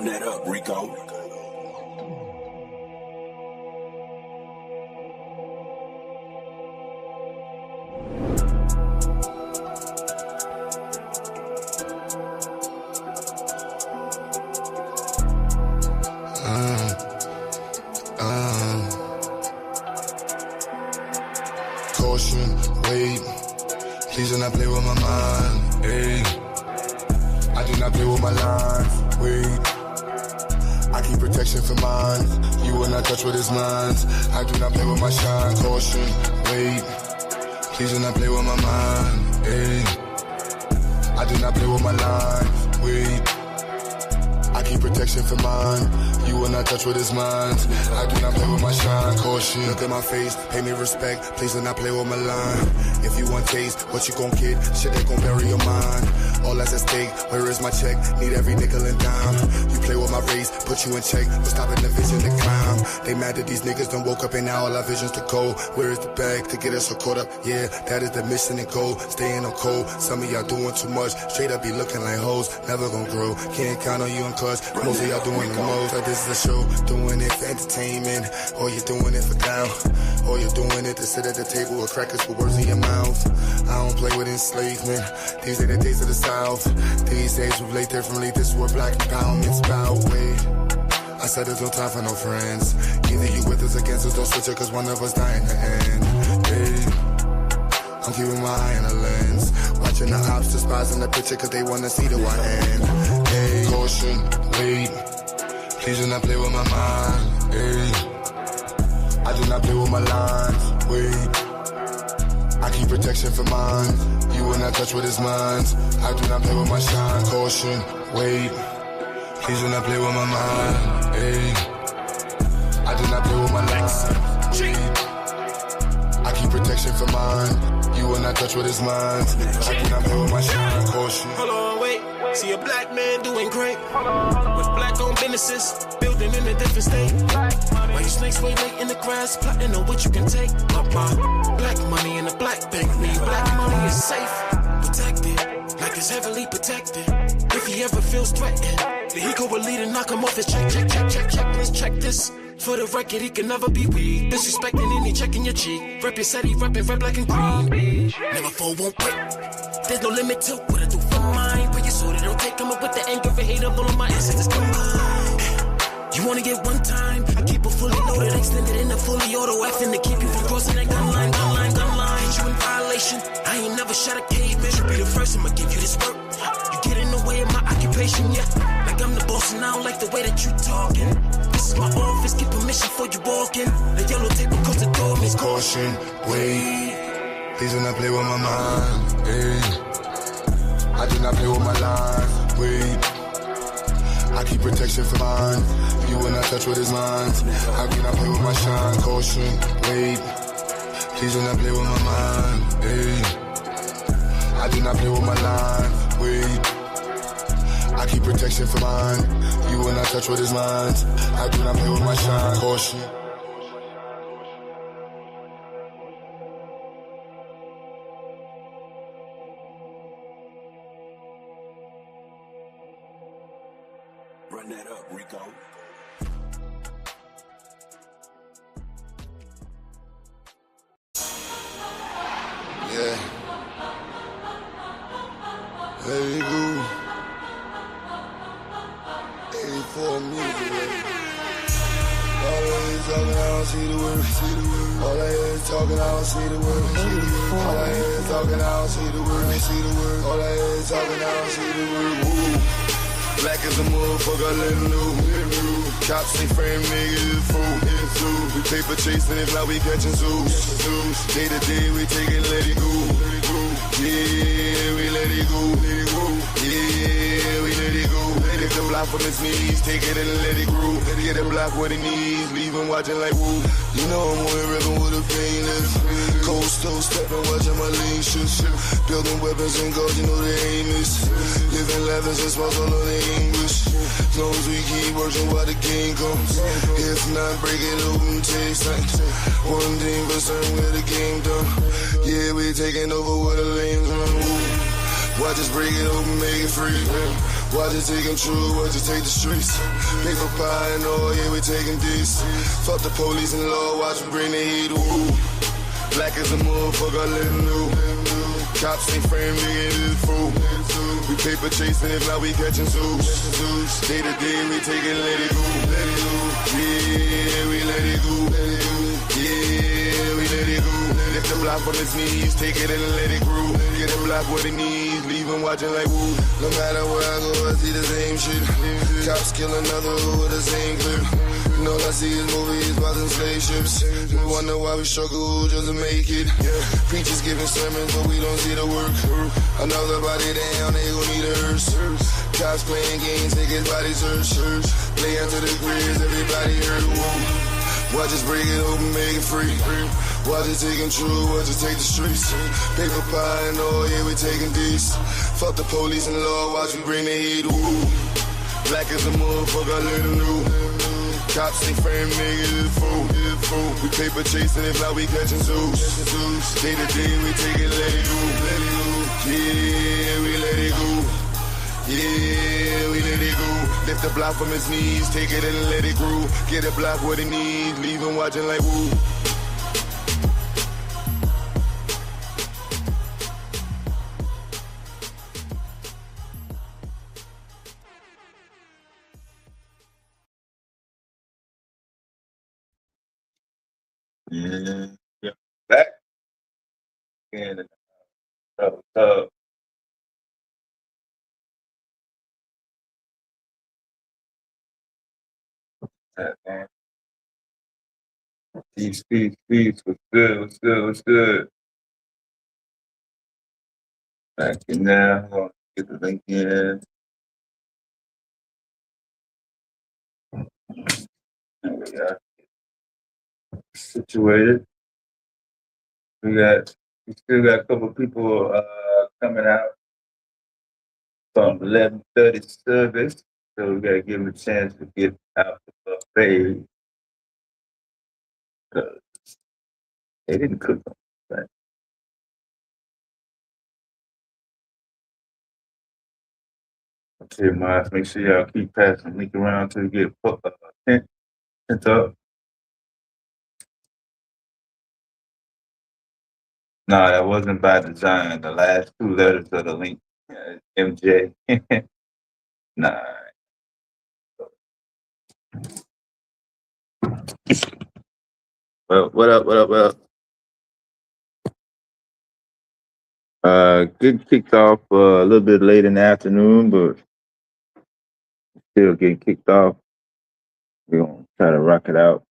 Run that up, Rico. Caution, wait, please do not play with my mind, ayy. I do not play with my lines, wait. I keep protection for mine, you will not touch what is mine. I do not play with my shine, caution, wait, please do not play with my mind, ayy. I do not play with my lines, wait. I keep protection for mine, you will not touch what is mine. I do not play with my shine, caution. Look at my face, pay me respect, please do not play with my line. If you want taste, what you gon' get? Shit that gon' bury your mind. All that's at stake, where is my check? Need every nickel and dime. You play with my race, put you in check, but stopping the vision to climb. They mad that these niggas done woke up and now all our visions to go. Where is the bag to get us so caught up? Yeah, that is the mission and goal. Staying on cold, some of y'all doing too much. Straight up be looking like hoes, never gon' grow. Can't count on you and cuz, most of y'all doing the most. Like this is a show, doing it for entertainment, or you doing it for clout, or you doing it to sit at the table with crackers with words in your mouth. I don't play with enslavement, these are the days of the South. These days we relate differently, this is what black empowerment's about. Wait, I said there's no time for no friends. Either you with us, against us, don't switch it, cause one of us die in the end. Hey, I'm keeping my eye on the lens, watching the ops despising the picture cause they wanna see the one end. Hey, caution, wait, please do not play with my mind. Hey, I do not play with my lines, wait. I keep protection for mine, you will not touch what is mine. I do not play with my shine, caution, wait. Please do not play with my mind, ayy. I do not play with my lines, wait. I keep protection for mine, you will not touch what is mine. I do not play with my shine, caution. Hold on, wait, see a black man doing great with black-owned businesses, building in a different state. Why you snakes way late in the grass, plotting on what you can take? Black money in a black bank, mean black money is safe, protected, like it's heavily protected. If he ever feels threatened, then he go a lead and knock him off his check. Let's check this. For the record, he can never be weak. Disrespecting any checking your cheek. Rep your city, reppin' red, black, and green. Never fall, won't quit. There's no limit to what I do for mine. But you so they don't take him up with the anger and hate of all of my ancestors combined. You wanna get one time? I keep it fully loaded, extended in a fully auto effing to keep you from crossing that gun line. Hit you in violation. I ain't never shot a cave, man. You be the first, I'ma give you this work. You get in the way of my occupation, yeah. Like I'm the boss and I don't like the way that you talking. This is my office, get permission before you walk in. The yellow tape across the door means caution, wait. Please do not play with my mind, ayy. I do not play with my life, wait. I keep protection for mine, you will not touch what is mine. I do not play with my shine, caution, wait. Please do not play with my mind, ayy. I do not play with my life, wait. I keep protection for mine, you will not touch what is mine. I do not play with my shine, caution. Run that up, Rico. Yeah. There you go. 84 music. Always talking, I don't see the word. All I hear is talking, I don't see the word. All I hear is talking, I don't see the word. All I hear is talking, I don't see the word. Woo. Black as a motherfucker, let him know. Cops ain't frame niggas, it's fool. We paper chasing, if not we catching zoos. Day to day, we take it, let it go. Yeah, we let it go. Yeah, we let it go. Take the block from his knees, take it and let it grow. Get the block where it needs, leave him watching like woo. You know I'm on ribbon with a famous. Coast toe stepping, watching my lean shit. Building weapons and gold, you know the aim is. Living levels and smoke all of the English. As long as we keep working while the game comes. If not, break it open, taste like one thing for certain, where the game done. Yeah, we taking over where the lanes run. Woo. Watch us break it open, make it free. Watch us take control, watch us take the streets. Paper pie and all, yeah, we taking this. Fuck the police and law, watch we bring the heat. Woo. Black as a motherfucker, let them know. Cops ain't frame, nigga, this fool. We paper chasing, if not, we catching zoos. Day to day, we take it, let it go. Yeah, we let it go. Yeah, we let it go. Lift the block from its knees, take it and let it grow. Get a block what it needs, leave him watching like woo. No matter where I go, I see the same shit. Cops kill another with the same clip. And all I see is movies, about them slave ships. We wonder why we struggle just to make it. Preachers giving sermons, but we don't see the work. Another body down, they gon' need a hearse. Cops playing games, niggas body search. Play into the grids, everybody hurt. Whoa. Watch us break it open, make it free. Watch us take control, watch us take the streets. Paper pie and all, yeah, we taking these. Fuck the police and law, watch we bring the heat. Ooh. Black as a motherfucker, let them know. Cops ain't frame, nigga, this fool. We paper chasing, if not, we catching zoos. Day to day, we take it, let it go. Yeah, we let it go. Yeah, we let it go. Lift the block from his knees, take it and let it grow. Get a block what it needs, leave him watching like woo. Yeah. Back in the man. Peace. What's good? Back in there. Hold on, get the link in. There we are. Situated. We still got a couple of people coming out from 11:30 service. So we gotta give them a chance to get out the buffet. They didn't cook them. Right? Okay, Miles, make sure y'all keep passing the link around till you get pent up. No, that wasn't by design. The last two letters of the link, MJ. Nah. Well, what up? Getting kicked off a little bit late in the afternoon, but still getting kicked off. We're gonna try to rock it out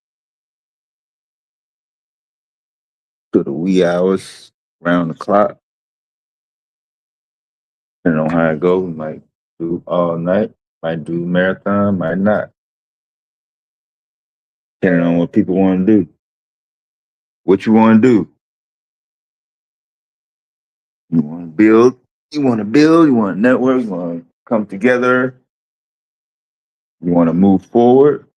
to the wee hours, around the clock. Depending on how it goes, we might do all night, might do marathon, might not. Depending on what people want to do. What you want to do? You want to build? You want to network, you want to come together, you want to move forward.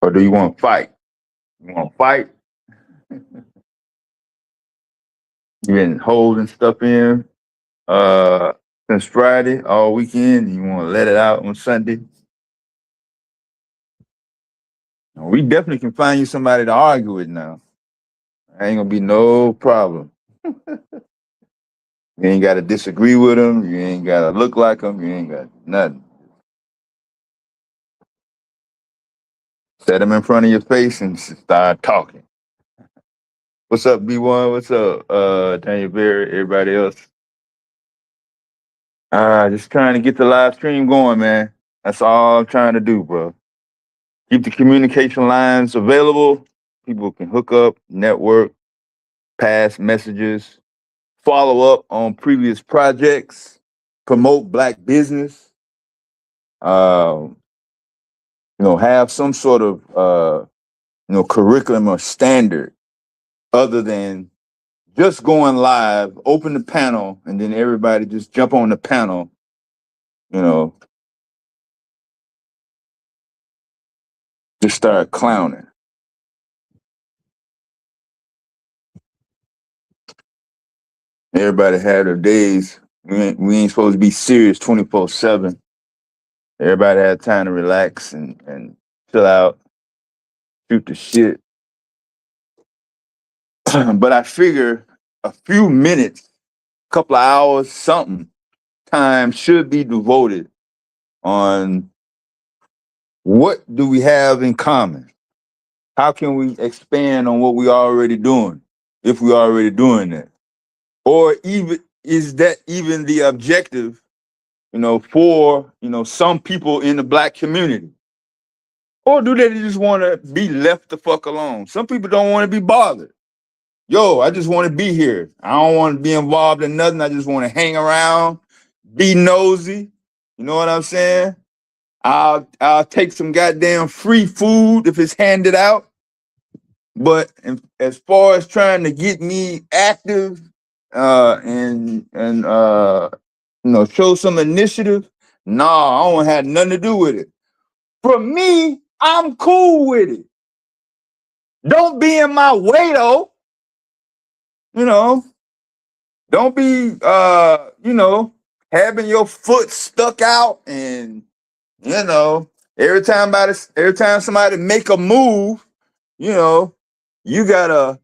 Or do you want to fight? You want to fight? You've been holding stuff in since Friday, all weekend. You want to let it out on Sunday? We definitely can find you somebody to argue with now. Ain't gonna be no problem. You ain't got to disagree with them. You ain't got to look like them. You ain't got nothing. Set them in front of your face and start talking. What's up, B1? What's up, Daniel Berry, everybody else? Just trying to get the live stream going, man. That's all I'm trying to do, bro. Keep the communication lines available. People can hook up, network, pass messages, follow up on previous projects, promote Black business. Have some sort of curriculum or standard other than just going live, open the panel, and then everybody just jump on the panel, just start clowning. Everybody had their days. We ain't supposed to be serious 24/7. Everybody had time to relax and chill out, shoot the shit. But I figure a few minutes, couple of hours, something time should be devoted on what do we have in common? How can we expand on what we already doing, if we already doing that? Or even is that even the objective, for some people in the black community? Or do they just want to be left the fuck alone? Some people don't want to be bothered. Yo, I just want to be here. I don't want to be involved in nothing. I just want to hang around, be nosy. You know what I'm saying? I'll take some goddamn free food if it's handed out. But as far as trying to get me active and show some initiative, nah, I don't have nothing to do with it. For me, I'm cool with it. Don't be in my way though. Don't be having your foot stuck out and every time somebody make a move, you gotta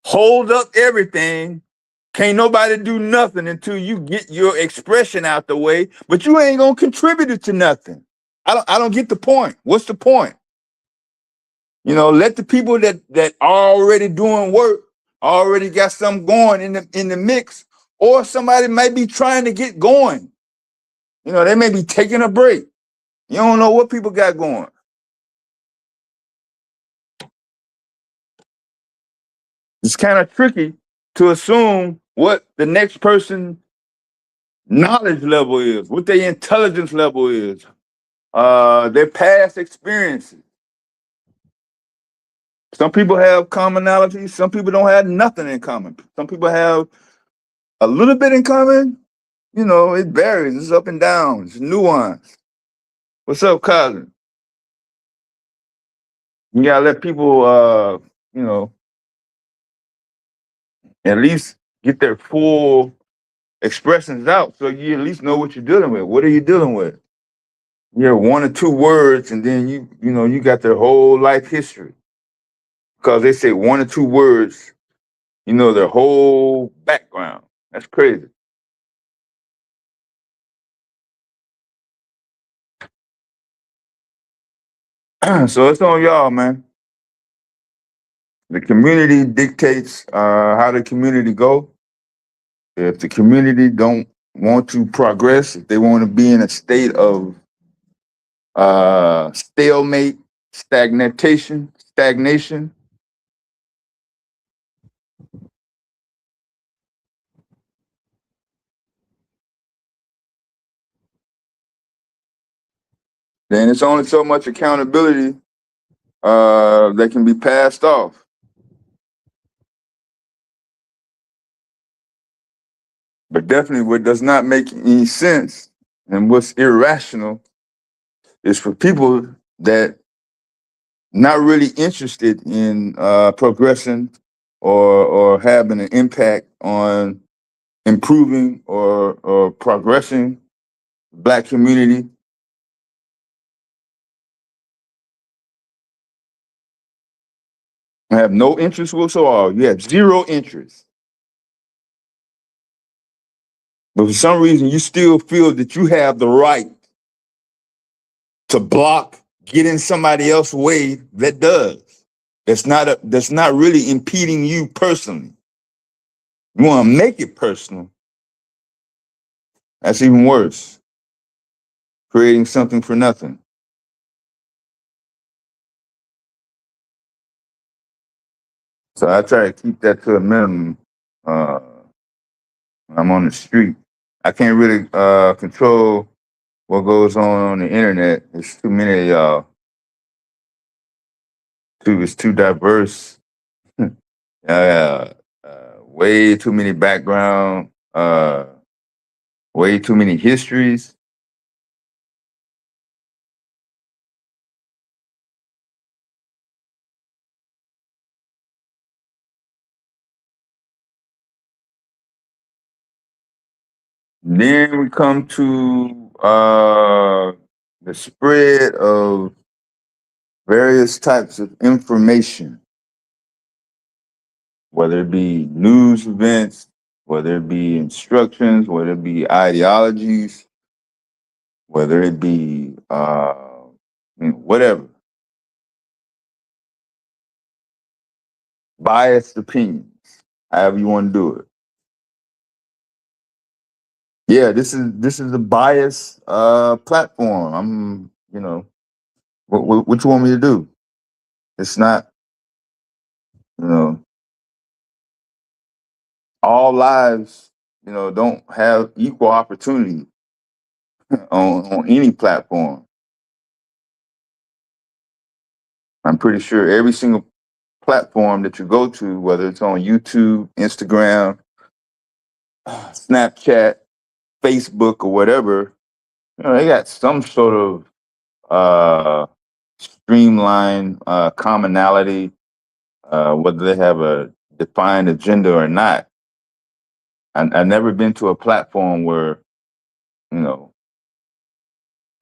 hold up everything. Can't nobody do nothing until you get your expression out the way, but you ain't gonna contribute it to nothing. I don't get the point. What's the point? Let the people that are already doing work, already got something going in the mix, or somebody might be trying to get going. They may be taking a break. You don't know what people got going. It's kind of tricky to assume what the next person knowledge level is, what their intelligence level is, their past experiences. Some people have commonalities. Some people don't have nothing in common. Some people have a little bit in common. It varies. It's up and down. It's nuance. What's up, cousin? You gotta let people, at least get their full expressions out, so you at least know what you're dealing with. What are you dealing with? You have one or two words, and then you got their whole life history. Because they say one or two words, their whole background. That's crazy. So it's on y'all, man. The community dictates how the community go. If the community don't want to progress, if they want to be in a state of stalemate, stagnation, then it's only so much accountability that can be passed off. But definitely what does not make any sense and what's irrational is for people that not really interested in progressing or having an impact on improving or progressing Black community. I have no interest whatsoever. You have zero interest. But for some reason, you still feel that you have the right to block, get in somebody else's way that does. That's not really impeding you personally. You want to make it personal. That's even worse. Creating something for nothing. So I try to keep that to a minimum. When I'm on the street. I can't really control what goes on the internet. It's too many of y'all. It's too diverse. Way too many background. Way too many histories. Then we come to the spread of various types of information, whether it be news events, whether it be instructions, whether it be ideologies, whether it be whatever, biased opinions, however you want to do it. Yeah, this is a bias platform. What you want me to do? It's not, you know, all lives, don't have equal opportunity on any platform. I'm pretty sure every single platform that you go to, whether it's on YouTube, Instagram, Snapchat, Facebook, or whatever, they got some sort of streamlined commonality, whether they have a defined agenda or not. I've never been to a platform where, you know,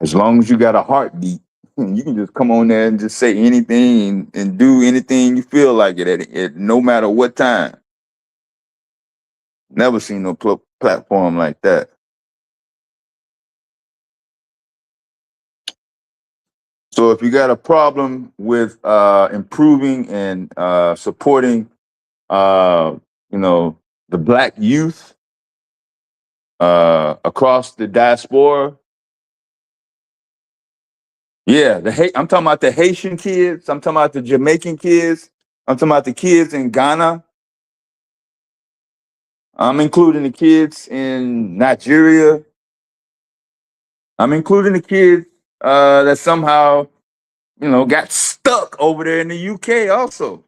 as long as you got a heartbeat, you can just come on there and just say anything and do anything you feel like it at no matter what time. Never seen no platform like that. So if you got a problem with improving and supporting, uh, the Black youth across the diaspora, yeah, I'm talking about the Haitian kids. I'm talking about the Jamaican kids. I'm talking about the kids in Ghana. I'm including the kids in Nigeria. I'm including the kids that somehow, got stuck over there in the UK also.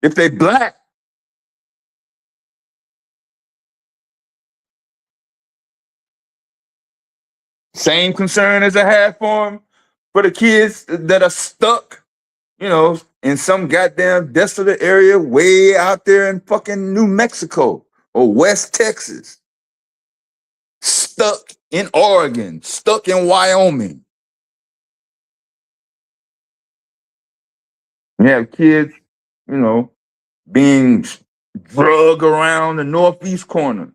If they Black, same concern as I had for them for the kids that are stuck, in some goddamn desolate area way out there in fucking New Mexico or West Texas, stuck in Oregon, stuck in Wyoming. You have kids, you know, being drug around the northeast corner,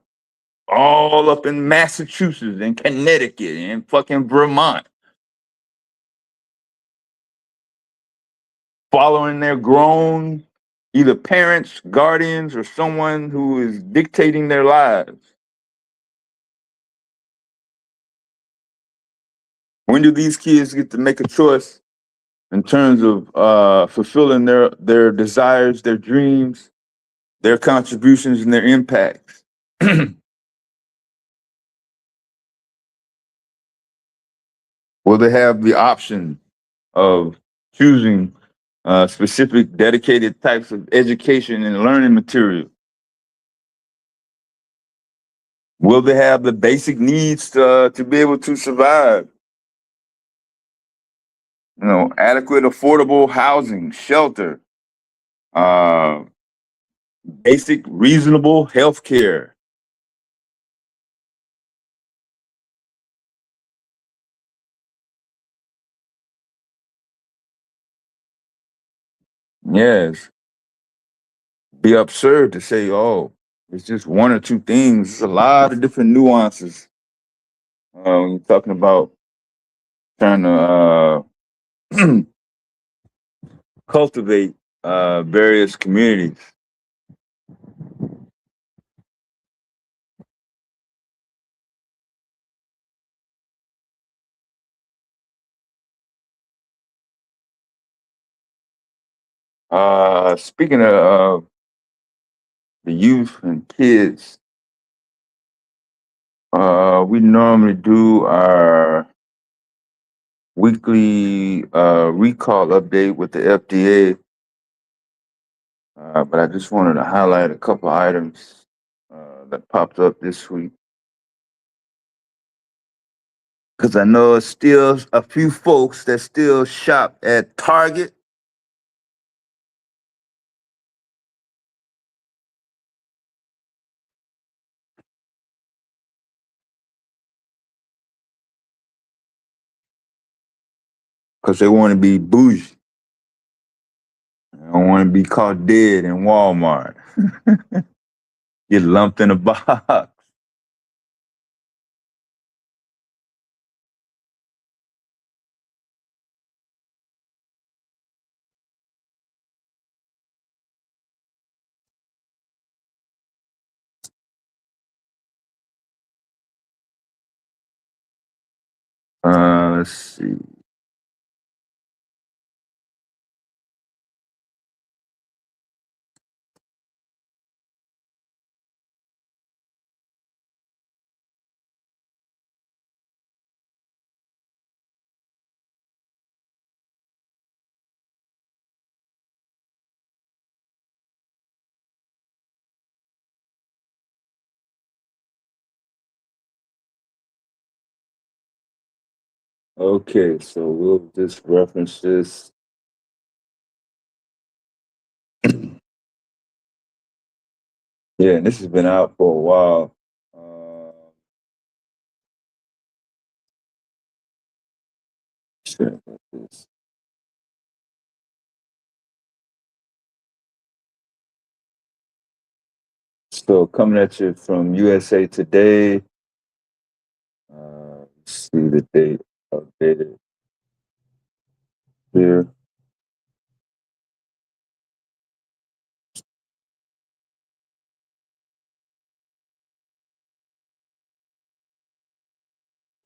all up in Massachusetts and Connecticut and fucking Vermont, following their grown either parents, guardians, or someone who is dictating their lives. When do these kids get to make a choice in terms of fulfilling their desires, their dreams, their contributions, and their impacts? Will they have the option of choosing specific dedicated types of education and learning material? Will they have the basic needs to be able to survive? Adequate, affordable housing, shelter, uh, basic, reasonable health care. Yes, be absurd to say, oh, it's just one or two things. It's a lot of different nuances when you're talking about trying to cultivate various communities. Speaking of the youth and kids, we normally do our weekly recall update with the FDA, but I just wanted to highlight a couple items that popped up this week because I know it's still a few folks that still shop at Target. because they want to be bougie. They don't want to be caught dead in Walmart. Get lumped in a box. Let's see. Okay, so we'll just reference this. Yeah, this has been out for a while. Sure about this. So coming at you from USA Today. Let's see the date updated here.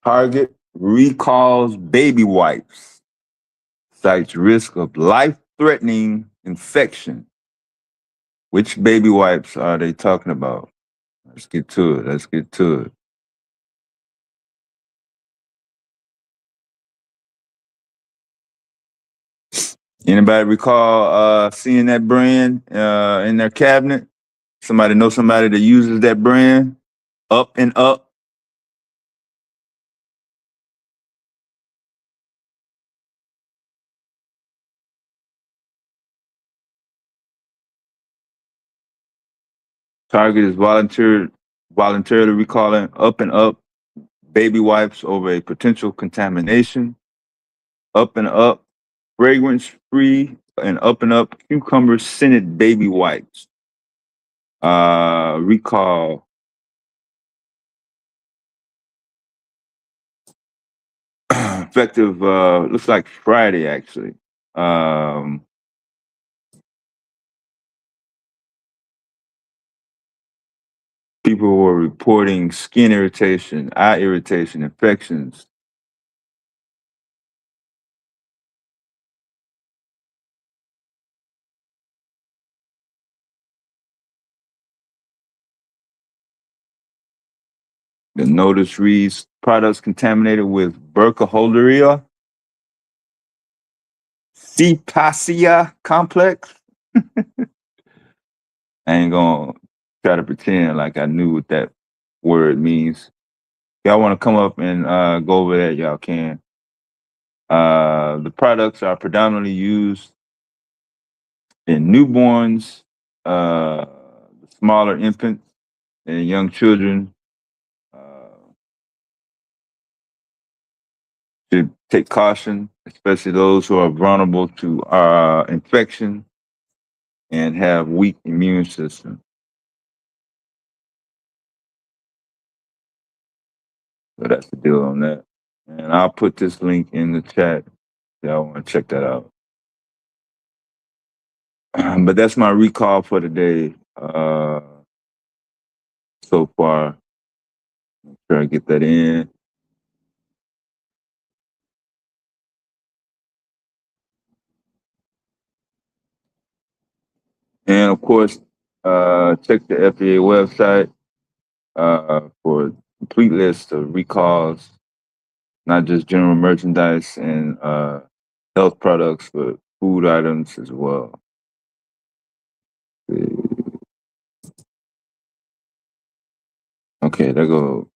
Target recalls baby wipes, cites risk of life-threatening infection. Which baby wipes are they talking about? Let's get to it. Let's get to it. Anybody recall seeing that brand in their cabinet? Somebody know somebody that uses that brand? Up and Up. Target is voluntarily recalling Up and Up baby wipes over a potential contamination. Up and Up fragrance free and Up and Up cucumber scented baby wipes. Recall effective looks like Friday actually. Um, People were reporting skin irritation, eye irritation, infections. The notice reads products contaminated with Burkholderia, Cepacia complex. I ain't gonna try to pretend like I knew what that word means. Y'all want to come up and go over that, y'all can. The products are predominantly used in newborns, smaller infants, and young children. Should take caution, especially those who are vulnerable to infection and have weak immune system. So that's the deal on that. And I'll put this link in the chat. If y'all want to check that out. But that's my recall for today. So far, try to get that in. And of course, check the FDA website for a complete list of recalls, not just general merchandise and health products, but food items as well. Okay, there go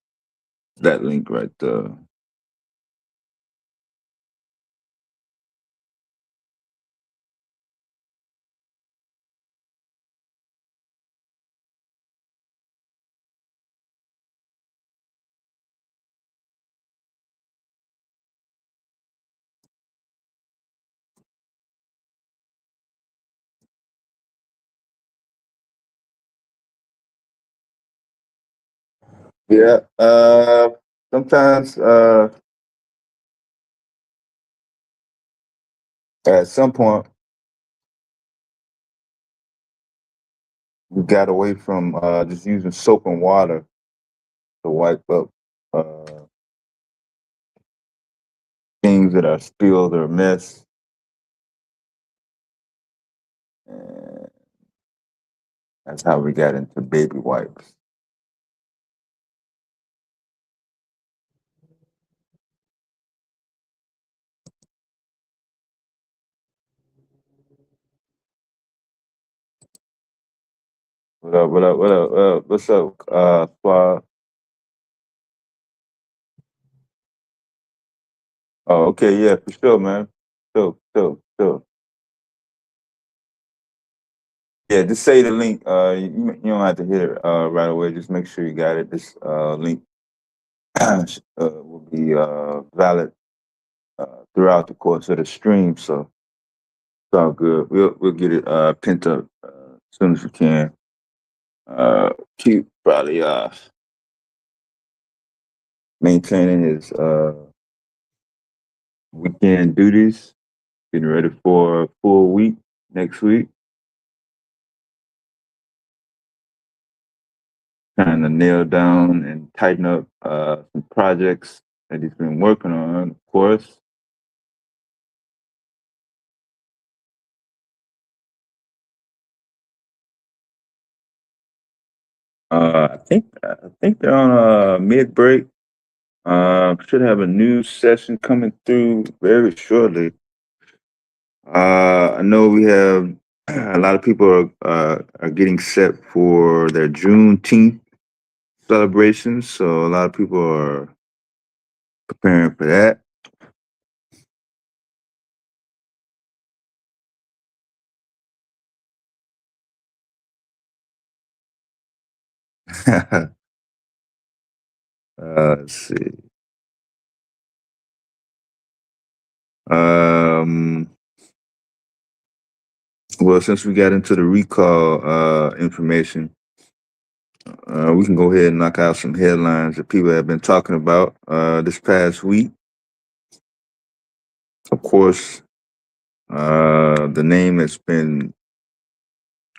that link right there. Yeah. Sometimes at some point we got away from just using soap and water to wipe up uh, things that are spilled or mess. And that's how we got into baby wipes. What up? What up? What up? What's up? Squad? Oh, okay, yeah, for sure, man. Sure. Yeah, just say the link. You don't have to hit it right away. Just make sure you got it. This link will be valid throughout the course of the stream. So it's all good. We'll get it pinned up as soon as we can. Keep probably maintaining his weekend duties, getting ready for a full week next week. Trying to nail down and tighten up some projects that he's been working on, of course. I think they're on a mid break. Should have a new session coming through very shortly. I know we have a lot of people are getting set for their Juneteenth celebrations, so a lot of people are preparing for that. Let's see. Um, well, since we got into the recall information, we can go ahead and knock out some headlines that people have been talking about this past week. Of course, the name that's been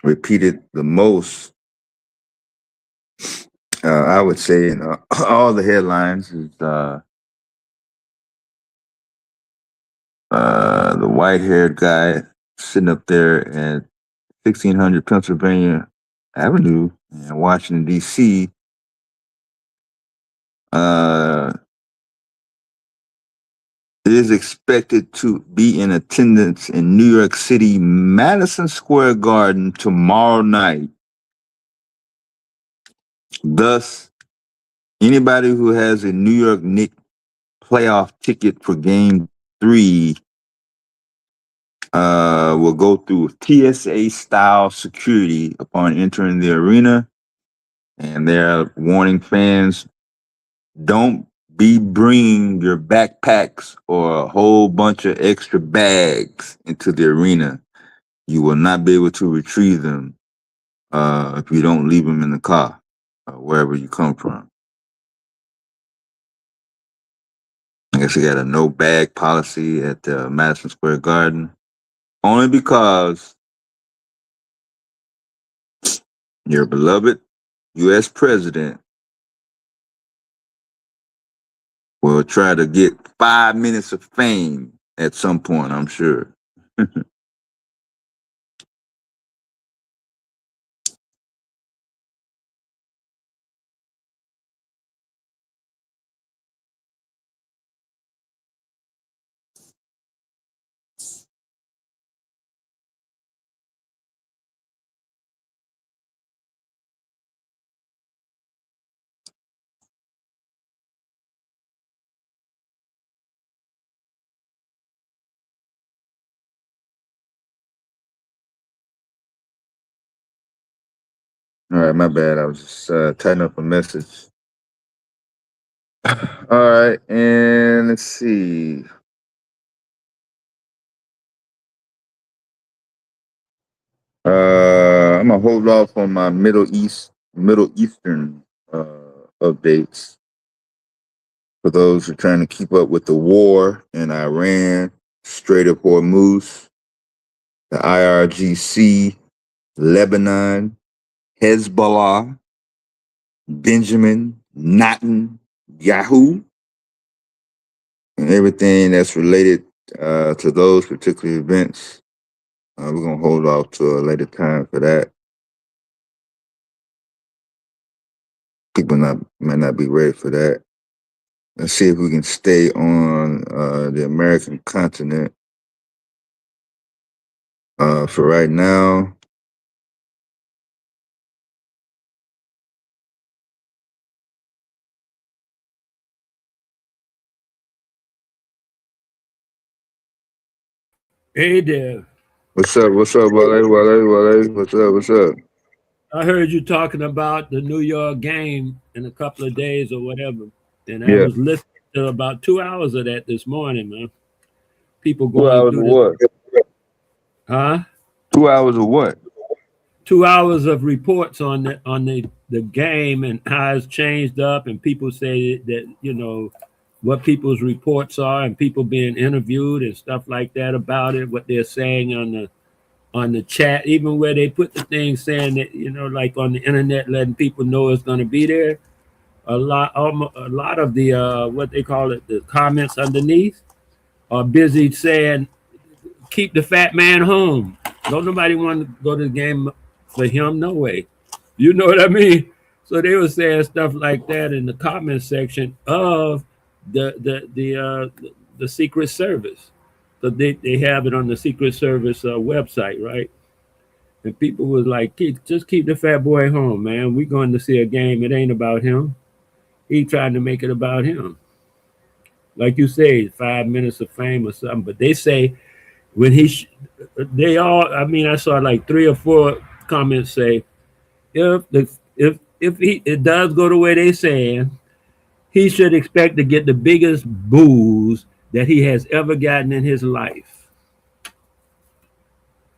repeated the most, I would say, in all the headlines is the white-haired guy sitting up there at 1600 Pennsylvania Avenue in Washington, D.C. Uh, is expected to be in attendance in New York City, Madison Square Garden tomorrow night. Thus, anybody who has a New York Knicks playoff ticket for Game 3 will go through TSA style security upon entering the arena. And they're warning fans, don't be bringing your backpacks or a whole bunch of extra bags into the arena. You will not be able to retrieve them if you don't leave them in the car wherever you come from. I guess they got a no bag policy at the Madison Square Garden, only because your beloved U.S. president will try to get 5 minutes of fame at some point, I'm sure. All right, my bad. I was just typing up a message. All right, and let's see. I'm gonna hold off on my Middle Eastern updates for those who are trying to keep up with the war in Iran, Strait of Hormuz, the IRGC, Lebanon, Hezbollah, Benjamin, Netanyahu, and everything that's related to those particular events. We're going to hold off to a later time for that. People might not be ready for that. Let's see if we can stay on the American continent for right now. Hey there. What's up, Wale? What's up? I heard you talking about the New York game in a couple of days or whatever. And I Yeah. was listening to about 2 hours of that this morning, man. People 2 going hours of through what? this. Huh? 2 hours of what? 2 hours of reports on the game and how it's changed up, and people say that, you know, what people's reports are and people being interviewed and stuff like that about it, what they're saying on the chat, even where they put the thing saying that, you know, like on the internet, letting people know it's going to be there. A lot of the what they call it, the comments underneath are busy saying, keep the fat man home. Don't nobody want to go to the game for him, no way. You know what I mean? So they were saying stuff like that in the comment section of the Secret Service. So they have it on the Secret Service website, right? And people was like, just keep the fat boy home, man. We're going to see a game. It ain't about him. He trying to make it about him. Like you say, 5 minutes of fame or something. But they say when they all, I mean, I saw like 3 or 4 comments say, if it does go the way they saying, he should expect to get the biggest booze that he has ever gotten in his life.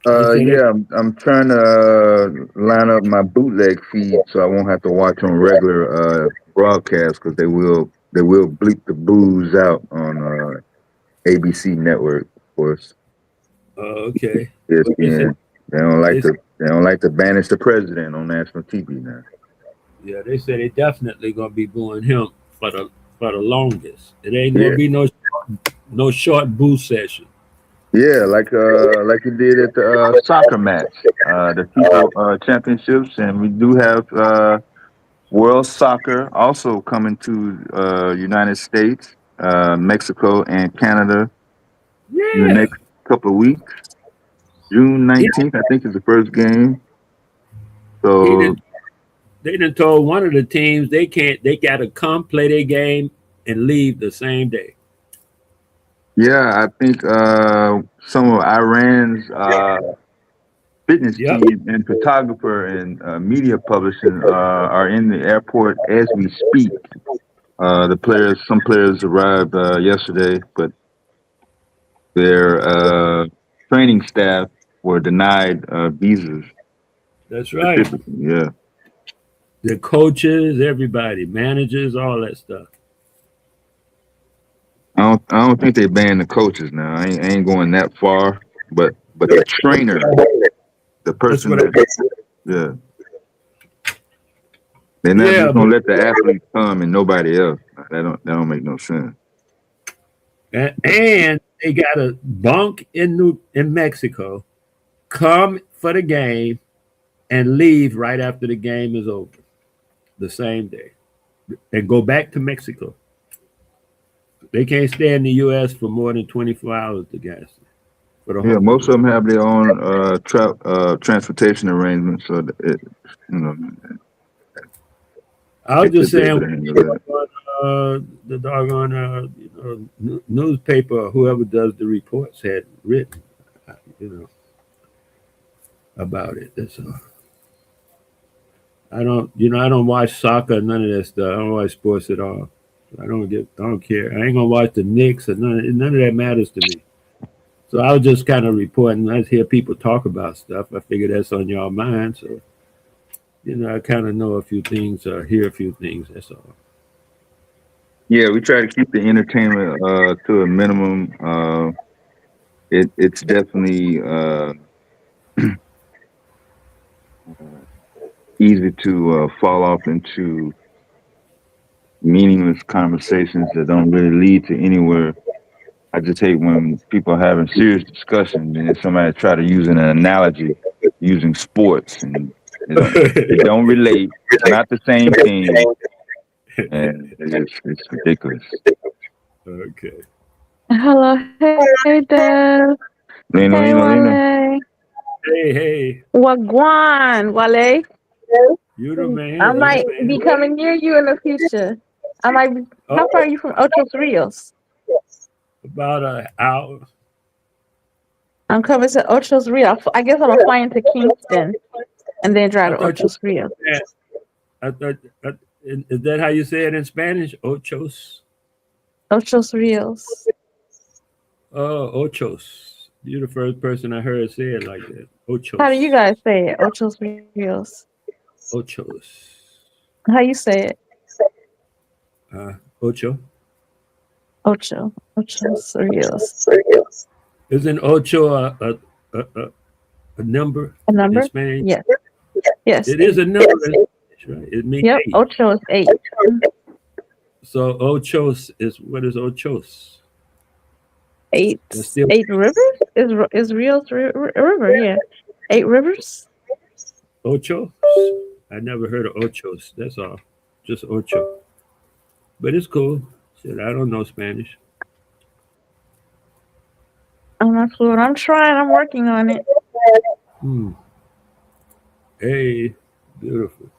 Yeah, I'm trying to line up my bootleg feed so I won't have to watch on regular broadcasts because they will bleep the booze out on ABC network, of course. Okay. ESPN. They don't like to banish the president on national TV now. Yeah, they said they definitely gonna be booing him for the longest. It ain't gonna be no short boo session. Yeah, like you did at the soccer match, the FIFA championships, and we do have World Soccer also coming to United States, Mexico, and Canada in the next couple of weeks. June 19th, I think, is the first game. So they done told one of the teams they gotta come play their game and leave the same day. yeah, I think some of Iran's fitness team and photographer and media publishing are in the airport as we speak. Some players arrived yesterday, but their training staff were denied visas. That's right. Yeah. The coaches, everybody, managers, all that stuff. I don't think they banned the coaches now. I ain't going that far, but the trainer, the person yeah. They're not just gonna let the athletes come and nobody else. That don't make no sense. And they got a bunk in Mexico, come for the game, and leave right after the game is over, the same day, and go back to Mexico. They can't stay in the U.S. for more than 24 hours, the guys. Yeah, most of them have their own transportation arrangements, so I was just saying, the doggone newspaper or whoever does the reports had written, about it. That's all. I don't watch soccer, none of that stuff. I don't watch sports at all. I don't care. I ain't gonna watch the Knicks or none of that matters to me. So I was just kind of reporting. I hear people talk about stuff. I figure that's on y'all mind. So You know, I kind of know a few things or hear a few things. That's all. Yeah, we try to keep the entertainment to a minimum. It's definitely easy to fall off into meaningless conversations that don't really lead to anywhere. I just hate when people are having serious discussions and then somebody try to use an analogy using sports and it don't relate. It's not the same thing, and it's ridiculous. Okay. Hello, hey Dad. Lena, Hey Lena, Lena. Wale. Hey, hey, Wagwan, Wale. you the I man. You might the be man. coming near you in the future. I might be. How far Oh, are you from Ocho Rios? about an hour. I'm coming to Ocho Rios. I guess I'm gonna fly into Kingston and then drive I to thought you Ocho Rios. said, I thought, is that how you say it in Spanish? Ochos? Ocho Rios. Oh, ochos. You're the first person I heard say it like that. How do you Ochos. guys say it? Ocho Rios. Ochos. How you say it? Ocho. Ocho Rios. Isn't ocho a number A in number? Spanish? Yes. Yes. It is a number in Spanish, right? It means Yep. eight. Ocho is 8. So ochos is what is ochos? Eight. That's still 8 rivers is Rios river? Yeah. 8 rivers. ocho. I never heard of ochos. That's all. Just ocho. But it's cool. Shit, I don't know Spanish. I'm not fluent. I'm trying. I'm working on it. Hmm. Hey, beautiful.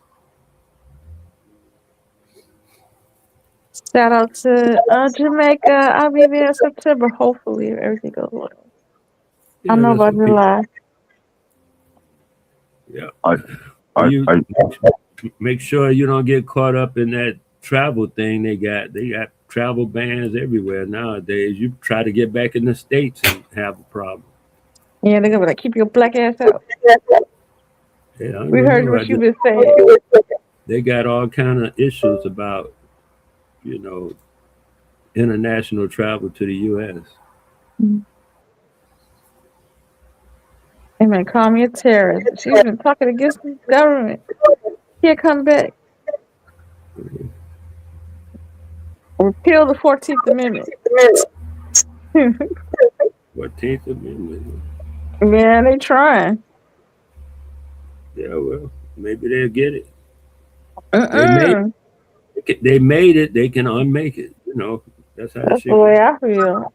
Shout out to Jamaica. I'll be there in September. Hopefully, if everything goes well. I Yeah, know that's about what people. July. Yeah. Are, are, You are, make sure you don't get caught up in that travel thing they got travel bans everywhere nowadays. You try to get back in the States and have a problem. Yeah, they're gonna be like, keep your black ass out. Yeah, I We heard remember what you've been saying. they got all kind of issues about, you know, international travel to the US. They might call me a terrorist. She's been talking against the government. Can't come back. Repeal the 14th Amendment. 14th Amendment. Man, they trying. Yeah, well, maybe they'll get it. They made Mm-mm. they made it, they can unmake it. You know, that's how the That's the shit way goes. I feel.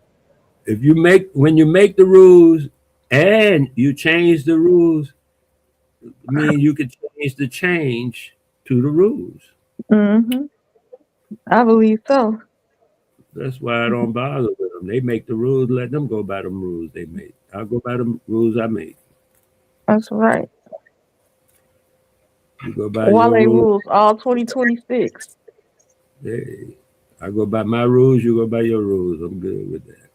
If you make when you make the rules and you change the rules, I mean you could change the change to the rules. Hmm. I believe so. That's why I don't bother with them. They make the rules, let them go by them rules they make. I'll go by the rules I make. That's right. You go by your Wale rules. rules all 2026. Hey, I go by my rules. You go by your rules. I'm good with that.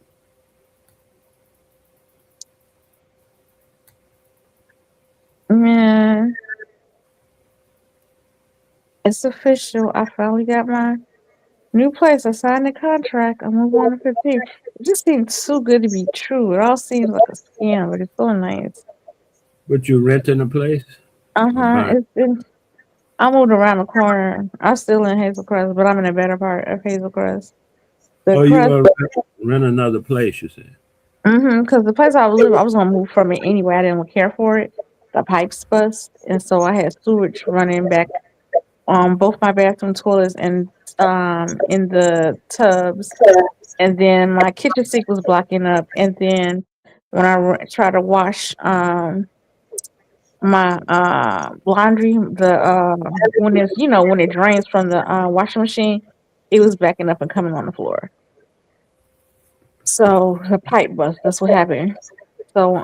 Man, it's official. I finally got my new place. I signed the contract. I moved on to 15. It just seems too good to be true. It all seems like a scam, but it's so nice. But you renting a place or Uh-huh. buying? It's been I moved around the corner. I'm still in Hazel Crest, but I'm in a better part of Hazel Crest. The Oh, you crest, are rent another place. You said. because the place I was living, I was gonna move from it anyway. I didn't care for it. The pipes bust, and so I had sewage running back on both my bathroom toilets and in the tubs, and then my kitchen sink was blocking up, and then when I tried to wash my laundry, the when it's when it drains from the washing machine, it was backing up and coming on the floor. So the pipe bust. That's what happened. So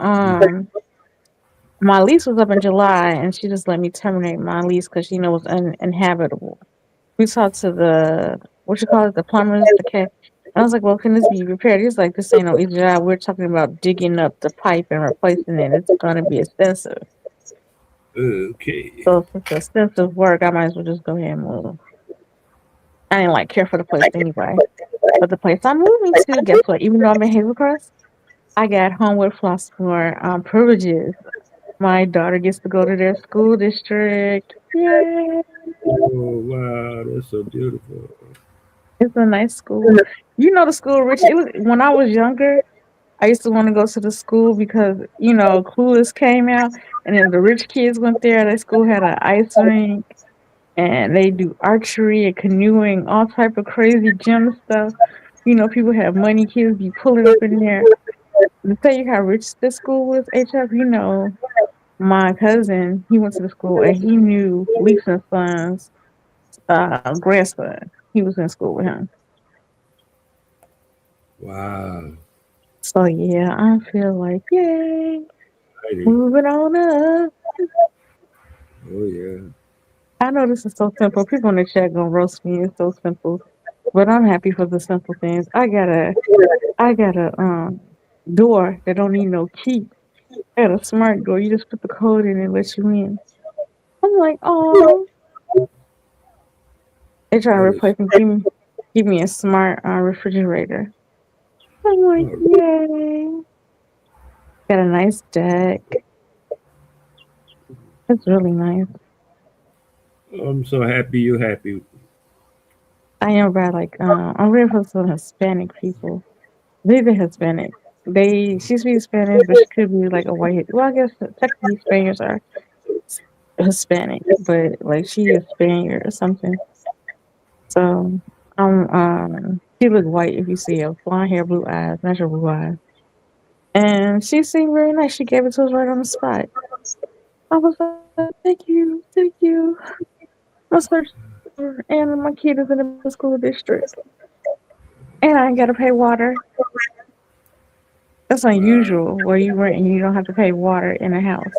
my lease was up in July, and she just let me terminate my lease because she knows it's uninhabitable. We talked to the what you call it, the plumbers, the cat. I was like, well, can this be repaired? He's like, this ain't no easy job. We're talking about digging up the pipe and replacing it. It's gonna be expensive. Okay. So since it's extensive work, I might as well just go ahead and move. I didn't like care for the place anyway. But the place I'm moving to, guess what? Even though I'm in Hazel Crest, I got Homewood Floss for privileges. My daughter gets to go to their school district. Yay! Oh wow, that's so beautiful. It's a nice school. You know the school, Rich. It was when I was younger. I used to want to go to the school because Clueless came out, and then the rich kids went there. That school had an ice rink, and they do archery and canoeing, all type of crazy gym stuff. People have money. Kids be pulling up in there. To tell you how rich the school was, HF. My cousin, he went to the school and he knew Leaks and Sons' grandson. He was in school with him. Wow. So yeah, I feel like yay, Exciting. moving on up. Oh yeah. I know this is so simple. People in the chat gonna roast me. It's so simple, but I'm happy for the simple things. I got a door that don't need no key. I got a smart door. You just put the code in and let you in. I'm like, oh, they trying to That is replace me. Give me a smart refrigerator. I'm like, oh, yay. Got a nice deck. It's really nice. I'm so happy you happy. I am bad. I'm ready for some Hispanic people. They're the Hispanic. She speaks Spanish, but she could be like a white. Well, I guess technically Spaniards are Hispanic, but like she is Spaniard or something. So she look white if you see her. Blonde hair, blue eyes, natural blue eyes. And she seemed very nice. She gave it to us right on the spot. I was like, thank you, thank you. My search and my kid is in the school district. And I ain't gotta pay water. That's Wow. unusual where you rent and you don't have to pay water in a house.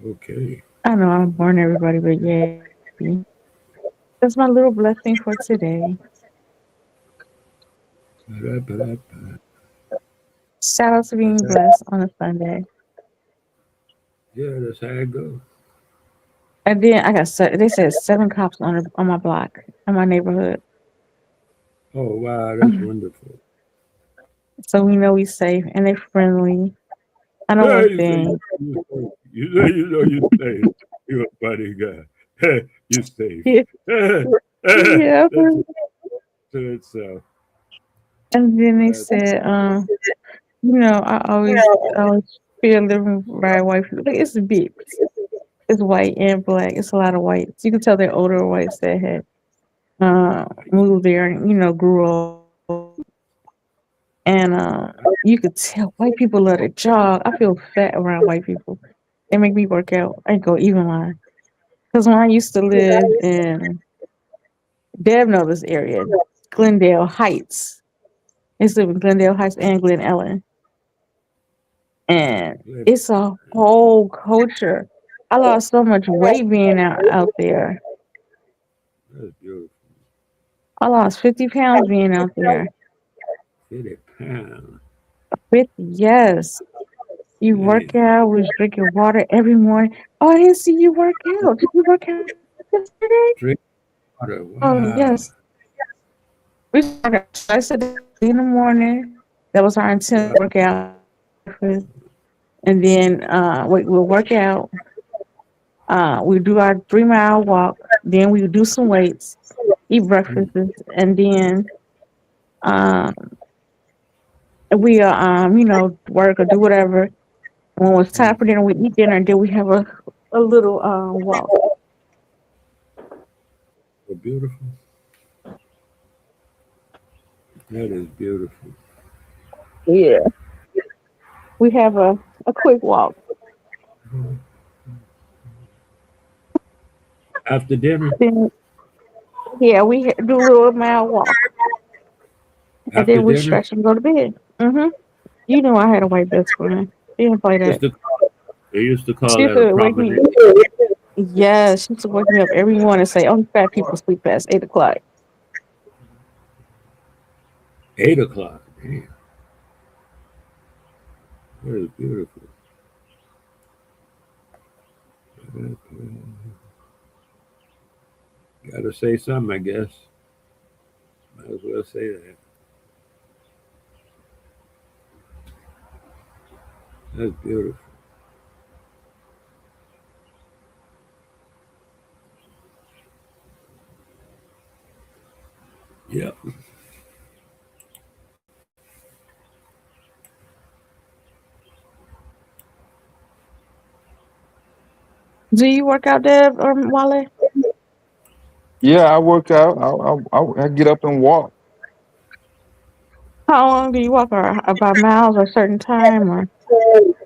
Okay. I know I'm born everybody, but yeah. That's my little blessing for today. Ba-da-ba-da-ba. Shout out to That's being how, blessed on a Sunday. yeah, that's how it goes. And then they said 7 cops on my block, in my neighborhood. Oh wow, that's wonderful. So we know we safe and they're friendly. I know Yeah, one you say thing. you say you're a funny guy. You safe. Yeah, yeah. That's to itself. And then they That's said, I always feel living by white people. Like, it's big. It's white and black. It's a lot of whites. You can tell they're older whites that had moved there and grew up. And you could tell white people love to jog. I feel fat around white people. They make me work out. I go even line. Because when I used to live in Deb know this area, Glendale Heights. I used to live in Glendale Heights and Glen Ellen. And good. it's a whole culture. I lost so much weight being out there. That's beautiful. I lost 50 pounds being out there. 50 pounds. 50, yes. You work Dang. out, we was drinking water every morning. Oh, I didn't see you work out. Did you work out yesterday? Drink water. Oh, Wow. yes. We started twice a day in the morning. That was our Wow. intent workout. And then we'll work out. We do our 3-mile walk. Then we do some weights, eat breakfast, and then um, we work or do whatever. When it's time for dinner, we eat dinner, and then we have a little walk. So beautiful. That is beautiful. Yeah, we have a quick walk. After dinner. Then yeah, we do a little mile walk, and After then we dinner. stretch and go to bed. You know, I had a white best friend. She didn't play Used that. to they used to She call used that a to wake me. promenade. Yes, she used to wake me up every morning and say, "Only fat people sleep past 8 o'clock." 8 o'clock. Damn. That is beautiful. Gotta say something, I guess. Might as well say that. That's beautiful. Yep. Do you work out, Deb or Wale? Yeah, I work out. I get up and walk. How long do you walk, or about miles or certain time? Or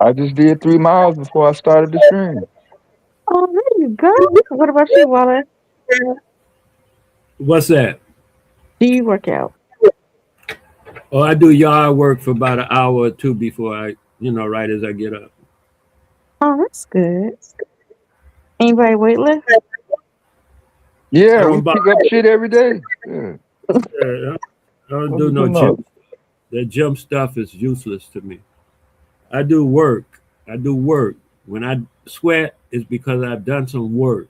I just did 3 miles before I started the stream. oh, there you go. What about you, Wale? What's that? Do you work out? Oh, I do yard work for about an hour or two before right as I get up. Oh, that's good. Anybody weightlift? I Yeah, we don't buy. pick up shit every day. Yeah. I don't What do you no putting up? gym. The gym stuff is useless to me. I do work. I do work. When I sweat, it's because I've done some work.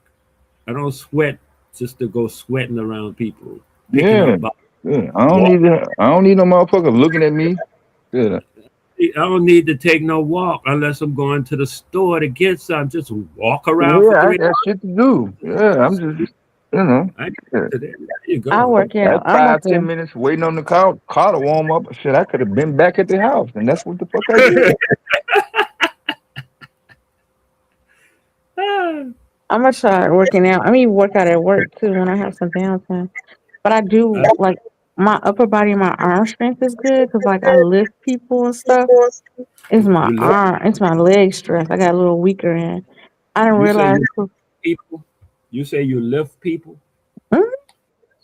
I don't sweat just to go sweating around people, picking Yeah. up. Yeah. Walk. I don't need no motherfucker looking at me. Yeah. I don't need to take no walk unless I'm going to the store to get some. Just walk around for Yeah, I three. got shit to do. Yeah, I'm just, you know. I Yeah. there you I go. work That's out. I'm five, about 10 minutes waiting on the car to warm up. Shit, I could have been back at the house, and that's what the fuck I did. I'm gonna try working out. I mean, work out at work too when I have some downtime. But I do like my upper body, my arm strength is good because like I lift people and stuff. It's my You lift arm, it's my leg strength. I got a little weaker in. I didn't you say realize. you people. You say you lift people. Mm,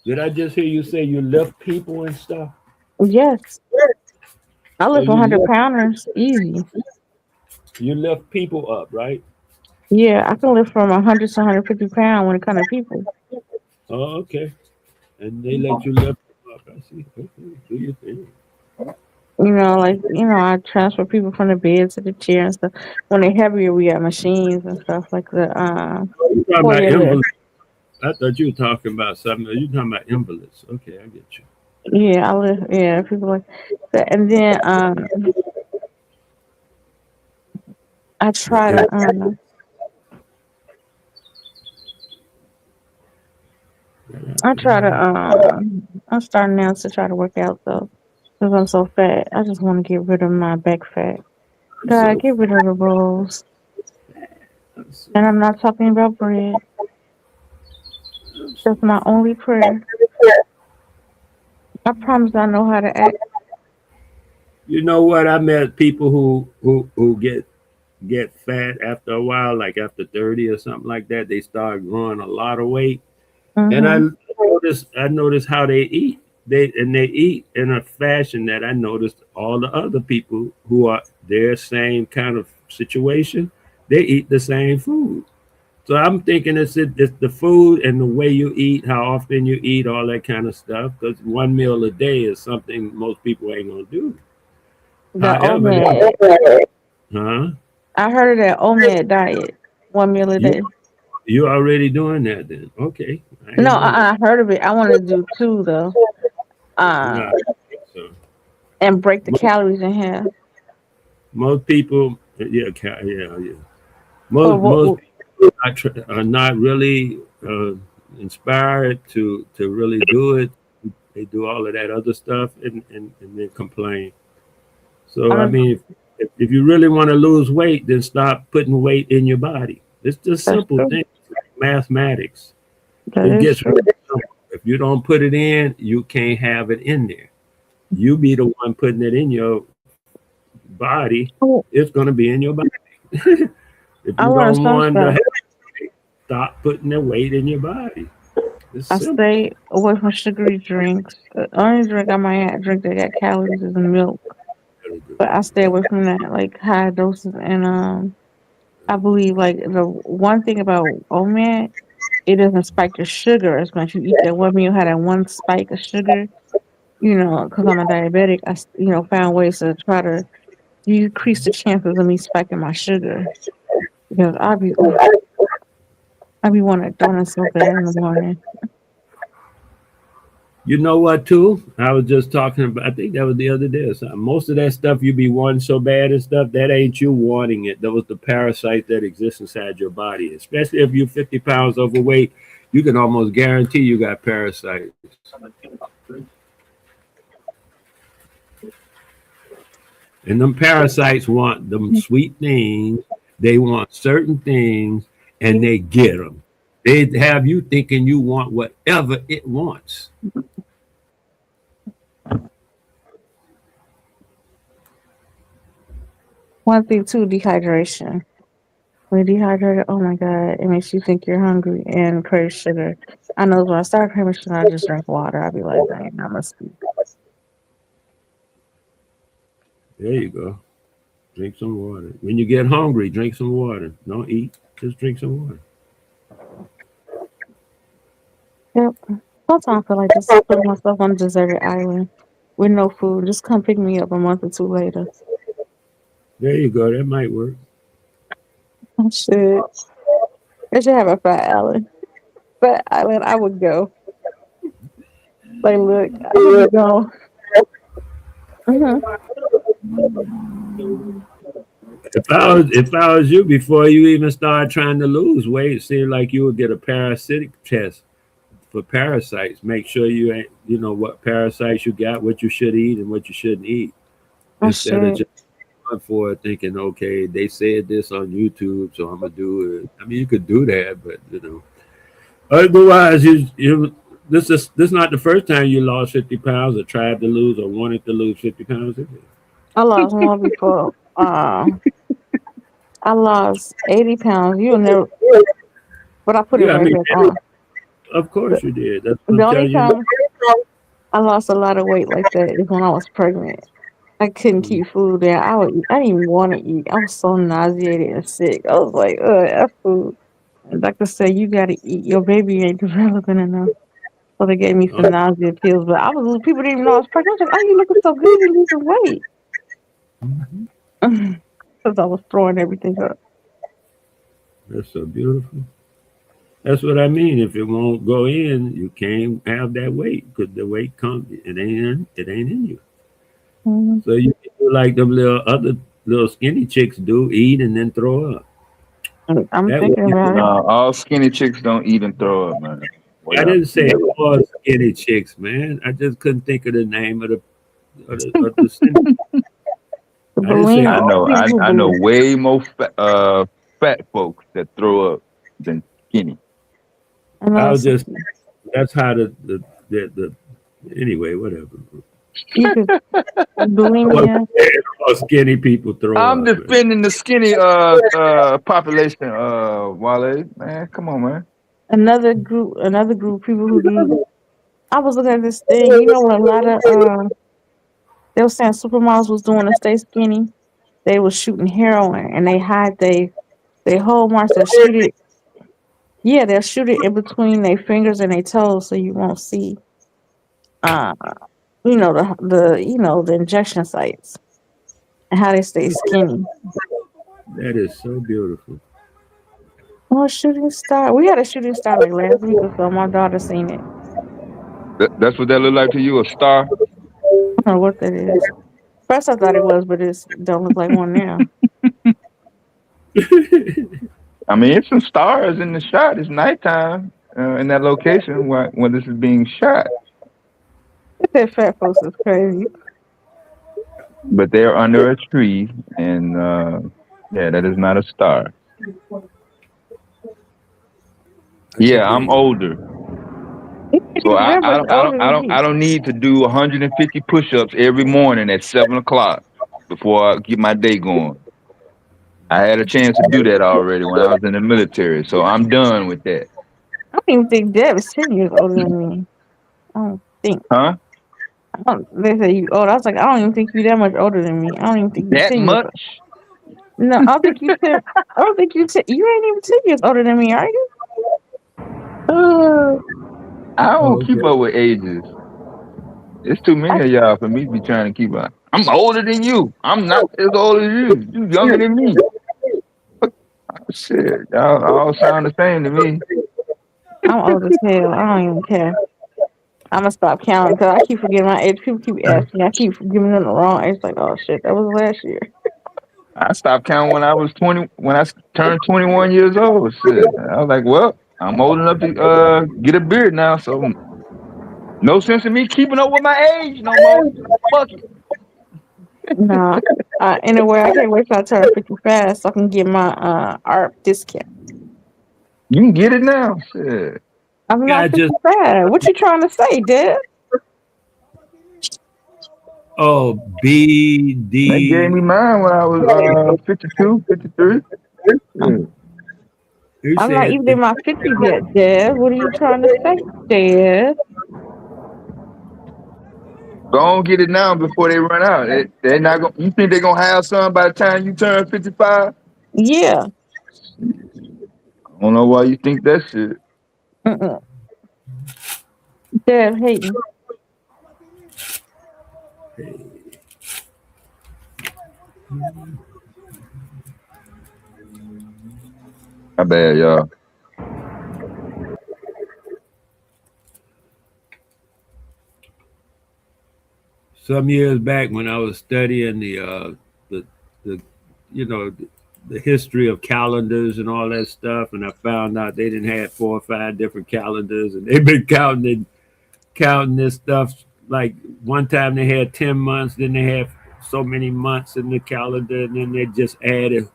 Did I just hear you say you lift people and stuff? yes, I So lift 100 pounders easy. you lift people up, right? Yeah, I can lift from 100 to 150 pounds when it comes to people. Oh, okay. And they let you lift them up. I see. Okay. Do your thing. I transfer people from the bed to the chair and stuff. When they're heavier, we got machines and stuff like the Oh, you talking about Hoyer lift. invalids? I thought you were talking about something. You talking about invalids? Okay, I get you. Yeah, I lift. Yeah, people like that. And then I try to I'm starting now to try to work out though because I'm so fat. I just want to get rid of my back fat. I'm God, so. get rid of the rolls. I'm so. And I'm not talking about bread. I'm so. That's my only prayer. I promise I know how to act. You know what? I met people who get fat after a while, like after 30 or something like that. They start growing a lot of weight, and Mm-hmm. I noticed how they eat. They eat in a fashion that I noticed all the other people who are their same kind of situation. They eat the same food. So I'm thinking it's the food and the way you eat, how often you eat, all that kind of stuff. Because one meal a day is something most people ain't gonna do. The However, OMAD. huh? I heard of that OMAD diet. 1 meal a You day. you already doing that then? Okay, I No, didn't know that. I heard of it. I want to do two though. Nah, Um, so and break the most, calories in half. most people, yeah, yeah. But Most people are not really inspired to really do it. They do all of that other stuff and then complain. So I I'm mean, if you really want to lose weight, then stop putting weight in your body. It's just that's simple true. things, like mathematics. That It is gets true. really simple. If you don't put it in, you can't have it in there. You be the one putting it in your body. Oh, It's going to be in your body. If I you learned don't some want to stuff. stop putting the weight in your body. It's I simple. stay away from sugary drinks. The only drink I might drink that got calories is milk. Very good. But I stay away from that, like high doses. And I believe like the one thing about OMAD, it doesn't spike your sugar as much. You eat that one meal, had that one spike of sugar. Because I'm a diabetic, found ways to try to decrease the chances of me spiking my sugar. Because obviously, I be wanting donuts so bad in the morning. You know what, too? I was just talking about, I think that was the other day or something. Most of that stuff you be wanting so bad and stuff, that ain't you wanting it. Those the parasites that exist inside your body. Especially if you're 50 pounds overweight, you can almost guarantee you got parasites. And them parasites want them sweet things. They want certain things, and they get them. They have you thinking you want whatever it wants. One thing too, dehydration. When you're dehydrated, oh my god, it makes you think you're hungry and crave sugar. I know when I start craving sugar, I just drink water. I'll be like, dang, I must be. There you go. Drink some water. When you get hungry, drink some water. Don't eat. Just drink some water. Yep. Sometimes I feel like just putting myself on a deserted island with no food. Just come pick me up a month or two later. There you go. That might work. I should. I should have a fat island. Fat island, I would go. Like, look, I would go. Hmm. If I was you, before you even start trying to lose weight, it seemed like you would get a parasitic test for parasites. Make sure you ain't, what parasites you got, what you should eat, and what you shouldn't eat, I instead of should. just going for it thinking, okay, they said this on YouTube, so I'm gonna do it. I mean, you could do that, but otherwise, this is not the first time you lost 50 pounds or tried to lose or wanted to lose 50 pounds. Is it? I lost more before. I lost 80 pounds. You'll never, but I put it Yeah, I right mean, back on. of The, course you did. That's what the I'm only telling you. time I lost a lot of weight like that is when I was pregnant. I couldn't keep food down. I didn't even want to eat. I was so nauseated and sick. I was like, F food. And doctor said, you got to eat. Your baby ain't developing enough. So they gave me Oh, some nausea pills. But people didn't even know I was pregnant. I was like, oh, you looking so good. You losing weight. mhm. Because I was throwing everything up. That's so beautiful. That's what I mean. If it won't go in, you can't have that weight because the weight comes. It ain't in you. Mhm. So you can do like them little skinny chicks do, eat and then throw up. I'm That way thinking you can. about it. No, all skinny chicks don't eat and throw up, man. Way I up. didn't say all skinny chicks, man. I just couldn't think of the name of the skinny. The I didn't say I bulimic all. know, I, people I know do. way more fat folks that throw up than skinny. I I know was some, just that's how the anyway, whatever. you could I wasn't bulimia. saying all skinny people I'm throw up, man. defending the skinny population, Wale. Man, come on, man. Another group of people who do. I was looking at this thing. You know what? A lot of they were saying supermodels was doing to stay skinny. They was shooting heroin and they hide they whole marks. They'll shoot it. Yeah, they'll shoot it in between their fingers and their toes, so you won't see. Uh, the injection sites and how they stay skinny. That is so beautiful. Oh, shooting star. We had a shooting star like last week or so. My daughter seen it. That's what that look like to you, a star? I don't know what that is. First I thought it was, but it don't look like one now. I mean, it's some stars in the shot. It's nighttime in that location when this is being shot, That fat folks is crazy. but they're under a tree, and yeah, that is not a star. I Yeah, could I'm dig it. older, You ain't so even I, that I much don't, I don't, older I than don't, me. I don't need to do 150 push-ups every morning at 7 o'clock before I get my day going. I had a chance to do that already when I was in the military, so I'm done with that. I don't even think Deb is 10 years older than me. I don't think. Huh? They say you old. I was like, I don't even think you that much older than me. I don't even think you That 10 years old. much? No, I don't think you 10. I don't think you 10. You ain't even 10 years older than me, are you? Uh, I Oh, don't keep okay. up with ages. It's too many I, of y'all for me to be trying to keep up. I'm older than you. I'm not as old as you. You younger than me. Shit, y'all all sound the same to me. I'm old as hell. I don't even care. I'm gonna stop counting because I keep forgetting my age. People keep asking me. I keep giving them the wrong age. Like, oh shit, that was last year. I stopped counting when I was 20. When I turned 21 years old. Shit, I was like, well, I'm old enough to get a beard now, so no sense in me keeping up with my age no more. Fuck it. Nah. Anyway, I can't wait till I turn 55 so I can get my ARP discount. You can get it now. Shit. I'm Yeah, not 55. What you trying to say, Dad? B They gave me D. mine when I was 52, 53. Yeah. You I'm not said even in my 50s yet, Dad. What are you trying to say, Dad? Go on get it now before they run out. They're not gonna. You think they're gonna have some by the time you turn 55? Yeah. I don't know why you think that shit. Mm-mm. Dad hating. My bad, y'all. some years back when I was studying the the you know the history of calendars and all that stuff, and I found out they didn't have 4 or 5 different calendars, and they've been counting this stuff. Like one time they had 10 months, then they had so many months in the calendar, and then they just added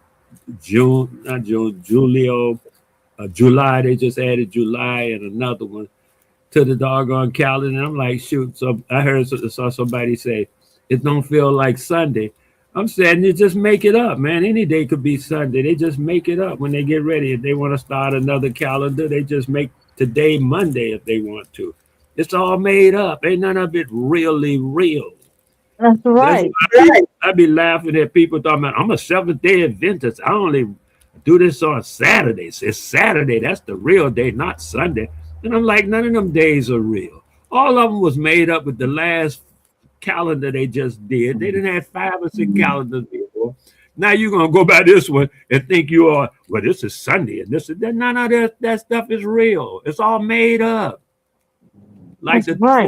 June, not June, Julio, July. They just added July and another one to the doggone calendar. And I'm like, shoot. So I saw somebody say, it don't feel like Sunday. I'm saying you just make it up, man. Any day could be Sunday. They just make it up when they get ready. If they want to start another calendar, they just make today Monday if they want to. It's all made up. Ain't none of it really real. That's That's right. why I be laughing at people talking about I'm a Seventh-day Adventist. I only do this on Saturdays. It's Saturday. That's the real day, not Sunday. And I'm like, none of them days are real. All of them was made up with the last calendar they just did. They didn't have 5 or 6 calendars before. Now you're gonna go by this one and think you are, well, this is Sunday and this is that. None of that stuff is real. It's all made up. Like That's the right.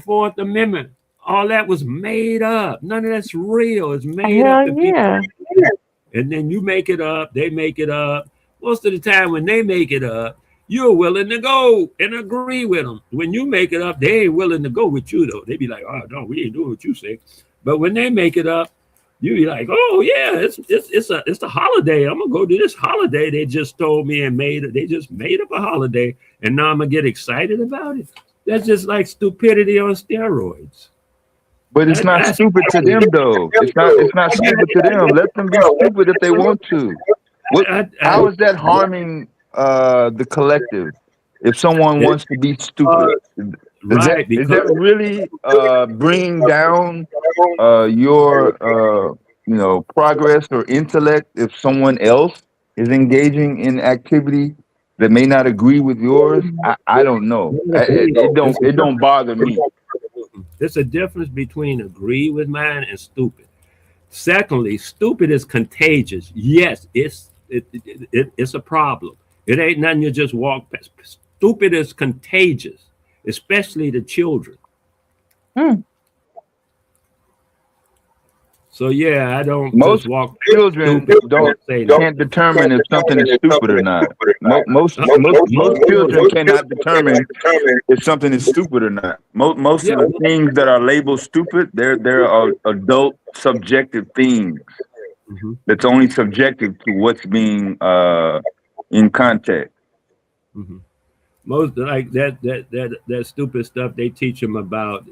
Fourth Amendment, all that was made up. None of that's real. It's made up, Hell and people, yeah. and then you make it up. They make it up. Most of the time, when they make it up, you're willing to go and agree with them. When you make it up, they ain't willing to go with you though. They be like, "Oh no, we ain't doing what you say." But when they make it up, you be like, "Oh yeah, it's a holiday. I'm gonna go to this holiday." They just told me and made it. They just made up a holiday, and now I'm gonna get excited about it. That's just like stupidity on steroids. But it's not That's stupid to them though. It's not stupid to them. Let them be stupid if they want to. What? How is that harming the collective? If someone wants to be stupid, right is that because really bringing down your progress or intellect? If someone else is engaging in activity that may not agree with yours, I don't know. It don't bother me. there's a difference between agree with mine and stupid. Secondly, stupid is contagious. Yes, it's a problem. It ain't nothing you just walk past. Stupid is contagious, especially the children. Mm. So yeah, I don't just Most walk children stupid don't and say that. can't determine if something is stupid or not. Most children cannot determine if something is stupid or not. Most Yeah, of the things that are labeled stupid, they're adult subjective things. mhm, That's only subjective to what's being in context. mhm. Most like that stupid stuff they teach them about,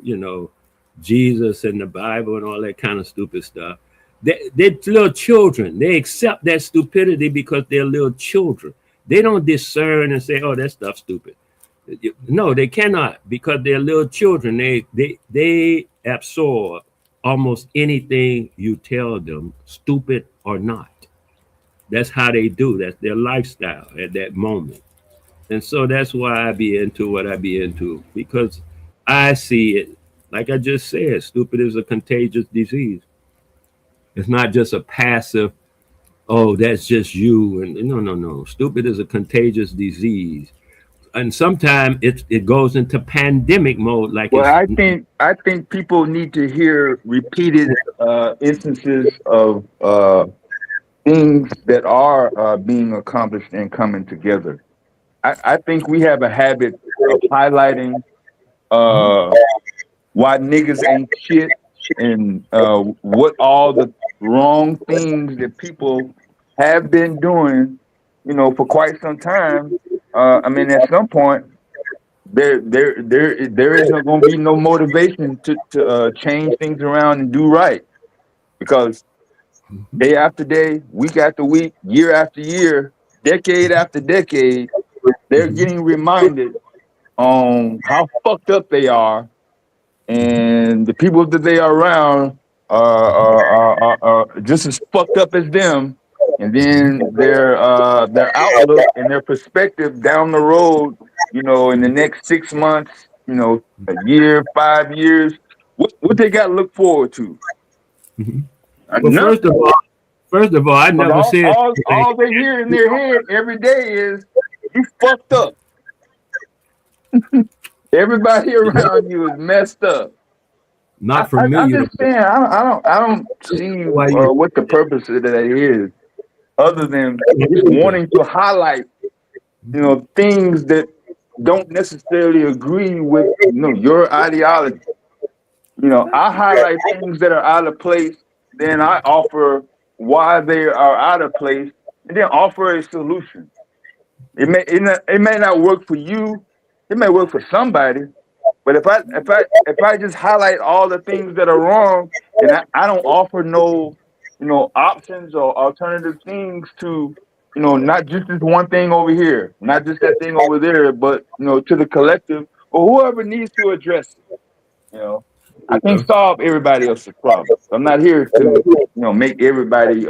Jesus and the Bible and all that kind of stupid stuff. They're little children. They accept that stupidity because they're little children. They don't discern and say, "Oh, that stuff's stupid." No, they cannot because they're little children. They absorb almost anything you tell them, stupid or not. That's how they do. That's their lifestyle at that moment. And so that's why I be into what I be into because I see it. Like I just said, stupid is a contagious disease. It's not just a passive oh, that's just you. And no. Stupid is a contagious disease. And sometimes it goes into pandemic mode, like Well, it's I think people need to hear repeated instances of things that are being accomplished and coming together. I think we have a habit of highlighting uh, why niggas ain't shit and what all the wrong things that people have been doing, for quite some time. I mean, at some point, there is not going to be no motivation to change things around and do right because day after day, week after week, year after year, decade after decade, they're getting reminded on how fucked up they are, and the people that they are around are just as fucked up as them. And then their outlook and their perspective down the road, in the next 6 months, a year, 5 years, what they got to look forward to? well, Nothing. first of all, I But never said all they hear in their head every day is you fucked up. Everybody around you is messed up. not for me. I'm just saying, I don't see Why you? what the purpose of that is, other than just wanting to highlight, things that don't necessarily agree with, your ideology. I highlight things that are out of place, then I offer why they are out of place, and then offer a solution. It may not work for you, it may work for somebody, but if I just highlight all the things that are wrong and I don't offer no, options or alternative things to, not just this one thing over here, not just that thing over there, but to the collective or whoever needs to address it. I can't solve everybody else's problem. I'm not here to, make everybody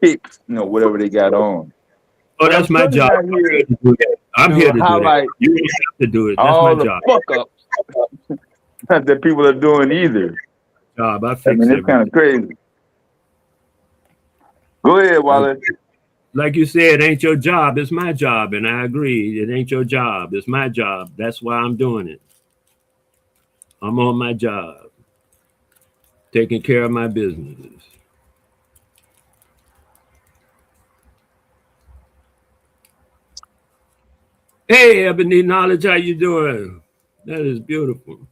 fix, whatever they got on. Oh, But I'm that's my certainly job. not here I'm here to to do that. highlight You don't have to do it. That's my all the job. fuck ups that people are doing either. Job. I I fix mean, it's kind of everything. crazy. Go ahead, Like, Wallace. like you said, it ain't your job. It's my job, and I agree. It ain't your job. It's my job. That's why I'm doing it. I'm on my job, taking care of my businesses. Hey, Ebony Knowledge, how you doing? That is beautiful.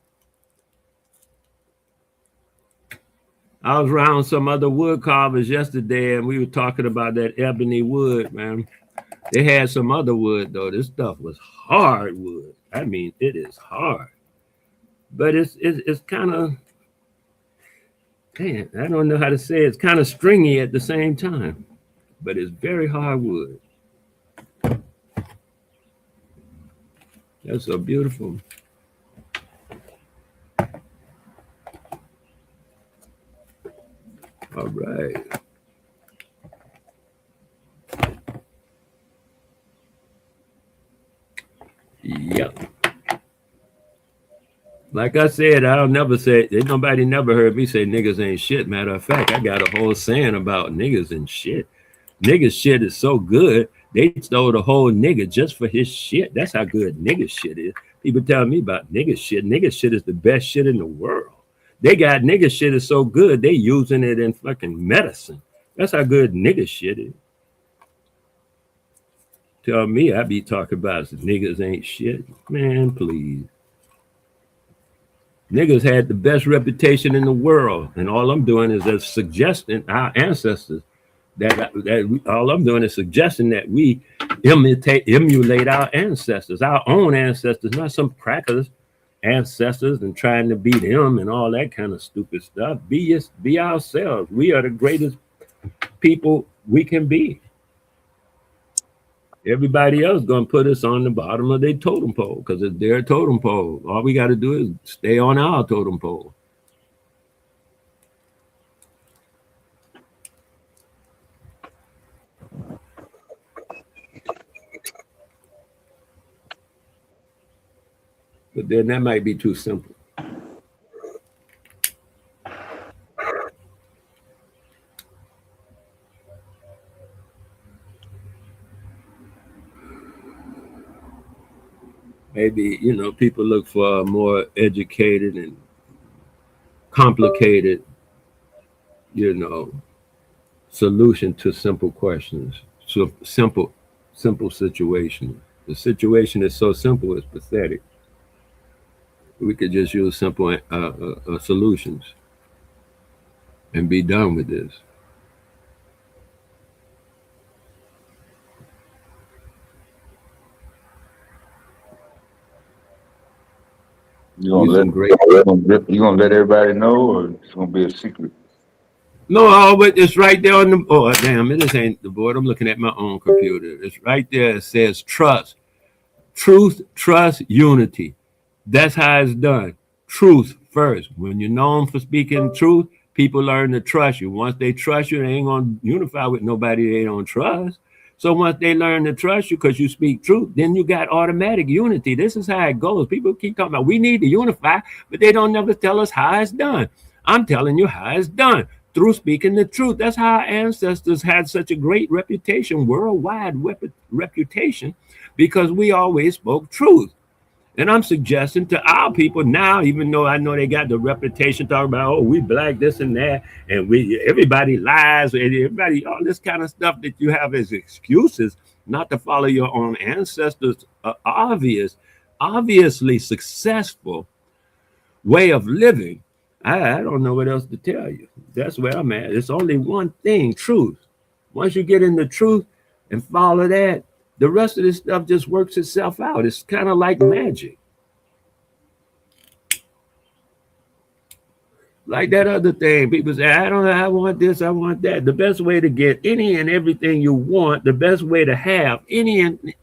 I was around some other wood carvers yesterday, and we were talking about that ebony wood, man. They had some other wood though. This stuff was hard wood. I mean, it is hard, but it's kind of, man, I don't know how to say it. It's kind of stringy at the same time, but it's very hard wood. That's so beautiful. All right. Yep. Like I said, I'll never say, nobody never heard me say niggas ain't shit. Matter of fact, I got a whole saying about niggas and shit. Niggas shit is so good, they stole the whole nigga just for his shit. That's how good nigga shit is. People tell me about nigga shit. Nigga shit is the best shit in the world. They got nigga shit is so good, they using it in fucking medicine. That's how good nigga shit is. Tell me I be talking about niggas ain't shit. Man, please. Niggas had the best reputation in the world, and all I'm doing is just suggesting our ancestors all I'm doing is suggesting that we emulate our ancestors, our own ancestors, not some crackers ancestors and trying to be them and all that kind of stupid stuff. Be ourselves. We are the greatest people we can be. Everybody else gonna put us on the bottom of their totem pole because it's their totem pole. All we got to do is stay on our totem pole. But then that might be too simple. maybe, you know, people look for a more educated and complicated, you know, solution to simple questions. So simple situation. The situation is so simple, it's pathetic. We could just use simple solutions and be done with this. You gonna Use let some great. you gonna let everybody know, or it's gonna be a secret? No, but it's right there on the. Oh, damn! It just ain't the board. I'm looking at my own computer. It's right there. It says trust, truth, trust, unity. That's how it's done. Truth first. When you're known for speaking truth, people learn to trust you. Once they trust you, they ain't gonna unify with nobody they don't trust. So once they learn to trust you because you speak truth, then you got automatic unity. This is how it goes. People keep talking about we need to unify, but they don't never tell us how it's done. I'm telling you how it's done through speaking the truth. That's how our ancestors had such a great reputation, worldwide reputation, because we always spoke truth. And I'm suggesting to our people now, even though I know they got the reputation talking about, oh, we black this and that, and we everybody lies, and everybody all this kind of stuff that you have as excuses not to follow your own ancestors' obviously successful way of living. I don't know what else to tell you. That's where I'm at. It's only one thing, truth. Once you get in the truth and follow that, the rest of this stuff just works itself out. It's kind of like magic. Like that other thing. People say, I don't know, I want this, I want that. The best way to get any and everything you want, the best way to have any and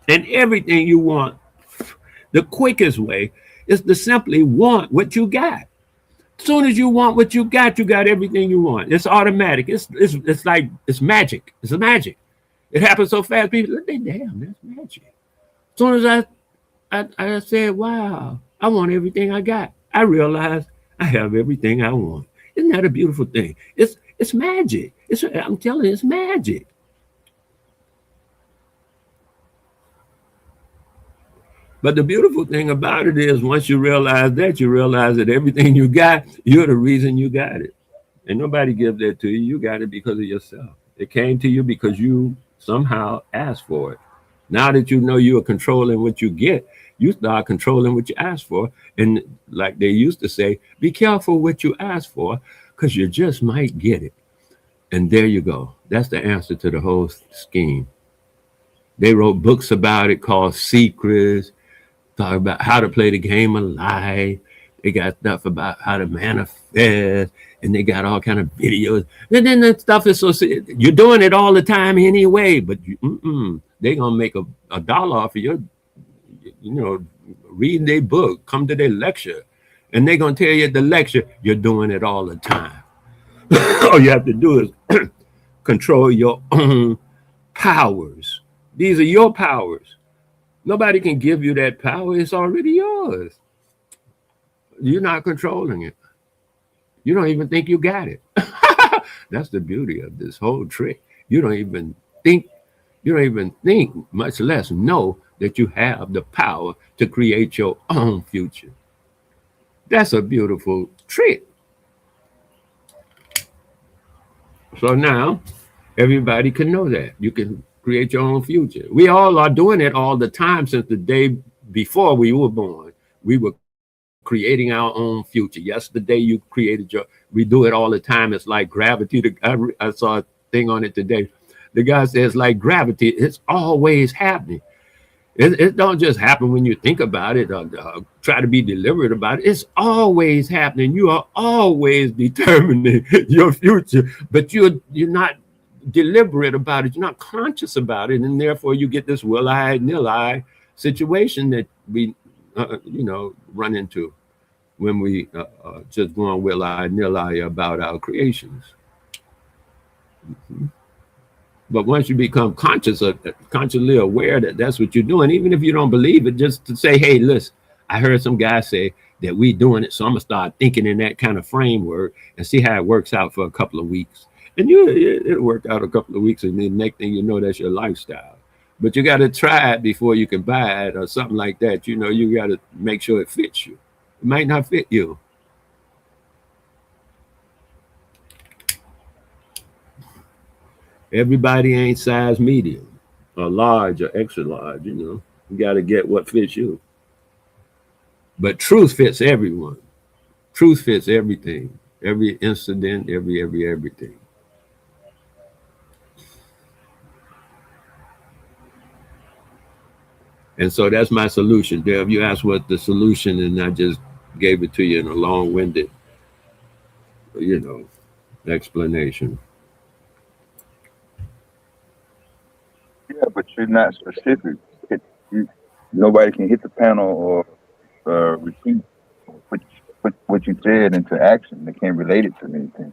everything you want, the quickest way is to simply want what you got. As soon as you want what you got everything you want. It's automatic. It's like it's magic. It's a magic. It happens so fast. People think, damn, that's magic. As soon as I said, wow, I want everything I got, I realized I have everything I want. Isn't that a beautiful thing? It's magic. I'm telling you, it's magic. But the beautiful thing about it is once you realize that everything you got, you're the reason you got it. And nobody gives that to you. You got it because of yourself. It came to you because you somehow asked for it. Now that you know you are controlling what you get, you start controlling what you ask for. And like they used to say, be careful what you ask for because you just might get it. And there you go. That's the answer to the whole scheme. They wrote books about it called Secrets, talk about how to play the game of life. They got stuff about how to manifest, and they got all kind of videos. And then that stuff is so you're doing it all the time anyway, but they're gonna make a dollar off of your, reading their book, come to their lecture, and they're gonna tell you at the lecture you're doing it all the time. All you have to do is control your own powers. These are your powers. Nobody can give you that power. It's already yours. You're not controlling it. You don't even think you got it. That's the beauty of this whole trick. You don't even think, much less know that you have the power to create your own future. That's a beautiful trick. So now everybody can know that. You can create your own future. We all are doing it all the time since the day before we were born. We were creating our own future. Yesterday you created we do it all the time. It's like gravity. I saw a thing on it today. The guy says like gravity, it's always happening. It don't just happen when you think about it or try to be deliberate about it. It's always happening. You are always determining your future, but you're not deliberate about it. You're not conscious about it, and therefore you get this will-I, nil-I situation that we, run into when we just go on will-I, nil-I about our creations. Mm-hmm. But once you become consciously aware that that's what you're doing, even if you don't believe it, just to say, hey, listen, I heard some guy say that we doing it, so I'm gonna start thinking in that kind of framework and see how it works out for a couple of weeks. And it'll work out a couple of weeks, and then next thing you know, that's your lifestyle. But you got to try it before you can buy it or something like that. You know, you got to make sure it fits you. It might not fit you. Everybody ain't size medium or large or extra large, you know. You got to get what fits you. But truth fits everyone. Truth fits everything. Every incident, everything. And so that's my solution. Deb, you asked what the solution, and I just gave it to you in a long-winded, you know, explanation. Yeah, but you're not specific. You, nobody can hit the panel or repeat or put what you said into action. They can't relate it to anything.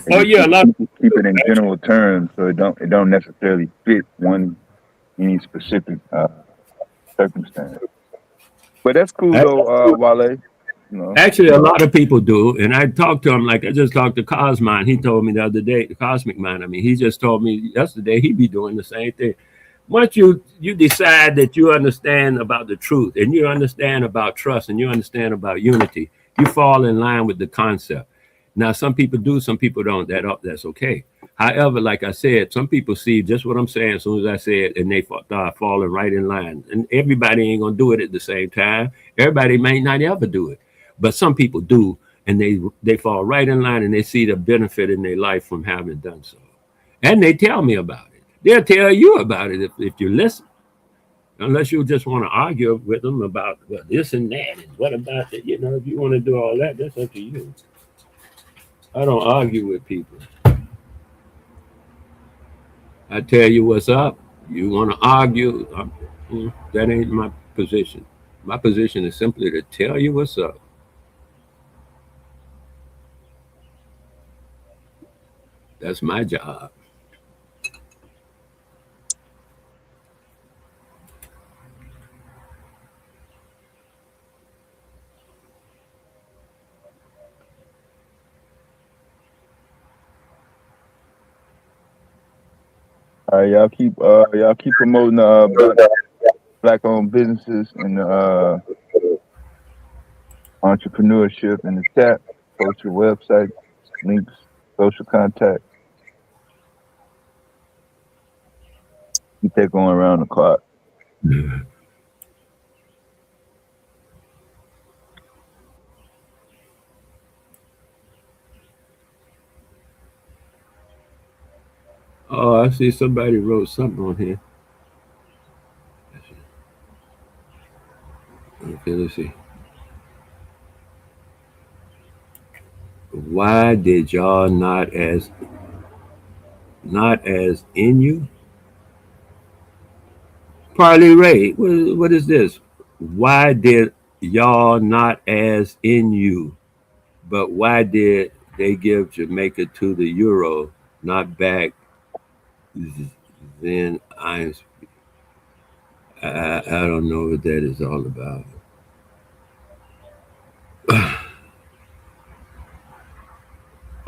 They Oh just yeah, a lot. keep it in general terms, so it don't necessarily fit any specific circumstance. But that's cool though, Wale. You know, Actually, a lot of people do, and I talked to him like I just talked to Cosmine. He told me the other day, the Cosmic Mind. I mean, he just told me yesterday he'd be doing the same thing. Once you decide that you understand about the truth, and you understand about trust, and you understand about unity, you fall in line with the concept. Now, some people do, some people don't. That's okay. However, like I said, some people see just what I'm saying as soon as I say it, and they start falling right in line. And everybody ain't gonna do it at the same time. Everybody may not ever do it, but some people do, and they fall right in line, and they see the benefit in their life from having done so. And they tell me about it. They'll tell you about it if you listen. Unless you just want to argue with them about well, this and that, and what about that? You know, if you want to do all that, that's up to you. I don't argue with people. I tell you what's up. You want to argue? That ain't my position. My position is simply to tell you what's up. That's my job. all right, y'all keep promoting black owned businesses and entrepreneurship in the chat. Post your website, links, social contact. Keep that going around the clock. Oh, I see somebody wrote something on here. Okay, let's see. Why did y'all not as in you? Parley Ray, what is this? Why did y'all not as in you? But why did they give Jamaica to the Euro, not back then? I don't know what that is all about.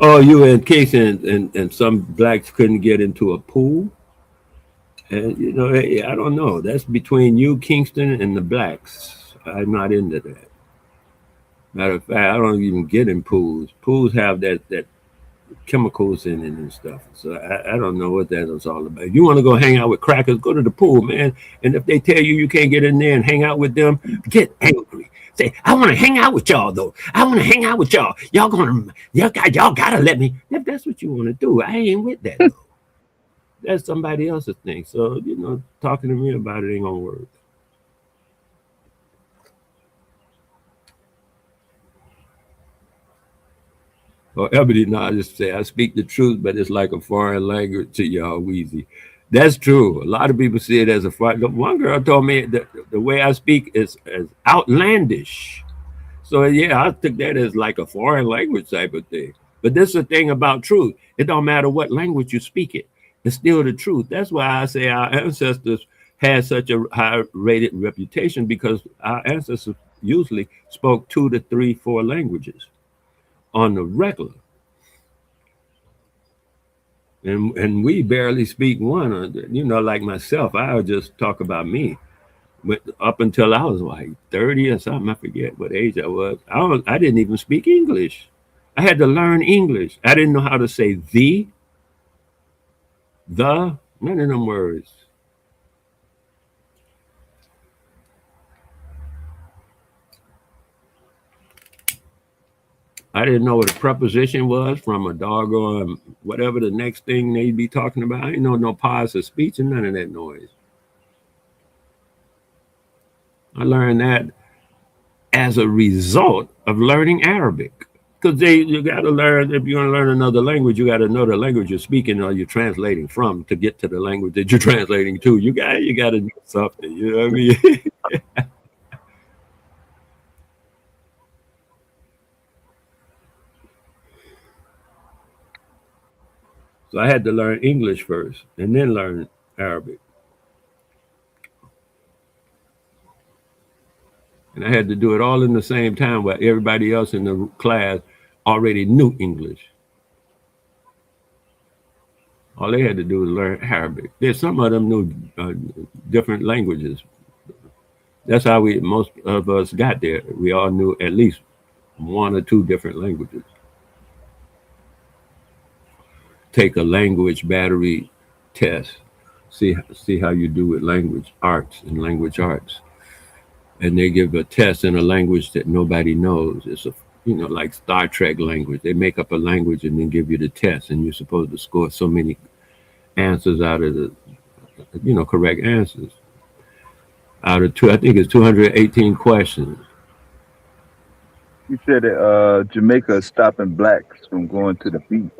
Oh, you in case and some blacks couldn't get into a pool? And you know, I don't know. That's between you, Kingston, and the blacks. I'm not into that. Matter of fact, I don't even get in pools. Pools have that chemicals in it and stuff. So I don't know what that is all about. If you want to go hang out with crackers, go to the pool, man. And if they tell you you can't get in there and hang out with them, get angry. Say, I want to hang out with y'all though. I want to hang out with y'all. Y'all gotta let me. If that's what you want to do, I ain't with that though. That's somebody else's thing. So, you know, talking to me about it ain't gonna work. Or Ebony, no, I just say I speak the truth, but it's like a foreign language to y'all, Wheezy. That's true. A lot of people see it as a foreign. One girl told me that the way I speak is outlandish. So yeah, I took that as like a foreign language type of thing. But this is the thing about truth. It don't matter what language you speak it. It's still the truth. That's why I say our ancestors had such a high rated reputation because our ancestors usually spoke 2 to 3, 4 languages on the regular. and we barely speak one. Like myself, I would just talk about me. But up until I was like 30 or something, I forget what age I was. I didn't even speak English. I had to learn English. I didn't know how to say the, none of them words. I didn't know what a preposition was from a dog or whatever the next thing they'd be talking about. I didn't know no parts of speech and none of that noise. I learned that as a result of learning Arabic. Because you got to learn, if you're going to learn another language, you got to know the language you're speaking or you're translating from to get to the language that you're translating to. You got to do something. You know what I mean? So I had to learn English first and then learn Arabic. And I had to do it all in the same time while everybody else in the class already knew English. All they had to do was learn Arabic. There's some of them knew different languages. That's how most of us got there. We all knew at least one or two different languages. Take a language battery test. See how you do with language arts and language arts. And they give a test in a language that nobody knows. It's like Star Trek language. They make up a language and then give you the test, and you're supposed to score so many answers out of the correct answers. Out of I think it's 218 questions. You said that Jamaica is stopping blacks from going to the beach.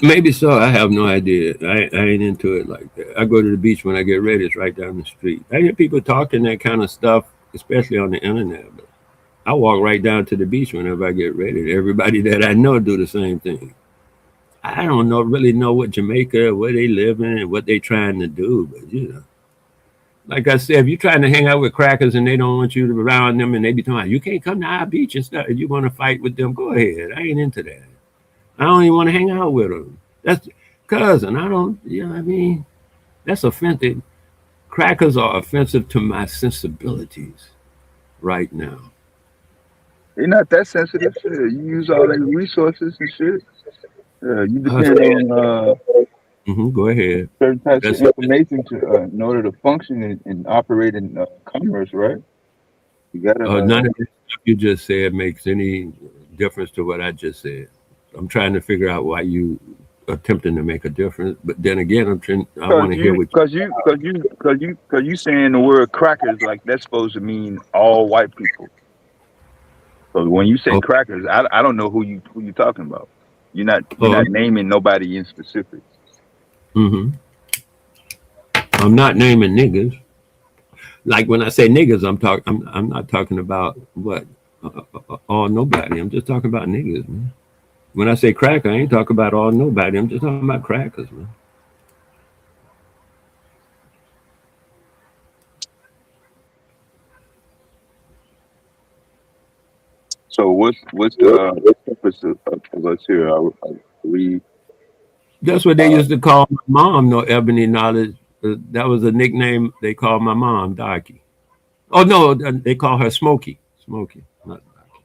Maybe so. I have no idea. I ain't into it like that. I go to the beach when I get ready. It's right down the street. I hear people talking that kind of stuff, especially on the internet. But I walk right down to the beach whenever I get ready. Everybody that I know do the same thing. I don't really know what Jamaica, where they live in, and what they trying to do. But like I said, if you're trying to hang out with crackers and they don't want you around them, and they be talking, you can't come to our beach and stuff. If you want to fight with them, go ahead. I ain't into that. I don't even want to hang out with them. That's cousin. I don't. I mean, that's offensive. Crackers are offensive to my sensibilities right now. They're not that sensitive. Shit. You use all their resources and shit. You depend on Go ahead. certain types of information in order to function and operate in commerce, right? You gotta. None of the stuff you just said makes any difference to what I just said. I'm trying to figure out why you attempting to make a difference, but then again, I want to hear what you saying the word crackers like that's supposed to mean all white people. So when you say crackers, I don't know who you talking about. You're not naming nobody in specific. I'm not naming niggas. Like when I say niggas, I'm not talking about what all nobody. I'm just talking about niggas, man. When I say cracker, I ain't talking about all nobody. I'm just talking about crackers, man. So what's the purpose of us here? I read. That's what they used to call my mom. No Ebony Knowledge. That was a nickname they called my mom, Darky. Oh no, they call her Smokey. Smokey, not Darky.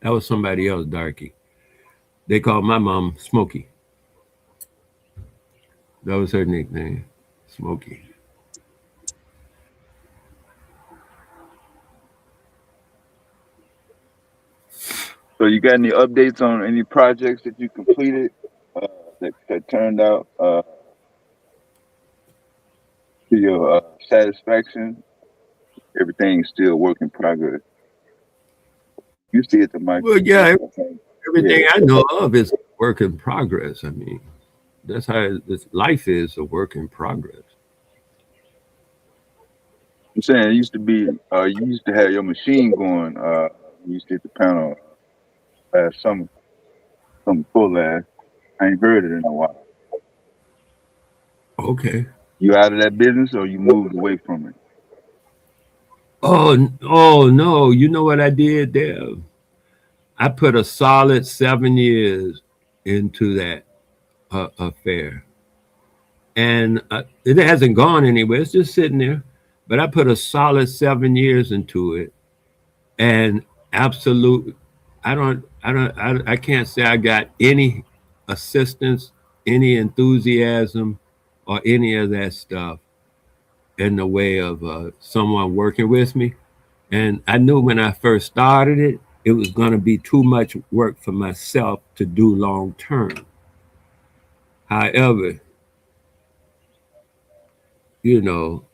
That was somebody else, Darky. They called my mom Smokey. That was her nickname, Smokey. So you got any updates on any projects that you completed that turned out to your satisfaction? Everything's still work in progress. You see it, the mic. Well, yeah, everything I know of is a work in progress. I mean, that's how life is a work in progress. I'm saying it used to be, you used to have your machine going. You used to hit the panel last summer, something full last. I ain't heard it in a while. Okay. You out of that business or you moved away from it? Oh no! You know what I did there? I put a solid 7 years into that affair, and it hasn't gone anywhere. It's just sitting there. But I put a solid 7 years into it, and absolute. I can't say I got any assistance, any enthusiasm, or any of that stuff in the way of someone working with me. And I knew when I first started it, it was going to be too much work for myself to do long term. However, you know,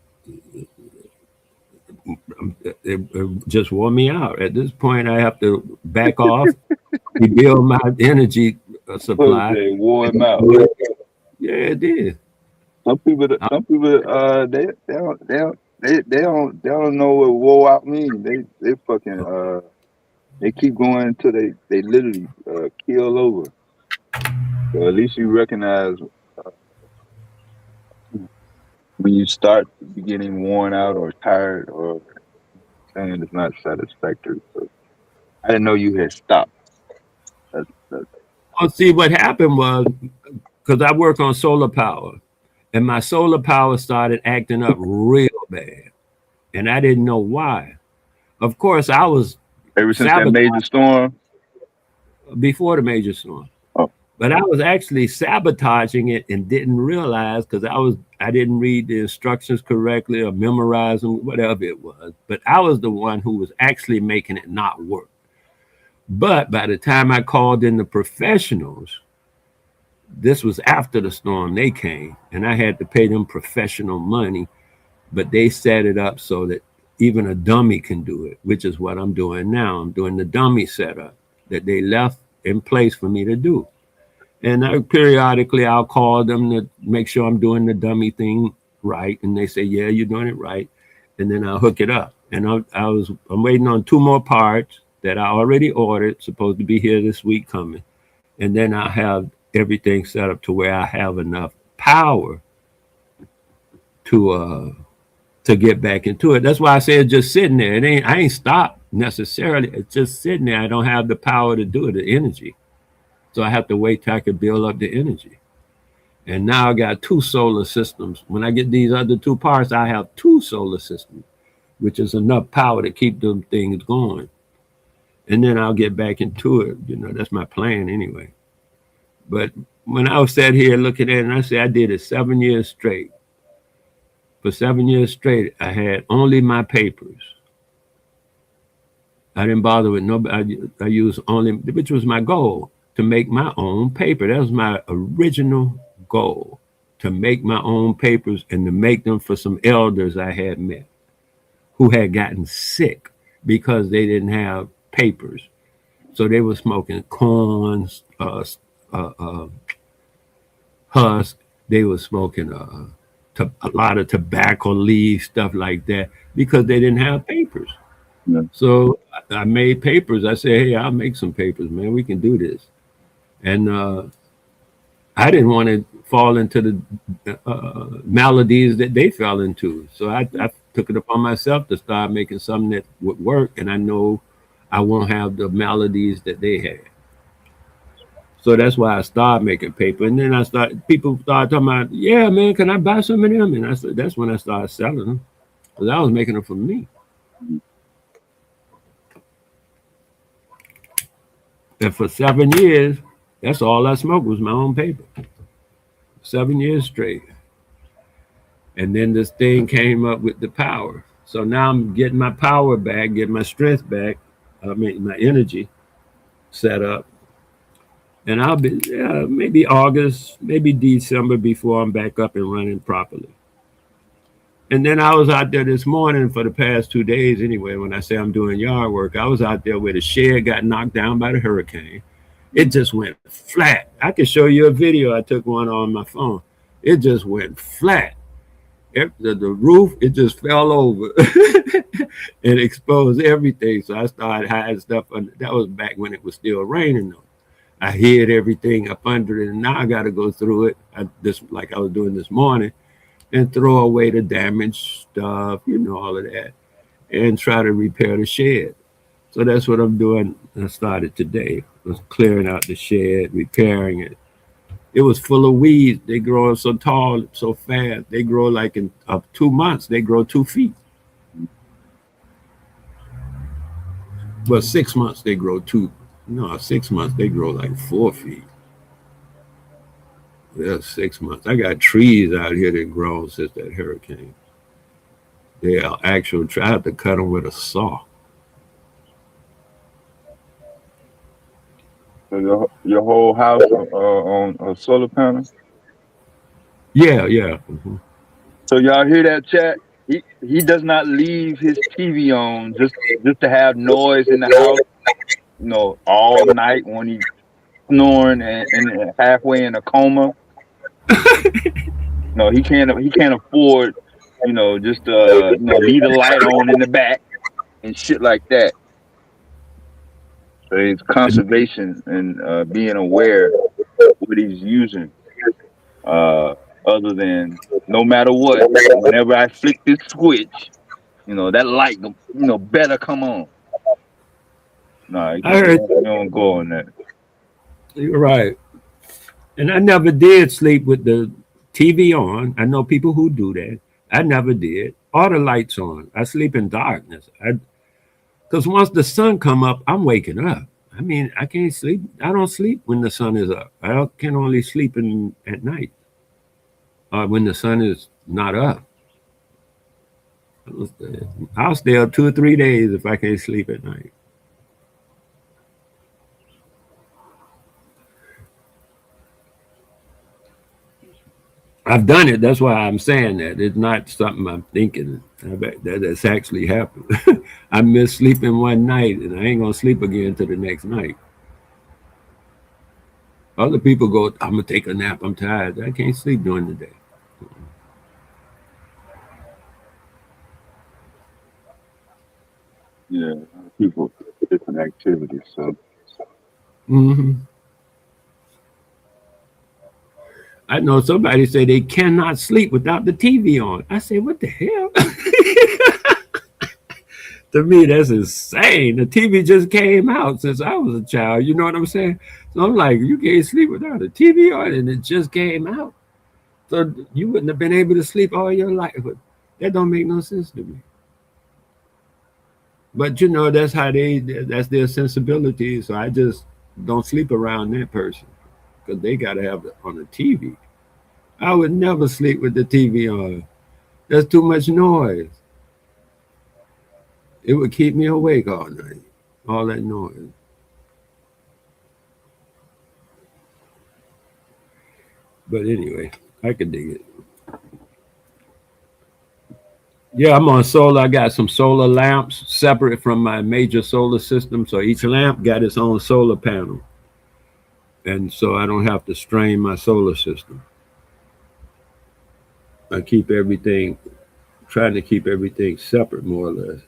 it just wore me out. At this point, I have to back off, rebuild my energy supply. Jose wore him out. Yeah, it did. Some people, they don't know what wore out mean. They fucking they keep going until they literally keel over. So at least you recognize when you start getting worn out or tired or saying it's not satisfactory. So I didn't know you had stopped. That's Well, see, what happened was because I work on solar power, and my solar power started acting up real bad, and I didn't know why. Of course, I was ever since that major storm. before the major storm. Oh. But I was actually sabotaging it and didn't realize because I didn't read the instructions correctly or memorize them, whatever it was. But I was the one who was actually making it not work. But by the time I called in the professionals, this was after the storm, they came, and I had to pay them professional money, but they set it up so that even a dummy can do it, which is what I'm doing now. I'm doing the dummy setup that they left in place for me to do. And periodically I'll call them to make sure I'm doing the dummy thing right. And they say, yeah, you're doing it right. And then I'll hook it up. And I'm waiting on 2 more parts that I already ordered, supposed to be here this week coming. And then I'll have everything set up to where I have enough power to get back into it. That's why I say it's just sitting there. I ain't stopped necessarily. It's just sitting there. I don't have the power to do it, the energy. So I have to wait till I can build up the energy. And now I got 2 solar systems. When I get these other 2 parts, I have 2 solar systems, which is enough power to keep them things going. And then I'll get back into it. You know, that's my plan anyway. But when I was sat here looking at it, and I said I did it 7 years straight. For 7 years straight, I had only my papers. I didn't bother with nobody. I used only, which was my goal, to make my own paper. That was my original goal, to make my own papers and to make them for some elders I had met who had gotten sick because they didn't have papers. So they were smoking corn, husk. They were smoking a lot of tobacco leaves, stuff like that, because they didn't have papers. Yeah. So I made papers. I said, hey, I'll make some papers, man. We can do this. And I didn't want to fall into the maladies that they fell into. So I took it upon myself to start making something that would work. And I know I won't have the maladies that they had. So that's why I started making paper. And then people started talking about, yeah, man, can I buy some of them? And I said, that's when I started selling them, because I was making them for me. And for 7 years, that's all I smoked was my own paper. 7 years straight. And then this thing came up with the power. So now I'm getting my power back, getting my strength back, my energy set up. And I'll be maybe August, maybe December before I'm back up and running properly. And then I was out there this morning for the past 2 days anyway. When I say I'm doing yard work, I was out there where the shed got knocked down by the hurricane. It just went flat. I can show you a video. I took one on my phone. It just went flat. The roof, it just fell over and exposed everything. So I started hiding stuff under. That was back when it was still raining though. I hid everything up under it, and now I got to go through it, like I was doing this morning, and throw away the damaged stuff, all of that, and try to repair the shed. So that's what I'm doing. I started today. I was clearing out the shed, repairing it. It was full of weeds. They grow so tall, so fast. They grow like in 2 months, they grow 2 feet. Well, 6 months they grow two. No, 6 months they grow like 4 feet. Yeah, 6 months. I got trees out here that grown since that hurricane. They are actual. I have to cut them with a saw. So your whole house on a solar panel. Yeah, yeah. So y'all hear that, chat? He does not leave his TV on just to have noise in the house. All night when he's snoring and halfway in a coma. No, he can't afford, just leave the light on in the back and shit like that. So it's conservation and being aware what he's using. Other than no matter what, whenever I flick this switch, that light, better come on. No, I heard you don't go on that. you're right. And I never did sleep with the TV on. I know people who do that. I never did. All the lights on. I sleep in darkness. Because once the sun come up, I'm waking up. I mean, I can't sleep. I don't sleep when the sun is up. I can only sleep at night when the sun is not up. I'll stay up 2 or 3 days if I can't sleep at night. I've done it. That's why I'm saying that. It's not something I'm thinking. That's actually happened. I missed sleeping one night and I ain't going to sleep again till the next night. Other people go, I'm going to take a nap. I'm tired. I can't sleep during the day. Yeah, people, different activities. So. Mm-hmm. I know somebody say they cannot sleep without the TV on. I say, what the hell? To me, that's insane. The TV just came out since I was a child. You know what I'm saying? So I'm like, you can't sleep without a TV on, and it just came out. So you wouldn't have been able to sleep all your life. But that don't make no sense to me. But that's how that's their sensibility. So I just don't sleep around that person because they got to have it on the TV. I would never sleep with the TV on. That's too much noise. It would keep me awake all night. All that noise. But anyway, I can dig it. Yeah, I'm on solar. I got some solar lamps separate from my major solar system. So each lamp got its own solar panel. And so I don't have to strain my solar system. I keep everything, trying to keep everything separate more or less.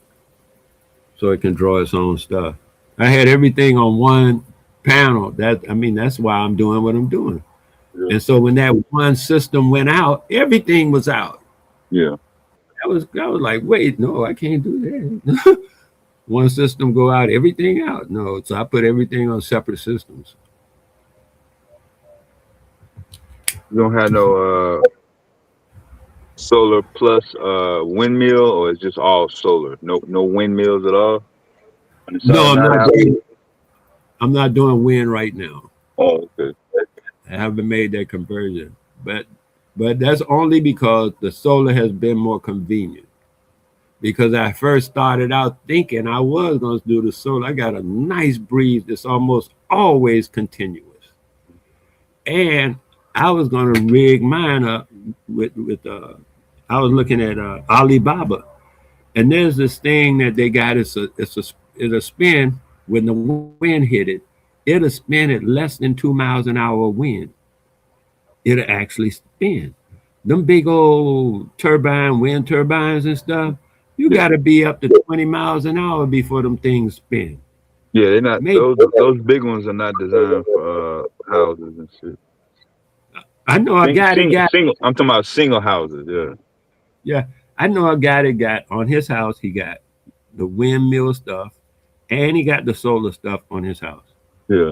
So it can draw its own stuff. I had everything on one panel. That's why I'm doing what I'm doing. Yeah. And so when that one system went out, everything was out. Yeah. I was like, wait, no, I can't do that. One system go out, everything out. No, so I put everything on separate systems. You don't have no solar plus windmill, or it's just all solar? No windmills at all? No, I'm not doing wind right now. Oh, okay. I haven't made that conversion. But that's only because the solar has been more convenient. Because I first started out thinking I was going to do the solar. I got a nice breeze that's almost always continuous. And I was going to rig mine up with I was looking at Alibaba. And there's this thing that they got. It'll spin when the wind hit it. It'll spin at less than 2 miles an hour wind. It'll actually spin. Them big old wind turbines and stuff, you got to be up to 20 miles an hour before them things spin. Yeah, they're not. Those big ones are not designed for houses and shit. I know a guy that got single. I'm talking about single houses. Yeah. Yeah, I know a guy that got on his house. He got the windmill stuff, and he got the solar stuff on his house. Yeah.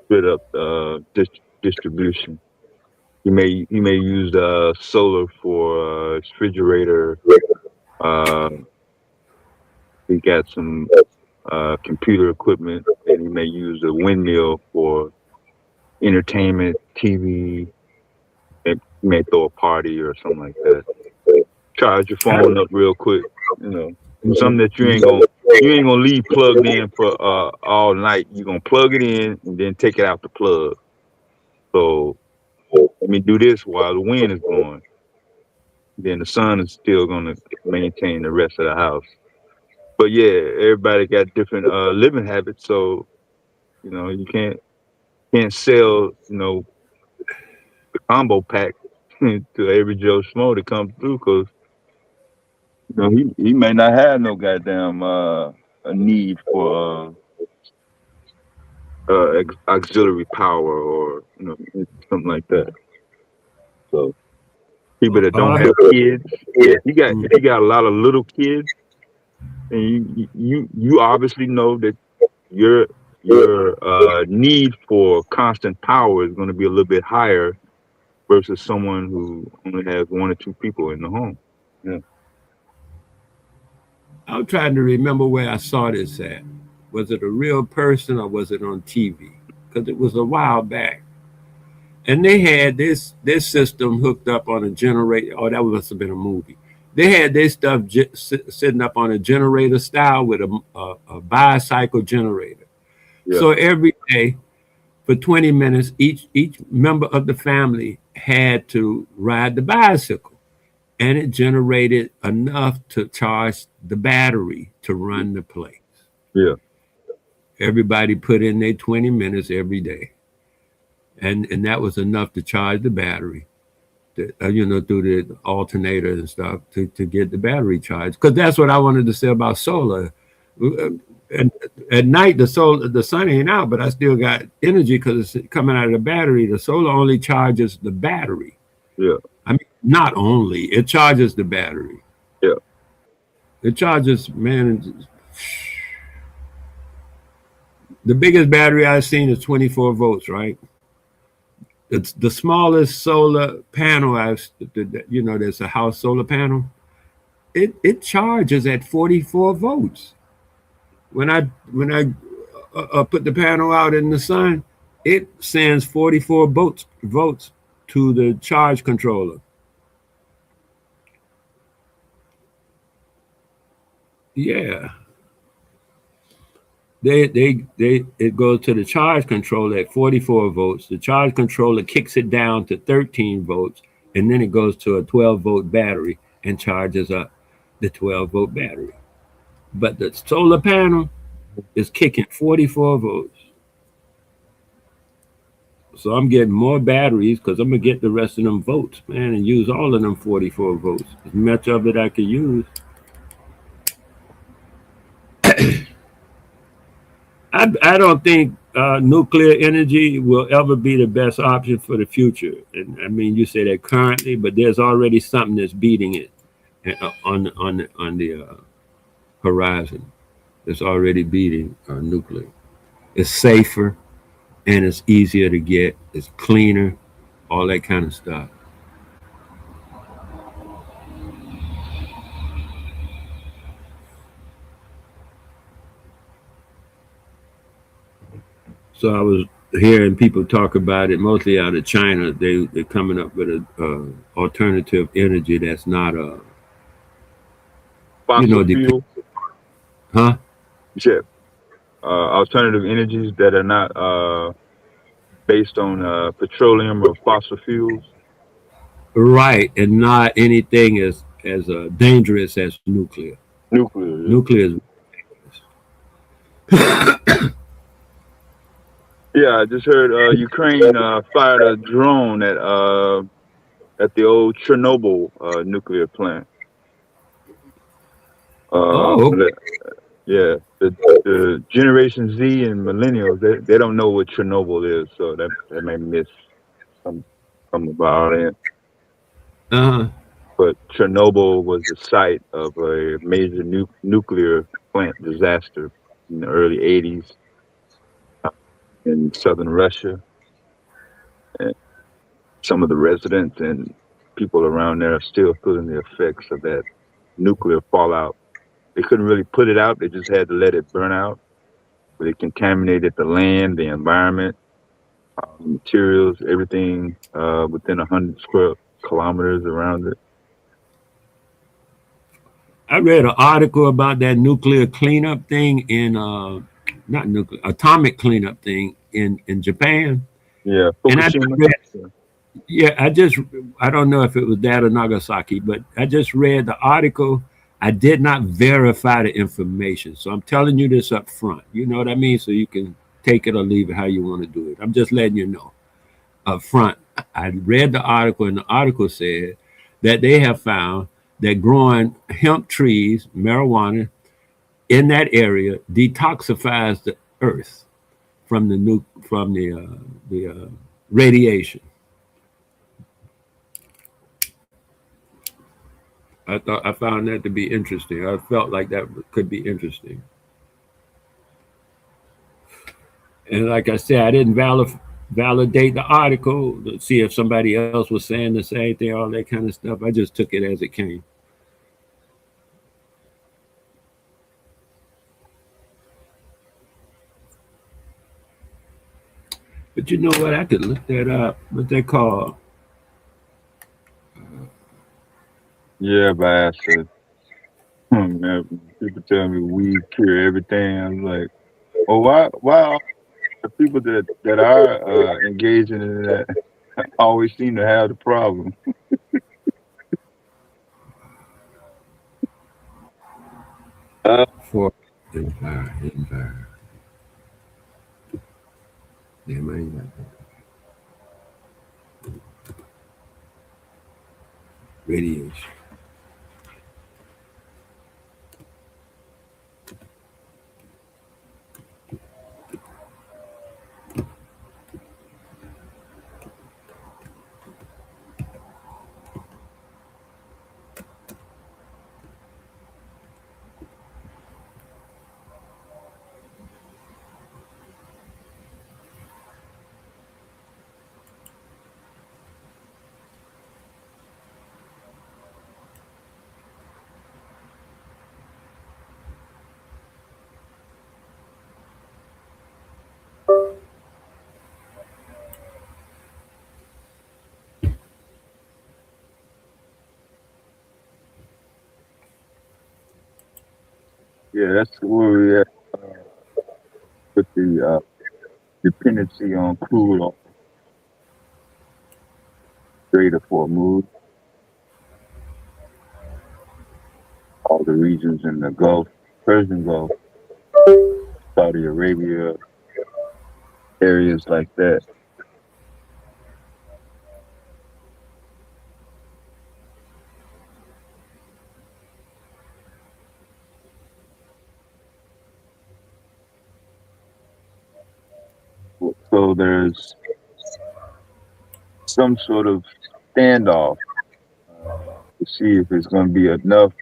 Split up distribution. He may use solar for refrigerator. Uh, he got some computer equipment, and he may use a windmill for entertainment, TV. He may throw a party or something like that. Charge your phone up real quick, you know. Something that you ain't gonna leave plugged in for all night. You're gonna plug it in and then take it out the plug. So let me do this while the wind is blowing. Then the sun is still gonna maintain the rest of the house. But yeah, everybody got different living habits, so you can't sell the combo pack to every Joe Schmo that comes through, because he may not have no goddamn a need for auxiliary power or something like that. So people that don't have kids, if you got a lot of little kids, and you obviously know that your need for constant power is going to be a little bit higher versus someone who only has one or two people in the home. Yeah. I'm trying to remember where I saw this at. Was it a real person or was it on TV? Because it was a while back. And they had this system hooked up on a generator. Oh, that must have been a movie. They had this stuff sitting up on a generator style with a bicycle generator. Yeah. So every day for 20 minutes, each member of the family had to ride the bicycle. And it generated enough to charge the battery to run the place. Yeah. Everybody put in their 20 minutes every day. And that was enough to charge the battery, through the alternator and stuff to get the battery charged. Because that's what I wanted to say about solar. And at night, the sun ain't out, but I still got energy because it's coming out of the battery. The solar only charges the battery. Yeah. I mean, not only, it charges the battery. Yeah. It charges, man. The biggest battery I've seen is 24 volts, right? It's the smallest solar panel there's a house solar panel. It charges at 44 volts. When I put the panel out in the sun, it sends 44 volts to the charge controller. Yeah. It goes to the charge controller at 44 volts. The charge controller kicks it down to 13 volts, and then it goes to a 12-volt battery and charges up the 12-volt battery. But the solar panel is kicking 44 volts. So I'm getting more batteries because I'm going to get the rest of them volts, man, and use all of them 44 volts. As much of it I can use. I don't think nuclear energy will ever be the best option for the future. And I mean, you say that currently, but there's already something that's beating it on the horizon. It's already beating nuclear. It's safer, and it's easier to get. It's cleaner, all that kind of stuff. So I was hearing people talk about it, mostly out of China. They're coming up with a alternative energy that's not a fossil fuel. Huh? You said alternative energies that are not based on petroleum or fossil fuels. Right, and not anything as dangerous as nuclear. Nuclear. Yeah. Nuclear is Yeah, I just heard Ukraine fired a drone at the old Chernobyl nuclear plant. Okay. Yeah, the Generation Z and millennials, they don't know what Chernobyl is, so that may miss some about it. but Chernobyl was the site of a major nuclear plant disaster in the early 80s in southern Russia. And some of the residents and people around there are still feeling the effects of that nuclear fallout. They couldn't really put it out, they just had to let it burn out. But it contaminated the land, the environment, materials, everything within 100 square kilometers around it. I read an article about that nuclear cleanup thing in not nuclear atomic cleanup thing in Japan. Yeah, And I Fukushima. read, yeah, I don't know if it was that or Nagasaki, but I just read the article. I did not verify the information. So I'm telling you this up front. You know what I mean? So you can take it or leave it how you want to do it. I'm just letting you know up front. I read the article, and the article said that they have found that growing hemp trees, marijuana, in that area detoxifies the earth from the radiation. I found that to be interesting. I felt like that could be interesting. And like I said, I didn't validate the article to see if somebody else was saying the same thing, all that kind of stuff. I just took it as it came. But you know what? I could look that up. What they call? Yeah, but I said, man, people tell me weed cure everything. I'm like, oh, why are the people that are engaging in that always seem to have the problem? For empire. Damn, I ain't got that. Radiation. Yeah, that's where we at with the dependency on crude oil, greater for mood. All the regions in the Gulf, Persian Gulf, Saudi Arabia, areas like that. So there's some sort of standoff to see if it's going to be enough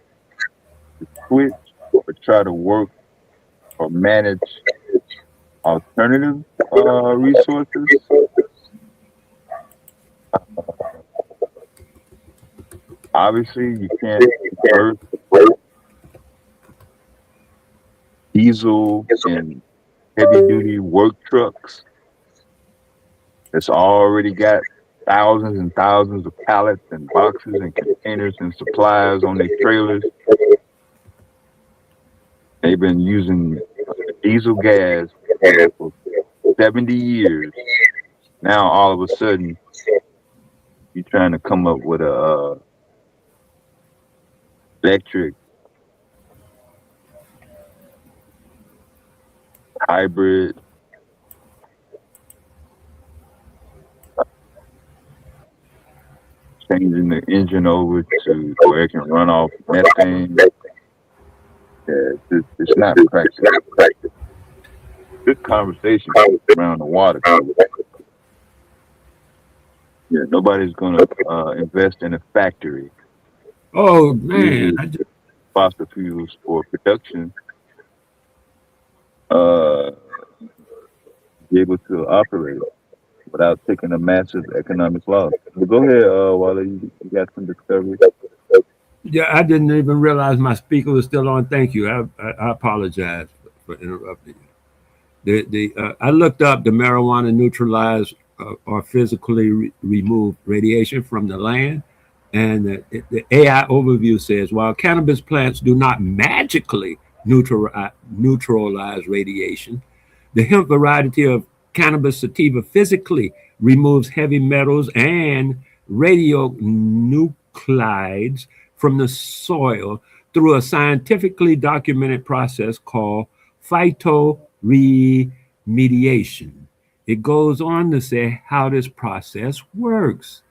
to switch or try to work or manage alternative resources. Obviously, you can't convert diesel and heavy duty work trucks that's already got thousands and thousands of pallets and boxes and containers and supplies on their trailers. They've been using diesel gas for 70 years. Now, all of a sudden, you're trying to come up with a electric hybrid, changing the engine over to where it can run off methane. Yeah, it's not practical. Good conversation around the water. Yeah, nobody's going to invest in a factory Oh man, Use I just, fossil fuels for production, uh, be able to operate without taking a massive economic loss. But go ahead, Wally. You got some discovery. yeah, I didn't even realize my speaker was still on. Thank you. I apologize for interrupting you. I looked up the marijuana neutralized or physically removed radiation from the land, and the AI overview says while cannabis plants do not magically neutralize radiation, the hemp variety of cannabis sativa physically removes heavy metals and radionuclides from the soil through a scientifically documented process called phytoremediation. It goes on to say how this process works.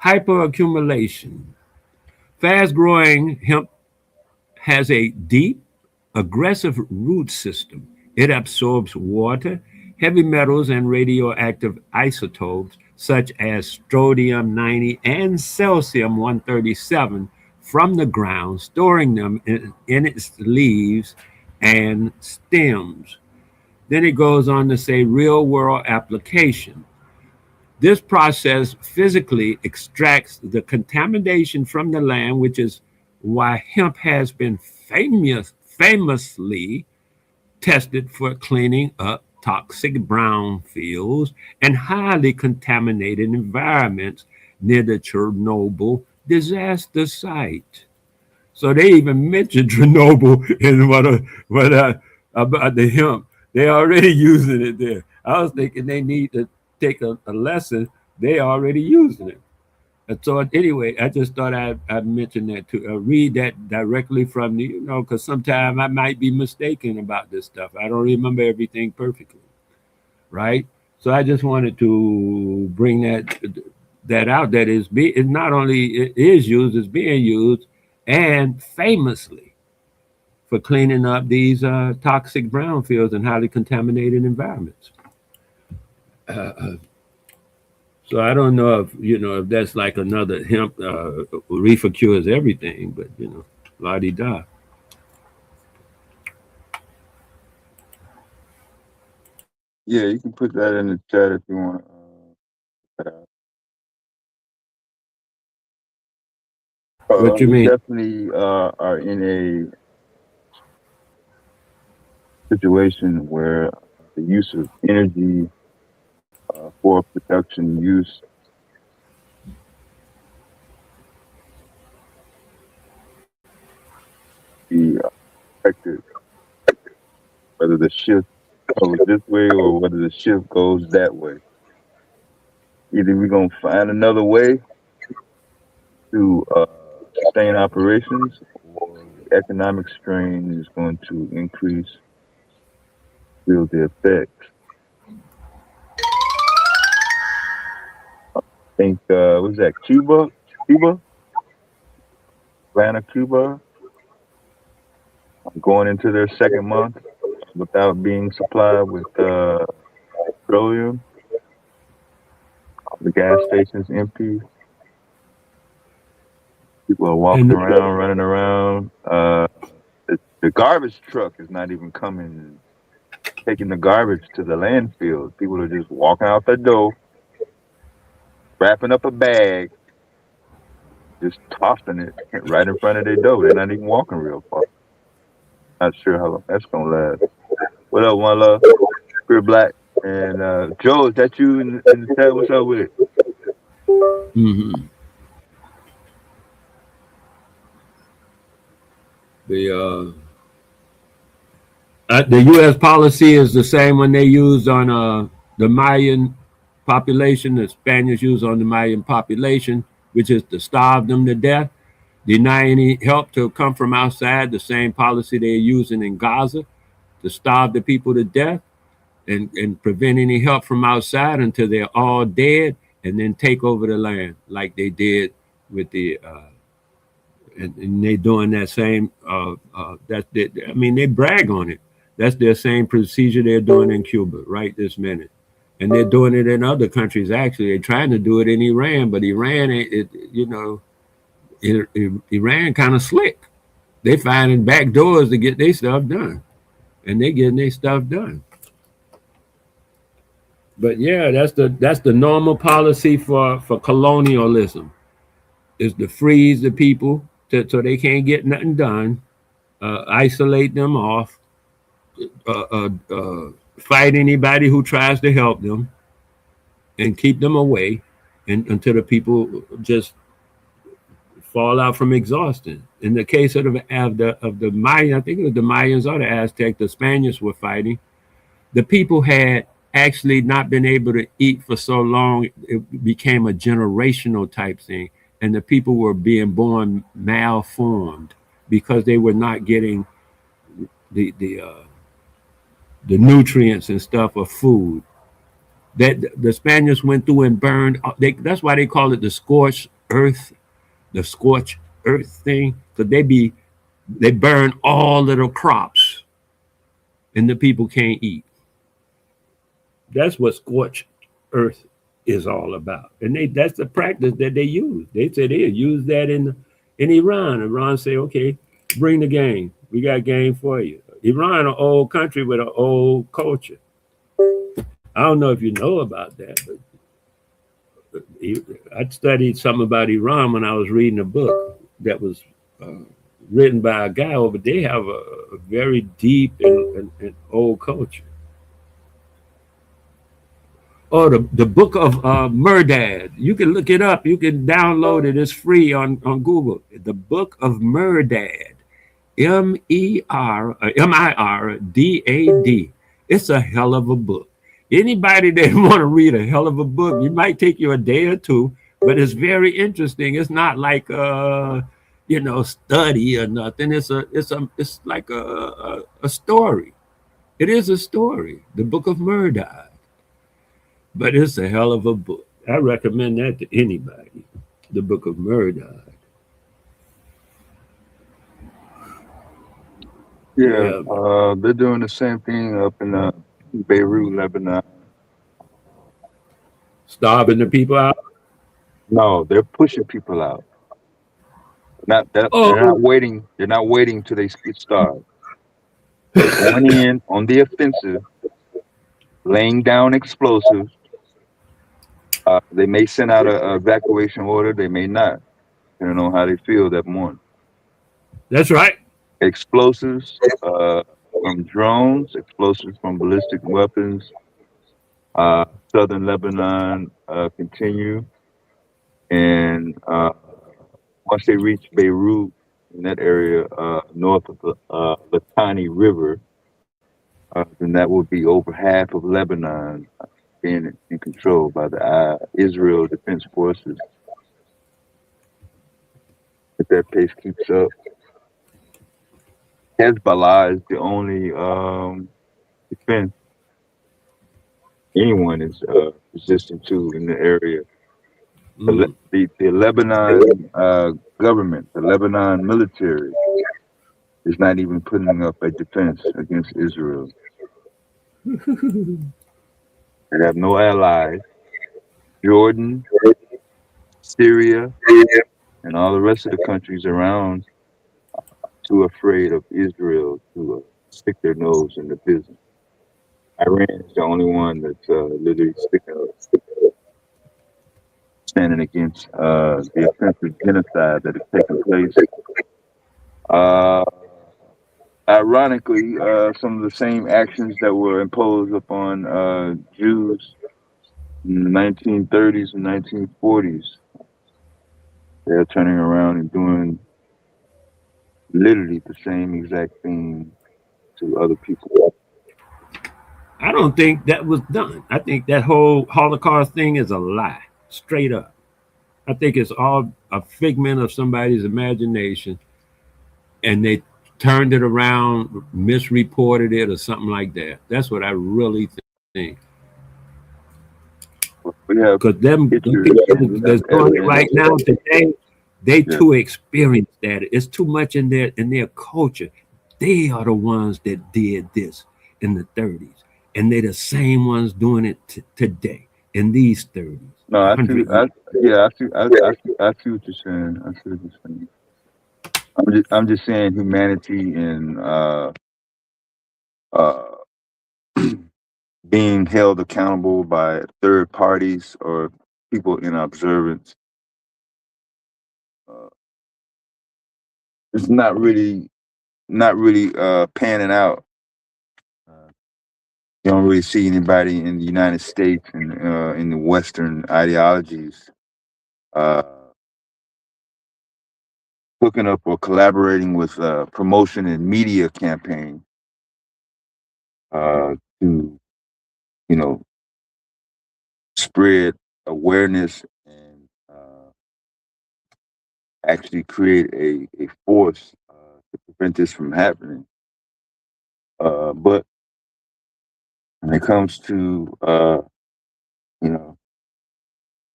Hyperaccumulation. Fast growing hemp has a deep, aggressive root system. It absorbs water, heavy metals, and radioactive isotopes such as strontium 90 and cesium 137 from the ground, storing them in its leaves and stems. Then it goes on to say real world application. This process physically extracts the contamination from the land, which is why hemp has been famously tested for cleaning up toxic brownfields and highly contaminated environments near the Chernobyl disaster site. So they even mentioned Chernobyl in about the hemp. They're already using it there. I was thinking they need to take a lesson. They already using it. And so anyway, I just thought I'd mention that to read that directly from the, because sometimes I might be mistaken about this stuff. I don't remember everything perfectly, right? So I just wanted to bring that out. That it not only it is used, it's being used, and famously for cleaning up these toxic brownfields and highly contaminated environments. So I don't know if that's like another hemp reefer cures everything, but la di da. Yeah, you can put that in the chat if you want. What you We mean? definitely are in a situation where the use of energy for production use be affected, whether the shift goes this way or whether the shift goes that way. Either we're gonna find another way to sustain operations, or the economic strain is going to increase, feel the effects. I think was that Cuba, Atlanta, Cuba, going into their second month without being supplied with petroleum. The gas stations empty. People are walking And around, running around. The garbage truck is not even coming, taking the garbage to the landfill. People are just walking out the door, wrapping up a bag, just tossing it right in front of their door. They're not even walking real far. Not sure how long that's gonna last. What up, one love? We're black. And Joe, is that you in the chat? What's up with it? mm-hmm. The U.S. policy is the same when they used on the Mayan population, the Spaniards used on the Mayan population, which is to starve them to death, deny any help to come from outside. The same policy they're using in Gaza to starve the people to death and prevent any help from outside until they're all dead, and then take over the land like they did with the and they doing that same I mean, they brag on it. That's their same procedure they're doing in Cuba right this minute, and they're doing it in other countries. Actually, they're trying to do it in Iran, but Iran, Iran kind of slick. They finding back doors to get their stuff done, and they getting their stuff done. But yeah, that's the normal policy for colonialism, is to freeze the people so they can't get nothing done, isolate them off, fight anybody who tries to help them, and keep them away, and until the people just fall out from exhaustion. In the case of the Mayan, I think it was the Mayans or the Aztec, the Spaniards were fighting. The people had actually not been able to eat for so long, it became a generational type thing, and the people were being born malformed because they were not getting the nutrients and stuff of food. That the Spaniards went through and burned. That's why they call it the scorched earth, thing, because they burn all of the crops, and the people can't eat. That's what scorched earth is all about, and that's the practice that they use. They say they use that in Iran. Iran say, okay, bring the game. We got game for you. Iran, an old country with an old culture. I don't know if you know about that, but I studied something about Iran when I was reading a book that was written by a guy over. They have a very deep and old culture. Oh, the book of Merdad. You can look it up. You can download it. It's free on Google. The book of Merdad. Mirdad. It's a hell of a book. Anybody that want to read a hell of a book, it might take you a day or two, but it's very interesting. It's not like study or nothing. It's like a story. It is a story. The book of Merdad. But it's a hell of a book. I recommend that to anybody. The book of Merdad. Yeah, they're doing the same thing up in Beirut, Lebanon. Starving the people out? No, they're pushing people out. Not that they're not waiting. They're not waiting till they get starved. They're going in on the offensive, laying down explosives. They may send out an evacuation order. They may not. I don't know how they feel that morning. That's right. Explosives from drones, explosives from ballistic weapons. Southern Lebanon continue, and once they reach Beirut in that area north of the Litani River, then that would be over half of Lebanon being in control by the Israel Defense Forces. If that pace keeps up, Hezbollah is the only defense anyone is resistant to in the area. The Lebanon government, the Lebanon military, is not even putting up a defense against Israel. They have no allies. Jordan, Syria, and all the rest of the countries around are too afraid of Israel to stick their nose in the business. Iran is the only one that's literally standing against the offensive genocide that is taking place. Ironically, some of the same actions that were imposed upon Jews in the 1930s and 1940s, they're turning around and doing literally the same exact thing to other people. I don't think that was done. I think that whole Holocaust thing is a lie, straight up. I think it's all a figment of somebody's imagination, and they turned it around, misreported it, or something like that. That's what I really think. Because them that's doing it right now today, they too experienced that. It's too much in their culture. They are the ones that did this in the 30s, and they're the same ones doing it today. in these 30s, No, I see. 100 years. Yeah, I see what you're saying. I see what you're saying. I'm just saying humanity and uh, being held accountable by third parties or people in observance. Uh, it's not really panning out. Uh, you don't really see anybody in the United States and in the Western ideologies uh, hooking up or collaborating with promotion and media campaign to, you know, spread awareness and actually create a force to prevent this from happening. But when it comes to you know,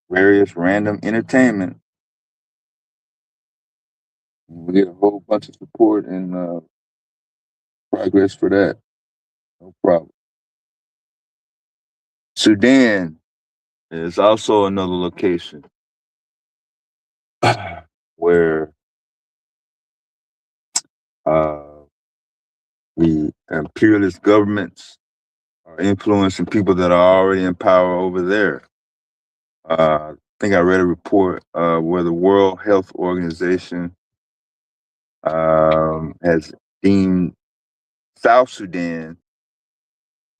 various random entertainment, we get a whole bunch of support and progress for that. No problem. Sudan is also another location where uh, the imperialist governments are influencing people that are already in power over there. I think I read a report where the World Health Organization has deemed South Sudan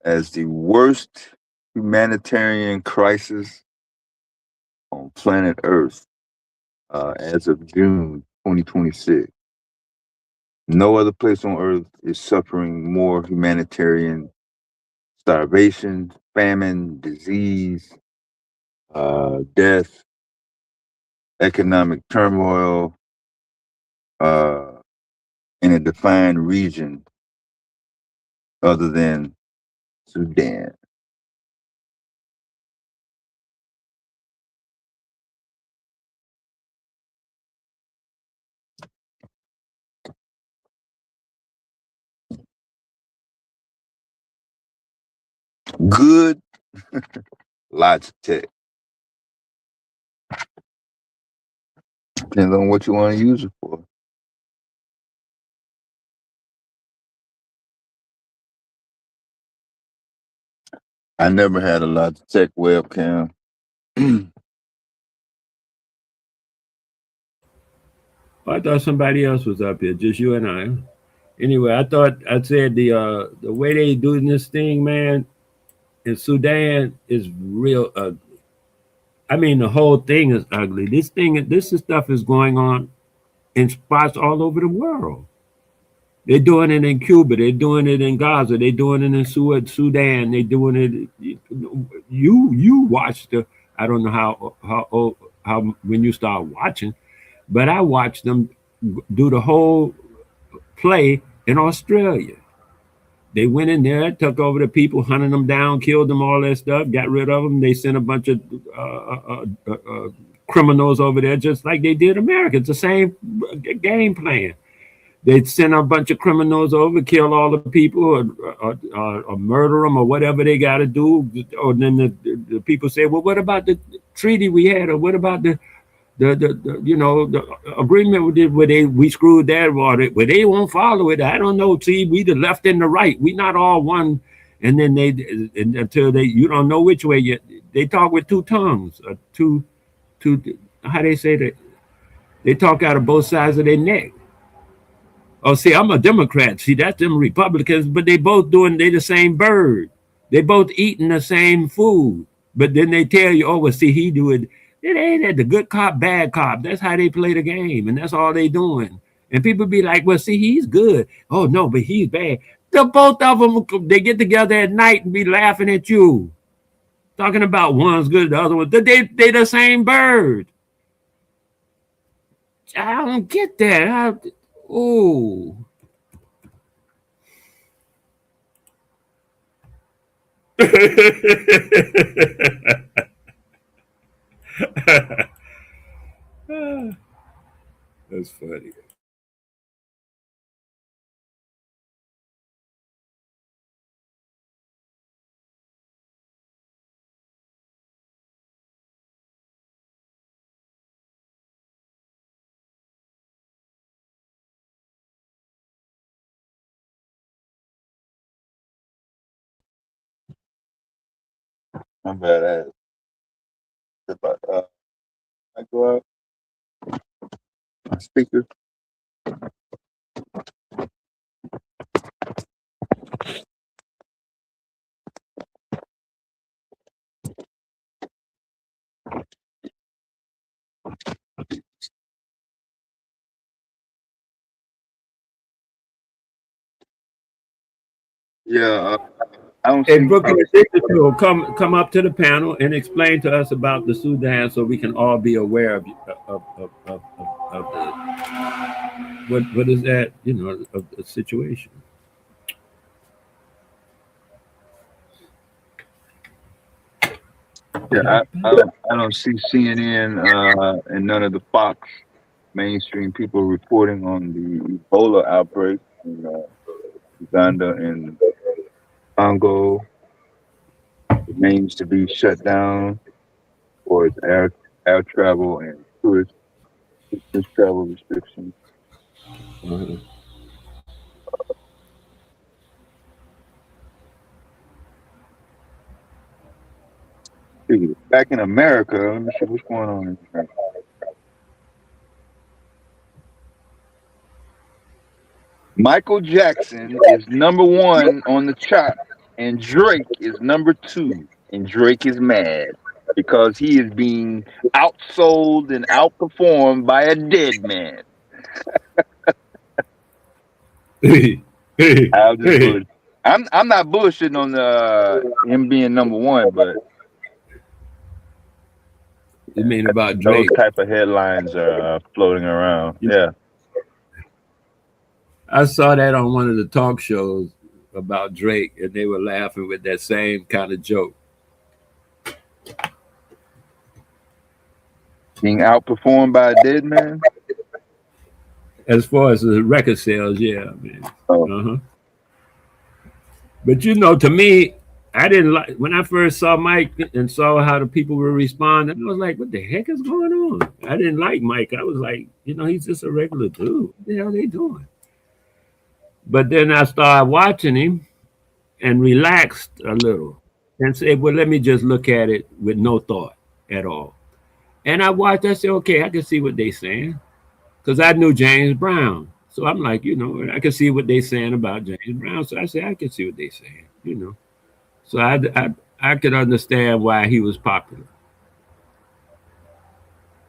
as the worst humanitarian crisis on planet Earth as of June 2026. No other place on Earth is suffering more humanitarian starvation, famine, disease, death, economic turmoil uh, in a defined region other than Sudan. Good Logitech. Depends on what you want to use it for. I never had a Logitech webcam. I thought somebody else was up here, just you and I. Anyway, I said the way they doing this thing, man, in Sudan is real ugly. I mean, the whole thing is ugly. This stuff is going on in spots all over the world. They're doing it in Cuba. They're doing it in Gaza. They're doing it in Sudan. They're doing it. You watch the. I don't know how when you start watching, but I watched them do the whole play in Australia. They went in there, took over the people, hunted them down, killed them, all that stuff, got rid of them. They sent a bunch of criminals over there, just like they did America. It's the same game plan. They send a bunch of criminals over, kill all the people, or murder them, or whatever they got to do. Or then the people say, "Well, what about the treaty we had? Or what about the agreement we did where we screwed that water where they won't follow it? I don't know. See, we the left and the right. We not all one." And then until you don't know which way yet. They talk with two tongues, two. How they say that? They talk out of both sides of their neck. Oh, see, I'm a Democrat. See, that's them Republicans, but they the same bird. They both eating the same food. But then they tell you, oh, well, see, he do it. It ain't that the good cop, bad cop. That's how they play the game, and that's all they doing. And people be like, well, see, he's good. Oh no, but he's bad. The both of them, they get together at night and be laughing at you, talking about one's good, the other one. They the same bird. I don't get that. Oh. That's funny. My bad ass. I go out my speaker. Yeah, I don't Hey, see. Brooklyn Digital, come up to the panel and explain to us about the Sudan, so we can all be aware of the, what is that, of the situation. Yeah, I don't see CNN and none of the Fox mainstream people reporting on the Ebola outbreak in Uganda and Congo. Remains to be shut down for its air travel and tourist travel restrictions. Uh-huh. Back in America, let me see what's going on in America. Michael Jackson is #1 on the chart, and Drake is #2. And Drake is mad because he is being outsold and outperformed by a dead man. I'll just You bullshit. I'm not bullshitting on him being #1, but mean about those Drake? type of headlines are floating around. Yeah. I saw that on one of the talk shows about Drake, and they were laughing with that same kind of joke. Being outperformed by a dead man? As far as the record sales, yeah, man. Oh. Uh-huh. But to me, I didn't like when I first saw Mike and saw how the people were responding. I was like, "What the heck is going on?" I didn't like Mike. I was like, he's just a regular dude. What the hell are they doing? But then I started watching him and relaxed a little and said, "Well, let me just look at it with no thought at all." And I watched. I said, "Okay, I can see what they're saying," because I knew James Brown. So I'm like, I can see what they're saying about James Brown. So I said, I can see what they're saying. So I could understand why he was popular.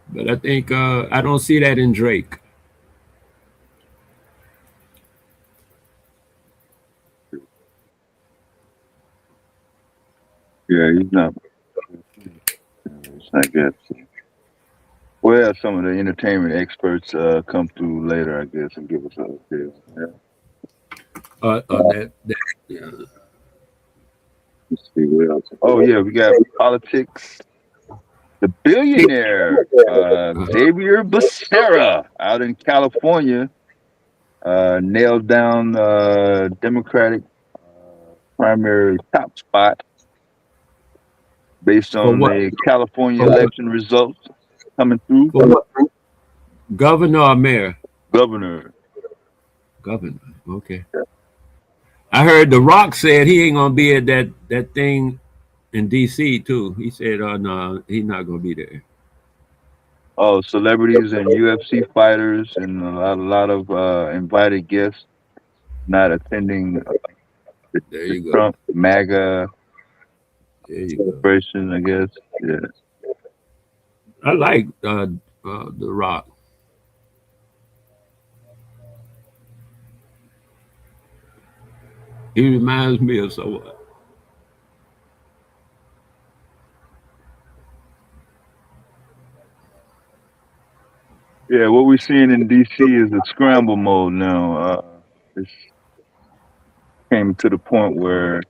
But I think I don't see that in Drake. Yeah, he's not. I guess. Well, some of the entertainment experts come through later, I guess, and give us a update. Yeah. Yeah. Let's see what else. Oh yeah, we got politics. The billionaire Xavier Becerra out in California nailed down Democratic primary top spot based For on what? the California For what? election results coming through. For what? Governor or mayor? Governor. Governor. Okay. I heard The Rock said he ain't gonna be at that thing in DC too. He said, "Oh no, he's not gonna be there." Oh, celebrities and UFC fighters and a lot of invited guests not attending There the you go. Trump MAGA There you go. celebration, I guess. Yeah. I like The Rock. He reminds me of someone. Yeah, what we're seeing in DC is a scramble mode now. It's came to the point where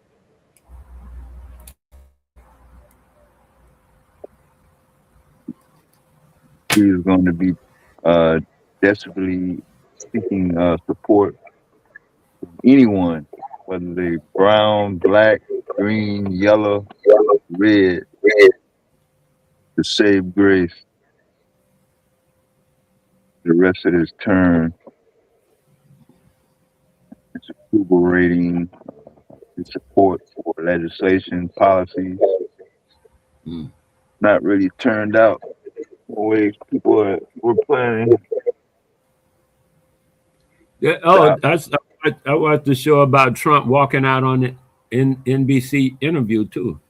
he is going to be uh, desperately seeking support from anyone, whether they brown, black, green, yellow, red, to save grace the rest of his term. His approval rating, his support for legislation, policies, Mm. not really turned out the way people were planning. Yeah. Oh, I watched the show about Trump walking out on the NBC interview too.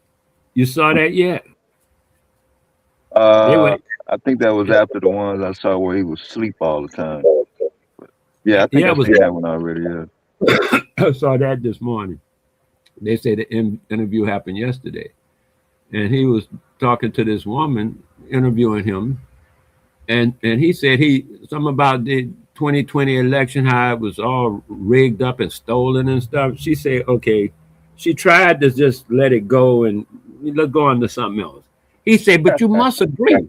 You saw that yet? They were. I think that was after the ones I saw where he was asleep all the time. Yeah, I think Yeah, I it was. seen that one already. Yeah. I saw that this morning. They say the interview happened yesterday, and he was talking to this woman interviewing him, and he said something about the 2020 election, how it was all rigged up and stolen and stuff. She said, okay, she tried to just let it go and let's go on to something else. He said, but you must agree.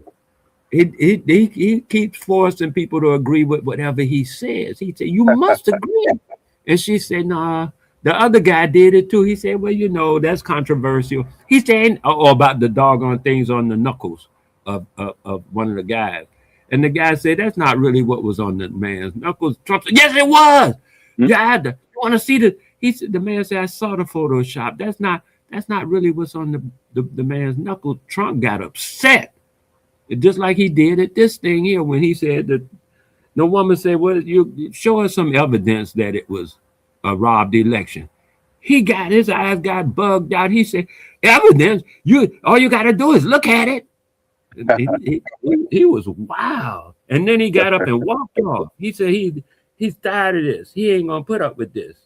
He keeps forcing people to agree with whatever he says. He said, you must agree. And she said, nah, the other guy did it too. He said, well, that's controversial. He said, about the doggone things on the knuckles of one of the guys. And the guy said, that's not really what was on the man's knuckles. Trump said, yes, it was. Yeah, you want to see the man said, I saw the Photoshop. That's not really what's on the man's knuckles. Trump got upset. Just like he did at this thing here when he said that the woman said, well, you show us some evidence that it was a robbed election. His eyes got bugged out. He said, evidence? All you got to do is look at it. He was wild. And then he got up and walked off. He said he's tired of this. He ain't going to put up with this.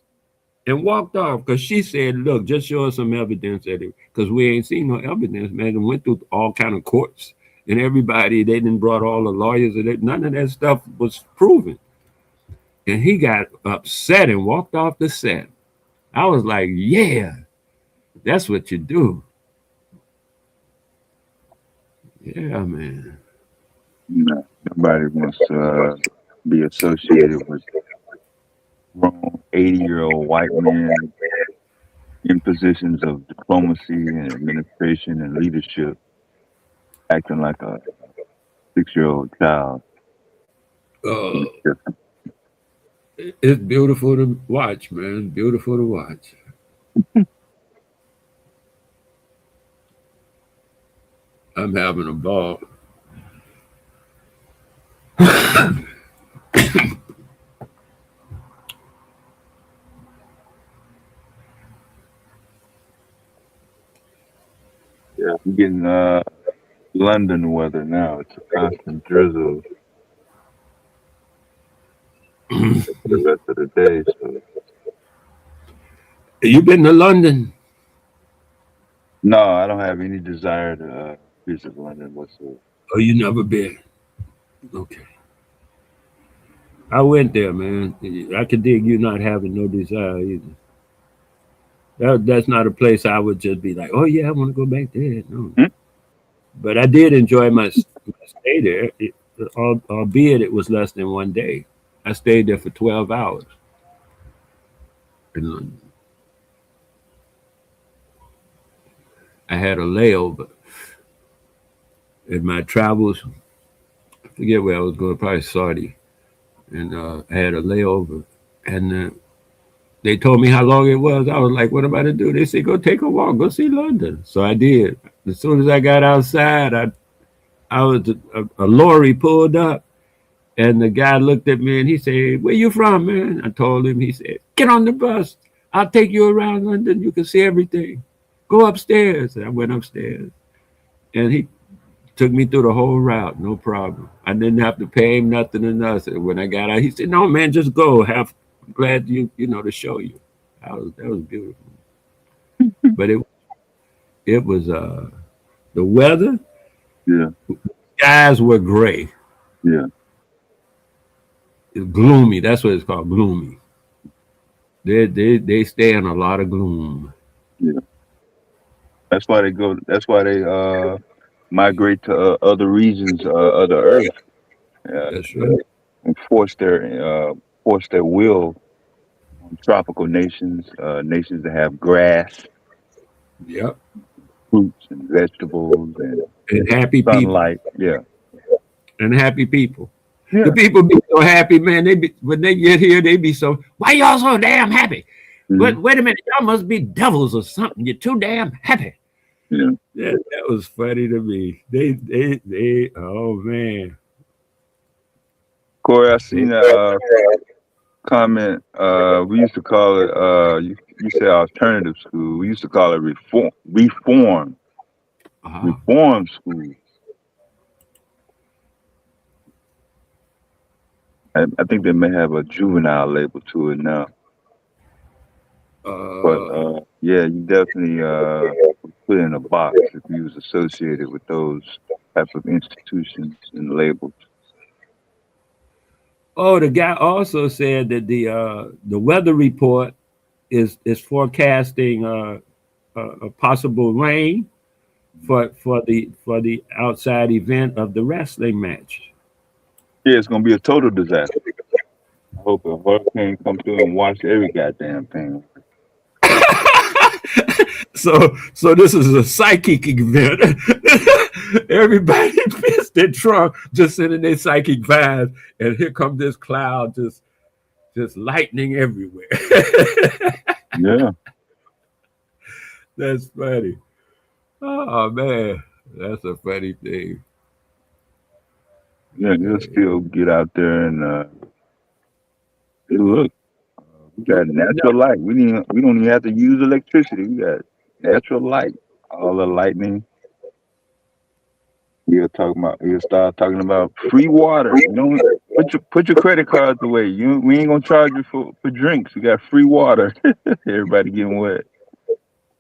And walked off because she said, look, just show us some evidence at it. Because we ain't seen no evidence, man. And went through all kind of courts. And everybody, they didn't brought all the lawyers. And none of that stuff was proven. And he got upset and walked off the set. I was like, yeah, that's what you do. Yeah, man. No, nobody wants to be associated with grown 80-year-old white men in positions of diplomacy and administration and leadership acting like a 6-year-old child. It's beautiful to watch, man. Beautiful to watch. I'm having a ball. Yeah, I'm getting London weather now. It's a constant drizzle for the rest of the day. So. You been to London? No, I don't have any desire to visit London whatsoever. Oh, you never been? Okay. I went there, man. I could dig you not having no desire either. That's not a place I would just be like, oh yeah, I want to go back there. No. But I did enjoy my stay there, albeit it was less than one day. I stayed there for 12 hours in London. I had a layover in my travels. I forget where I was going, probably Saudi. And I had a layover. And they told me how long it was. I was like, what am I to do? They said, go take a walk, go see London. So I did. As soon as I got outside, I was a lorry pulled up. And the guy looked at me and he said, where you from, man? I told him. He said, get on the bus. I'll take you around London. You can see everything. Go upstairs. And I went upstairs. And he took me through the whole route, no problem. I didn't have to pay him nothing or nothing. When I got out, he said, no, man, just go. I'm glad to show you. That was beautiful. But it was the weather. Yeah. Skies were gray. Yeah. It's gloomy. That's what it's called, gloomy. They stay in a lot of gloom. Yeah. That's why they migrate to other regions of the earth. That's right. And force their will on tropical nations, nations that have grass, Yep, fruits and vegetables and happy sunlight. people. Yeah, and happy people. yeah. The people be so happy, man. When they get here, they be so. Why y'all so damn happy? Mm-hmm. Wait a minute, y'all must be devils or something. You're too damn happy. Yeah. Yeah, that was funny to me. They. Oh man. Corey, I seen a comment. We used to call it. You say alternative school. We used to call it Uh, reform school. I think they may have a juvenile label to it now. But uh, yeah, you definitely put in a box if you was associated with those type of institutions and labels. oh, the guy also said that the weather report is forecasting a possible rain for the outside event of the wrestling match. Yeah, it's gonna be a total disaster. I hope a hurricane come through and wash every goddamn thing. So this is a psychic event. Everybody pissed their trunk, just sitting their psychic vibes, and here comes this cloud, just lightning everywhere. Yeah, That's funny. Oh man, that's a funny thing. yeah, you'll still get out there and hey, look, we got natural light. We don't even have to use electricity. We got natural light. All the lightning. We'll start talking about free water. You don't put your credit cards away. We ain't gonna charge you for drinks. We got free water. Everybody getting wet.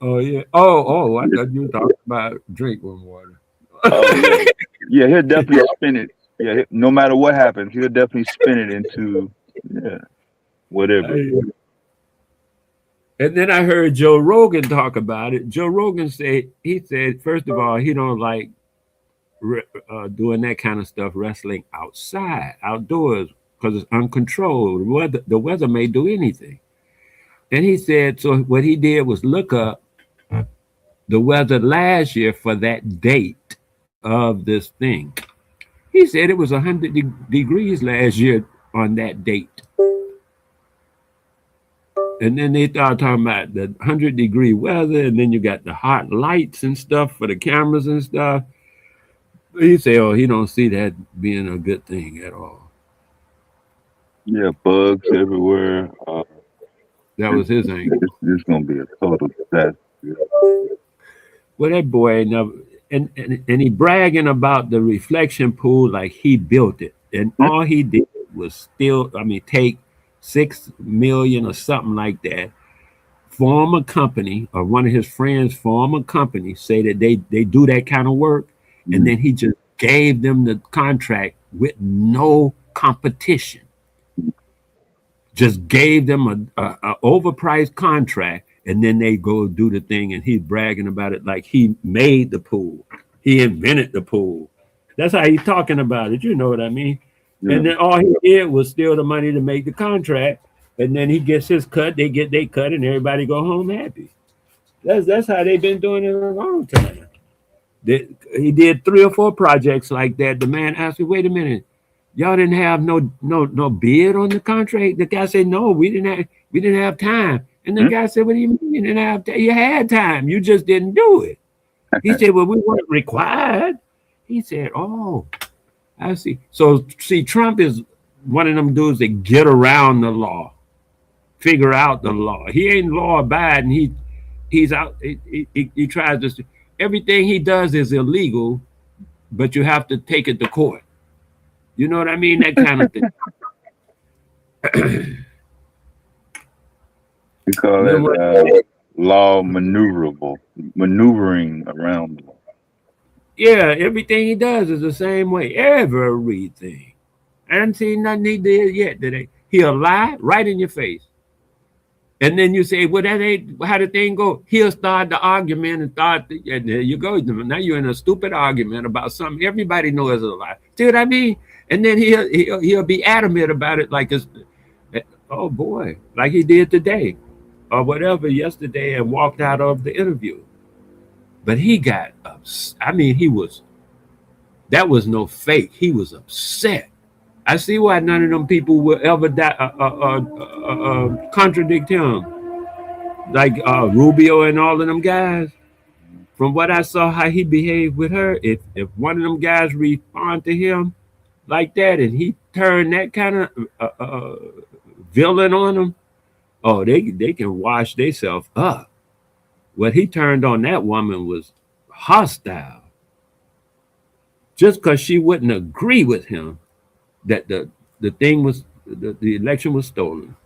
Oh yeah. Oh, I thought you were talking about drinking water. Oh yeah, yeah. He'll definitely spin it. Yeah, no matter what happens, he'll definitely spin it into whatever. And then I heard Joe Rogan talk about it. Joe Rogan said first of all he don't like doing that kind of stuff, wrestling outdoors, because it's uncontrolled. The weather may do anything. And he said, so what he did was look up the weather last year for that date of this thing. He said it was 100 degrees last year on that date. And then they started talking about the 100-degree weather, and then you got the hot lights and stuff for the cameras and stuff. He said, oh, he don't see that being a good thing at all. Yeah, bugs everywhere. That was his angle. It's gonna be a total disaster. Well, that boy never, and he bragging about the reflection pool like he built it, and all he did was take 6 million or something like that, form a company, or one of his friends form a company, say that they do that kind of work, and then he just gave them the contract with no competition. Just gave them a overpriced contract, and then they go do the thing, and he's bragging about it like he made the pool. He invented the pool. That's how he's talking about it. You know what I mean? Yeah. And then all he did was steal the money to make the contract, and then he gets his cut, they get their cut, and everybody go home happy. That's how they've been doing it a long time. He did 3 or 4 projects like that. The man asked me, wait a minute, y'all didn't have no bid on the contract? The guy said, no, we didn't have time. And the guy said, what do you mean you didn't have time? You had time, you just didn't do it. He said, well, we weren't required. He said, oh, I see. So see, Trump is one of them dudes that get around the law, figure out the law. He ain't law abiding. He's out. He tries to. Everything he does is illegal, but you have to take it to court. You know what I mean? That kind of thing. We call it law maneuvering around. Yeah, everything he does is the same way. Everything. I haven't seen nothing he did yet today. He'll lie right in your face. And then you say, well, that ain't how the thing go. He'll start the argument and and there you go. Now you're in a stupid argument about something everybody knows is a lie. See what I mean? And then he'll be adamant about it like it's, oh boy, like he did today or whatever yesterday, and walked out of the interview. But he got upset. I mean, that was no fake. He was upset. I see why none of them people will ever contradict him. Like Rubio and all of them guys. from what I saw, how he behaved with her, if one of them guys respond to him like that, and he turned that kind of villain on them, oh, they can wash themselves up. What he turned on that woman was hostile, just because she wouldn't agree with him that the thing was the election was stolen.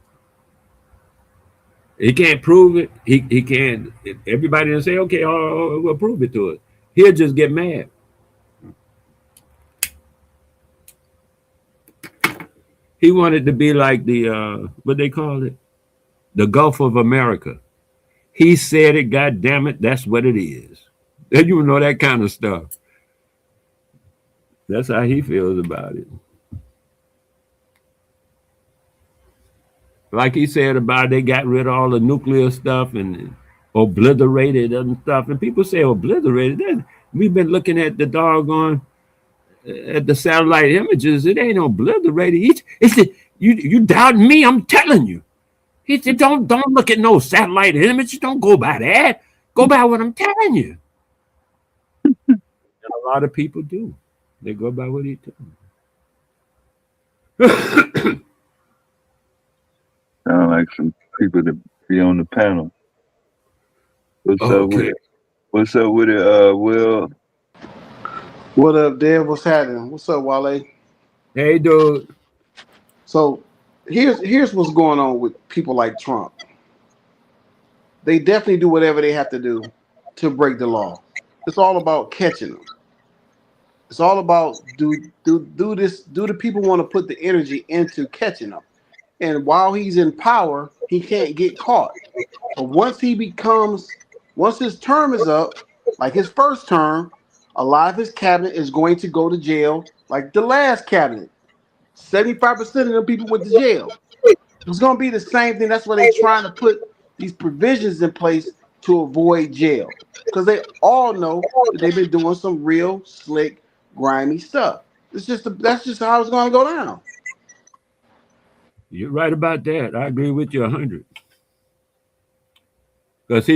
He can't prove it. He can't. Everybody will say, okay, we'll prove it to us. He'll just get mad. He wanted to be like the what they call it, the Gulf of America. He said it. God damn it, that's what it is. And you know that kind of stuff. That's how he feels about it. Like he said about they got rid of all the nuclear stuff and obliterated and stuff. And people say obliterated. We've been looking at the doggone at the satellite images. It ain't obliterated. You doubting me? I'm telling you. He said, don't look at no satellite images. Don't go by that. Go by what I'm telling you. And a lot of people do. They go by what he tells. Sound like some people that be on the panel. What's up with it? What's up with it, Will? What up, Dave? What's happening? What's up, Wale? Hey, dude. So here's what's going on with people like Trump. They definitely do whatever they have to do to break the law. It's all about catching them. It's all about do the people want to put the energy into catching them? And while he's in power, he can't get caught. But once his term is up, like his first term, a lot of his cabinet is going to go to jail, like the last cabinet. 75% of the people went to jail. It's going to be the same thing. That's why they're trying to put these provisions in place to avoid jail, because they all know that they've been doing some real slick, grimy stuff. That's just how it's going to go down. You're right about that. I agree with you 100. Because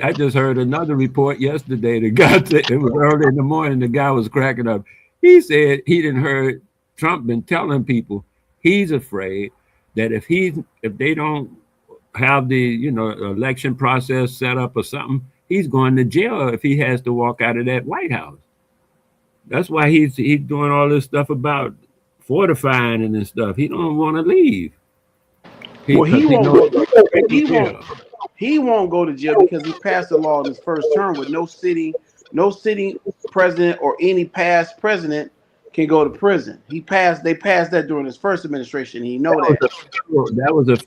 I just heard another report yesterday. The guy said it was early in the morning. The guy was cracking up. He said he didn't heard Trump been telling people he's afraid that if they don't have the election process set up or something, he's going to jail if he has to walk out of that White House. That's why he's doing all this stuff about fortifying and stuff. He don't want to leave. He won't go to jail because he passed a law in his first term with no sitting president or any past president can go to prison. They passed that during his first administration. He know that. That was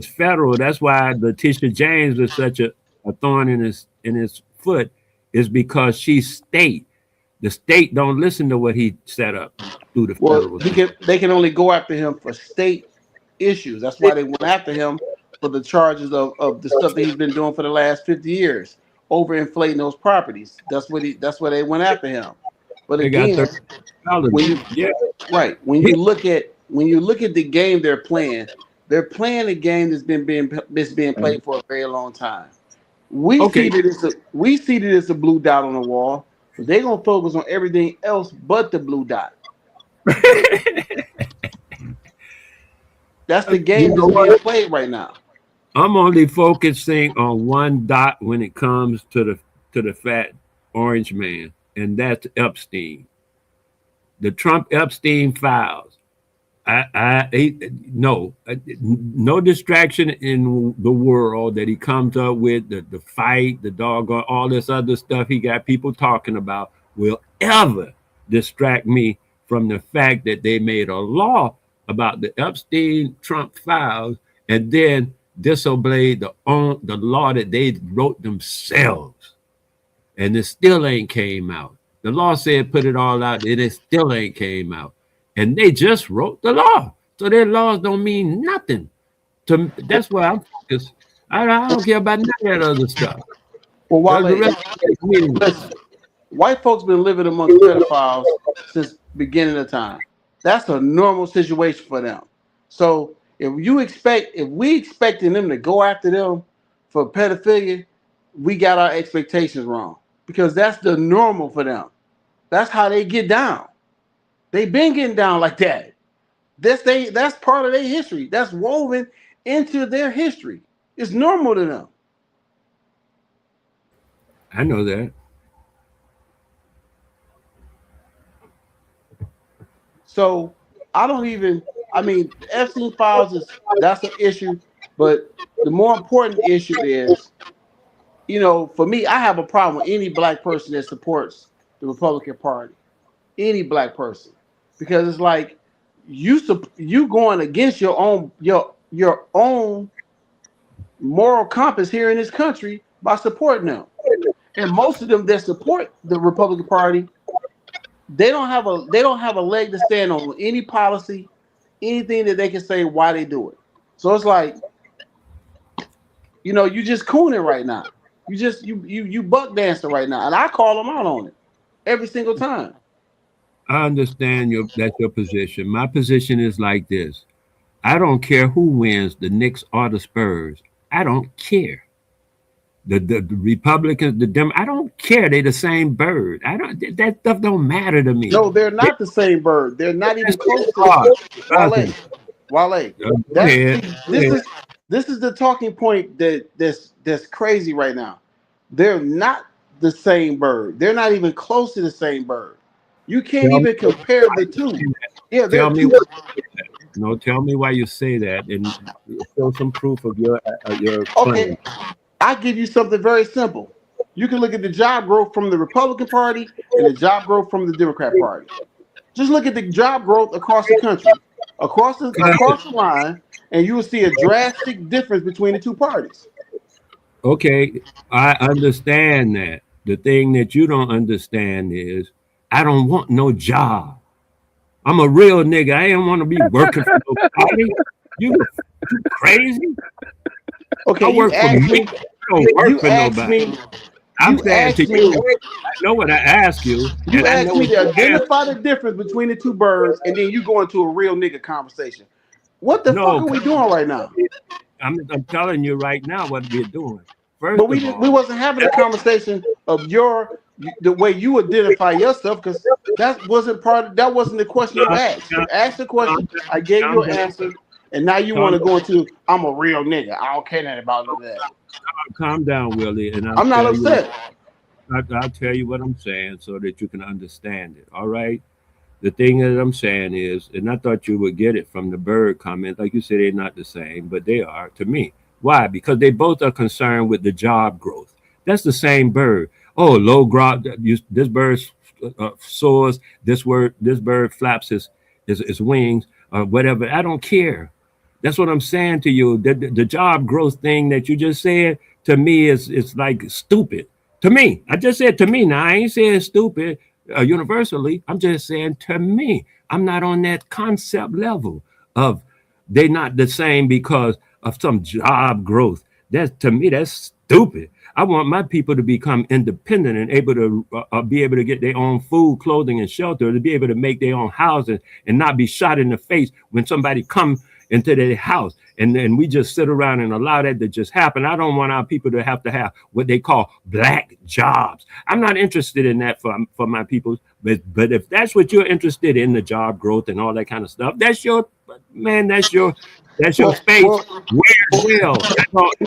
federal. That's why Letitia James was such a thorn in his foot, is because she's state. The state don't listen to what he set up through the federal. They can only go after him for state issues. That's why they went after him for the charges of the stuff that he's been doing for the last 50 years, overinflating those properties. That's why they went after him. But again, when you look at the game they're playing a game that's been being played for a very long time. We see that it's a blue dot on the wall. They're gonna focus on everything else but the blue dot. That's the game that's being played right now. I'm only focusing on one dot when it comes to the fat orange man, and that's Epstein. The Trump Epstein files. No distraction in the world that he comes up with, the fight, the doggone, all this other stuff he got people talking about will ever distract me from the fact that they made a law about the Epstein Trump files and then disobeyed the law that they wrote themselves. And it still ain't came out. The law said put it all out, and it still ain't came out. And they just wrote the law. So their laws don't mean nothing. That's why I'm focused. I don't care about none of that other stuff. Well, white folks been living amongst pedophiles since beginning of time. That's a normal situation for them. So if we expecting them to go after them for pedophilia, we got our expectations wrong because that's the normal for them. That's how they get down. They've been getting down like that. That's part of their history. That's woven into their history. It's normal to them. I know that. So I don't even. I mean, Epstein files that's an issue, but the more important issue is, for me, I have a problem with any black person that supports the Republican Party. Any black person, because it's like you going against your own moral compass here in this country by supporting them. And most of them that support the Republican Party, they don't have a leg to stand on any policy, anything that they can say why they do it. So it's like, you just cooning right now. You buck dancing right now, and I call them out on it every single time. I understand that's your position. My position is like this. I don't care who wins, the Knicks or the Spurs. I don't care. The Republicans, I don't care. They're the same bird. That stuff don't matter to me. No, they're not the same bird. They're not even close to Wale. This is the talking point that's crazy right now. They're not the same bird. They're not even close to the same bird. You can't even compare the two. Yeah, tell me. No, tell me why you say that, and show some proof of your. Okay, I give you something very simple. You can look at the job growth from the Republican Party and the job growth from the Democrat Party. Just look at the job growth across the country, across the line, and you will see a drastic difference between the two parties. Okay, I understand that. The thing that you don't understand is I don't want no job. I'm a real nigga. I ain't want to be working for nobody. You crazy? Okay, I work for me. I don't work for nobody. I'm saying to you, I know what I ask you. You asked me to identify the difference between the two birds, and then you go into a real nigga conversation. What the fuck are we doing right now? I'm telling you right now what we're doing. First but we wasn't having a conversation of the way you identify yourself, because that wasn't the question you asked. You asked the question, I gave you an answer, and now you want to go into I'm a real nigga. I don't care nothing about that. Calm down, Willie, and I'm not upset. I'll tell you what I'm saying so that you can understand it. All right. The thing that I'm saying is, and I thought you would get it from the bird comment, like you said, they're not the same, but they are to me. Why? Because they both are concerned with the job growth. That's the same bird. Oh, low growth. This bird soars. This bird flaps his wings or whatever. I don't care. That's what I'm saying to you. The job growth thing that you just said to me is like stupid. To me, I just said to me. Now I ain't saying stupid universally. I'm just saying to me. I'm not on that concept level of they're not the same because of some job growth. To me, that's stupid. I want my people to become independent and able to be able to get their own food, clothing, and shelter, to be able to make their own housing and not be shot in the face when somebody comes into their house. And we just sit around and allow that to just happen. I don't want our people to have what they call black jobs. I'm not interested in that for my people. But if that's what you're interested in, the job growth and all that kind of stuff, that's your space. Well,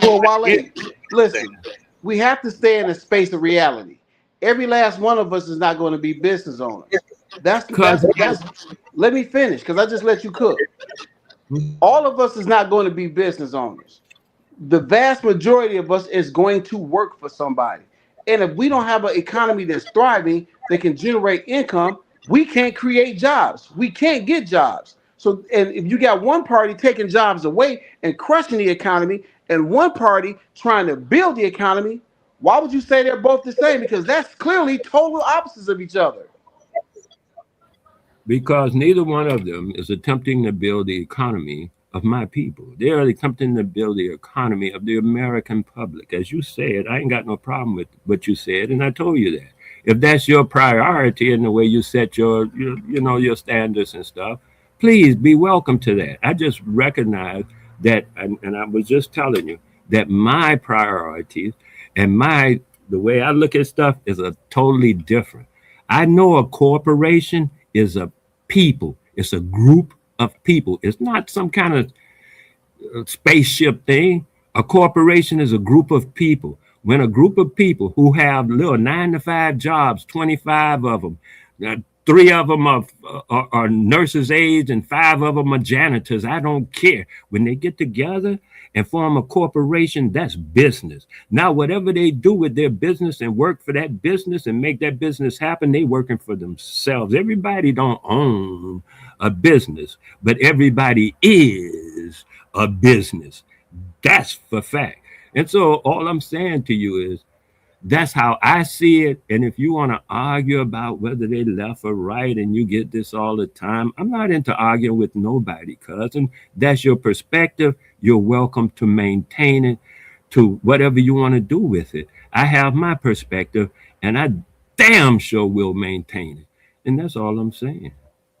Wale, listen, we have to stay in a space of reality. Every last one of us is not going to be business owners. That's let me finish, because I just let you cook. All of us is not going to be business owners. The vast majority of us is going to work for somebody. And if we don't have an economy that's thriving, that can generate income, we can't create jobs. We can't get jobs. So, and if you got one party taking jobs away and crushing the economy, and one party trying to build the economy, why would you say they're both the same? Because that's clearly total opposites of each other. Because neither one of them is attempting to build the economy of my people. They are attempting to build the economy of the American public. As you said, I ain't got no problem with what you said, and I told you that. If that's your priority and the way you set your standards and stuff, please be welcome to that. I just recognize that, and I was just telling you that my priority And the way I look at stuff is a totally different. I know a corporation is a people. It's a group of people. It's not some kind of spaceship thing. A corporation is a group of people. When a group of people who have little 9-to-5 jobs, 25 of them, 3 of them are nurses' aides and 5 of them are janitors. I don't care. When they get together and form a corporation, that's business. Now, whatever they do with their business and work for that business and make that business happen, they working for themselves. Everybody don't own a business, but everybody is a business. That's for fact. And so all I'm saying to you is that's how I see it. And if you want to argue about whether they left or right, and you get this all the time, I'm not into arguing with nobody, cousin. That's your perspective. You're welcome to maintain it to whatever you want to do with it. I have my perspective, and I damn sure will maintain it. And that's all I'm saying.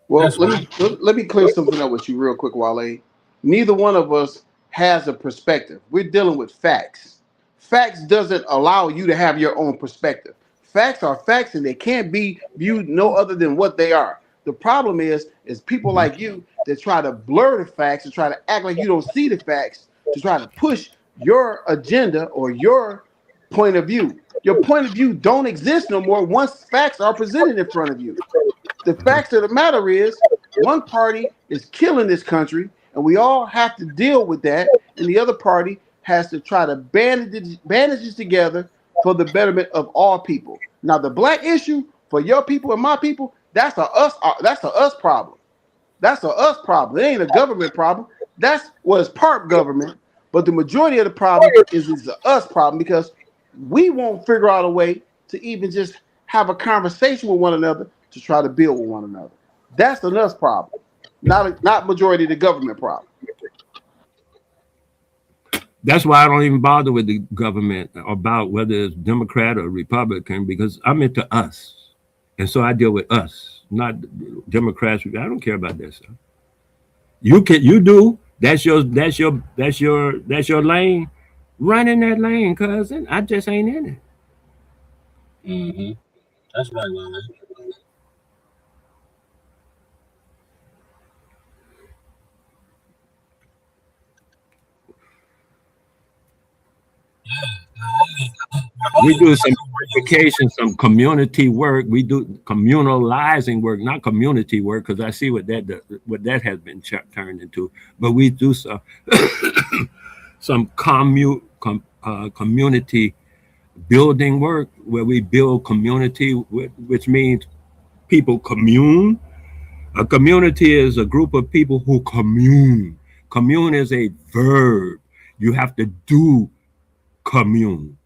Well, let me clear something up with you real quick, Wale. Neither one of us has a perspective. We're dealing with facts. Facts doesn't allow you to have your own perspective. Facts are facts, and they can't be viewed no other than what they are. The problem is people like you that try to blur the facts and try to act like you don't see the facts to try to push your agenda or your point of view. Your point of view don't exist no more once facts are presented in front of you. The facts of the matter is one party is killing this country, and we all have to deal with that, and the other party has to try to bandages together for the betterment of all people. Now, the black issue for your people and my people, that's a us problem. That's a us problem. It ain't a government problem. That's was part government, but the majority of the problem is a us problem because we won't figure out a way to even just have a conversation with one another to try to build with one another. That's an us problem, not majority of the government problem. That's why I don't even bother with the government about whether it's Democrat or Republican, because I'm into us. And so I deal with us, not Democrats. I don't care about that stuff. You do. That's your lane. Run in that lane, cousin. I just ain't in it. Mm-hmm. That's right, Wale. We do some education, some community work. We do communalizing work, not community work, because I see what that has been turned into. But we do some community building work where we build community, which means people commune. A community is a group of people who commune. Commune is a verb. You have to do commune.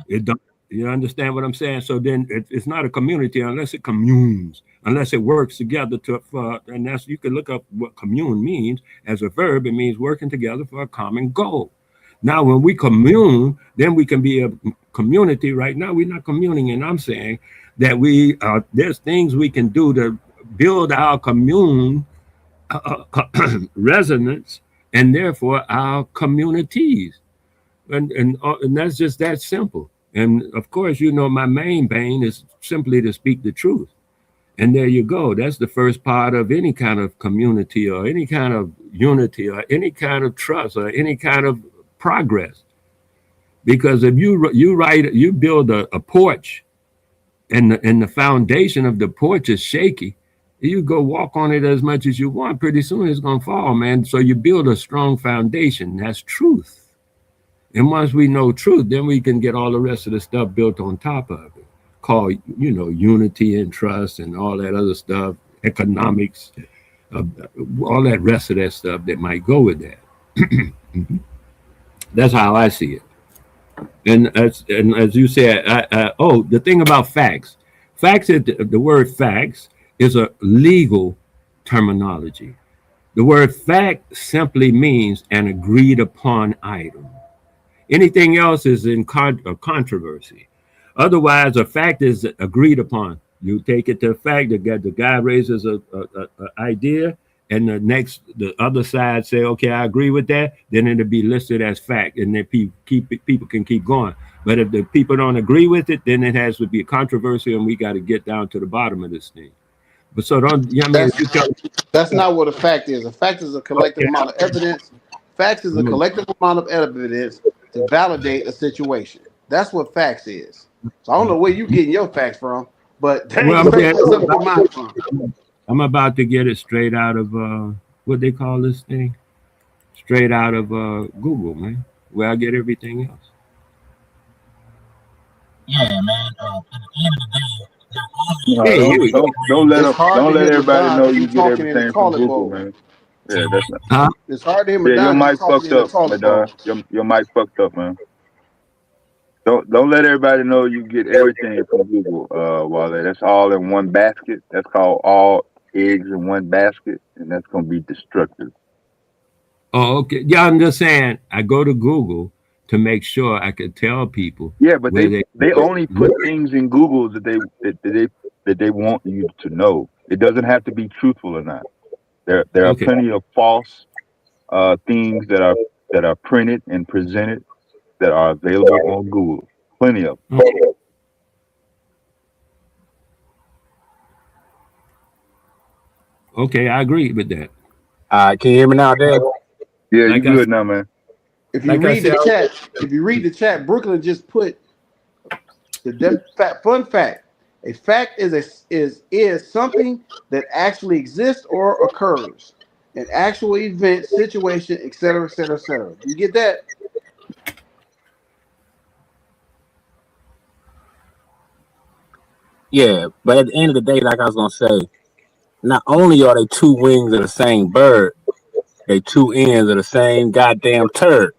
It don't, you understand what I'm saying? So then it's not a community unless it communes, unless it works together and that's, you can look up what commune means as a verb. It means working together for a common goal. Now, when we commune, then we can be a community. Right now, we're not communing, and I'm saying that there's things we can do to build our commune resonance, and therefore our communities. And that's just that simple. And of course, my main bane is simply to speak the truth. And there you go. That's the first part of any kind of community or any kind of unity or any kind of trust or any kind of progress. Because if you build a porch and the foundation of the porch is shaky, you go walk on it as much as you want. Pretty soon it's going to fall, man. So you build a strong foundation. That's truth. And once we know truth, then we can get all the rest of the stuff built on top of it, called, unity and trust and all that other stuff, economics, all that rest of that stuff that might go with that. That's how I see it. And as you said, the thing about facts is the word facts is a legal terminology. The word fact simply means an agreed upon item. Anything else is in controversy. Otherwise, a fact is agreed upon. You take it to a fact that the guy raises a idea, and the other side say, okay, I agree with that, then it'll be listed as fact, and then people can keep going. But if the people don't agree with it, then it has to be a controversy, and we got to get down to the bottom of this thing. But so don't, I mean, that's not what a fact is. A fact is a collective amount of evidence. Facts is a collective amount of evidence to validate a situation. That's what facts is. So I don't know where you getting your facts from, but I'm about to get it straight out of what they call this thing, straight out of Google, man, where I get everything else. Yeah, man. At the end of the day, don't let everybody know you get everything from Google, bowl. Man. Yeah, that's not. It's hard to hear your mic fucked up, Madonna. Your mic fucked up, man. Don't let everybody know you get everything from Google, Wale. That's all in one basket. That's called all eggs in one basket, and that's gonna be destructive. Oh, okay. Yeah, I'm just saying I go to Google to make sure I can tell people. Yeah, but they only put things in Google that they want you to know. It doesn't have to be truthful or not. There are plenty of false things that are printed and presented that are available on Google. Plenty of them. Okay, I agree with that. Can you hear me now, Dad? Yeah, you good now, man. If you read the chat, Brooklyn just put fun fact. A fact is something that actually exists or occurs. An actual event, situation, etc., etc., etc. You get that? Yeah, but at the end of the day, like I was gonna say, not only are they two wings of the same bird, they two ends of the same goddamn turd.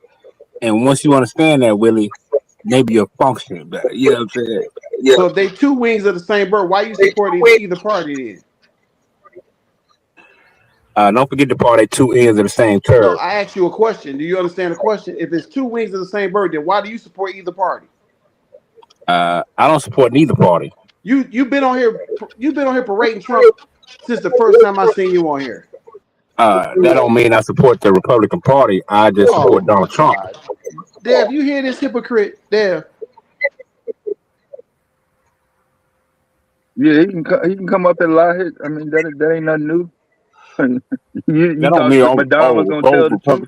And once you understand that, Willie, maybe you'll function better. You know what I'm saying? Yeah. So if they two wings of the same bird, why you supporting either party then? Don't forget the part they two ends of the same turd. No, I asked you a question. Do you understand the question? If it's two wings of the same bird, then why do you support either party? I don't support neither party. You've been on here parading Trump since the first time I seen you on here. That don't mean I support the Republican Party. I just support Donald Trump. Dev, you hear this hypocrite, Dev? Yeah, he can come up and lie. I mean, that ain't nothing new. That don't mean Madonna gonna tell the truth.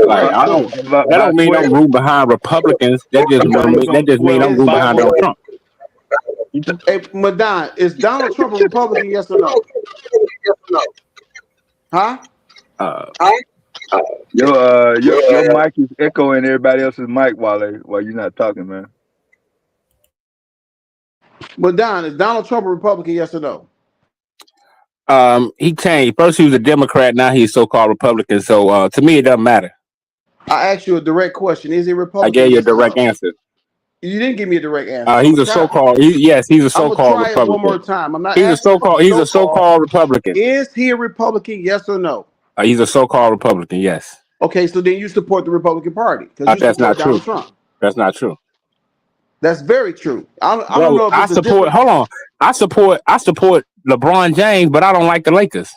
Like, that don't mean I'm rooting behind Republicans. That just mean I'm rooting behind Donald Trump. Hey, Madonna, is Donald Trump a Republican? Yes or no? Huh? Your mic is echoing everybody else's mic while you're not talking, man. Madonna, is Donald Trump a Republican? Yes or no? He changed. First he was a Democrat, now he's so-called Republican. So to me, it doesn't matter. I asked you a direct question. Is he Republican? I gave you a direct answer. You didn't give me a direct answer. He's a so-called. Yes, he's a so-called Republican. One more time. I'm not. He's a so-called Republican. Is he a Republican? Yes or no? He's a so-called Republican. Yes. Okay, so then you support the Republican Party because that's not true. Trump. That's not true. That's very true. I don't know if I support. Hold on. I support LeBron James, but I don't like the Lakers.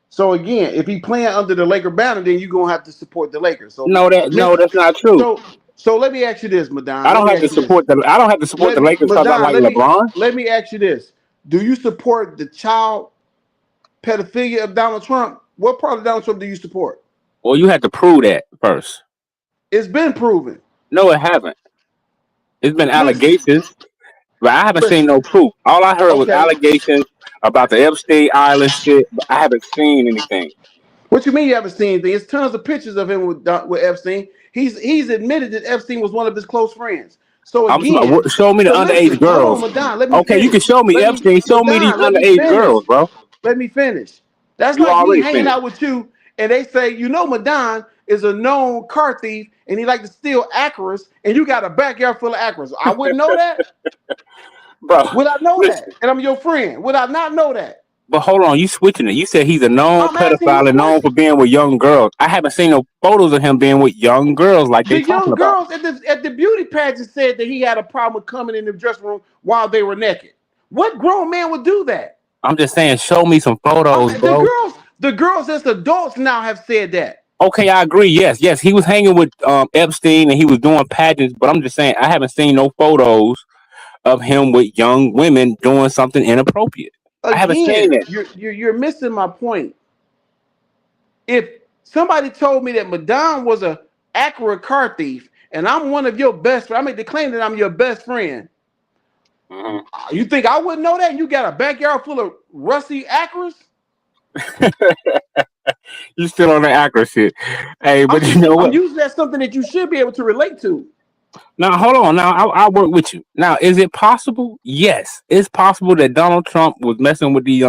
So again, if he playing under the Laker banner, then you're gonna have to support the Lakers. So that's not true. So let me ask you this, Madonna. I don't have to support the Lakers because I like LeBron. Let me ask you this: do you support the child pedophilia of Donald Trump? What part of Donald Trump do you support? Well, you have to prove that first. It's been proven. No, it haven't. It's been allegations, but I haven't seen no proof. All I heard was allegations about the Epstein Island shit, but I haven't seen anything. What you mean you haven't seen anything? There's tons of pictures of him with Epstein. He's admitted that Epstein was one of his close friends. So again, show me the underage girls. Okay, you can show me Epstein. Show me these underage girls, bro. Let me finish. That's like me hanging out with you, and they say, Madonna is a known car thief, and he like to steal Acuras, and you got a backyard full of Acuras. I wouldn't know that, bro. Would I know that? And I'm your friend. Would I not know that? But hold on, you switching it. You said he's a known pedophile and known for being with young girls. I haven't seen no photos of him being with young girls like they talking about. The young girls at the beauty pageant said that he had a problem with coming in the dressing room while they were naked. What grown man would do that? I'm just saying, show me some photos, bro. The girls as adults now have said that. Okay, I agree. Yes, he was hanging with Epstein and he was doing pageants. But I'm just saying, I haven't seen no photos of him with young women doing something inappropriate. I haven't seen Again, it. you're missing my point. If somebody told me that Madonna was a accurate car thief and I'm one of your best friends, I made the claim that I'm your best friend. You think I wouldn't know that? You got a backyard full of rusty Acuras? You still on the accuracy. Hey, but you know I'm what? using that something that you should be able to relate to. Now, hold on. Now, I'll work with you. Now, is it possible? Yes, it's possible that Donald Trump was messing with these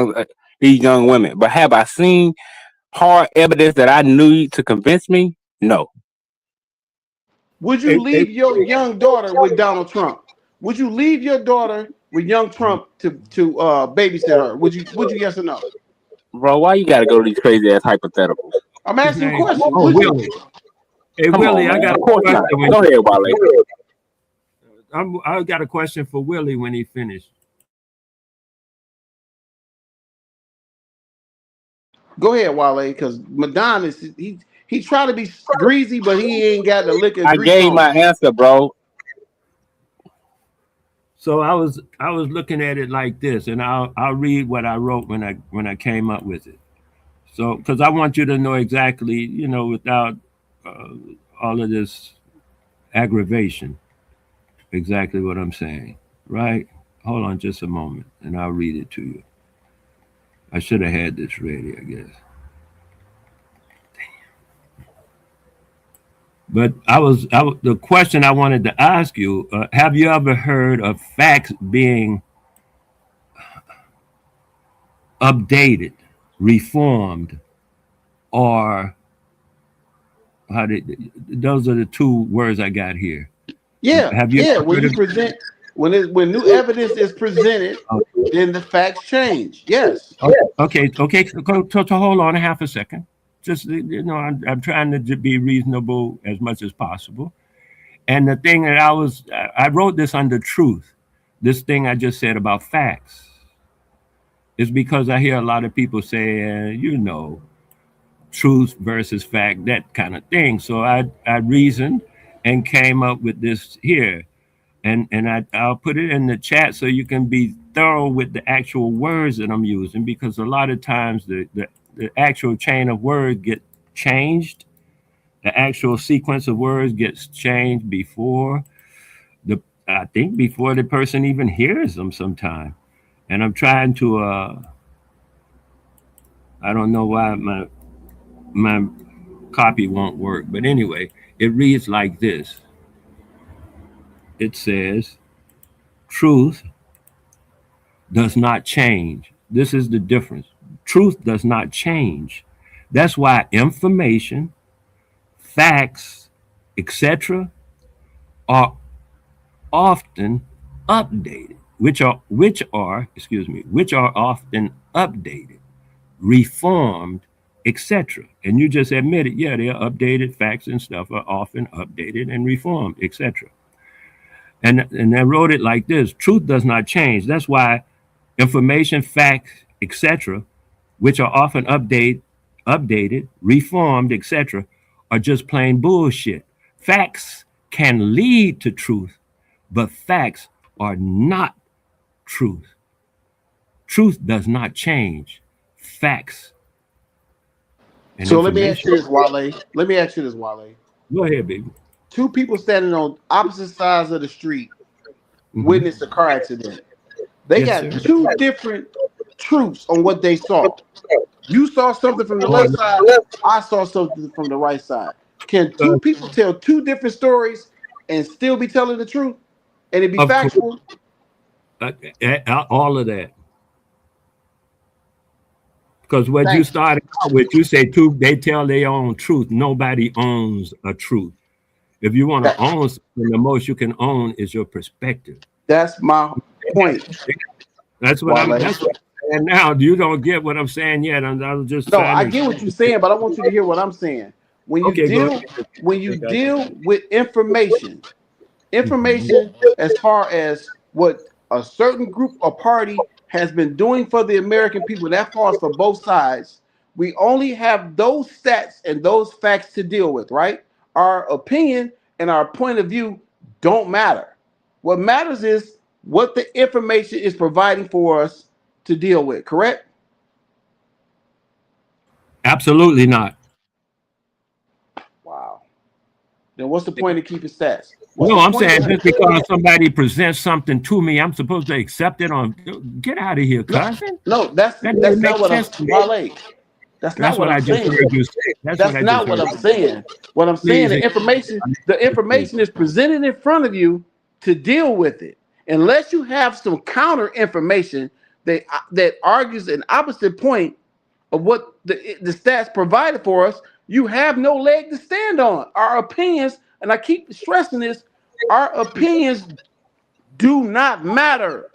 young women. But have I seen hard evidence that I need to convince me? No. Would you leave your young daughter with Donald Trump? Would you leave your daughter with young Trump to babysit her? Would you yes or no? Bro, why you gotta go to these crazy ass hypotheticals? I'm asking you a question. Oh, Would you? Willie. Hey, Come Willie, on, I man. got Of a course not. question. Go ahead, Wale. I got a question for Willie when he finished. Go ahead, Wale, because Madonna is he tried to be greasy, but he ain't got the lick of I grease gave on my him. answer, bro. So I was looking at it like this, and I'll read what I wrote when I came up with it. So because I want you to know exactly, without uh, all of this aggravation, exactly what I'm saying. Right? Hold on just a moment, and I'll read it to you. I should have had this ready, I guess. But the question I wanted to ask you: have you ever heard of facts being updated, reformed, or how did those are the two words I got here? Yeah, Have you yeah. ever When heard you of? present when new evidence is presented, then the facts change. Yes. Okay. So hold on a half a second. Just I'm trying to be reasonable as much as possible. And the thing that I wrote this under truth. This thing I just said about facts is because I hear a lot of people say, truth versus fact, that kind of thing. So I reasoned and came up with this here. And I'll put it in the chat so you can be thorough with the actual words that I'm using, because a lot of times the actual chain of words get changed. The actual sequence of words gets changed before I think before the person even hears them sometime. And I'm trying to I don't know why my copy won't work, but anyway, it reads like this. It says, truth does not change. This is the difference. Truth does not change. That's why information, facts, etc., are often updated, which are often updated, reformed, etc. And you just admitted, yeah, they're updated. Facts and stuff are often updated and reformed, etc. And I wrote it like this: truth does not change. That's why information, facts, etc., which are often updated, reformed, etc., are just plain bullshit. Facts can lead to truth, but facts are not truth. Truth does not change. Facts and So let me ask you information. this, Wale. Let me ask you this, Wale. Go ahead, baby. Two people standing on opposite sides of the street Mm-hmm. witnessed a car accident. They Yes, got sir. two different truths on what they saw. You saw something from the Oh, left side. I saw something from the right side. Can two no. people tell two different stories and still be telling the truth and it be Of course, factual? all of that. Because what you Thank you. started out with, you say two, they tell their own truth. Nobody owns a truth. If you want to That, own something, the most you can own is your perspective. that's my point, That's what I'm. Wale. That's what I'm saying now. You don't get what I'm saying yet. I'm just No, trying I to. get what you're saying, but I want you to hear what I'm saying. When you Okay, go deal ahead. when you I got you. deal with information, Mhm. information as far as what a certain group or party has been doing for the American people, that falls for both sides. We only have those stats and those facts to deal with, right? Our opinion and our point of view don't matter. What matters is what the information is providing for us to deal with, correct? Absolutely not. Wow. Then what's the point of keeping stats? What's No, the I'm point saying of just because somebody presents something to me, I'm supposed to accept it on. Get out of here, no, cousin. no, That that's doesn't make not what I'm sense to me. Wale. That's not That's what what I'm I just saying. heard you say. That's what That's I just not what heard I'm you say. saying. What I'm saying, Please, the information is presented in front of you to deal with it. Unless you have some counter information that argues an opposite point of what the stats provided for us, you have no leg to stand on. Our opinions, and I keep stressing this, our opinions do not matter.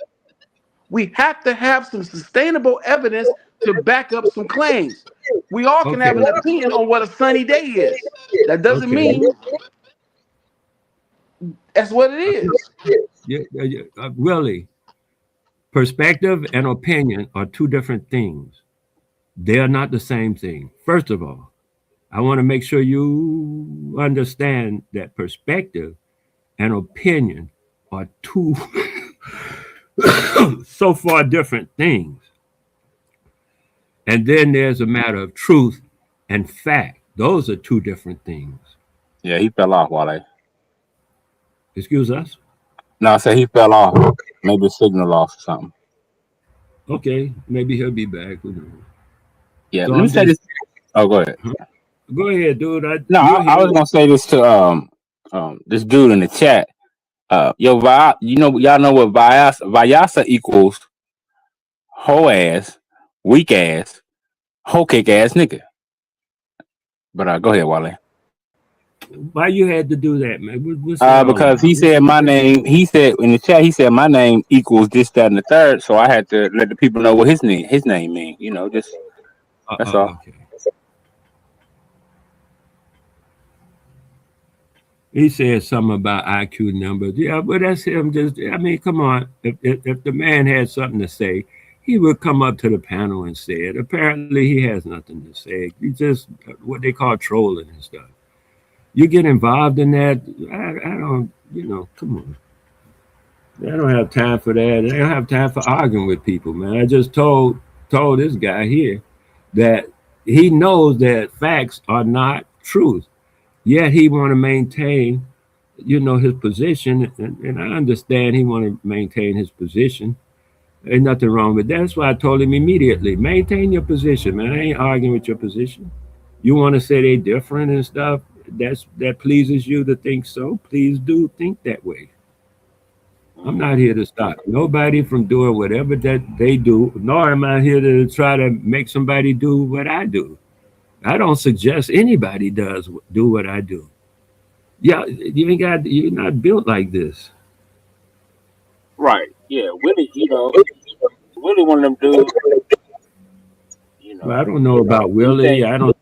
We have to have some sustainable evidence to back up some claims. We all can okay, have an opinion on what a sunny day is. That doesn't okay. mean that's what it is. Willie, perspective and opinion are two different things. They are not the same thing. First of all, I want to make sure you understand that perspective and opinion are two so far different things. And then there's a matter of truth and fact. Those are two different things. Yeah, he fell off, Wale. Excuse us? No, I said he fell off. Maybe signal off or something. Okay, maybe he'll be back. Who knows? Yeah, So let me I'm say just this. Oh, go ahead. go ahead, dude. No, You're I was here. gonna say this to this dude in the chat. Yo, y'all know what Vyasa equals? Hoe ass, weak ass, hoe kick ass nigga. But go ahead, Wale. Why you had to do that, man? What's that all Because about? he said my name. He said in the chat. He said my name equals this, that, and the third. So I had to let the people know what his name mean. You know, just that's all. Okay. He said something about IQ numbers. Yeah, but that's him. Just, I mean, come on. If the man had something to say, he would come up to the panel and say it. Apparently, he has nothing to say. He just what they call trolling and stuff. You get involved in that. I don't. Come on. I don't have time for that. I don't have time for arguing with people, man. I just told this guy here that he knows that facts are not truth. Yet he want to maintain, his position, and I understand he want to maintain his position. Ain't nothing wrong with that. That's why I told him immediately, maintain your position, man. I ain't arguing with your position. You want to say they different and stuff. That pleases you to think so. Please do think that way. I'm not here to stop nobody from doing whatever that they do, nor am I here to try to make somebody do what I do. I don't suggest anybody does do what I do. Yeah, you're not built like this. Right. Yeah. Willie. Willie one of them dudes. Well, I don't know about He Willie. think. I don't know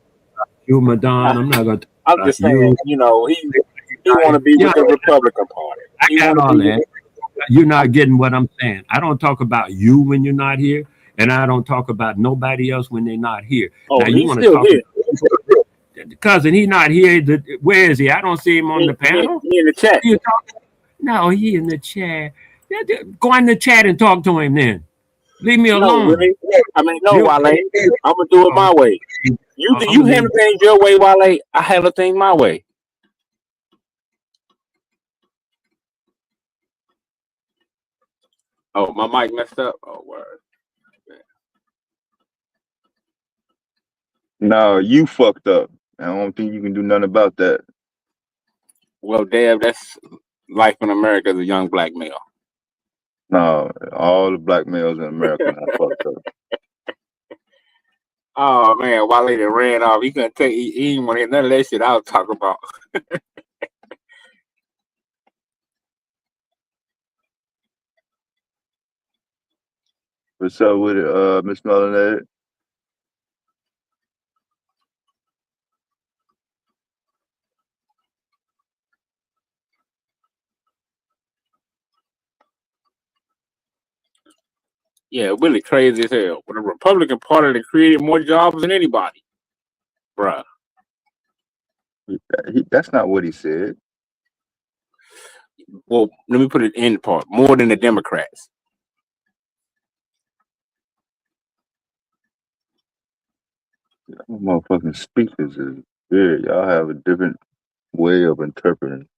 you, Madon. I'm not going to talk I'm about just saying. you. He want to be Yeah, with the Republican Party. I He got want to all be with. that. You're not getting what I'm saying. I don't talk about you when you're not here, and I don't talk about nobody else when they're not here. Oh, Now you he's want to still talk here. about cousin? He not here. Where is he? I don't see him on the panel. He in the chat. No, he in the chat. Go in the chat and talk to him then. Leave me No, alone. Willie. No, You, Wale. I'm gonna do it my way. I'm You gonna handle leave. things your way, Wale. I handle things my way. Oh, my mic messed up. Oh, word. No, you fucked up. I don't think you can do nothing about that. Well, damn, that's life in America as a young black male. No, all the black males in America are fucked up. Oh man, Wale done ran off. He couldn't take. He didn't want to hear none of that shit I was talking about. What's up with it, Miss Melanated? Yeah, really crazy as hell. But the Republican Party that created more jobs than anybody, bruh. That's not what he said. Well, let me put it in part. More than the Democrats. Motherfucking speakers is weird. Y'all have a different way of interpreting.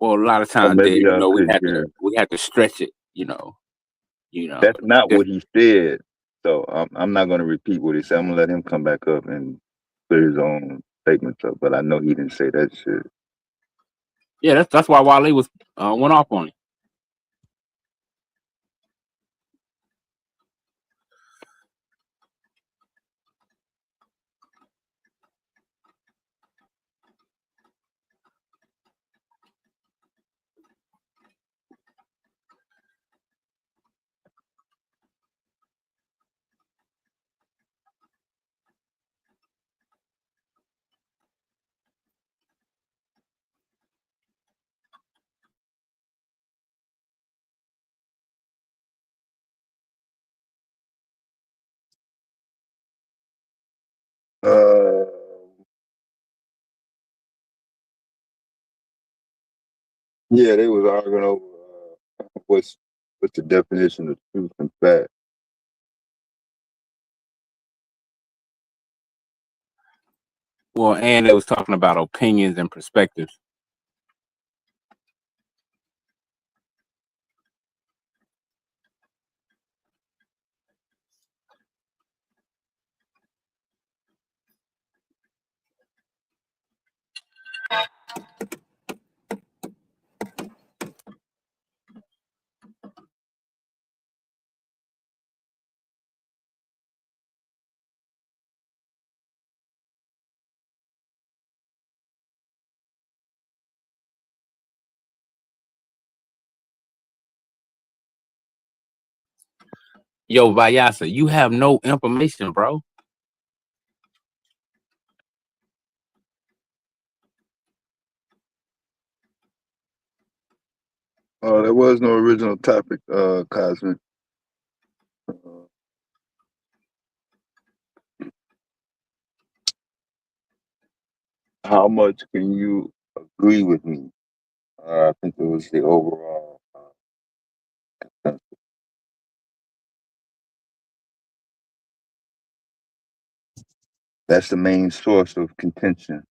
Well, a lot of Or times, maybe you y'all know, couldn't hear. we have to stretch it. You know. That's not what he said. So I'm not going to repeat what he said. I'm going to let him come back up and put his own statements up. But I know he didn't say that shit. Yeah, that's why Wale was went off on it. Uh, yeah, they was arguing over what's the definition of truth and fact. Well, and they was talking about opinions and perspectives. Yo, Vayasa, you have no information, bro. Oh, there was no original topic, Cosmic. How much can you agree with me? I think it was the overall. That's the main source of contention.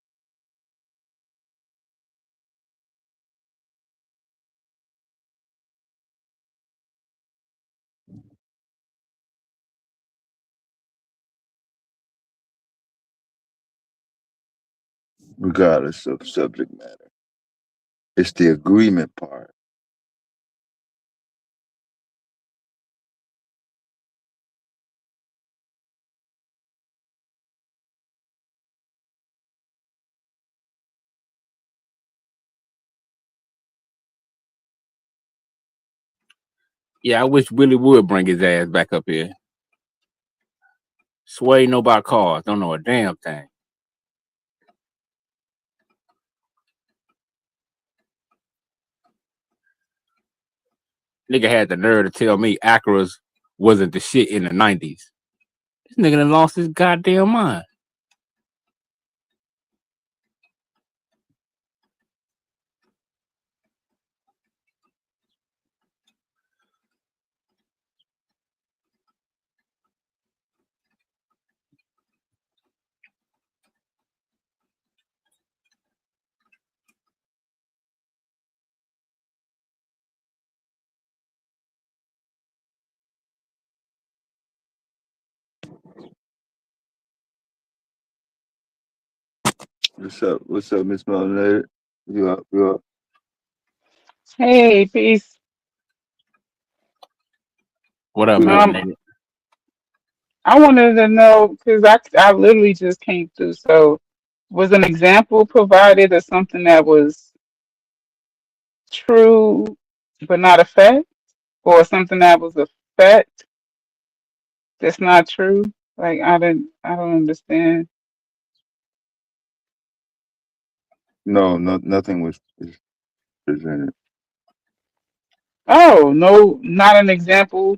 Regardless of subject matter. It's the agreement part. Yeah, I wish Willie would bring his ass back up here. Sway know about cars, don't know a damn thing. Nigga had the nerve to tell me Acura's wasn't the shit in the 90s. This nigga done lost his goddamn mind. What's up, Miss Melanated? You up, you up? Hey, peace. What up, We up. melanated? I wanted to know because I literally just came through. So, was an example provided of something that was true but not a fact, or something that was a fact that's not true? Like I don't understand. No, nothing was presented. Oh, no, not an example.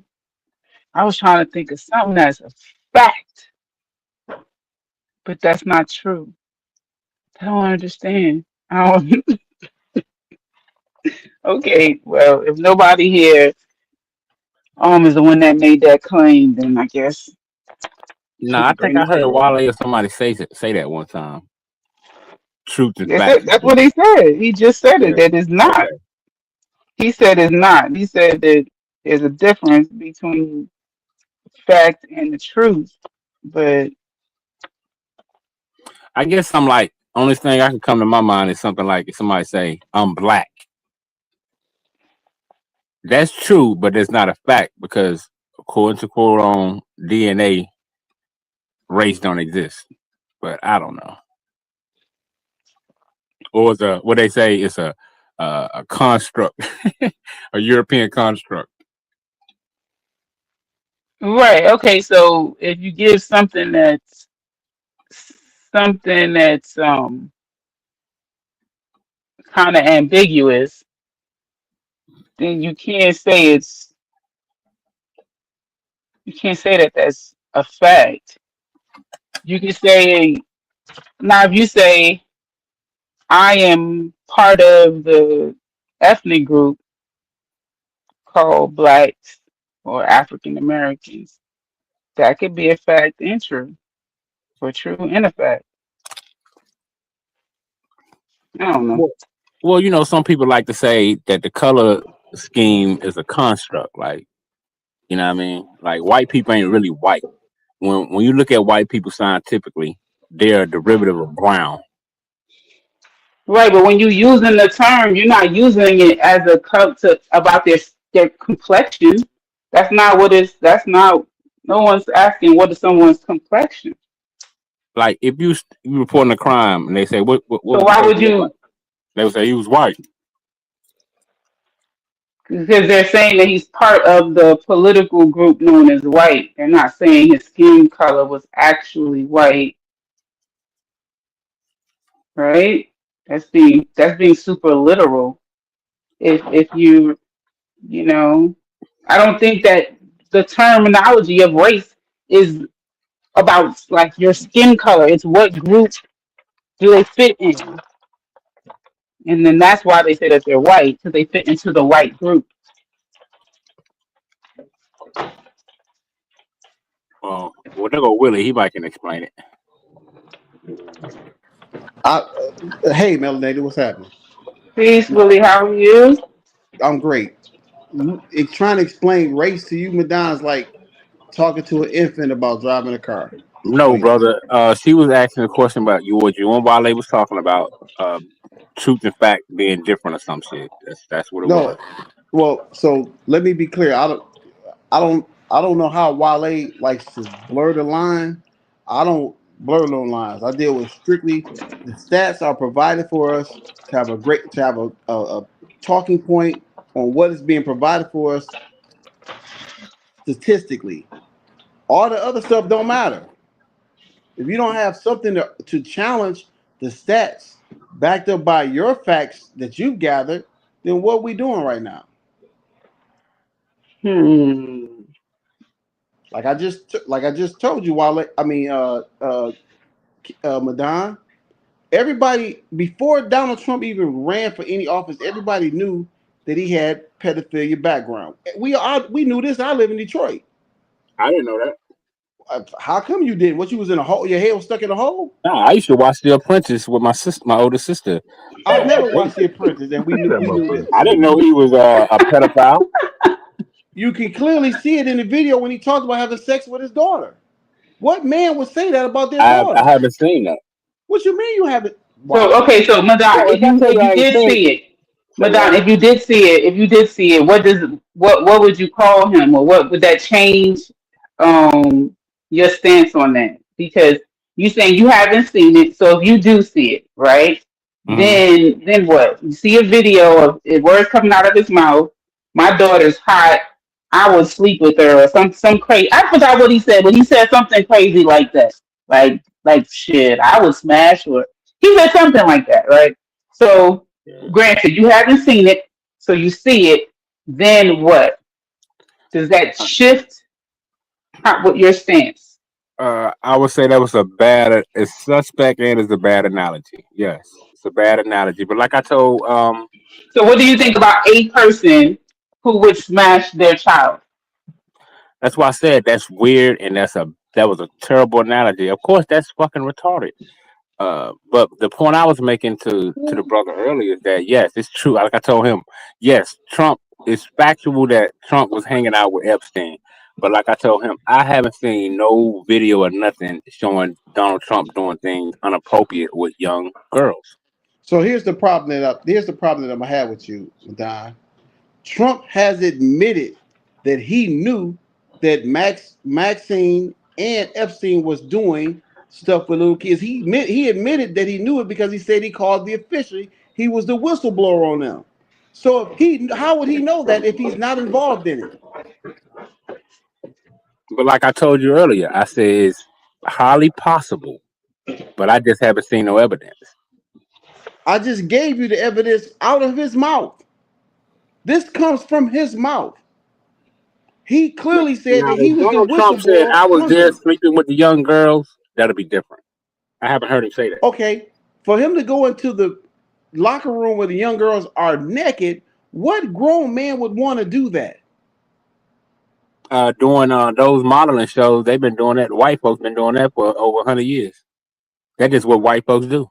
I was trying to think of something that's a fact, but that's not true. I don't understand. I don't, okay, well, if nobody here is the one that made that claim, then I guess No, she I could think bring I it heard forward. Wale or somebody say that one time. Truth and That's facts. it. That's what he said. He just said Yeah. it. That it's not. Okay. He said it's not. He said that there's a difference between fact and the truth. But I guess I'm like only thing I can come to my mind is something like if somebody say I'm black. That's true, but it's not a fact because according to quote on DNA, race don't exist. But I don't know. Or it's what they say is a construct, a European construct. right, okay. So if you give something that's kind of ambiguous, then you can't say that that's a fact. You can say now if you say I am part of the ethnic group called blacks or African Americans, that could be a fact and true, or true and a fact. I don't know. Well, well, some people like to say that the color scheme is a construct. Like, you know what I mean? Like white people ain't really white. When you look at white people scientifically, they're a derivative of brown. Right, but when you're using the term, you're not using it as a to about their complexion. That's not what it's. That's not. No one's asking what is someone's complexion. Like if you reporting a crime and they say what So would you why say would he look like? you? They would say he was white. Because they're saying that he's part of the political group known as white. They're not saying his skin color was actually white, right? That's being super literal. If you know, I don't think that the terminology of race is about like your skin color. It's what group do they fit in, and then that's why they say that they're white because they fit into the white group. Well, there go Willie. He might can explain it. Hey, Melanated, what's happening? Peace, Willie. How are you? I'm great. Trying to explain race to you, Madonna's like talking to an infant about driving a car. No, Explain it. brother. She was asking a question about what you and Wale was talking about. Truth and fact being different or some shit. That's what it No, was. well, so let me be clear. I don't know how Wale likes to blur the line. I don't blur no lines. I deal with strictly the stats are provided for us to have a talking point on what is being provided for us statistically. All the other stuff don't matter. If you don't have something to challenge the stats backed up by your facts that you've gathered, then what are we doing right now? Hmm. Like I just told you, Wale. I mean, Madon. Everybody before Donald Trump even ran for any office, everybody knew that he had pedophilia background. We knew this. I live in Detroit. I didn't know that. How come you didn't? What, you was in a hole? Your head was stuck in a hole? Nah, I used to watch The Apprentice with my sister, my older sister. I've never watched The Apprentice, and we knew this. I didn't know he was a pedophile. You can clearly see it in the video when he talks about having sex with his daughter. What man would say that about their I daughter? haven't seen that. What you mean you haven't? So Wow. okay, so Madonna, So if I tell if you I you ain't did seen see it, it, say what? Madonna, if you did see it, what would you call him, or what would that change your stance on that? Because you saying you haven't seen it, so if you do see it, right? Mm-hmm. Then what? You see a video of words coming out of his mouth. My daughter's hot. I would sleep with her, or some crazy. I forgot what he said, but he said something crazy like that. Like shit, I would smash her. He said something like that, right? So, granted, you haven't seen it, so you see it. Then what? Does that shift? What your stance? I would say that was it's suspect and it's a bad analogy. Yes, it's a bad analogy. But like I told, So, what do you think about a person who would smash their child? that's why I said that's weird and that was a terrible analogy. Of course, that's fucking retarded. But the point I was making to the brother earlier is that yes, it's true. Like I told him, yes, Trump. It's factual that Trump was hanging out with Epstein. But like I told him, I haven't seen no video or nothing showing Donald Trump doing things inappropriate with young girls. So here's the problem that I'm gonna have with you, Don. Trump has admitted that he knew that Maxine and Epstein was doing stuff with little kids. He admitted that he knew it because he said he called the official. He was the whistleblower on them. So how would he know that if he's not involved in it? But like I told you earlier, I said it's highly possible, but I just haven't seen no evidence. I just gave you the evidence out of his mouth. This comes from his mouth. He clearly said Now, that he if was the Donald Trump said whistleblower I was on there them. sleeping with the young girls, that'll be different. I haven't heard him say that. Okay, for him to go into the locker room where the young girls are naked, what grown man would want to do that? Doing those modeling shows, they've been doing that. White folks been doing that for over 100 years. That's just what white folks do.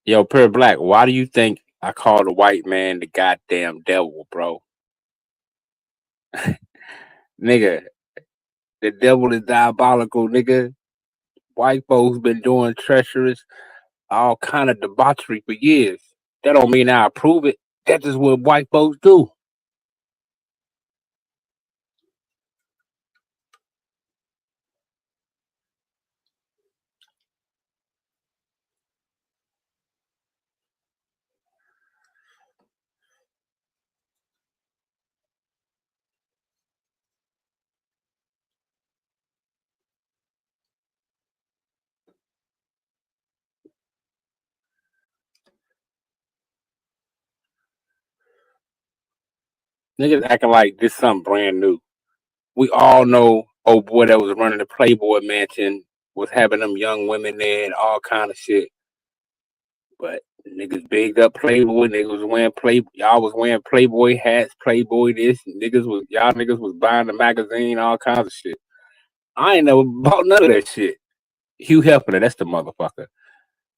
Yo, Pure Black, why do you think I call the white man the goddamn devil, bro? Nigga, the devil is diabolical, nigga. White folks been doing treacherous, all kind of debauchery for years. That don't mean I approve it. That's just what white folks do. Niggas acting like this something brand new. We all know old boy that was running the Playboy Mansion was having them young women there and all kind of shit. But niggas bigged up Playboy. Niggas was wearing Y'all was wearing Playboy hats, Playboy this. Y'all niggas was buying the magazine, all kinds of shit. I ain't never bought none of that shit. Hugh Hefner, that's the motherfucker.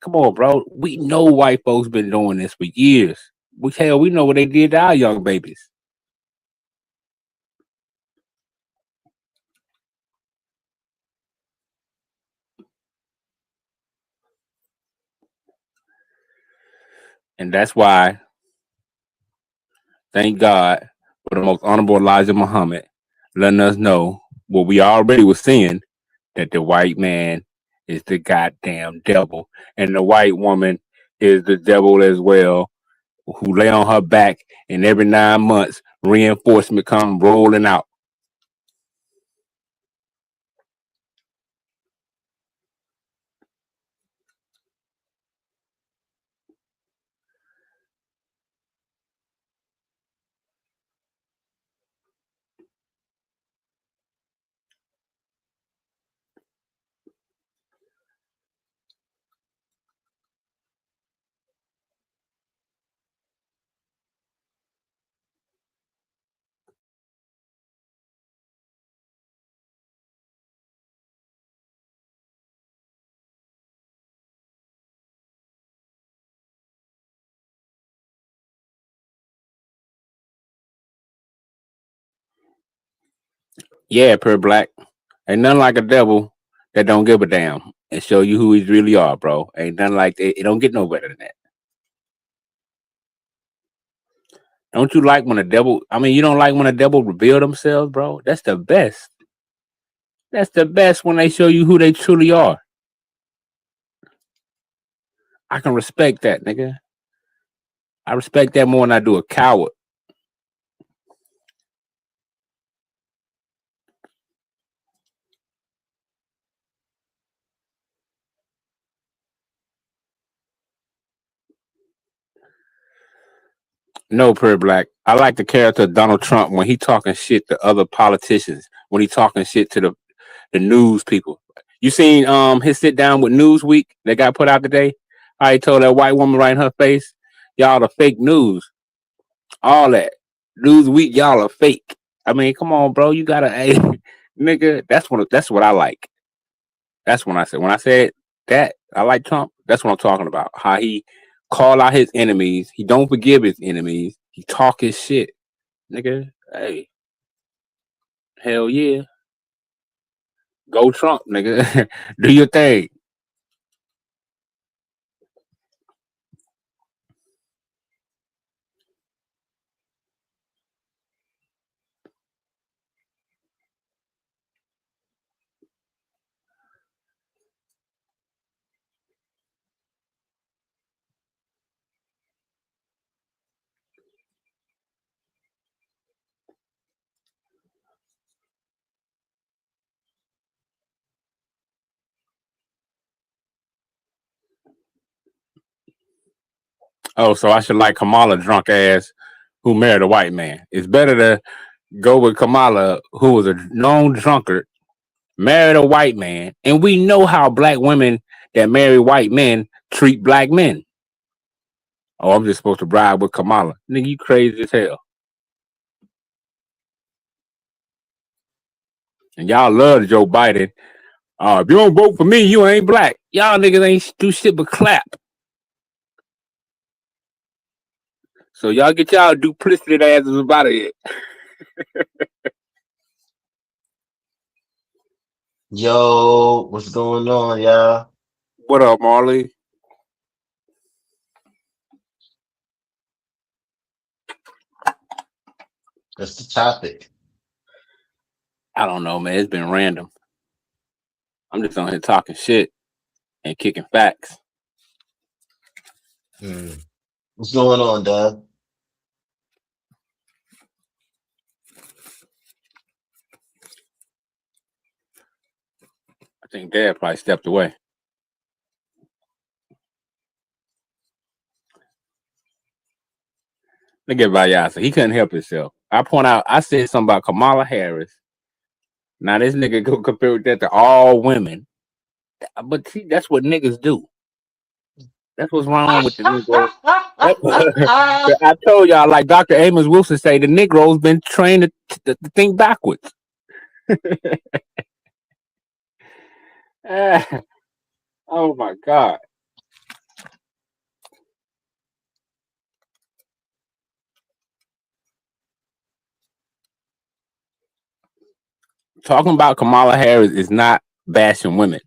Come on, bro. We know white folks been doing this for years. We know what they did to our young babies. And that's why, thank God for the most honorable Elijah Muhammad letting us know what we already was seeing, that the white man is the goddamn devil. And the white woman is the devil as well, who lay on her back and every 9 months reinforcement come rolling out. Yeah, per black. Ain't nothing like a devil that don't give a damn and show you who he really are, bro. Ain't nothing like it. It don't get no better than that. Don't you like when a devil? I mean, you don't like when a devil reveal themselves, bro. That's the best. That's the best when they show you who they truly are. I can respect that, nigga. I respect that more than I do a coward. No, per black. I like the character of Donald Trump when he talking shit to other politicians. When he talking shit to the news people. You seen his sit down with Newsweek that got put out today? How he told that white woman right in her face, "Y'all are fake news." All that Newsweek, y'all are fake. I mean, come on, bro. You gotta, hey, nigga. That's what I like. That's when I said that I like Trump. That's what I'm talking about. How he call out his enemies. He don't forgive his enemies. He talk his shit, nigga. Hey, hell yeah, go Trump, nigga. Do your thing. Oh, so I should like Kamala drunk ass who married a white man. It's better to go with Kamala, who was a known drunkard, married a white man, and we know how black women that marry white men treat black men. Oh, I'm just supposed to ride with Kamala. Nigga, you crazy as hell. And y'all love Joe Biden. If you don't vote for me, you ain't black. Y'all niggas ain't do shit but clap. So y'all get y'all duplicity asses about it. Yo, what's going on, y'all? What up, Marley? That's the topic. I don't know, man. It's been random. I'm just on here talking shit and kicking facts. What's going on, Dad? I think Dad probably stepped away. Look at Vayasa. He couldn't help himself. I said something about Kamala Harris. Now this nigga go compare that to all women. But see, that's what niggas do. That's what's wrong with the Negro. I told y'all, like Dr. Amos Wilson say, the Negro's been trained to think backwards. Oh my God. Talking about Kamala Harris is not bashing women.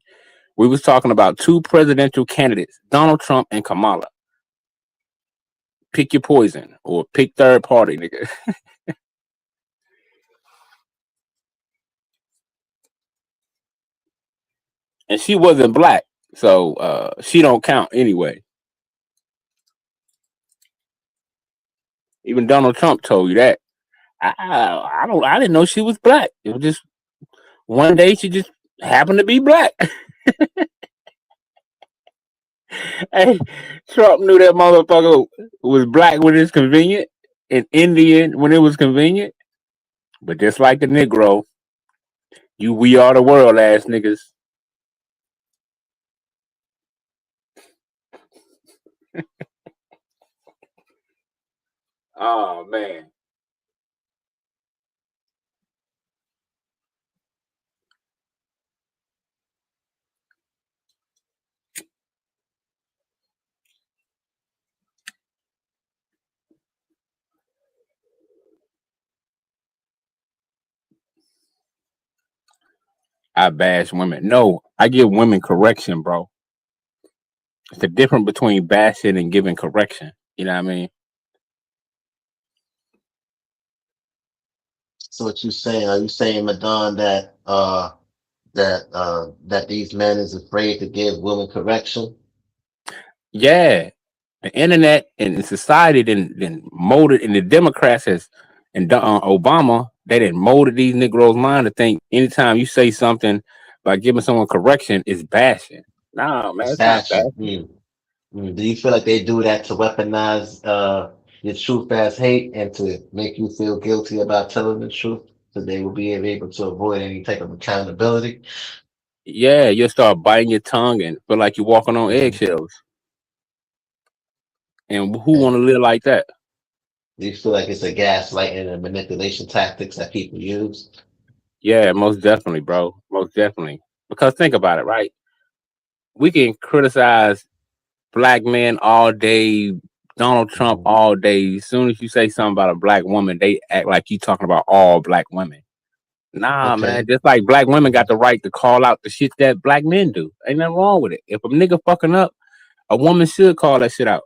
We was talking about two presidential candidates, Donald Trump and Kamala. Pick your poison or pick third party, nigga. And she wasn't black, so she don't count anyway. Even Donald Trump told you that. I didn't know she was black. It was just one day she just happened to be black. Hey, Trump knew that motherfucker was black when it's convenient and Indian when it was convenient. But just like the Negro, we are the world ass niggas. Oh man. I bash women. No, I give women correction, bro. It's the difference between bashing and giving correction. You know what I mean? So what you saying? Are you saying, Madon, that that these men is afraid to give women correction? Yeah, the internet and society then molded, and the Democrats has and Obama, they didn't molded these Negroes' mind to think anytime you say something by giving someone correction is bashing. Nah, man, It's it's not passion. bashing. Do you feel like they do that to weaponize your truth as hate and to make you feel guilty about telling the truth, so they will be able to avoid any type of accountability? Yeah, you'll start biting your tongue and feel like you're walking on Hmm. eggshells. And who Okay. want to live like that? Do you feel like it's a gaslighting and manipulation tactics that people use? Yeah, most definitely, bro. Most definitely. Because think about it, right? We can criticize black men all day, Donald Trump Hmm. all day. As soon as you say something about a black woman, they act like you talking about all black women. Nah, man. Okay. Just like black women Hmm. got the right to call out the shit that black men do. Ain't nothing wrong with it. If a nigga fucking up, a woman should call that shit out.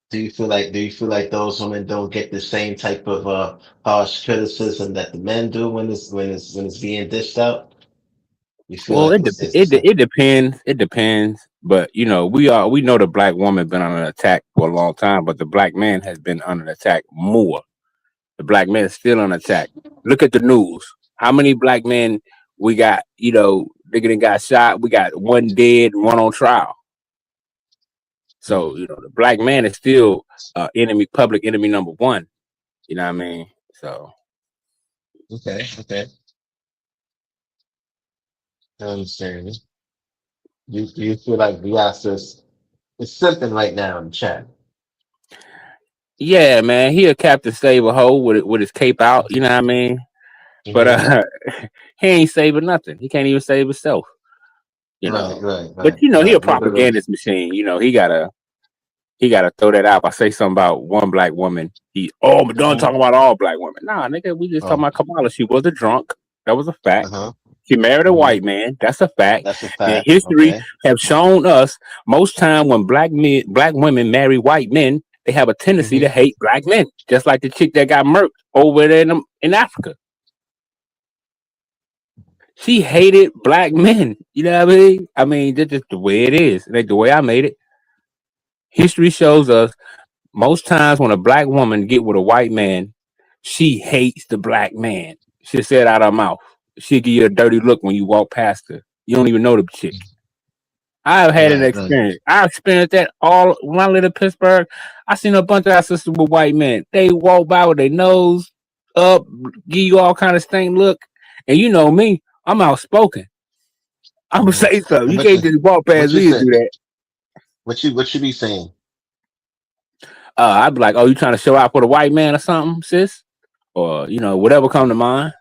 Do you feel like those women don't get the same type of harsh criticism that the men do when it's being dished out? You feel Well, like it's the same? it depends. It depends. But you know, we know the black woman been under attack for a long time, but the black man has been under attack more. The black man is still on attack. Look at the news. How many black men we got? You know, nigga done got shot. We got one dead, and one on trial. Hmm. So you know, the black man is still enemy, public enemy number one. You know what I mean? So Okay, okay. I understand. You feel like Viasta's is simping right now in the chat. yeah, man, he a Captain Save a Hoe with his cape out. You know what I mean? But Hmm. he ain't saving nothing. He can't even save himself. You Right, know. right, But right, you know, he a right. Liberal. propagandist machine. You know, he gotta throw that out. If I say something about one black woman, but don't Hmm. talk about all black women. Nah, nigga, we just talking Oh, about Kamala. She was a drunk. That was a fact. uh-huh. She married a Hmm. white man. That's a fact. That's a And fact. history Okay. have shown us most time when black women marry white men, they have a tendency to Hmm. hate black men. Just like the chick that got murked over there in Africa. She hated black men. You know what I mean? I mean, that's just the way it is. Like the way I made it. History shows us most times when a black woman get with a white man, she hates the black man. She said out her mouth. She'll give you a dirty look when you walk past her. You don't even know the chick. I've had an Right, right. experience. I experienced that all when I lived in Pittsburgh. I seen a bunch of our sisters with white men. They walk by with their nose up, give you all kind of stink look. And you know me, I'm outspoken. I'm gonna Hmm. say something. And You can't just walk past what you me and do said? that. What you be saying? I'd be like, "Oh, you trying to show out for the white man or something, sis?" Or you know, whatever come to mind.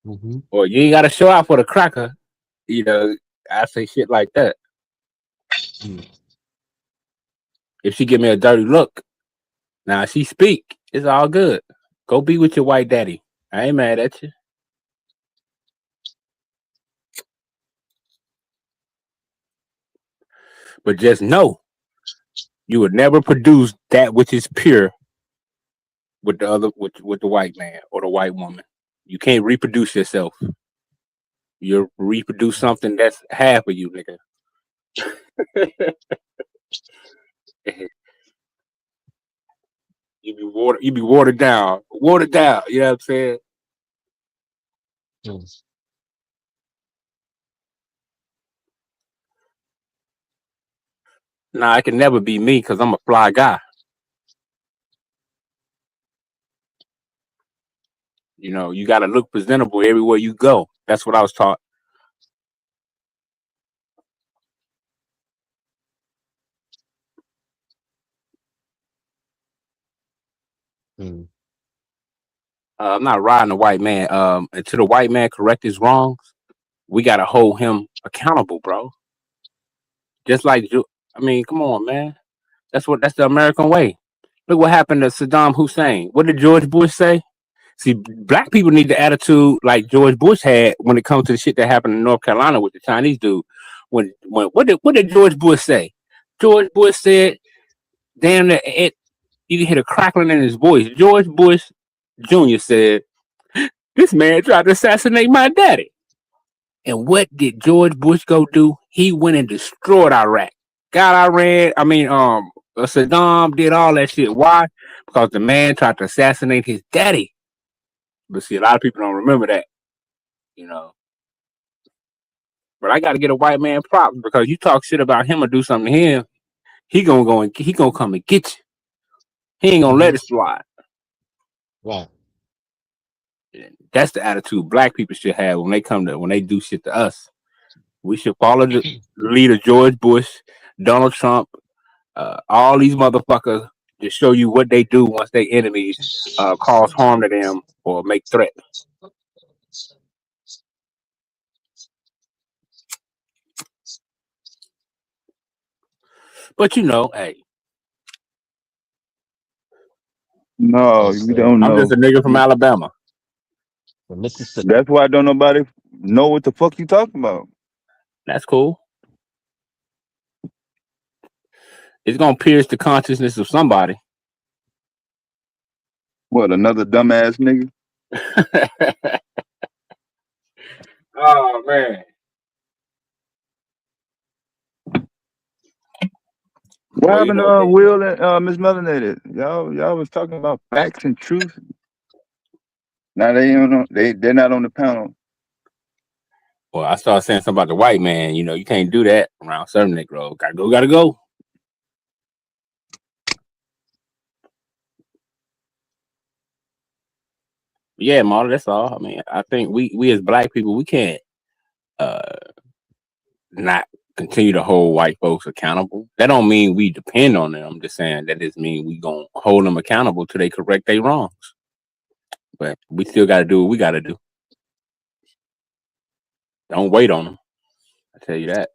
Hmm. Or you ain't got to show out for the cracker. You know, I say shit like that. If she give me a dirty look, now she speak. It's all good. Go be with your white daddy. I ain't mad at you. But just know you would never produce that which is pure with the other with the white man or the white woman. You can't reproduce yourself. You reproduce something that's half of you, nigga. You be watered down. Watered down. You know what I'm saying? Hmm. Nah, it can never be me because I'm a fly guy. You know, you gotta look presentable everywhere you go. That's what I was taught. Hmm. I'm not riding the white man. Until the white man correct his wrongs, we gotta hold him accountable, bro. Just like I mean, come on, man. That's the American way. Look what happened to Saddam Hussein. What did George Bush say? See, black people need the attitude like George Bush had when it comes to the shit that happened in North Carolina with the Chinese dude. When what did George Bush say? George Bush said, "Damn it." You can hear the crackling in his voice. George Bush Jr. said, "This man tried to assassinate my daddy." And what did George Bush go do? He went and destroyed Iraq. Got Iran. Saddam did all that shit. Why? Because the man tried to assassinate his daddy. But see, a lot of people don't remember that, you know. But I got to get a white man props because you talk shit about him or do something to him, he gonna come and get you. He ain't gonna let it slide. Right. That's the attitude black people should have when they do shit to us. We should follow the leader George Bush, Donald Trump, all these motherfuckers to show you what they do once they enemies cause harm to them or make threats. But hey, No, Yes, you sir. don't I'm just know. a nigga from Alabama. From Mississippi. That's why don't nobody know what the fuck you talking about. That's cool. It's gonna pierce the consciousness of somebody. What, another dumbass nigga? Oh man. What Well, happened to Will and Miss Melanated? Y'all was talking about facts and truth. Now they're not on the panel. Well, I started saying something about the white man. You can't do that around certain Negroes. Gotta go. Yeah, Marta, that's all. I mean, I think we as black people, we can't not continue to hold white folks accountable. That don't mean we depend on them. I'm just saying that just mean we gonna hold them accountable till they correct their wrongs. But we still gotta do what we gotta do. Don't wait on them. I tell you that.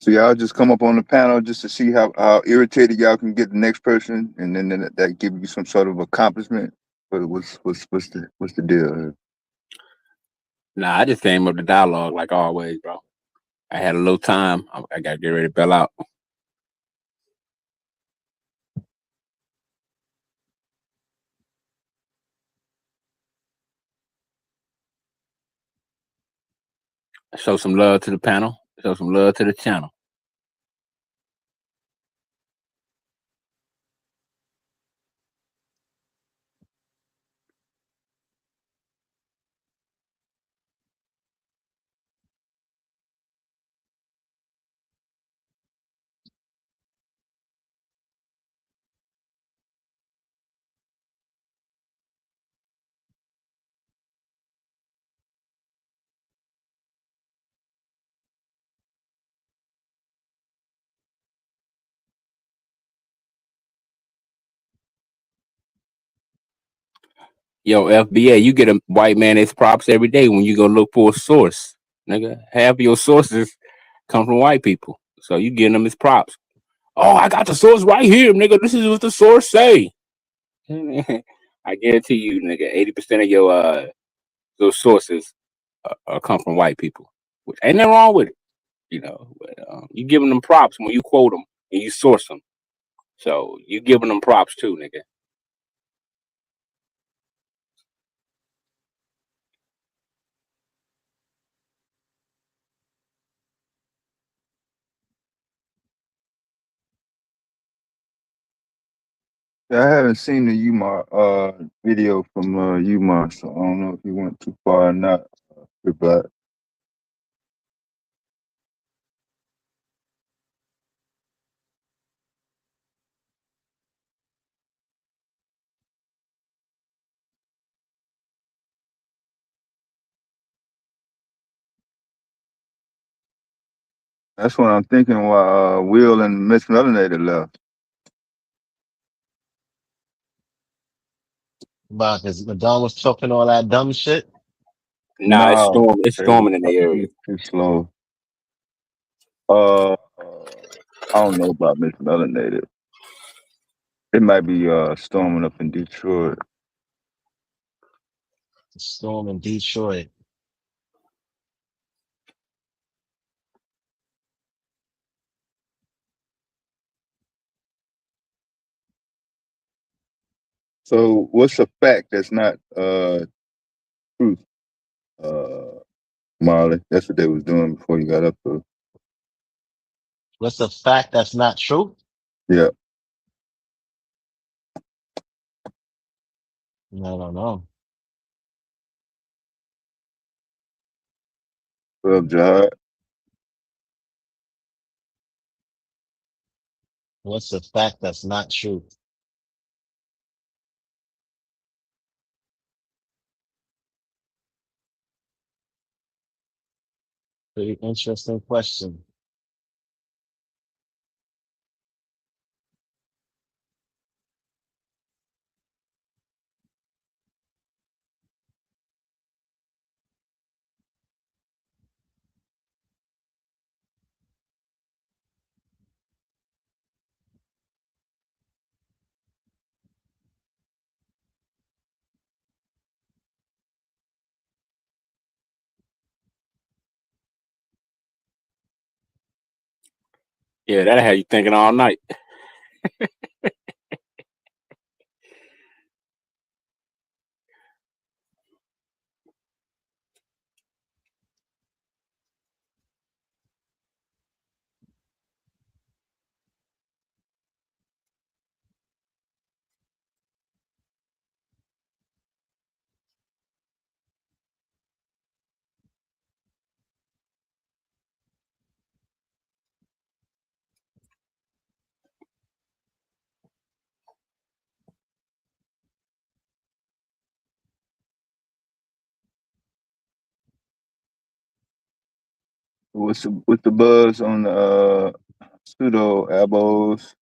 So y'all just come up on the panel just to see how irritated y'all can get the next person, and then that give you some sort of accomplishment. But what's the deal here? Nah, I just came up to dialogue like always, bro. I had a little time. I gotta get ready to bail out. Show some love to the panel. Show some love to the channel. Yo, FBA, you get a white man his props every day when you go look for a source. Nigga, half of your sources come from white people. So you getting them his props. Oh, I got the source right here, nigga. This is what the source say. I guarantee you, nigga, 80% of your those sources come from white people. Which ain't nothing wrong with it, But you giving them props when you quote them and you source them. So you giving them props too, nigga. Yeah, I haven't seen the Umar video from Umar, so I don't know if he went too far or not. But That's what I'm thinking. Why Will and Miss Melanated left. About because Madonna was talking all that dumb shit. Nah, it's No, storm. It's they was storming in the area. too slow. I don't know about Miss Melanated. It might be storming up in Detroit. The storm in Detroit. So what's a fact that's not truth? Uh, Marley. That's what they was doing before you got up there. What's a fact that's not true? Yeah. I don't know. What up, Jihad? What's a fact that's not true? Pretty interesting question. Yeah, that had you thinking all night. What's the buzz on the pseudo ABOs?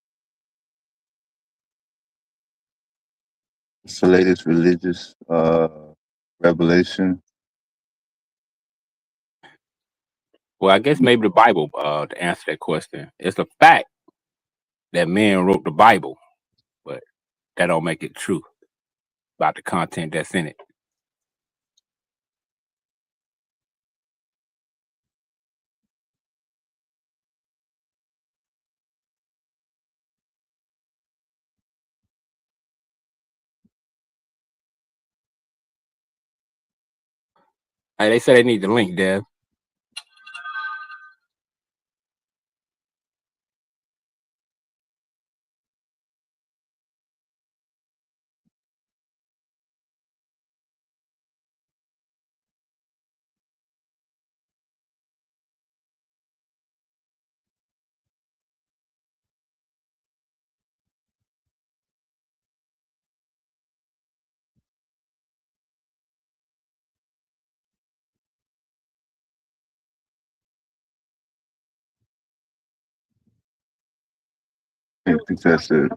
It's the latest religious revelation. Well, I guess maybe the Bible to answer that question. It's a fact that men wrote the Bible, but that don't make it true about the content that's in it. Hey, they say they need the link, Dev. I think that's it.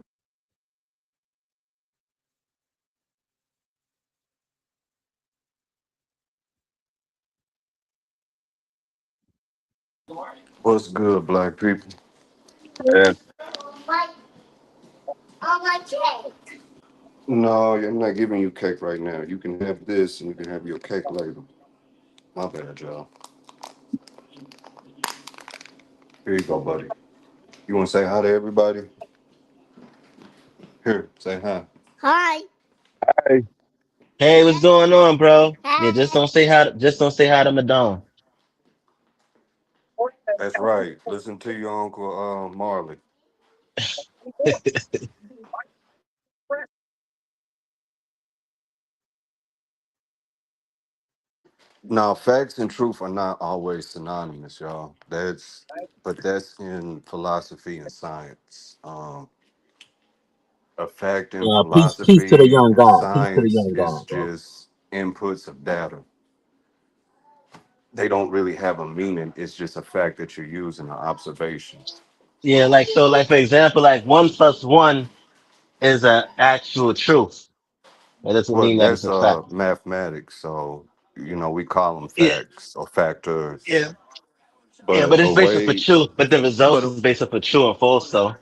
What's good, black people? Yeah. No, I'm not giving you cake right now. You can have this and you can have your cake later. My bad, y'all. Here you go, buddy. You want to say hi to everybody? Here, say hi. Hey, Hey, what's going on, bro? Yeah, just don't say hi. Just don't say hi to Madonna. That's right. Listen to your uncle Marley. Now, facts and truth are not always synonymous, y'all. That's in philosophy and science. A fact in Peace to the philosophy young and God. Peace to the science young is God, bro. just inputs of data. they don't really have a meaning. It's just a fact that you're using an observation. Yeah, like so, like for example, like 1 plus 1 is an actual truth. That doesn't Well, mean that it's that's a fact. mathematics. So we call them Yeah, facts or factors. yeah, yeah, But but a it's based off of way, truth. But the results but is a, based off of true and false. So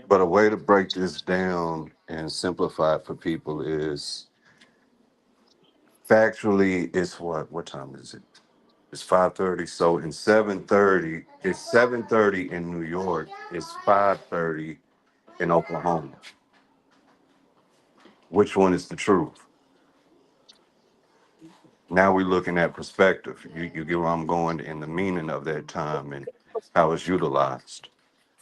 but a way to break this down and simplify it for people is factually. It's what time is it? It's 5:30. So in 7:30, it's 7:30 in New York. It's 5:30 in Oklahoma. Which one is the truth? Now we're looking at perspective. You get where I'm going in the meaning of that time and how it's utilized.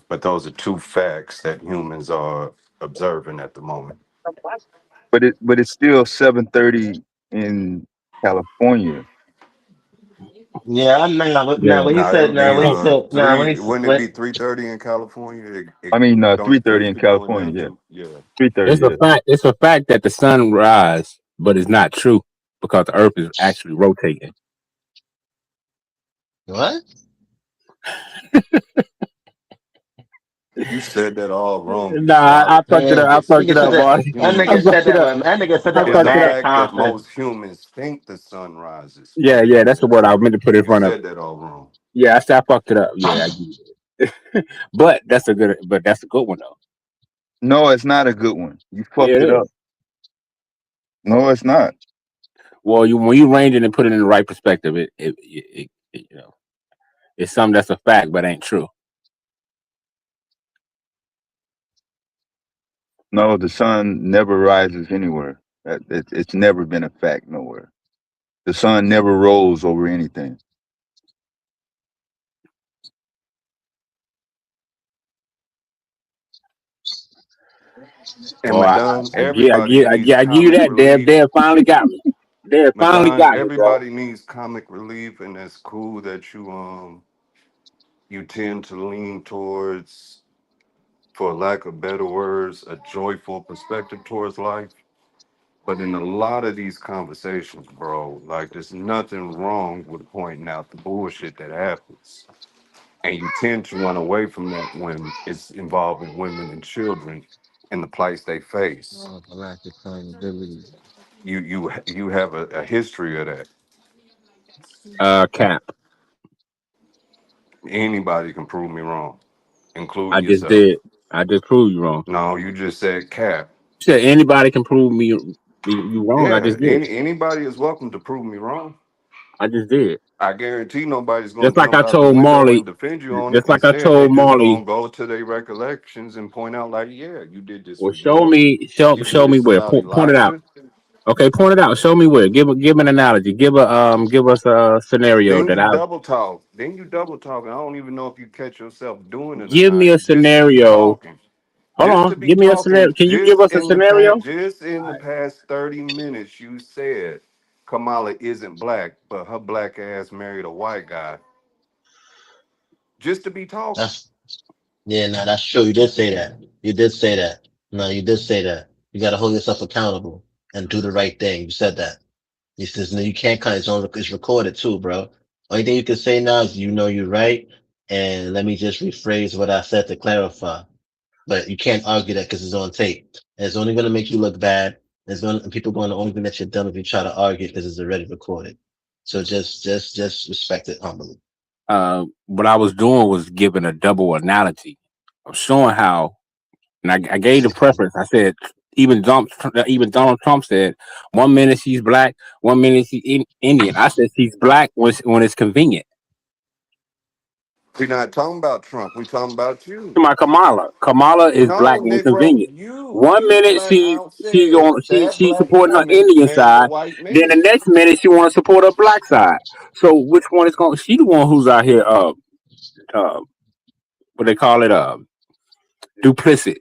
But those are two facts that humans are observing at the moment. But it's still 7:30 in California. yeah, I'm now Yeah. when he Now it'll said be now when three. Wouldn't it when be 3:30 in California? I mean, Don't it 3:30 tend to in be going California. down Yeah, to yeah. 3:30. It's a Yeah. fact. It's a fact that the sun rise, but it's not true because the Earth is actually rotating. what? You said that all wrong, you Nah, I solid. fucked it up. Man, I fucked it nigga said up, that. boy. That You I nigga said fucked it that up. with that nigga said I that with it's fucked the it up. mad fact that confidence. most humans think the sun rises. Yeah, yeah, that's the word I meant to put in You front of said it. that all wrong. Yeah, I said I fucked it up. Yeah, I get it. But that's a good one though. No, it's not a good one. You Yeah, fucked it it up. is. No, it's not. Well, when you range it and put it in the right perspective, it's something that's a fact but ain't true. No, the sun never rises anywhere. It's never been a fact nowhere. The sun never rolls over anything. And Well, Madame, everybody I needs give you comic that. relief. Dad finally got me. Dad finally Madame, got me, bro. everybody needs comic relief, and it's cool that you tend to lean towards, for lack of better words, a joyful perspective towards life. But in a lot of these conversations, bro, like there's nothing wrong with pointing out the bullshit that happens. And you tend to run away from that when it's involving women and children and the plights they face. Oh, lack of accountability. You have a history of that. Cap. Anybody can prove me wrong, I including just yourself. did. I just proved you wrong. No, you just said cap. You said anybody can prove me you wrong. I Yeah, just did. anybody is welcome to prove me wrong. I just did. I guarantee nobody's going Just to like jump I out the told window Marley. and defend you on it. Just like I Instead, they told just going Marley. to go to their recollections and point out, like, yeah, you did this Well, with me. You do show me this where. about Point it out. Elijah. Okay, point it out. Show me where. Give an analogy. Give us a scenario Then that you I double talk. Then you double talk. And I don't even know if you catch yourself doing it or give me not. a Just to be scenario. talking. Hold Just to on. be Give me a scenario. talking. Can you give us a scenario? Just in the past 30 minutes, you said Kamala isn't black, but her black ass married a white guy. Just to be talking. That's yeah, no, that's true. You did say that. You did say that. No, you did say that. You got to hold yourself accountable and do the right thing. You said that. He says, no, you can't cut it's on. It's recorded too, bro. Only thing you can say now is you know you're right, and let me just rephrase what I said to clarify. But you can't argue that because it's on tape. And it's only going to make you look bad. And people going to only think that you're dumb if you try to argue because it's already recorded. So just respect it humbly. What I was doing was giving a double analogy. I'm showing how, and I gave the preference. I said even Donald Trump said 1 minute she's black, 1 minute she's Indian. I said she's black when it's convenient. We're not talking about Trump. We're talking about you. To my Kamala, Kamala is black No, when Negro, convenient. you. One You minute flat out said that she's black supporting her woman Indian married a side, white then the man. next minute she want to support her black side. So which one is going? She the one who's out here uh what they call it duplicit.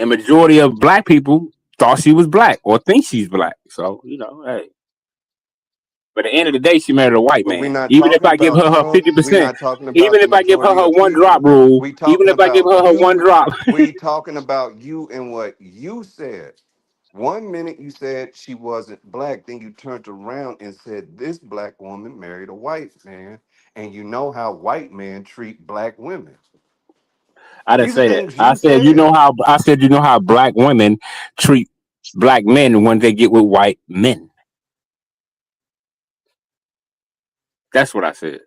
And majority of black people thought she was black or think she's black. So hey. But at the end of the day, she married a white But man. we're not Even if talking I give about her Trump. We're 50%, not talking about even the if I give her majority her of one drop people. rule, We even talking if I give about her her one you. drop, We talking about you and what you said. One minute you said she wasn't black, then you turned around and said this black woman married a white man, and you know how white men treat black women. I didn't These are say that. things you said. I said you know how black women treat black men when they get with white men. That's what I said.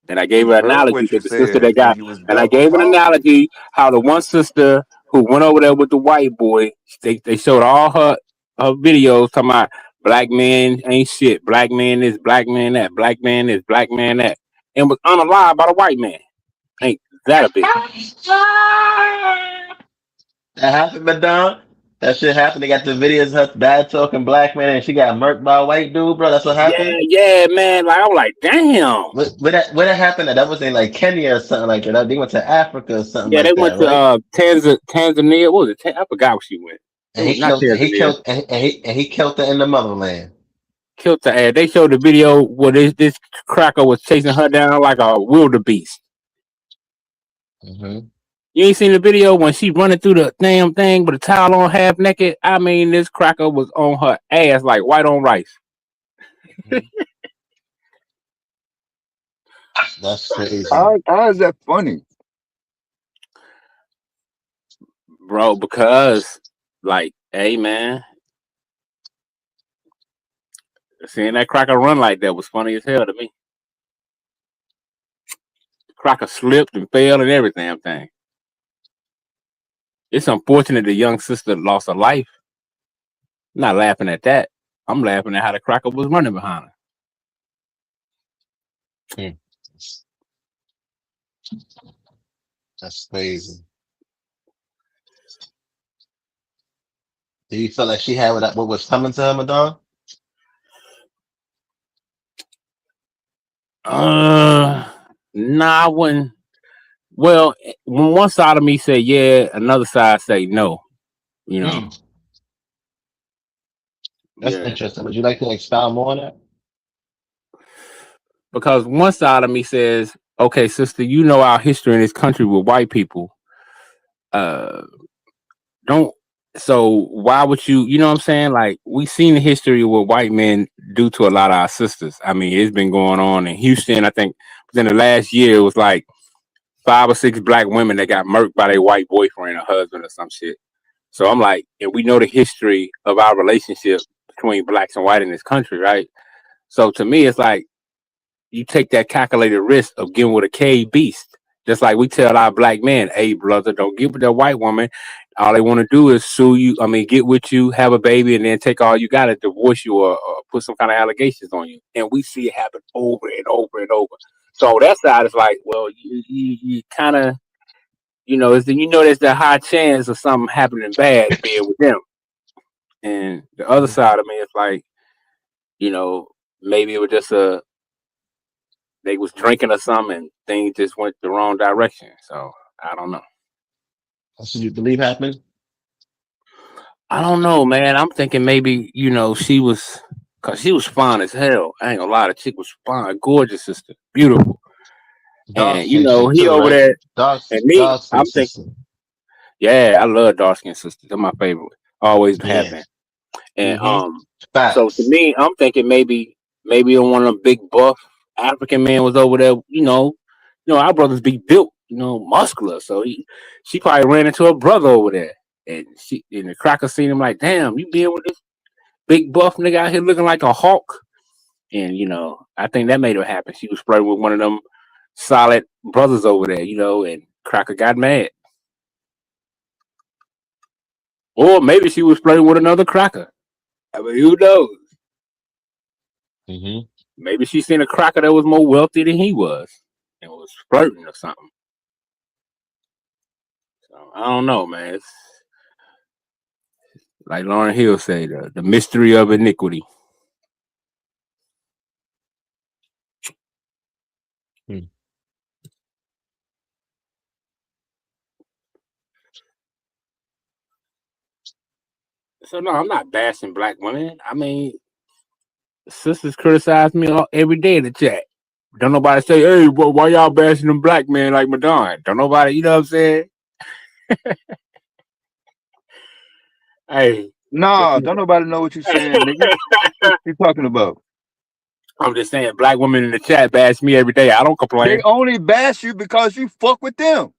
And I gave We her an heard analogy what you because the sister said, that and got, you was and I double gave an talking. analogy how the one sister who went over there with the white boy, they showed all her videos talking about black man ain't shit, black man this, black man that, black man this, black man that, and was unalive by the white man. Ain't that a bitch? That happened, Madonna. That shit happened. They got the videos of her bad talking black man, and she got murked by a white dude, bro. That's what Yeah, happened. yeah, man. Like I was like, damn. Where that happened? That was in like Kenya or something like that. They went to Africa or something Yeah, they like that, went to right? Tanzania. What was it? I forgot where she went. It And was not Tanzania. he killed her in the motherland. Killed the ass. They showed the video where this cracker was chasing her down like a wildebeest. Hmm. You ain't seen the video when she running through the damn thing with a towel on, half naked. I mean, this cracker was on her ass like white on rice, That's crazy. How is that funny? bro. Because like, hey man, seeing that cracker run like that was funny as hell to me. Cracker slipped and fell and every damn thing. It's unfortunate the young sister lost her life. I'm not laughing at that. I'm laughing at how the cracker was running behind her. Hmm. That's crazy. Do you feel like she had what was coming to her, Madonna? Uh, nah, I wouldn't. Well, when one side of me say yeah, another side say no. You know, Hmm. That's yeah, interesting. Would you like to expound more on that? because one side of me says, okay, sister, you know our history in this country with white people. Uh, don't. So why would you? You know what I'm saying? Like we seen the history of what white men do to a lot of our sisters. I mean, it's been going on in Houston. I think within the last year, it was like 5 or 6 black women that got murked by their white boyfriend or husband or some shit. So I'm like, and we know the history of our relationship between blacks and white in this country, right? So to me, it's like you take that calculated risk of getting with a cave beast. Just like we tell our black men, hey brother, don't get with that white woman. All they want to do is sue you. I mean, get with you, have a baby, and then take all you got to divorce you or put some kind of allegations on you. And we see it happen over and over and over. So that side is like, well, you kind of, there's that high chance of something happening bad being with them. And the other Mhm. side of me is like, you know, maybe it was just they was drinking or something and things just went the wrong direction. So I don't know. That's what you believe happened? I don't know, man. I'm thinking maybe, cause she was fine as hell. I ain't gonna lie, the chick was fine, gorgeous sister, beautiful. Dark And skin chick he too, over right? there and me, Dark skin I'm thinking, sister. yeah, I love dark skinned sisters. They're my favorite. Always have Yeah. been. And Hmm. so to Facts. me, I'm thinking maybe one of them big buff African men was over there. Our brothers be built, muscular. So she probably ran into her brother over there, and the cracker seen him like, damn, you being with this big buff nigga out here looking like a hawk. And I think that made her happen. She was flirting with one of them solid brothers over there, and Cracker got mad. Or maybe she was flirting with another cracker. I mean, who knows? Hmm. Maybe she seen a cracker that was more wealthy than he was and was flirting or something. So I don't know, man. It's like Lauren Hill said, the mystery of iniquity. So no, I'm not bashing black women. I mean, sisters criticize me every day in the chat. Don't nobody say, hey, why y'all bashing them black men like Madonna? Don't nobody, you know what I'm saying? Hey, Nah, don't nobody know what you saying, nigga. What you talking about? I'm just saying, black women in the chat bash me every day. I don't They complain. only bash you because you fuck with them.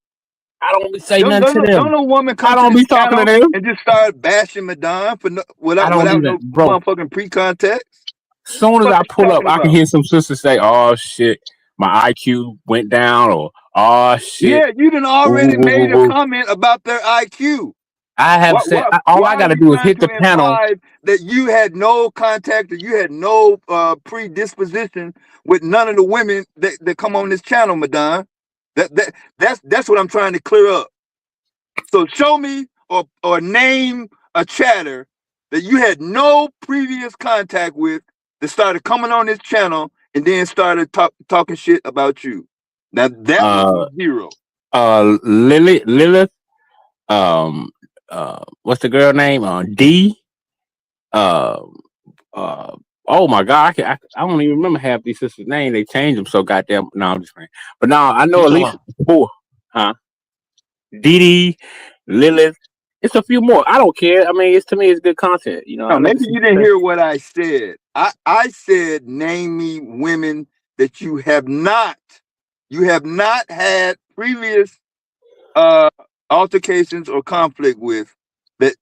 I don't say Don't, nothing don't, to no- don't them. no woman I come to don't this be talking to channel them. and just start bashing Madonna for no, I without don't without even, no bro. motherfucking pre-context. Soon as What I is you pull up, talking I can about? hear some sisters say, "Oh shit, my IQ went down," or "Oh shit, Yeah, you done woo already woo woo woo made a woo." comment about their IQ. I have Why, said why, all why I are got to you do is trying hit to the panel. imply that you had no contact or you had no predisposition with none of the women that come on this channel, Madonna? That's what I'm trying to clear up. So show me or name a chatter that you had no previous contact with that started coming on this channel and then started talking shit about you. Now that would Uh, be zero. Lilith. What's the girl name? D. Uh, oh my God, I don't even remember half these sisters' name. They changed them so goddamn. No, I'm just playing. But now I You know at talking least about? four. Huh? Dee, Lilith. It's a few more. I don't care. I mean, it's to me, it's good content. You know, No, I let maybe the you sisters didn't say. hear what I said. I said name me women that you have not had previous uh altercations or conflict with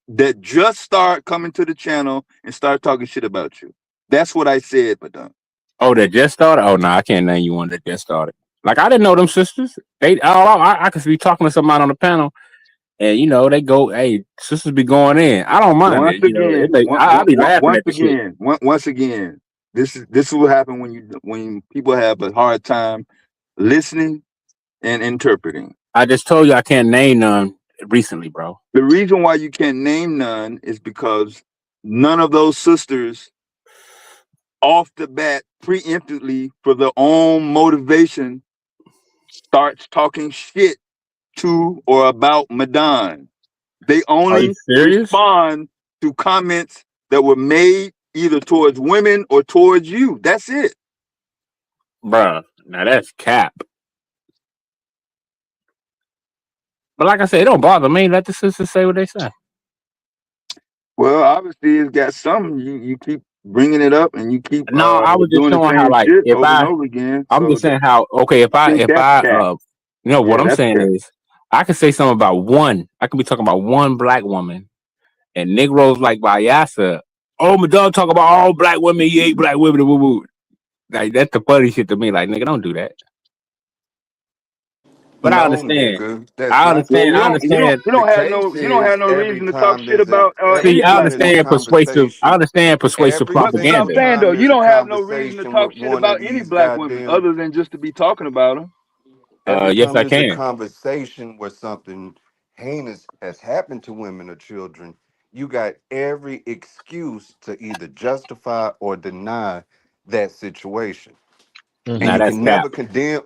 that just start coming to the channel and start talking shit about you. That's what I said, Madonna. Oh, that just started. Oh no, I can't name you one that just started. Like I didn't know them sisters. They, I could be talking to somebody on the panel, and you know they go, "Hey, sisters be going in." I don't mind Once it. You know, again, I be laughing at the shit. once again, this will happen when people have a hard time listening and interpreting. I just told you I can't name none recently, bro. The reason why you can't name none is because none of those sisters off the bat preemptively for their own motivation starts talking shit to or about Madon. They Are you only serious, respond to comments that were made either towards women or towards you. That's it. bro? Now that's cap. But like I said, it don't bother me. Let the sisters say what they say. Well, obviously, it's got something. You keep bringing it up and you keep No, I was just doing the showing how, same like, shit if over and over again. I'm So just saying how, okay, I think if that's I, cat. what Yeah, I'm that's saying cat. is, I could say something about one. I could be talking about one black woman, and Negroes like Bayasa. Oh, my dog talk about all black women. You hate black women. Woo woo. Like that's the funny shit to me. Like nigga, don't do that. But I No, understand. nigga, that's I not Yeah, understand. the I case. understand. The case you don't have is no every reason to talk time shit there's a about every See, I any time black there's a understand woman. persuasive. I conversation, understand persuasive every But I'm single propaganda. saying time though, you there's a don't have no reason to conversation talk with shit one of about any these black women goddamn other than just to be talking about them. every Yes, time I there's a can. conversation where something heinous has happened to women or children, you got every excuse to either justify or deny that situation. And Now Mm-hmm. that's cap.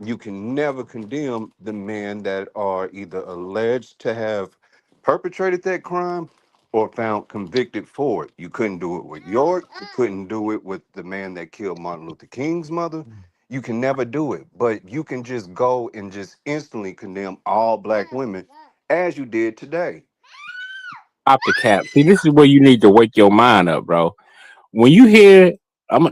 you can never condemn the men that are either alleged to have perpetrated that crime or found convicted for it. You couldn't do it with York, you couldn't do it with the man that killed Martin Luther King's mother. You can never do it, but you can just go and just instantly condemn all black women as you did today. Pop the cap. See, this is where you need to wake your mind up, bro. When you hear,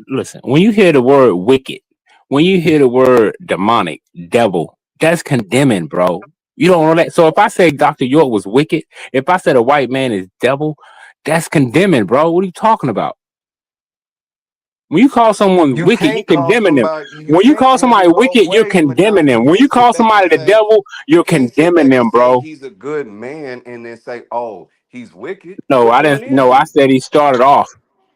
listen. When you hear the word wicked, when you hear the word demonic, devil, that's condemning, bro. You don't know that. So if I say Dr. York was wicked, if I said a white man is devil, that's condemning, bro. What are you talking about? When you call someone You wicked, you can't call condemning them. somebody, you When you can't call have somebody it both wicked, you're ways, condemning Madonna. them. You When you can't call sit back and somebody the say, devil, you you're can't sit condemning back and them, say bro. he's a good man and then say, oh, he's wicked. No, Which I one didn't. is No, I he? said he started off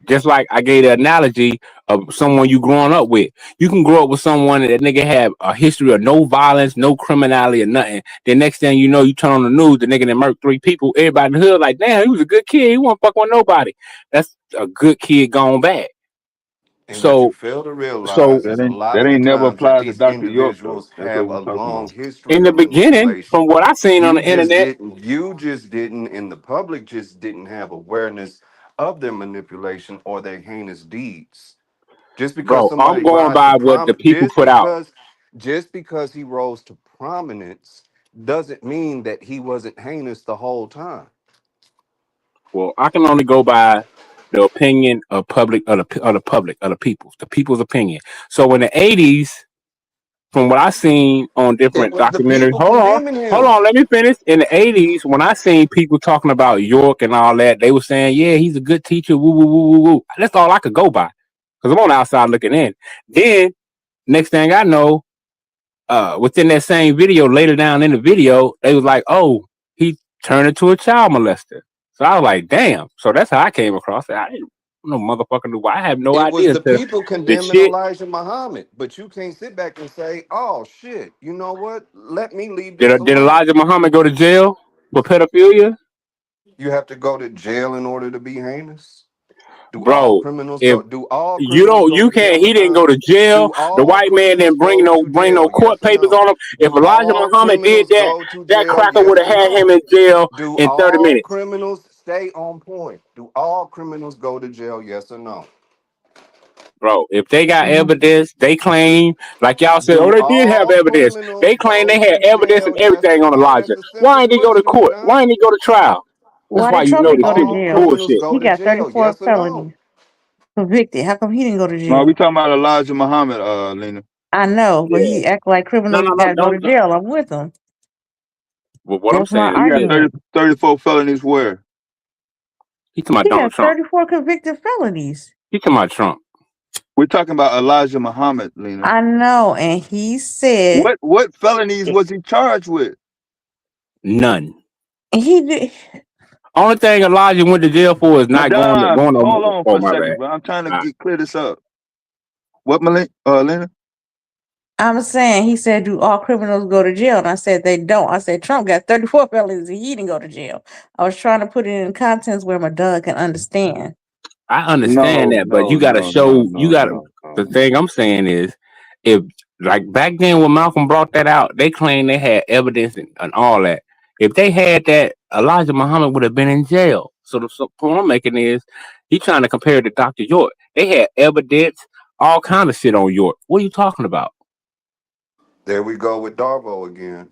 just like I gave the analogy of someone you growing up with. You can grow up with someone that nigga have a history of no violence, no criminality, or nothing. The next thing you know, you turn on the news, the nigga that murked 3 people. Everybody in the hood like, damn, he was a good kid. He won't fuck with nobody. That's a good kid gone bad. And what you So, fail to so realize That is a ain't lot that of the ain't never times that applied to these Dr. York though. individuals That's what have we're a talking long about. history in the of beginning, from manipulation. what I seen on the internet, You just didn't, and the public just didn't have awareness of their manipulation or their heinous deeds. Just because bro, I'm somebody going rise to by what the people put out. just because he rose to prominence doesn't mean that he wasn't heinous the whole time. Well, I can only go by the opinion of the people's opinion. So in the 80s, from what I seen on It different was the documentaries, people condemning hold him. on, let me finish. In the 80s, when I seen people talking about York and all that, they were saying, yeah, he's a good teacher, woo, woo, woo, woo, woo. That's all I could go by. Because I'm on the outside looking in. Then, next thing I know, within that same video, later down in the video, they was like, "Oh, he turned into a child molester." So I was like, "Damn!" So that's how I came across it. I didn't no motherfucking do. I have no It was idea the to people the condemning shit. Elijah Muhammad. But you can't sit back and say, oh shit, you know what? Let me leave this Did alone. Elijah Muhammad go to jail for pedophilia, You have to go to jail in order to be heinous. bro? If Do all you criminals don't, go you to can't. jail, He didn't go Madon? to jail. Do The all white man criminals didn't go to bring no jail? court Yes or papers no? on him. If Do Elijah all Muhammad did criminals that, go to that jail? cracker Yes would have or had him no? in jail Do in 30 all minutes, criminals stay on point? Do all criminals go to jail? Yes or no? bro. If they got Mhm. evidence, they claim, like y'all said, oh, Do they did have all evidence. criminals They claim go they had to evidence and jail? Yes everything or on no? That's Elijah. a simple Why ain't he go to question, court? Madon. Why ain't he go to trial? That's Why why did you Trump know didn't this go to shit All is jail? criminals bullshit. go He to got jail. 34 Yes or no? felonies convicted. How come he didn't go to No, we jail? talking about Elijah Muhammad, Lena. I know, but Yeah. he act like No, criminals no, no, got to go no, to no. jail. I'm with him. But what I'm That's my saying He is got this: argument. 34 felonies where? he talking about He Donald has Trump. 34 convicted felonies. He talking about Trump. We're talking about Elijah Muhammad, Lena. I know, and he said What felonies was he charged with? None. he did. Only thing Elijah went to jail for is not Madam, going hold over. on for Oh a my second, bad. bro. I'm trying to All right. get clear this up. What, Lena? I'm saying he said, "Do all criminals go to jail?" And I said they don't. I said Trump got 34 felonies and he didn't go to jail. I was trying to put it in context where my dog can understand. I understand No, that, but no, you got to no, no, show. You no, got to. no, The no. thing I'm saying is, if like back then when Malcolm brought that out, they claimed they had evidence and all that. If they had that, Elijah Muhammad would have been in jail. So the point I'm making is, he trying to compare it to Dr. York. They had evidence, all kind of shit on York. What are you talking about? There we go with Darvo again.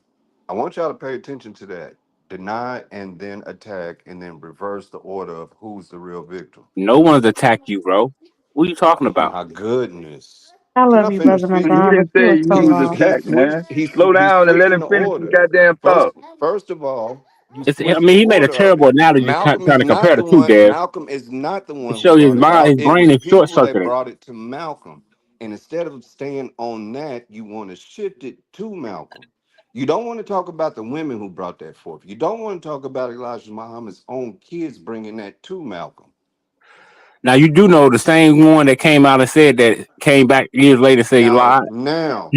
I want y'all to pay attention to that. Deny and then attack and then reverse the order of who's the real victim. No one's attacked you, bro. What are you talking about? My goodness. I Can love I you, finish brother He speaking? Madonna, but didn't you say are so he was long. He attacked, switched. man. Slow He's down and let him switching the finish his order. goddamn thought. First of all, you I switched the mean, he made a order up. terrible analogy Malcolm trying is to not compare the the two, one. Dev. Malcolm is not the To one who show his brought it mind, out. his It brain was is short people that circuiting. brought it to Malcolm. And instead of staying on that, you want to shift it to Malcolm. You don't want to talk about the women who brought that forth. You don't want to talk about Elijah Muhammad's own kids bringing that to Malcolm. Now you do know the same one that came out and said that came back years later and said he lied. Now,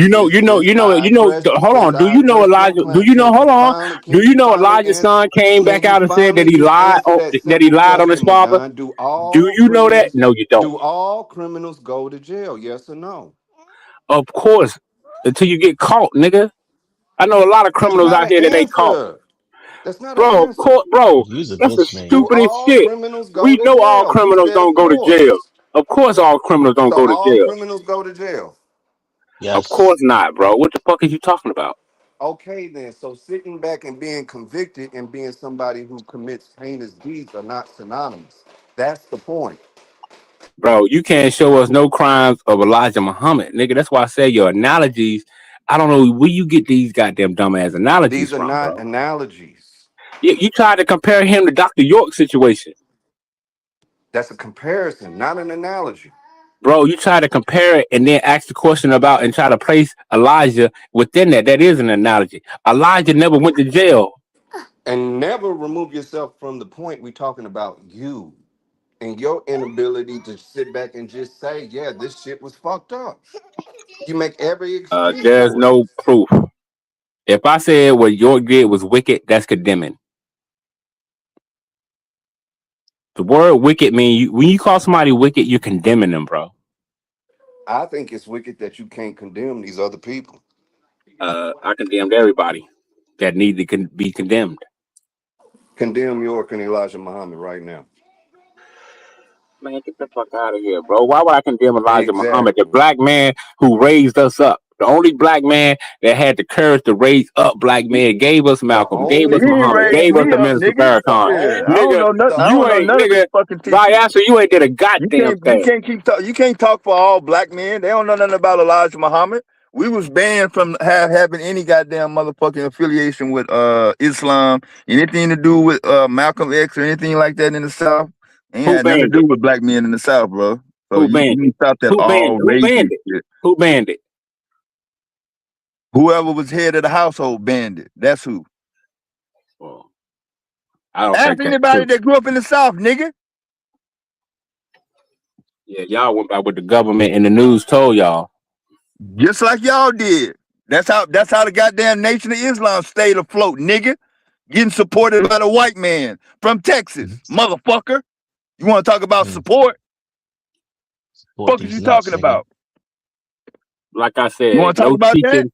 Hold since on. Do I you know addressed your Elijah? Do claim, you know? Hold on. Do can you you know finally Elijah's answer? son came back Can you out and said that finally he just lied? answer that That he simple lied on his question, father? Madon? Do you know that? No, you don't. Do all criminals go to jail? Yes or no? Of course, until you get caught, nigga. I know a lot of That's criminals not out an here that they caught, answer. That's not an bro. Of answer. course, bro. Use a That's the bitch, man. Do stupidest all shit. criminals go We to know all jail? You criminals said, of don't go to jail. course. Of course, all criminals don't So go to all jail. criminals go to jail. Of Yes. course not, bro. What the fuck is you talking about? Okay, then. So sitting back and being convicted and being somebody who commits heinous deeds are not synonymous. That's the point. Bro, you can't show us no crimes of Elijah Muhammad, nigga. That's why I say your analogies. I don't know where you get these goddamn dumbass analogies These are from, not bro. analogies. You tried to compare him to Dr. York situation, That's a comparison, not an analogy. bro. You try to compare it and then ask the question about and try to place Elijah within that. That is an analogy. Elijah never went to jail, And never remove yourself from the point we're talking about you and your inability to sit back and just say, yeah, this shit was fucked up. You make every excuse there's for it. no proof. If I said what York did was wicked, that's condemning. The word wicked mean when you call somebody wicked, you're condemning them, bro. I think it's wicked that you can't condemn these other people. I condemned everybody that need to be condemned. Condemn York and Elijah Muhammad right now. Man, get the fuck out of here, bro. Why would I condemn Elijah Muhammad, the Exactly. black man who raised us up? The only black man that had the courage to raise up black men gave us The Malcolm, gave only us He ain't Muhammad, black raised gave us me the up, man, Minister nigga. the Farrakhan. Yeah, only, Nigga, the I you don't know ain't none of his nigga. fucking By teachings. answer, you ain't did a goddamn You thing. can't keep talk. You can't talk for all black men. They don't know nothing about Elijah Muhammad. We was banned from having any goddamn motherfucking affiliation with Islam, anything to do with Malcolm X or anything like that in the South. Ain't Who had nothing to banned do it? with black men in the South, bro. So Who you banned can it? stop that Who banned all it? Who banned racist it? shit. Who banned it? Whoever was head of the household banned it. That's who. Well, I don't Ask think that's anybody true. that grew up in the South, nigga. Yeah, y'all went by what the government and the news told y'all. Just like y'all did. That's how the goddamn Nation of Islam stayed afloat, nigga. Getting supported by the white man from Texas, motherfucker. You want to talk about support? Support Fuck is these you nuts, talking nigga. about? Like I You want said, to talk about that?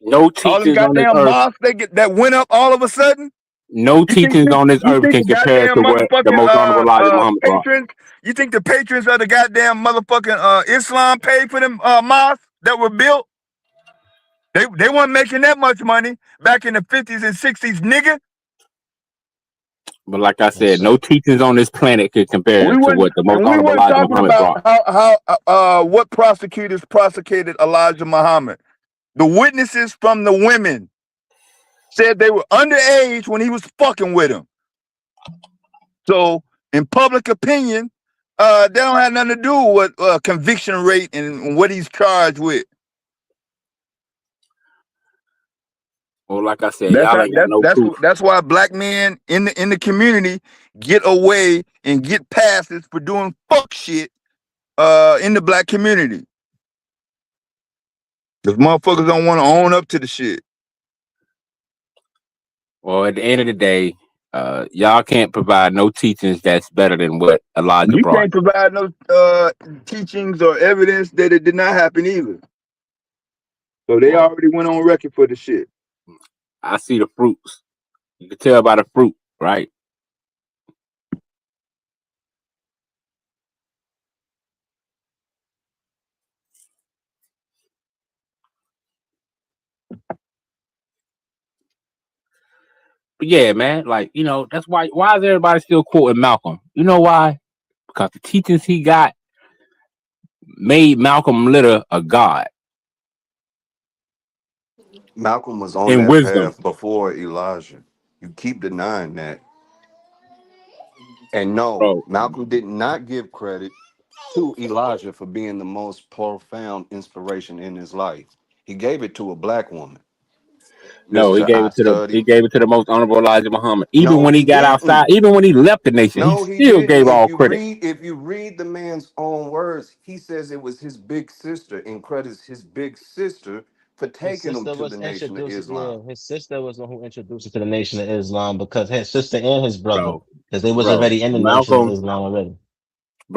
no All them teachings on this goddamn earth, mosques that went up all of a sudden. no teachings on this You earth think can the compare to goddamn what the motherfucking most honorable Elijah Muhammad brought. patrons? You think the patrons of the goddamn motherfucking Islam paid for them mosques that were built? They weren't making that much money back in the 50s and 60s, nigga. But like I Yes, said, no sir. teachings on this planet can compare We to what the most we honorable weren't Elijah talking Muhammad about brought. how what prosecutors prosecuted Elijah Muhammad. The witnesses from the women said they were underage when he was fucking with them. So in public opinion, they don't have nothing to do with conviction rate and what he's charged with. Well, like I said, y'all ain't got no proof. That's why black men in the community get away and get passes for doing fuck shit in the black community. Because motherfuckers don't want to own up to the shit. Well, at the end of the day, y'all can't provide no teachings that's better than what Elijah You brought. can't provide no teachings or evidence that it did not happen either. So they Well, already went on record for the shit. I see the fruits. You can tell by the fruit, right? But yeah, man, like, that's why is everybody still quoting Malcolm? You know why? Because the teachings he got made Malcolm Litter a god Malcolm was on in that wisdom, path before Elijah. You keep denying that. And no, bro. Malcolm did not give credit to Elijah for being the most profound inspiration in his life. He gave it to a black woman. No, he Mr. gave I it to the study. most honorable Elijah Muhammad. Even No, when he he got outside, didn't. even when he left the nation, he No, he still didn't. gave all credit. If you read the man's own words, he says it was his big sister and credits his big sister for His taking him sister to was the Nation of introduced. Yeah, Islam. his sister was the one who introduced him to the Nation of Islam because his sister and his brother, Bro, because they was bro. already in the Nation of Malcolm, Islam already.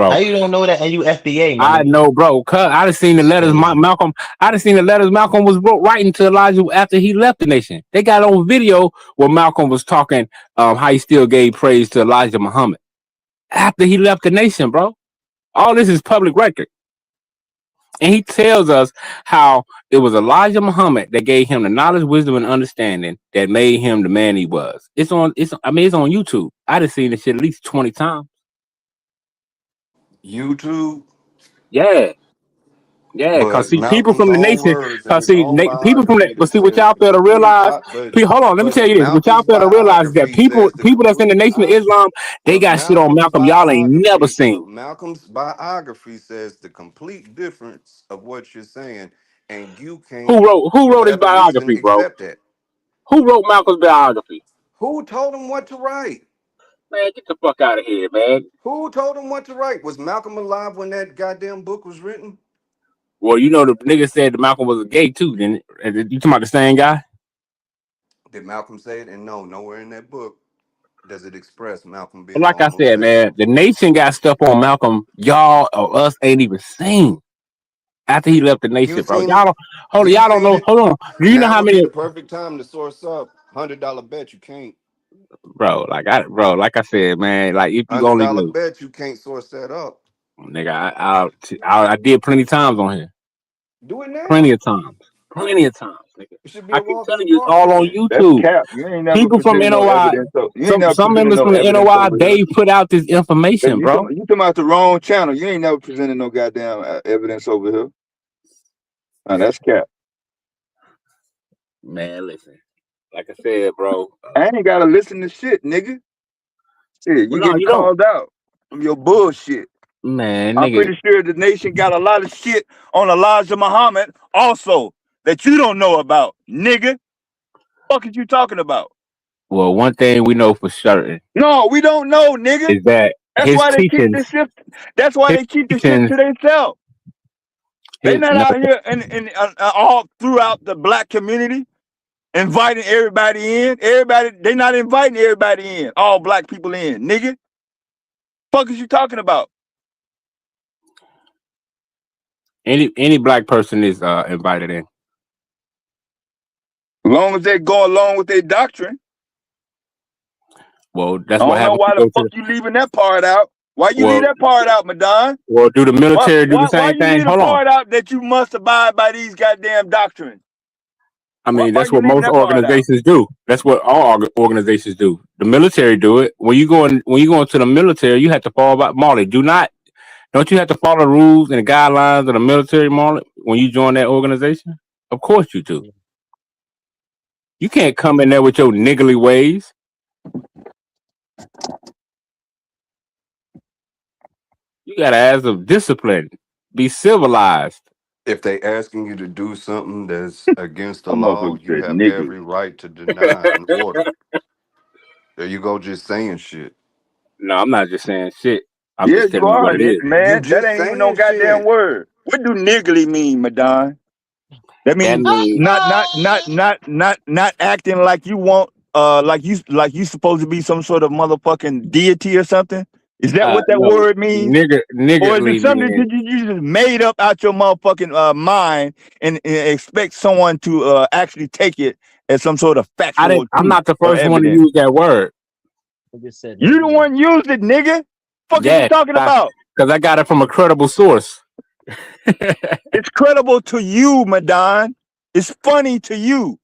How bro. you don't know that? And you FBA, my I nigga. know, bro. Cause I done seen the It's letters. crazy. Malcolm. I done seen the letters Malcolm was writing to Elijah after he left the nation. They got on video where Malcolm was talking, how he still gave praise to Elijah Muhammad after he left the nation, bro. All this is public record, and he tells us how it was Elijah Muhammad that gave him the knowledge, wisdom, and understanding that made him the man he was. It's on. It's on YouTube. I done seen this shit at least 20 times. YouTube, Yeah. Yeah, cause but see, people Malcolm's from the own nation, words in cause his see, own people from the, biography but that see, what says y'all the fail to complete realize, but hold on, let me but tell in you this. What y'all Malcolm's fail to realize is that biography people, says the people that's in the complete Nation of Islam, they but got shit on Malcolm's Malcolm y'all ain't never biography, seen. but Malcolm's biography says the complete difference of what you're saying, and you can't, Who for wrote his whatever reason, biography, bro? accept that. Who wrote Malcolm's biography? Who told him what to write? Man, get the fuck out of here, man. Who told him what to write? Was Malcolm alive when that goddamn book was written? Well, the nigga said that Malcolm was a gay too. Then you talking about the same guy? Did Malcolm say it? And no, nowhere in that book does it express Malcolm But being a like I said, man, homosexual. the nation got stuff on Malcolm y'all or us ain't even seen after he left the You nation, bro. seen it? You Y'all don't seen know. it? Hold on. Do you know Now how would be many? the perfect time to source up. $100 bet you can't. Like I said, man, like if you Hundred only dollar knew, bet you can't source that up. nigga, I did plenty times on here, Do it plenty now. of times. plenty of times, nigga. It should be I a keep walk in the telling you, it's park all on then. That's YouTube. cap. You ain't never People from presented no NOI, evidence. So you ain't never some presented members no from the evidence NOI, over here. they put out this information, bro. You talking about the wrong channel. You ain't never presented no goddamn evidence over here. Nah, that's cap. Man, listen. Like I said, bro. I ain't gotta listen to shit, nigga. Shit, you No, getting you don't. called out from your bullshit. Man, I'm nigga. pretty sure the nation got a lot of shit on Elijah Muhammad also that you don't know about, nigga. Fuck is you talking about? Well, one thing we know for certain No, we don't know, nigga. is that That's why they keep this shit. That's why his they keep the shit teachings, to themselves. They not no, out here and all throughout the black community inviting everybody in. They not inviting everybody in. All black people in, nigga. Fuck is you talking about? any black person is invited in. As long as they go along with their doctrine. Well, that's I what don't know happens. why the fuck you leaving that part out. Why you leave Well, that part out, Madon? well, do the military do the Why same you thing? leave the Hold on. part out that you must abide by these goddamn doctrines? I mean, Why that's you what leaving most that part out? organizations do. That's what all organizations do. The military do it. When you go into the military, you have to follow by Marley. Don't you have to follow the rules and the guidelines of the military, Marley, when you join that organization? Of course you do. You can't come in there with your niggly ways. You gotta have some discipline. Be civilized. If they asking you to do something that's against the That law, motherfucker you said have nigga. every right to deny an order. There you go, just saying shit. No, I'm not just saying shit. I'm Yeah, just you telling you what are, it is. You man. That just ain't even no saying goddamn shit. word. What do niggly mean, Madon? That That means means not acting like you want like you supposed to be some sort of motherfucking deity or something. Is that what that no word means? Or is it niggardly something means that you just made up out your motherfucking mind and expect someone to actually take it as some sort of factual I'm truth not the or first one to evidence? use that word. I just said You the niggly. one used it, nigga. Fuck is you Yeah, talking about? because I got it from a credible source. It's credible to you, Madon. It's funny to you.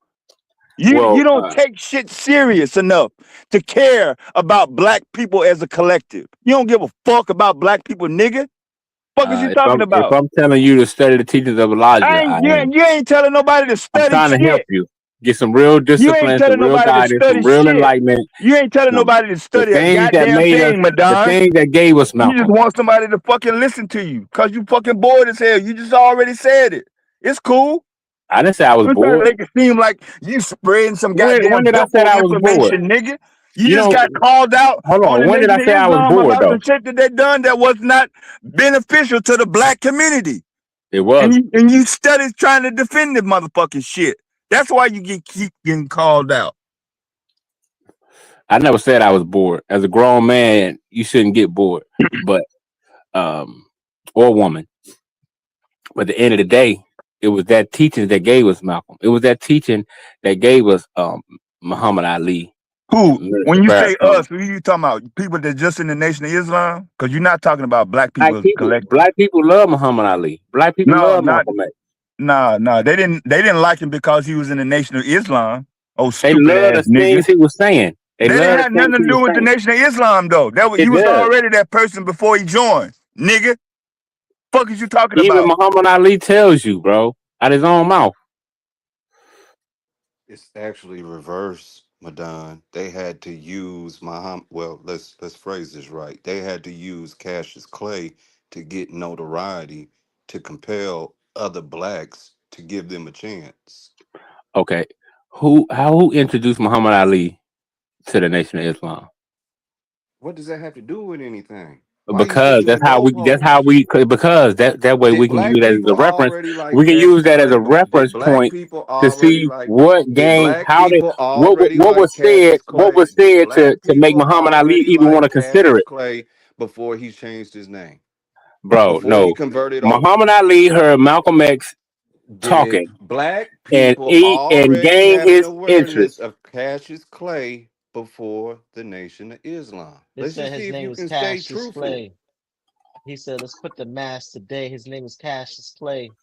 You Well, don't take shit serious enough to care about black people as a collective. You don't give a fuck about black people, nigga. Fuck is you talking if about? I'm telling you to study the teachings of Elijah, I am. You ain't telling nobody to I'm study trying to help shit. you get some real You ain't discipline, some telling real nobody to guidance, study some real shit. enlightenment. You ain't telling nobody to The study a things that goddamn made us, thing, the Madon. things that gave us You just Malcolm. want somebody to fucking listen to you because you fucking bored as hell. You just already said it. It's cool. I didn't say I was I'm trying to bored. make it seem like you spreading some When goddamn did I say helpful I was bored? information, nigga. You You just know, got called out hold on on. the When did Nation I of say I was Islam bored about though? some shit that they done that was not beneficial to the black community. It was. And you studied trying to defend the motherfucking shit. That's why you keep getting called out. I never said I was bored. As a grown man, you shouldn't get bored. But or woman. But at the end of the day, it was that teaching that gave us Malcolm. It was that teaching that gave us Muhammad Ali. Who? Mr. When you say Farrakhan. us, who you talking about? People that just in the Nation of Islam? Because you're not talking about black people Black as a people. collective. Black people love Muhammad Ali. Black people No, love not Malcolm X. no. They didn't like him because he was in the Nation of Islam. Oh, They stupid love ass the nigga. things he was saying. They They didn't love the have nothing things to he do was with the saying. Nation of Islam though. He It was does. already that person before he joined. Nigga, fuck is you talking Even about? Muhammad Ali tells you, bro, out his own mouth. It's actually reverse, Madon. They had to use Muhammad. Well, let's phrase this right. They had to use Cassius Clay to get notoriety to compel other blacks to give them a chance. Okay. Who introduced Muhammad Ali to the Nation of Islam? What does that have to do with anything? Why are you Because shifting the that's how goalposts? we because that way we Did can use black that as people a reference. already like We can use Cassius that as Clay? a Did reference black point people to already see like? what Did game, black people already what like was said, Cassius Clay? Did to black make people Muhammad Ali already even want like to consider Cassius it, Clay before he changed his name? bro. Before he No, converted over? Muhammad Ali heard Malcolm X Did talking black and people he and already gain have an his interest. awareness of Cassius Clay before the Nation of Islam? They Let's said just his see if name you was can stay Cassius truthful. Clay. He said, let's put the mask today. His name was Cassius Clay.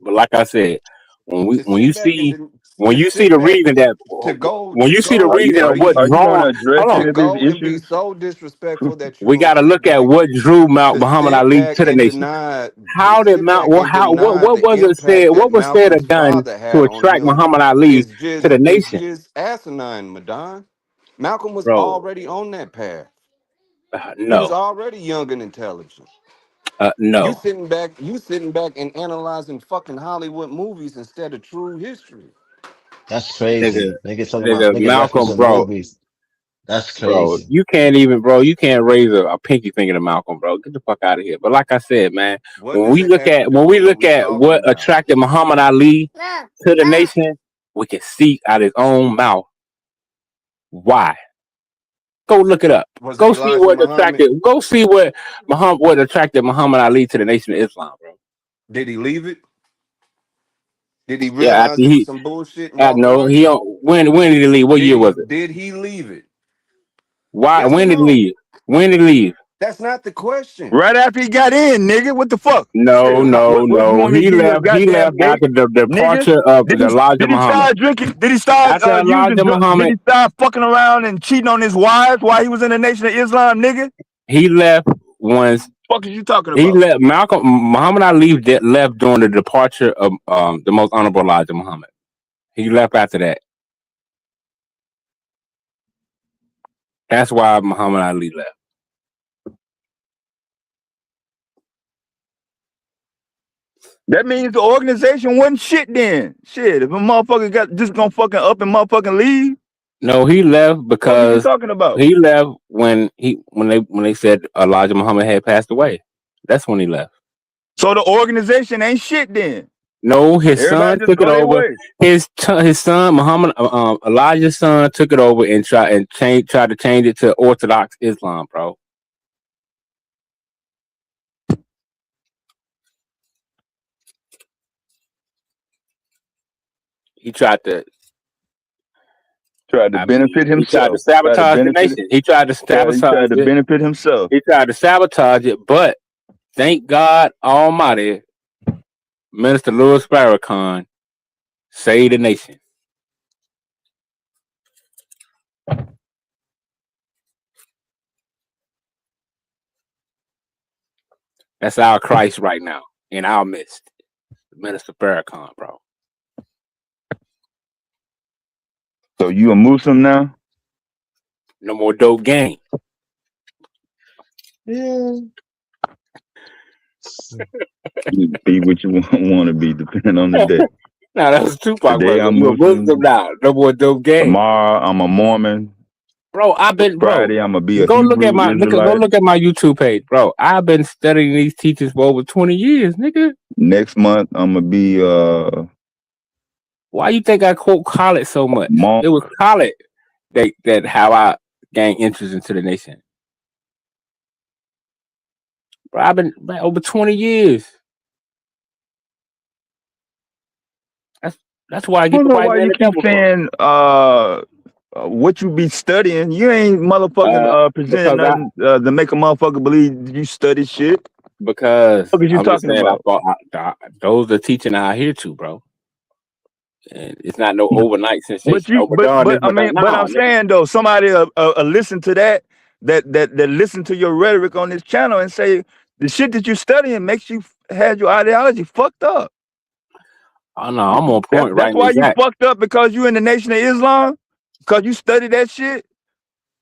But like I said, To when sit you back and see when you see sit the back reason that to when you see the go Are you reason and of are you what be are you gonna drawn, address hold to on, any of his go and be issues? so disrespectful that you we gonna got to sit look at back what drew to Muhammad sit Ali back to the and nation. deny to How did sit Mount? back Well, and how deny what the was it said? impact that What was said or Malcolm's done father to had on attract him Muhammad Ali to the is nation, just asinine, Madon. Malcolm was bro? already on that path. He was No, already young and intelligent. no, You sitting back and analyzing fucking Hollywood movies instead of true history. That's nigga, crazy. Niggas talking about nigga, niggas Malcolm, referencing bro. movies. That's Bro, crazy. you can't even, bro. You can't raise a pinky finger to Malcolm, bro. Get the fuck out of here. But like I said, man, What does it have to do with when we what look we at talking what about? attracted Muhammad Ali to the nation, we can see out his own mouth why. Go look it up. Was it Go see Elijah what Muhammad? attracted. Go see what attracted Muhammad Ali to the Nation of Islam, bro. Did he leave it? Did he Yeah, after realize it was some bullshit and walk no, away? when did he leave? What year was it? Did he leave it? Why? Yes or When did he no? leave? When did he leave? That's not the question. Right after he got in, nigga. What the fuck? No, Shit, no, what you no. want me to give you a He goddamn left date, after the nigga? departure of Did the he Elijah did he Muhammad. start drinking? Did he start After using Elijah drugs? Did Muhammad, he start fucking around and cheating on his wives while he was in the Nation of Islam, nigga? he left once Fuck is you talking he about? left. Muhammad Ali left during the departure of the most honorable Elijah Muhammad. He left after that. That's why Muhammad Ali left. That means the organization wasn't shit then. Shit, if a motherfucker got just gonna fucking up and motherfucking leave, No, he left what are you because talking about? he left when they said Elijah Muhammad had passed away. That's when he left. So the organization ain't shit then. No, his Everybody son just took it go their over. way. His son Muhammad Elijah's son took it over and tried to change it to Orthodox Islam, bro. He tried to Tried to benefit he tried to himself. Tried to sabotage the benefit. nation. He tried to Yeah, he tried sabotage to it. benefit himself. He tried to sabotage it, but thank God Almighty, Minister Louis Farrakhan saved the nation. That's our Christ right now in our midst, Minister Farrakhan, bro. So you a Muslim now? No more dope game. Yeah. You be what you want to be, depending on the day. Now that was Tupac, Today brother. I'm You a Muslim Muslim. now? No more dope game, Tomorrow I'm a Mormon. bro. Friday I'm gonna be a Go Hebrew Israelite. look at my YouTube page, bro. I've been studying these teachings for over 20 years, nigga. Next month I'm gonna be Why you think I quote Khaled so much? monk. It was Khaled that how I gained interest into the nation. Bro, I've been over 20 years. That's why I I get don't the know white why man you the keep devil for. saying what you be studying. You ain't motherfucking presenting Because nothing to make a motherfucker believe you study shit. What is you I'm just talking saying about? those are teaching I adhere to, bro. And it's not no overnight But sensation. you, Oh, Madonna, this I Madonna. mean, but No, I'm nigga. saying though, somebody listen to that listen to your rhetoric on this channel and say the shit that you studying makes you have your ideology fucked up. Oh no, I'm on point, That's right? why you Exact. fucked up because you in the Nation of Islam because you study that shit.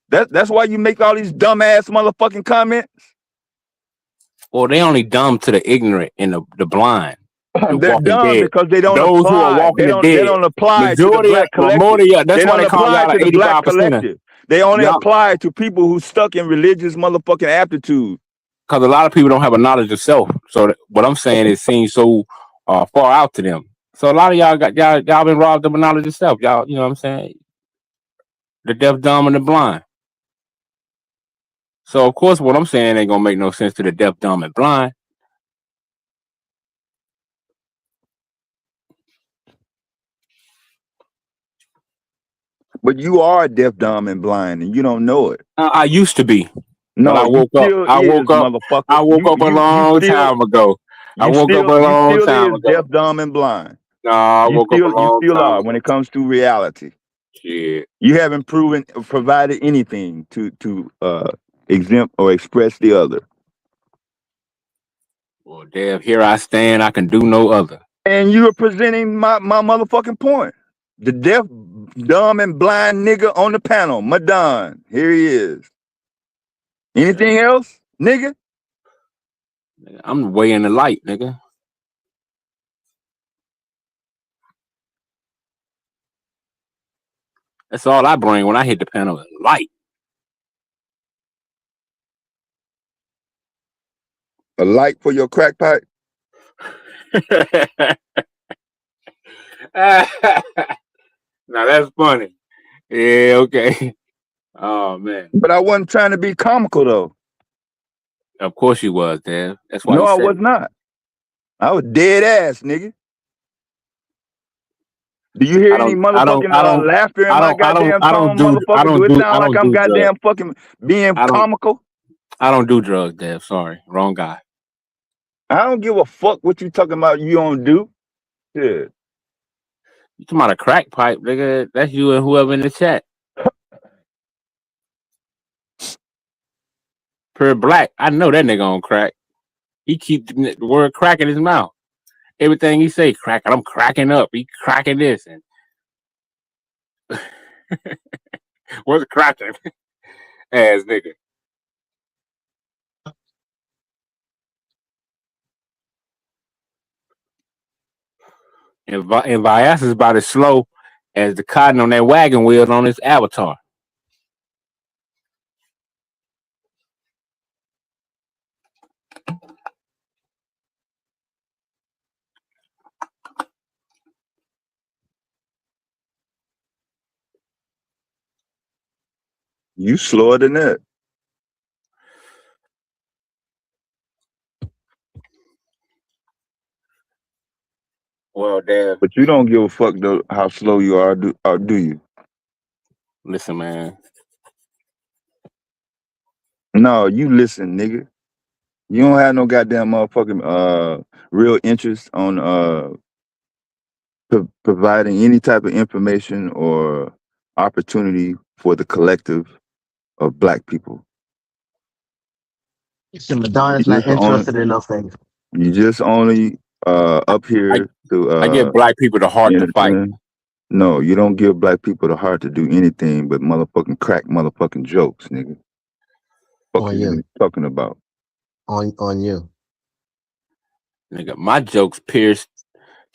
That's why you make all these dumbass motherfucking comments. Well, they only dumb to the ignorant and the blind, the They're walking dumb dead. because they don't Those who are apply. walking the They dead. don't apply to the Majority of black collective. y'all, that's They why don't they call apply y'all to the the black 85%er. collective. They only Y'all, apply to people who stuck in religious motherfucking aptitude. because a lot of people don't have a knowledge of self. So what I'm saying is seems so far out to them. So a lot of y'all been robbed of a knowledge of self. Y'all, you know what I'm saying? The deaf, dumb, and the blind. So of course, what I'm saying ain't gonna make no sense to the deaf, dumb, and blind. But you are deaf, dumb, and blind, and you don't know it. I used to be, but No, you still I is, woke up. motherfucker. I woke up a You long still time ago. I You woke up still a you long still time is ago. deaf, dumb, and blind. No, I woke up a You long still time are when ago. it comes to reality. Shit. You haven't provided anything to exempt or express the other. Well, damn, here I stand. I can do no other. And you are presenting my motherfucking point. The deaf, dumb, and blind nigga on the panel, Madon. Here he is. Anything else, nigga? I'm way in the light, nigga. That's all I bring when I hit the panel is light. A light for your crack pipe? Now that's funny. Yeah, okay. Oh man. But I wasn't trying to be comical though. Of course you was, Dad. That's why No, you I said was it. not. I was dead ass, nigga. Do you hear I any don't I don't motherfucking I don't laughter in I my don't I don't goddamn I don't tone, do I motherfucker? don't Do it do I sound like don't I'm do drugs. goddamn fucking being I don't comical? I don't do drugs, Dad. Sorry. Wrong guy. I don't give a fuck what you talking about you don't do. Shit. You talking about a crack pipe, nigga. That's you and whoever in the chat. Per black. I know that nigga on crack. He keep the word crack in his mouth. Everything he say, cracking. I'm cracking up. He cracking this and what's cracking? Ass nigga. And Vyas is about as slow as the cotton on that wagon wheel on his avatar. You slower than that. Well, Dad, But you don't give a fuck though how slow you are, do you? listen, man. No, you listen, nigga. You don't have no goddamn motherfucking real interest on providing any type of information or opportunity for the collective of black people. So Madonna's You not just only interested in those things. you just only up I here to I give black people the heart to fight. entertain. No, you don't give black people the heart to do anything but motherfucking crack motherfucking jokes, nigga. Fuck On is you. you talking about? On you. Nigga, my jokes pierce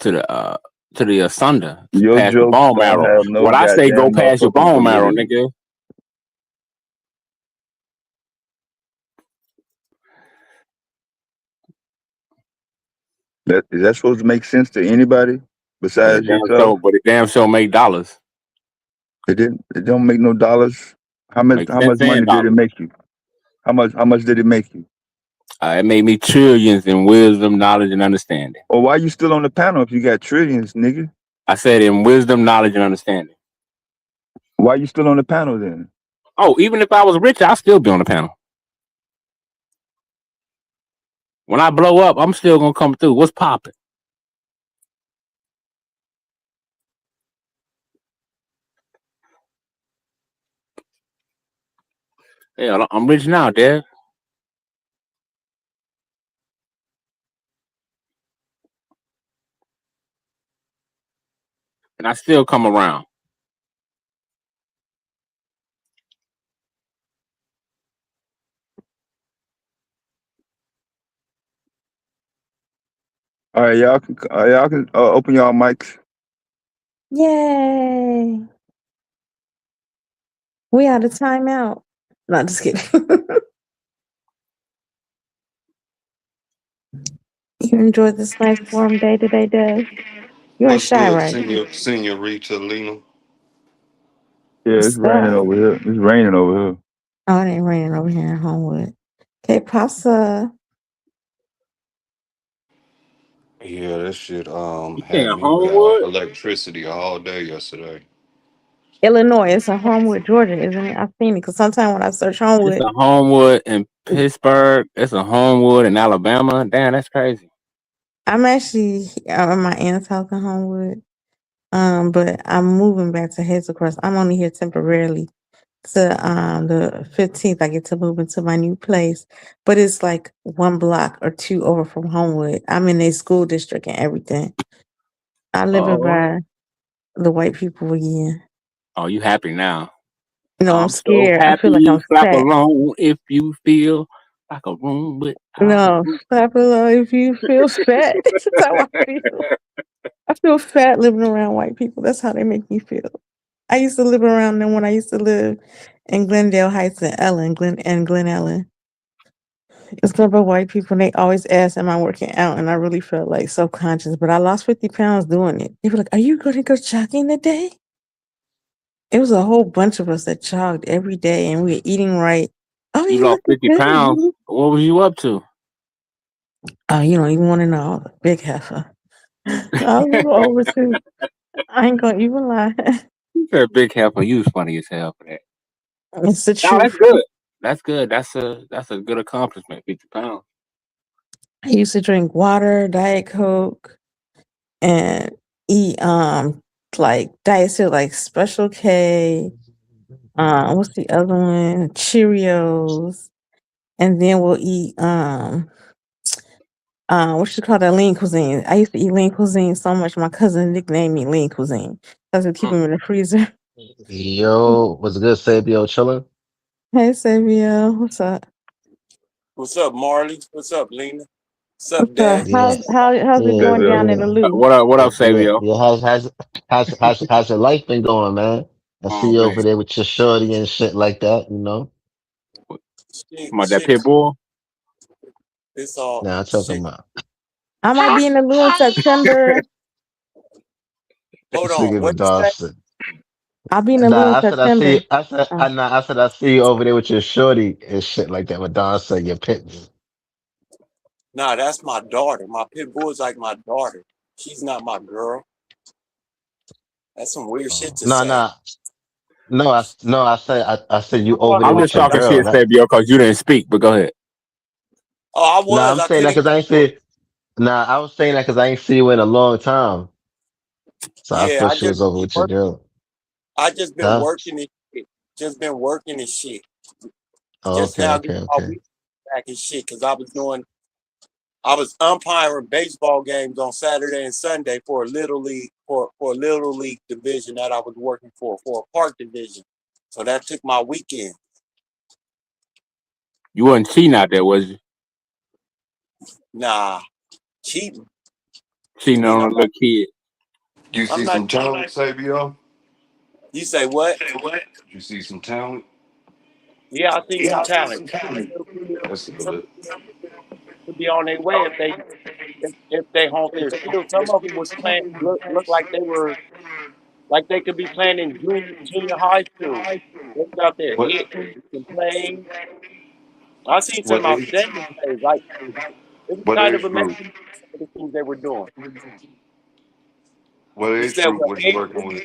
to the asunder, Your past the jokes bone don't marrow. have no What I say go goddamn past your motherfucking bone marrow, validity. nigga. Is that supposed to make sense to anybody But besides yourself? it damn show make dollars. It didn't. It don't make no dollars. Make How much cents and money did it dollars. make you? How much did it make you? It made me trillions in wisdom, knowledge, and understanding. Or why you still on the panel if you got trillions, nigga? I said in wisdom, knowledge, and understanding. Why you still on the panel then? Oh, even if I was rich, I'd still be on the panel. When I blow up, I'm still gonna come through. What's popping? Yeah, I'm rich now, Dad. And I still come around. All right, y'all can open y'all mics. Yay! We had a timeout. No, just kidding. You enjoyed this nice warm day today, Dad? You ain't What's shy, good, right? Senorita Lena? Yeah, it's What's raining up? over here. It's raining over here. Oh, it ain't raining over here in Homewood. Okay, Pasa. Yeah, that shit You had saying me without Homewood? electricity all day yesterday. Illinois. It's in Homewood, Georgia, isn't it? I've seen it because sometimes when I search It's Homewood, a Homewood in Pittsburgh. It's a Homewood in Alabama. Damn, that's crazy. I'm actually at my aunt's house in Homewood. But I'm moving back to Hazel Crest. I'm only here temporarily. To the 15th, I get to move into my new place, but it's like one block or two over from Homewood. I'm in a school district and everything. I live in Oh, by the white people again. oh, you happy now? You know, I'm I'm so scared. I feel like happy. I'm Clap fat. along if you feel like a room without a No, roof. clap along if you feel fat. That's how I feel. I feel fat living around white people. That's how they make me feel. I used to live around them when I used to live in Glendale Heights and Glen Ellen. It's club of white people, and they always ask, "Am I working out?" And I really felt like subconscious, but I lost 50 pounds doing it. They were like, "Are you going to go jogging today?" It was a whole bunch of us that jogged every day, and we were eating right. Oh, You you lost looking 50 good. pounds. What was you up to? Oh, you don't even want to know. Big heifer. I was a little over too. I ain't gonna even lie. You said big heifer. You was funny as hell for that. It's the No, that's truth. good. That's good. That's a good accomplishment. 50 pounds. I used to drink water, Diet Coke, and eat like Diet Coke, like Special K. What's the other one? Cheerios, and then we'll eat what you call that, lean cuisine. I used to eat lean cuisine so much. My cousin nicknamed me Lean Cuisine because we keep Mm. him in the freezer. Yo, what's good, Sabio? Chilling? Hey, Savia, what's up? What's up, Marley? What's up, Lena? What's up, What's up? Dad? Yeah, How's it yeah, going Savio. down in the yeah, loop? What up? What up, yeah, Savio? yeah. How's your life been going, man? I see Oh you man, over there with your shorty and shit like that, you know? come on, that Shit, pit bull. it's all Now I'm talking shit. about I might be in the loop in September. Hold on, speaking what of you say? dog shit. I'll be in the loop Nah, in September. Oh. I said I see you over there with your shorty and shit like that. But Don said your pit. Nah, that's my daughter. My pit bull is like my daughter. She's not my girl. That's some weird shit to No, say. no, no. I said you Oh, over I there I'm was just with your talking talking shit. girl. shit, That Savio, because you didn't speak. But go ahead. Oh, I no, was. I'm I saying that couldn't because get I ain't to it. see. Nah, I was saying that because I ain't see you in a long time. So I Yeah, thought she was over with your girl. I just been Huh? working and shit. Just been working and shit. Oh, Just okay, now okay, getting my okay. week back and shit because I was umpiring baseball games on Saturday and Sunday for a little league for a little league division that I was working for a park division. So that took my weekend. You wasn't cheating out there, was you? Nah, cheating. Cheating Cheating. on a little kid. You I'm see not some talent, Sabio? you say what? You see some talent? Yeah, I see some talent. Little kids, That's some good. could be on their way if they honk their skills. Some of them was playing look like they could be playing in junior high school. They was out there What hitting and playing. I seen some what age? outstanding plays. Like it was What kind of age group? amazing some of the things they were doing. What You age said group what was you age working group? with?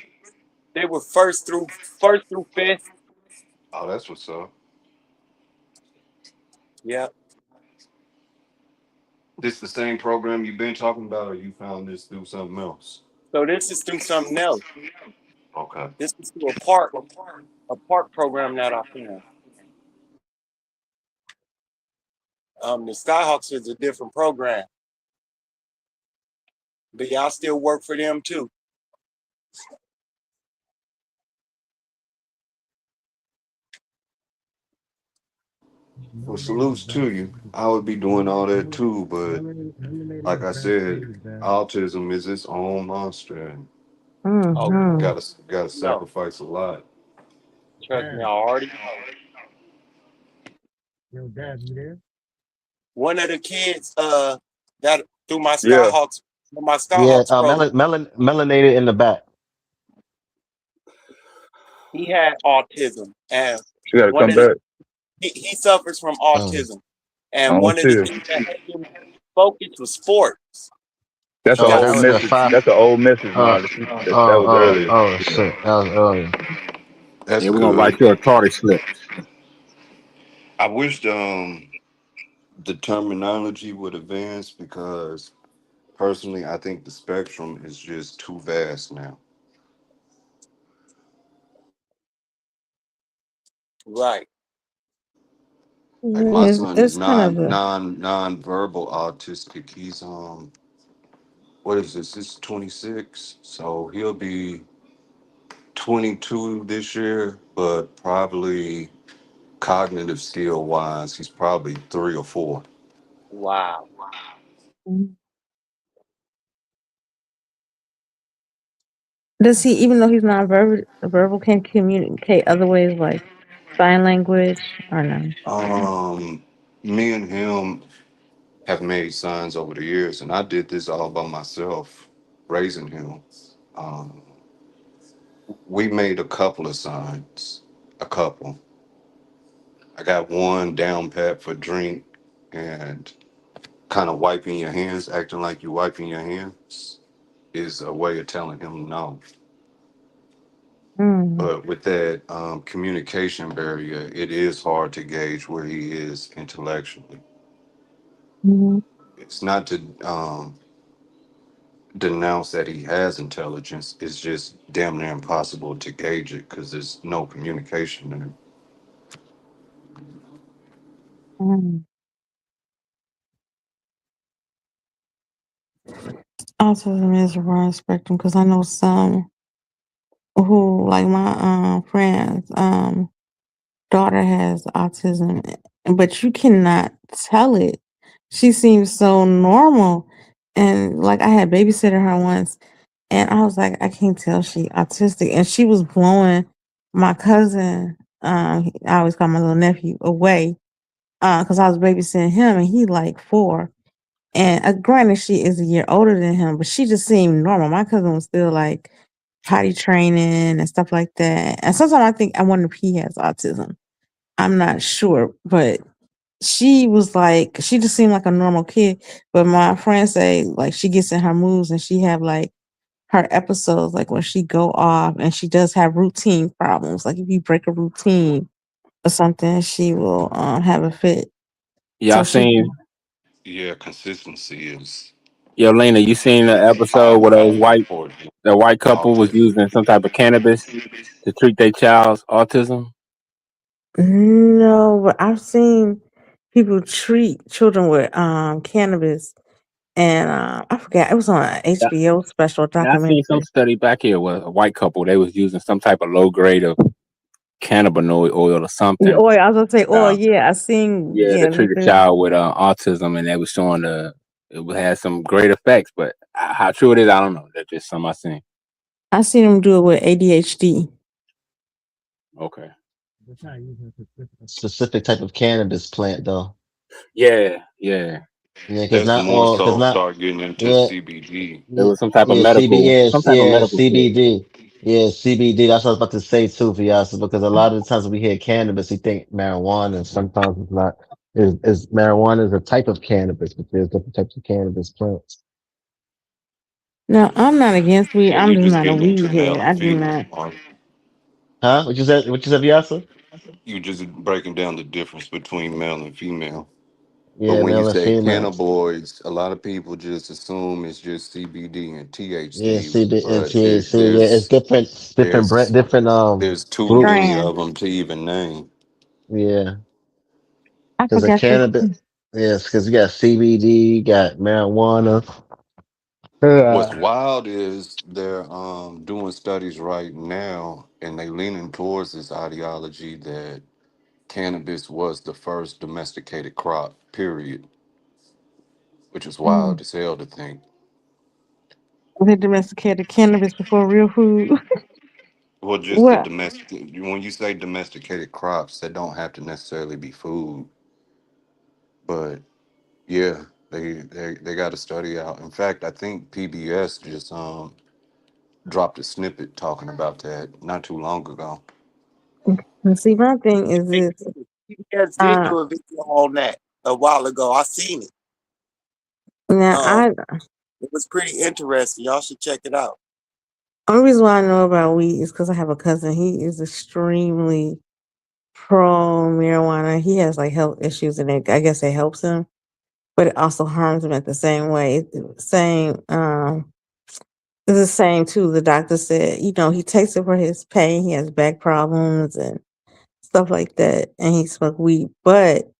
They were first through fifth. Oh, that's what's up. Yeah. This the same program you've been talking about, or you found this through something else? So this is through something else. Okay. This is through a park program that I found. The Skyhawks is a different program, but yeah, I still work for them too. Well, salutes to you. I would be doing all that too, but like I said, autism is its own monster, and Oh, Mm-hmm. gotta no, sacrifice a lot. trust me, I already know. One of the kids, that through Yeah. my Yeah, Skyhawks program, melanated in the back. he had autism, and She got to one come of the back. he suffers from Oh, autism, I and don't one of see the her. things that helped him focus was sports. That's He an oh, got that old was sick. the message. five. That's an old message, Uh, Marley. That was earlier. oh, shit, that was earlier. That's Yeah, we're gonna write good. you a tardy slip. I wish the terminology would advance because personally, I think the spectrum is just too vast now. Right. Like my Yeah, son is it's kind of a non-verbal autistic. He's what is this? This is 26. So he'll be 22 this year, but probably cognitive skill wise, he's probably 3 or 4. Wow. does he, even though he's not verbal, can communicate other ways like sign language or no? Me and him have made signs over the years, and I did this all by myself, raising him. Um, we made a couple of signs, a couple. I got one down pat for drink and kind of wiping your hands, acting like you're wiping your hands is a way of telling him no. Mm. But with that communication barrier, it is hard to gauge where he is intellectually. Mhm. It's not to denounce that he has intelligence. It's just damn near impossible to gauge it because there's no communication there. Mm. Autism is a broad spectrum because I know some who, like my friends, daughter has autism, but you cannot tell it. She seems so normal, and like I had babysitter her once, and I was like, I can't tell she autistic, and she was blowing my cousin. I always call my little nephew away, because I was babysitting him, and he like 4. And granted, she is a year older than him, but she just seemed normal. My cousin was still like potty training and stuff like that. And sometimes I wonder if he has autism. I'm not sure, but she was like, she just seemed like a normal kid. But my friends say like she gets in her moods and she have like her episodes, like when she go off, and she does have routine problems. Like if you break a routine or something, she will have a fit. Y'all So she, seen Yeah, consistency is Yo, Lena, you seen the episode highly, where highly important. the white couple was Autism. using some type of cannabis to treat their child's autism? no, but I've seen people treat children with cannabis, and I forgot, it was on an Yeah, HBO special yeah, I seen some documentary. study back here where a white couple they was using some type of low grade of cannabinoid oil or Yeah, something. oh, I was gonna say, oh Uh, yeah, I seen, yeah, to yeah, treat a child with autism, and they was showing had some great effects, but how true it is, I don't know. That's just something I seen. I seen them do it with ADHD. Okay. Specific type of cannabis plant though. Yeah, yeah. Yeah, because That's not more all, because so not, start getting into yeah, CBD. It yeah, was some type of yeah, some CBS, type of yeah, medical shit. CBD. Yeah, CBD. That's what I was about to say too, for y'all. So, because a lot of the times when we hear cannabis, we think marijuana, and sometimes it's not. Is marijuana is a type of cannabis, but there's different types of cannabis plants. No, I'm not against weed. Yeah, I'm you're just just not a getting into weed male head. and I do female. not. Huh? What you said? What you said, Vyasa? You just breaking down the difference between male and female. But Yeah, when you male and say female. cannabinoids, a lot of people just assume it's just CBD and Yeah, THC, CB and but THC. Yeah, it's different, there's different there's too groups. many Strand. of them to even name. Yeah, I because a forgot this. cannabis. Yes, because you got CBD, you got marijuana. What's Yeah. wild is they're doing studies right now, and they leaning towards this ideology that cannabis was the first domesticated crop. Period, which is wild Mm. as hell to think. They domesticated cannabis before real food. Well, just the Well, domestic. When you say domesticated crops, that don't have to necessarily be food, but yeah, they got a study out. In fact, I think PBS just dropped a snippet talking about that not too long ago. and see, my thing is this. PBS did Uh, do a video on that a while ago. I seen it. now Um, I it was pretty interesting. Y'all should check it out. only reason why I know about weed is because I have a cousin. He is extremely pro marijuana. He has like health issues, and I guess it helps him. but it also harms him at the same way. Same, it's the same too. The doctor said, he takes it for his pain. He has back problems and stuff like that, and he smoked weed. But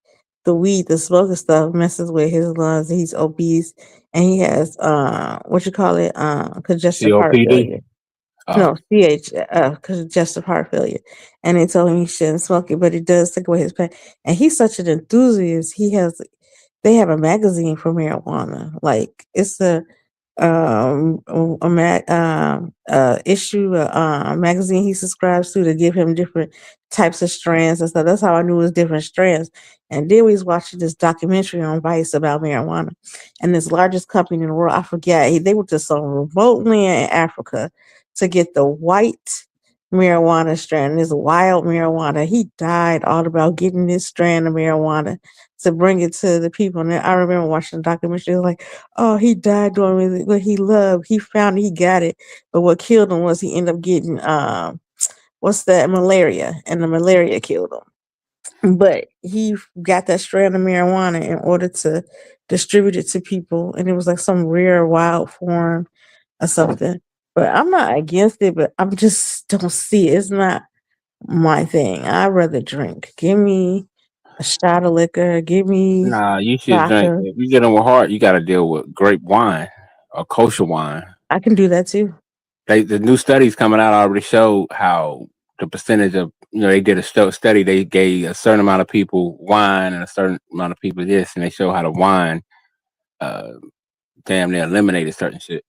the smoking stuff messes with his lungs. He's obese, and he has what you call it, congestive heart COPD. failure. Oh, No, congestive heart failure. And they told him he shouldn't smoke it, but it does take away his pain. And he's such an enthusiast. They have a magazine for marijuana. Like it's issue magazine he subscribes to give him different types of strands and stuff. That's how I knew it was different strands. And then we was watching this documentary on Vice about marijuana, and this largest company in the world, I forget, they went to some remote land in Africa to get the white marijuana strand, this wild marijuana. He died all about getting this strand of marijuana to bring it to the people. And I remember watching the documentary, it was like, oh, he died doing what he loved. He found it, he got it. But what killed him was he ended up getting malaria, and the malaria killed him. But he got that strand of marijuana in order to distribute it to people, and it was like some rare wild form or something. But I'm not against it, but I'm just don't see it. It's not my thing. I'd rather drink. Give me a shot of liquor. Give me nah, you should drink. vodka. If you get on with heart, you got to deal with grape wine or kosher wine. I can do that too. The new studies coming out already show how the percentage of they did a study. They gave a certain amount of people wine and a certain amount of people this, and they show how the wine damn near eliminated certain shit.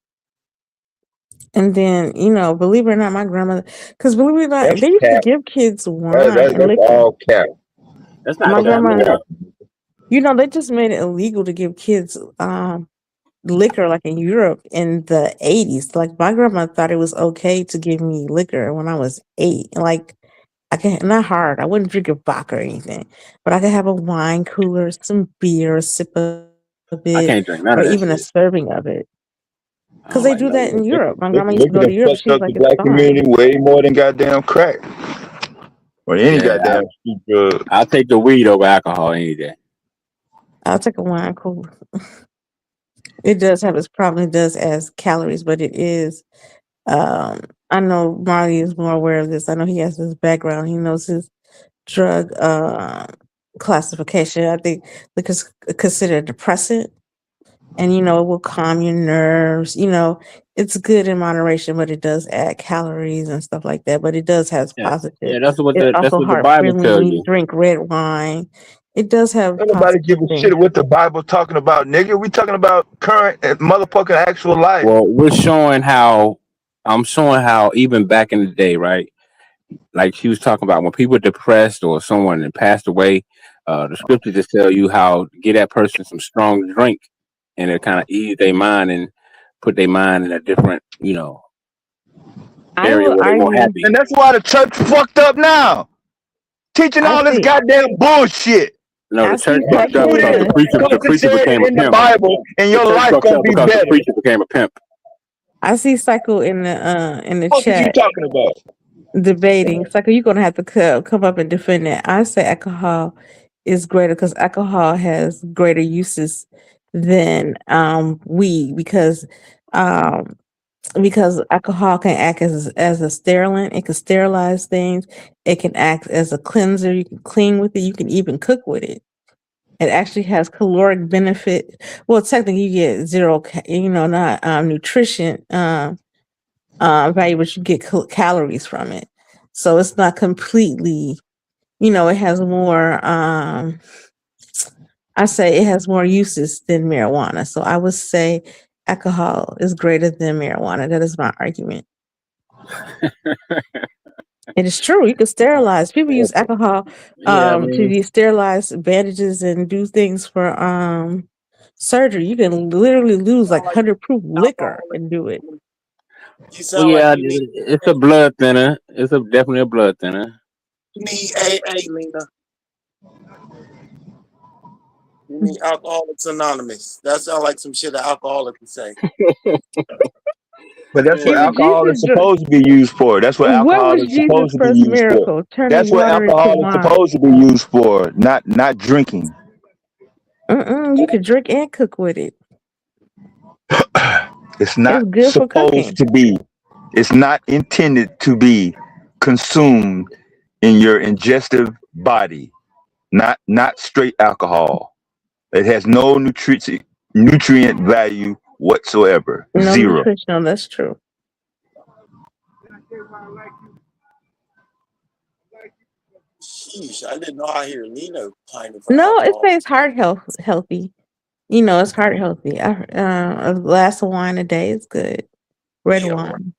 And then, believe it or not, my grandmother, because believe it or not, That's they used to cap. give kids wine and That's liquor. all cap. That's not My cap. grandma, they just made it illegal to give kids liquor like in Europe in the 80s. Like my grandma thought it was okay to give me liquor when I was 8. Like I can not hard. I wouldn't drink a vodka or anything, but I could have a wine cooler, some beer, a sip of I it, can't drink none or of that even a shit. serving of it. I Because don't they like do no that in liquor. Europe. My grandma used to Liquor go to done Europe. fucked She's up the like, it's black fine. community way more than goddamn crack or any Yeah, goddamn street drug. I'll take the weed over alcohol any day. I'll take a wine cooler. It does have its problem. It does as calories, but it is. Um, I know Marley is more aware of this. I know he has his background. He knows his drug classification. I think because considered a depressant, and it will calm your nerves. It's good in moderation, but it does add calories and stuff like that. But it does have Yeah, positive. yeah, that's what It's that's also what the heart Bible friendly tells when you you. drink red wine. It does have Ain't nobody positive give a things. shit what the Bible talking about, nigga. We talking about current motherfucking actual life. Well, I'm showing how even back in the day, right? Like she was talking about when people are depressed or someone that passed away, the scripture just tell you how to get that person some strong drink and it kind of ease their mind and put their mind in a different, I area will where they more argue. happy. And that's why the church fucked up now. Teaching I all this see. goddamn bullshit. No, I the church see But fucked up cycle prove in because the. the it preacher said became a in the pimp. Bible and The your church life fucked gonna up be because the better. preacher became a pimp. I see cycle in the What is you chat talking about? debating. Cycle, you're gonna have to come up and defend that. I say alcohol is greater because alcohol has greater uses than weed um because alcohol can act as a sterilant. It can sterilize things. It can act as a cleanser. You can clean with it. You can even cook with it. It actually has caloric benefit. Well, technically, you get zero, not nutrition value, but you get calories from it. So it's not completely, it has more. I say it has more uses than marijuana. So I would say alcohol is greater than marijuana. That is my argument. It is true. You can sterilize. People use alcohol Yeah, I mean, to sterilize bandages and do things for surgery. You can literally lose like 100 proof liquor and do it. You well, sound like yeah, it's a blood thinner. It's definitely a blood thinner. you need AA, Lena. You need Alcoholics Anonymous. That sounds like some shit an alcoholic would say. But that's Yeah. what Even alcohol is Jesus. supposed to be used for. That's what What alcohol was is Jesus' supposed to be first used for. miracle? Turning That's what water into alcohol is wine. supposed to be used for, not drinking. You could drink and cook with it. It's not It's good for supposed cooking. to be. It's not intended to be consumed in your ingestive body. Not straight alcohol. It has no nutrient value whatsoever. No Zero. nutritional. That's true. Sheesh, I didn't know I hear Lena pining for No, it alcohol. says heart healthy. You know, it's heart healthy. A glass of wine a day is good. Red Yeah, right. wine.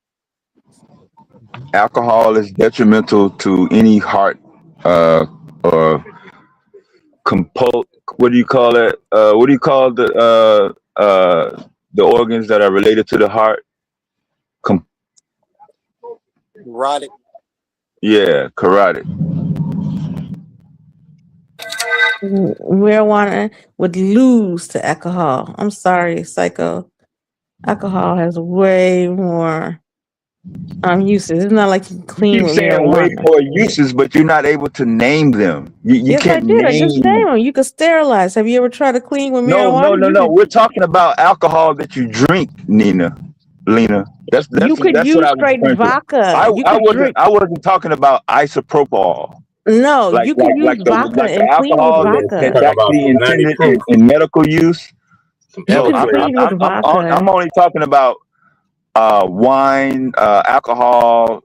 Alcohol is detrimental to any heart or what do you call it? What do you call the organs that are related to the heart? Com- Erotic. yeah, carotid. Marijuana would lose to alcohol. I'm sorry, psycho. Alcohol has way more uses. It's not like you can You clean keep with saying way marijuana. more uses, but you're not able to name them. You Yes, I can't did. I just name. named them. You can sterilize. Have you ever tried to clean with No, no, marijuana? no, no. We're talking about alcohol that you drink, Lena. That's You that's could that's what use I was straight referring to. vodka. I You I could wasn't drink. I wasn't talking about isopropyl, No, like you could like use like the vodka like the and clean with alcohol Yeah, she's that's vodka. talking about actually some 90 intended proof, in medical use. You no So can I'm flavor. clean I'm with I'm I'm vodka. only talking about wine, alcohol,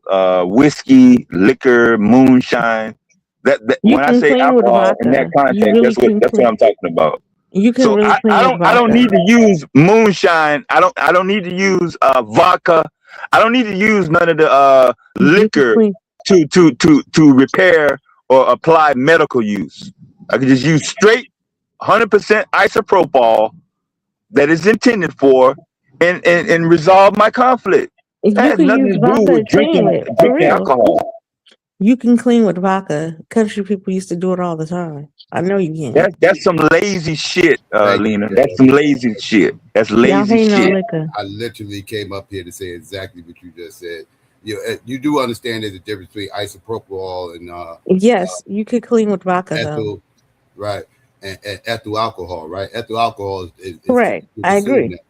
whiskey, liquor, moonshine. That You when I can say clean with alcohol in that vodka. You context, really can that's what clean. I'm talking about. You can So really clean with I don't vodka. need to use moonshine. I don't need to use vodka. I don't need to use none of the You can liquor clean. to repair or apply medical use. I could just use straight 100% isopropyl that is intended for and resolve my conflict. That You has can nothing use to do vodka with to clean with. For drinking real. alcohol. You can clean with vodka. Country people used to do it all the time. I know you can. That's some lazy shit, Thank you, Lena. That's Joe. some lazy shit. That's Y'all lazy hating on shit. liquor. I literally came up here to say exactly what you just said. You do understand there's a difference between isopropyl and Yes, you could clean with vodka though. ethyl, right? And ethyl alcohol, right? Ethyl alcohol is Correct. to I consume agree. that,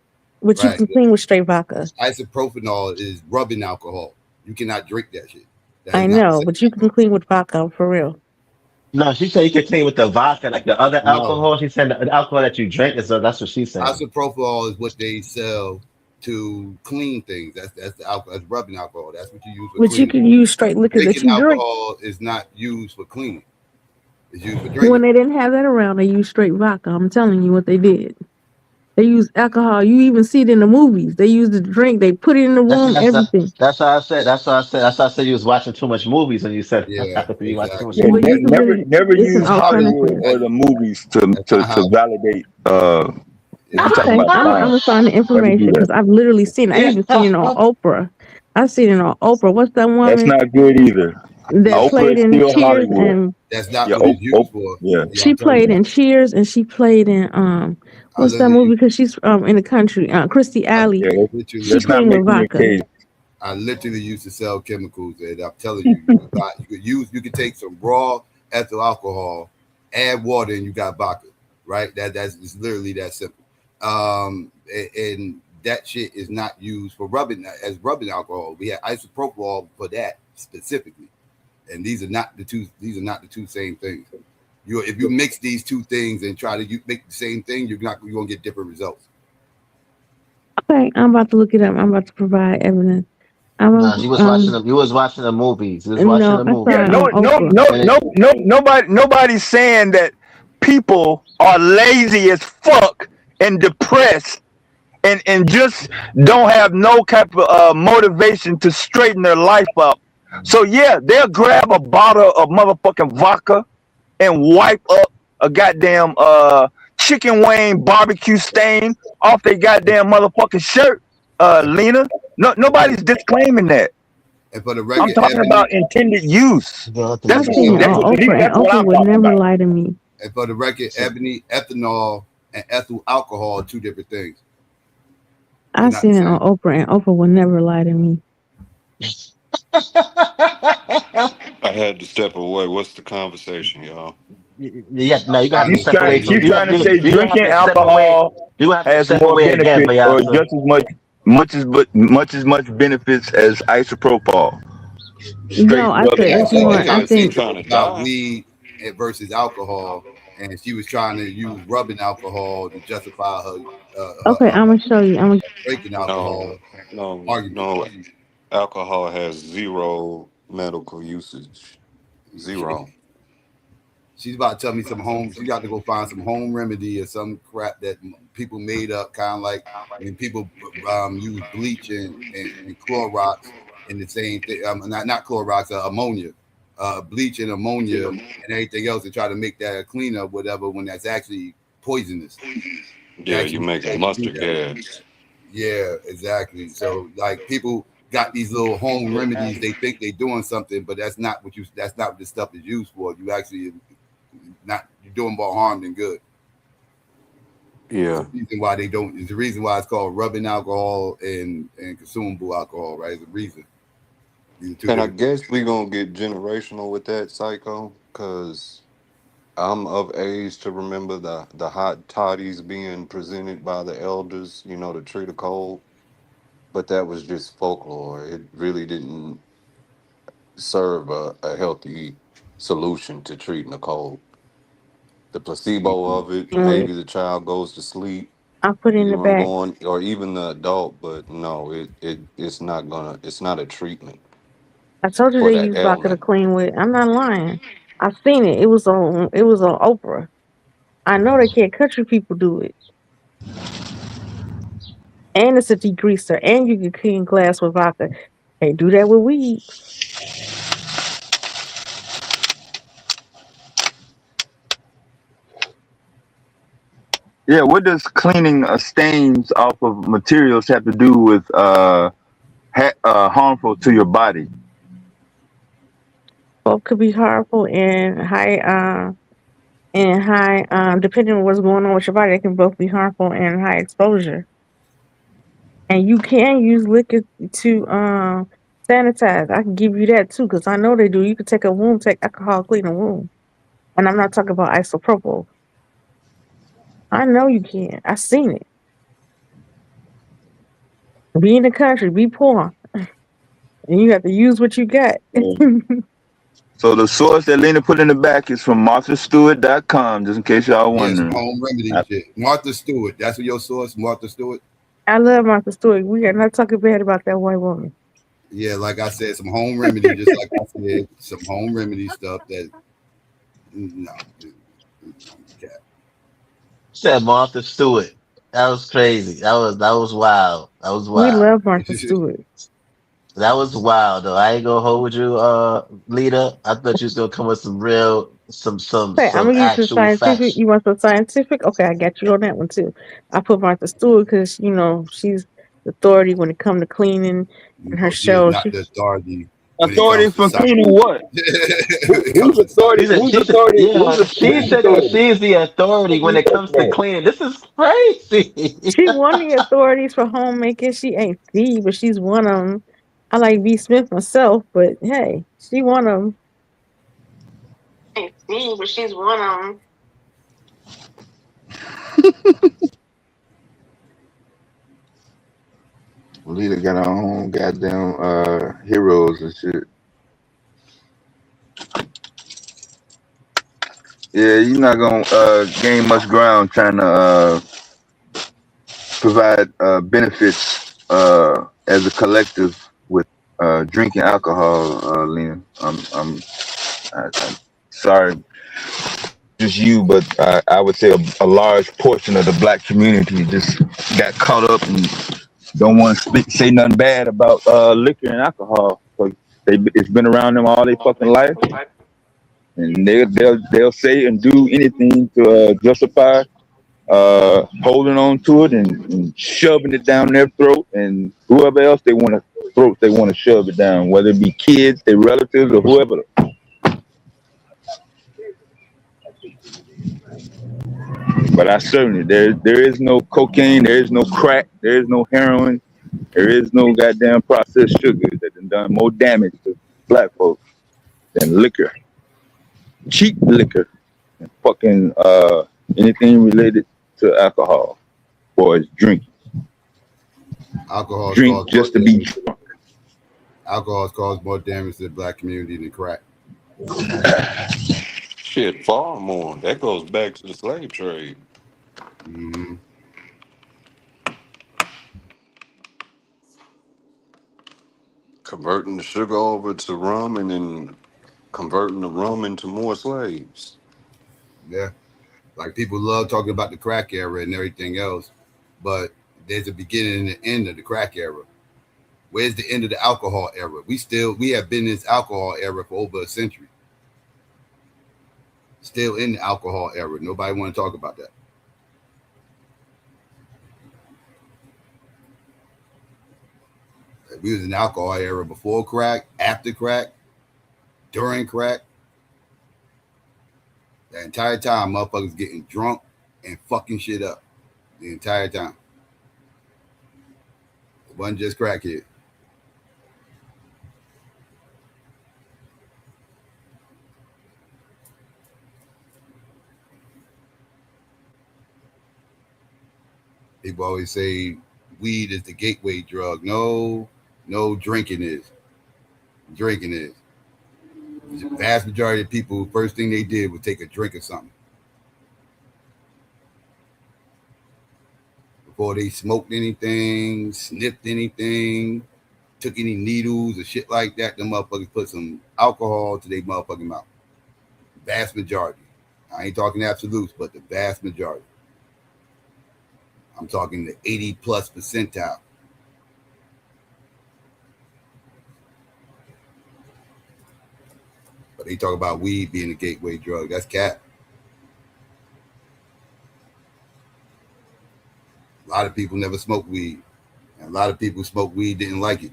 But you right? can clean with straight vodka. Isopropanol is rubbing alcohol. You cannot drink that shit. That I is not the know, same but you can clean with vodka for real. No, she said you can clean with the vodka, like the other thing. No, alcohol. She said the alcohol that you drink is that's what she's saying. isopropyl is what they sell to clean things. That's the alcohol. That's rubbing alcohol. That's what you use for But you cleaning. can use straight liquor that Drinking you drink. alcohol is not used for cleaning. It's used for When drinking. they didn't have that around, they used straight vodka. I'm telling you what they did. They use alcohol. You even see it in the movies. They use the drink. They put it in the That's room. that's that's Everything. that's why I said. That's why I said you was watching too much movies, and you said Yeah, you watching too much exactly. Yeah, But movies. you can really. never It's an use Hollywood alternative. or the movies That's not to how. validate. If It's you're not talking Okay, about I'm science, gonna find the never information do that. because I've literally seen. I even seen it on Oprah. I've seen it on Oprah. What's that That's woman not good either. that yeah. Oprah played is in still Cheers Hollywood. and That's not Yeah, what it's used for. Yeah. Yeah, she I'm telling played you. in Cheers and she played in I what's that literally, movie? Because she's in the country. Christy I Alley. Yeah, She literally, that's not cleaned with making your vodka. case. I literally used to sell chemicals, and I'm telling you, you could buy, you could take some raw ethyl alcohol, add water, and you got vodka, right? That's it's literally that simple. And that shit is not used for rubbing as rubbing alcohol. We have isopropyl for that specifically, and these are not the two. These are not the two same things. If you mix these two things and try to make the same thing, you're gonna get different results. Okay, I'm about to look it up. I'm about to provide evidence. I'm No, a, you was watching the movies. You was watching no, the I Yeah, saw it movies, on Oprah. and it, nobody's saying that people are lazy as fuck and depressed and just don't have no type of motivation to straighten their life up. So yeah, they'll grab a bottle of motherfucking vodka and wipe up a goddamn chicken wing barbecue stain off their goddamn motherfucking shirt, And, Lena. No, and, nobody's disclaiming that. and for the I'm record, talking Ebony, about intended use. the other I nigga seen it saw on it. At least Oprah, and that's what Oprah I'm would talking never about. lie to me. and for the record, So, ebony, ethanol, and ethyl alcohol are two different things. They're I not the seen it same. on Oprah, and Oprah would never lie to me. I had to step away. What's the conversation, y'all? Yeah, no, you gonna have to She's trying. separate. She's You trying have to say you gonna have drinking to separate. alcohol You gonna have to has more separate again, benefits, or Mayasa. just as much benefits as isopropyl. Straight No, I rubbing said Yeah, it's so more. alcohol. I yeah, Because is he she think was trying talking to about die? weed versus alcohol, and she was trying to use rubbing alcohol to justify okay. I'm gonna show you. breaking No, alcohol no, argument. no. Alcohol has zero medical usage. Zero. She's about to tell me some home. She got to go find some home remedy or some crap that people made up, kind of like when people use bleach and Clorox in the same thing. Not Clorox, ammonia, bleach and ammonia and everything else, to try to make that a cleaner, whatever, when that's actually poisonous. You Yeah, you actually making shouldn't do mustard that. gas. Yeah, exactly. So like people got these little home remedies. They think they're doing something, but that's not what you. That's not what this stuff is used for. You actually not, you're doing more harm than good. It's Yeah. the reason why they don't. It's the reason why it's called rubbing alcohol and consumable alcohol. Right? It's a reason. These are two And I different. guess we gonna get generational with that, Psycho, because I'm of age to remember the hot toddies being presented by the elders, to treat a cold. But that was just folklore. It really didn't serve a healthy solution to treating a cold. The placebo of it, I maybe the child goes to sleep, put it in you the know, back. going, or even the adult, but no, it's not a treatment I told you for they that use vodka to ailment. clean with. I'm not lying. I've seen it. It was on. It was on Oprah. I know they can't. Country people do it, and it's a degreaser, and you can clean glass with vodka. They do that with weed. Yeah, what does cleaning stains off of materials have to do with harmful to your body? Both could be harmful and high. Depending on what's going on with your body, they can both be harmful and high exposure. And you can use liquor to sanitize. I can give you that too, because I know they do. You can take a wound, take alcohol, clean a wound. And I'm not talking about isopropyl. I know you can. I seen it. Be in the country, be poor, and you have to use what you got. So the source that Lena put in the back is from MarthaStewart.com, just in case y'all Yeah, some wondering. home remedy shit. Martha Stewart. That's what your source, Martha Stewart. I love Martha Stewart. We are not talking bad about that white woman. Yeah, like I said, some home remedy. Just like I said, some home remedy stuff that no. Okay. Said Martha Stewart. That was crazy. That was wild. That was We wild. love Martha Stewart. That was wild though. I ain't gonna hold you, leader. I thought you was gonna come with some real, Okay, I'm some gonna use some actual scientific. facts. You want some scientific? Okay, I got you on that one too. I put Martha Stewart because she's the authority when it comes to cleaning and her No, she is show. not She the authority when it Authority comes to for science. cleaning what? When it comes Who's to science. authority? Who's authority? Who's She said that authority? she's the authority when it comes to cleaning. This is crazy. she won the authorities for homemaking. She ain't the, but she's one of them. I like B. Smith myself, but hey, she one of them. Ain't the, but she's one of them. Lita got her own goddamn heroes and shit. Yeah, you're not gonna gain much ground trying to provide benefits as a collective with drinking alcohol, Lena. I'm sorry, just you, but I would say a large portion of the black community just got caught up and don't want to say nothing bad about liquor and alcohol because it's been around them all their fucking life, and they'll say and do anything to justify holding on to it and shoving it down their throat and whoever else they want to shove it down, whether it be kids, their relatives, or whoever. But I certainly there is no cocaine, there is no crack, there is no heroin, there is no goddamn processed sugar that done more damage to black folks than liquor, cheap liquor. and fucking anything related to alcohol or it's drinking. Alcohol has Drink caused more just to be damage. drunk. Alcohol has caused more damage to the black community than crack. Shit, far more. That goes back to the slave trade. Mm-hmm. Converting the sugar over to rum and then converting the rum into more slaves. Yeah. Like people love talking about the crack era and everything else, but there's a beginning and an end of the crack era. Where's the end of the alcohol era? We have been in this alcohol era for over a century. Still in the alcohol era. Nobody want to talk about that. We was in the alcohol era before crack, after crack, during crack. The entire time, motherfuckers getting drunk and fucking shit up. The entire time. It wasn't just crackhead. People always say weed is the gateway drug. No, drinking is. Drinking is. The vast majority of people, first thing they did was take a drink of something. Before they smoked anything, sniffed anything, took any needles or shit like that, them motherfuckers put some alcohol to their motherfucking mouth. Vast majority. I ain't talking absolutes, but the vast majority. I'm talking the 80 plus percentile. But they talk about weed being a gateway drug. That's cap. A lot of people never smoked weed. And a lot of people who smoked weed didn't like it.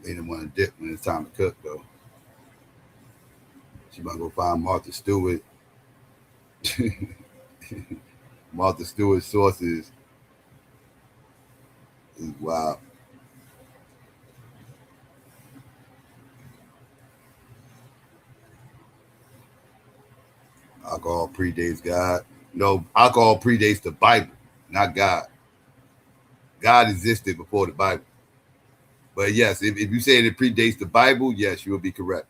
They didn't want to dip when it's time to cook, though. She might go find Martha Stewart. Martha Stewart's sources is wild. Alcohol predates God. No, alcohol predates the Bible, not God. God existed before the Bible. But yes, if you say it predates the Bible, yes, you will be correct.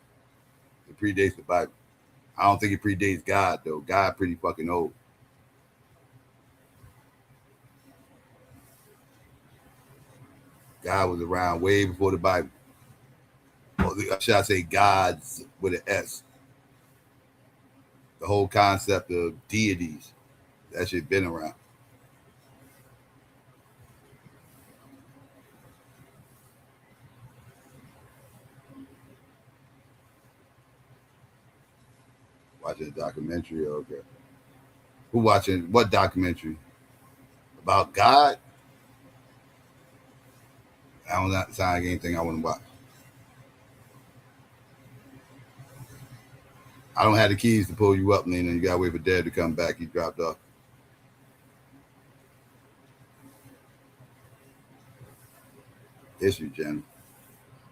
It predates the Bible. I don't think it predates God, though. God pretty fucking old. God was around way before the Bible. Or should I say gods with an S? The whole concept of deities, that shit been around. Watching a documentary, okay. Who watching what documentary? About God? I don't sound like anything I want to watch. I don't have the keys to pull you up, Nina. You gotta wait for Dad to come back. He dropped off. History Channel.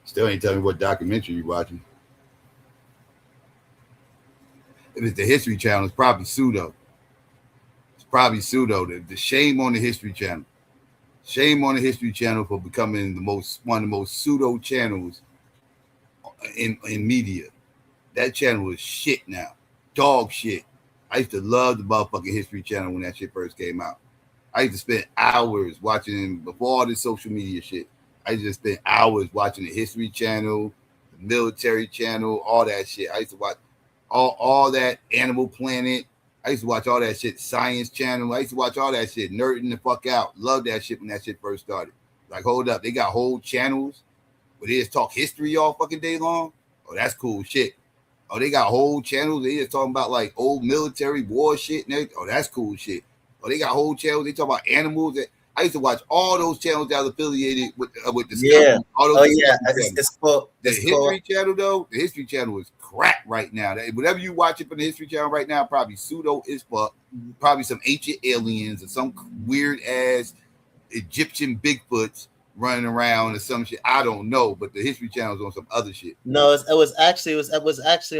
Still ain't telling me what documentary you watching. If it's the History Channel, it's probably pseudo. It's probably pseudo. The shame on the History Channel. Shame on the History Channel for becoming one of the most pseudo channels in media. That channel is shit now. Dog shit. I used to love the motherfucking History Channel when that shit first came out. I used to spend hours watching before all this social media shit. I used to spend hours watching the History Channel, the Military Channel, all that shit. I used to watch all that Animal Planet. I used to watch all that shit. Science Channel. I used to watch all that shit. Nerding the fuck out. Love that shit when that shit first started. Like, hold up. They got whole channels where they just talk history all fucking day long. Oh, that's cool shit. Oh, they got whole channels. They just talking about like old military war shit and everything. Oh, that's cool shit. Oh, they got whole channels. They talk about animals. I used to watch all those channels that was affiliated with Discovery. Yeah. All those Oh yeah. channels. It's called. The It's History called. Channel, though, the History Channel is crap right now. Whatever you watching from the History Channel right now, probably pseudo as fuck. Probably some ancient aliens or some weird ass Egyptian Bigfoots running around or some shit. I don't know, but the History Channel's on some other shit. No, it was actually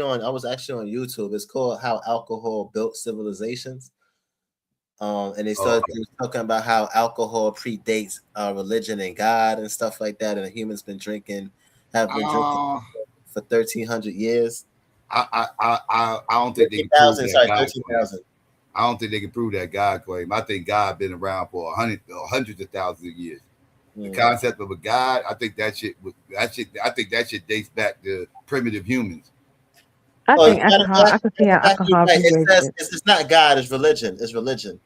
on. I was actually on YouTube. It's called "How Alcohol Built Civilizations." And they started talking about how alcohol predates religion and God and stuff like that, and humans have been drinking for 1,300 years. I don't think they can prove that God claim. I don't think they can prove that God claim. I think God been around for hundreds of thousands of years. The concept of a God, I think that shit dates back to primitive humans. I think alcohol. I can see how alcohol predates it. It's not God. It's religion. It's religion.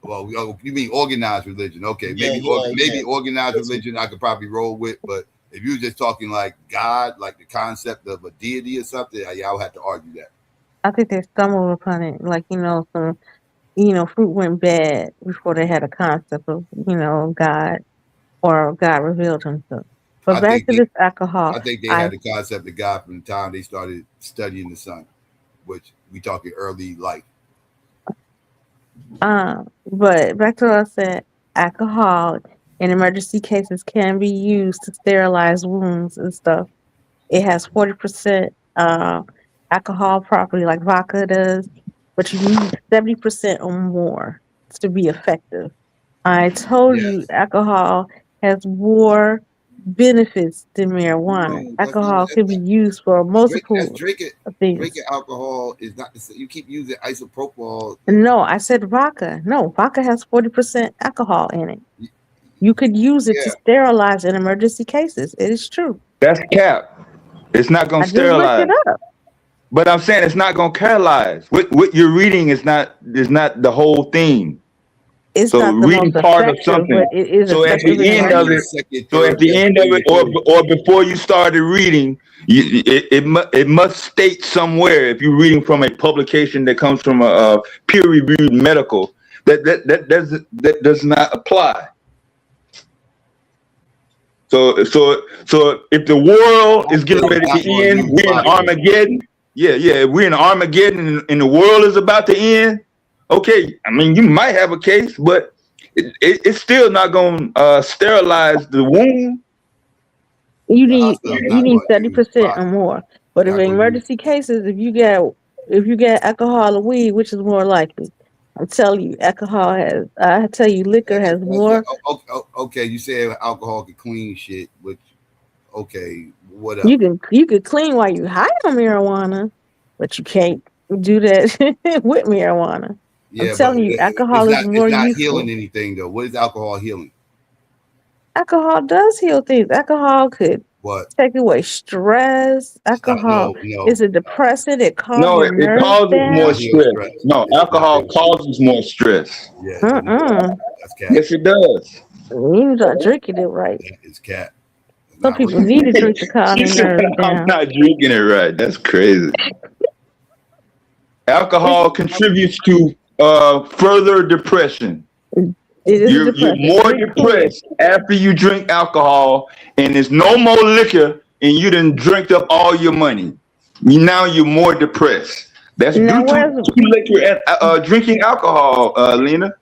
Well, you mean organized religion? Okay, maybe organized religion I could probably roll with, but if you're just talking like God, like the concept of a deity or something, I would have to argue that. I think they stumbled upon it, like some fruit went bad before they had a concept of God or God revealed himself. But back to this alcohol, I think they had the concept of God from the time they started studying the sun, which we talking early life. But back to what I said, alcohol in emergency cases can be used to sterilize wounds and stuff. It has 40% alcohol property like vodka does, but you need 70% or more to be effective. I told you alcohol has more benefits than marijuana. Alcohol can be used for multiple things. Drinking alcohol is not the same. You keep using isopropyl. No, I said vodka. No, vodka has 40% alcohol in it. You could use it to sterilize in emergency cases. It is true. That's cap. It's not going to sterilize. Just looked it up. But I'm saying it's not going to catalyze. What you're reading is not the whole thing. It's so reading part of something. So at the end of it, or before you started reading, it must state somewhere, if you're reading from a publication that comes from a peer-reviewed medical, that does not apply. So if the world is getting ready to end, we're in Armageddon. Yeah, we're in Armageddon and the world is about to end. Okay, I mean, you might have a case, but it's still not going to sterilize the wound. You need 30% or more. But in emergency cases, if you get alcohol or weed, which is more likely, I'm telling you, liquor has more. Okay, you said alcohol can clean shit, which whatever. You could clean while you high on marijuana, but you can't do that with marijuana. Yeah, I'm telling you, alcohol is more useful. It's not healing anything, though. What is alcohol healing? Alcohol does heal things. Alcohol could take away stress. Alcohol is a depressant. It calms your nerves down. More stress. No, alcohol causes more stress. Yeah, that's cat. Yes, it does. You're not drinking it right. It's cat. Some people need to drink to calm their nerves down. I'm not drinking it right. That's crazy. Alcohol contributes to further depression. You're more depressed after you drink alcohol, and there's no more liquor, and you done drank up all your money. Now you're more depressed. That's due to liquor and drinking alcohol, Lena.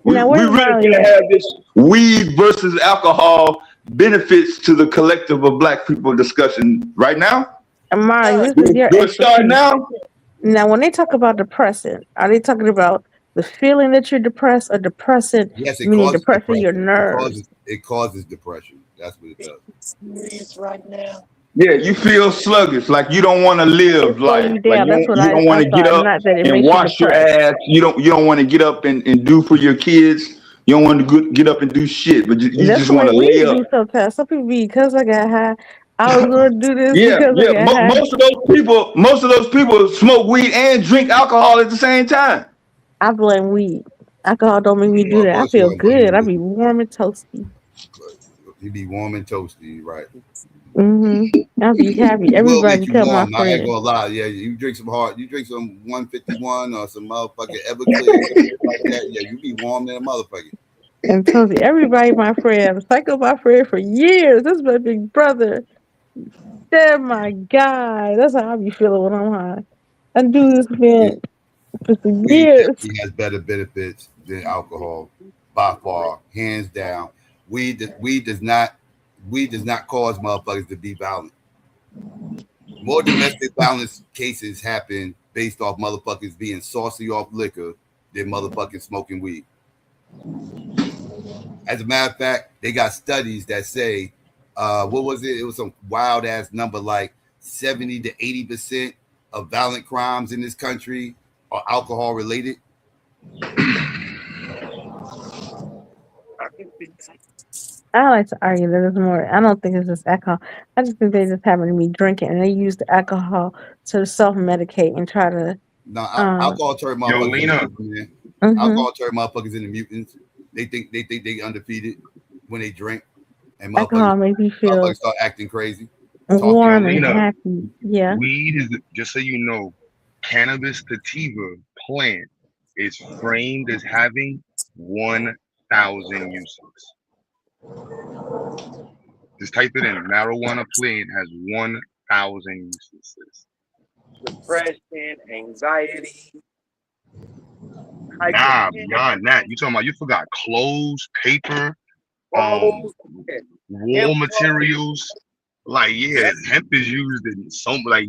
We really gonna have this weed versus alcohol benefits to the collective of Black people discussion right now. Amari, this is your start now. Now, when they talk about depressant, are they talking about the feeling that you're depressed, or depressant? Yes, meaning depressing your nerves. It causes depression. That's what it does. It's right now. Yeah, you feel sluggish, like you don't want to live life. Like you don't want to get up and wash your ass. You don't want to get up and do for your kids. You don't want to get up and do shit, but you just want to lay up. Sometimes some people because I got high, I was going to do this. Most of those people smoke weed and drink alcohol at the same time. I blame weed. Alcohol don't make me do that. I feel good. I be warm and toasty. You be warm and toasty, right? I'll be happy. Everybody become my friend. I ain't gonna lie. Yeah, you drink some 151 or some motherfucking Everclear like that. Yeah, you be warm than a motherfucker. And toasty. Everybody my friend. Psycho my friend for years. This is my big brother. They're my guy. That's how I be feeling when I'm high. I do this man for some years. He has better benefits than alcohol by far, hands down. Weed does not cause motherfuckers to be violent. More domestic violence cases happen based off motherfuckers being saucy off liquor than motherfucking smoking weed. As a matter of fact, they got studies that say, what was it? It was some wild ass number, like 70 to 80% of violent crimes in this country are alcohol related. I like to argue that it's more. I don't think it's just alcohol. I just think they just happen to be drinking and they use the alcohol to self medicate and try to. No, Um. alcohol turn Yo, motherfuckers Lena. into mutants, man. Mm-hmm. Alcohol turn motherfuckers into mutants. They think they undefeated when they drink, and Alcohol makes me feel motherfuckers start acting crazy. warm and Lena, happy. Yeah. weed is, just so you know, cannabis sativa plant is framed as having 1,000 uses. Just type it in. Marijuana plant has 1,000 uses. Depression, anxiety. Nah, beyond that. You talking about you forgot clothes, paper, Clothes, wall materials. Like, yeah, hemp is used in some, like,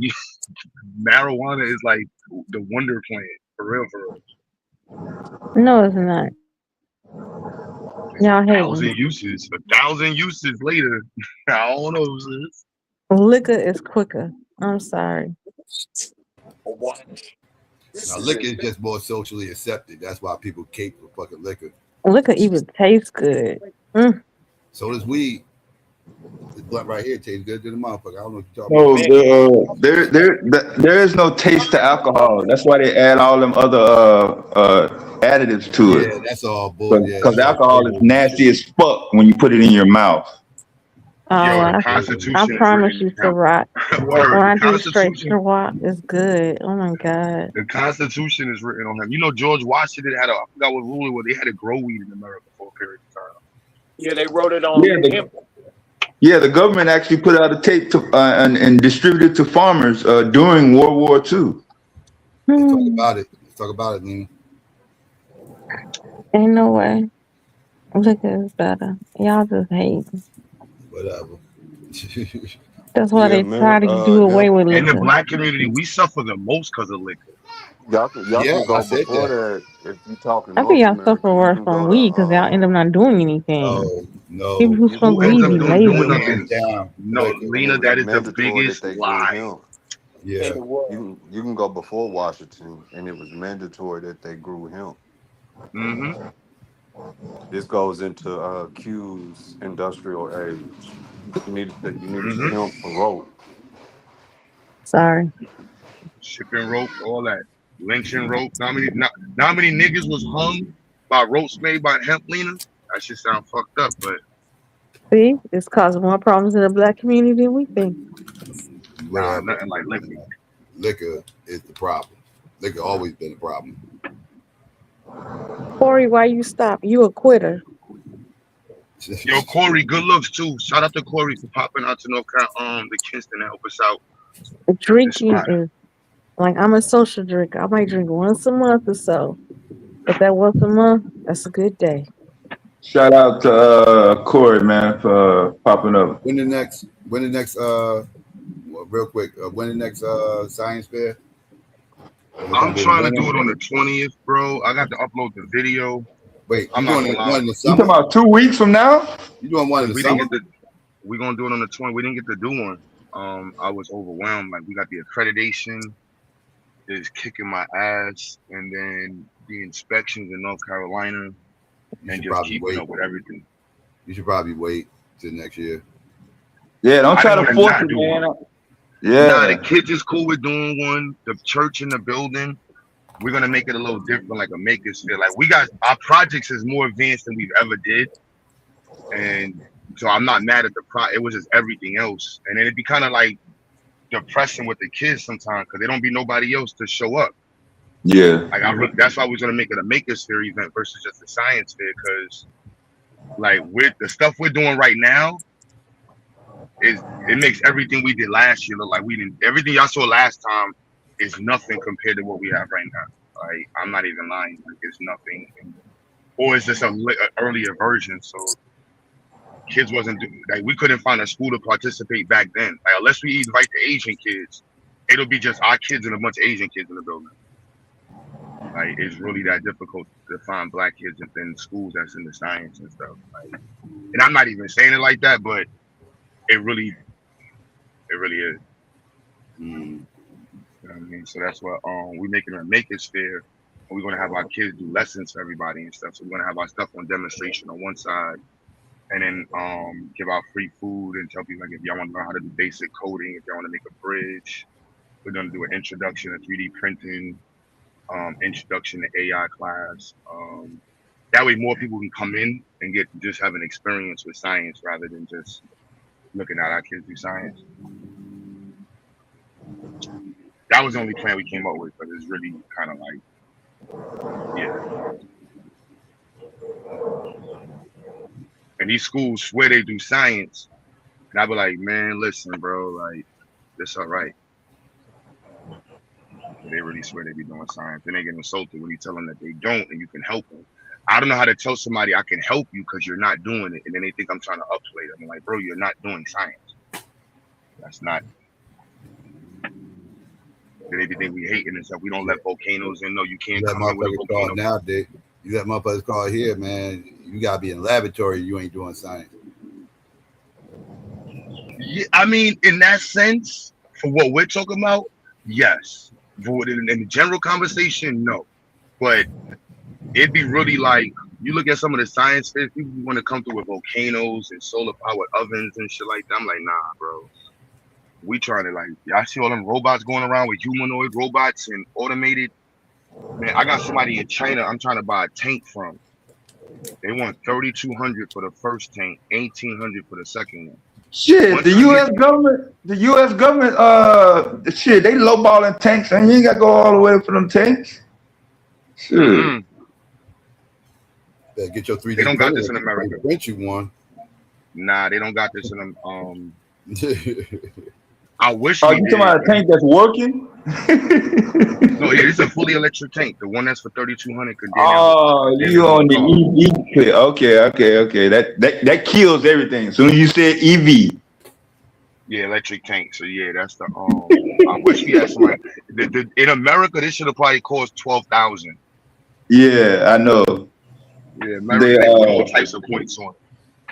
marijuana is like the wonder plant, for real, for real. No, it's not. Y'all hating. 1,000 uses. 1,000 uses later. I don't know, sis. Liquor is quicker. I'm sorry. Now, liquor is just more socially accepted. That's why people cape for fucking liquor. Liquor even tastes good. Mm. So does weed. This blunt right here tastes good to the motherfucker. I don't know what you're talking No, there is no taste to alcohol. That's why they add all them other additives to it. Yeah, that's all bull. Because alcohol is nasty as fuck when you put it in your mouth. Oh, I promise you, Ciroc. When I do straight Ciroc, it's good. Oh my god. The Constitution is written on him. You know, George Washington had I forgot what rule it was. They had to grow weed in America for a period of time. Yeah, they wrote it on hemp. Yeah, the government actually put out a tape to and distributed to farmers during World War II. Let's talk about it. Let's talk about it, Nina. Ain't no way. Liquor is better. Y'all just hate. Whatever. That's why they try to do away with liquor. In the black community, we suffer the most because of liquor. Y'all can go before that if you talking. I think y'all suffer worse from weed because y'all end up not doing anything. Oh, no. People who smoke weed be lazy. No, Lena, that is the biggest lie. Yeah, you can go before Washington, and it was mandatory that they grew hemp. Mm-hmm. This goes into Q's industrial age. You need hemp for rope. Sorry. Shipping rope, all that. Lynching rope. How many niggas was hung by ropes made by hemp, Lena? That shit sound fucked up, but see, it's causing more problems in the black community than we think. Nah, nothing like liquor. Liquor is the problem. Liquor always been a problem. Corey, why you stop? You a quitter. Yo, Corey, good looks too. Shout out to Corey for popping out to North Carolina, the Kingston to help us out. Drinking is like I'm a social drinker. I might drink once a month or so. But that once a month, that's a good day. Shout out to Corey, man, for popping up. When the next real quick, when the next science fair? I'm trying to do it on the 20th, bro. I got to upload the video. Wait, I'm not gonna lie. You talking about 2 weeks from now? You doing one in the summer? We're gonna do it on the 20th. We didn't get to do one. I was overwhelmed. Like, we got the accreditation is kicking my ass, and then the inspections in North Carolina, and just keeping up with everything. You should probably wait till next year. Yeah, don't try to force it, man. Yeah. Nah, the kids is cool with doing one. The church in the building, we're gonna make it a little different, like a Maker-Psuedo. Like, we got our projects is more advanced than we've ever did, and so I'm not mad at the it was just everything else, and then it'd be kind of like depressing with the kids sometimes because they don't be nobody else to show up. Yeah, like that's why we're gonna make it a Maker-Psuedo event versus just a science fair, because like with the stuff we're doing right now, it makes everything we did last year look like we didn't. Everything y'all saw last time is nothing compared to what we have right now. Like, I'm not even lying. Like, it's nothing. or is this a earlier version? So kids wasn't like we couldn't find a school to participate back then. Like unless we invite the Asian kids, it'll be just our kids and a bunch of Asian kids in the building. Like it's really that difficult to find black kids in schools that's in the science and stuff. Like, and I'm not even saying it like that, but it really is. Mm. You know what I mean? So that's what we're making a Mega-Psuedo. We're gonna have our kids do lessons for everybody and stuff. So we're gonna have our stuff on demonstration on one side, and then give out free food and tell people like if y'all want to learn how to do basic coding, if y'all want to make a bridge, we're gonna do an introduction to 3D printing, introduction to AI class. That way more people can come in and get just have an experience with science rather than just looking at our kids do science. That was the only plan we came up with, but it's really kind of like, yeah. And these schools swear they do science, and I be like, man, listen, bro, like, this all right. They really swear they be doing science. Then they get insulted when you tell them that they don't and you can help them. I don't know how to tell somebody I can help you because you're not doing it, and then they think I'm trying to upplay them. I'm like, bro, you're not doing science. That's not. They think we hating and stuff. We don't let volcanoes in. No, you can't come in with a volcano. Nowadays, you got motherfuckers called here, man. You gotta be in the laboratory. You ain't doing science. Yeah, I mean, in that sense, for what we're talking about, yes. But in the general conversation, no. But it'd be really like you look at some of the science fairs, people want to come through with volcanoes and solar powered ovens and shit like that. I'm like, nah, bro. We trying to like, I see all them robots going around with humanoid robots and automated. Man, I got somebody in China I'm trying to buy a tank from. They want $3,200 for the first tank, $1,800 for the second one. Shit, the U.S. government, shit, they lowballing tanks, and you ain't got to go all the way for them tanks. Shit. Mm-hmm. Better get your 3D. They don't got this in America. Print you one. Nah, they don't got this in them. I wish. Oh, you talking about a tank that's working? No, yeah, it's a fully electric tank. The one that's for $3,200. Oh, you on the EV? Okay. That kills everything. As soon as you said EV. Yeah, electric tank. So yeah, that's the. I wish we had somebody. In America, this should have probably cost $12,000. Yeah, I know. Yeah, America, they put all types of points on.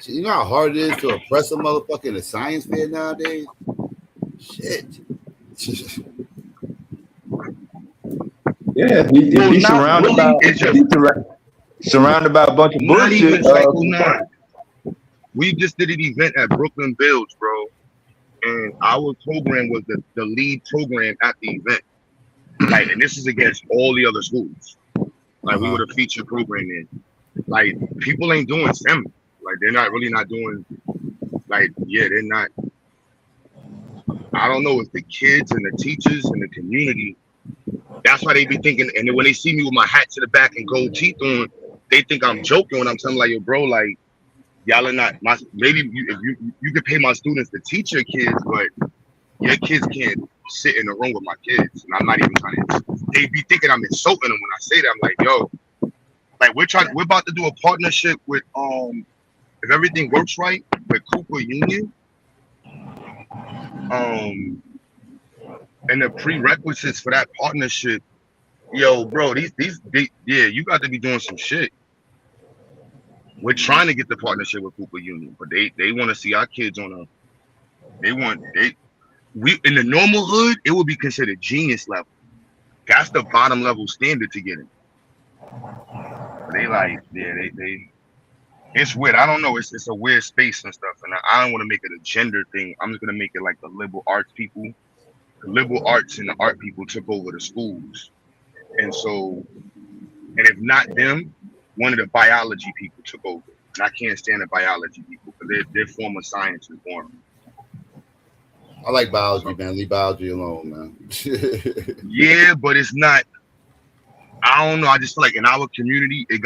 You know how hard it is to oppress a motherfucker in a science fair nowadays? Shit. Yeah, he's surrounded by a bunch of bullshit. We just did an event at Brooklyn Builds, bro, and our program was the lead program at the event. Like, and this is against all the other schools. Like, we were the featured program in. Like, people ain't doing STEM. Like, they're not really not doing. Like, yeah, they're not. I don't know if the kids and the teachers and the community, that's why they be thinking, and then when they see me with my hat to the back and gold teeth on, they think I'm joking when I'm telling like, yo, bro, like, y'all are not, maybe you could pay my students to teach your kids, but your kids can't sit in the room with my kids. And I'm not even trying to, they be thinking I'm insulting them when I say that. I'm like, yo, like we're about to do a partnership with, if everything works right, with Cooper Union. And the prerequisites for that partnership, yo, bro, you got to be doing some shit. We're trying to get the partnership with Cooper Union, but they want to see our kids on we in the normal hood, it would be considered genius level. That's the bottom level standard to get in. They like, yeah, they it's weird. I don't know. It's a weird space and stuff. And I don't want to make it a gender thing. I'm just going to make it like the liberal arts people. The liberal arts and the art people took over the schools. And so, and if not them, one of the biology people took over. And I can't stand the biology people because their form of science is boring. I like biology, man. Leave biology alone, man. Yeah, but it's not. I don't know. I just feel like in our community, it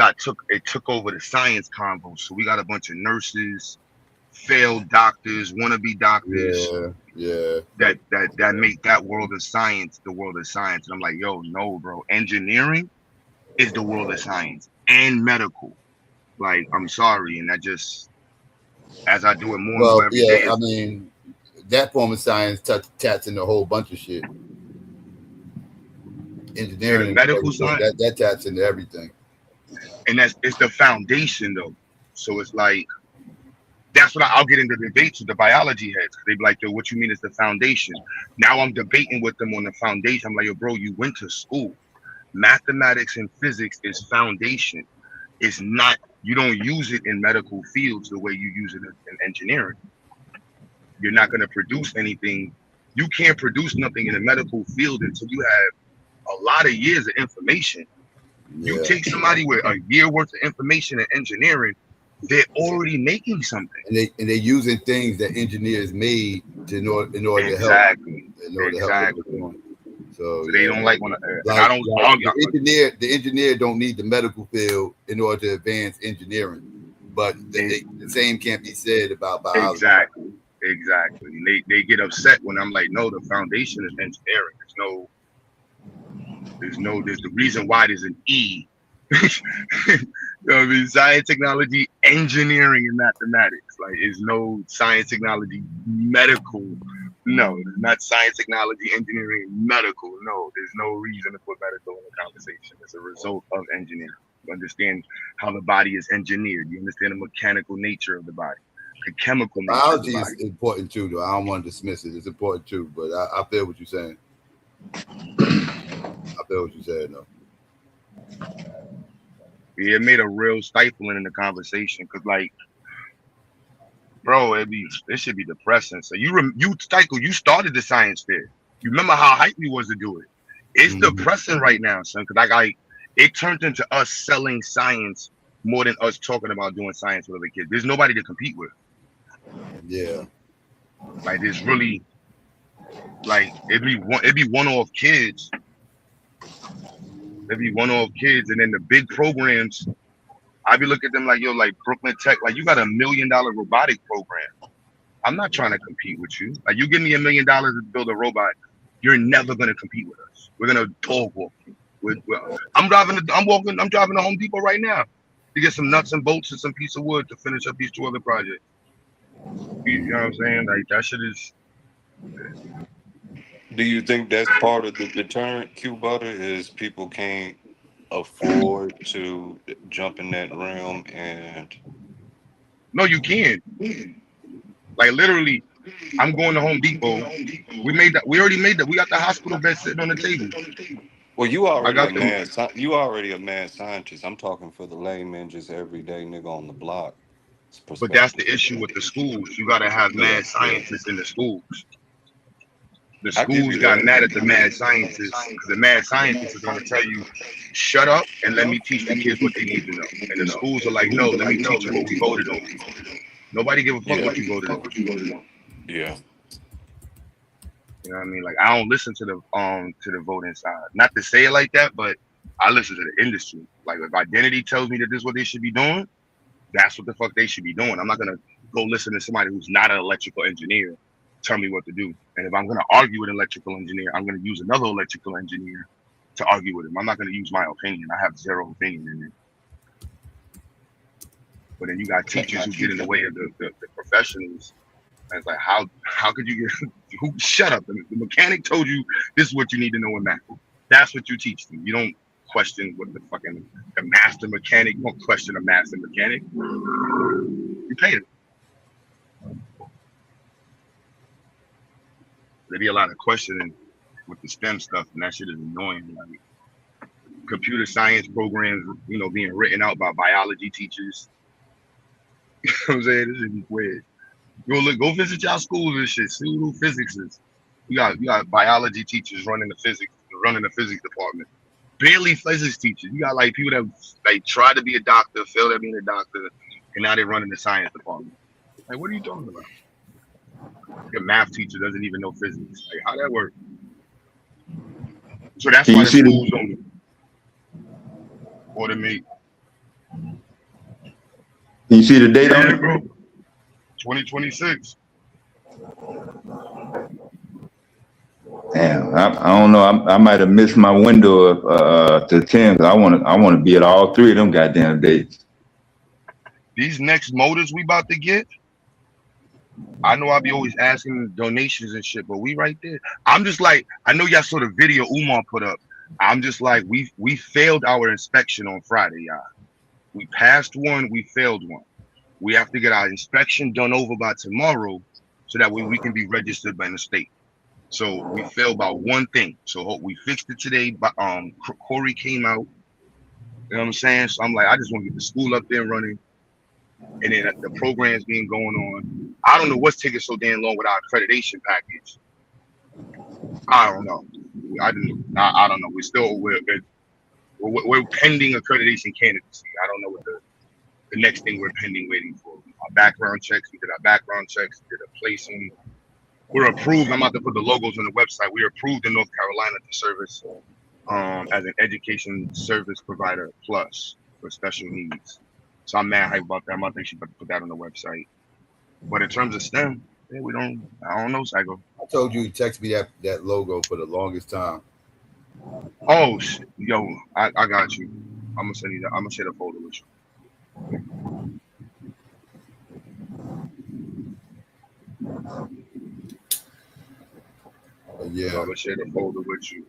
took over the science convo. So we got a bunch of nurses, failed doctors, wannabe doctors. Yeah. That make that world of science the world of science. And I'm like, yo, no, bro. Engineering is the world of science and medical. Like, I'm sorry, and that just as I do it more and more Well, every yeah, day. I mean, that form of science taps into a whole bunch of shit. Engineering, the medical everything, science, that taps into everything. and it's the foundation though. So it's like that's what I'll get into debates with the biology heads. They be like, yo, what you mean is the foundation? Now I'm debating with them on the foundation. I'm like, yo, bro, you went to school. Mathematics and physics is foundation. It's not, you don't use it in medical fields the way you use it in engineering. You're not going to produce anything. You can't produce nothing in the medical field until you have a lot of years of information. Yeah. You take somebody with a year worth of information in engineering, they're already making something. And they're using things that engineers made in order to help. Exactly. So they don't like when I don't argue. The engineer don't need the medical field in order to advance engineering, but the same can't be said about biology. Exactly. They get upset when I'm like, no, the foundation is engineering. There's the reason why there's an E. You know what I mean? Science, technology, engineering, and mathematics. Like, there's no science, technology, medical. No, there's not science, technology, engineering, medical. No, there's no reason to put medical in the conversation. It's a result of engineering. You understand how the body is engineered. You understand the mechanical nature of the body, the chemical nature biology of the body. is important too, though. I don't want to dismiss it. It's important too, but I feel what you're saying. Though. Yeah, it made a real stifling in the conversation because, like, bro, it should be depressing. So you started the science fair. You remember how hyped we was to do it. It's depressing right now, son, because it turned into us selling science more than us talking about doing science with other kids. There's nobody to compete with. Yeah. Like, there's really, like, it'd be one-off kids. It'd be one-off kids, and then the big programs, I be looking at them like, yo, like Brooklyn Tech, like, you got $1 million robotic program. I'm not trying to compete with you. Like, you give me $1 million to build a robot, you're never gonna compete with us. We're gonna dog walk you. I'm driving to Home Depot right now to get some nuts and bolts and some piece of wood to finish up these 2 other projects. You know what I'm saying? Like, that shit is. Do you think that's part of the deterrent, Q Butter, is people can't afford to jump in that realm? And no, you can. Like, literally, I'm going to Home Depot. We already made that. We got the hospital bed sitting on the table. Well, you already a mad scientist. I'm talking for the layman, just everyday nigga on the block. But that's the issue with the schools. You got to have mad scientists in the schools. The schools got mad at the mad scientists because the mad scientists is going to tell you, shut up and let me teach the kids what they need to know. And the schools are like, no, let me teach you what we voted on. Nobody give a fuck what you voted on. Yeah. You know what I mean? Like, I don't listen to the voting side. Not to say it like that, but I listen to the industry. Like, if Identity tells me that this is what they should be doing, that's what the fuck they should be doing. I'm not gonna go listen to somebody who's not an electrical engineer tell me what to do. And if I'm gonna argue with an electrical engineer, I'm gonna use another electrical engineer to argue with him. I'm not gonna use my opinion. I have zero opinion in it. But then you got teachers who get in the way of the professionals. And it's like, how could you get shut up? The mechanic told you this is what you need to know in math. That's what you teach them. You don't question what the master mechanic. You don't question a master mechanic. You pay them. There be a lot of questioning with the STEM stuff, and that shit is annoying. Like, computer science programs, being written out by biology teachers. You know what I'm saying? This is weird. Go visit y'all schools and shit. See who physics is. You got biology teachers running the physics department. Barely physics teachers. You got like people that like try to be a doctor, failed at being a doctor, and now they're running the science department. Like, what are you talking about? Your math teacher doesn't even know physics. Like, how that work? So that's why the schools don't automate. You see the date on it, bro? 2026. Damn, I don't know. I might have missed my window to 10. I want to be at all 3 of them goddamn dates. these next motors we about to get, I know I'll be always asking donations and shit, but we right there. I'm just like, I know y'all saw the video Umar put up. I'm just like, we failed our inspection on Friday, y'all. We passed one, we failed one. We have to get our inspection done over by tomorrow, so that way we can be registered by the state. So we failed by one thing. So we fixed it today. But Corey came out. You know what I'm saying? So I'm like, I just want to get the school up there running, and then the program's being going on. I don't know what's taking so damn long with our accreditation package. I don't know. I don't know. We're pending accreditation candidacy. I don't know what the next thing we're pending waiting for. Our background checks. We did our background checks. We did a placing. We're approved. I'm about to put the logos on the website. We're approved in North Carolina to service as an education service provider plus for special needs. So I'm mad hype about that. I think she better put that on the website. But in terms of STEM, yeah, I don't know, Psycho. I told you to text me that logo for the longest time. Oh shit. Yo, I got you. I'm gonna send you that. I'm gonna share the folder with you. Yeah. I'm gonna share the folder with you.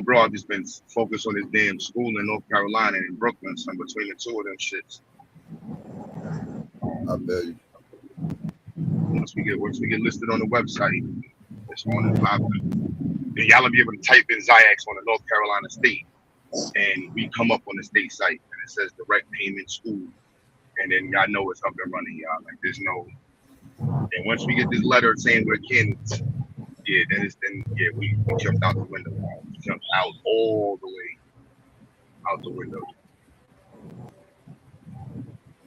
Bro, I've just been focused on this damn school in North Carolina and in Brooklyn. So I'm between the two of them shits. I bet you. Once we get listed on the website, it's on the then y'all will be able to type in Ziax on the North Carolina state, and we come up on the state site, and it says direct payment school, and then y'all know it's up and running, y'all. Like there's no. And once we get this letter saying we're candidates, yeah, we jumped out the window. We jumped out all the way out the window.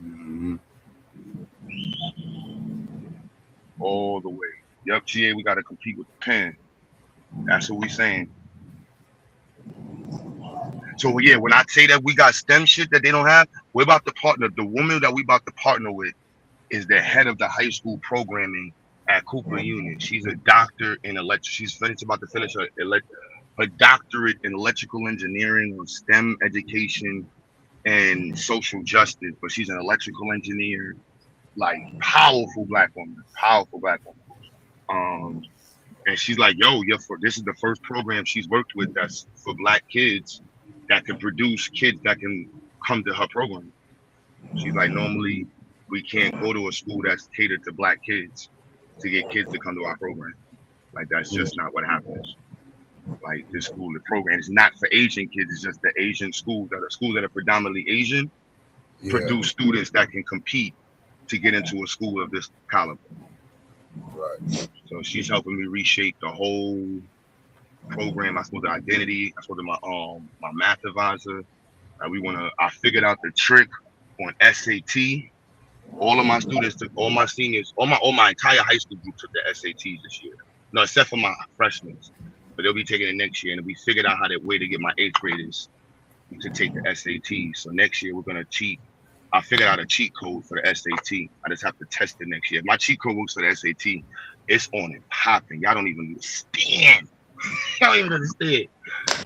Mm-hmm. All the way. Yup, GA, we got to compete with the pen. That's what we saying. So yeah, when I say that we got STEM shit that they don't have, we're about to partner. The woman that we about to partner with is the head of the high school programming at Cooper Union. She's a doctor in She's about to finish her doctorate in electrical engineering with STEM education and social justice. But she's an electrical engineer, like powerful black woman. And she's like, yo, this is the first program she's worked with that's for black kids that can produce kids that can come to her program. She's like, normally we can't go to a school that's catered to black kids to get kids to come to our program. Like that's just not what happens. Like this school, the program is not for Asian kids. It's just the Asian schools that are predominantly Asian produce students that can compete to get into a school of this caliber. Right. So she's helping me reshape the whole program. I spoke to identity. I spoke to my math advisor. I figured out the trick on SAT. All of my students took, all my seniors, all my entire high school group took the SATs this year. No, except for my freshmen. But they'll be taking it next year. And we figured out how that way to get my 8th graders to take the SATs. So next year we're gonna cheat. I figured out a cheat code for the SAT. I just have to test it next year. If my cheat code works for the SAT, it's on and popping. Y'all don't even understand. Y'all don't even understand.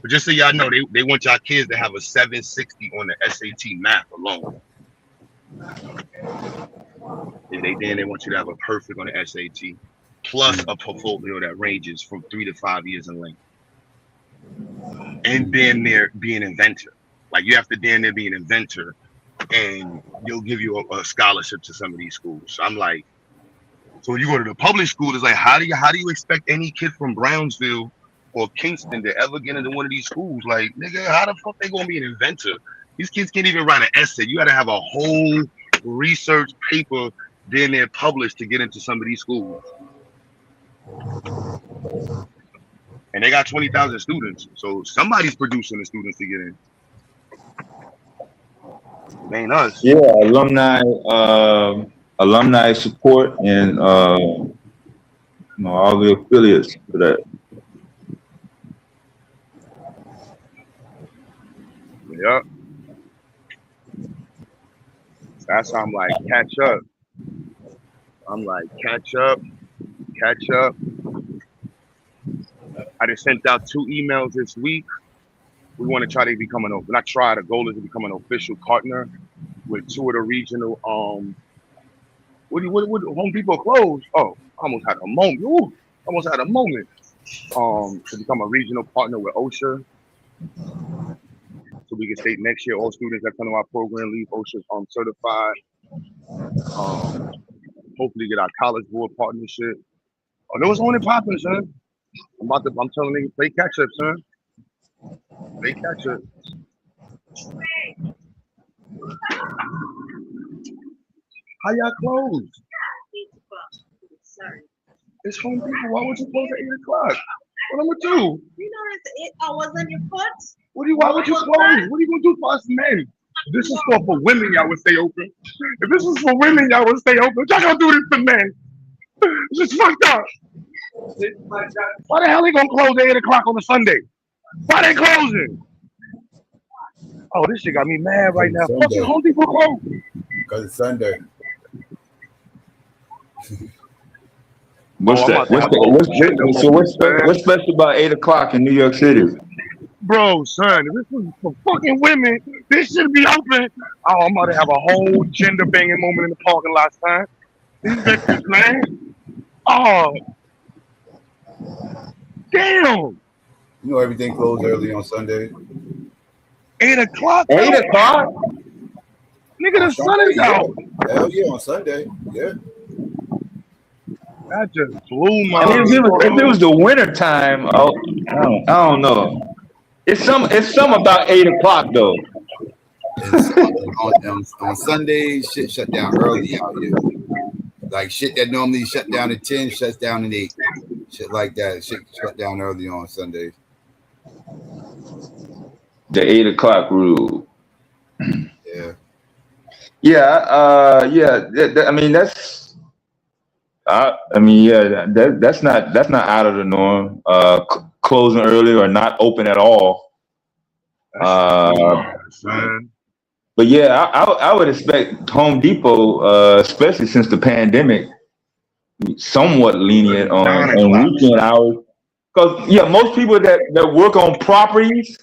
But just so y'all know, they want y'all kids to have a 760 on the SAT math alone. They want you to have a perfect on the SAT, plus a portfolio that ranges from 3 to 5 years in length. And then there be an inventor. Like you have to then there be an inventor, and they'll give you a scholarship to some of these schools. So I'm like, so when you go to the public school, it's like, how do you expect any kid from Brownsville or Kingston to ever get into one of these schools? Like, nigga, how the fuck they gonna be an inventor? These kids can't even write an essay. You gotta have a whole research paper then they're published to get into some of these schools. And they got 20,000 students. So somebody's producing the students to get in. It ain't us. Yeah, alumni support and all the affiliates for that. Yep. That's how I'm like, catch up. I just sent out 2 emails this week. We want to try to become the goal is to become an official partner with two of the regional what Home Depot closed. Oh, I almost had a moment. Ooh, almost had a moment. To become a regional partner with OSHA. So we can state next year all students that come to our program leave OSHA certified. Hopefully get our college board partnership. Oh, there was only popping, son. I'm telling niggas, play catch up, son. Play catch up. How y'all close? It's Home Depot. Why would you close at 8 o'clock? What I'm gonna do? You know, it wasn't your foot. Why would you close? What are you gonna do for us men? This is for women, y'all would stay open. If this was for women, y'all would stay open. Y'all gonna do this for men. It's just fucked up. Why the hell they gonna close at 8 o'clock on a Sunday? Why they closing? Oh, this shit got me mad right now. Fucking Home Depot closed. Because it's Sunday. What's special about 8 o'clock in New York City? Bro, son, if this was for fucking women, this should be open. Oh, I'm about to have a whole gender banging moment in the parking lot, son. These bitches, man. Oh, damn. You know everything closed early on Sunday. 8 o'clock? 8 o'clock? Nigga, the sun is out. Hell yeah, on Sunday. Yeah. That just blew my. I mean, if it was the winter time, I don't know. It's some about 8 o'clock though. On Sundays, shit shut down early out here. Like shit that normally shut down at 10 shuts down at 8. Shit like that. Shit shut down early on Sundays. The 8 o'clock rule. Yeah. Yeah. I mean, that's not out of the norm. Closing early or not open at all. But yeah, I would expect Home Depot, especially since the pandemic, somewhat lenient on weekend hours. Because most people that work on properties,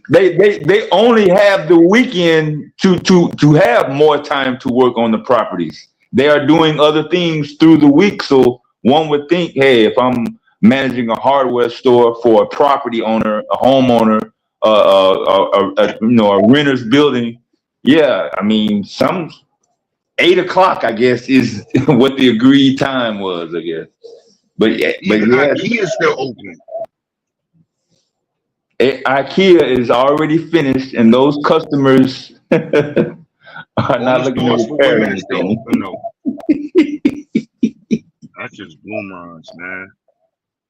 they only have the weekend to have more time to work on the properties. They are doing other things through the week. So one would think, hey, if I'm managing a hardware store for a property owner, a homeowner, a renter's building, yeah, I mean, some 8 o'clock, I guess, is what the agreed time was, I guess. But IKEA is still open. IKEA is already finished, and those customers are not looking to repair anything. That's just boomerangs, man.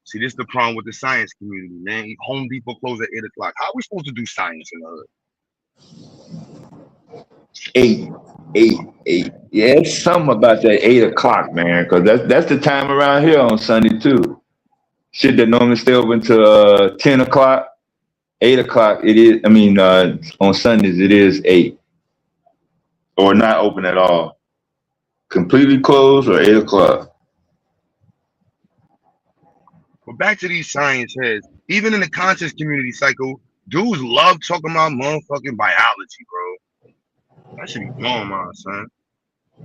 See, this is the problem with the science community, man. Home Depot closed at 8 o'clock. How are we supposed to do science in the hood? 8. Yeah, it's something about that 8 o'clock, man, because that's the time around here on Sunday too. Shit that normally stay open to 10 o'clock, 8 o'clock. It is. I mean, on Sundays it is 8, or not open at all, completely closed, or 8 o'clock. But back to these science heads. Even in the conscious community cycle, dudes love talking about motherfucking biology, bro. That should be blowing my son.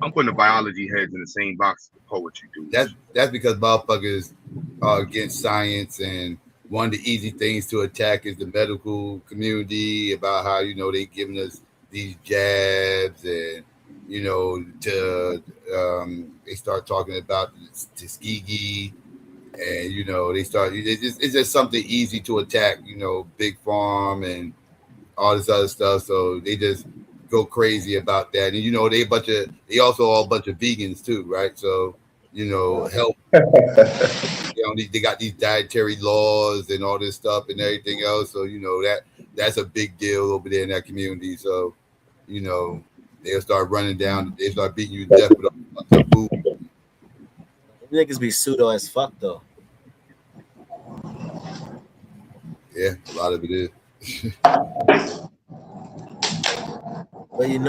I'm putting the biology heads in the same box as the poetry dudes. That's because motherfuckers are against science, and one of the easy things to attack is the medical community about how they giving us these jabs, and they start talking about Tuskegee, and it's just something easy to attack, big farm and all this other stuff. So they just go crazy about that, and they also all a bunch of vegans too, right? So help. They got these dietary laws and all this stuff and everything else. So that's a big deal over there in that community. So they'll start running down. They start beating you to death with a bunch of food. Niggas be pseudo as fuck though. Yeah, a lot of it is. But you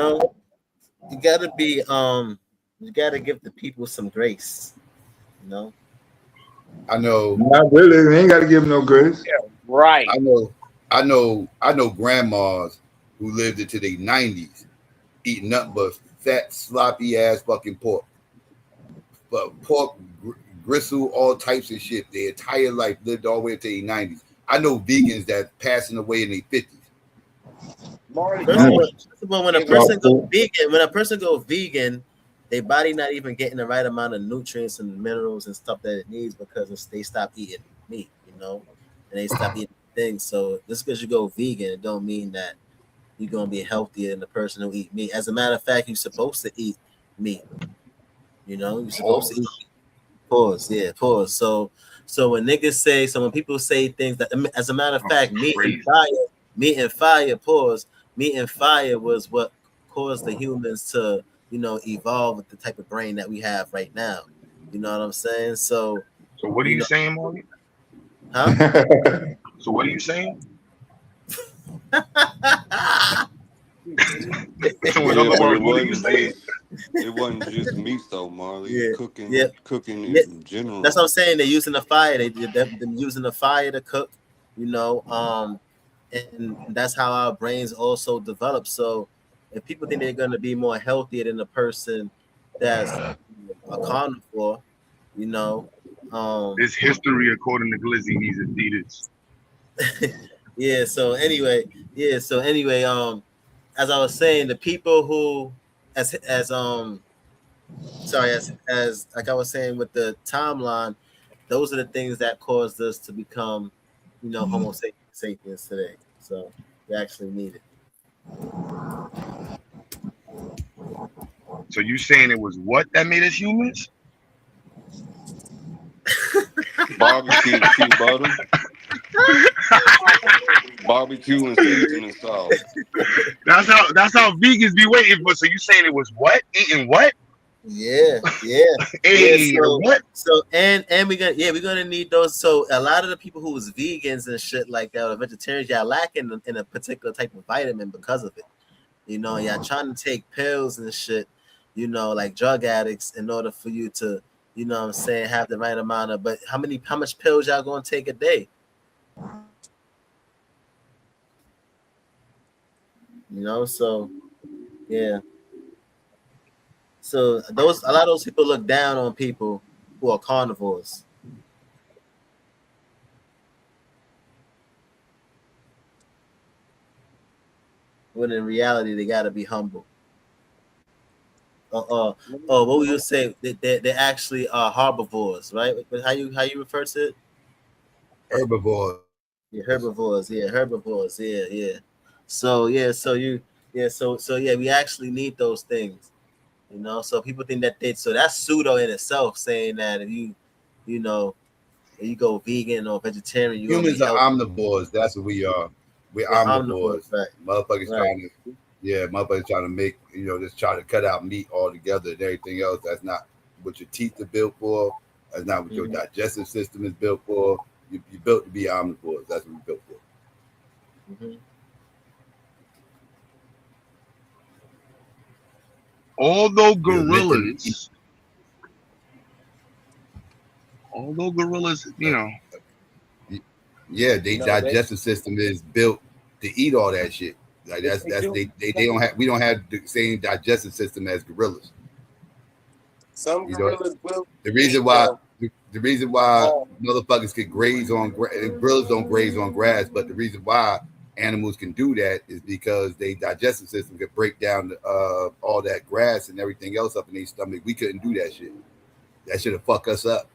gotta be you gotta give the people some grace. I know. Not really. They ain't gotta give them no grace. Yeah, right. I know grandmas who lived into their 90s, eating nothing but fat, sloppy ass fucking pork. But pork, gristle, all types of shit. Their entire life lived all the way up to their 90s. I know vegans that passing away in their 50s. First of all, when a person go vegan, their body not even getting the right amount of nutrients and minerals and stuff that it needs because they stop eating meat, and they stop eating things. So just because you go vegan, it don't mean that you're gonna be healthier than the person who eat meat. As a matter of fact, you're supposed to eat meat. You're supposed to eat. Pause. So when niggas say, when people say things that, as a matter of fact, meat and fire, pause. Meat and fire was what caused the humans to, evolve with the type of brain that we have right now. You know what I'm saying? So what are you saying, Marty? Huh? So what are you saying? So in other words, what are you saying? It wasn't just meat though, Marley. Cooking in general. That's what I'm saying. They're using the fire. They're using the fire to cook. And that's how our brains also develop. So if people think they're going to be more healthier than the person that's a carnivore, This history according to Glizzy needs Adidas. So anyway, as I was saying, the people who as like I was saying with the timeline, those are the things that caused us to become, Homo sapiens today. So we actually need it. So you saying it was what that made us humans? Barbecue butter. Barbecue and seasoning sauce. That's how vegans be waiting for. So you saying it was what? Eating what? Yeah. Hey, what? So and we're gonna need those. So a lot of the people who was vegans and shit like that, or vegetarians, y'all lacking in a particular type of vitamin because of it. Y'all trying to take pills and shit, like drug addicts, in order for you to, have the right amount of. But how much pills y'all gonna take a day? So yeah. So a lot of those people look down on people who are carnivores. When in reality, they gotta be humble. What would you say? They actually are herbivores, right? How you refer to it? Herbivores. Yeah, herbivores. Yeah. So we actually need those things. So people think that that's pseudo in itself, saying that if you go vegan or vegetarian, humans are omnivores. That's what we are. We're omnivores. Right. Motherfuckers trying to make, just try to cut out meat altogether and everything else. That's not what your teeth are built for. That's not what your digestive system is built for. You're built to be omnivores. That's what we're built for. Although gorillas, yeah, their digestive system is built to eat all that shit. Like we don't have the same digestive system as gorillas. Some gorillas will. The reason why motherfuckers can graze on gorillas don't graze on grass, but the reason why animals can do that is because their digestive system could break down all that grass and everything else up in their stomach. We couldn't do that shit. That should have fucked us up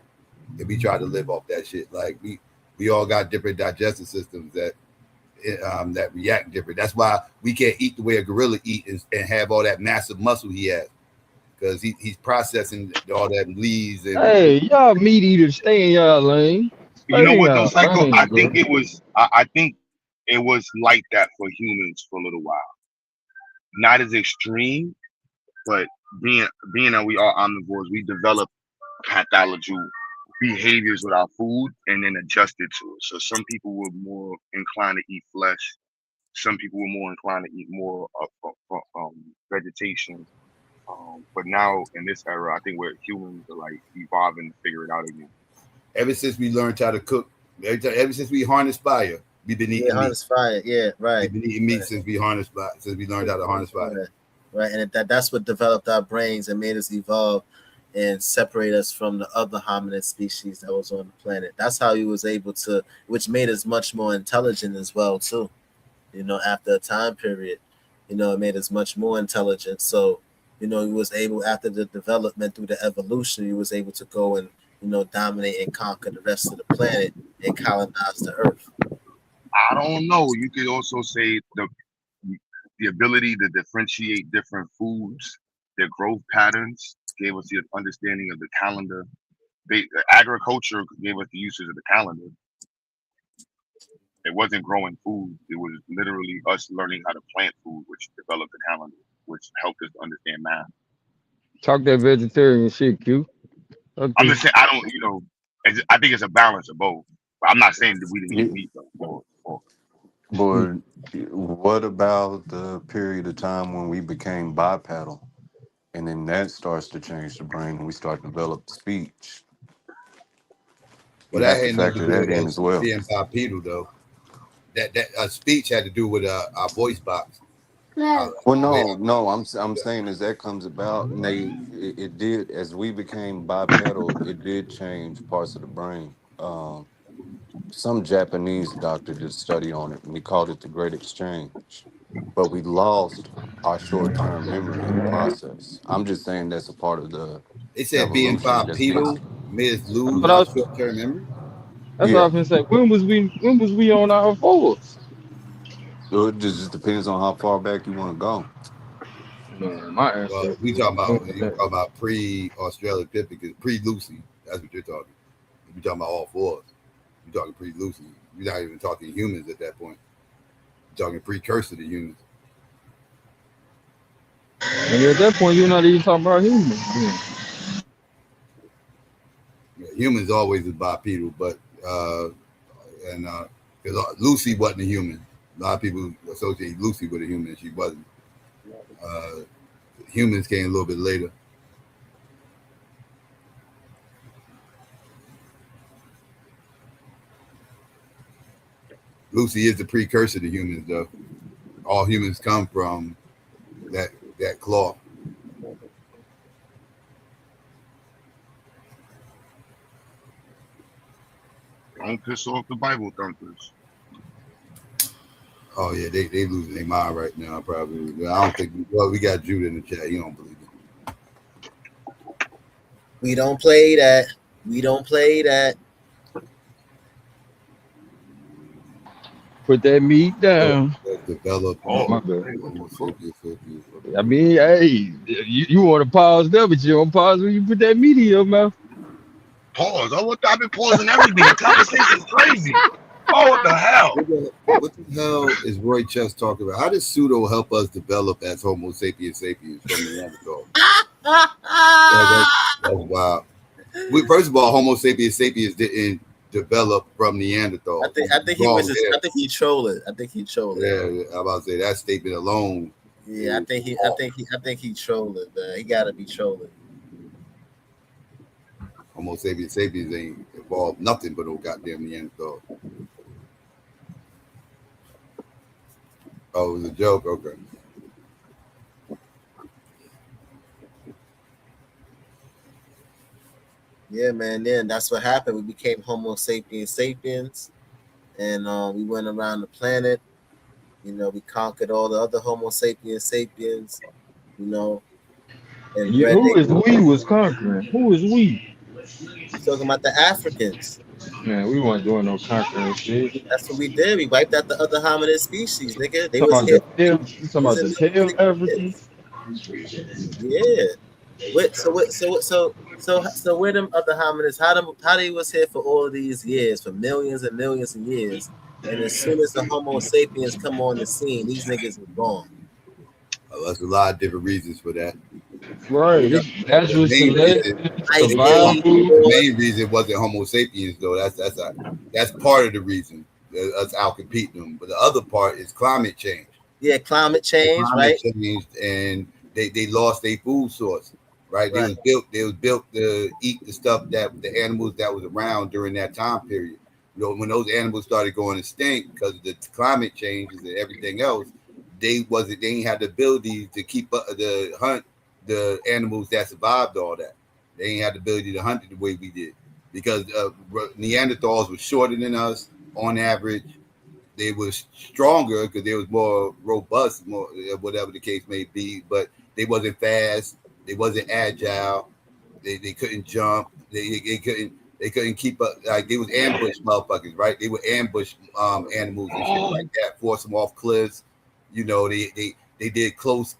if we tried to live off that shit. Like we all got different digestive systems that react different. That's why we can't eat the way a gorilla eats and have all that massive muscle he has, because he's processing all that leaves. And hey, y'all meat eaters, stay in y'all lane. You know what though, Psycho? I think it was like that for humans for a little while. Not as extreme, but being that we are omnivores, we develop pathological behaviors with our food and then adjusted to it. So some people were more inclined to eat flesh. Some people were more inclined to eat more vegetation. But now in this era, I think where humans are like evolving to figure it out again. Ever since we learned how to cook, ever since we harnessed fire, we've been eating meat. Fire. Yeah, right. We've been eating meat since we harnessed fire, since we learned how to harness fire. right? And that's what developed our brains and made us evolve and separate us from the other hominid species that was on the planet. That's how he was able to, which made us much more intelligent as well too. After a time period, it made us much more intelligent. So, he was able, after the development through the evolution, he was able to go and, dominate and conquer the rest of the planet and colonize the earth. I don't know. You could also say the ability to differentiate different foods, their growth patterns gave us the understanding of the calendar. Agriculture gave us the usage of the calendar. It wasn't growing food. It was literally us learning how to plant food, which developed the calendar, which helped us to understand math. Talk that vegetarian shit, Q. I'm just saying, I don't, I think it's a balance of both. But I'm not saying that we didn't eat Yeah, meat though. but what about the period of time when we became bipedal? And then that starts to change the brain and we start to develop speech. Well, You that have to had nothing to factor do that with in us as well. being bipedal, though. That speech had to do with our voice box. Well, Where, no, I'm saying as that comes about, and it did as we became bipedal, it did change parts of the brain. Some Japanese doctor did a study on it, and he called it the Great Exchange. But we lost our short-term memory in the process. I'm just saying that's a part of the they said being evolution. That's been, bipedal made us That's lose what I our was, short-term memory. that's what I yeah. was gonna say. When was we on our fours? It just depends on how far back you want to go. Man, my Well, ancestors we was talking about doing you that. talking about pre-Australopithecus, pre-Lucy. That's what you're talking. You talking about all fours. You're talking pre-Lucy. You're not even talking humans at that point. You're talking precursor to humans. And at that point, you're not even talking about humans. Yeah. Yeah, humans always is bipedal, but because Lucy wasn't a human. A lot of people associate Lucy with a human, and she wasn't. Uh, Humans came a little bit later. Lucy is the precursor to humans, though. All humans come from that claw. Don't piss off the Bible thumpers. Oh yeah, they losing their mind right now. Probably. I don't think. Well, we got Judah in the chat. He don't believe it. We don't play that. We don't play that. Put that meat down. Develop Oh, my bad. Homo sapiens. I mean, hey, you want to pause there, but you don't pause when you put that meat in your mouth. Pause. I've been pausing everything. The conversation's crazy. Oh, what the hell? What the hell is Roy Chess talking about? How does pseudo help us develop as Homo sapiens sapiens from the Neanderthal? That's wild. First of all, Homo sapiens sapiens didn't develop from Neanderthal. I think he was just. I think he trolling. I think he trolling. Yeah, I'm about to say that statement alone. Yeah, I think he trolling, man. He gotta be trolling. Homo sapiens sapiens ain't evolved nothing but old goddamn Neanderthal. Oh, it was a joke. Okay. Yeah, man. Then that's what happened. We became Homo sapiens sapiens, and we went around the planet. We conquered all the other Homo sapiens sapiens. And bred Who they. is we was conquering? Who is we? You talking about the Africans? Man, we weren't doing no conquering shit. That's what we did. We wiped out the other hominid species, nigga. They Talking was about here. the tail. You talking about In the tail Africans? Yeah. So where them other hominids? How they was here for all of these years, for millions and millions of years, and as soon as the Homo sapiens come on the scene, these niggas are gone. There's a lot of different reasons for that. Right. You know, It's natural selection, ice age, survival. The main reason wasn't Homo sapiens, though. That's part of the reason. Us out competing them, but the other part is climate change. Yeah, climate change, right? Changed, and they lost their food source. Right? They was built to eat the stuff that the animals that was around during that time period. When those animals started going extinct because of the climate changes and everything else, they ain't had the ability to keep up the hunt the animals that survived all that. They ain't had the ability to hunt it the way we did because Neanderthals were shorter than us on average. They were stronger because they was more robust, more whatever the case may be. But they wasn't fast. They wasn't agile. They couldn't jump. They couldn't keep up. Like they was ambush motherfuckers, right? They would ambush animals and shit like that, force them off cliffs. You know, they did close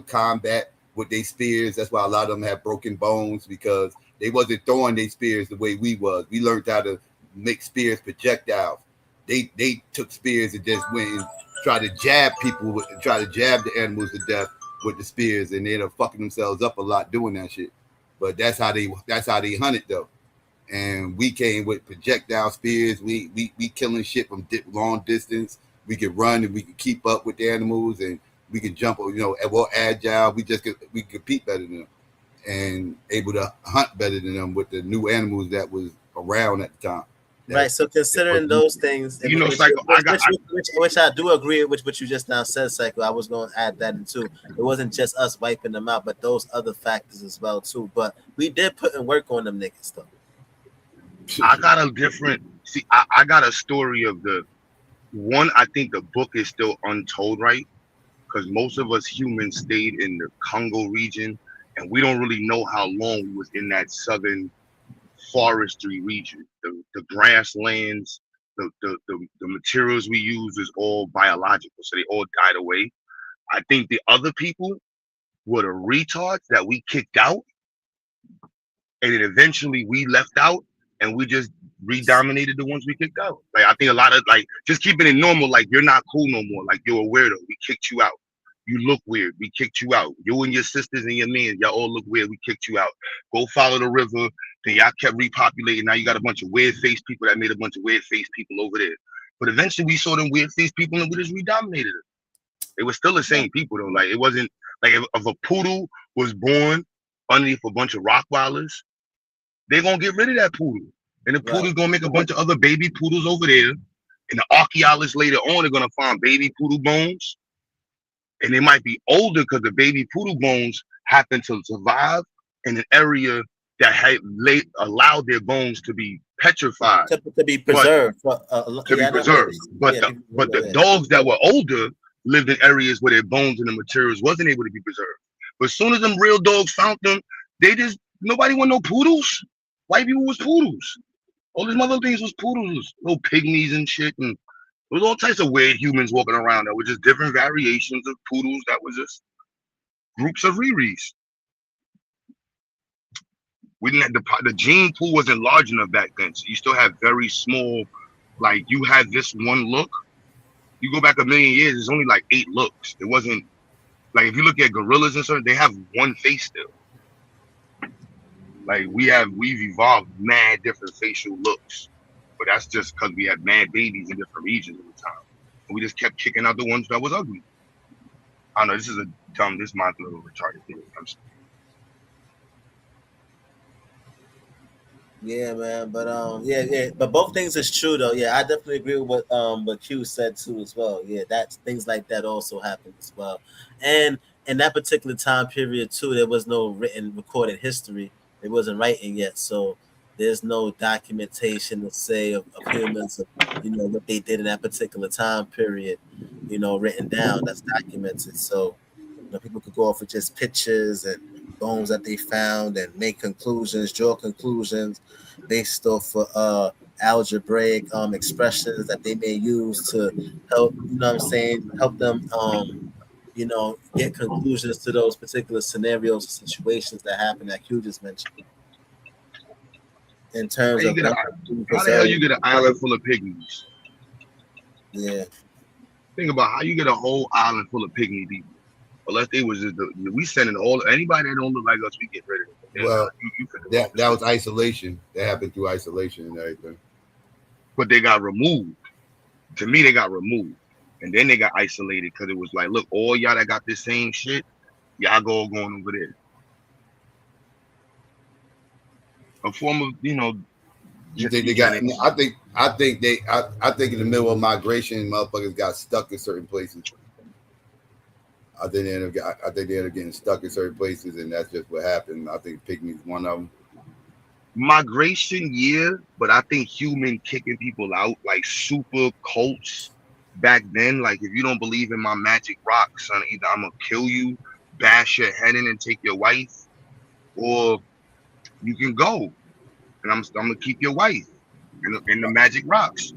combat with their spears. That's why a lot of them have broken bones because they wasn't throwing their spears the way we was. We learned how to make spears projectiles. They took spears and just went and tried to jab the animals to death with the spears, and they're fucking themselves up a lot doing that shit. But that's how they hunted though. And we came with projectile spears. We killing shit from long distance. We could run and we could keep up with the animals, and we could jump. You know, we're agile. We could compete better than them, and able to hunt better than them with the new animals that was around at the time. Right. So considering those things, you know, which I do agree with what you just now said, Psycho. I was going to add that in too. It wasn't just us wiping them out, but those other factors as well too. But we did put in work on them niggas though. I got I got a story of the one. I think the book is still untold, right? Because most of us humans stayed in the Congo region, and we don't really know how long we was in that southern forestry region. The grasslands, the materials we use is all biological, so they all died away. I think the other people were the retards that we kicked out, and then eventually we left out, and we just redominated the ones we kicked out. Like I think a lot of like just keeping it normal, like you're not cool no more, like you're a weirdo. We kicked you out. You look weird. We kicked you out. You and your sisters and your men, y'all all look weird. We kicked you out. Go follow the river. Then y'all kept repopulating. Now you got a bunch of weird-faced people that made a bunch of weird-faced people over there. But eventually we saw them weird-faced people and we just redominated them. It was still the same people though. Like it wasn't like if a poodle was born underneath a bunch of Rottweilers, they're gonna get rid of that poodle. And the poodle's gonna make a bunch of other baby poodles over there. And the archaeologists later on are gonna find baby poodle bones. And they might be older because the baby poodle bones happen to survive in an area that had allowed their bones to be petrified, to be preserved. But the dogs that were older lived in areas where their bones and the materials wasn't able to be preserved. But as soon as them real dogs found them, nobody want no poodles. White people was poodles. All these mother things was poodles, little pygmies and shit, and there was all types of weird humans walking around that were just different variations of poodles that was just groups of Riris. We didn't have the gene pool wasn't large enough back then, so you still have very small. Like you had this one look. You go back a million years, there's only like 8 looks. It wasn't like if you look at gorillas and stuff, they have one face still. Like we've evolved mad different facial looks, but that's just because we had mad babies in different regions at the time. And we just kept kicking out the ones that was ugly. I don't know. This is my little retarded thing. Yeah, man. But yeah. But both things is true though. Yeah, I definitely agree with what Q said too as well. Yeah, that's things like that also happened as well. And in that particular time period too, there was no written recorded history. It wasn't writing yet, so there's no documentation to say of humans, what they did in that particular time period, written down. That's documented. So, people could go off with just pictures and bones that they found and make conclusions, draw conclusions based off algebraic expressions that they may use to help, help them, get conclusions to those particular scenarios or situations that happen that Q just mentioned. In terms of how the hell you get an island full of pygmies? Yeah. Think about how you get a whole island full of pygmy people. Unless they was just we sending anybody that don't look like us, we get rid of them. Well, that was isolation. That happened through isolation and everything. But they got removed. To me, they got removed. And then they got isolated because it was like, look, all y'all that got this same shit, y'all going over there. A form of, You think they got? I think in the middle of migration, motherfuckers got stuck in certain places. I think they end up getting stuck in certain places, and that's just what happened. I think Pygmy's one of them. Migration, yeah, but I think human kicking people out like super cults back then. Like if you don't believe in my magic rock, son, either I'm gonna kill you, bash your head in, and take your wife, or you can go, and I'm gonna keep your wife in the magic rocks.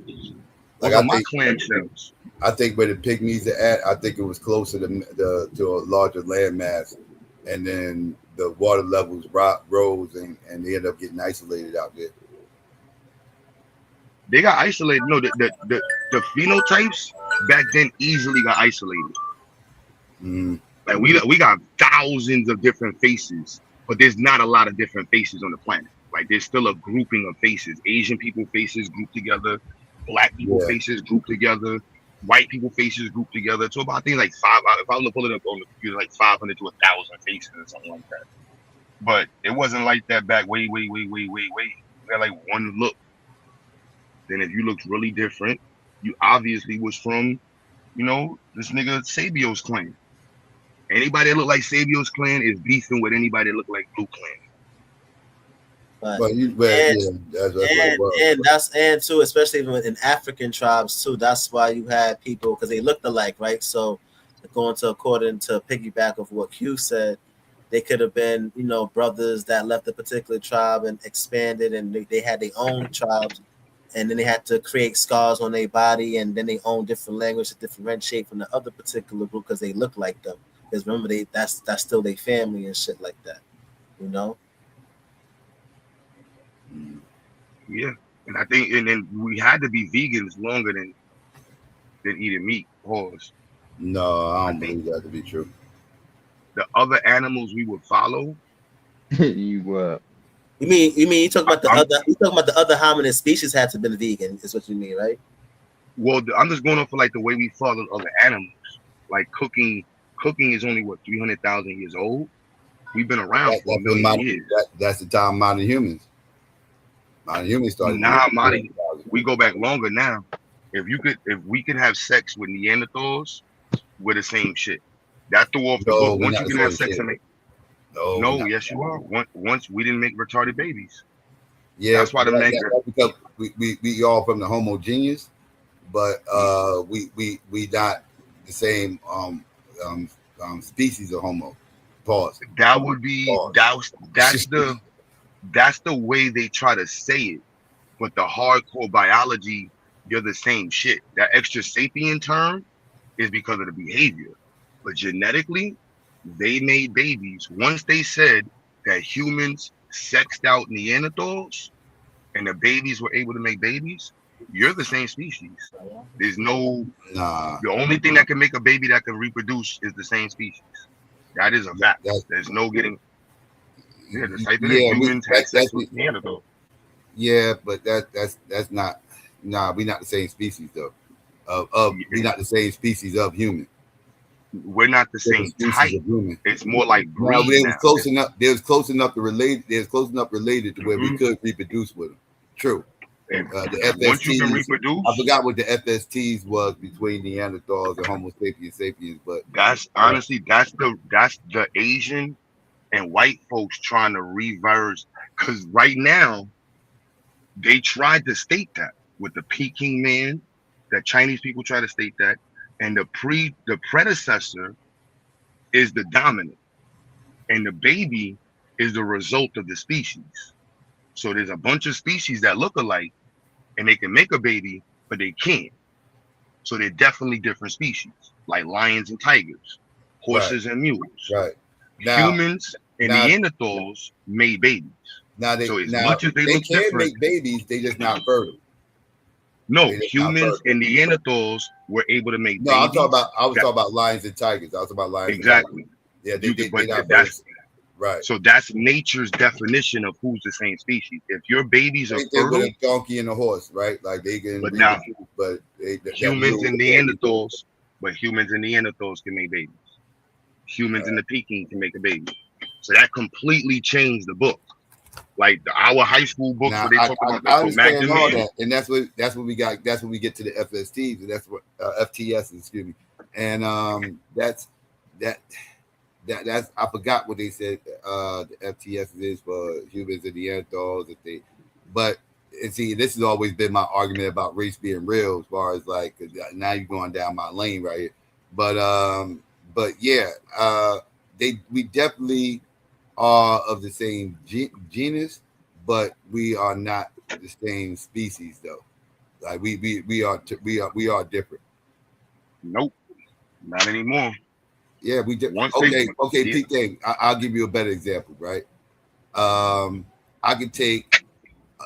Like Those are my clan cells. I think where the Pygmies are at, I think it was closer to a larger landmass, and then the water levels rose, and they ended up getting isolated out there. They got isolated. No, the phenotypes back then easily got isolated. Like we got thousands of different faces, but there's not a lot of different faces on the planet. Like there's still a grouping of faces. Asian people faces grouped together, black people faces grouped together, white people faces grouped together. So about I think like five. If I was to pull it up on the computer, like 500 to 1,000 faces or something like that. But it wasn't like that back way. We had like one look. Then if you looked really different, you obviously was from, this nigga Sabio's clan. Anybody that look like Sabio's clan is beefing with anybody that look like Blue Clan. And too, especially even in African tribes too. That's why you had people because they looked alike, right? So according to piggyback of what Q said, they could have been, brothers that left a particular tribe and expanded, and they had their own tribes. And then they had to create scars on their body, and then they own different language to differentiate from the other particular group because they look like them. Because remember, that's still their family and shit like that, Yeah, and I think, and then we had to be vegans longer than eating meat. Pause. No, I don't believe that to be true. The other animals we would follow. You mean you talking about the other hominid species had to have been vegan is what you mean, right? Well, I'm just going off for like the way we followed other animals. Like cooking is only 300,000 years old. We've been around for a million years. That's the time modern humans. Modern humans started. We go back longer now. If we could have sex with Neanderthals, we're the same shit. That threw off the book. Once you can have sex and make. No, yes, you are. Once we didn't make retarded babies. Yeah, that's why that's because we all from the Homo genius, but we not the same species of Homo. Pause. That would be that's the way they try to say it, but the hardcore biology, you're the same shit. That extra sapien term is because of the behavior, but genetically. They made babies. Once they said that humans sexed out Neanderthals and the babies were able to make babies, you're the same species. There's no. The only thing that can make a baby that can reproduce is the same species. That is a fact. There's no getting. Yeah, the type of humans had sex with Neanderthals. Yeah, but that's not. Nah, we're not the same species though. We're not the same species of human. We're not the same type. It's more like breed. They was close enough. They was close enough to relate. They was close enough related to where we could reproduce with them. True. The FSTs. Once you can reproduce, I forgot what the FSTs was between Neanderthals and Homo sapiens, but that's honestly that's the Asian and white folks trying to reverse. Because right now, they tried to state that with the Peking man. That Chinese people try to state that. And the predecessor is the dominant, and the baby is the result of the species. So there's a bunch of species that look alike, and they can make a baby, but they can't. So they're definitely different species, like lions and tigers, horses and mules. Right. Now, humans and Neanderthals made babies. Now they so as now much as they look can different, make babies, they just not fertile. No, humans and Neanderthals were able to make babies. I was talking about lions and tigers. I was talking about lions. Exactly. Yeah, right. So that's nature's definition of who's the same species. If your babies are fertile, a donkey and a horse, right? Like they can. But now, humans and Neanderthals can make babies. Humans in the Peking can make a baby. So that completely changed the book. Like our high school books where they talk about I understand all that, and that's what we got. That's when we get to the FSTs, and that's what FTS, excuse me, and that's that's I forgot what they said. The FTS is for humans and Neanderthals. If they, but and see, this has always been my argument about race being real. As far as like now you're going down my lane right here. But yeah, we definitely are of the same genus, but we are not the same species though. Like we are different. Nope, not anymore. Yeah, we did. Once Okay, yeah. Pete thing. I'll give you a better example, right? I could take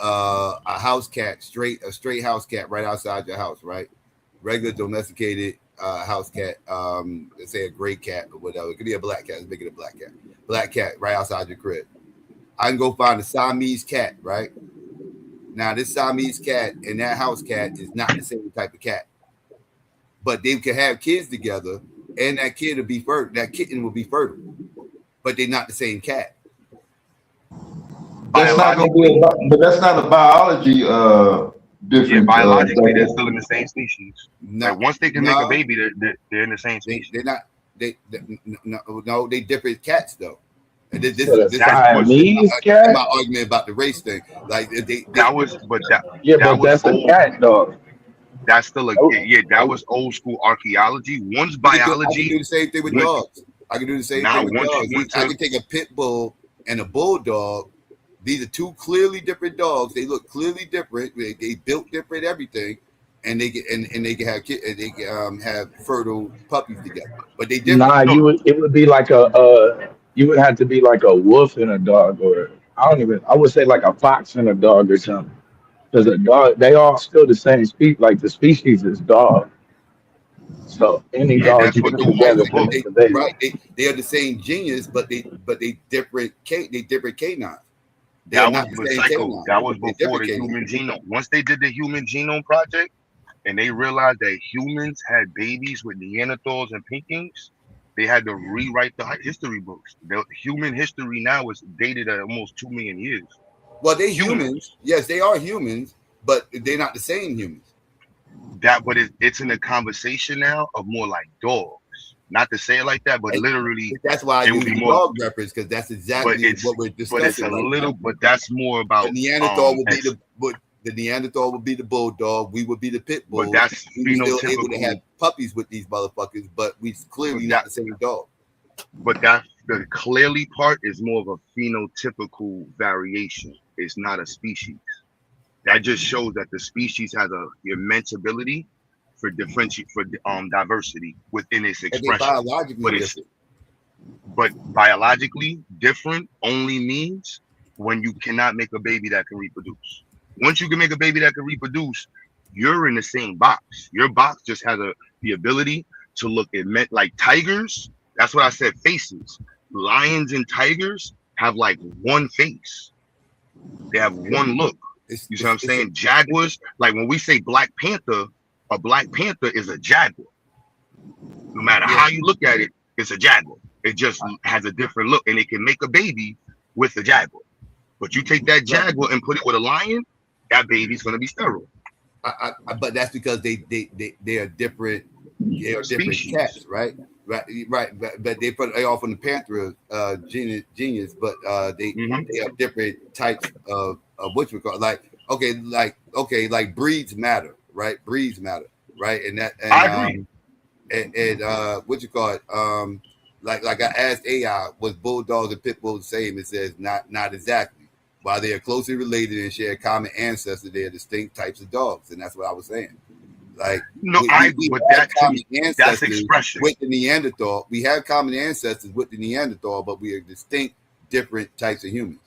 a house cat, a straight house cat right outside your house, right? Regular domesticated house cat, let's say a gray cat or whatever. It could be a black cat. Let's make it a black cat. Black cat right outside your crib. I can go find a Siamese cat, right? Now, this Siamese cat and that house cat is not the same type of cat, but they can have kids together, and that kid will be fertile. That kitten will be fertile, but they're not the same cat. That's not going to be, but that's not a biology difference. Yeah, biologically, they're still in the same species. No, like once they can make a baby, they're in the same species. They're not. No, they different cats though. And this So is Siamese cat? my argument about the race thing. Like that was, but that yeah, that but was that's a cat dog. That's still that was old school archaeology. Once biology, I can do the same thing with dogs. I can do the same thing with dogs. I can take a pit bull and a bulldog. These are two clearly different dogs. They look clearly different. They built different, everything, and they can have kids. And they can have fertile puppies together. But they different. Nah, it would be like you would have to be like a wolf and a dog, or I would say like a fox and a dog or something. Because a dog, they all still the same species. Like the species is dog. So any dog you put together can make a baby. Right? They are the same genius, but they different. They different canines. That was before the human genome. Once they did the human genome project, and they realized that humans had babies with Neanderthals and Pinkies, they had to rewrite the history books. The human history now is dated at almost 2 million years. Well, they're humans. Yes, they are humans, but they're not the same humans. But it's in a conversation now of more like dogs. Not to say it like that, but literally, that's why I use the dog reference, because that's exactly what we're discussing. But it's a little, but that's more about the Neanderthal would be the Neanderthal would be the bulldog. We would be the pit bull. But that's we still able to have puppies with these motherfuckers, but we clearly not the same dog. But that the clearly part is more of a phenotypical variation. It's not a species. That just shows that the species has a immense ability for diversity within its expression. But biologically different only means when you cannot make a baby that can reproduce. Once you can make a baby that can reproduce, you're in the same box. Your box just has the ability to look like tigers. That's what I said, faces. Lions and tigers have like one face. They have one look. You see what I'm saying? Jaguars, like when we say Black Panther, a Black Panther is a jaguar. No matter how you look at it, it's a jaguar. It just has a different look, and it can make a baby with a jaguar. But you take that jaguar and put it with a lion, that baby's gonna be sterile. But that's because they are different. They are different cats, right? Right. But they all from the Panther genius, but they are different types of what we call like breeds matter, right? Breeds matter, right? And I agree. And what you call it? Like I asked AI, was bulldogs and pit bulls the same? It says not exactly. While they are closely related and share common ancestors, they are distinct types of dogs, and that's what I was saying. Like that's expression with the Neanderthal. We have common ancestors with the Neanderthal, but we are distinct, different types of humans.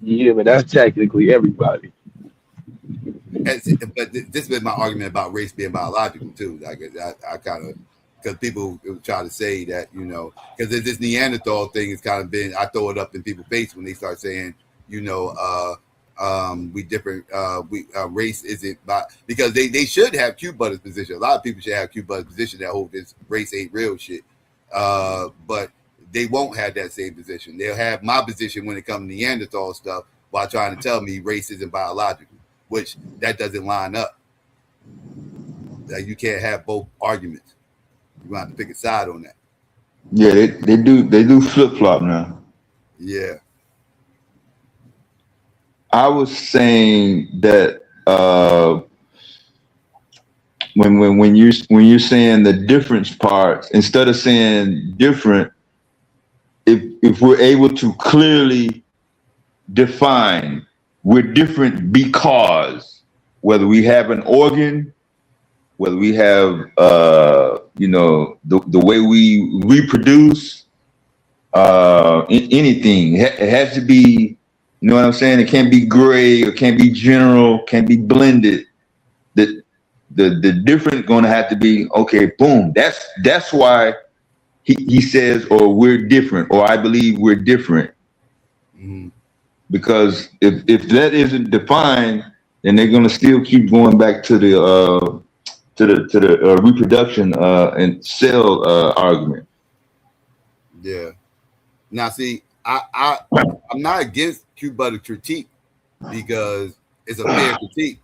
Yeah, but that's technically everybody. But this has been my argument about race being biological too. Like I kind of, because people try to say that, because this Neanderthal thing has kind of been, I throw it up in people's face when they start saying, we different. Race isn't because they should have Q Butter's position. A lot of people should have Q Butter's position that whole this race ain't real shit. But they won't have that same position. They'll have my position when it comes to Neanderthal stuff while trying to tell me race isn't biological, which that doesn't line up. Like you can't have both arguments. You're gonna have to pick a side on that. Yeah, they do flip flop now. Yeah. I was saying that when you're saying the difference parts, instead of saying different, if we're able to clearly define we're different because whether we have an organ, whether we have the way we reproduce, anything. It has to be, you know what I'm saying? It can't be gray or can't be general, can't be blended. The the different going to have to be okay. Boom. That's why he says, or we're different, or I believe we're different. Mm-hmm. Because if that isn't defined, then they're going to still keep going back to the reproduction and cell argument. Yeah. Now, see, I'm not against Q Butter critique because it's a fair critique.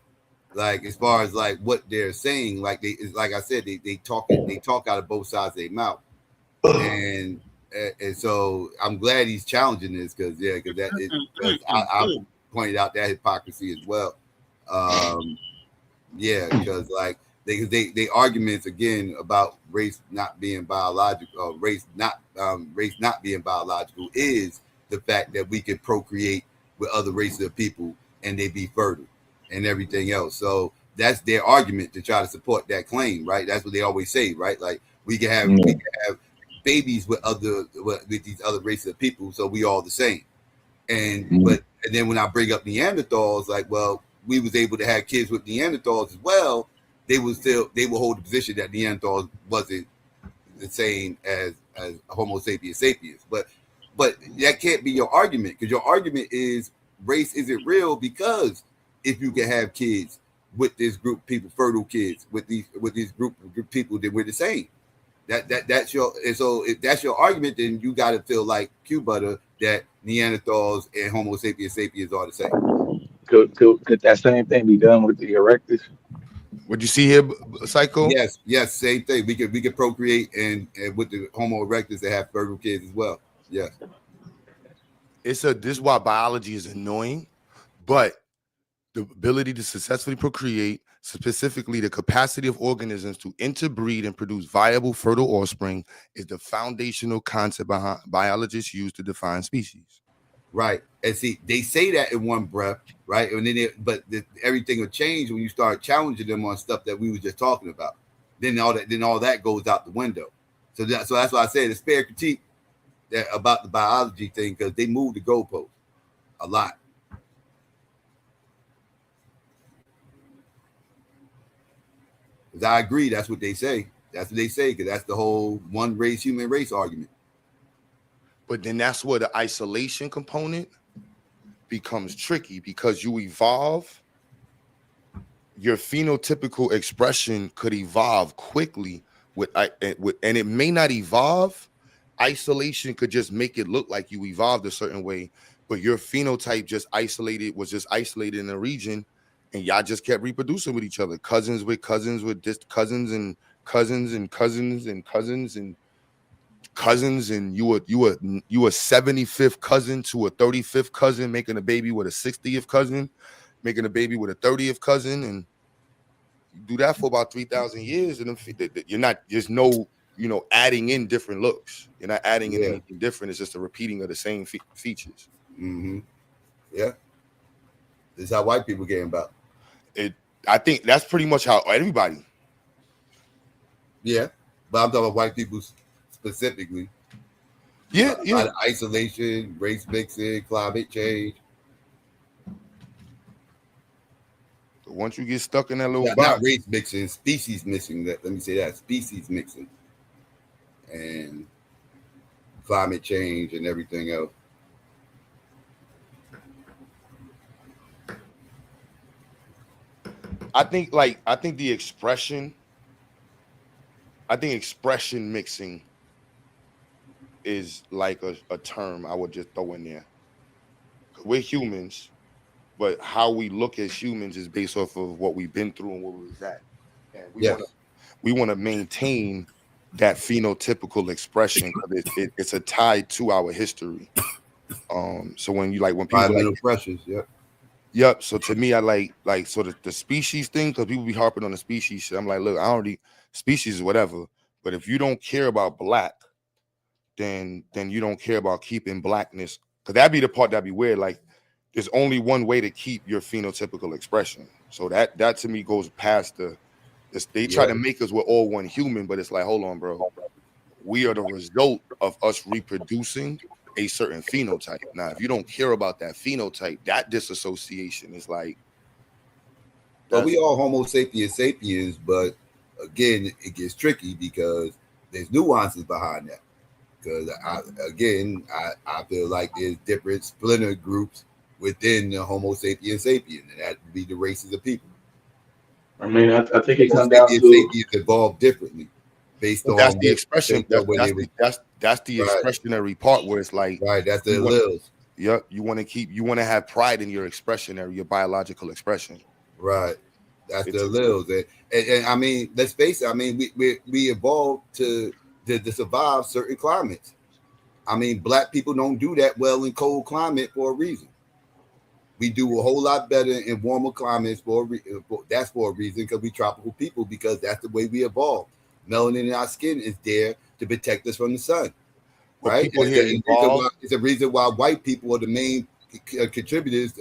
Like as far as like what they're saying, like I said, they talk out of both sides of their mouth, and so I'm glad he's challenging this because I pointed out that hypocrisy as well. Yeah, because like they arguments again about race not being biological, race not being biological is the fact that we can procreate with other races of people and they be fertile and everything else. So that's their argument to try to support that claim, right? That's what they always say, right? Like we can have babies with these other races of people, so we all the same. And then when I bring up Neanderthals, like, well, we was able to have kids with Neanderthals as well. They will hold the position that Neanderthals wasn't the same as Homo sapiens sapiens. But that can't be your argument, because your argument is race isn't real, because if you can have kids with this group of people, fertile kids with these group of people, then we're the same. That's your, and so if that's your argument, then you got to feel like Q Butter that Neanderthals and Homo sapiens sapiens are the same. Could that same thing be done with the erectors? What you see here, Psycho? Yes, same thing. We could procreate and with the Homo erectus that have fertile kids as well. Yes. This is why biology is annoying, but the ability to successfully procreate, specifically the capacity of organisms to interbreed and produce viable fertile offspring, is the foundational concept behind biologists use to define species. Right. And see, they say that in one breath, right? And then everything will change when you start challenging them on stuff that we were just talking about. Then all that goes out the window. So that's why I said it's fair critique about the biology thing, because they moved the goalpost a lot. Because I agree, that's what they say. That's what they say, because that's the whole one race, human race argument. But then that's where the isolation component becomes tricky, because you evolve, your phenotypical expression could evolve quickly and it may not evolve. Isolation could just make it look like you evolved a certain way, but your phenotype was just isolated in a region, and y'all just kept reproducing with each other, cousins with cousins with cousins and cousins and cousins and cousins and cousins, and you a 75th cousin to a 35th cousin, making a baby with a 60th cousin, making a baby with a 30th cousin, and you do that for about 3,000 years, and you're not, there's no, adding in different looks. You're not adding in anything different. It's just a repeating of the same features. Mm-hmm. Yeah. This is how white people came about. I think that's pretty much how everybody. Yeah. But I'm talking about white people specifically. Yeah. Isolation, race mixing, climate change. Once you get stuck in that little box. Not race mixing, species mixing. Let me say that. Species mixing. And climate change and everything else. I think the expression mixing is like a term I would just throw in there. We're humans, but how we look as humans is based off of what we've been through and where we was at. And Yes. we want to maintain that phenotypical expression because it's a tie to our history. So when people like Environmental pressures. Yep. yep. So to me, I like so the species thing because people be harping on the species shit. I'm like, look, I already species is whatever, but if you don't care about black, then you don't care about keeping blackness because that'd be the part that'd be weird. Like, there's only one way to keep your phenotypical expression. So that to me goes past they try to make us we're all one human, but it's like, hold on, bro. We are the result of us reproducing a certain phenotype. Now, if you don't care about that phenotype, that disassociation is like. But we all Homo sapiens sapiens, but again, it gets tricky because there's nuances behind that. Because I feel like there's different splinter groups within the Homo sapiens sapien, and that would be the races of people. I mean, I think it Homo comes down sapiens to sapiens evolved differently based on That's the expression. based on where they That's the expressionary part where it's like that's the alleles. Yep, you want to have pride in your expressionary, your biological expression. Right. That's the alleles. And I mean, let's face it. I mean, we evolved to survive certain climates. I mean, black people don't do that well in cold climate for a reason. We do a whole lot better in warmer climates that's for a reason because we tropical people because that's the way we evolved. Melanin in our skin is there to protect us from the sun. Right? It's a reason why white people are the main contributors,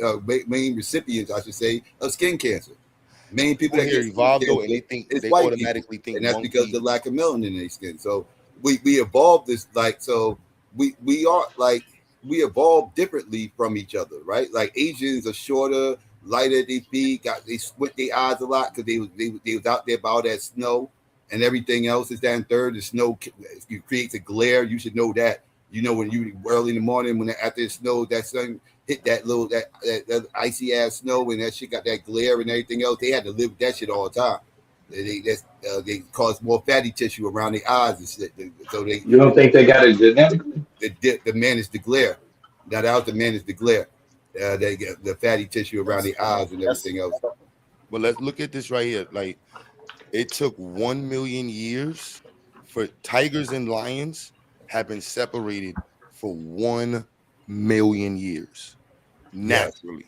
main recipients, I should say, of skin cancer. Main people that get evolved though, and they automatically think, and that's because of the lack of melanin in their skin. So we evolved this we evolved differently from each other, right? Like Asians are shorter, lighter at their feet, they squint their eyes a lot because they was out there by all that snow and everything else is down third. The snow creates a glare. You should know that. You know, when you early in the morning when after it snows, that sun hit that icy ass snow and that shit got that glare and everything else. They had to live with that shit all the time. They cause more fatty tissue around the eyes and shit. So you don't think they got it genetically? The managed the glare. Now that was the managed the glare. They get the fatty tissue around the eyes and everything else. But let's look at this right here. Like, it took 1 million years for tigers and lions have been separated for 1 million years naturally.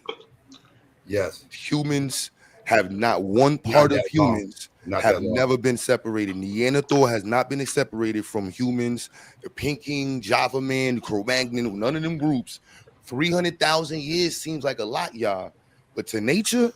Yes. Humans have not one part of humans have never been separated. Neanderthal has not been separated from humans. The Pinking, Java Man, Cro-Magnon, none of them groups. 300,000 years seems like a lot, y'all. But to nature,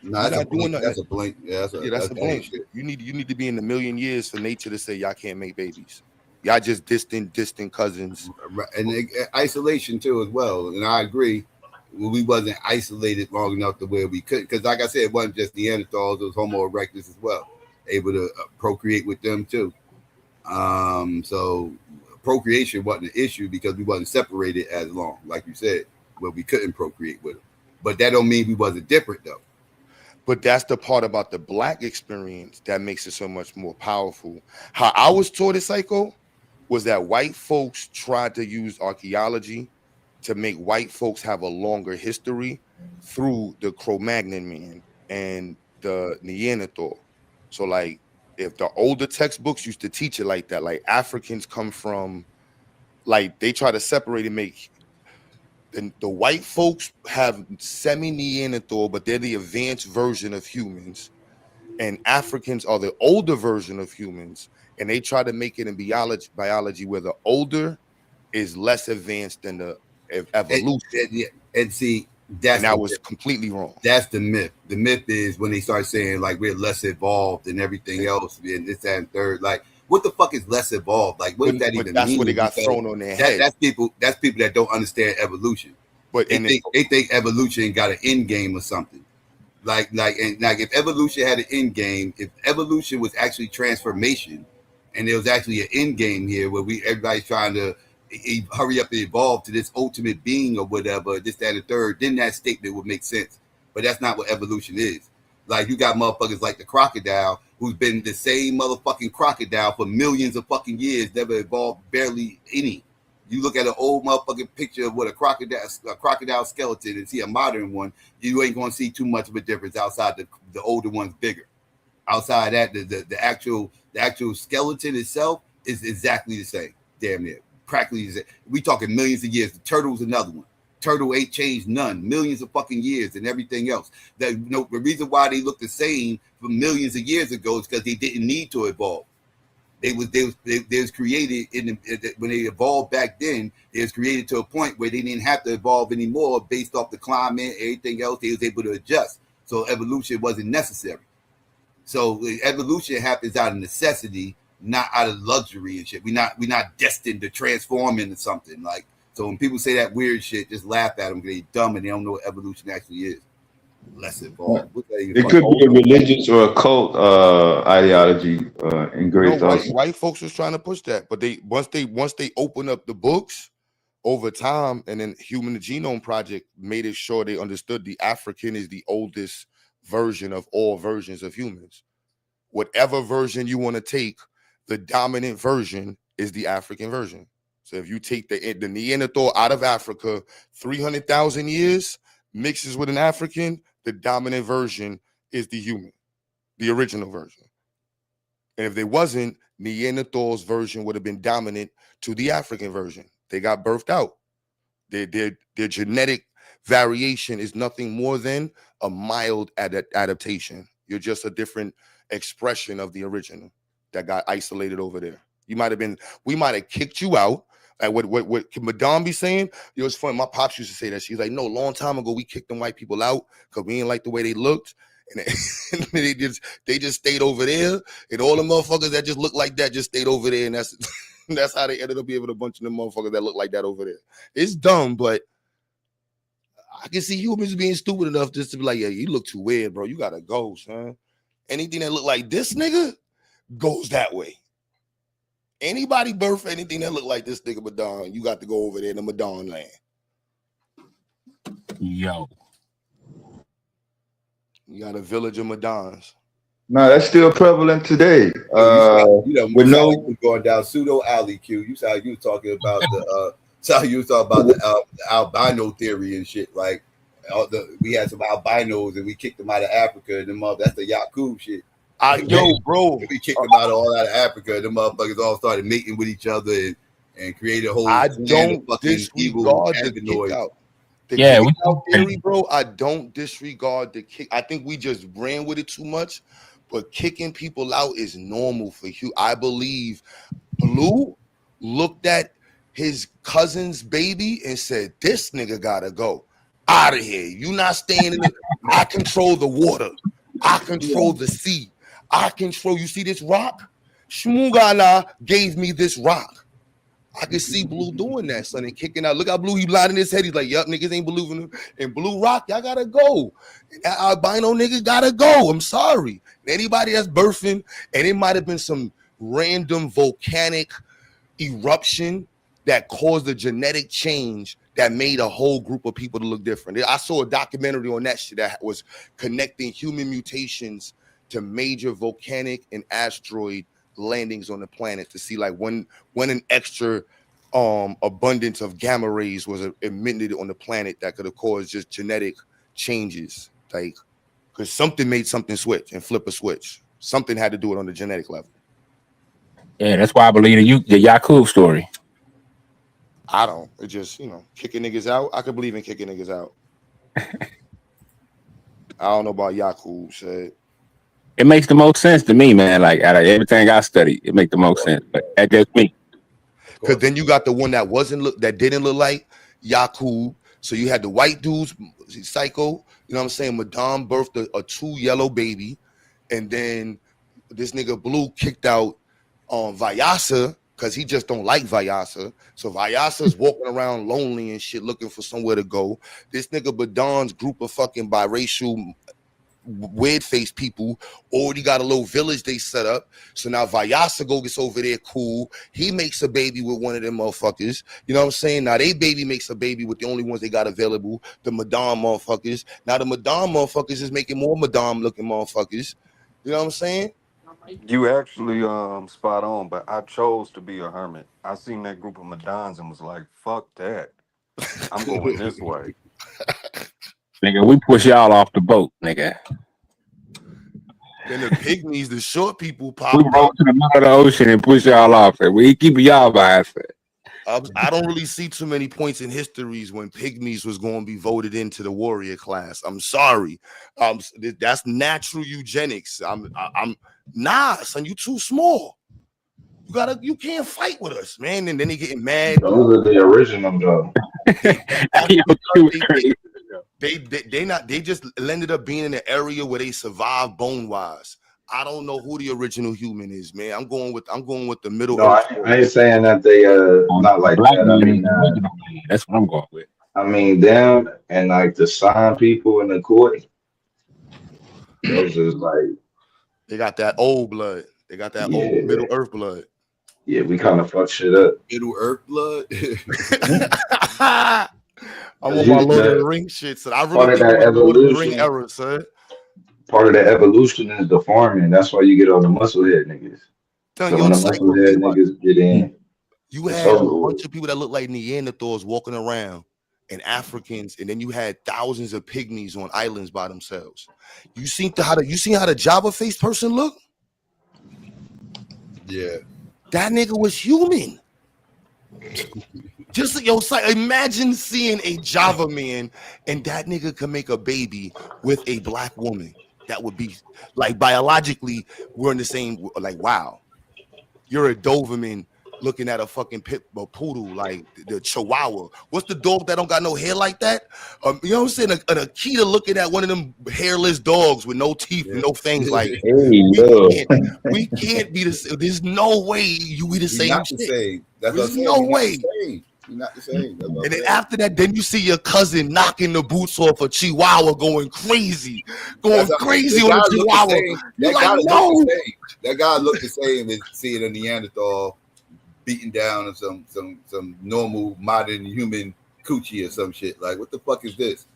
that's a blink. That's a blink. Yeah, that's a blink. You need to be in a million years for nature to say y'all can't make babies. Y'all just distant cousins. And isolation too as well. And I agree. We wasn't isolated long enough to where we could, because like I said, it wasn't just Neanderthals, it was Homo erectus as well, able to procreate with them too. So procreation wasn't an issue because we wasn't separated as long, like you said, where we couldn't procreate with them. But that don't mean we wasn't different though. But that's the part about the black experience that makes it so much more powerful. How I was taught at Psycho was that white folks tried to use archaeology to make white folks have a longer history through the Cro-Magnon man and the Neanderthal. So like, if the older textbooks used to teach it like that, like Africans come from, like they try to separate and make the white folks have semi-Neanderthal, but they're the advanced version of humans. And Africans are the older version of humans. And they try to make it in biology where the older is less advanced than the evolution. And see, that was completely wrong. That's the myth. The myth is when they start saying like we're less evolved than everything else, and this, that, and third. Like, what the fuck is less evolved? Like, what does that even mean? That's what they got thrown on their head. That's people that don't understand evolution. But they think evolution got an end game or something. Like if evolution had an end game, if evolution was actually transformation, and there was actually an end game here where everybody's trying to hurry up and evolve to this ultimate being or whatever, this, that, and the third, then that statement would make sense. But that's not what evolution is. Like, you got motherfuckers like the crocodile who's been the same motherfucking crocodile for millions of fucking years, never evolved barely any. You look at an old motherfucking picture of what a crocodile skeleton and see a modern one, you ain't gonna see too much of a difference outside the older one's bigger. Outside that, the actual skeleton itself is exactly the same. Damn near, practically the same. We talking millions of years. The turtle's another one. Turtle ain't changed none. Millions of fucking years and everything else. That the reason why they look the same for millions of years ago is because they didn't need to evolve. They was created when they evolved back then. They was created to a point where they didn't have to evolve anymore based off the climate, everything else. They was able to adjust, so evolution wasn't necessary. So evolution happens out of necessity, not out of luxury and shit. We're not destined to transform into something like. So when people say that weird shit, just laugh at them because they're dumb and they don't know what evolution actually is. Less involved. It could be a religious or a cult ideology engraved also. White folks was trying to push that, but once they open up the books over time, and then Human Genome Project made it sure they understood the African is the oldest version of all versions of humans. Whatever version you want to take, the dominant version is the African version. So if you take the Neanderthal out of Africa, 300,000 years, mixes with an African, the dominant version is the human, the original version. And if there wasn't, Neanderthal's version would have been dominant to the African version. They got birthed out. Their genetic variation is nothing more than a mild adaptation. You're just a different expression of the original that got isolated over there. We might have kicked you out. Like what can Madame be saying? It was funny. My pops used to say that. She's like, no, long time ago we kicked them white people out because we didn't like the way they looked. And they just stayed over there. And all the motherfuckers that just looked like that just stayed over there. And that's how they ended up being with a bunch of them motherfuckers that look like that over there. It's dumb, but I can see humans being stupid enough just to be like, yeah, you look too weird, bro. You gotta go, son. Anything that look like this nigga goes that way. Anybody birth anything that look like this nigga Madon, you got to go over there in the Madon land. Yo. You got a village of Madons. No, that's still prevalent today. With no going down pseudo alley Q. You saw you were talking about the albino theory and shit. Like we had some albinos and we kicked them out of Africa and them that's the Yakub shit. Bro, we kicked them all out of Africa. Them motherfuckers all started mating with each other and created a whole. I don't disregard the kick out. Theory, bro. I don't disregard the kick. I think we just ran with it too much, but kicking people out is normal for you. I believe Blue looked at his cousin's baby and said, "This nigga gotta go out of here. You not staying in it. I control the water. I control the sea. I control. You see this rock? Shmugala gave me this rock." I can see Blue doing that, son, and kicking out. Look how Blue, he lied in his head. He's like, yup, niggas ain't believing him. And Blue Rock, y'all gotta go. That albino nigga gotta go. I'm sorry. Anybody that's birthing, and it might have been some random volcanic eruption that caused a genetic change that made a whole group of people to look different. I saw a documentary on that shit that was connecting human mutations to major volcanic and asteroid landings on the planet to see like when an extra abundance of gamma rays was emitted on the planet that could have caused just genetic changes, like because something made something switch and flip a switch. Something had to do it on the genetic level. Yeah, that's why I believe the Yakub story. I don't. It just, kicking niggas out. I could believe in kicking niggas out. I don't know about Yakub shit. It makes the most sense to me, man. Like out of everything I studied, it makes the most sense. But that's just me. Because then you got the one that didn't look like Yakub. So you had the white dudes, psycho. You know what I'm saying? Madame birthed a true yellow baby, and then this nigga Blue kicked out Vyasa because he just don't like Vyasa. So Vyasa's walking around lonely and shit, looking for somewhere to go. This nigga Badon's group of fucking biracial weird-faced people already got a little village they set up. So now Vyasa gets over there, cool. He makes a baby with one of them motherfuckers. You know what I'm saying? Now they baby makes a baby with the only ones they got available, the Madame motherfuckers. Now the Madame motherfuckers is making more Madame-looking motherfuckers. You know what I'm saying? You actually spot on, but I chose to be a hermit. I seen that group of Madons and was like, fuck that. I'm going this way. Nigga, we push y'all off the boat, nigga. Then the pygmies, the short people We popped roll up. to the middle of the ocean and push y'all off. And we keep y'all by us. I don't really see too many points in histories when pygmies was going to be voted into the warrior class. I'm sorry. That's natural eugenics. I'm nah, son. You too small. You can't fight with us, man. And then they getting mad. Those are the original though. They just ended up being in an area where they survived bone wise. I don't know who the original human is, man. I'm going with the Middle No, Earth. I ain't saying that they not like Black that. I man is mean the original man. That's what I'm going with. I mean them and like the sign people in the court. Those is like They got that old blood. They got that old yeah, Middle Earth blood. yeah. We kind of fuck shit up. Middle Earth blood. I'm on my Lord of the Rings shit, so I really Part of think it that was Lord of the Ring evolution. era, son. Part of the evolution is the farming. That's why you get all the musclehead niggas. Son, So yo, when the Psycho, think musclehead about niggas get in, you it's had a over with. bunch of people that look like Neanderthals walking around and Africans, and then you had thousands of pygmies on islands by themselves. You seen how the Java face person look? Yeah. That nigga was human. Just imagine seeing a Java man and that nigga can make a baby with a black woman. That would be like biologically, we're in the same. Like, wow, you're a Doberman looking at a fucking poodle, like the Chihuahua. What's the dog that don't got no hair like that? You know what I'm saying? An Akita looking at one of them hairless dogs with no teeth, and no fangs. Like, we can't be the. There's no way you be the same not shit. the same. That's There's what I'm saying. no way. You're not the same. That's what And then I'm saying. after that, then you see your cousin knocking the boots off a Chihuahua, going crazy on the Chihuahua. You're like, no. That guy looked the same as seeing a Neanderthal beating down some normal modern human coochie or some shit. Like, what the fuck is this?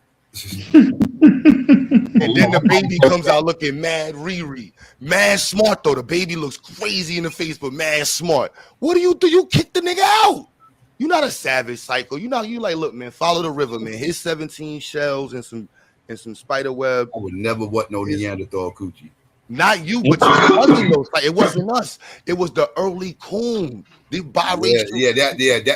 And then the baby comes out looking mad Riri. Mad smart though. The baby looks crazy in the face, but mad smart. What do? You kick the nigga out. You're not a savage Psycho. You like, look, man, follow the river, man. Here's 17 shells and some spider web. I would never want no Neanderthal coochie. Not you, but your cousin though. Like, it wasn't us. It was the early coon. The biracial.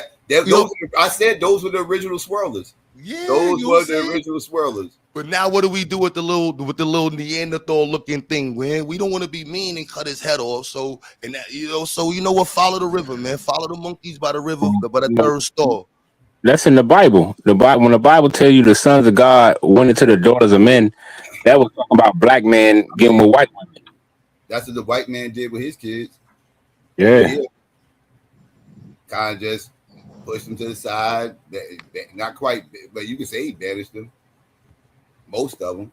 I said those were the original swirlers. Yeah, those were the original swirlers. But now, what do we do with the little Neanderthal looking thing? Man, we don't want to be mean and cut his head off. So what? Follow the river, man. Follow the monkeys by the river, by the third store. That's in the Bible. When the Bible tells you the sons of God went into the daughters of men, that was talking about black men getting with white women. That's what the white man did with his kids. Yeah. Kind of just pushed them to the side. Not quite, but you can say he banished them. Most of them.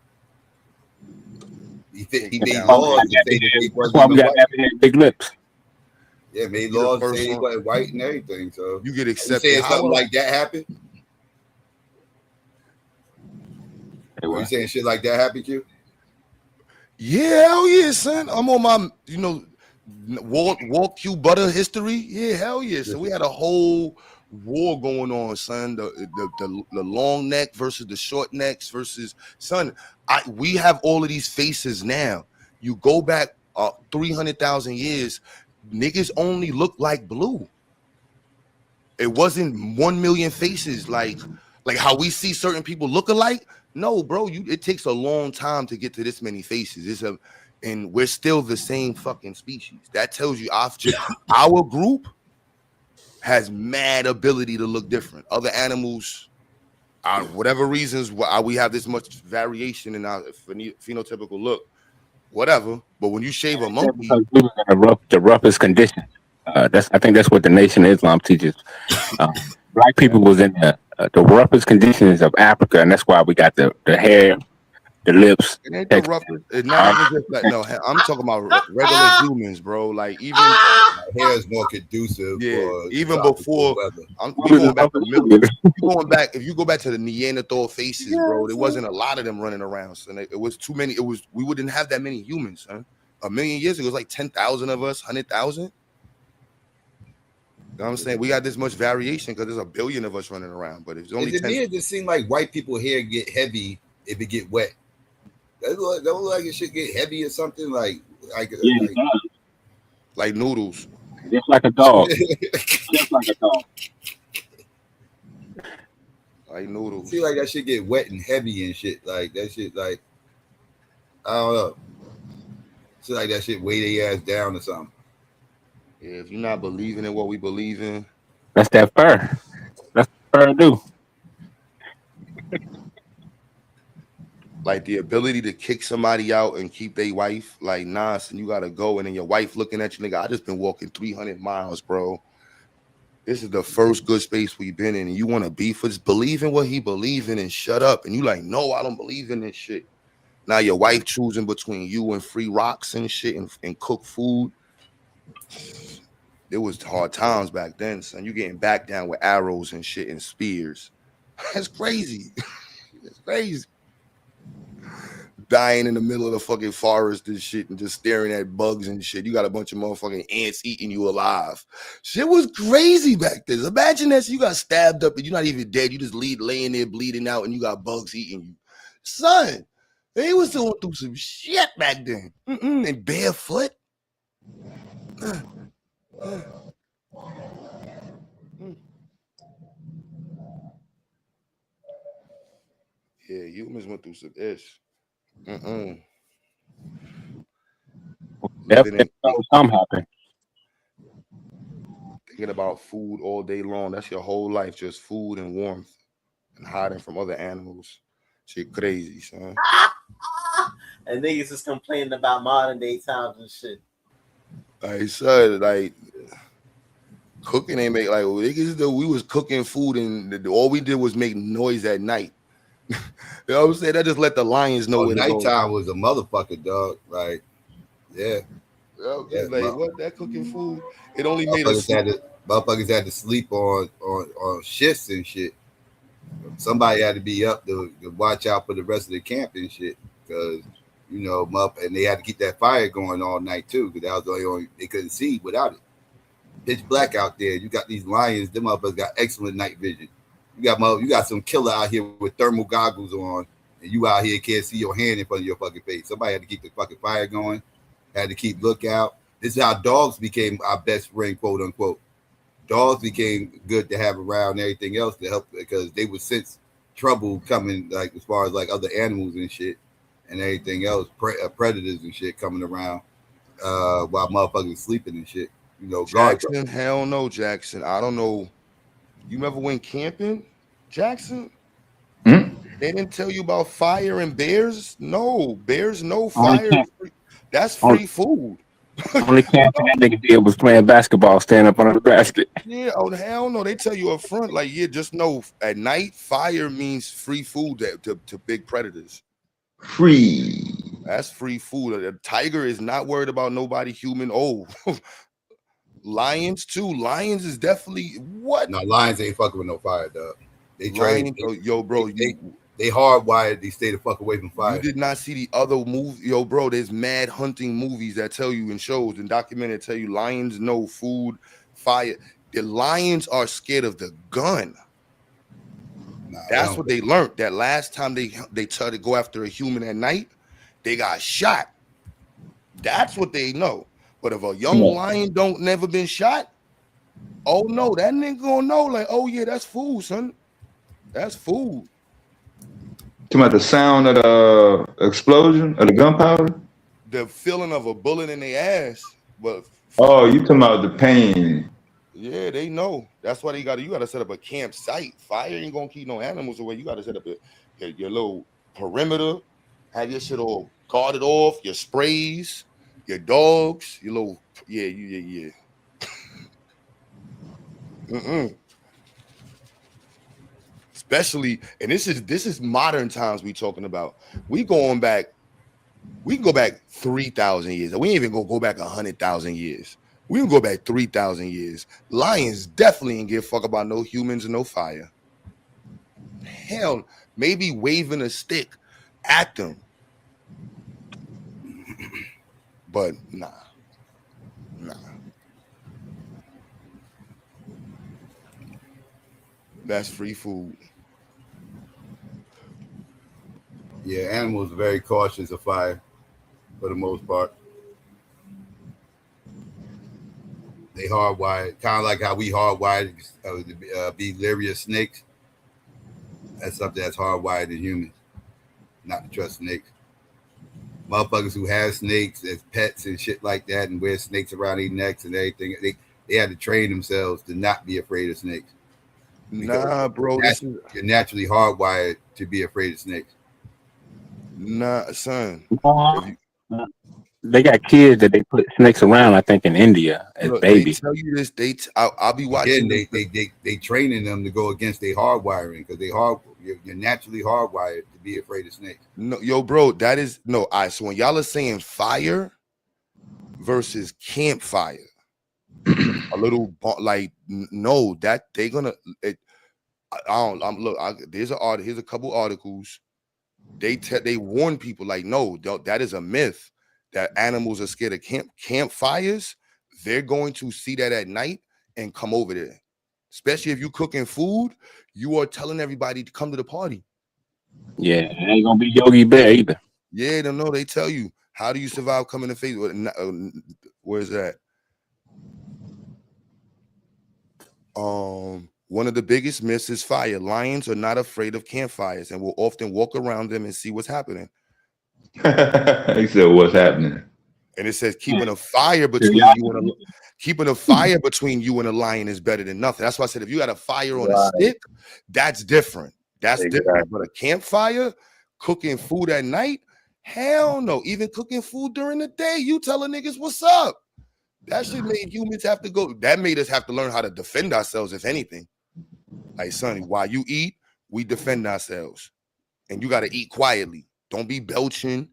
He made laws to say that they wasn't big lips. Yeah, made laws to say they wasn't white and everything. So you get accepted. You saying something like that happened? Are you saying shit like that happened, Q? Yeah, hell yeah, son. I'm on my, Walt Q butter history. Yeah, hell yeah. So we had a whole war going on, son. The long neck versus the short necks versus son. We have all of these faces now. You go back 300,000 years, niggas only look like blue. It wasn't 1 million faces like how we see certain people look alike. No, bro, it takes a long time to get to this many faces. And we're still the same fucking species. That tells you our group has mad ability to look different. Other animals, whatever reasons why we have this much variation in our phenotypical look, whatever. But when you shave a monkey, the roughest condition. I think that's what the Nation of Islam teaches. Black people was in the roughest conditions of Africa, and that's why we got the hair, the lips. It ain't the roughest. It's not even just that. No, I'm talking about regular humans, bro. Like even hair is more conducive. Yeah, even before. Going back to the middle. If you go back to the Neanderthal faces, bro, there wasn't a lot of them running around. So it was too many. We wouldn't have that many humans. Huh? 1 million years ago, it was like 10,000 of us, 100,000. You know what I'm saying? We got this much variation because there's 1 billion of us running around, but it's only 10. It just seems like white people hair get heavy if it get wet. Don't look like it should get heavy or something like Yeah, it does. Like noodles. Just like a dog. Just like a dog. Like noodles. See, like that shit get wet and heavy and shit. Like that shit, like I don't know. See, like that shit weigh their ass down or something. Yeah, if you're not believing in what we believe in, That's that fur. That's what fur do. like the ability to kick somebody out and keep their wife, like nah, son, you gotta go, and then your wife looking at you, nigga. I just been walking 300 miles, bro. This is the first good space we've been in, and you want to beef with, just believe in what he believe in and shut up. And you like, no, I don't believe in this shit. Now your wife choosing between you and free rocks and shit and cook food. It was hard times back then, son. You getting back down with arrows and shit and spears. That's crazy. It's crazy. Dying in the middle of the fucking forest and shit and just staring at bugs and shit. You got a bunch of motherfucking ants eating you alive. Shit was crazy back then. Imagine that you got stabbed up and you're not even dead. You just laying there bleeding out and you got bugs eating you. Son, they was going through some shit back then. And barefoot. Yeah, humans went through some ish. Living in Something happened. thinking about food all day long. That's your whole life, just food and warmth and hiding from other animals. Shit crazy, son. And niggas is complaining about modern day times and shit. Like son, like cooking ain't make like niggas though we was cooking food and all we did was make noise at night. You know what I'm saying? That just let the lions know Oh, where to go. nighttime was a motherfucker, dog. Like, yeah. Okay, Yeah, like what that cooking food? It only made us motherfuckers had to sleep on shifts and shit. Somebody had to be up to watch out for the rest of the camp and shit, because and they had to keep that fire going all night too, because that was the only they couldn't see without it. Pitch black out there. You got these lions. Them motherfuckers got excellent night vision. You got some killer out here with thermal goggles on, and you out here can't see your hand in front of your fucking face. Somebody had to keep the fucking fire going. Had to keep lookout. This is how dogs became our best friend, quote unquote. Dogs became good to have around and everything else to help, because they would sense trouble coming, like as far as like other animals and shit and everything else, predators and shit coming around while motherfuckers sleeping and shit. Guard. Jackson, hell no, Jackson. I don't know. You ever went camping, Jackson? They didn't tell you about fire and bears? No, bears, no Only fire. camp, That's only, free food. only camping that nigga did was playing basketball, standing up under the basket. Yeah, oh hell no. They tell you up front, like, yeah, just know at night, fire means free food to big predators. Free. That's free food. A tiger is not worried about nobody human. Oh, lions too. Lions is definitely what? No, lions ain't fucking with no fire, dog. They train. Lions, yo, bro, they hardwired. They stay the fuck away from fire. You did not see the other movie, yo, bro. There's mad hunting movies that tell you and shows and documented tell you lions know food, fire. The lions are scared of the gun. That's what they learned. That last time they tried to go after a human at night, they got shot. That's what they know. But if a young lion don't never been shot, oh no, that nigga gonna know. Like, oh yeah, that's food, son. That's food. Talking about the sound of the explosion of the gunpowder? The feeling of a bullet in their ass. But oh, you talking about the pain? Yeah, they know. That's why you gotta set up a campsite. Fire ain't gonna keep no animals away. You gotta set up your little perimeter, have your shit all guarded off, your sprays, your dogs, your little yeah. Especially, and this is modern times we talking about. We can go back 3,000 years. We ain't even gonna go back 100,000 years. We can go back 3,000 years. Lions definitely ain't give a fuck about no humans and no fire. Hell, maybe waving a stick at them. But nah. That's free food. Yeah, animals are very cautious of fire for the most part. They hardwired, kind of like how we hardwired to be leery of snakes. That's something that's hardwired in humans, not to trust snakes. Motherfuckers who have snakes as pets and shit like that and wear snakes around their necks and everything, they had to train themselves to not be afraid of snakes. Nah, bro, this is You're naturally hardwired to be afraid of snakes. nah, son. If you They got kids that they put snakes around, I think, in India as look, they babies. tell you this. I'll be watching Again, them. they training them to go against their hardwiring because you're naturally hardwired to be afraid of snakes. No, yo, bro, that is no. All right, so when y'all are saying fire versus campfire, a little like no, that they gonna. I don't. Here's a couple articles. They warn people like, no, that is a myth that animals are scared of campfires. They're going to see that at night and come over there. Especially if you're cooking food, you are telling everybody to come to the party. Yeah, it ain't gonna be Yogi Bear either. Yeah, they know. They tell you, how do you survive coming to face? Where's that? One of the biggest myths is fire. Lions are not afraid of campfires and will often walk around them and see what's happening. He said, "What's happening?" And it says keeping a fire between you and a lion is better than nothing. That's why I said if you got a fire on a stick, that's different. That's different. But a campfire, cooking food at night, hell no. Even cooking food during the day, you telling niggas what's up. That shit made humans have to go. That made us have to learn how to defend ourselves, if anything. Like, Sonny, while you eat, we defend ourselves. And you got to eat quietly. Don't be belching.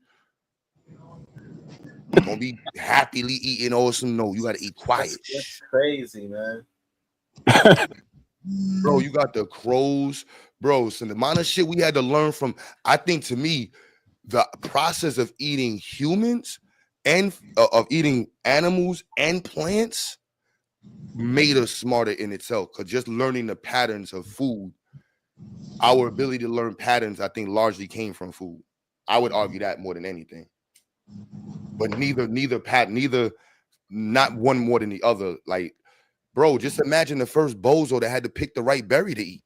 Don't be happily eating awesome. No, you got to eat quiet. That's crazy, man. Bro, you got the crows. Bro, so the amount of shit we had to learn from, I think to me, the process of eating humans and of eating animals and plants made us smarter in itself. Because just learning the patterns of food, our ability to learn patterns, I think largely came from food. I would argue that more than anything. But neither, not one more than the other. Like, bro, just imagine the first bozo that had to pick the right berry to eat.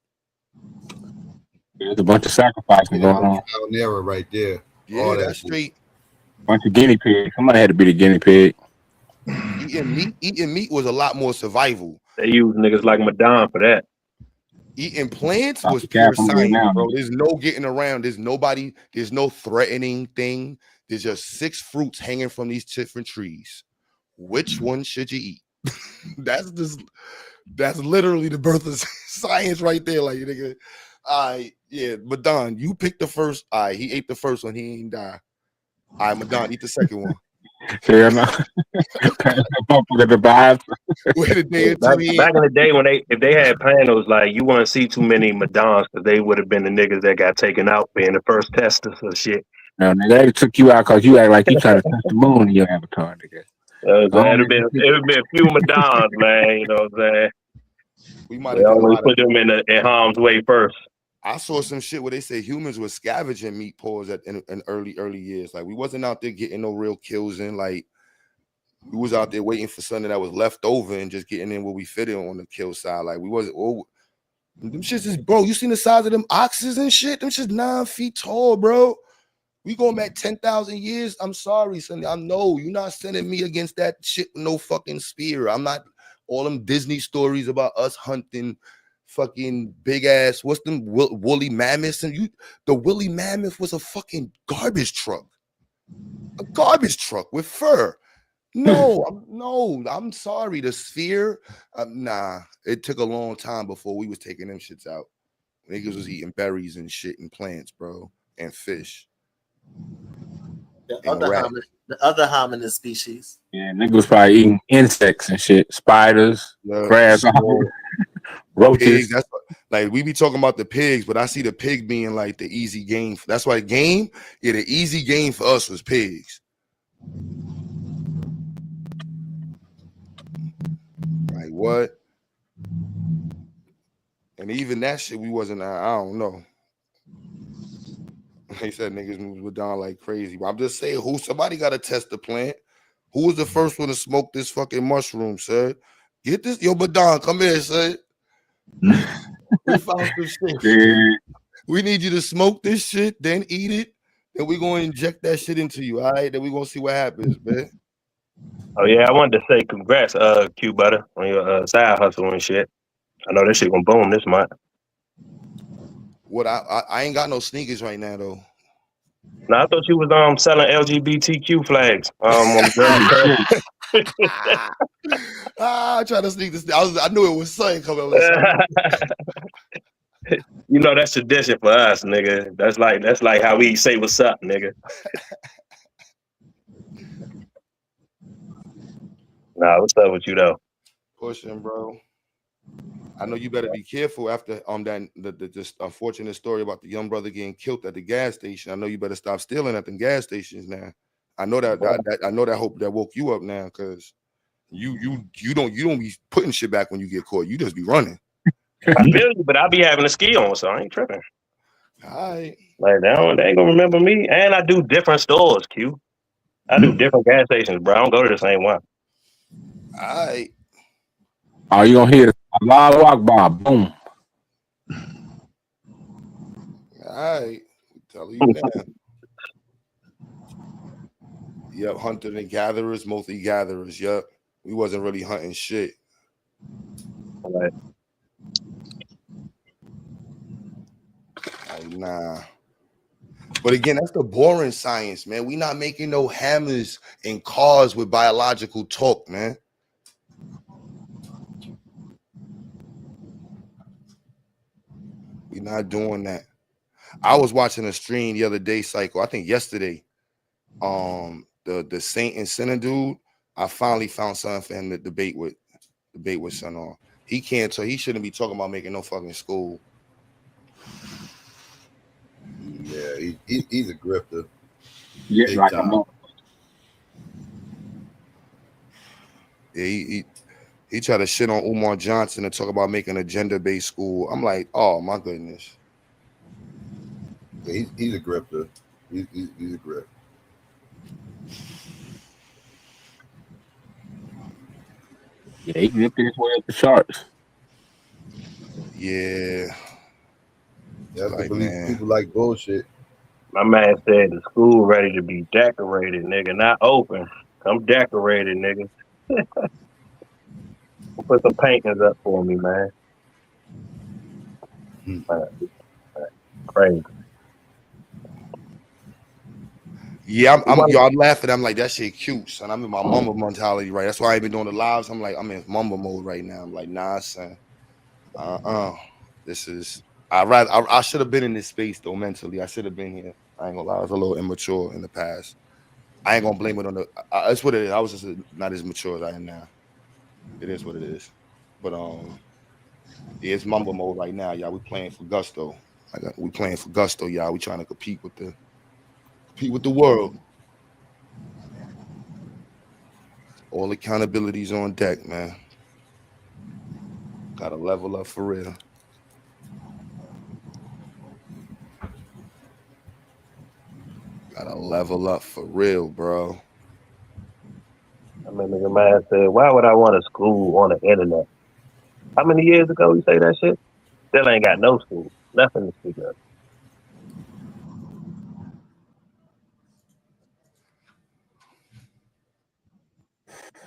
There's a bunch of sacrificing going on. Trial and error right there. Yeah, that's straight. Bunch of guinea pigs. Somebody had to be the guinea pig. Eating meat was a lot more survival. They use niggas like Madonna for that. Eating plants was pure science, bro. There's no getting around. There's no threatening thing. There's just 6 fruits hanging from these different trees. Which one should you eat? That's literally the birth of science right there. Like, nigga, Madon, you picked the first. He ate the first one. He ain't die. All right, Madon, eat the second one. Fair enough. Back in the day when if they had panels, like you wouldn't see too many Madons because they would have been the niggas that got taken out being the first testers or shit. No, they took you out because you act like you trying to touch the moon in your avatar, nigga. It'd have been a few Madons, man. You know what I'm saying? We might have always put them in harm's way first. I saw some shit where they say humans were scavenging meat paws in early years. Like, we wasn't out there getting no real kills in. Like, we was out there waiting for something that was left over and just getting in where we fit in on the kill side. Like, we wasn't. Them shits is, bro. You seen the size of them oxes and shit? Them shits 9 feet tall, bro. We going back 10,000 years. I'm sorry, son. I know you're not sending me against that shit with no fucking spear. I'm not all them Disney stories about us hunting fucking big ass. What's them woolly mammoths? And the woolly mammoth was a fucking garbage truck. A garbage truck with fur. No, I'm sorry. The sphere, nah. It took a long time before we was taking them shits out. Niggas was eating berries and shit and plants, bro, and fish. The other hominid species. Yeah, niggas was probably eating insects and shit, spiders, crabs, roaches. Pigs, like we be talking about the pigs, but I see the pig being like the easy game. That's why the easy game for us was pigs. Like what? And even that shit, we wasn't. I don't know. He said niggas moved down like crazy. But I'm just saying, somebody got to test the plant. Who was the first one to smoke this fucking mushroom, sir? Get this, yo, Badon, come here, sir. We found some shit. Yeah. We need you to smoke this shit, then eat it. Then we're going to inject that shit into you, all right? Then we're going to see what happens, man. Oh yeah, I wanted to say congrats, Q Butter, on your side hustle and shit. I know this shit gonna boom this month. What I ain't got no sneakers right now though. Now I thought you was selling LGBTQ flags on the girl. I tried to sneak this. I knew it was something coming up. You know that's tradition for us, nigga. That's like how we say what's up, nigga. Nah, what's up with you though? Pushing, bro. I know you better be careful after the just unfortunate story about the young brother getting killed at the gas station. I know you better stop stealing at the gas stations now. I know that I know that hope that woke you up now because you don't be putting shit back when you get caught. You just be running. I feel you, but I be having a ski on, so I ain't tripping. All right. Like they ain't gonna remember me. And I do different stores, Q. I do different gas stations, bro. I don't go to the same one. All right. Are you gonna hear Allahu Akbar? Boom. All right. I'm telling you now. Yep, hunter and gatherers, mostly gatherers. Yep. We wasn't really hunting shit. All right. Like, nah. But again, that's the boring science, man. We not making no hammers and cars with biological torque, man. We not doing that. I was watching a stream the other day, Psycho. I think yesterday. The Saint and Sinner dude. I finally found something for him to debate with son on. He can't, so he shouldn't be talking about making no fucking school. Yeah, he's a grifter. Yeah, big like time. Yeah, he tried to shit on Umar Johnson and talk about making a gender-based school. I'm like, oh my goodness. Yeah, he's a grifter. He's a grifter. Yeah, he gripped his way up the charts. Yeah. You have to Like, believe man. people like bullshit. My man said the school ready to be decorated, nigga, not open. Come decorated, nigga. Put some paintings up for me, man. Crazy. Yeah, I'm laughing. I'm like, that shit cute, son. I'm in my mamba mentality, right? That's why I ain't been doing the lives. I'm like, I'm in mamba mode right now. I'm like, nah, son. This is I should have been in this space though mentally. I should have been here. I ain't gonna lie, I was a little immature in the past. I ain't gonna blame it on that's what it is. I was just not as mature as I am now. It is what it is. But yeah, it's mamba mode right now, y'all. We playing for gusto. We playing for gusto, y'all. We trying to compete with the world. All accountabilities on deck, man. Gotta level up for real. Gotta level up for real, bro. I mean, nigga man said, why would I want a school on the internet? How many years ago you say that shit? Still ain't got no school. Nothing to speak of.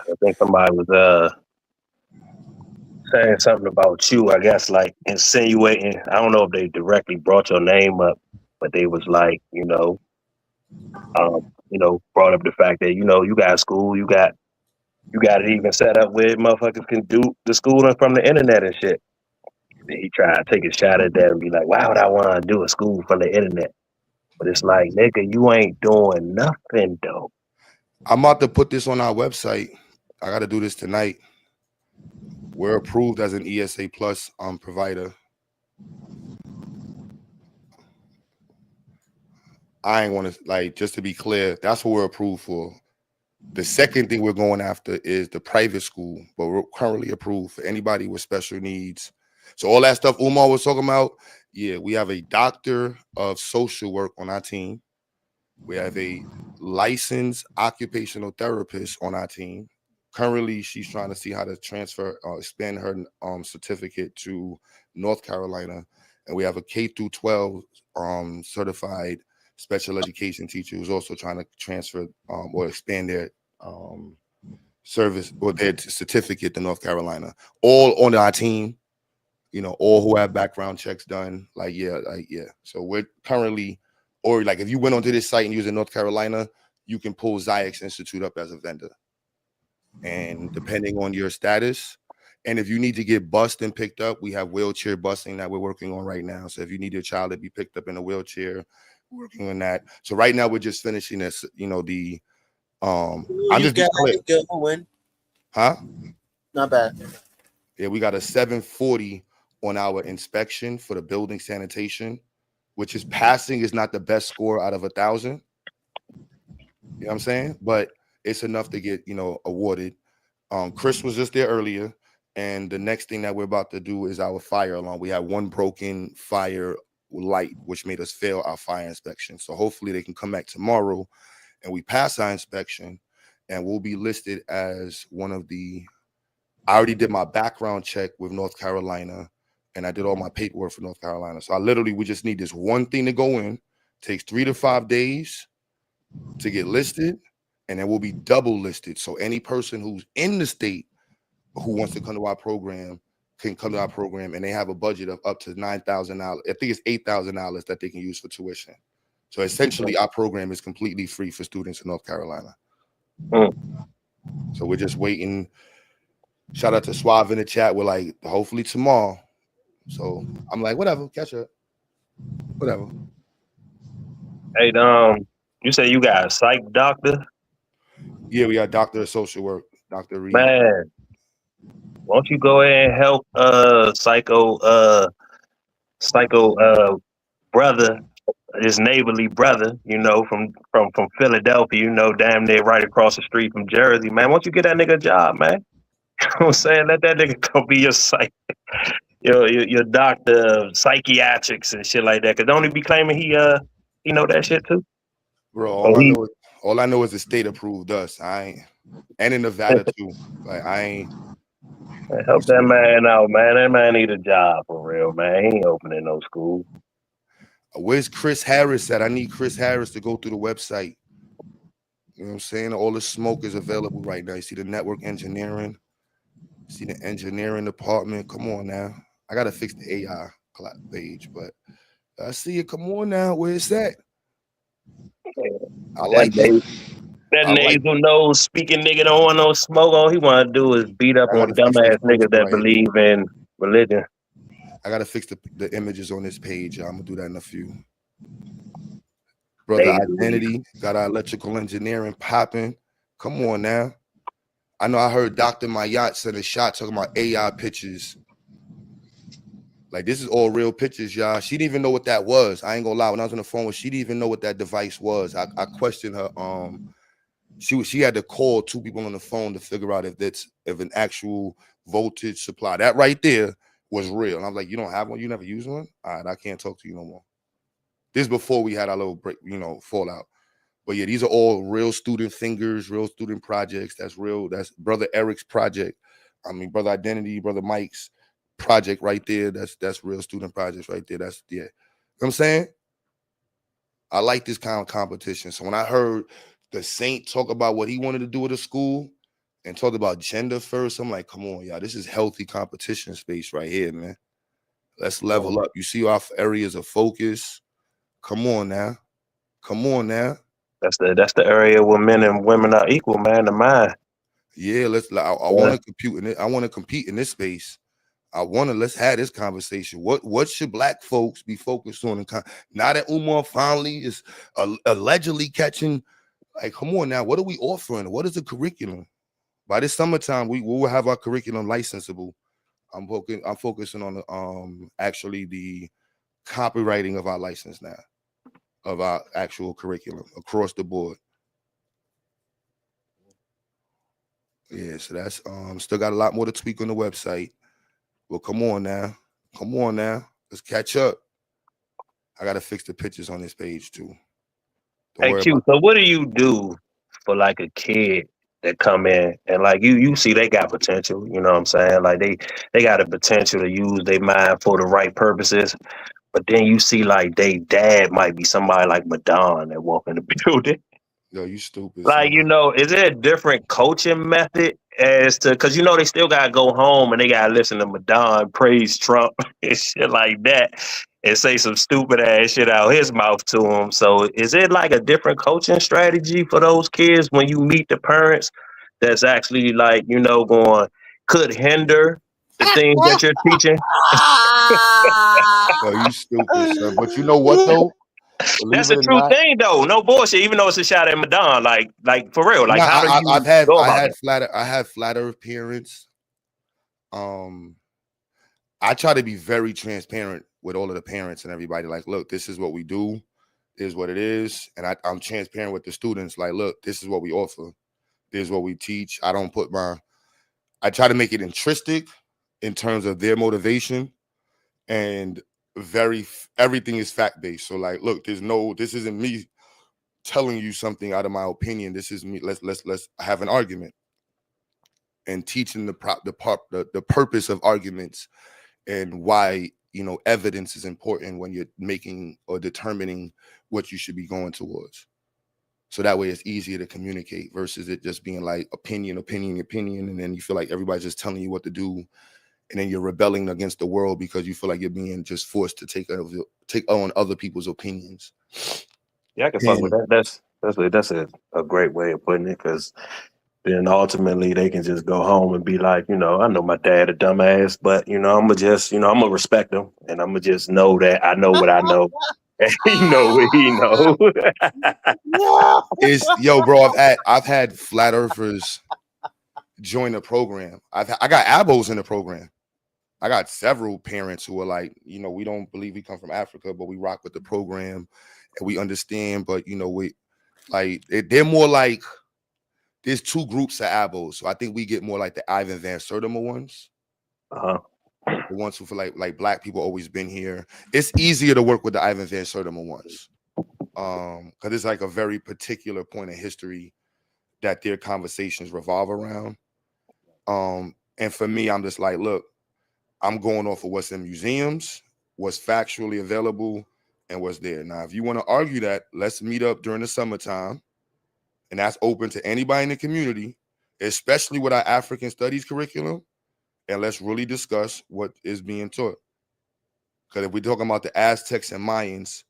I think somebody was saying something about you, I guess, like insinuating. I don't know if they directly brought your name up, but they was like, brought up the fact that, you got school, you got it even set up where motherfuckers can do the schooling from the internet and shit. And he tried to take a shot at that and be like, why would I want to do a school from the internet? But it's like, nigga, you ain't doing nothing though. I'm about to put this on our website. I got to do this tonight. We're approved as an ESA Plus provider. I ain't want to, like, just to be clear, that's what we're approved for. The second thing we're going after is the private school, but we're currently approved for anybody with special needs. So all that stuff Umar was talking about, Yeah, we have a doctor of social work on our team. We have a licensed occupational therapist on our team. Currently, she's trying to see how to transfer, expand her certificate to North Carolina. And we have a K through 12 certified special education teacher who's also trying to transfer or expand their service or their certificate to North Carolina. All on our team, you know, all who have background checks done. Like, yeah. So we're currently, or like if you went onto this site and you're in North Carolina, you can pull Ziax Institute up as a vendor. And depending on your status, and if you need to get bused and picked up, we have wheelchair busing that we're working on right now. So if you need your child to be picked up in a wheelchair, we're working on that. So right now we're just finishing this, you know, the Ooh, I'm you just got being clear. it going. Huh? Not bad. Yeah, we got a 740 on our inspection for the building sanitation, which is passing is not the best score out of 1,000. You know what I'm saying? But it's enough to get, you know, awarded. Chris was just there earlier, and the next thing that we're about to do is our fire alarm. We had one broken fire light, which made us fail our fire inspection. So hopefully they can come back tomorrow and we pass our inspection, and we'll be listed as one of the. I already did my background check with North Carolina, and I did all my paperwork for North Carolina. So we just need this one thing to go in. Takes 3 to 5 days to get listed, and then we'll be double listed. So any person who's in the state who wants to come to our program can come to our program, and they have a budget of up to $9,000. I think it's $8,000 that they can use for tuition. So essentially, our program is completely free for students in North Carolina. So we're just waiting. Shout out to Suave in the chat. We're like, hopefully tomorrow. So I'm like, whatever, catch up. Whatever. Hey, you say you got a psych doctor? Yeah, we got Doctor of Social Work, Dr. Reed. Man, won't you go ahead and help psycho brother, his neighborly brother, you know, from Philadelphia, you know, damn near right across the street from Jersey, man. Why don't you get that nigga a job, man? You know what I'm saying? Let that nigga go be your psych, your doctor of psychiatrics and shit like that. Cause don't he be claiming he know that shit too? Bro, all I know is the state approved us. And in Nevada too. Like I ain't help that man out, man. That man need a job for real, man. He ain't opening no school. Where's Chris Harris at? I need Chris Harris to go through the website. You know what I'm saying? All the smoke is available right now. You see the network engineering, see the engineering department. Come on now. I gotta fix the AI page, but I see it. Come on now. Where's that? I like it. That nasal nose speaking nigga don't want no smoke. All he want to do is beat up on dumbass niggas that believe in religion. I gotta fix the images on this page. I'm gonna do that in a few. Brother Identity got our electrical engineering popping. Come on now. I know I heard Dr. Mayat send a shot talking about AI pictures. Like, this is all real pictures, y'all. She didn't even know what that was. I ain't gonna lie. When I was on the phone with, she didn't even know what that device was. I questioned her. She had to call 2 people on the phone to figure out if an actual voltage supply. That right there was real. And I was like, you don't have one? You never use one? All right, I can't talk to you no more. This is before we had our little break, fallout. But yeah, these are all real student fingers, real student projects. That's real. That's Brother Eric's project. I mean, Brother Identity, Brother Mike's project right there. That's real student projects right there. That's, yeah. You know what I'm saying? I like this kind of competition. So when I heard the Saint talk about what he wanted to do at a school and talked about gender first, I'm like, come on, y'all. This is healthy competition space right here, man. Let's level up. You see our areas of focus. Come on now. Come on now. That's the area where men and women are equal, man. The mind. Yeah, I want to compete in it. I want to compete in this space. Let's have this conversation. What should Black folks be focused on? Now that Umar finally is allegedly catching, like, come on now, what are we offering? What is the curriculum? By this summertime, we will have our curriculum licensable. I'm focusing on actually the copywriting of our license now, of our actual curriculum across the board. Yeah, so that's still got a lot more to tweak on the website. Well, come on now. Let's catch up. I gotta fix the pictures on this page too. Don't Hey worry Q, about. so what do you do for like a kid that come in and like you see they got potential, you know what I'm saying? Like they got a potential to use their mind for the right purposes, but then you see like they dad might be somebody like Madon that walk in the building. Yo, you stupid, Like, you son. know, is there a different coaching method as to because you know they still gotta go home and they gotta listen to Madon praise Trump and shit like that and say some stupid ass shit out his mouth to him. So is it like a different coaching strategy for those kids when you meet the parents that's actually like, you know, going could hinder the things that you're teaching? Yo, you stupid, son. But you know what though? That's Believe a it or true not, thing though. No bullshit, even though it's a shot at Madon, like for real. Like no, how do I've you had go I about had that? flatter parents. Um, I try to be very transparent with all of the parents and everybody. Like, look, this is what we do, this is what it is, and I'm transparent with the students. Like, look, this is what we offer, this is what we teach. I try to make it intrinsic in terms of their motivation, and everything is fact based. So, like, look, this isn't me telling you something out of my opinion. This is me. Let's have an argument and teaching the purpose of arguments and why evidence is important when you're making or determining what you should be going towards. So that way it's easier to communicate versus it just being like opinion, and then you feel like everybody's just telling you what to do, and then you're rebelling against the world because you feel like you're being just forced to take on other people's opinions. Yeah, I can fuck with And that. That's a great way of putting it because then ultimately they can just go home and be like, you know, I know my dad a dumbass, but you know, I'm gonna respect him and I'm gonna just know that I know what I know and he know what he know. bro, I've had flat earthers join the program. I got ABOs in the program. I got several parents who are like, we don't believe we come from Africa, but we rock with the program and we understand. But we like they're more like there's two groups of ABOs. So I think we get more like the Ivan Van Sertima ones. Uh-huh. The ones who feel like black people always been here. It's easier to work with the Ivan Van Sertima ones. Because it's like a very particular point in history that their conversations revolve around. And for me, I'm just like, look, I'm going off of what's in museums, what's factually available, and what's there. Now, if you want to argue that, let's meet up during the summertime, and that's open to anybody in the community, especially with our African studies curriculum, and let's really discuss what is being taught. Because if we're talking about the Aztecs and Mayans,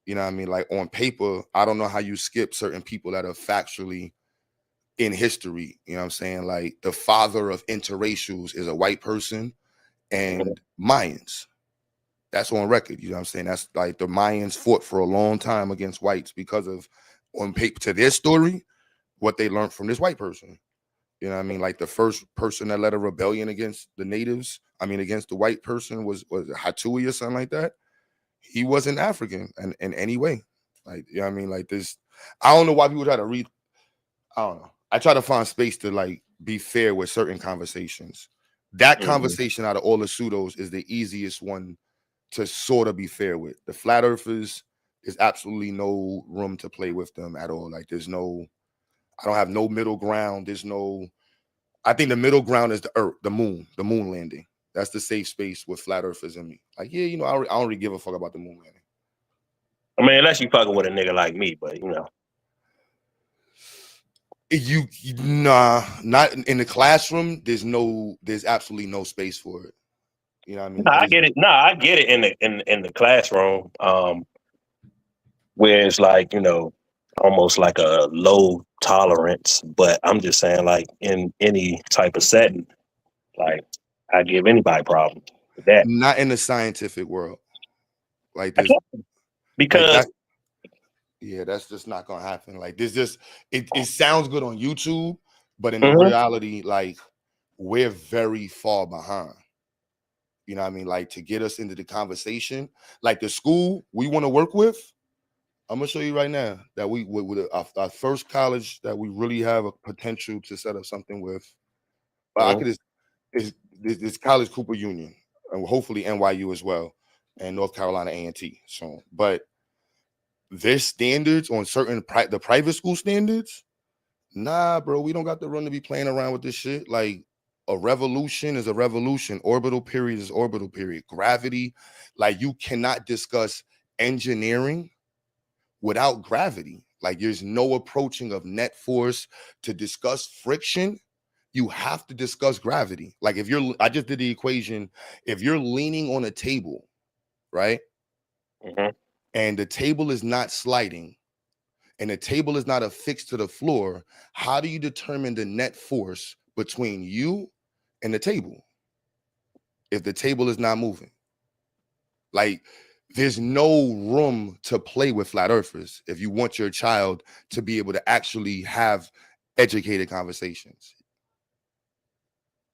you know what I mean? Like on paper, I don't know how you skip certain people that are factually in history. You know what I'm saying? Like the father of interracials is a white person and Mayans. That's on record. You know what I'm saying? That's like the Mayans fought for a long time against whites because of, on paper, to their story, what they learned from this white person. You know what I mean? Like the first person that led a rebellion against the natives, against the white person was Hatui or something like that. He wasn't African in any way. Like, you know what I mean? Like this, I don't know why people try to read. I don't know. I try to find space to like be fair with certain conversations. That conversation out of all the pseudos is the easiest one to sort of be fair with. The flat earthers, there's absolutely no room to play with them at all. Like I don't have no middle ground. I think the middle ground is the earth, the moon landing. That's the safe space with flat earthers and me. Like, yeah, I don't really give a fuck about the moon landing. I mean, unless you fucking with a nigga like me, but you know. Not in the classroom. There's absolutely no space for it. You know what I mean? No, I get it. No, I get it in the classroom, where it's like, you know, almost like a low tolerance. But I'm just saying, like in any type of setting, like I give anybody problems with that. Not in the scientific world. Like I this, can't like because that. Yeah, that's just not gonna happen. Like this, just it sounds good on YouTube, but in the reality, like we're very far behind. You know what I mean? Like to get us into the conversation, like the school we want to work with. I'm gonna show you right now that we with our first college that we really have a potential to set up something with. But I could just is this college Cooper Union and hopefully NYU as well. and North Carolina A&T soon. But their standards on certain the private school standards, nah, bro, we don't got the room to be playing around with this shit. Like, a revolution is a revolution. Orbital period is orbital period. Gravity, like, you cannot discuss engineering without gravity. Like, there's no approaching of net force to discuss friction. You have to discuss gravity. Like, if you're, I just did the equation. If you're leaning on a table, right, and the table is not sliding, and the table is not affixed to the floor, how do you determine the net force between you and the table if the table is not moving? Like, there's no room to play with flat earthers if you want your child to be able to actually have educated conversations.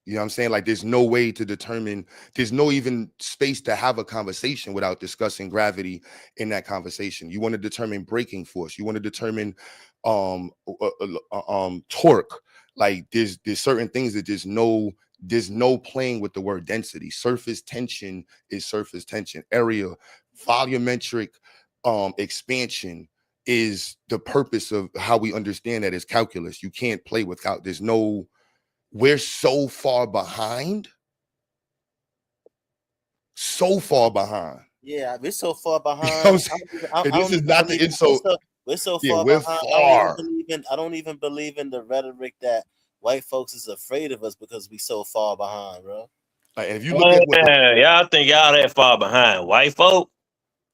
You know what I'm saying? Like, there's no way to determine, there's no even space to have a conversation without discussing gravity in that conversation. You want to determine braking force. You want to determine torque. Like, there's certain things that there's no playing with the word density. Surface tension is surface tension. Area, volumetric expansion is the purpose of how we understand that as calculus. You can't play with there's no. We're so far behind. So far behind. Yeah, we're so far behind. You know what I'm saying? This is not the insult. We're so Yeah, far we're behind. far. I don't even believe in the rhetoric that white folks is afraid of us because we so far behind, bro. Like, if you look at what y'all think y'all that far behind white folk?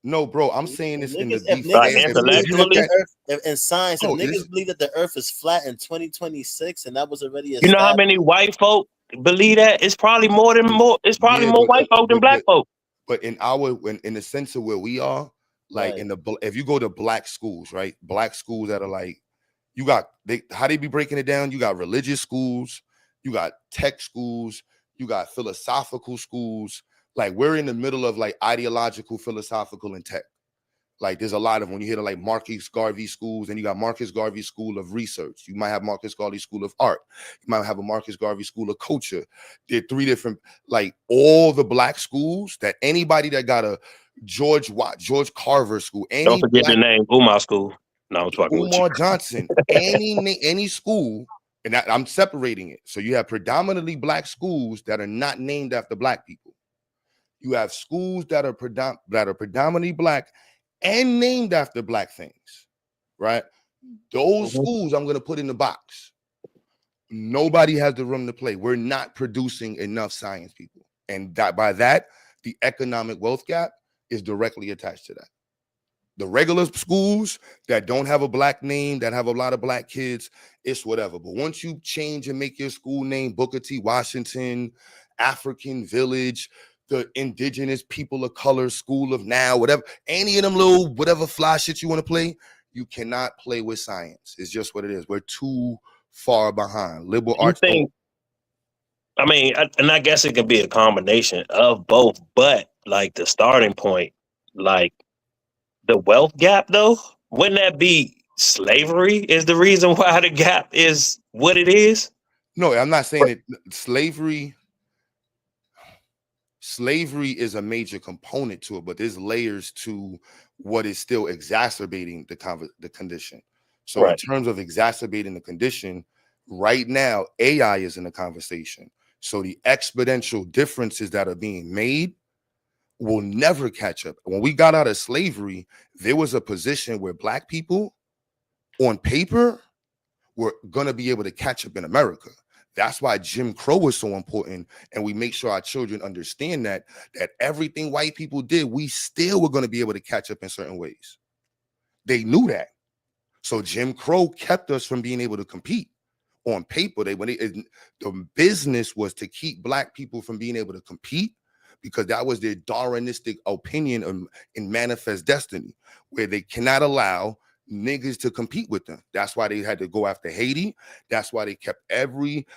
No, bro, I'm saying this in the If deep like niggas sense. believe that intellectually. the Earth in science, if Bro, niggas believe that the Earth is flat in 2026, and that was already You know how established. many white folk believe that? It's probably more. It's probably yeah, more white folk than black folk. But in the sense of where we are, like, Right. if you go to black schools, right? Black schools that are like, you got how they be breaking it down. You got religious schools, you got tech schools, you got philosophical schools. Like, we're in the middle of like ideological, philosophical, and tech. Like, there's a lot of, when you hear the like Marcus Garvey schools, and you got Marcus Garvey School of Research. You might have Marcus Garvey School of Art. You might have a Marcus Garvey School of Culture. There are three different, like, all the black schools that anybody that got a George Carver School, Don't any forget the black name Umar School. No, I'm talking with you. Umar Johnson, any school, and I'm separating it. So you have predominantly black schools that are not named after black people. You have schools that are predominantly black and named after black things, right? Those schools I'm going to put in the box. Nobody has the room to play. We're not producing enough science people. And by that, the economic wealth gap is directly attached to that. The regular schools that don't have a black name, that have a lot of black kids, it's whatever. But once you change and make your school name Booker T. Washington, African Village, the Indigenous People of Color School of Now, whatever, any of them little whatever fly shit you want to play, you cannot play with science. It's just what it is. We're too far behind. Liberal arts don't. I mean, and I guess it could be a combination of both, but like the starting point, like the wealth gap, though, wouldn't that be slavery is the reason why the gap is what it is? No, I'm not saying it. Slavery is a major component to it, but there's layers to what is still exacerbating the condition. So in terms of exacerbating the condition, right now, AI is in the conversation. So the exponential differences that are being made will never catch up. When we got out of slavery, there was a position where black people on paper were going to be able to catch up in America. That's why Jim Crow is so important. And we make sure our children understand that everything white people did, we still were going to be able to catch up in certain ways. They knew that. So Jim Crow kept us from being able to compete. On paper, the business was to keep black people from being able to compete, because that was their Darwinistic opinion in Manifest Destiny, where they cannot allow niggas to compete with them. That's why they had to go after Haiti. That's why they kept every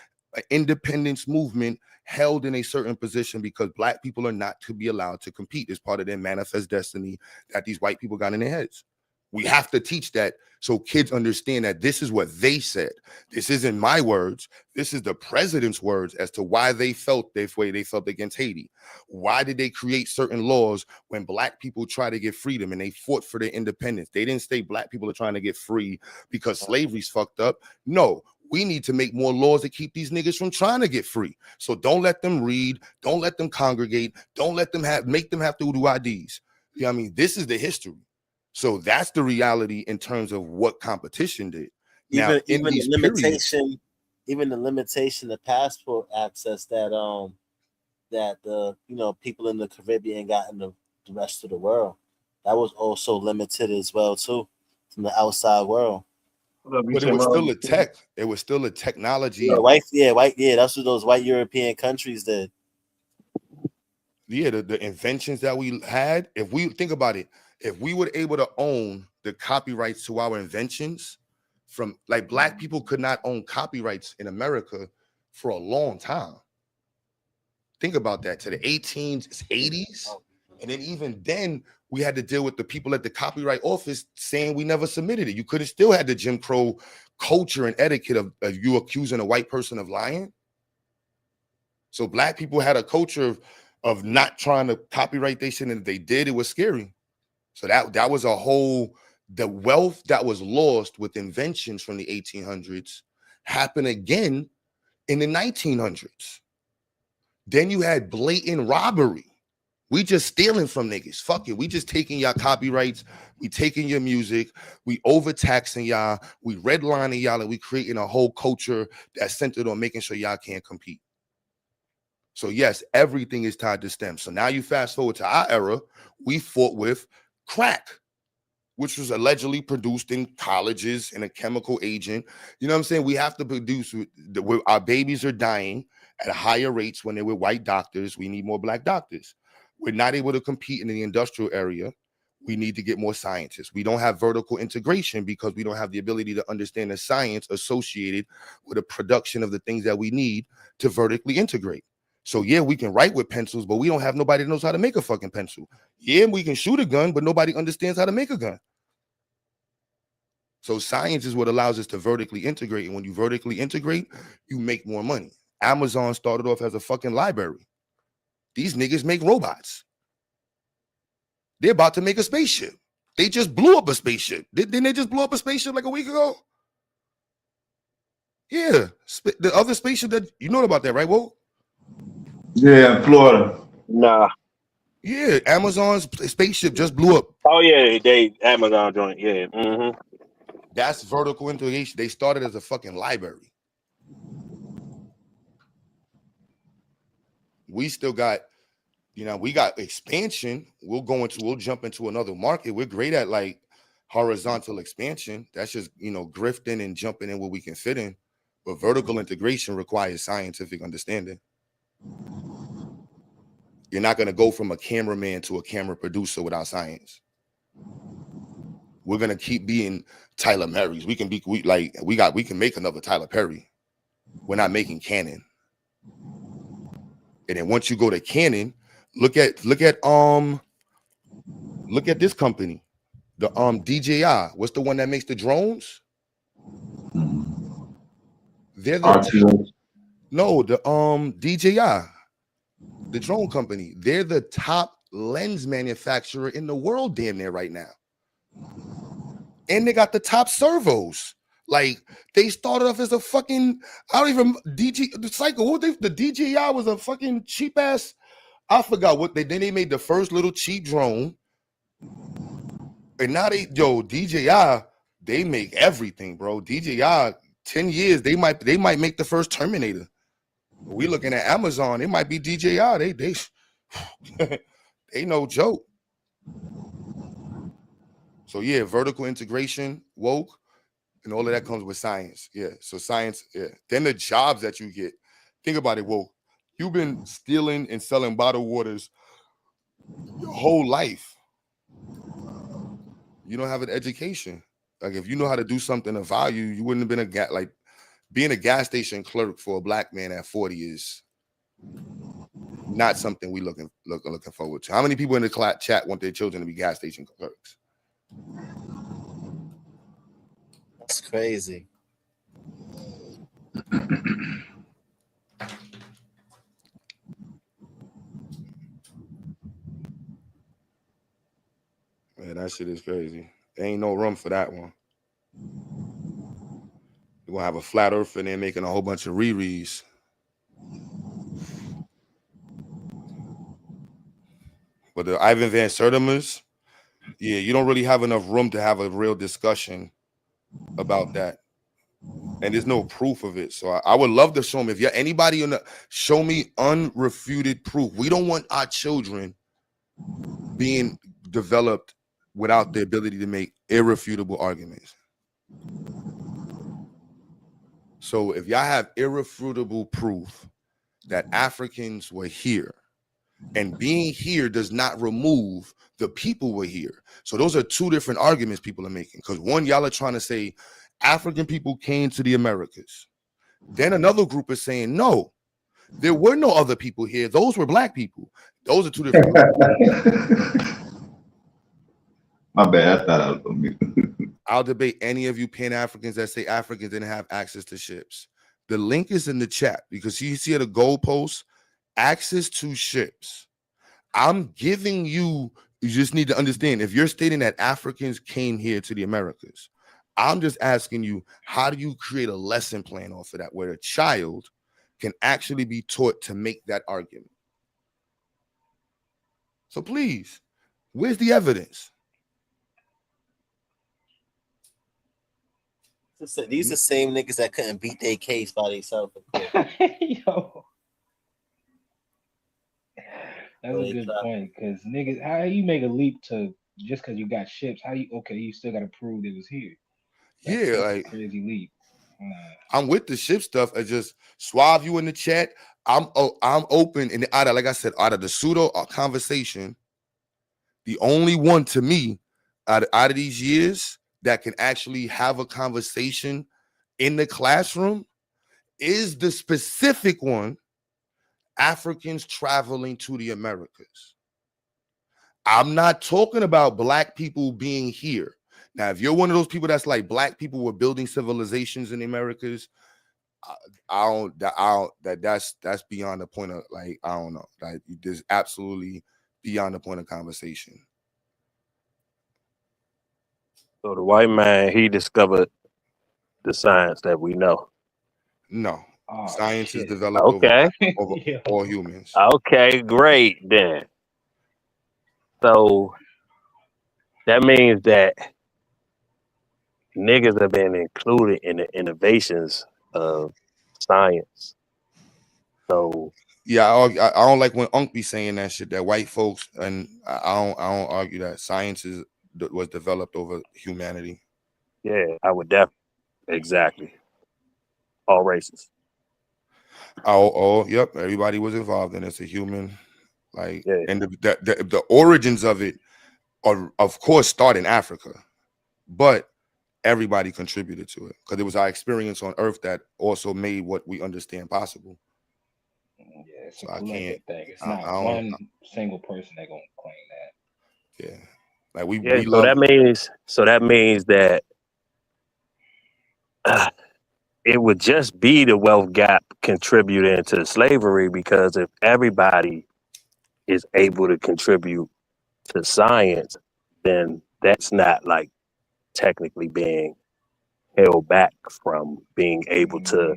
independence movement held in a certain position, because black people are not to be allowed to compete. It's part of their Manifest Destiny that these white people got in their heads. We have to teach that so kids understand that this is what they said. This isn't my words. This is the president's words as to why they felt the way they felt against Haiti. Why did they create certain laws when black people try to get freedom and they fought for their independence? They didn't say black people are trying to get free because slavery's fucked up. No, we need to make more laws to keep these niggas from trying to get free. So don't let them read. Don't let them congregate. Don't let them make them have to do IDs. You know what I mean? This is the history. So that's the reality in terms of what competition did. Now, even the limitation, the limitation of passport access that the people in the Caribbean got in the rest of the world, that was also limited as well too from the outside world. But it was still a tech. It was still a technology. Yeah, that's what those white European countries did. Yeah, the inventions that we had. If we think about it, if we were able to own the copyrights to our inventions, from like black people could not own copyrights in America for a long time. Think about that, to the 80s, and then even then we had to deal with the people at the copyright office saying we never submitted it. You could have still had the Jim Crow culture and etiquette of you accusing a white person of lying. So black people had a culture of not trying to copyright their shit, and if they did, it was scary. So that was a whole, the wealth that was lost with inventions from the 1800s happened again in the 1900s. Then you had blatant robbery. We just stealing from niggas. Fuck it. We just taking y'all copyrights. We taking your music. We overtaxing y'all. We redlining y'all, and we creating a whole culture that's centered on making sure y'all can't compete. So yes, everything is tied to STEM. So now you fast forward to our era, we fought with crack, which was allegedly produced in colleges in a chemical agent. You know what I'm saying? We have to produce, our babies are dying at higher rates when they were white doctors. We need more black doctors. We're not able to compete in the industrial area. We need to get more scientists. We don't have vertical integration because we don't have the ability to understand the science associated with the production of the things that we need to vertically integrate. So yeah, we can write with pencils, but we don't have nobody that knows how to make a fucking pencil. Yeah, we can shoot a gun, but nobody understands how to make a gun. So science is what allows us to vertically integrate. And when you vertically integrate, you make more money. Amazon started off as a fucking library. These niggas make robots. They're about to make a spaceship. They just blew up a spaceship. Didn't they just blow up a spaceship like a week ago? Yeah, the other spaceship that, you know about that, right, Whoa? Yeah, in Florida. Nah. Yeah, Amazon's spaceship just blew up. Oh yeah, they Amazon joint. Yeah. Mm-hmm. That's vertical integration. They started as a fucking library. We still got, we got expansion. We'll jump into another market. We're great at like horizontal expansion. That's just, grifting and jumping in where we can fit in. But vertical integration requires scientific understanding. You're not going to go from a cameraman to a camera producer without science. We're going to keep being Tyler Marys. We can make another Tyler Perry. We're not making Canon. And then once you go to Canon, look at this company, the DJI. What's the one that makes the drones? They're the DJI, the drone company. They're the top lens manufacturer in the world damn near right now. And they got the top servos. Like, they started off as a fucking, the DJI was a fucking cheap ass, I forgot what then they made the first little cheap drone. And now DJI, they make everything, bro. DJI, 10 years, they might make the first Terminator. We looking at Amazon, it might be DJI. They no joke. So yeah, vertical integration, woke, and all of that comes with science. Yeah. So science, yeah. Then the jobs that you get. Think about it, woke. You've been stealing and selling bottled waters your whole life. You don't have an education. Like, if you know how to do something of value, you wouldn't have been being a gas station clerk for a black man at 40 is not something we looking forward to. How many people in the chat want their children to be gas station clerks? It's crazy. Man, that shit is crazy. There ain't no room for that one. You're gonna have a flat earth and then making a whole bunch of rereads. But the Ivan Van Sertima's, yeah, you don't really have enough room to have a real discussion about that. And there's no proof of it. So I would love to show them. If you're anybody show me unrefuted proof. We don't want our children being developed without the ability to make irrefutable arguments. So if y'all have irrefutable proof that Africans were here, and being here does not remove the people were here. So those are two different arguments people are making. Because one, y'all are trying to say African people came to the Americas. Then another group is saying, no, there were no other people here. Those were black people. Those are two different groups. My bad. I thought I was on mute. I'll debate any of you Pan-Africans that say Africans didn't have access to ships. The link is in the chat because you see the goalpost, access to ships. I'm giving you just need to understand, if you're stating that Africans came here to the Americas, I'm just asking you, how do you create a lesson plan off of that where a child can actually be taught to make that argument? So please, where's the evidence? These are the same niggas that couldn't beat their case by themselves. Yo. That's a good point, because niggas, how you make a leap to just because you got ships? How you you still got to prove it was here? That's like a crazy leap. I'm with the ship stuff. I just Suave you in the chat. I'm open, and like I said, out of the pseudo conversation, the only one to me out of these years that can actually have a conversation in the classroom is the specific one, Africans traveling to the Americas. I'm not talking about black people being here. Now, if you're one of those people that's like black people were building civilizations in the Americas, that's beyond the point of, like, I don't know. Like, there's absolutely beyond the point of conversation. So the white man, he discovered the science that we know. No. Science is developed over all humans. Okay, great then. So that means that niggas have been included in the innovations of science. So yeah, I don't like when Unc be saying that shit, that white folks, and I don't argue that science was developed over humanity. Yeah, I would definitely, exactly. All races. Yep, everybody was involved in it. It's a human, like, and the origins of it are, of course, start in Africa, but everybody contributed to it because it was our experience on Earth that also made what we understand possible. Yeah, it's a collective thing. It's not one single person that gonna claim that. Yeah, like we so love. That means that it would just be the wealth gap contributing to slavery, because if everybody is able to contribute to science, then that's not like technically being held back from being able to.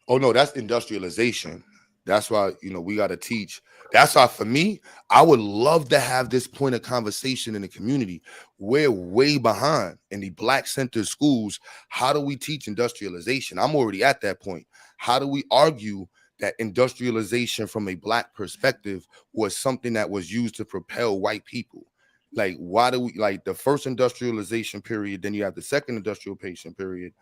Oh no, that's industrialization. That's why, we got to teach. That's why, for me, I would love to have this point of conversation in the community. We're way behind in the black center schools. How do we teach industrialization? I'm already at that point. How do we argue that industrialization from a black perspective was something that was used to propel white people? Like, why do we, like, the first industrialization period, then you have the second industrialization period,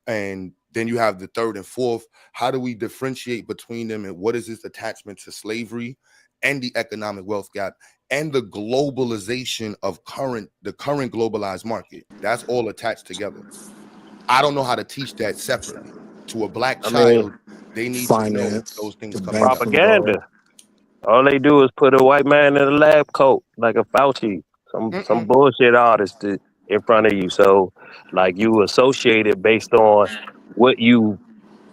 and then you have the third and fourth. How do we differentiate between them, and what is this attachment to slavery and the economic wealth gap and the globalization of the current globalized market? That's all attached together. I don't know how to teach that separately. To a black child, they need to know those things come together. Propaganda. All they do is put a white man in a lab coat like a Fauci, some bullshit artist in front of you. So like you associate it based on what you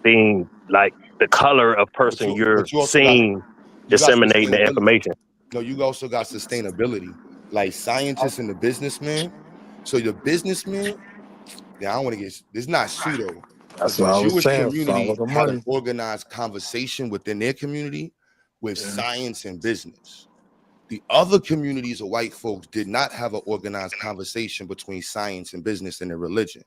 being like the color of person you're but you also got seeing disseminating the sustainability. information. No, you also got sustainability, like scientists and the businessman. So the businessman, yeah, I don't want to get. It's not pseudo, because That's the what I was Jewish saying. Follow community the had an money. organized conversation within their community with Yeah. science and business. The other communities of white folks did not have an organized conversation between science and business and their religion.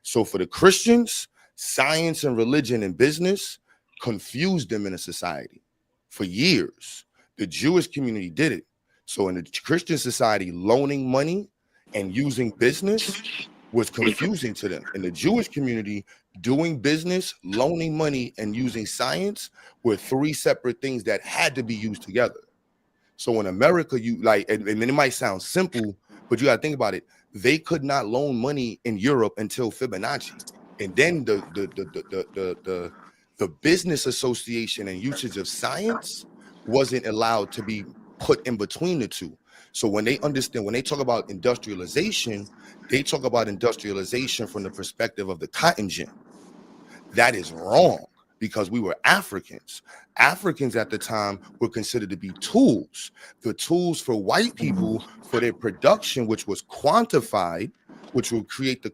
So for the Christians, science and religion and business confused them in a society for years. The Jewish community did it. So in the Christian society, loaning money and using business was confusing to them. In the Jewish community, doing business, loaning money, and using science were three separate things that had to be used together. So in America, you like, and it might sound simple, but you got to think about it. They could not loan money in Europe until Fibonacci, and then the business association and usage of science wasn't allowed to be put in between the two. So when they talk about industrialization, they talk about industrialization from the perspective of the cotton gin. That is wrong, because we were Africans. Africans at the time were considered to be tools. The tools for white people for their production, which was quantified, which would create the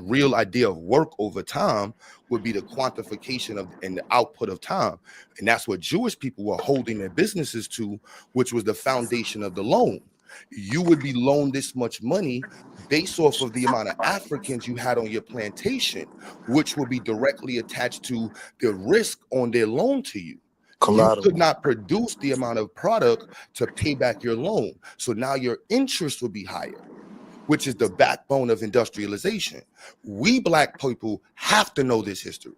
real idea of work over time, would be the quantification of and the output of time. And that's what Jewish people were holding their businesses to, which was the foundation of the loan. You would be loaned this much money based off of the amount of Africans you had on your plantation, which will be directly attached to the risk on their loan to you. You could Collateral. not produce the amount of product to pay back your loan. So now your interest will be higher, which is the backbone of industrialization. We black people have to know this history.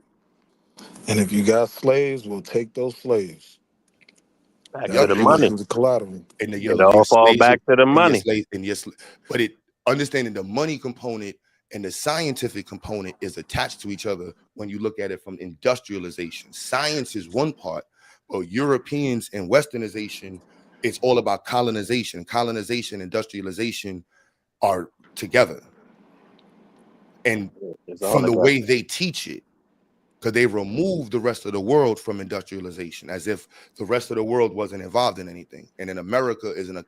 And if you got slaves, we'll take those slaves. Back to That the pays money. into the collateral. And It your all fall slaves back to the and your money. slaves and your but it understanding the money component and the scientific component is attached to each other when you look at it from industrialization. Science is one part, but Europeans and westernization, it's all about colonization. Colonization, industrialization are together. And It's all from the way together. they teach it, because they removed the rest of the world from industrialization, as if the rest of the world wasn't involved in anything. And in America is an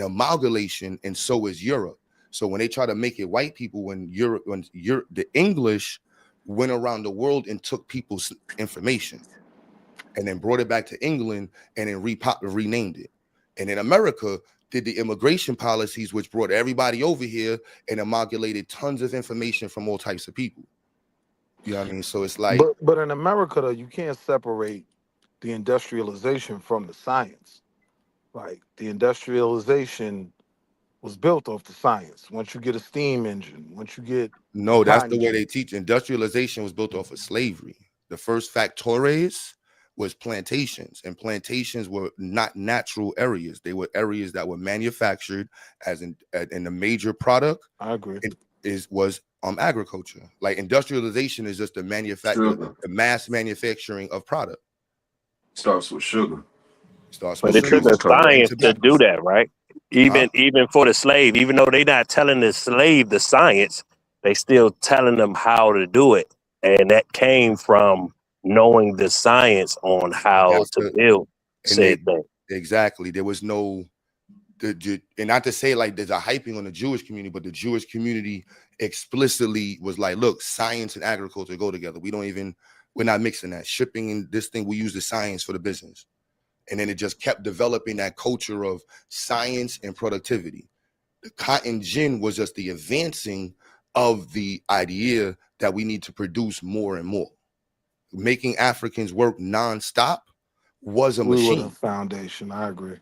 amalgamation, and so is Europe. So when they try to make it white people, when the English went around the world and took people's information and then brought it back to England and then renamed it. And in America did the immigration policies, which brought everybody over here and amalgamated tons of information from all types of people. You know what I mean? So it's like, But in America though, you can't separate the industrialization from the science. Like the industrialization was built off the science. Once you get a steam engine, once you get the no, that's the cotton way gin. they teach. Industrialization was built off of slavery. The first factories was plantations, and plantations were not natural areas. They were areas that were manufactured as in the major product. I agree. Was agriculture. Like industrialization is just the Sugar the mass manufacturing of product. starts with sugar. Starts with But it took sugar a and science to tobacco. do that, right? Huh? Even for the slave, even though they not telling the slave the science, they still telling them how to do it. And that came from knowing the science on how That's to the build and they said thing. exactly. There was no and not to say like there's a hyping on the Jewish community, but the Jewish community explicitly was like, look, science and agriculture go together. We're not mixing that. Shipping and this thing, we use the science for the business. And then it just kept developing that culture of science and productivity. The cotton gin was just the advancing of the idea that we need to produce more and more. Making Africans work nonstop was a We were the machine. foundation. I agree.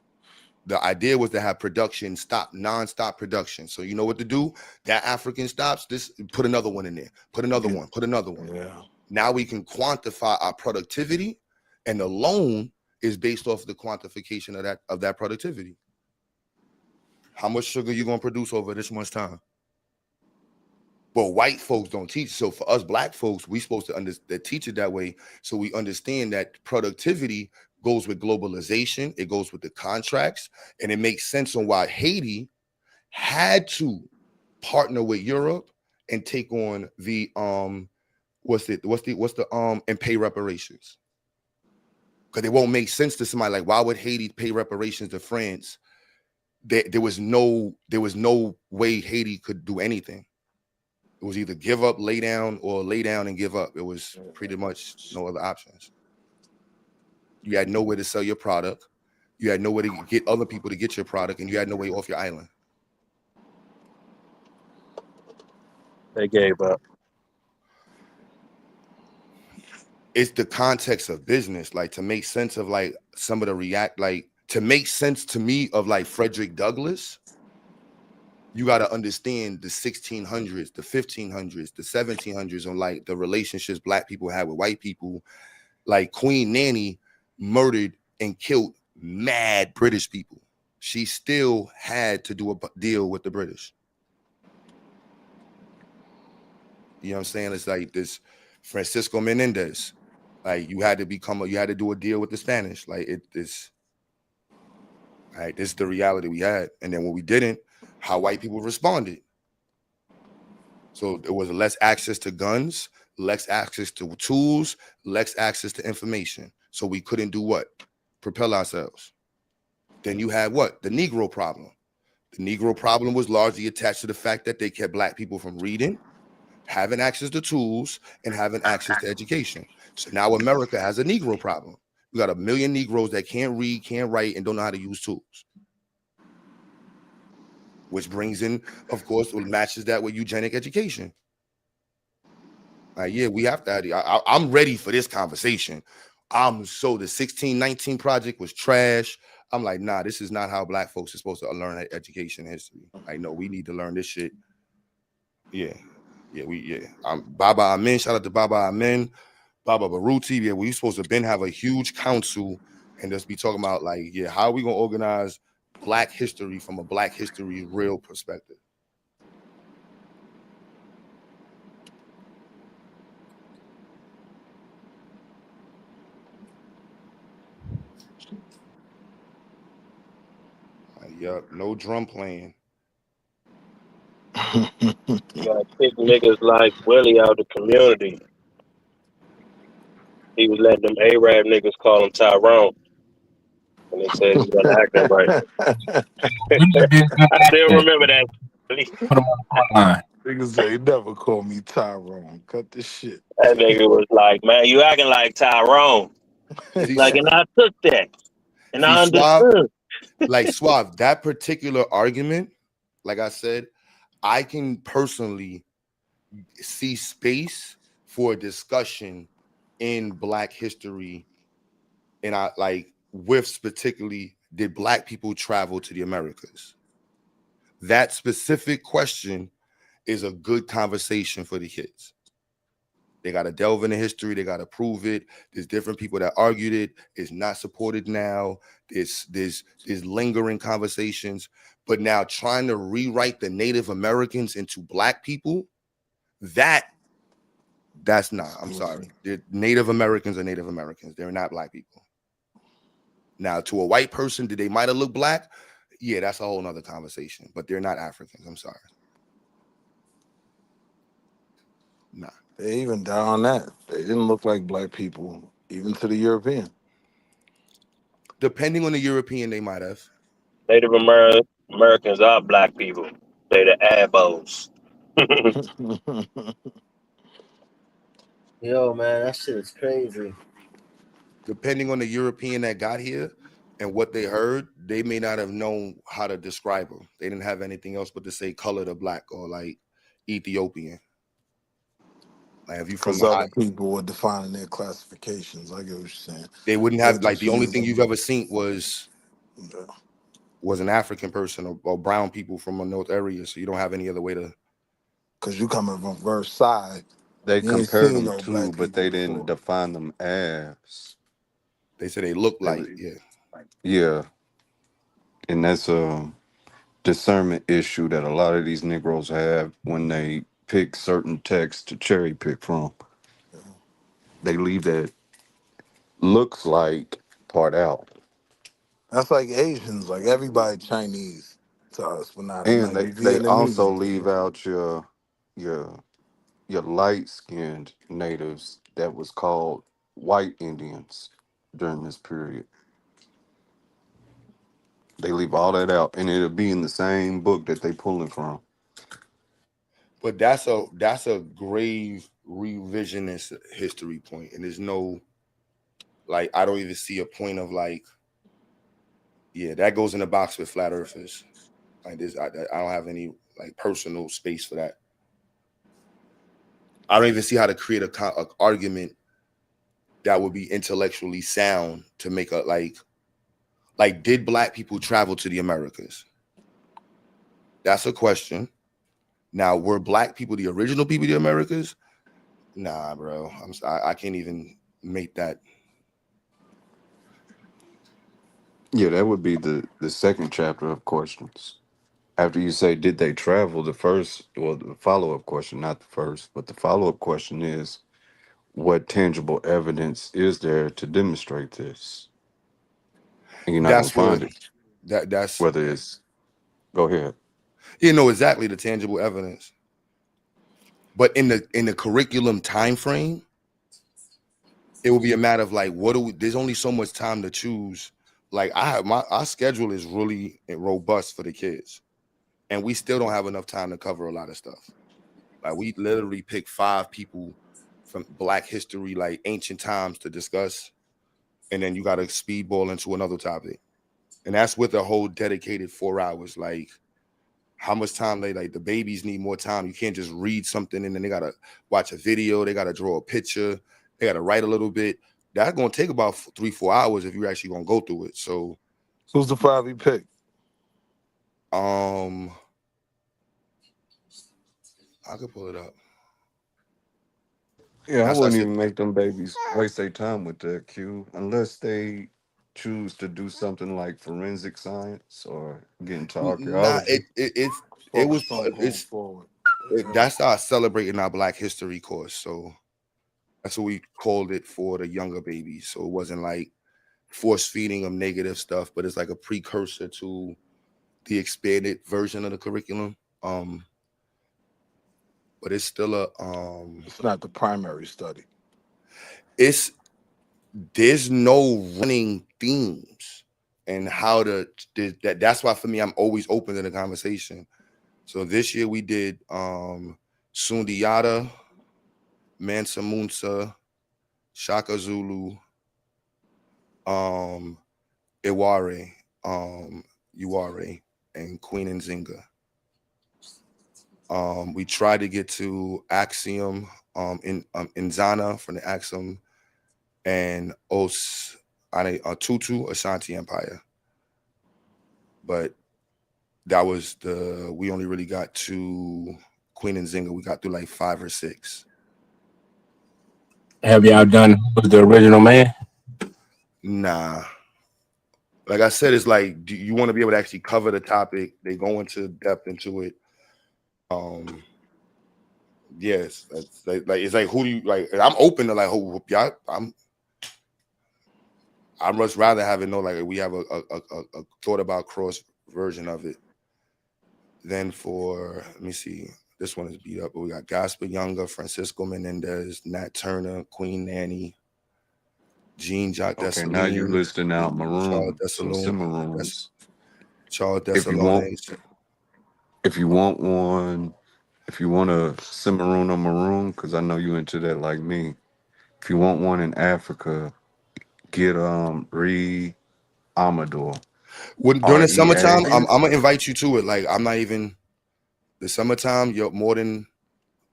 The idea was to have production stop, nonstop production. So you know what to do? That African stops, this put another one in there, put another one, put another one. Yeah. Now we can quantify our productivity, and the loan is based off the quantification of that productivity. How much sugar you gonna produce over this much time? Well, white folks don't teach. So for us black folks, we supposed to teach it that way. So we understand that productivity goes with globalization. It goes with the contracts, and it makes sense on why Haiti had to partner with Europe and take on the and pay reparations. Because it won't make sense to somebody like, why would Haiti pay reparations to France? There was no way Haiti could do anything. It was either give up, lay down, or lay down and give up. It was pretty much no other options. You had nowhere to sell your product. You had nowhere to get other people to get your product, and you had no way off your island. They gave up. It's the context of business, like to make sense of like some of the to make sense to me of like Frederick Douglass. You got to understand the 1600s, the 1500s, the 1700s on like the relationships Black people had with white people. Like Queen Nanny murdered and killed mad British people. She still had to do a deal with the British. You know what I'm saying? It's like this Francisco Menendez. Like you had to do a deal with the Spanish. Like this is the reality we had. And then when we didn't, how white people responded. So there was less access to guns, less access to tools, less access to information. So we couldn't do what? Propel ourselves. Then you had what? The Negro problem. The Negro problem was largely attached to the fact that they kept Black people from reading, having access to tools, and having access to education. So now America has a Negro problem. You got 1 million Negroes that can't read, can't write, and don't know how to use tools. Which brings in, of course, matches that with eugenic education. Yeah, we have to have I'm ready for this conversation. The 1619 project was trash. I'm like, nah, this is not how Black folks are supposed to learn education history. Like, no, we need to learn this shit. Yeah. Baba Amin, shout out to Baba Amin, Baba Baruti. Yeah, we supposed to have a huge council and just be talking about like, yeah, how are we gonna organize Black history from a Black history real perspective? Yup, no drum playing. You gotta kick niggas like Willie out the community. He was letting them Arab niggas call him Tyrone. And they said he wasn't acting right. I still remember that. Put him on the front line. Niggas say never call me Tyrone. Cut this shit. That nigga was like, man, you acting like Tyrone. Like, and I took that. And I understood. Suave, that particular argument, like I said, I can personally see space for a discussion in Black history. And I like with particularly, did Black people travel to the Americas? That specific question is a good conversation for the kids. They got to delve into history. They got to prove it. There's different people that argued it. It's not supported now. There's lingering conversations. But now trying to rewrite the Native Americans into Black people, that's not. I'm sorry. Native Americans are Native Americans. They're not Black people. Now, to a white person, they might have looked Black? Yeah, that's a whole nother conversation. But they're not Africans. I'm sorry. Nah. They even down on that. They didn't look like Black people, even to the European. Depending on the European, they might have. Native Americans are Black people. They the ABOs. Yo, man, that shit is crazy. Depending on the European that got here and what they heard, they may not have known how to describe them. They didn't have anything else but to say colored or Black or like Ethiopian. Like if you from other people were defining their classifications. I get what you're saying. They wouldn't have like the only thing you've ever seen was an African person or brown people from a north area. So you don't have any other way to. Because you coming from Versailles. They compared them too, but they didn't define them as. They said they look like, yeah. Yeah. And that's a discernment issue that a lot of these Negroes have when they pick certain texts to cherry pick from. They leave that looks like part out. That's like Asians, like everybody Chinese to us, but not And like they, we they also Vietnamese. leave out your your light skinned natives that was called white Indians during this period. They leave all that out, and it'll be in the same book that they pulling from. But that's a grave revisionist history point, and there's no like I don't even see a point of like, yeah, that goes in the box with flat earthers. Like this, I don't have any like personal space for that. I don't even see how to create a argument that would be intellectually sound to make a like did black people travel to the Americas? That's a question. Now, were black people the original people of the Americas? Nah, bro. I can't even make that. Yeah, that would be the second chapter of questions. After you say, did they travel? The first, well, the follow up question, not the first, but the follow up question is, what tangible evidence is there to demonstrate this? And you're not gonna That's where find it. that's Whether it's, go ahead. you know exactly the tangible evidence. But in the curriculum time frame, it will be a matter of like, what do we? There's only so much time to choose. Like our schedule is really robust for the kids, and we still don't have enough time to cover a lot of stuff. Like we literally pick 5 people from Black history, like ancient times, to discuss, and then you got to speedball into another topic, and that's with a whole dedicated 4 hours. Like how much time they like the babies need more time. You can't just read something and then they gotta watch a video, they gotta draw a picture, they gotta write a little bit. That's gonna take about 3-4 hours if you're actually gonna go through it. So Who's the 5 you picked? I could pull it up. Yeah, I That's I wouldn't said. even make them babies waste their time with that, Q, unless they choose to do something like forensic science or get into Nah, archaeology. it was Focused on going it's forward. that's our celebrating our Black history course. So that's what we called it for the younger babies. So it wasn't like force feeding them negative stuff, but it's like a precursor to the expanded version of the curriculum. But it's still It's not the primary study. it's there's no running themes and how to that's why for me I'm always open to the conversation. So this year we did Sundiata, Mansa Musa, Shaka Zulu, Iware, Uware, and Queen Nzinga. We tried to get to Axiom in Zana from the Axiom and Tutu Ashanti Empire. But that was we only really got to Queen Nzinga. We got through like 5 or 6. Have y'all done who's the original man? Nah. Like I said, it's like, do you want to be able to actually cover the topic? They go into depth into it. Yes, that's like it's like who do you like? I'm open to like who y'all. I'd much rather have it know like we have a thought about cross version of it than for let me see. This one is beat up, but we got Gaspar Younger, Francisco Menendez, Nat Turner, Queen Nanny, Jean Jacques Okay, now you Dessalines, listing out Charles maroon, so Dessalines, cimarroons. Charles If you want, Dessalines. if you want one, if you want a cimarron or maroon, because I know you into that like me. If you want one in Africa, get Re Amador. When during the REA. summertime, I'm gonna invite you to it. Like I'm not even the summertime. You're more than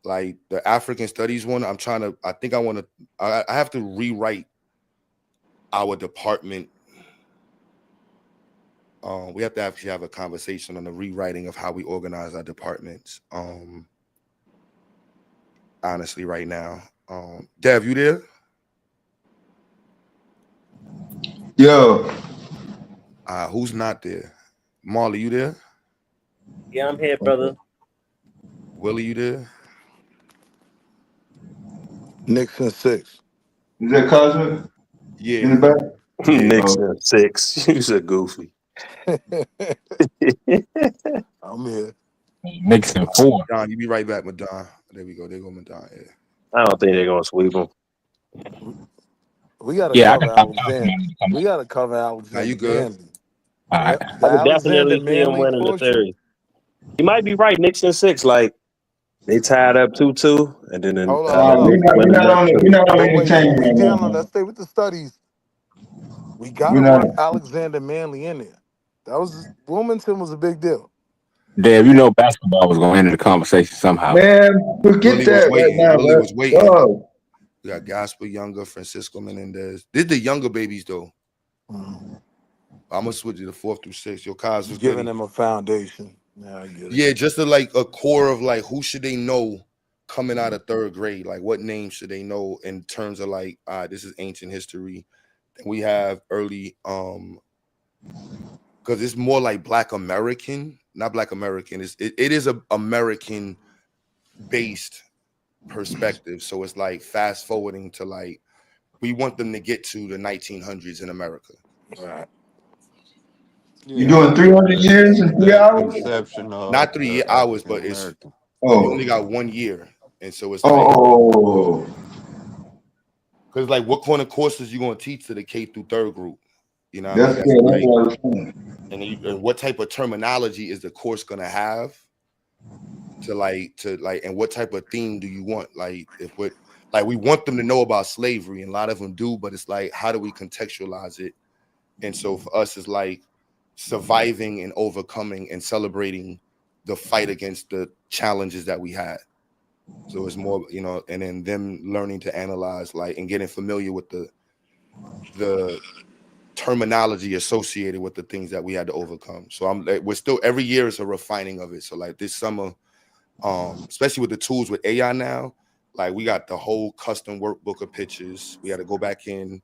like the African studies one. I'm trying to. I think I want to. I have to rewrite our department. We have to actually have a conversation on the rewriting of how we organize our departments. Honestly, right now, Dev, you there? Yo, Who's not there? Marley, you there? Yeah, I'm here, brother. Willie, you there? Nixon 6. is that Cosmic Yeah, in the back? yeah. Nixon Oh, 6. You's a goofy. I'm here. Nixon 4. Don, you be right back, Madon. There we go. There go Madon. Yeah. I don't think they're gonna sweep them. We gotta Yeah, I cover got time for Alexander. somebody to come We up. gotta cover Now Alexander you good? Manley. All right. Yep. The I could Alexander definitely see him Manley winning the portion. series. You might be right. Knicks in 6. Like they tied up 2-2, and then Hold on, hold Knicks on. We're win the not next on the we're two. not on the But wait, entertainment we right now, down on. man. Let's stay with the studies. We We're gotta not. work Alexander Manley in there. That was Wilmington was a big deal. Dave, you know basketball was gonna enter the conversation somehow. Man, forget Willie was that right waiting. now, Willie man. was waiting. Dog. We got Gasper Younger, Francisco Menendez. These the younger babies though. Mhm. I'm gonna switch you to 4th through 6th. Your cars was Giving goody. them a foundation. Yeah, I get it. Yeah, just to like a core of like who should they know coming out of 3rd grade? Like what names should they know in terms of like this is ancient history. And we have early because it's more like Black American, not Black American. It is a American based perspective. So it's like fast forwarding to like we want them to get to the 1900s in America. Right. You Yeah, doing I get 300 that. years in 3 hours? Inception of Not 3 the hours, African but it's American. you only Oh. got 1 year. And so it's like Oh. because like what kind of courses you gonna teach to the K through 3rd group? You know what I mean? That's That's good. That's like what I was saying. and what type of terminology is the course gonna have to like and what type of theme do you want? Like if what like we want them to know about slavery, and a lot of them do, but it's like how do we contextualize it? And so for us, it's like surviving and overcoming and celebrating the fight against the challenges that we had. So it's more, you know, and then them learning to analyze, like, and getting familiar with the terminology associated with the things that we had to overcome. So I'm like, we're still every year is a refining of it. So like this summer, especially with the tools with AI now, like we got the whole custom workbook of pictures. We had to go back in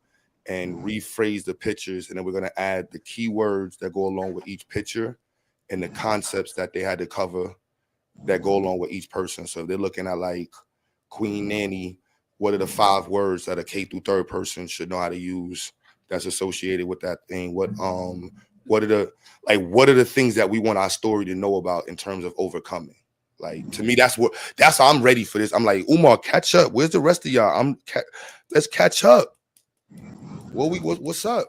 and rephrase the pictures, and then we're going to add the keywords that go along with each picture and the concepts that they had to cover that go along with each person. So if they're looking at like Queen Nanny, what are the 5 words that a K through 3rd person should know how to use that's associated with that thing? What are the things that we want our story to know about in terms of overcoming? Like to me, that's how I'm ready for this. I'm like, Umar, catch up. Where's the rest of y'all? Let's catch up. What's up?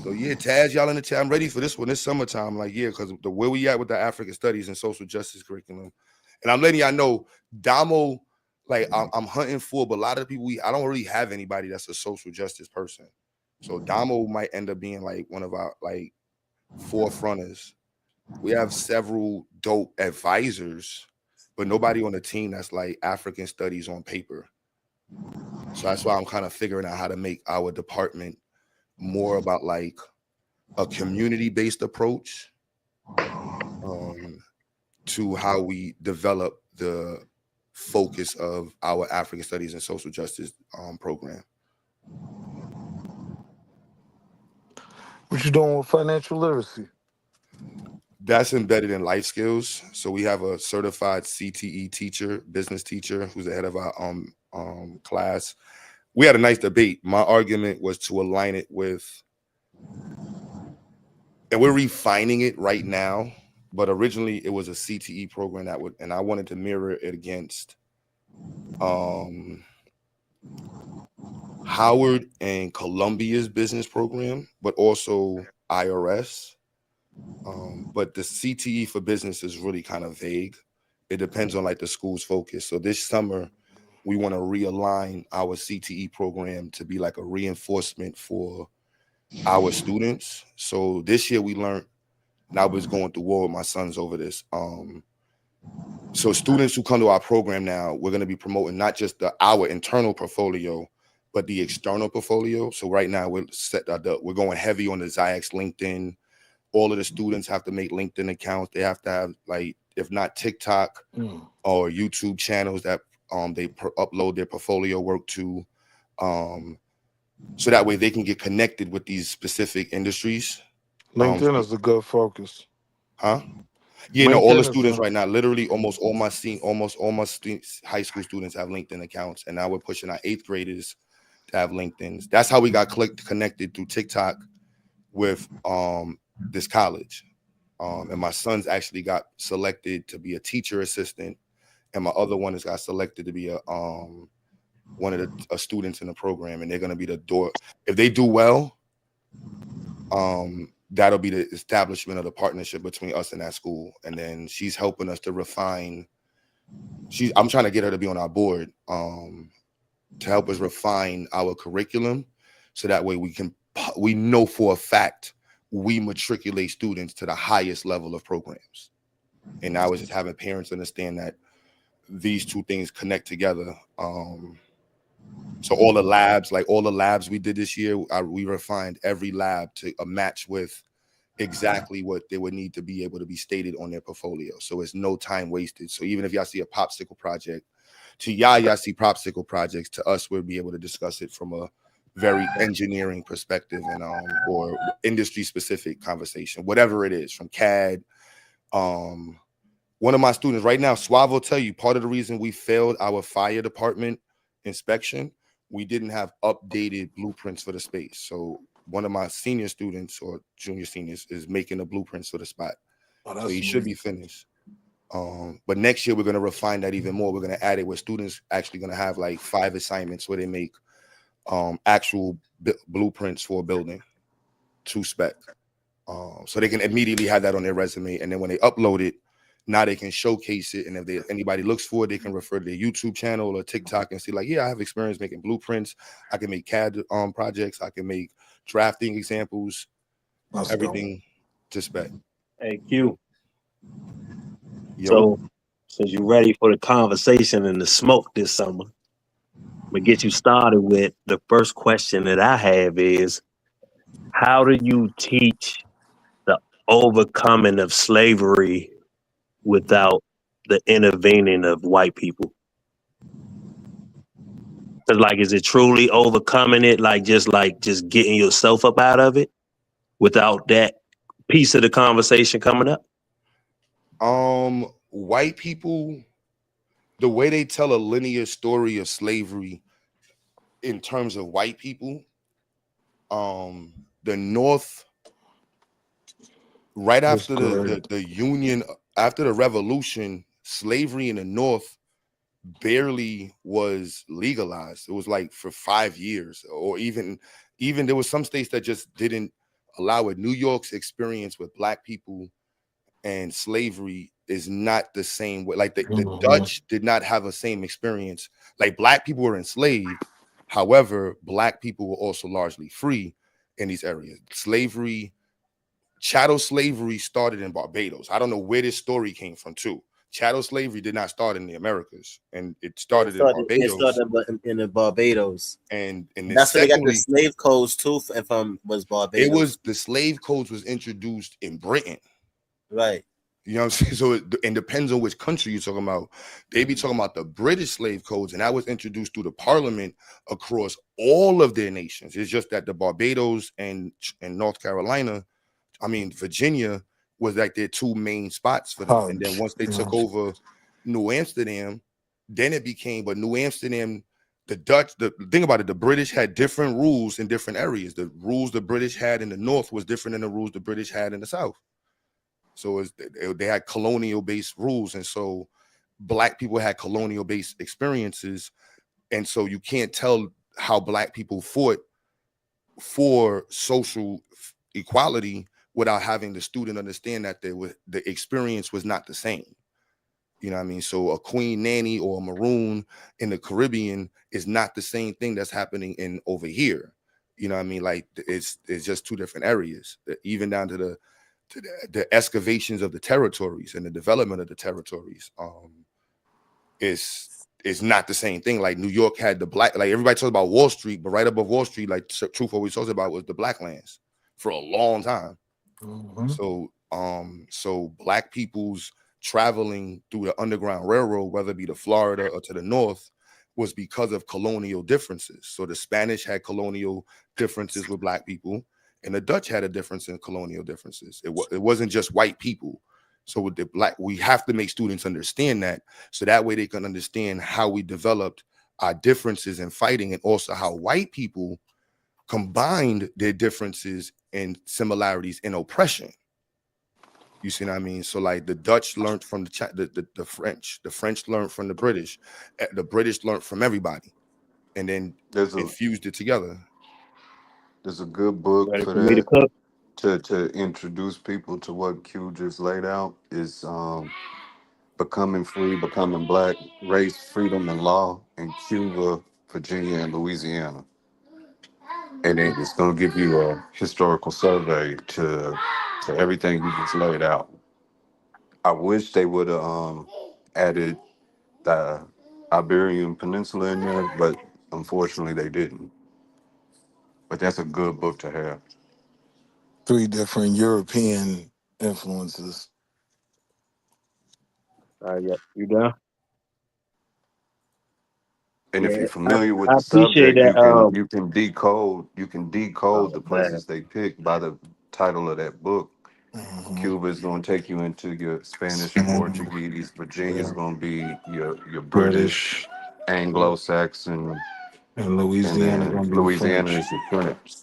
So yeah, Taz, y'all in the chat. I'm ready for this one. This summertime, like yeah, because the where we at with the African Studies and Social Justice curriculum, and I'm letting y'all know, Damo, like I'm hunting for, but a lot of people I don't really have anybody that's a social justice person. So Damo might end up being like one of our like forefronters. We have several dope advisors, but nobody on the team that's like African Studies on paper. So that's why I'm kind of figuring out how to make our department more about like a community-based approach to how we develop the focus of our African Studies and Social Justice program. What you doing with financial literacy? That's embedded in life skills. So we have a certified CTE teacher, business teacher, who's the head of our class. We had a nice debate. My argument was to align it with, and we're refining it right now, but originally it was a CTE program and I wanted to mirror it against Howard and Columbia's business program, but also IRS. But the CTE for business is really kind of vague. It depends on like the school's focus. So this summer, we want to realign our CTE program to be like a reinforcement for our students. So this year we learned, and I was going through war with my sons over this. So students who come to our program now, we're going to be promoting not just our internal portfolio, but the external portfolio. So right now we're going heavy on the Ziax LinkedIn. All of the students have to make LinkedIn accounts. They have to have like, if not TikTok or YouTube channels that they upload their portfolio work to, so that way they can get connected with these specific industries. LinkedIn is a good focus. Huh? Yeah, no, all the LinkedIn students right now, literally almost all my high school students have LinkedIn accounts, and now we're pushing our 8th graders to have LinkedIn's. That's how we got connected through TikTok with this college. And my son's actually got selected to be a teacher assistant, and my other one has got selected to be a one of the students in the program, and they're going to be the door. If they do well, that'll be the establishment of the partnership between us and that school. And then she's helping us to refine. I'm trying to get her to be on our board to help us refine our curriculum, so that way we know for a fact we matriculate students to the highest level of programs. And now it's just having parents understand that these two things connect together. So all the labs we did this year, we refined every lab to a match with exactly what they would need to be able to be stated on their portfolio. So it's no time wasted. So even if y'all see a popsicle project, to y'all see popsicle projects, to us, we'll be able to discuss it from a very engineering perspective and or industry specific conversation, whatever it is, from CAD. One of my students right now, Suave will tell you, part of the reason we failed our fire department inspection, we didn't have updated blueprints for the space. So one of my senior students or junior seniors is making the blueprints for the spot. So he should be finished. But next year we're going to refine that even more. We're going to add it where students actually going to have like 5 assignments where they make actual blueprints for a building to spec. So they can immediately have that on their resume. And then when they upload it, now they can showcase it. And if anybody looks for it, they can refer to their YouTube channel or TikTok and see like, yeah, I have experience making blueprints. I can make CAD projects. I can make drafting examples, everything to spec. Hey, Q. Yo. So, since you're ready for the conversation and the smoke this summer, I'm gonna get you started with the first question that I have is, how do you teach the overcoming of slavery without the intervening of white people? Cause like, is it truly overcoming it? Just getting yourself up out of it without that piece of the conversation coming up? White people, the way they tell a linear story of slavery in terms of white people, the North, right after the Union, after the Revolution, slavery in the North barely was legalized. It was like for 5 years, or even there was some states that just didn't allow it. New York's experience with Black people and slavery is not the same way. Like the Dutch did not have the same experience. Like Black people were enslaved. However, Black people were also largely free in these areas. Chattel slavery started in Barbados. I don't know where this story came from too. Chattel slavery did not start in the Americas, and it started in Barbados. It started in the Barbados, and that's where they got the slave codes too. Was Barbados, it was the slave codes was introduced in Britain, right? You know what I'm saying? So it depends on which country you're talking about. They be talking about the British slave codes, and that was introduced through the Parliament across all of their nations. It's just that the Barbados and North Carolina, Virginia, was like their 2 main spots for them. And then once they took over New Amsterdam, then it became, but New Amsterdam, the Dutch, the thing about it, the British had different rules in different areas. The rules the British had in the North was different than the rules the British had in the South. So they had colonial-based rules, and so Black people had colonial-based experiences, and so you can't tell how Black people fought for social equality without having the student understand that the experience was not the same. You know what I mean? So a Queen Nanny or a Maroon in the Caribbean is not the same thing that's happening in over here. You know what I mean? Like it's just 2 different areas, even down to the excavations of the territories and the development of the territories. It's not the same thing. Like New York had the black, like everybody talks about Wall Street, but right above Wall Street, like Truth always talks about, was the Black lands for a long time. So Black people's traveling through the Underground Railroad, whether it be to Florida or to the North, was because of colonial differences. So the Spanish had colonial differences with Black people, and the Dutch had a difference in colonial differences. It wasn't just white people. So with the Black, we have to make students understand that, so that way they can understand how we developed our differences in fighting, and also how white people combined their differences and similarities in oppression. You see what I mean? So like the Dutch learned from the French learned from the British learned from everybody, and then infused it together. There's a good book Ready for for me to that cook? to introduce people to what Q just laid out is Becoming Free, Becoming Black, Race, Freedom, and Law in Cuba, Virginia, and Louisiana. And then it's going to give you a historical survey to everything you just laid out. I wish they would have added the Iberian Peninsula in there, but unfortunately they didn't. But that's a good book to have. 3 different European influences. Yeah, you done? And if Yeah, you're familiar with I the appreciate subject, that. you can decode Oh the man, places they pick by the title of that book. Mm-hmm. Cuba is going to take you into your Spanish and Portuguese. Virginia is Yeah. going to be your British, British. Anglo-Saxon, And and Louisiana then gonna be Louisiana French. is your French.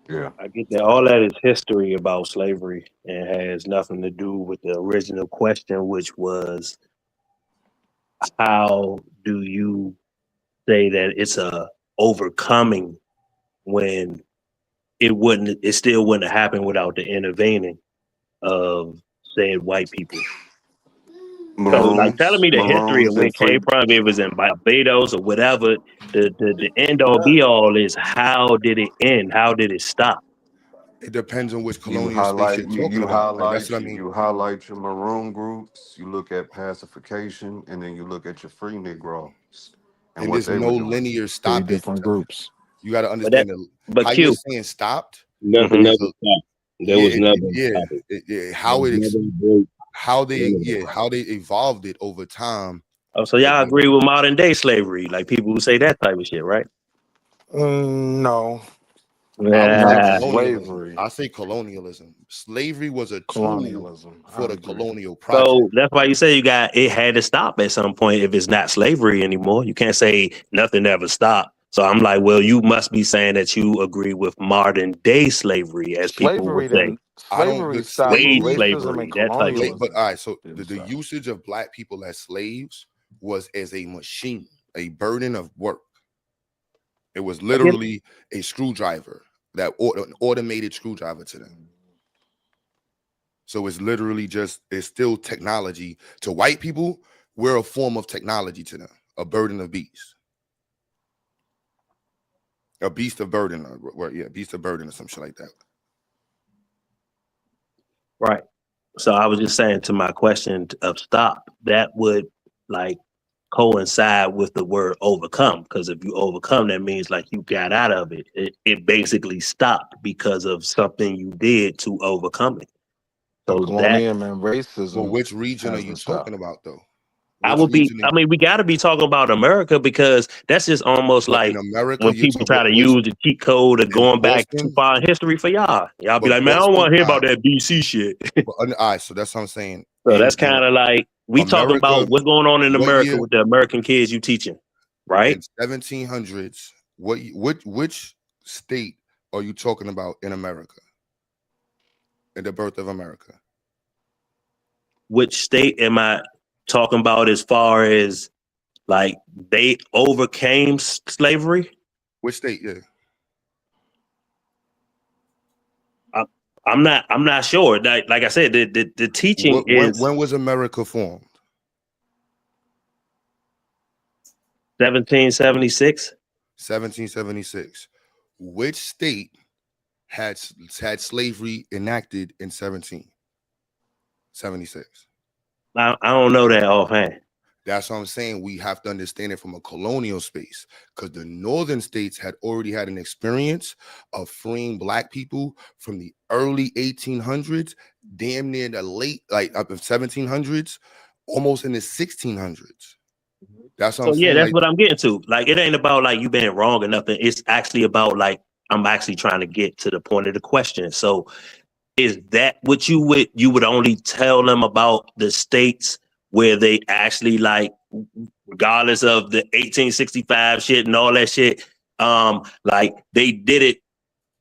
Yeah. I get that. All that is history about slavery and has nothing to do with the original question, which was how do you say that it's a overcoming when it still wouldn't have happened without the intervening of said white people. So like telling me the history of Maroons where and it came free. from, if it was in Barbados or whatever, the end all be all is how did it end? How did it stop? It depends on which You colonial space highlight you're talking about. Like that's what I mean. you highlight your maroon groups. You look at pacification, and then you look at your free Negroes and And what there's they no were doing. linear 3 stopping. different groups. You got to But that understand but how you're Q, saying stopped Nothing mhm. never is stopped. There yeah, was never a topic. There was never a break. None of that. how they evolved it over time. Oh, so y'all agree with modern day slavery, like people who say that type of shit, right? No, I would say not Yeah. colonialism. slavery. I say colonialism. Slavery was a tool Colonialism. for I the agree. colonial project. So that's why you say it had to stop at some point if it's not slavery anymore. You can't say nothing ever stopped. So I'm like, well, you must be saying that you agree with modern day slavery, as people would say, I don't. Slavery The stopped, but wage slavery, racism and slavery, that type of. but colonialism all right. So didn't the stop. usage of black people as slaves was as a machine, a burden of work. It was I get it. literally a screwdriver an automated screwdriver to them. So it's literally it's still technology to white people. We're a form of technology to them, a burden of beasts, a beast of burden, beast of burden or some shit like that. Right. So I was just saying to my question of stop, that would like coincide with the word overcome. Because if you overcome, that means like you got out of it. It basically stopped because of something you did to overcome it. So So that colonialism and Well, racism which region are you hasn't stopped. talking about though? I Which would be, region I mean, we got to be talking about America because that's just almost but in like America when you're people talking try about to which use the cheat code of in going back too Boston? far in history for y'all. Y'all be But like, man, I don't Boston, want to hear all about right, that BC shit. but all right, so that's what I'm saying. So that's In kind of like we talking America, about what's going on in what America year with the American kids you teaching, right? in 1700s? Which state are you talking about in America? In the birth of America? Which state am I talking about as far as like they overcame slavery? Which state? Yeah. I, I'm not sure. Like I said, the teaching is When was America formed? 1776. 1776. Which state had slavery enacted in 1776? I don't know that offhand. That's what I'm saying. We have to understand it from a colonial space because the northern states had already had an experience of freeing black people from the early 1800s, damn near the late, like up in 1700s, almost in the 1600s. That's what I'm So yeah, saying. that's Like, what I'm getting to. Like it ain't about like you being wrong or nothing. It's actually about like I'm actually trying to get to the point of the question. So is that what you would only tell them about the states where they actually like, regardless of the 1865 shit and all that shit, like they did it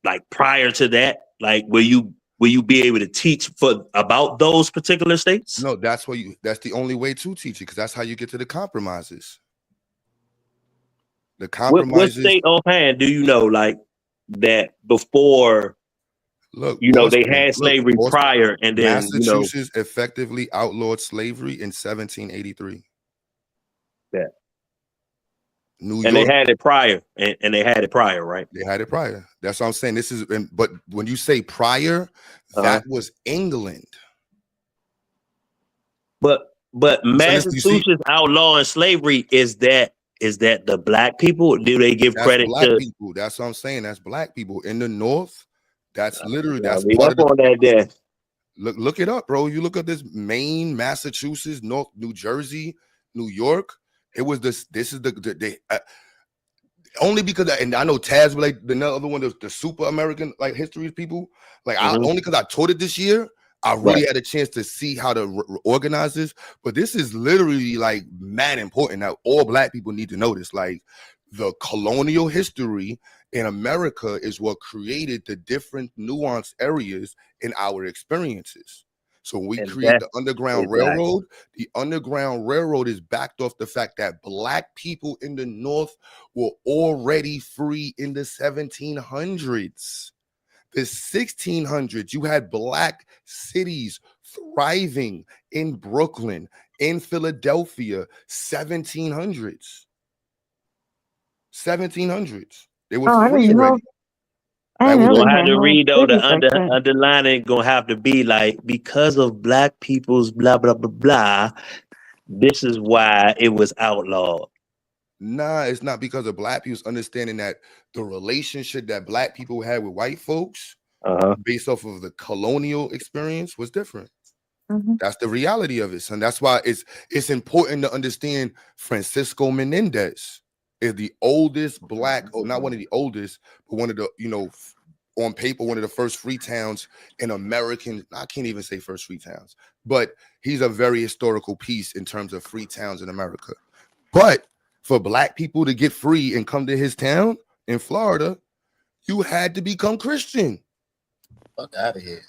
like prior to that, Like, will you be able to teach about those particular states? No, that's the only way to teach it, because that's how you get to the compromises. The What compromises. state offhand do you know, like, that before, Look, they Boston. had Look, slavery Boston. prior, and then Massachusetts effectively outlawed slavery in 1783. Yeah. New And they York. had it prior, and they had it prior, right? They had it prior. That's what I'm saying. But when you say prior, that was England. But Massachusetts outlawing slavery, is that the black people? Do they give That's credit black to people. That's what I'm saying. That's black people in the North. That's literally that's read part up of the. on that there. Look it up, bro. You look at this: Maine, Massachusetts, North, New Jersey, New York. It was this. This is the only because, and I know Taz, like the other one, the super American like history people. Like only because I taught it this year, I really had a chance to see how to organize this. But this is literally like mad important. Now all black people need to know this. Like the colonial history in America is what created the different nuanced areas in our experiences. So when we create the Underground Railroad, the Underground Railroad is backed off the fact that black people in the North were already free in the 1700s. The 1600s, you had black cities thriving in Brooklyn, in Philadelphia, 1700s. 1700s. They were free already. We're gonna have to read though the underlining gonna have to be like, because of black people's blah blah blah blah. This is why it was outlawed. Nah, it's not because of black people's understanding that the relationship that black people had with white folks, based off of the colonial experience, was different. That's the reality of it, and that's why it's important to understand Francisco Menendez is the oldest black, or not one of the oldest, but one of the, on paper, one of the first free towns in American. I can't even say first free towns, but he's a very historical piece in terms of free towns in America. But for black people to get free and come to his town in Florida, you had to become Christian. Fuck out of here.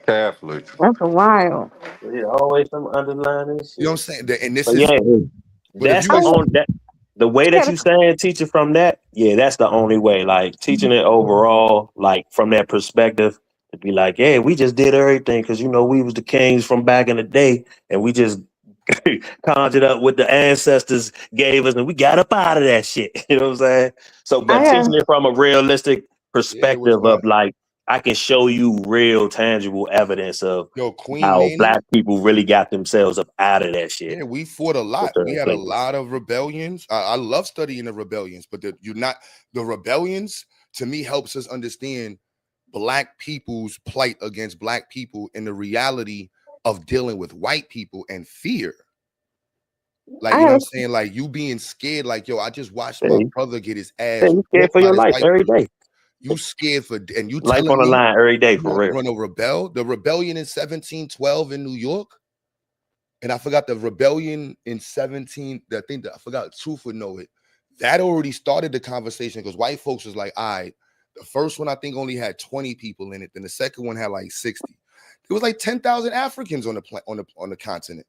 Catholic. That's a wild. Yeah, always some underlining shit. You know what I'm saying? And this but is, yeah, but that's the way that you saying teach it from that. Yeah, that's the only way. Like teaching it overall, like from that perspective, to be like, yeah, we just did everything because we was the kings from back in the day, and we just conjured up what the ancestors gave us, and we got up out of that shit. You know what I'm saying? So, but teaching it from a realistic perspective of like, I can show you real, tangible evidence of Queen how Mania, black people really got themselves up out of that shit. Yeah, we fought a lot. We had a lot of rebellions. I love studying the rebellions, but the rebellions to me helps us understand black people's plight against black people and the reality of dealing with white people and fear. Like, you know what I'm saying? Like you being scared, like, yo, I just watched my brother get his ass. You scared for your life every day. You scared for, and you life telling on the me line every day for real. Run a rebel. The rebellion in 1712 in New York, and I forgot the rebellion in 17. I think I forgot. Truth would know it. That already started the conversation because white folks was like, all right, the first one I think only had 20 people in it. Then the second one had like 60. There was like 10,000 Africans on the continent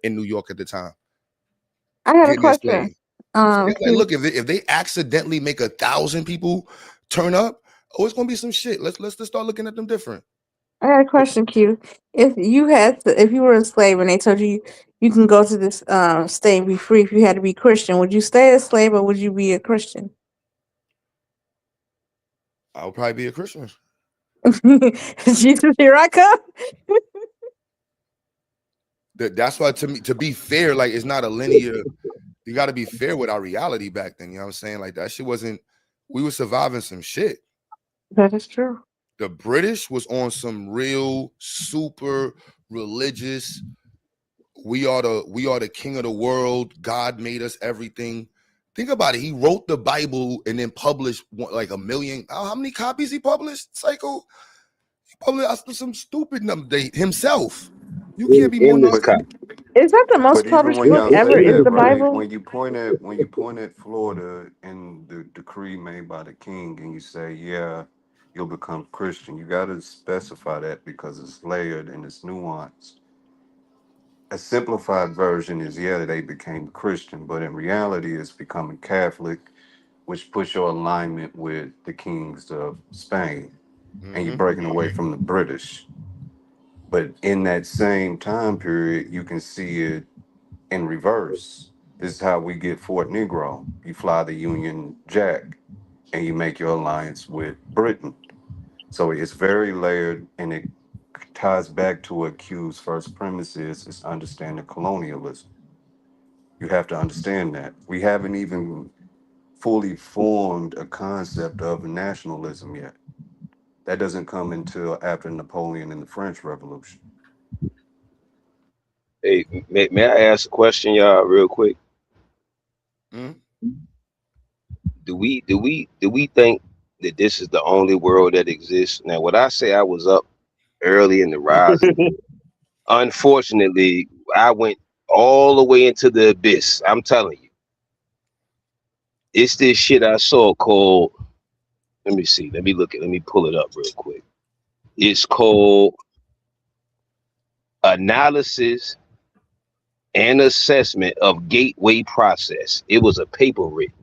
in New York at the time. I had a question. Like, look, if they accidentally make 1,000 people turn up, it's gonna be some shit. Let's just start looking at them different. I got a question, Q. If you were a slave and they told you you can go to this state and be free if you had to be Christian, would you stay a slave or would you be a Christian? I'll probably be a Christian. Jesus, here I come. That's why, to me, to be fair, like it's not a linear. You got to be fair with our reality back then. You know what I'm saying? Like that shit wasn't. We were surviving some shit. That is true. The British was on some real super religious. We are the king of the world. God made us everything. Think about it. He wrote the Bible and then published like 1 million. How many copies he published? Psycho. He published some stupid number himself. You can't be more narcissistic. Is that the most published book ever? Is the Bible? When you point at Florida and the decree made by the king, and you say, yeah, you'll become Christian. You got to specify that because it's layered and it's nuanced. A simplified version is, yeah, they became Christian, but in reality, it's becoming Catholic, which puts your alignment with the kings of Spain, and you're breaking away from the British. But in that same time period, you can see it in reverse. This is how we get Fort Negro. You fly the Union Jack, and you make your alliance with Britain. So it's very layered, and it ties back to what Q's first premise is understanding colonialism. You have to understand that. We haven't even fully formed a concept of nationalism yet. That doesn't come until after Napoleon and the French Revolution. Hey, may I ask a question, y'all, real quick? Mhm. Do we think that this is the only world that exists? Now, when I say I was up early in the rising, unfortunately, I went all the way into the abyss. I'm telling you, it's this shit I saw called. Let me see. Let me pull it up real quick. It's called Analysis and Assessment of Gateway Process. It was a paper written.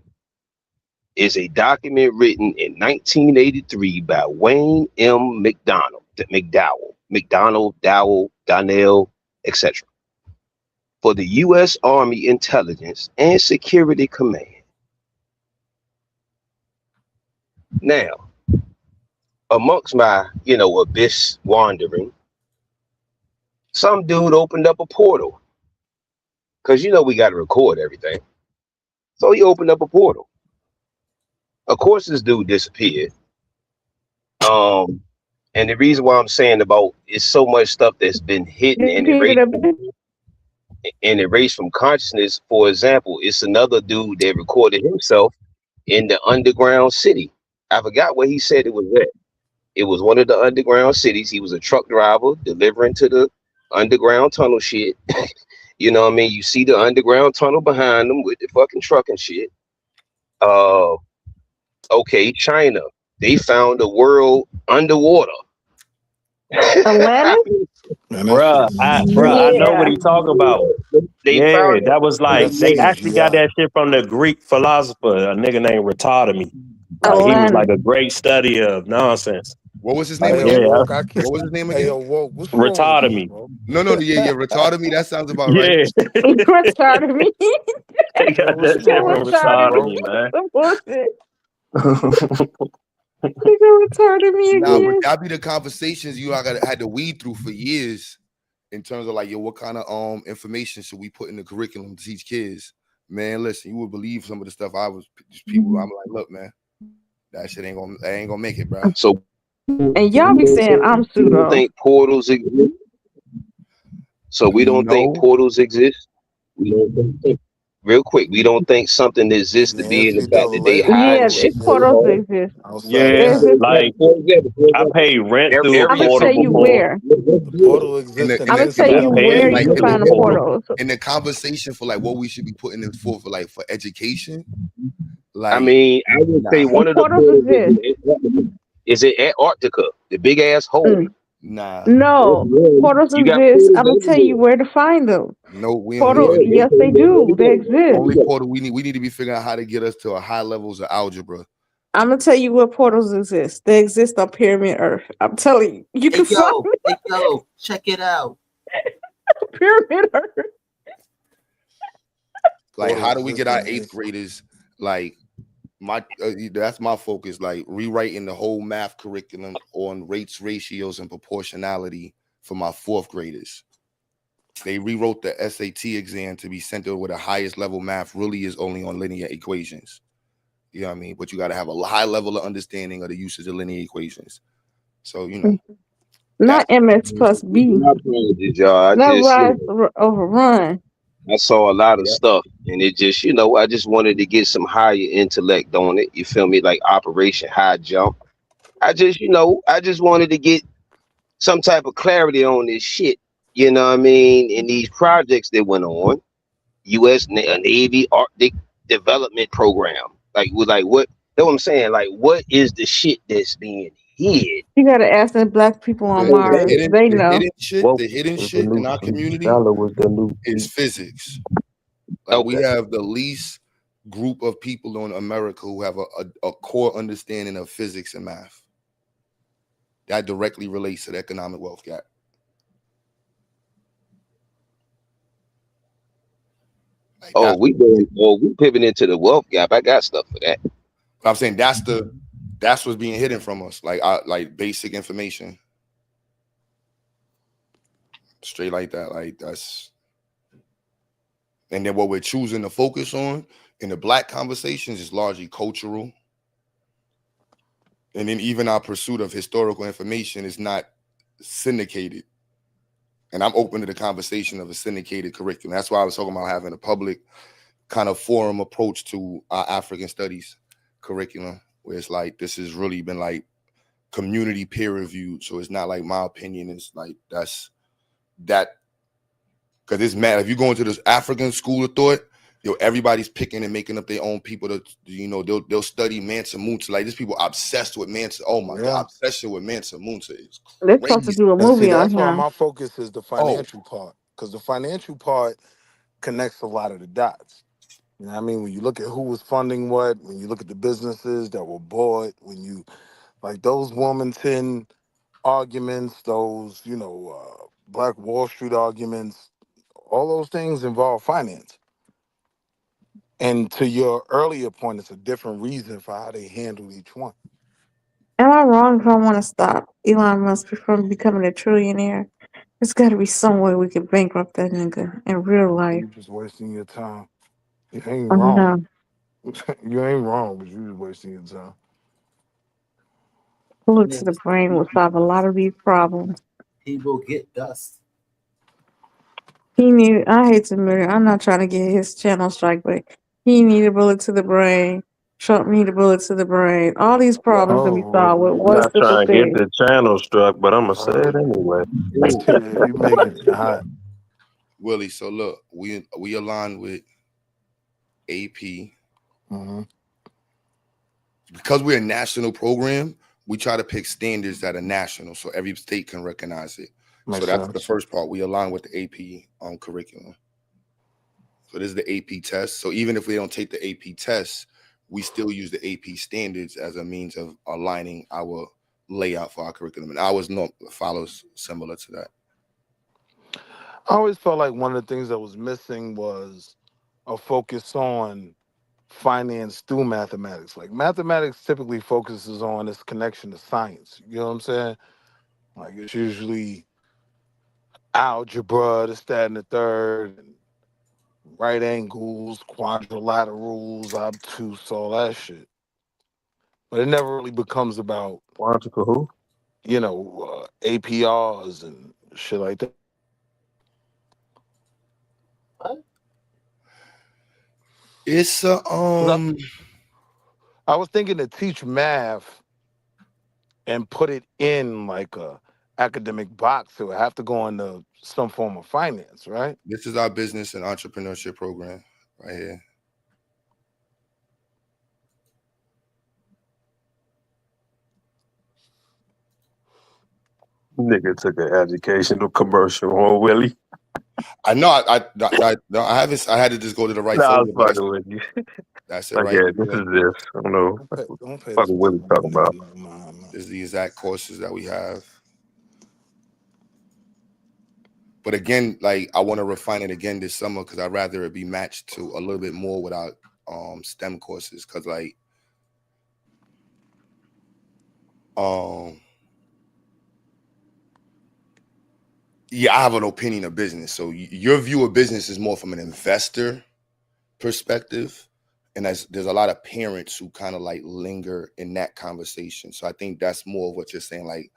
Is a document written in 1983 by Wayne M. McDowell, Donnell, etc. for the U.S. Army Intelligence and Security Command. Now, amongst my, abyss wandering, some dude opened up a portal because we got to record everything. So he opened up a portal. Of course, this dude disappeared. And the reason why I'm saying about it's so much stuff that's been hidden and erased from consciousness. For example, it's another dude that recorded himself in the underground city. I forgot where he said it was at. It was one of the underground cities. He was a truck driver delivering to the underground tunnel shit. You know what I mean? You see the underground tunnel behind them with the fucking truck and shit. Okay, China. They found the world underwater. Atlantis? Man, I know what Yeah. he talking about. They Yeah, found that was like That's they actually got CGI. that shit from the Greek philosopher, a nigga named Ratotomy. Like he was like Atlantis. a great study of nonsense. What was his Like name Hey, yo, again? yeah, woke, I can't. What was his name Hey, again? yo, woke, what's wrong with you, Ratotomy. bro? No, yeah, retarded me. That sounds about right. Yeah, Chris started me. they Yo, got what's that shit wrong from with you, Retarded me. bro? Ratotomy, man. Some bullshit. Nigga retarded me Nah, but again. that be the conversations had to weed through for years in terms of like, yo, what kind of information should we put in the curriculum to teach kids? Man, listen, you would believe some of the stuff I'm like, look, man, that shit ain't gonna make it, bro. So And y'all be saying I'm we don't pseudo. think portals exist. So we don't think No, portals exist. We don't think, real quick, we don't think something exists to be in the Nancy fact that they Delaire hide Yeah, portal shit. these exists portals exist. outside of They Yeah, exist. time. like For I example, paid rent through a I'm every gonna portal tell you before. where. The portal in exists the in I'm in the gonna tell I you interstellar paid where you like rent can through a find the portal. portals. in the conversation for like what we should be putting in for education, I like mean, I would say nah, And one of the portals portals exist. is in Antarctica, the big ass hole. Mm. nah, No, portals You got exist. I'm portals gonna tell you everywhere. where to find them. no, we don't Portal, need yes, they do. They exist. only portal we need to be figuring out how to get us to a high levels of algebra. I'm gonna tell you where portals exist. They exist on Pyramid Earth. I'm telling you, you can find Hey yo, check it out. Pyramid Earth. Like, portal how do we get exists our in eighth this. graders? Like, that's my focus. Like, rewriting the whole math curriculum on rates, ratios, and proportionality for my fourth graders. They rewrote the SAT exam to be centered where the highest level math really is only on linear equations. You know what I mean? But you got to have a high level of understanding of the usage of linear equations. So, Not that's MS plus B. My apologies, y'all. Not rise over run. I saw a lot of stuff, and it just, I just wanted to get some higher intellect on it. You feel me? Like Operation High Jump. I just wanted to get some type of clarity on this shit. You know what I mean? In these projects that went on, U.S. Navy Arctic Development Program. Like what? Know what I'm saying? Like, what is the shit that's being hid. You gotta ask the black people on What was The Mars. that? hidden, They the know. hidden shit, Woke the hidden was the shit in new our speech. community Dollar was the new is speech. physics. Like we Okay. have the least group of people in America who have a core understanding of physics and math. That directly relates to the economic wealth gap. Like Oh, that's we going. Oh, we pivoting into the wealth gap. I got stuff for that. I'm saying that's what's being hidden from us. Like basic information. Straight like that. Like that's and then what we're choosing to focus on in the black conversations is largely cultural. And then even our pursuit of historical information is not syndicated. And I'm open to the conversation of a syndicated curriculum. That's why I was talking about having a public kind of forum approach to our African studies curriculum, where it's like this has really been like community peer reviewed. So it's not like my opinion. It's like that's that because it's mad. If you go into this African school of thought, everybody's picking and making up their own people to, they'll study Mansa Musa. Like these people obsessed with Mansa. Oh my God, Yeah. obsession with Mansa Musa is They're supposed to crazy. do a And see, movie on that's why him. my focus is the Oh, financial part. Because the financial part connects a lot of the dots. You know what I mean? When you look at who was funding what, when you look at the businesses that were bought, when you like those Wilmington arguments, those, Black Wall Street arguments, all those things involve finance. And to your earlier point, it's a different reason for how they handle each one. Am I wrong if I want to stop Elon Musk from becoming a trillionaire? There's got to be some way we can bankrupt that nigga in real life. You just wasting your time. You ain't I wrong. know. You ain't wrong, but you just wasting your time. Bullet Yeah, to the brain will solve a lot of these problems. he will get dust. He need. I hate to admit it. I'm not trying to get his channel strike, but he need a bullet to the brain. Trump need a bullet to the brain. All these problems can be Oh, solved with I'm one not simple trying to get thing. the channel struck, but I'm gonna say uh, it anyway. yeah, you making it hot. Willie. So look, we align with AP Hmm. because we're a national program. We try to pick standards that are national, so every state can recognize it. So Makes that's the sense. first part. We align with the AP curriculum. So this is the AP test. So even if we don't take the AP test, we still use the AP standards as a means of aligning our layout for our curriculum. And ours no follows similar to that. I always felt like one of the things that was missing was a focus on finance through mathematics. Like mathematics typically focuses on its connection to science. You know what I'm saying? Like it's usually algebra, this, that, and the third, and right angles, quadrilaterals, obtuse, all that shit. But it never really becomes about, Quantico who? APRs and shit like that. What? It's 'Cause I was thinking to teach math and put it in like a academic box, it would have to go into some form of finance, right? this is our business and entrepreneurship program right here. Nigga took an educational commercial on Willie. I know I haven't I had to just go to the right Nah, I was folder, but fucking with you. that's it Like, right yeah, this there. is this. I don't know. Don't pay this Fucking Willie talking about. man. This is the exact courses that we have. But again, like I want to refine it again this summer because I'd rather it be matched to a little bit more without STEM courses. Cause like yeah, I have an opinion of business. So your view of business is more from an investor perspective. And there's a lot of parents who kind of like linger in that conversation. So I think that's more of what you're saying, like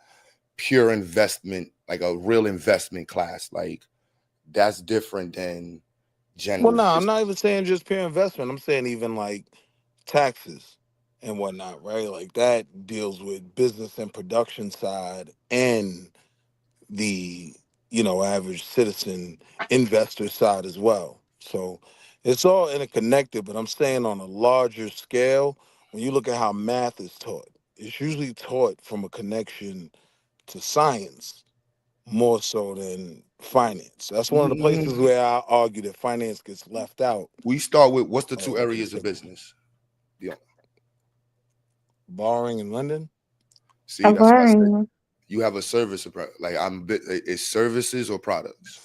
pure investment, like a real investment class. Like that's different than Well, general no, I'm business. not even saying just pure investment. I'm saying even like taxes and whatnot, right? Like that deals with business and production side and the, average citizen investor side as well. So it's all interconnected, but I'm saying on a larger scale, when you look at how math is taught, it's usually taught from a connection to science more so than finance. That's one of the places Mm, where I argue that finance gets left out we start with what's the two of areas of consideration. business? Yeah. Borrowing in London. See, I'm that's what I said. borrowing. You have a service, like it's services or products.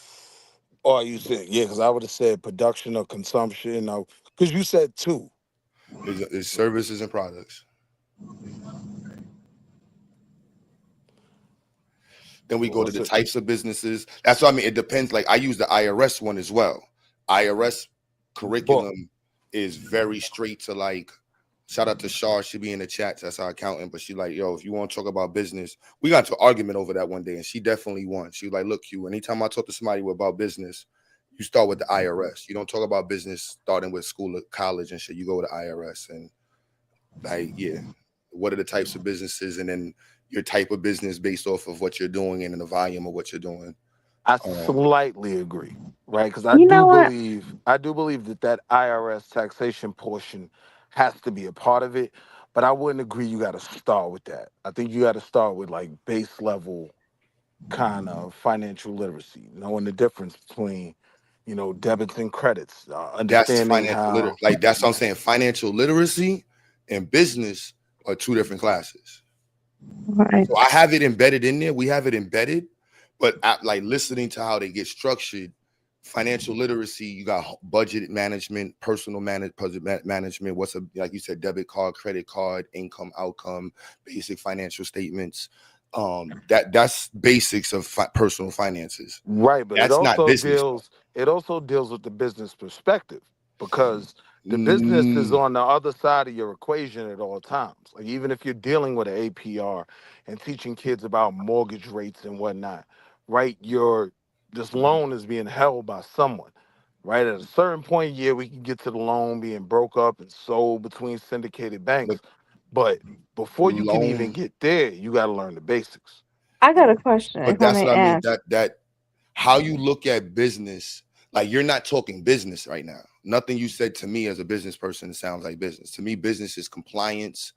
Or are you saying, yeah, because I would have said production or consumption. Because you said two. It's services and products. Then we Well, go to what's the it? types of businesses. That's what I mean. It depends. Like I use the IRS one as well. IRS But curriculum is very straight to like. Shout out to Shar. She be in the chats. That's our accountant. But she like, yo, if you want to talk about business, we got into an argument over that one day, and she definitely won. She was like, look, you. Anytime I talk to somebody about business, you start with the IRS. You don't talk about business starting with school or college and shit. You go with the IRS and like, yeah, what are the types of businesses, and then your type of business based off of what you're doing and the volume of what you're doing. I Um, slightly agree, right? Because You know what? I do believe that IRS taxation portion has to be a part of it. But I wouldn't agree you got to start with that. I think you got to start with like base level kind of financial literacy, knowing the difference between, debits and credits, that's understanding financial how. like that's what I'm saying. Financial literacy and business are two different classes. Right. So I have it embedded in there. We have it embedded, but like listening to how they get structured, financial literacy, you got budget management, management. What's a like you said, debit card, credit card, income, outcome, basic financial statements. That's basics of personal finances. Right, but That's not business though. it also deals with the business perspective because the business is Mm, on the other side of your equation at all times. Like even if you're dealing with an APR and teaching kids about mortgage rates and whatnot, right? This loan is being held by someone. Right. At a certain point, yeah, we can get to the loan being broke up and sold between syndicated but banks. But before you can even loan, get there, you got to learn the basics. I got a question, but if I that's may what I mean. ask. That how you look at business, like you're not talking business right now. Nothing you said to me as a business person sounds like business. To me, business is compliance,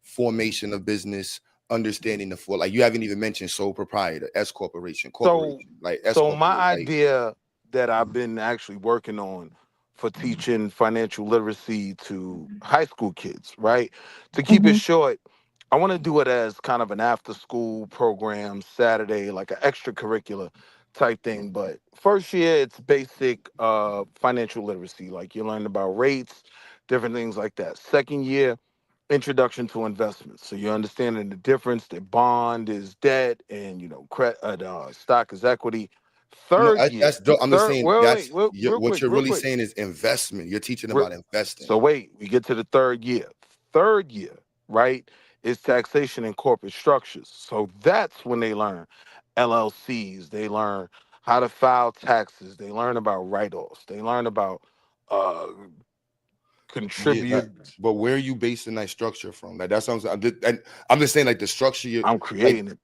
formation of business, understanding the full. Like you haven't even mentioned sole proprietor, S corporation, So, like S so my corporation. Like idea that I've been actually working on for teaching financial literacy to high school kids, right? To keep it Hmm. short, I want to do it as kind of an after school program Saturday, like an extracurricular type thing. But first year, it's basic financial literacy, like you learn about rates, different things like that. Second year, introduction to investments. So you're understanding the difference that bond is debt and stock is equity. no, Third year, that's dope. I'm just saying wait, that's wait, real what quick, you're real really quick. saying is investment. You're teaching Re- about investing. So wait, we get to the third year. Third year, right, is taxation and corporate structures. So that's when they learn LLCs. They learn how to file taxes. They learn about write-offs. They learn about uh, Yeah, contribute. but where are you basing that structure from? Like that sounds. I'm just saying, like the structure. You I'm like, creating it.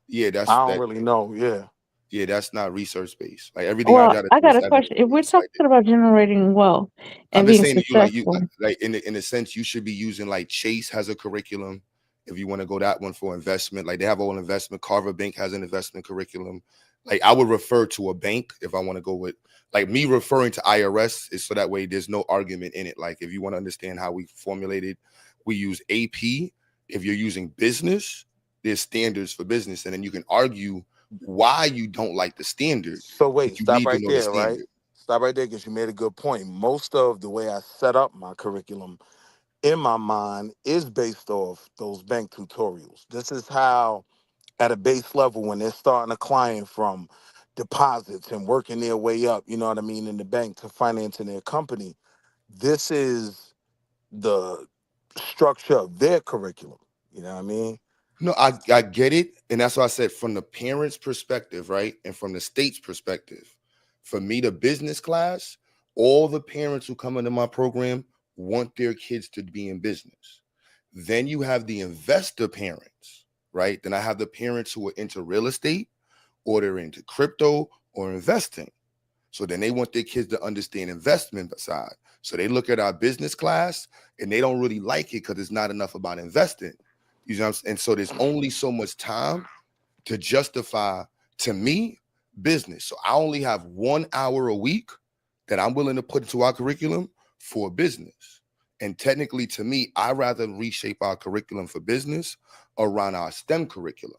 yeah, I that's don't that. really know. Yeah. Yeah, that's not research based. Like everything I Well, gotta I do got is a evidence question. If we're based. talking about generating wealth I'm and just being saying to you, like you, successful, like in a sense, you should be using like Chase has a curriculum. If you want to go that one for investment, like they have all investment. Carver Bank has an investment curriculum. Like I would refer to a bank if I want to go with like me referring to IRS is so that way there's no argument in it. Like if you want to understand how we formulated, we use AP. If you're using business, there's standards for business, and then you can argue why you don't like the standard, So but wait, you stop need to right know the there, right? standard. Stop right there because you made a good point. Most of the way I set up my curriculum in my mind is based off those bank tutorials. This is how, at a base level, when they're starting a client from deposits and working their way up, you know what I mean, in the bank to financing their company, this is the structure of their curriculum. You know what I mean? No, I get it. And that's why I said from the parents' perspective, right? And from the state's perspective, for me, the business class, all the parents who come into my program want their kids to be in business. Then you have the investor parents, right? Then I have the parents who are into real estate or they're into crypto or investing. So then they want their kids to understand investment side. So they look at our business class and they don't really like it because it's not enough about investing. You know what I'm saying? And so there's only so much time to justify, to me, business. So I only have 1 hour a week that I'm willing to put into our curriculum for business. And technically, to me, I rather reshape our curriculum for business around our STEM curriculum.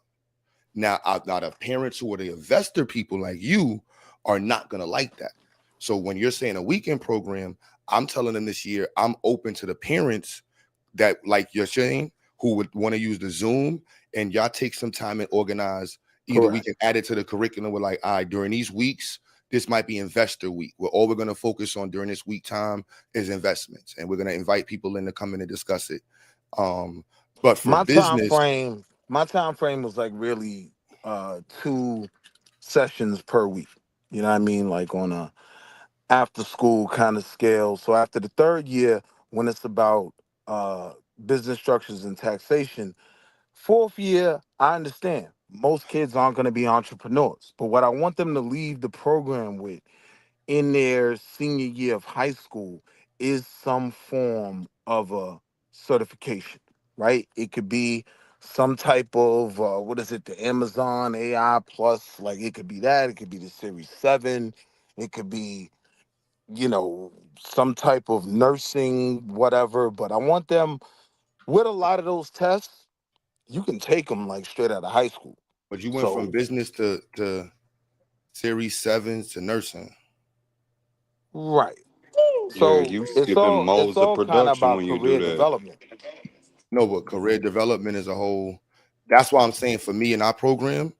Now, the parents who are the investor people like you are not going to like that. So when you're saying a weekend program, I'm telling them this year, I'm open to the parents that, like you're saying, who would want to use the Zoom, and y'all take some time and organize. Either we Correct. can add it to the curriculum. We're like, all right, during these weeks, this might be investor week, where all we're going to focus on during this week time is investments. And we're going to invite people in to come in and discuss it. But for business, My time frame was like really 2 sessions per week. You know what I mean? Like on a after school kind of scale. So after the 3rd year, when it's about business structures and taxation, 4th year, I understand most kids aren't going to be entrepreneurs. But what I want them to leave the program with in their senior year of high school is some form of a certification, right? It could be some type of what is it, the Amazon AI Plus, like it could be that, it could be the Series 7, it could be, some type of nursing, whatever. But I want them with a lot of those tests, you can take them like straight out of high school. but you went from So, business to Series 7s to nursing. right. Yeah, So you it's skipping all it's modes of all kind of production about when you do career that. development. No, but career development as a whole, that's why I'm saying for me in our program,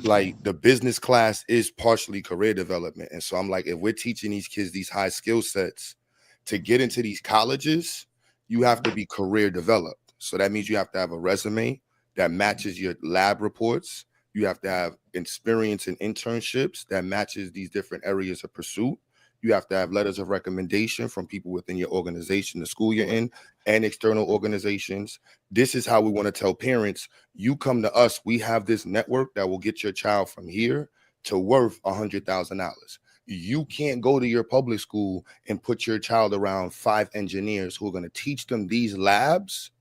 like the business class is partially career development. And so I'm like, if we're teaching these kids these high skill sets to get into these colleges, you have to be career developed. So that means you have to have a resume that matches your lab reports. You have to have experience in internships that matches these different areas of pursuit. You have to have letters of recommendation from people within your organization, the school you're in, and external organizations. This is how we want to tell parents, you come to us, we have this network that will get your child from here to worth $100,000. You can't go to your public school and put your child around 5 engineers who are going to teach them these labs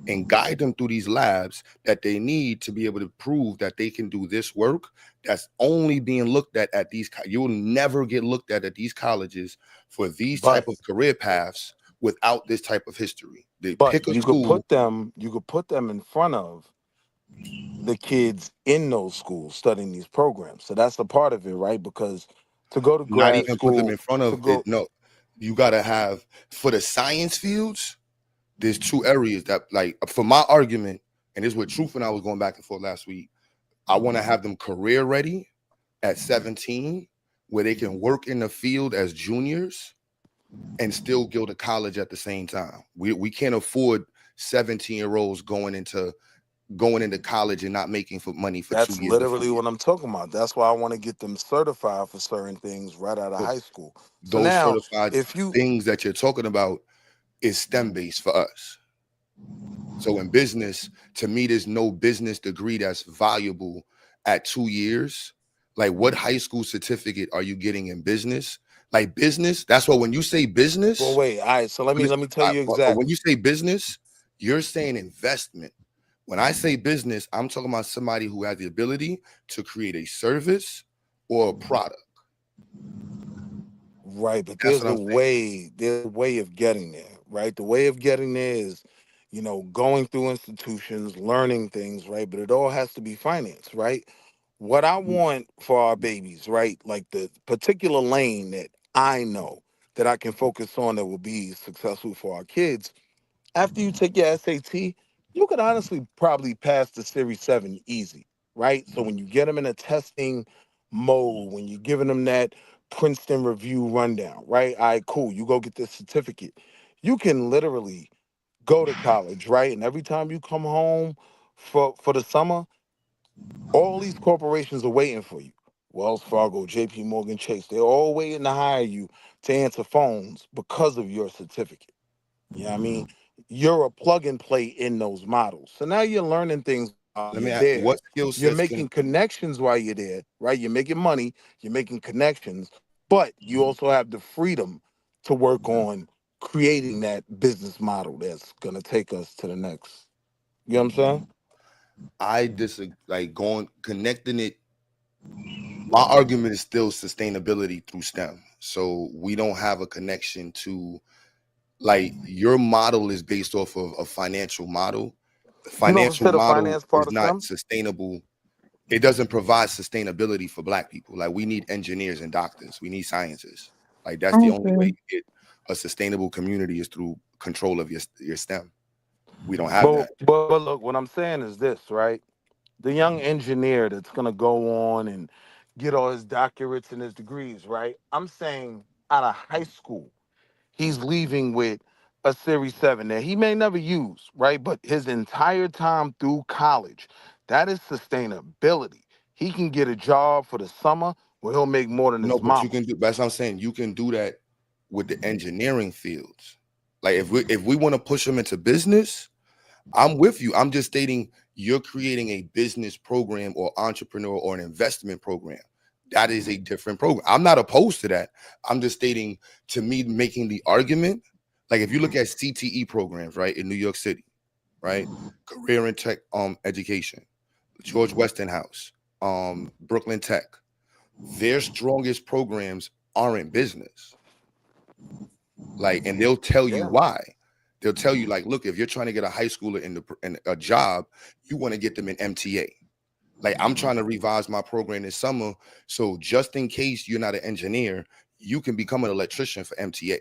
and guide them through these labs that they need to be able to prove that they can do this work that's only being looked at these. You'll never get looked at these colleges for these type But of career paths without this type of history. They but pick a you could school. put them in front of the kids in those schools studying these programs. So that's a part of it, right? Because to go to Not grad even put them school, in front to of it. go No, you got to have, for the science fields, there's 2 areas that, like, for my argument, and this is what Truth and I was going back and forth last week. I want to have them career ready at 17, where they can work in the field as juniors and still go to college at the same time. We can't afford 17-year-olds going into college and not making money for 2 that's years or 3 literally years. what I'm talking about. That's why I want to get them certified for certain things right out of But high school. So those now, certified if you things that you're talking about is STEM based for us. So in business, to me, there's no business degree that's valuable at 2 years. Like, what high school certificate are you getting in business? Like business, that's what when you say well, business, wait, all right. So let me tell you but when exactly. you say business, you're saying investment. When I say business, I'm talking about somebody who has the ability to create a service or a product. Right, but That's what I'm saying. there's a way of getting there, right? The way of getting there is, going through institutions, learning things, right? But it all has to be financed, right? What I want for our babies, right? Like the particular lane that I know that I can focus on that will be successful for our kids. After you take your SAT, you could honestly probably pass the Series 7 easy, right? So when you get them in a testing mode, when you're giving them that Princeton review rundown, right? All right, cool. You go get this certificate. You can literally go to college, right? And every time you come home for the summer, all these corporations are waiting for you. Wells Fargo, JP Morgan Chase, they're all waiting to hire you to answer phones because of your certificate. You know what I mean? You're a plug and play in those models. So now you're learning things while Let me you're ask, there. what skill You're sets can making connections while you're there, right? You're making money, you're making connections, but you also have the freedom to work on creating that business model that's going to take us to the next. You know what I'm saying? I disagree. Like going connecting it. My argument is still sustainability through STEM. So we don't have a connection to like your model is based off of a financial model. The You don't financial consider model finance part is of not STEM? sustainable. It doesn't provide sustainability for black people. Like we need engineers and doctors. We need scientists. Like that's I the only way agree. you get a sustainable community is through control of your STEM. We don't have But, that. but look, what I'm saying is this, right? The young engineer that's gonna go on and get all his doctorates and his degrees, right? I'm saying out of high school, he's leaving with a Series 7 that he may never use, right? But his entire time through college, that is sustainability. He can get a job for the summer where he'll make more than No, his but you mama. can do. That's what I'm saying. You can do that with the engineering fields. Like if we want to push them into business, I'm with you. I'm just stating you're creating a business program or entrepreneur or an investment program. That is a different program. I'm not opposed to that. I'm just stating to me making the argument. Like if you look at CTE programs, right, in New York City, right, career and tech education, George Westinghouse, Brooklyn Tech, their strongest programs aren't business. Like, and they'll tell you Yeah. why. They'll tell you, like, look, if you're trying to get a high schooler in a job, you want to get them in MTA. Like, I'm trying to revise my program this summer, so just in case you're not an engineer, you can become an electrician for MTA.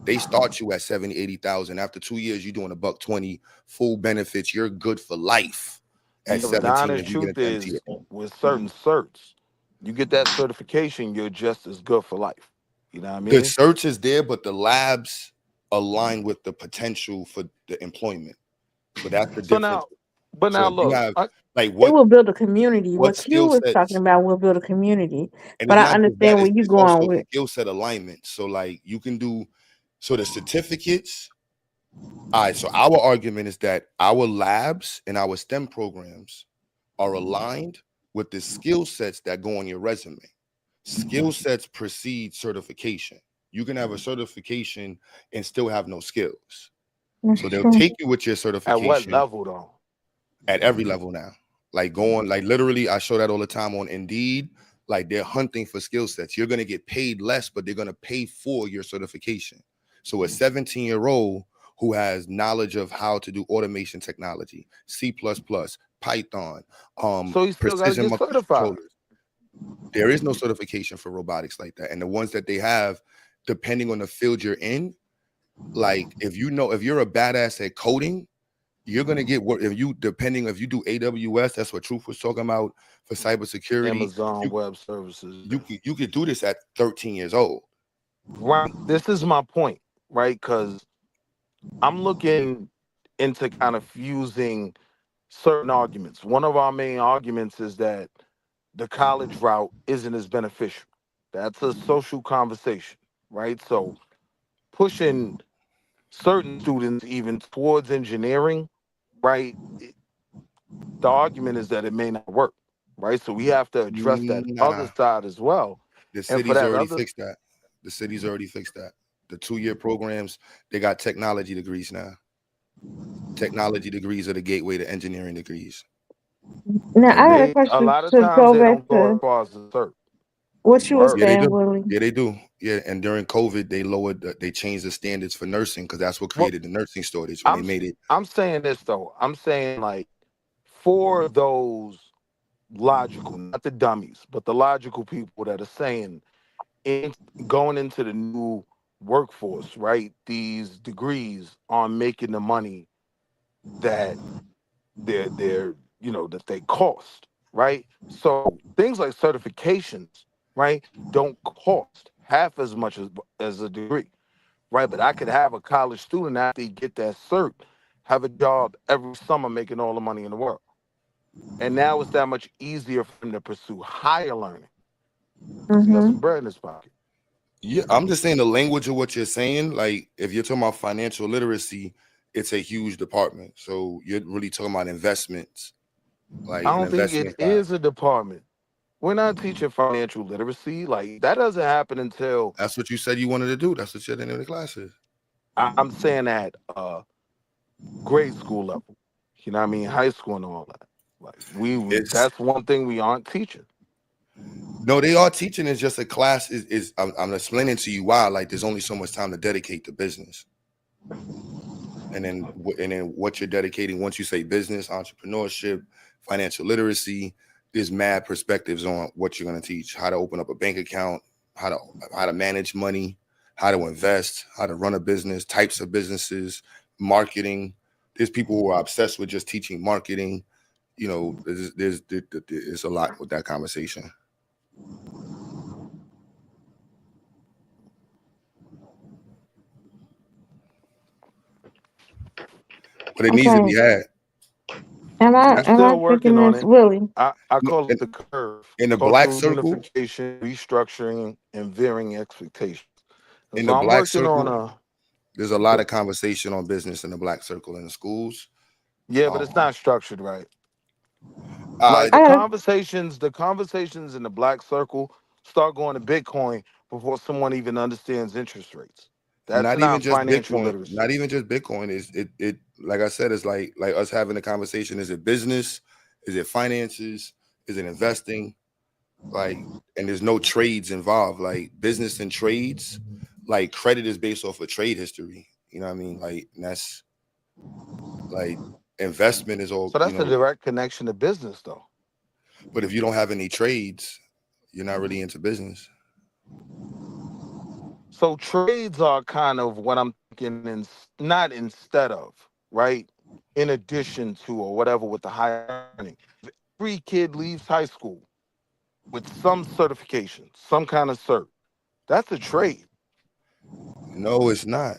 They start you at 70, 80,000. After 2 years, you're doing a buck 20, full benefits. You're good for life at Yeah, but the 17 honest if you get truth into MTA. is, with certain certs, you get that certification, you're just as good for life. You know what I The mean? search is there, but the labs align with the potential for the employment. So that's the So difference. now, but So now if you look, have like It will build a community. what What Q skill was talking sets, about will build a community. and But it's I not just that, understand where you're it's also going with. skill set alignment. So like you can do so the certificates. All right. So our argument is that our labs and our STEM programs are aligned with the skill sets that go on your resume. Skill sets precede certification. You can have a certification and still have no skills. That's So they'll true. take you with your at what certification level though? at every level now. Like going, like literally, I show that all the time on Indeed. Like they're hunting for skill sets. You're gonna get paid less, but they're gonna pay for your certification. So a 17-year-old who has knowledge of how to do automation technology, C++, Python, So you still got to precision get certified. microcontrollers. There is no certification for robotics like that. And the ones that they have, depending on the field you're in, like if you're a badass at coding, you're gonna get what if you depending if you do AWS, that's what Truth was talking about for cybersecurity. Amazon You Web Services. you could do this at 13 years old. Right. This is my point, right? Because I'm looking into kind of fusing certain arguments. One of our main arguments is that the college route isn't as beneficial. That's a social conversation, right? So pushing certain students even towards engineering, right? The argument is that it may not work, right? So we have to address that other Nah, side as well. the And for city's that already other, fixed that. The city's already fixed that. The 2-year programs, they got technology degrees now. Technology degrees are the gateway to engineering degrees. Now and I had a a question lot of to times go they back don't go as to far as the cert. what you were Word. Yeah, they saying, do. Willie. Yeah, they do. Yeah, and during COVID, they changed the standards for nursing because that's what Well, created the nursing shortage when they I'm made it. I'm saying this though. I'm saying like for those logical, not the dummies, but the logical people that are saying in going into the new workforce, right? These degrees aren't making the money that they're that they cost, right? So things like certifications, right, don't cost half as much as a degree, right? But I could have a college student after he get that cert have a job every summer making all the money in the world. And now it's that much easier for him to pursue higher learning because he got Mm-hmm. some bread in his pocket. Yeah, I'm just saying the language of what you're saying. Like, if you're talking about financial literacy, it's a huge department. So you're really talking about investments, like I an don't think it investment side. is a department. We're not teaching financial literacy. Like that doesn't happen until That's what you said you wanted to do. That's what you're in the classes. I'm saying at grade school level. You know what I mean? High school and all that. Like It's that's one thing we aren't teaching. no, they are teaching. Is just a class. Is I'm explaining to you why. Like, there's only so much time to dedicate to business, and then what you're dedicating. Once you say business, entrepreneurship, financial literacy, there's mad perspectives on what you're going to teach. How to open up a bank account, how to manage money, how to invest, how to run a business, types of businesses, marketing. There's people who are obsessed with just teaching marketing. You know, there's a lot with that conversation. But it needs to be Okay. had. We're Am I still thinking working on this it. really? I call In, it the curve: in the black cultural circle, unification, restructuring, and varying expectations. And in so the I'm black working on circle, a. there's a lot of conversation on business in the black circle in the schools. Yeah, but it's Um, not structured right. uh, Like I got the conversations in the black circle start going to Bitcoin before someone even understands interest rates. That's not even not just financial Bitcoin, literacy. not even just Bitcoin. Is it like I said, it's like us having a conversation. Is it business? Is it finances? Is it investing? Like, and there's no trades involved. Like business and trades, like credit is based off of trade history. You know what I mean? Like, and that's like investment is all, So you that's a know. direct connection to business, though. But if you don't have any trades, you're not really into business. So trades are kind of what I'm thinking, not instead of, right? In addition to or whatever with the higher earning. Every kid leaves high school with some certification, some kind of cert. That's a trade. No, it's not.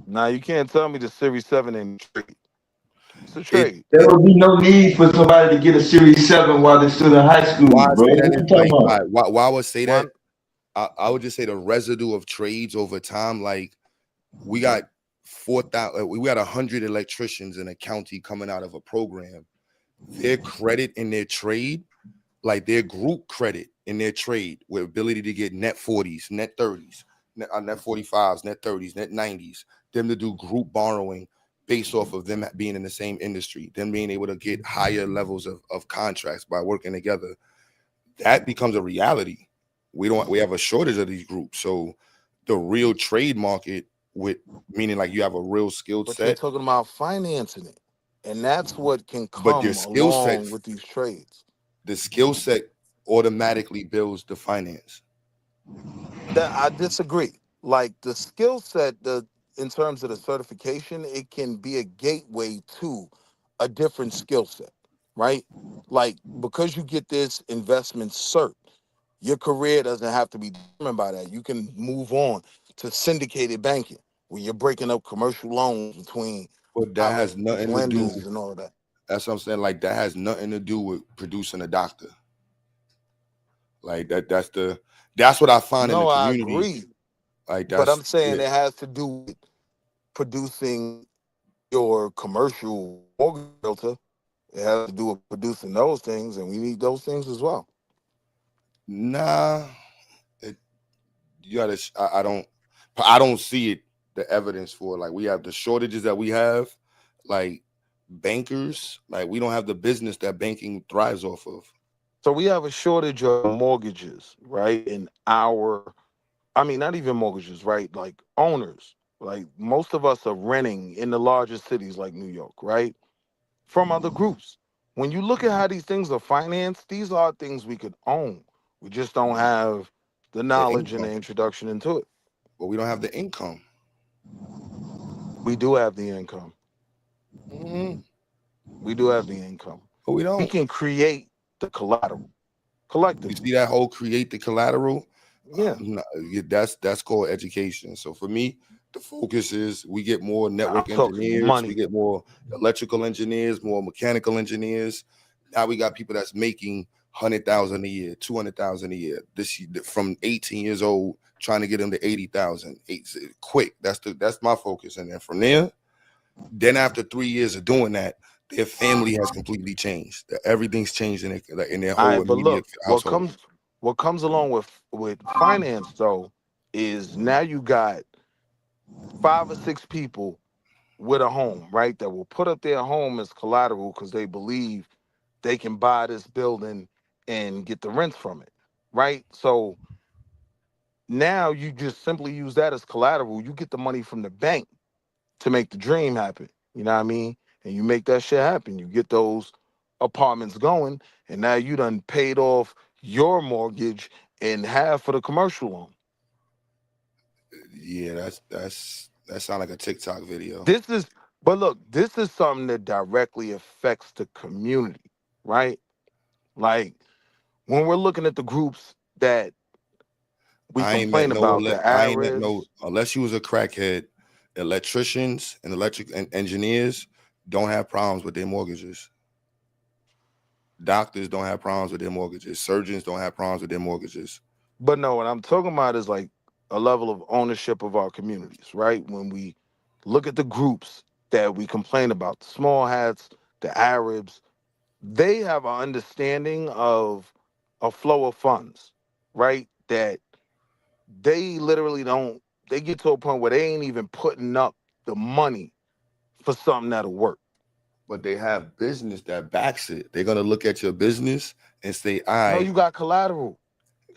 Now you can't tell me the Series 7 ain't a trade. It's a It trade. There would be no need for somebody to get a Series 7 while they're still in high school, why I bro. say that What is you talking like about? why I would say that One, I would just say the residue of trades over time. Like we got 4,000, we got 100 electricians in a county coming out of a program. Their credit in their trade, like their group credit in their trade, with ability to get net 40s, net 30s, net 45s, net 30s, net 90s, them to do group borrowing based off of them being in the same industry, them being able to get higher levels of contracts by working together. That becomes a reality. We have a shortage of these groups. So the real trade market, with meaning like you have a real skilled but you're set, talking about financing it. And that's what can but come along with these trades. the skill set automatically builds the finance. That I disagree. Like the skill set, the in terms of the certification, it can be a gateway to a different skill set, right? Like because you get this investment cert, your career doesn't have to be determined by that. You can move on to syndicated banking, where you're breaking up commercial loans between But that private has nothing to do. lenders and all of that. That's what I'm saying. Like that has nothing to do with producing a doctor. Like that's what I find in the No, I community. agree, Like but that's I'm saying yeah. it has to do with producing your commercial mortgage realtor. It has to do with producing those things, and we need those things as well. Nah, it, you gotta. I don't see it. The evidence for like we have the shortages that we have, like bankers. Like we don't have the business that banking thrives off of. So we have a shortage of mortgages, right? In our, I mean, not even mortgages, right? Like owners. Like most of us are renting in the larger cities like New York, right? From other groups. When you look at how these things are financed, these are things we could own. We just don't have the The knowledge and the income, introduction into it. but we don't have the income. We do have the income. Mhm. We do have the income. But we We don't. can create the collateral You collectively. see that whole create the collateral? Yeah. No, that's called education. So for me, the focus is we get more I'm network talking engineers, we money. get more electrical engineers, more mechanical engineers. Now we got people that's making 100,000 a year, 200,000 a year. From 18 years old, trying to get them to 80,000. Quick. That's my focus. And then from there, then after 3 years of doing that, their family has completely changed. Everything's changed in their All whole right, but immediate look, household. what comes along with finance though is now you got 5 or 6 people with a home, right? That will put up their home as collateral because they believe they can buy this building and get the rents from it, right? So now you just simply use that as collateral. You get the money from the bank to make the dream happen. You know what I mean? And you make that shit happen. You get those apartments going, and now you done paid off your mortgage and half for the commercial loan. Yeah, that sound like a TikTok video. This is, but look, this is something that directly affects the community, right? Like when we're looking at the groups that we complain about, the I ain't met no Arabs, unless you was a crackhead. Electricians and electric engineers don't have problems with their mortgages. Doctors don't have problems with their mortgages. Surgeons don't have problems with their mortgages. but no, what I'm talking about is like a level of ownership of our communities, right? When we look at the groups that we complain about, the small hats, the Arabs, they have an understanding of a flow of funds, right? That they literally don't, they get to a point where they ain't even putting up the money for something that'll work. But they have business that backs it. They're gonna look at your business and say, "All No, right, you got collateral.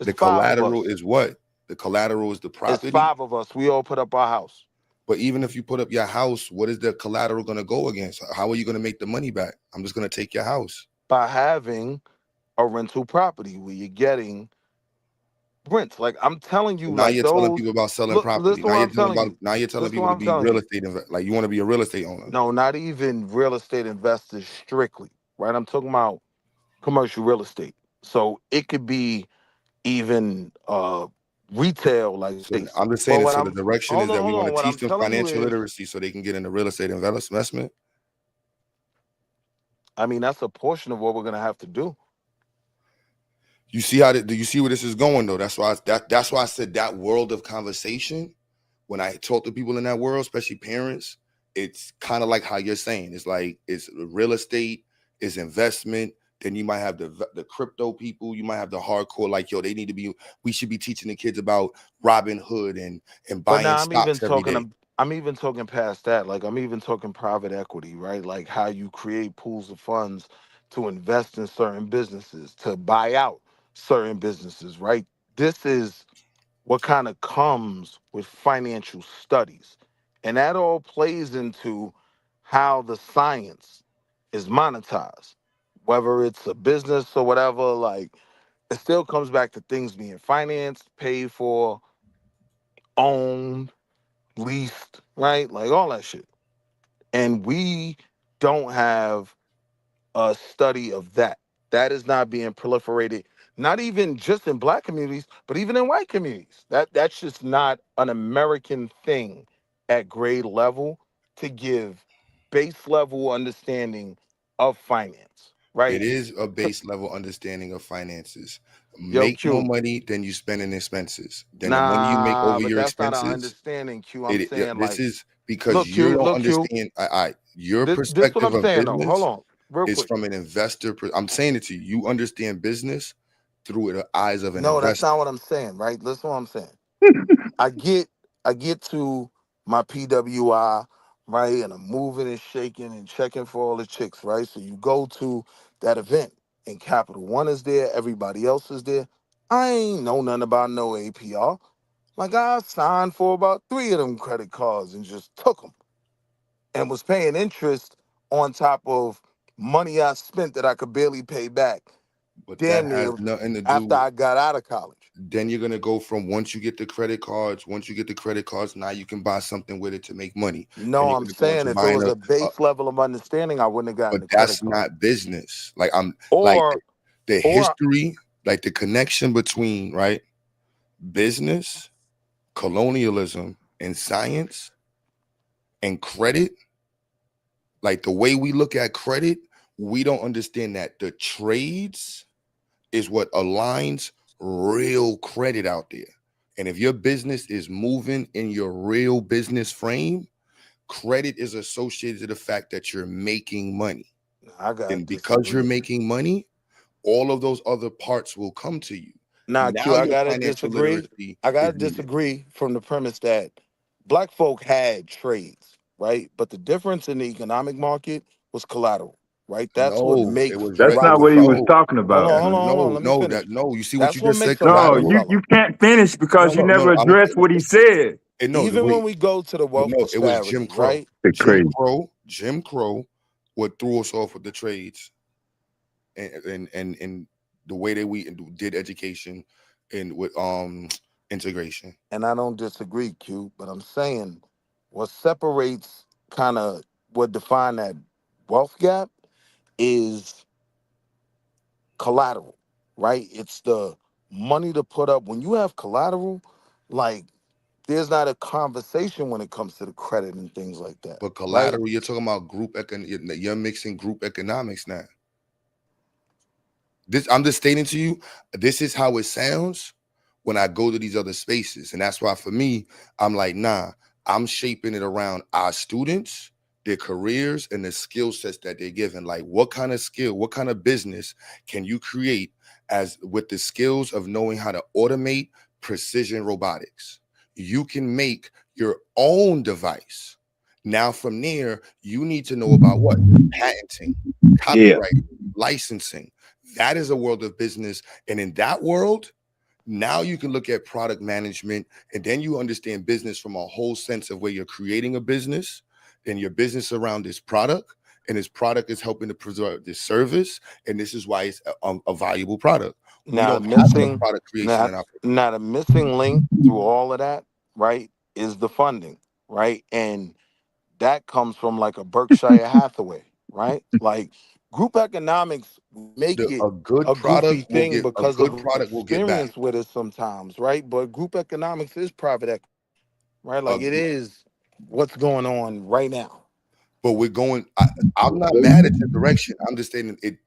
It's the five of collateral us. is what? The collateral is the It's property." five of us. We all put up our house. But even if you put up your house, what is the collateral gonna go against? How are you gonna make the money back? I'm just gonna take your house. By having a rental property where you're getting rents. Like I'm telling So you, now like you're telling those. people about selling Look, property. listen what I'm telling you. Now you're telling Listen people what to I'm be telling real you. estate like you want to be a real estate owner. No, not even real estate investors strictly, right? I'm talking about commercial real estate. So it could be even retail like So space. I'm just But saying it. what So the I'm direction is that we hold want on. to What teach I'm them telling you financial is, literacy so they can get into real estate investment. I mean, that's a portion of what we're gonna have to do. You see do you see where this is going though? That's why I said that world of conversation. When I talk to people in that world, especially parents, it's kind of like how you're saying. It's like it's real estate, it's investment. Then you might have the crypto people. You might have the hardcore like yo. They need to be. We should be teaching the kids about Robin Hood and But buying now I'm even stocks every day. talking. I'm even talking past that. Like I'm even talking private equity, right? Like how you create pools of funds to invest in certain businesses, to buy out certain businesses, right? This is what kind of comes with financial studies. And that all plays into how the science is monetized. Whether it's a business or whatever, like it still comes back to things being financed, paid for, owned, leased, right? Like all that shit. And we don't have a study of that. That is not being proliferated, not even just in black communities, but even in white communities. That's just not an American thing at grade level to give base level understanding of finance, It right? is a To, base level understanding of finances. yo, Make more Q. money than you spend in expenses. Then the money you make Nah, over but your that's not an expenses, understanding, Q. I'm saying this like, is because you don't look, Q. understand. Your This what perspective I'm of saying though. Hold business on, real is quick. from an investor. I'm saying it to you. You understand business through the eyes of an No, that's investor. not what I'm saying, right? Listen what I'm saying. I get I get to my PWI, right? And I'm moving and shaking and checking for all the chicks, right? So you go to that event and Capital One is there, everybody else is there. I ain't know nothing about no APR. Like I signed for about 3 of them credit cards and just took them and was paying interest on top of money I spent that I could barely pay back But that damn has near nothing to after do. I got out of college. Then you're gonna go from once you get the credit cards. Once you get the credit cards, now you can buy something with it to make money. Then No, you're I'm gonna go saying into if it buying was a a base level of understanding, I wouldn't have gotten but the credit that's card. not business. Like I'm like Or, the or history, like the connection between right business, colonialism, and science and credit. Like the way we look at credit, we don't understand that the trades is what aligns real credit out there. And if your business is moving in your real business frame, credit is associated to the fact that you're making money. I gotta Then because you're disagree. making money, all of those other parts will come to you. Nah, Q, Now I your gotta financial disagree. literacy I is gotta needed. disagree from the premise that black folk had trades. right? But the difference in the economic market was collateral, right? That's what No, it makes was That's not what he was Rockefeller. no, talking Hold about, on, hold man. on, hold on. no, Let me no, finish. that no. You see what That's you what just said makes to a No, Rockefeller? you Rockefeller. can't finish No, because you no, no, never no. addressed what he said. No, Even wait. when we go to the wealth No, it was disparity, Jim Crow. right? It's Jim crazy. Crow. Jim Crow. What threw us off with the trades and the way that we did education and with integration. And I don't disagree, Q, but I'm saying what separates kind of what define that wealth gap is collateral, right? It's the money to put up. When you have collateral, like there's not a conversation when it comes to the credit and things like that, But right? collateral, you're talking about you're mixing group economics now. This I'm just stating to you, this is how it sounds when I go to these other spaces. And that's why for me, I'm like, nah, I'm shaping it around our students, their careers, and the skill sets that they're given. Like what kind of skill, what kind of business can you create as with the skills of knowing how to automate precision robotics? You can make your own device. Now from there, you need to know about what? Patenting, Yeah. copyright, licensing. That is a world of business. And in that world, now you can look at product management and then you understand business from a whole sense of where you're creating a business and your business around this product. And this product is helping to preserve this service. And this is why it's a valuable product. We Now the don't have enough missing product creation now in our now the missing link through all of that, right, is the funding, right? And that comes from like a Berkshire Hathaway, right? Like group economics make it a good a goofy product will thing get a because good of product will get back. experience with it sometimes, right? But group economics is private equity, right? A Like it is what's going on right now. but we're going. I'm not mad at the direction. I'm just saying it.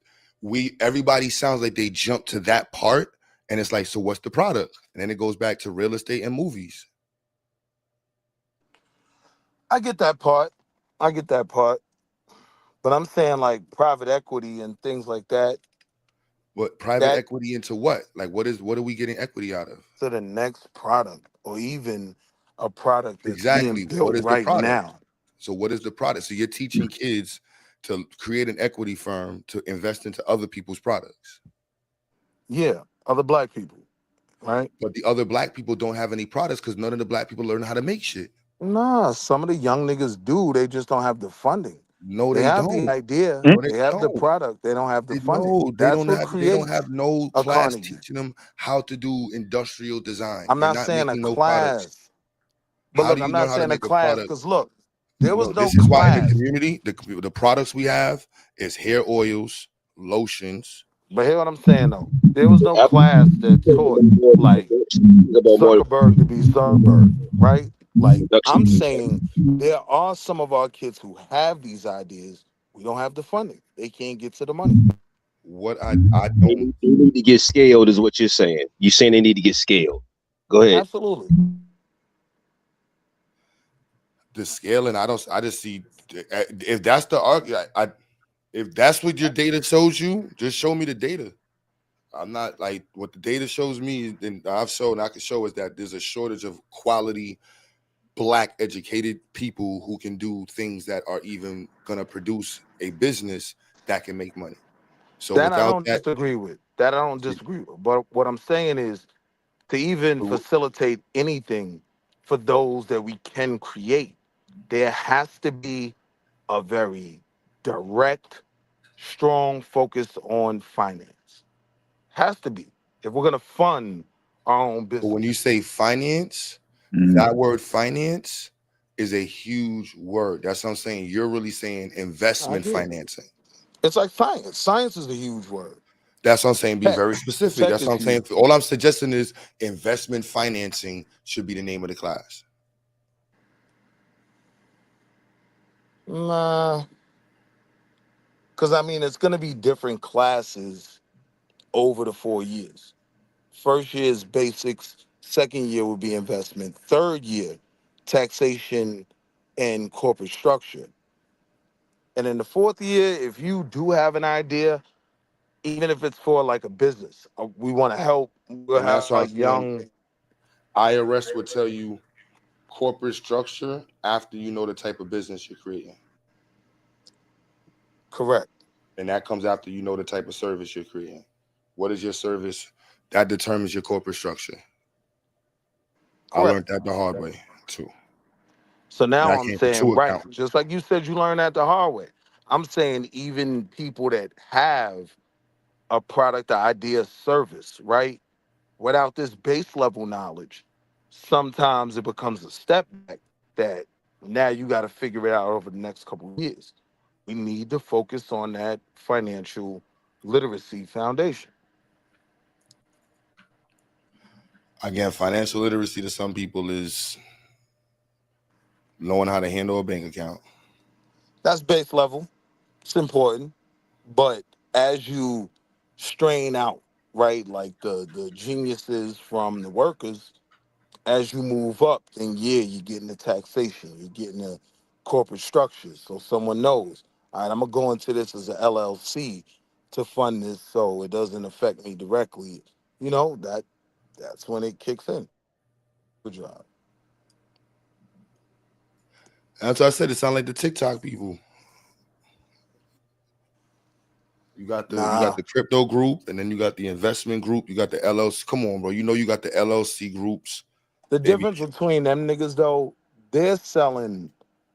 Everybody sounds like they jump to that part, and it's like, so what's the product? And then it goes back to real estate and movies. I get that part. I get that part. But I'm saying like private equity and things like that, But private that equity into what? Like, what are we getting equity out of? to the next product or even a product that's being Exactly. What built is the right product? now. So what is the product? So you're teaching kids to create an equity firm to invest into other people's products. Yeah, other black people, right? But the other black people don't have any products because none of the black people learn how to make shit. Nah, some of the young niggas do. They just don't have the funding. No, They they have the don't. idea, No, they they have the don't. product, they don't have the funding. No, That's what they don't have creates no a class Carnegie. teaching them how to do industrial design. I'm They're not not saying a making no products. class, but How look, do I'm you not learn how to saying a make a class product? because look, there was No, no this is why in the class. community, the products we have is hair oils, lotions. But hear what I'm saying though. There was no Apple class that taught like about more Zuckerberg to be Zuckerberg, right? Like I'm production. saying there are some of our kids who have these ideas. We don't have the funding. They can't get to the money. What I don't They need to get scaled, is what you're saying. You're saying they need to get scaled. Go ahead. Absolutely. the scale and I just see if that's the argument. If that's what your data shows you, just show me the data. I'm not like what the data shows me, and I've shown I can show is that there's a shortage of quality black educated people who can do things that are even gonna produce a business that can make money. So That I without don't that, disagree with. That I don't disagree with. But what I'm saying is to even facilitate anything for those that we can create, there has to be a very direct, strong focus on finance. Has to be. If we're gonna fund our own but when you business. say finance, Mhm. that word finance is a huge word. That's what I'm saying. You're really saying I investment get it. financing. It's like science. Science is a huge word. That's what I'm saying. Be Tech. very specific. Tech That's is what I'm saying. huge. All I'm suggesting is investment financing should be the name of the class. Nah, because I mean it's gonna be different classes over the 4 years. First year is basics. Second year will be investment. Third year, taxation and corporate structure. And in the fourth year, if you do have an idea, even if it's for like a business, we want to help. We'll And have that's what I'm saying. young. IRS would tell you corporate structure after you know the type of business you're creating. Correct. And that comes after you know the type of service you're creating. What is your service? That determines your corporate structure. I Correct. learned that the hard way too. So And now I I'm came from saying, two right, accountants. just like you said, you learned that the hard way. I'm saying even people that have a product, idea, service, right, without this base level knowledge, sometimes it becomes a step back that now you got to figure it out over the next couple of years. We need to focus on that financial literacy foundation. Again, financial literacy to some people is knowing how to handle a bank account. That's base level. It's important. But as you strain out, right, like the geniuses from the workers, as you move up, then yeah, you're getting the taxation, you're getting the corporate structure. So someone knows, all right, I'm gonna go into this as an LLC to fund this so it doesn't affect me directly. You know, that's when it kicks in. Good job. That's what I said. It sounds like the TikTok people. You got Nah, the crypto group, and then you got the investment group. You got the LLC. Come on, bro. You know you got the LLC groups. the They be difference between them niggas though, they're selling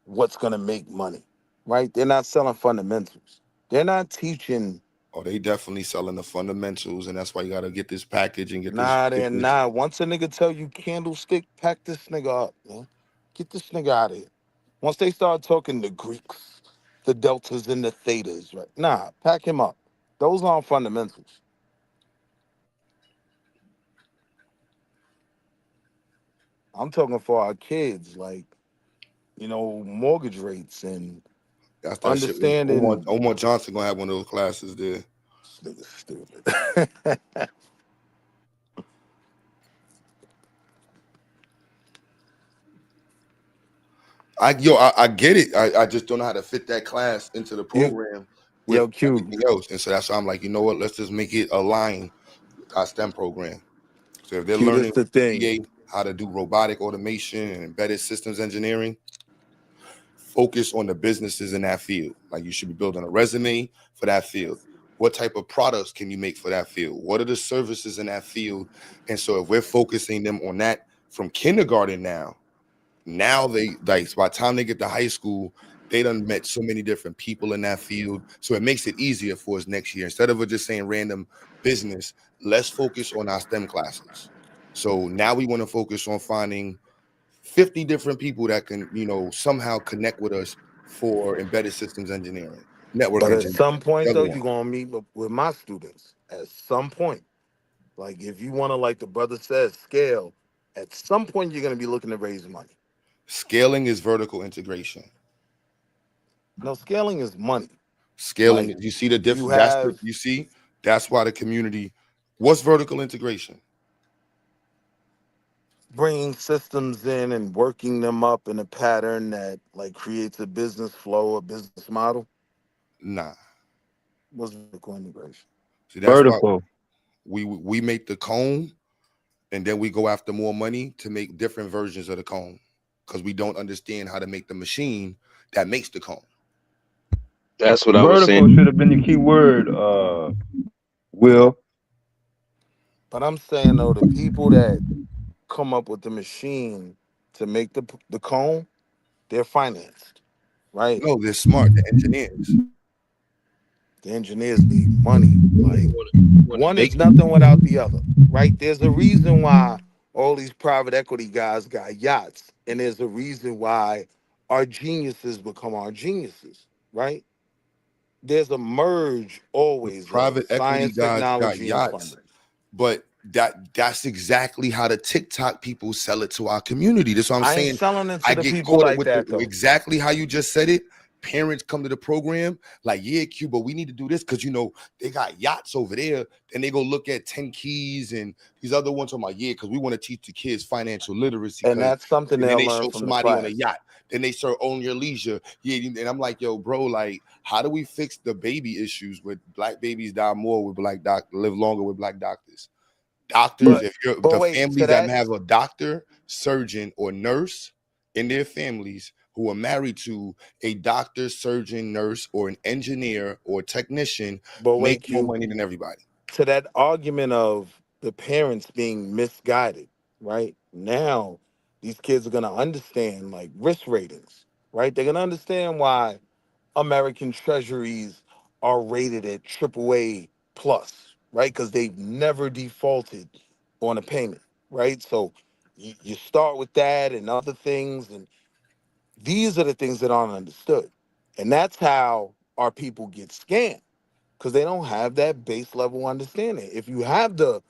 what's gonna make money, right? They're not selling fundamentals. They're not teaching. they definitely selling the fundamentals, and that's why you got to get this package and get this. Nah, Get they're this. not. Once a nigga tell you candlestick, pack this nigga up, man. Get this nigga out of here. Once they start talking the Greeks, the deltas and the thetas, right? Nah, pack him up. Those aren't fundamentals. I'm talking for our kids, like, mortgage rates and That's that shit. understanding. Omar Johnson gonna have one of those classes there. This nigga's stupid. I get it. I just don't know how to fit that class into the you, program yo, with Q, everything else. And so that's why I'm like, you know what? Let's just make it align with our STEM program. So if they're Q, this learning the thing. VA, how to do robotic automation and embedded systems engineering, focus on the businesses in that field. Like you should be building a resume for that field. What type of products can you make for that field? What are the services in that field? And so if we're focusing them on that from kindergarten now they like by the time they get to high school, they done met so many different people in that field. So it makes it easier for us next year. Instead of just saying random business, let's focus on our STEM classes. So now we want to focus on finding 50 different people that can, somehow connect with us for embedded systems engineering, network But at engineering, some point, the though, other one. you're gonna meet with my students. At some point, like if you want to, like the brother says, scale. At some point, you're gonna be looking to raise money. Scaling is vertical integration. No, scaling is money. Scaling, Like you see the you difference. have That's why the community. What's vertical integration? bringing systems in and working them up in a pattern that like creates a business flow, a business model. Nah. Was vertical integration. See, that's why Vertical. we make the cone, and then we go after more money to make different versions of the cone because we don't understand how to make the machine that makes the cone. That's what I was saying. Vertical should have been the key word, Will. But I'm saying though, the people that come up with the machine to make the cone, they're financed, right? No, they're smart. The engineers. The engineers need money. Like You want to one make is nothing without the other, right? There's a reason why all these private equity guys got yachts, and there's a reason why our geniuses become our geniuses, right? There's a merge The always of private equity science, guys got technology, and yachts, funding. but that's exactly how the TikTok people sell it to our community. That's what I'm I ain't saying. selling it I to the get people caught up like with the that though. exactly how you just said it. Parents come to the program like, yeah, Q, but we need to do this because they got yachts over there. Then they go look at 10 Keys and these other ones. I'm like, yeah, because we want to teach the kids financial literacy. And that's something And then they'll they learn show from the somebody on a class. yacht. Then they start Own Your Leisure. Yeah, and I'm like, yo, bro, like, how do we fix the baby issues with black babies die more with black doctors, live longer with black doctors? Doctors, But if you're but the wait, to families that that have a doctor, surgeon, or nurse, in their families who are married to a doctor, surgeon, nurse, or an engineer or technician But make wait, more Q, money than everybody. to that argument of the parents being misguided, right? Now, these kids are gonna understand like risk ratings, right? They're gonna understand why American treasuries are rated at AAA plus, right? Because they've never defaulted on a payment, right? So you start with that and other things, and these are the things that aren't understood. And that's how our people get scammed because they don't have that base level understanding. If you have the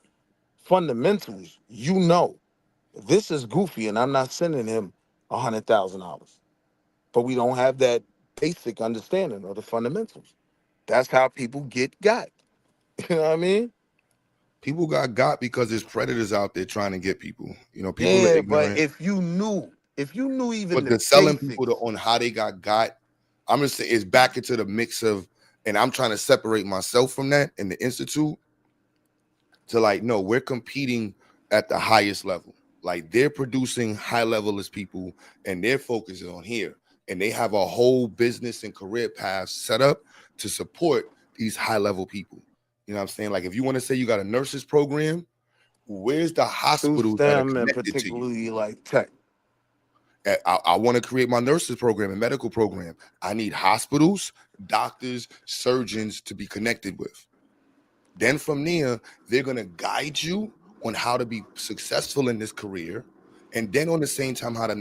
fundamentals, you know this is goofy and I'm not sending him $100,000. But we don't have that basic understanding of the fundamentals. That's how people get got. You know what I mean? People got because there's predators out there trying to get people. You know, people are Yeah, but ignorant. if you knew even But the the selling people basics, on how they got, I'm gonna say it's back into the mix of, and I'm trying to separate myself from that in the institute to like, no, we're competing at the highest level. Like they're producing high level as people, and their focus is on here, and they have a whole business and career path set up to support these high level people. You know what I'm saying? Like if you want to say you got a nurses program, where's the through hospitals that are STEM and connected to you? particularly like tech. I want to create my nurses program and medical program. I need hospitals, doctors, surgeons to be connected with. Then from there, they're going to guide you on how to be successful in this career. And then on the same time, how to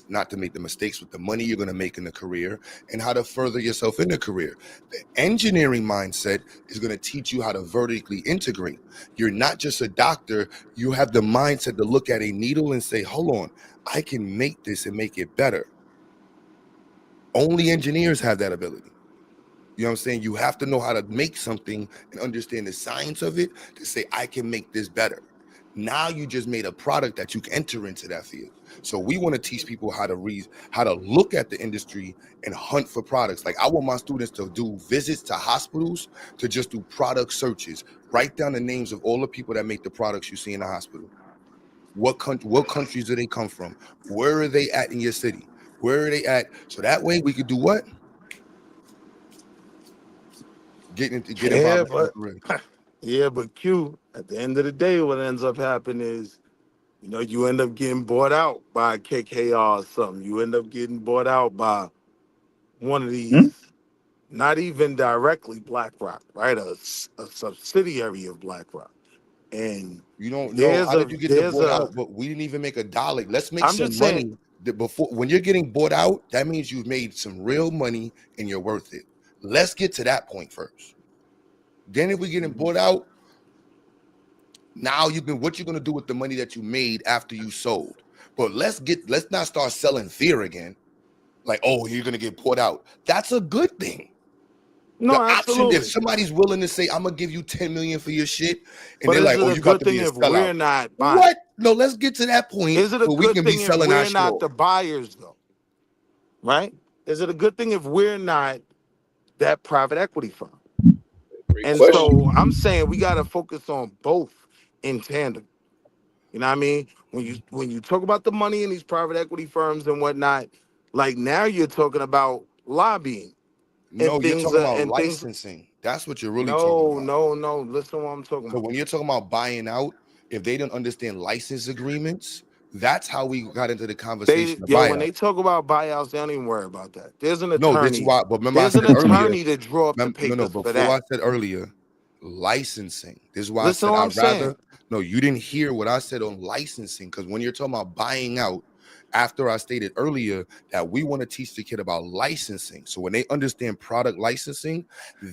not to make the mistakes with the money you're going to make in the career and how to further yourself in the career. The engineering mindset is going to teach you how to vertically integrate. You're not just a doctor. You have the mindset to look at a needle and say, hold on, I can make this and make it better. Only engineers have that ability. You know what I'm saying? You have to know how to make something and understand the science of it to say, I can make this better. Now you just made a product that you can enter into that field. So we want to teach people how to read, how to look at the industry and hunt for products. Like I want my students to do visits to hospitals to just do product searches. Write down the names of all the people that make the products you see in the hospital. What countries do they come from? Where are they at in your city? Where are they at? So that way we could do what? Get Yeah, involved in but career. Q, at the end of the day, what ends up happening is, you end up getting bought out by KKR or something. You end up getting bought out by one of Hmm? these, not even directly BlackRock, right? A subsidiary of BlackRock. And You don't know there's how a did you get the there's bought a out, but we didn't even make a dollar. Let's make I'm just some saying, money before when you're getting bought out. That means you've made some real money and you're worth it. Let's get to that point first. Then if we're getting bought out, now what you're gonna do with the money that you made after you sold. But let's not start selling fear again. Like, oh, you're gonna get bought out. That's a good thing. The no, option, if absolutely. somebody's willing to say, I'm gonna give you 10 million for your shit, and But they're is like, it oh, a you got good to be thing a if sellout. we're not buying? What? No, let's get to that point Is it a where we good can be thing if selling our we're shit not off. the buyers though? Right? Is it a good thing if we're not that private equity firm? Great And question. so I'm saying we got to focus on both in tandem. You know what I mean? When you talk about the money in these private equity firms and whatnot, like now you're talking about lobbying and No, you're things talking about and things. licensing. That's what you're really talking No, about. no, no. Listen to what I'm talking So about. when you're talking about buying out, if they don't understand license agreements, that's how we got into the conversation of When buyout. they talk about buyouts, they don't even worry about that. There's an No, this is attorney. why. But remember, I There's an said earlier. attorney to draw up the No. papers for Before I that. said earlier, licensing. This is why I Listen said to what I'm I'd saying. rather. No, you didn't hear what I said on licensing because when you're talking about buying out, after I stated earlier that we want to teach the kid about licensing. So when they understand product licensing,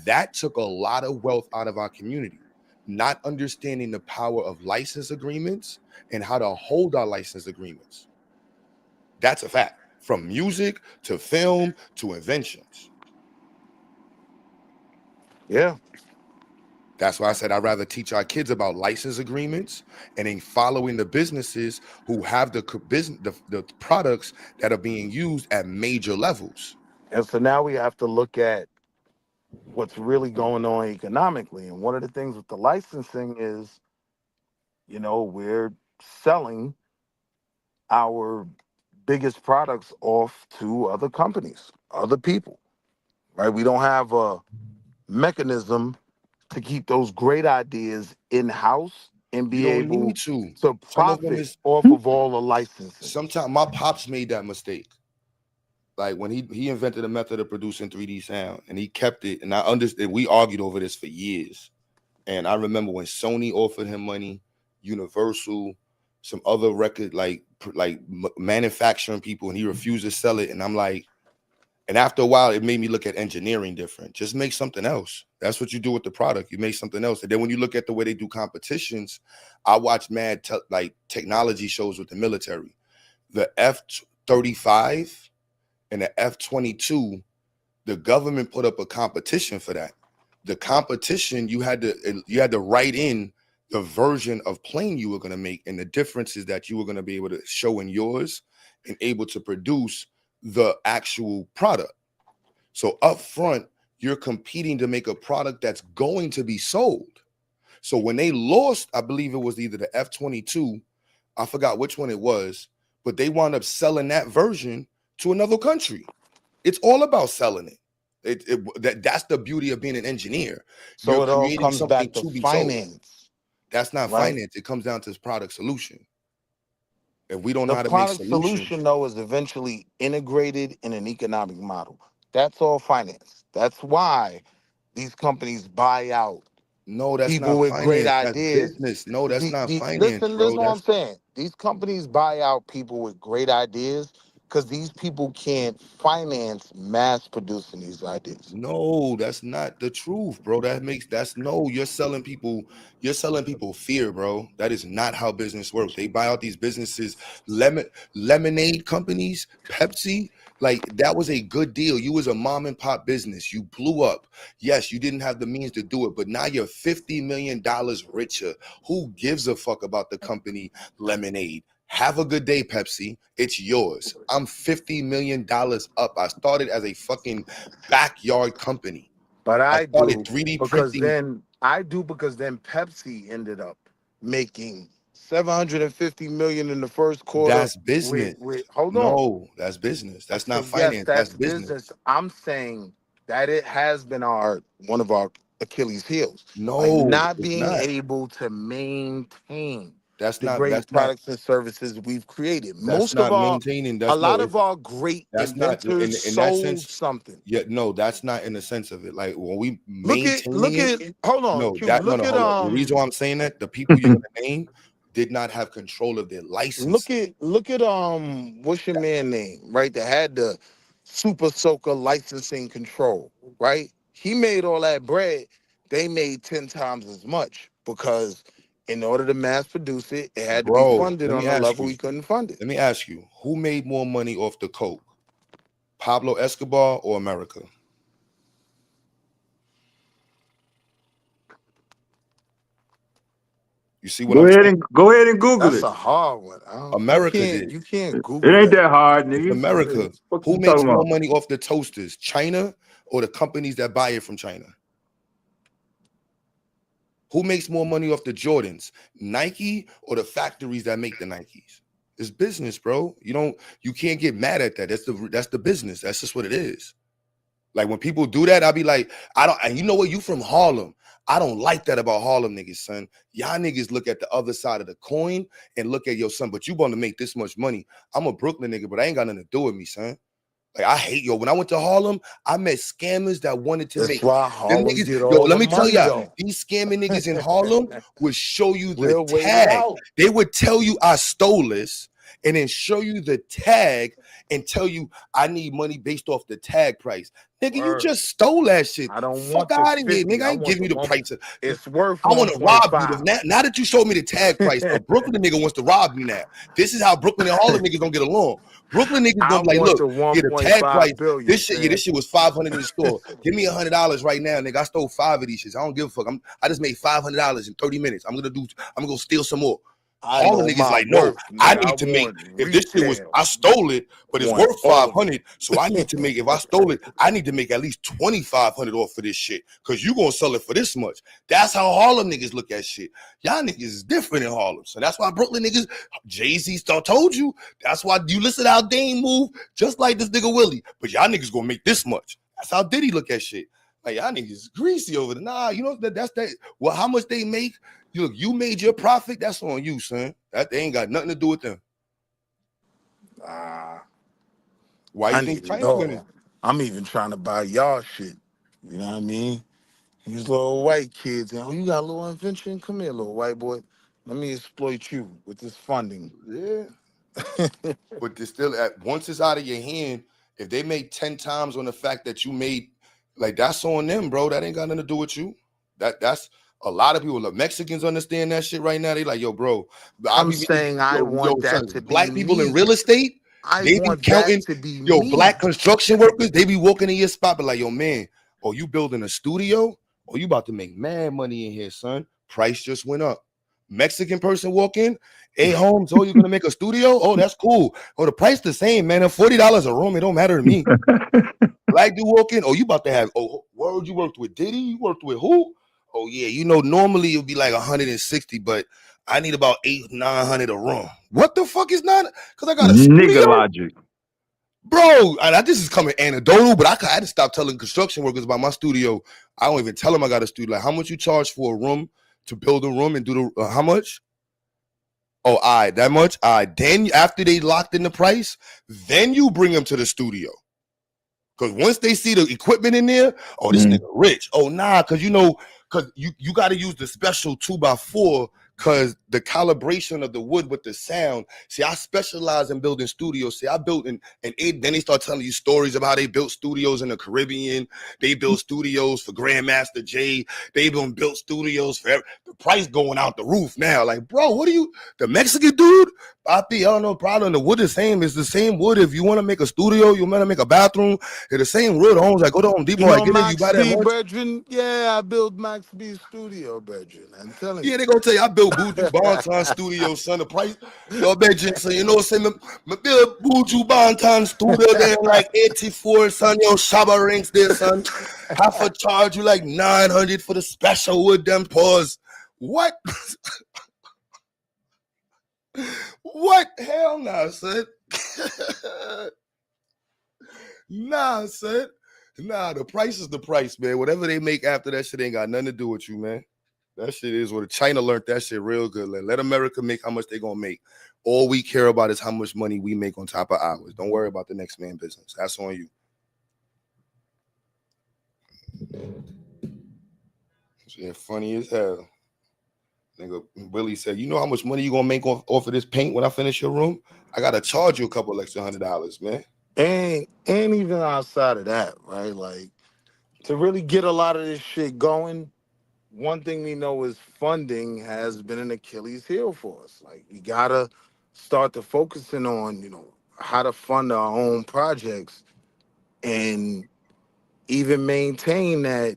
that took a lot of wealth out of our community. Not understanding the power of license agreements and how to hold our license agreements. That's a fact. From music to film to inventions. Yeah. That's why I said I'd rather teach our kids about license agreements and then following the businesses who have the products that are being used at major levels. And so now we have to look at what's really going on economically. And one of the things with the licensing is, we're selling our biggest products off to other companies, other people, right? We don't have a mechanism to keep those great ideas in house and You be don't able need to. to Some of them profit is off of all the licensing. sometimes my pops made that mistake. Like when he invented a method of producing 3D sound and he kept it, and I understand we argued over this for years. And I remember when Sony offered him money, Universal, some other record manufacturing people, and he refused to sell it. And I'm like, and after a while, it made me look at engineering different. Just make something else. That's what you do with the product. You make something else. And then when you look at the way they do competitions, I watch technology shows with the military. The F-35 and the F-22, the government put up a competition for that. The competition, you had to write in the version of plane you were going to make and the differences that you were going to be able to show in yours and able to produce the actual product. So up front, you're competing to make a product that's going to be sold. So when they lost, I believe it was either the F-22, I forgot which one it was, but they wound up selling that version to another country. It's all about selling it. That's the beauty of being an engineer. So You're it all creating comes something back to to be sold. finance, That's not right? finance. It comes down to this product solution. If we don't know The how to make product solutions, solution, though, is eventually integrated in an economic model. That's all finance. That's why these companies buy out no, that's people not with great finance. That's ideas. business. No, that's not finance, Listen, bro. listen what I'm saying. These companies buy out people with great ideas because these people can't finance mass producing these ideas. No, that's not the truth, bro. You're selling people fear, bro. That is not how business works. They buy out these businesses, lemonade companies, Pepsi. Like that was a good deal. You was a mom and pop business. You blew up. Yes, you didn't have the means to do it, but now you're $50 million richer. Who gives a fuck about the company Lemonade? Have a good day, Pepsi. It's yours. I'm $50 million up. I started as a fucking backyard company. But I I started do 3D because printing. then Pepsi ended up making 750 million in the first quarter That's business. with hold on. No, that's business. I That's not said, yes, finance. That's that's business. business. I'm saying that it has been one of our Achilles heels, like No, not it's being not. able to maintain That's the not. great That's not. products and services we've created. That's not maintaining. A That's lot no. of our great That's not inventors in that sold sense. something. Yeah, no, that's not in the sense of it. Like when we Look maintaining it. at, hold on, No, Q. Look at hold up. The reason why I'm saying that the people you're gonna name did not have control of their license. look at what's your man name, right? That had the Super Soaker licensing control, right? He made all that bread. They made 10 times as much because in order to mass produce it, it had to be Bro, funded let me on a ask level you. he couldn't fund it. Let me ask you, who made more money off the coke? Pablo Escobar or America? You see what I'm saying? Go ahead and Google That's it. a hard one. America did. You can't It Google ain't that. that hard, It's nigga. America. What Who you makes talking more about? money off the toasters? China or the companies that buy it from China? Who makes more money off the Jordans? Nike or the factories that make the Nikes? It's business, bro. You can't get mad at that. That's the business. That's just what it is. Like when people do that, I'll be like, I don't, and you know what? You from Harlem. I don't like that about Harlem niggas, son. Y'all niggas look at the other side of the coin and look at your son, but you want to make this much money. I'm a Brooklyn nigga, but I ain't got nothing to do with me, son. Like I hate when I went to Harlem, I met scammers that wanted to That's make why them Harlem niggas. get Yo, all let the me tell money y'all, though. these scamming niggas in Harlem would show you the We'll wait it tag. out. They would tell you I stole this and then show you the tag and tell you I need money based off the tag price. Nigga, you Word. just stole that shit. I don't Fuck want the out of here, 50. nigga. I I ain't want giving the you the one. price. It's worth I want to rob you. 1.5. Now that you showed me the tag price, a Brooklyn nigga wants to rob me now. This is how Brooklyn and Harlem niggas don't get along. Brooklyn niggas I gonna be like, want look, the yeah, the tag price, 1.5 billion, this shit, yeah, fam. this shit was 500 in the store. Give me $100 right now, nigga. I stole 5 of these shits. I don't give a fuck. I just made $500 in 30 minutes. I'm gonna go steal some more. I All the know niggas my like, no, worth, I nigga. I need to make, want if this shit was, retail. I stole it, but it's Want worth all of 500. So I need to make, if I stole it, I need to make at least 2,500 off for this shit. Cause you gonna sell it for this much. That's how Harlem niggas look at shit. Y'all niggas is different in Harlem. So that's why Brooklyn niggas, Jay-Z told you. That's why you listen to how Dame move, just like this nigga Willie. But y'all niggas gonna make this much. That's how Diddy look at shit. Like y'all niggas is greasy over there. Nah, you know that's that. Well, how much they make? Look, you made your profit. That's on you, son. That they ain't got nothing to do with them. Why you I think need it China winning? all. I'm even trying to buy y'all shit. You know what I mean? These little white kids, and oh, you got a little invention? Come here, little white boy. Let me exploit you with this funding. Yeah. But they still at once it's out of your hand, if they make 10 times on the fact that you made, like that's on them, bro. That ain't got nothing to do with you. That's a lot of people. The Mexicans understand that shit right now. They like, yo, bro. I I'm be saying I yo, want son. that to be Black people in me. real estate, I they be want that counting. to be Yo, me. black construction workers, they be walking in your spot, but like, yo, man, oh, you building a studio? Oh, you about to make mad money in here, son. Price just went up. Mexican person walk in, hey Holmes, oh, you're gonna make a studio? Oh, that's cool. Oh, the price the same, man. And $40 a room, it don't matter to me. Black dude walk in, oh, you about to have, oh, word, you worked with Diddy? You worked with who? Oh, yeah, you know, normally it'll be like 160, but I need about 800-900 a room. What the fuck is not? Because I got a Nigga studio? logic. Bro, this is coming anecdotal, but I had to stop telling construction workers about my studio. I don't even tell them I got a studio. Like, how much you charge for a room to build a room and do the, how much? Oh, all right, that much? All right, then after they locked in the price, then you bring them to the studio. Because once they see the equipment in there, oh, this nigga rich. Oh, nah, because you know, because you got to use the special 2x4 because the calibration of the wood with the sound. See, I specialize in building studios. See, I built then they start telling you stories about how they built studios in the Caribbean. They built studios for Grandmaster Jay. They even built studios for the price going out the roof now. Like, bro, what are you, the Mexican dude? Papi, I don't know, problem. The wood is same. It's the same wood. If you want to make a studio, you want to make a bathroom, it's the same wood. Homes, like go to Home You Depot, I know get it. You Max buy that B, much. brethren? Yeah, I built Max B studio, brethren. I'm telling Yeah, you. they gonna tell you I built Buju Banton Studio, son. The price, yo, bet you, so you know, say me build Buju Banton Studio there like 84, son. Yo, Shabba ranks there, son. Have to charge you like 900 for the special wood. Them pause. What? What? Hell nah, son. Nah, son. Nah, the price is the price, man. Whatever they make after that shit ain't got nothing to do with you, man. That shit is what China learned that shit real good. Let America make how much they gonna make. All we care about is how much money we make on top of ours. Don't worry about the next man business. That's on you. Shit funny as hell. Nigga Willie said, you know how much money you gonna make off of this paint when I finish your room? I gotta charge you a couple extra $100, man. And even outside of that, right? Like to really get a lot of this shit going, one thing we know is funding has been an Achilles heel for us. Like we gotta start to focusing on, how to fund our own projects and even maintain that.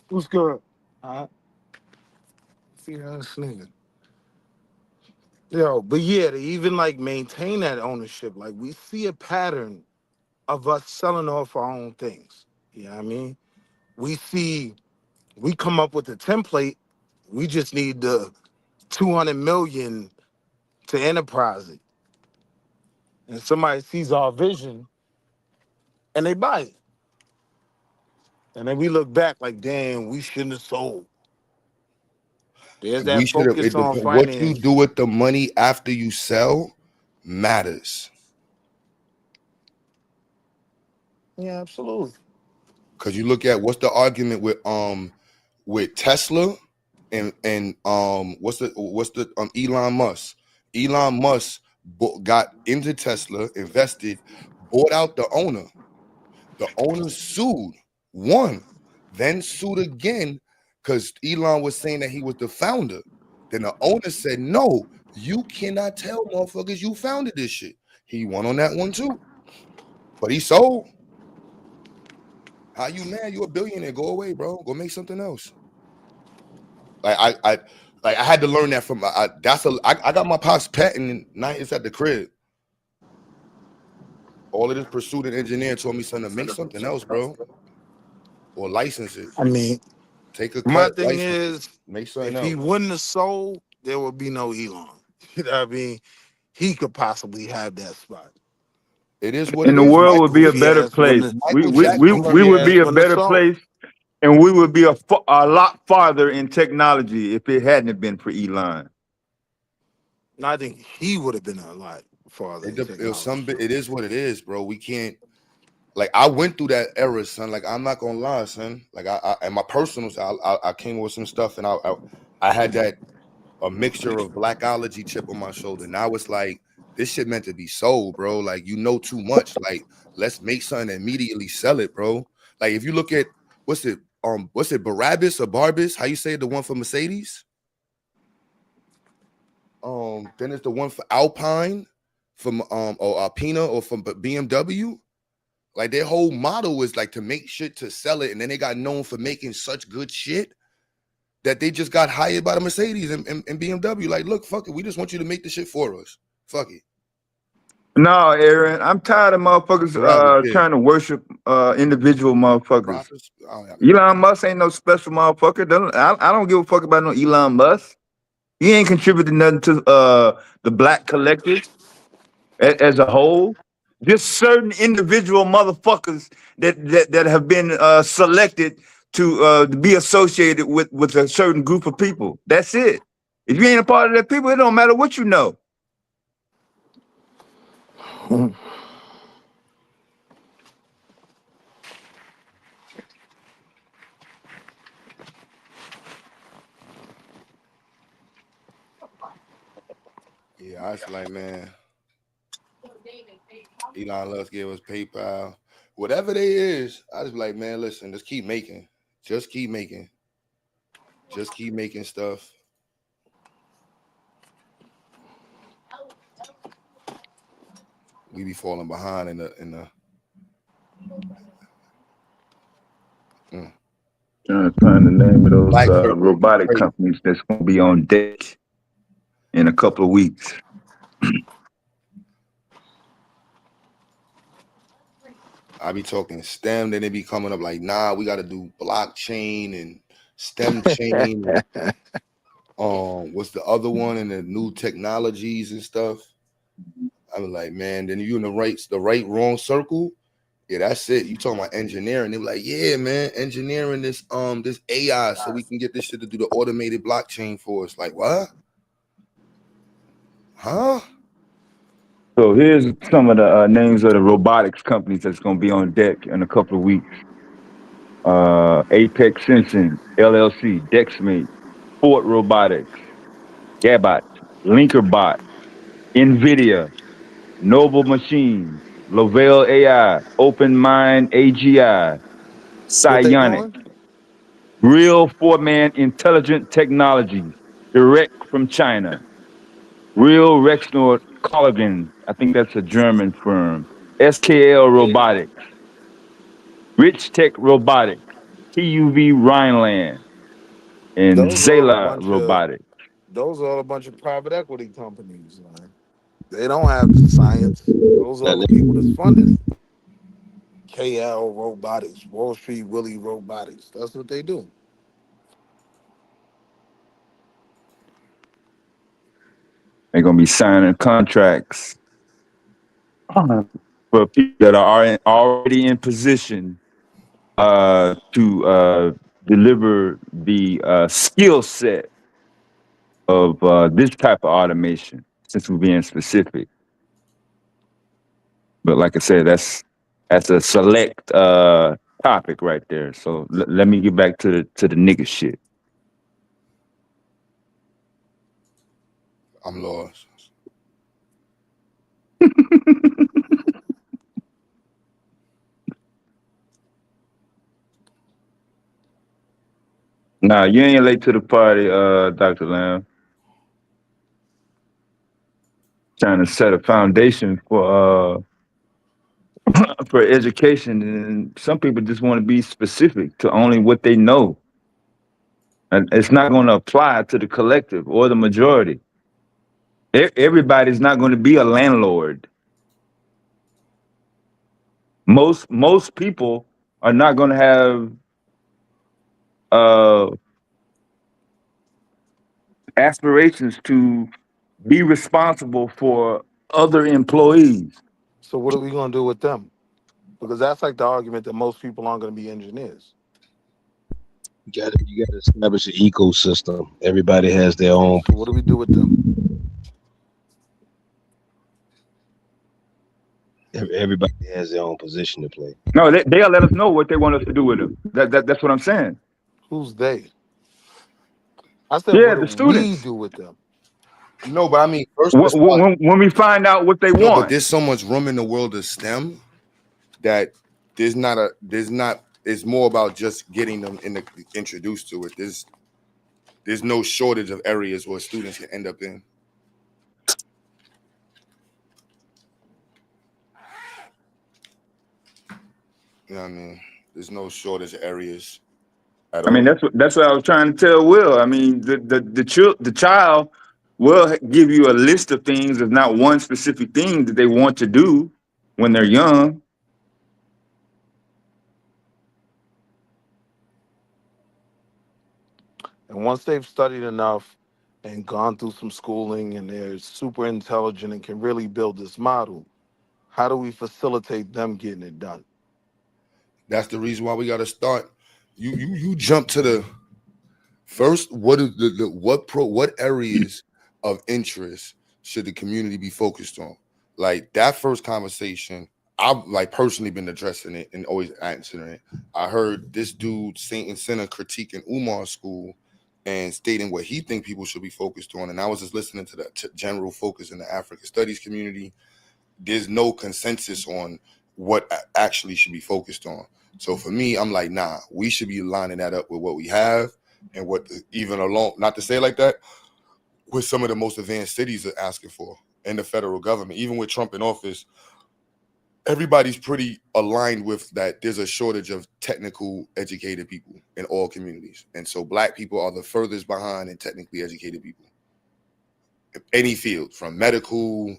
Who's good? See this nigga. Yo, but yeah, to even like maintain that ownership, like we see a pattern of us selling off our own things. You know what I mean? We come up with the template, we just need the 200 million to enterprise it. And somebody sees our vision and they buy it. And then we look back like, damn, we shouldn't have sold. There's We that should have focus on what you finance. do with the money after you sell matters. Yeah, absolutely. Cause you look at what's the argument with Tesla and what's the Elon Musk. Elon Musk got into Tesla, invested, bought out the owner. The owner sued, won, then sued again because Elon was saying that he was the founder. Then the owner said, no, you cannot tell motherfuckers you founded this shit. He won on that one too. But he sold. How you mad? You a billionaire. Go away, bro. Go make something else. I had to learn that from I got my pops patent and now it's at the crib. All of this pursuit and engineer told me, son, to make something else, bro. Or license it. I mean, Take a my cut, thing license it, is, make something if he else. wouldn't have sold, there would be no Elon. You know what I mean? He could possibly have that spot. It is what And it the is. world would be a Goofy better ass place. wouldn't have, We Michael we Jackson we, we goofy would ass be a wouldn't have better sold. place, and we would be a lot farther in technology if it hadn't have been for Elon. No, I think he would have been a lot farther in It was some technology. bit. It is what it is, bro. We can't. Like I went through that era, son. Like I'm not gonna lie, son. Like I and my personals, I came with some stuff, and I had that a mixture of blackology chip on my shoulder. Now it's like this shit meant to be sold, bro. Like you know too much. Like let's make something and immediately sell it, bro. Like if you look at what's it Barabbas or Barbas? How you say it, the one for Mercedes? Then it's the one for Alpine from or Alpina or from BMW. Like their whole model is like to make shit to sell it, and then they got known for making such good shit that they just got hired by the Mercedes and BMW. Like, look, fuck it, we just want you to make the shit for us. Fuck it. No, Aaron, I'm tired of motherfuckers Barabbas, yeah. trying to worship individual motherfuckers. Prophets. Oh, yeah. Elon Musk ain't no special motherfucker. I don't give a fuck about no Elon Musk. He ain't contributing nothing to the black collective as a whole. Just certain individual motherfuckers that have been selected to be associated with a certain group of people. That's it. If you ain't a part of that people, it don't matter what you know. Yeah, I was like, man, Elon Musk gave us PayPal. Whatever they is, I just be like, man, listen, just keep making. Just keep making. Just keep making stuff. We be falling behind in the Trying to find the name of those black church. robotic companies that's gonna be on deck in a couple of weeks. I be talking STEM, then they be coming up like, nah, we got to do blockchain and STEM chain. And, what's the other one? And the new technologies and stuff. I was like, man, then you in the right wrong circle. Yeah, that's it. You talking about engineering? They were like, yeah, man, engineering this AI so we can get this shit to do the automated blockchain for us. Like, what? Huh? So here's some of the names of the robotics companies that's going to be on deck in a couple of weeks. Apex Sensing, LLC, Dexmate, Fort Robotics, Gabot, Linkerbot, NVIDIA, Noble Machines, Lovell AI, OpenMind AGI, What they Psionic, doing? Real Four-Man Intelligent Technologies, direct from China, Real Rexnord Colligan, I think that's a German firm, SKL Robotics, Rich Tech Robotics, TUV Rhineland, and Those are all a Zela bunch of Robotics. private equity companies, man. They don't have the science. Those are all the people that's funding it. KL Robotics, Wall Street Willie Robotics. That's what they do. They're going to be signing contracts for people that are already in position to deliver the skill set of this type of automation, since we're being specific. But like I said, that's a select topic right there. So let me get back to the nigga shit. I'm lost. Nah, you ain't late to the party, Dr. Lamb. trying to set a foundation for education, and some people just want to be specific to only what they know, and it's not going to apply to the collective or the majority. Everybody's not going to be a landlord. Most people are not going to have uh, aspirations to be responsible for other employees. So what are we gonna do with them? Because that's like the argument that most people aren't gonna be engineers. You got to establish an ecosystem. Everybody has their own. So what do we do with them? Everybody has their own position to play. No, they'll let us know what they want us to do with them. That's what I'm saying. Who's they? I said, Yeah, what do the we students. do with them? No, but I mean, first let's start. When we find out what they No, but want. there's so much room in the world of STEM that there's not it's more about just getting them introduced to it. There's no shortage of areas where students can end up in. You know what I mean? There's no shortage of areas at I mean, all. that's what I was trying to tell Will. I mean, the child will give you a list of things, if not one specific thing that they want to do when they're young. And once they've studied enough and gone through some schooling and they're super intelligent and can really build this model, how do we facilitate them getting it done? That's the reason why we got to start. You jump to the first. What is what areas of interest should the community be focused on? Like that first conversation, I've like personally been addressing it and always answering it. I heard this dude Saint and Sinner critiquing Umar's school and stating what he think people should be focused on. And I was just listening to the general focus in the African studies community. There's no consensus on what actually should be focused on. So for me, I'm like, nah, we should be lining that up with what we have and what even alone, not to say it like that, what some of the most advanced cities are asking for in the federal government. Even with Trump in office, everybody's pretty aligned with that. There's a shortage of technical educated people in all communities. And so black people are the furthest behind in technically educated people. Any field from medical,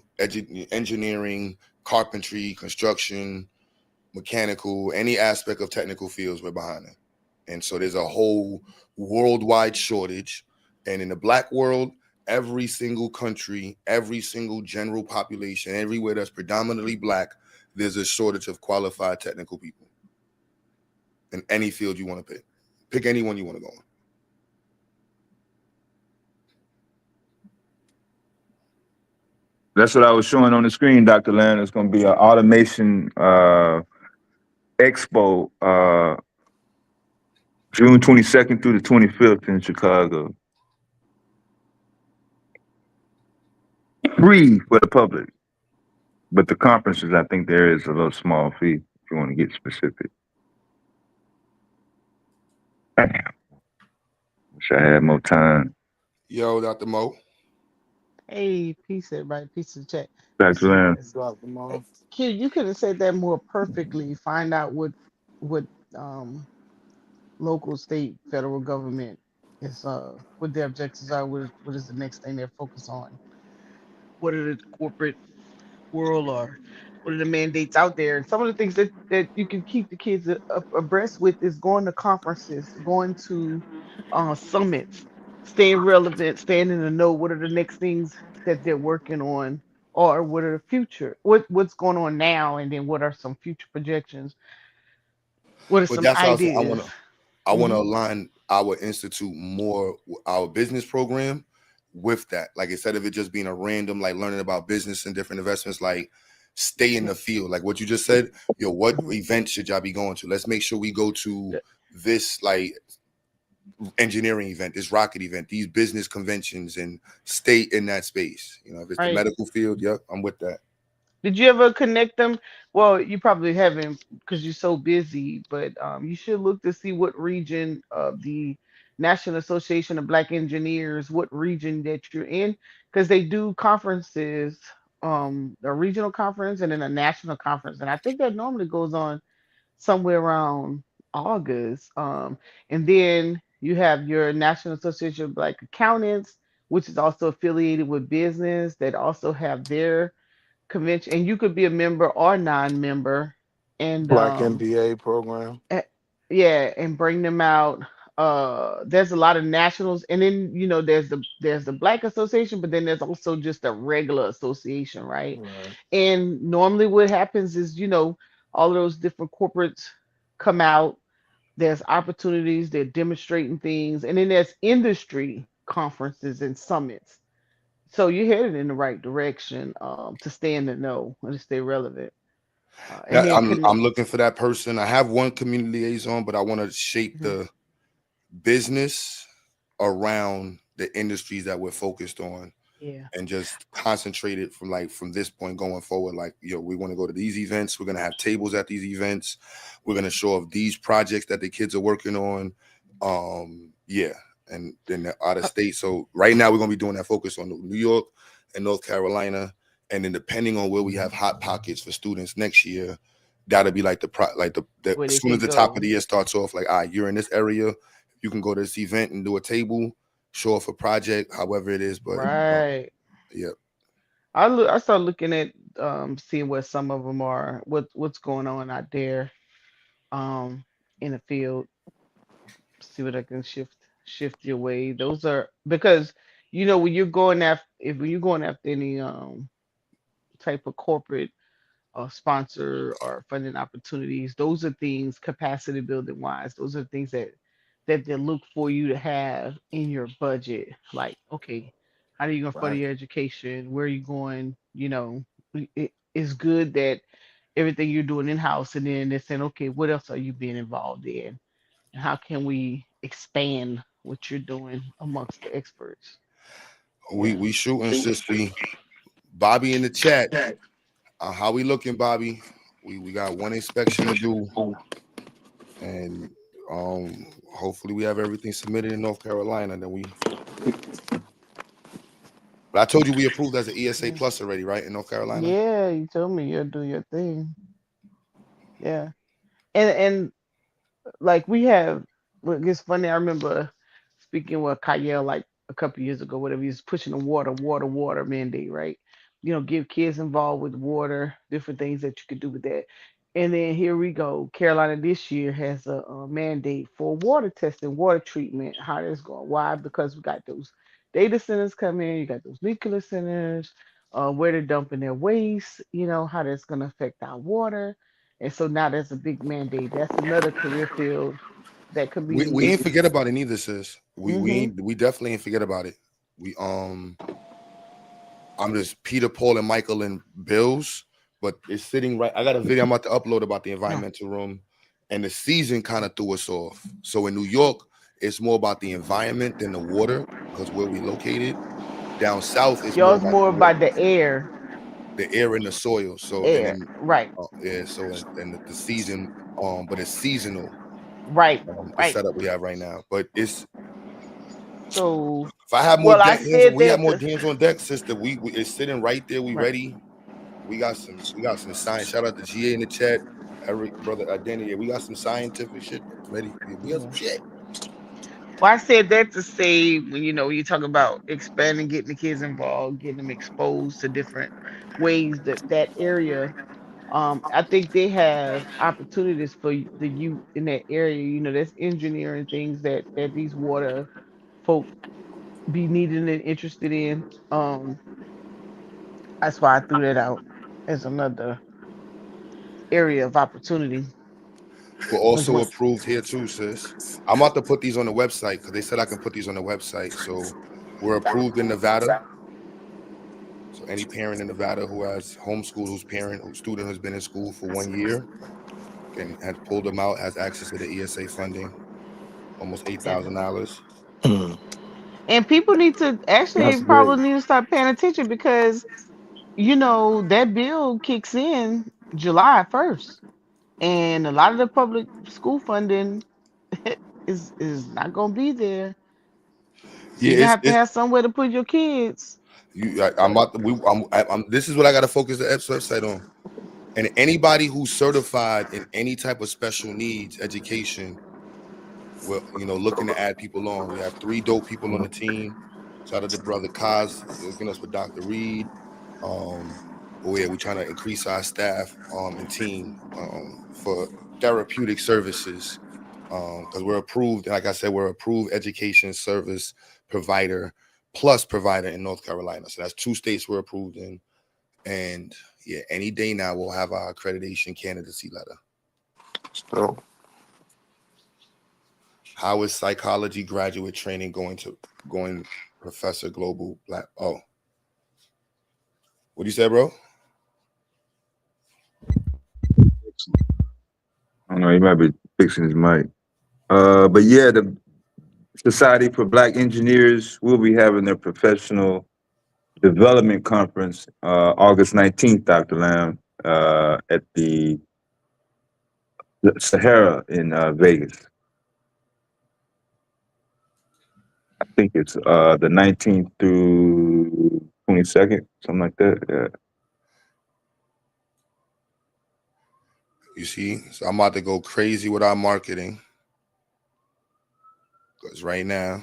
engineering, carpentry, construction, mechanical, any aspect of technical fields, we're behind it. And so there's a whole worldwide shortage. And in the black world, every single country, every single general population, everywhere that's predominantly black, there's a shortage of qualified technical people in any field you want to pick. Pick anyone you want to go on. That's what I was showing on the screen, Dr. Land. It's going to be an automation expo, June 22nd through the 25th in Chicago. Free for the public. But the conferences, I think there is a little small fee if you want to get specific. Damn. Wish I had more time. Yo, Dr. Mo. Hey, peace, everybody. Peace to the chat. Dr. Listen, Land. Dr. Mo. Q, you could have said that more perfectly. Find out what um local, state, federal government is what their objectives are. What is the next thing they're focused on? What are the corporate world or what are the mandates out there? And some of the things that you can keep the kids abreast with is going to conferences, going to summits, staying relevant, staying in the know. What are the next things that they're working on, or what are the future? What's going on now, and then what are some future projections? What are But some that's also ideas? I want to Hmm. align our institute more, our business program with that. Like instead of it just being a random, like learning about business and different investments, like stay in the field. Like what you just said, yo, what Hmm. event should y'all be going to? Let's make sure we go to this like engineering event, this rocket event, these business conventions, and stay in that space. You know, if it's the Right. medical field, yeah, I'm with that. Did you ever connect them? Well, you probably haven't because you're so busy, but you should look to see what region of the National Association of Black Engineers, what region that you're in, because they do conferences a regional conference and then a national conference, and I think that normally goes on somewhere around August. And then you have your National Association of Black Accountants, which is also affiliated with business that also have their convention, and you could be a member or non-member, and Black MBA program. eh, yeah, and bring them out. There's a lot of nationals, and then there's the Black Association, but then there's also just a regular association, right? Right. And normally what happens is, all of those different corporates come out. There's opportunities, they're demonstrating things, and then there's industry conferences and summits. So you're headed in the right direction, to stay in the know and to stay relevant, and That then I'm connect. looking for that person. I have one community liaison, but I want to shape Mhm. the business around the industries that we're focused on Yeah. and just concentrate it from this point going forward. Like, we want to go to these events. We're gonna have tables at these events. We're gonna show off these projects that the kids are working on. Yeah, and then they're out of Uh, state. So right now we're gonna be doing that focus on New York and North Carolina, and then depending on where we have hot pockets for students next year, that'll be like the where as they soon as can the top of go. the year starts off, like, all right, you're in this area, you can go to this event and do a table, show off a project, however it is. But Right. yeah. I start looking at, seeing where some of them are, what's going on out there, um in the field. See what I can shift your way. Those are because when you're going after if when you're going after any type of corporate sponsor or funding opportunities, those are things capacity building wise. Those are things that they look for you to have in your budget. Like, okay, how are you going to further Right. your education? Where are you going? It's good that everything you're doing in house, and then they're saying, okay, what else are you being involved in? And how can we expand what you're doing amongst the experts? We Yeah. we shooting, sis. We Bobby in the chat. How we looking, Bobby? We got one inspection to do, and hopefully we have everything submitted in North Carolina. Then we. But I told you we approved as an ESA Yeah. plus already, right, in North Carolina. Yeah, you told me you'll do your thing. Yeah. And like we have, well, it's funny. I remember speaking with Kyle like a couple years ago, whatever. He was pushing the water mandate, right? Give kids involved with water, different things that you could do with that. And then here we go. Carolina this year has a mandate for water testing, water treatment. How that's going? Why? Because we got those data centers coming. You got those nuclear centers. Where they're dumping their waste. How that's going to affect our water. And so now there's a big mandate. That's another career field that could We be. ain't forget about it neither, sis. Hmm. We definitely ain't forget about it. We I'm just Peter, Paul, and Michael and Bills, but it's sitting right. I got a video I'm about to upload about the No, environmental room, and the season kind of threw us off. So in New York, it's more about the environment than the water because where we located. Down south, it's more yours about more about the air, the air and the soil. So and air. then Right, yeah, so and the season, but it's seasonal. right, The right. setup we have right now, but it's So, if I have more well, I deck hands, said we have that more to. hands on deck, sister. We it's sitting right there. We Right. ready. We got some science. Shout out to GA in the chat. Eric, brother, Danny. Yeah, we got some scientific shit ready. We got some Yeah. shit. Well, I said that to say when you talk about expanding, getting the kids involved, getting them exposed to different ways that area. I think they have opportunities for the youth in that area. There's engineering things that these water folk be needing and interested in. That's why I threw that out as another area of opportunity. We're 'Cause also what? approved here too, sis. I'm about to put these on the website because they said I can put these on the website. So we're approved in Nevada. So any parent in Nevada who has homeschool, whose student has been in school for 1 year, has pulled them out, has access to the ESA funding, almost eight Yeah. thousand dollars. Hmm. And people need to That's actually great. probably need to start paying attention because that bill kicks in July 1st, and a lot of the public school funding is not gonna be there. So Yeah, you're gonna it's have to it's have somewhere to put your kids. I'm about to, this is what I got to focus the website on. And anybody who's certified in any type of special needs education, well, looking to add people on. We have 3 dope people on the team. Shout out to brother Kaz, hooking us with Dr. Reed. But yeah, we're trying to increase our staff and team for therapeutic services because we're approved. Like I said, we're approved education service provider plus provider in North Carolina. So that's 2 states we're approved in. And yeah, any day now we'll have our accreditation candidacy letter. So how is psychology graduate training going Professor Global Black? Oh, what do you say, bro? I don't know, he might be fixing his mic. But yeah, the Society for Black Engineers will be having their professional development conference August 19th, Dr. Lamb, at the Sahara in Vegas. I think it's the 19th through 22nd, something like that. Yeah. You see, so I'm about to go crazy with our marketing because right now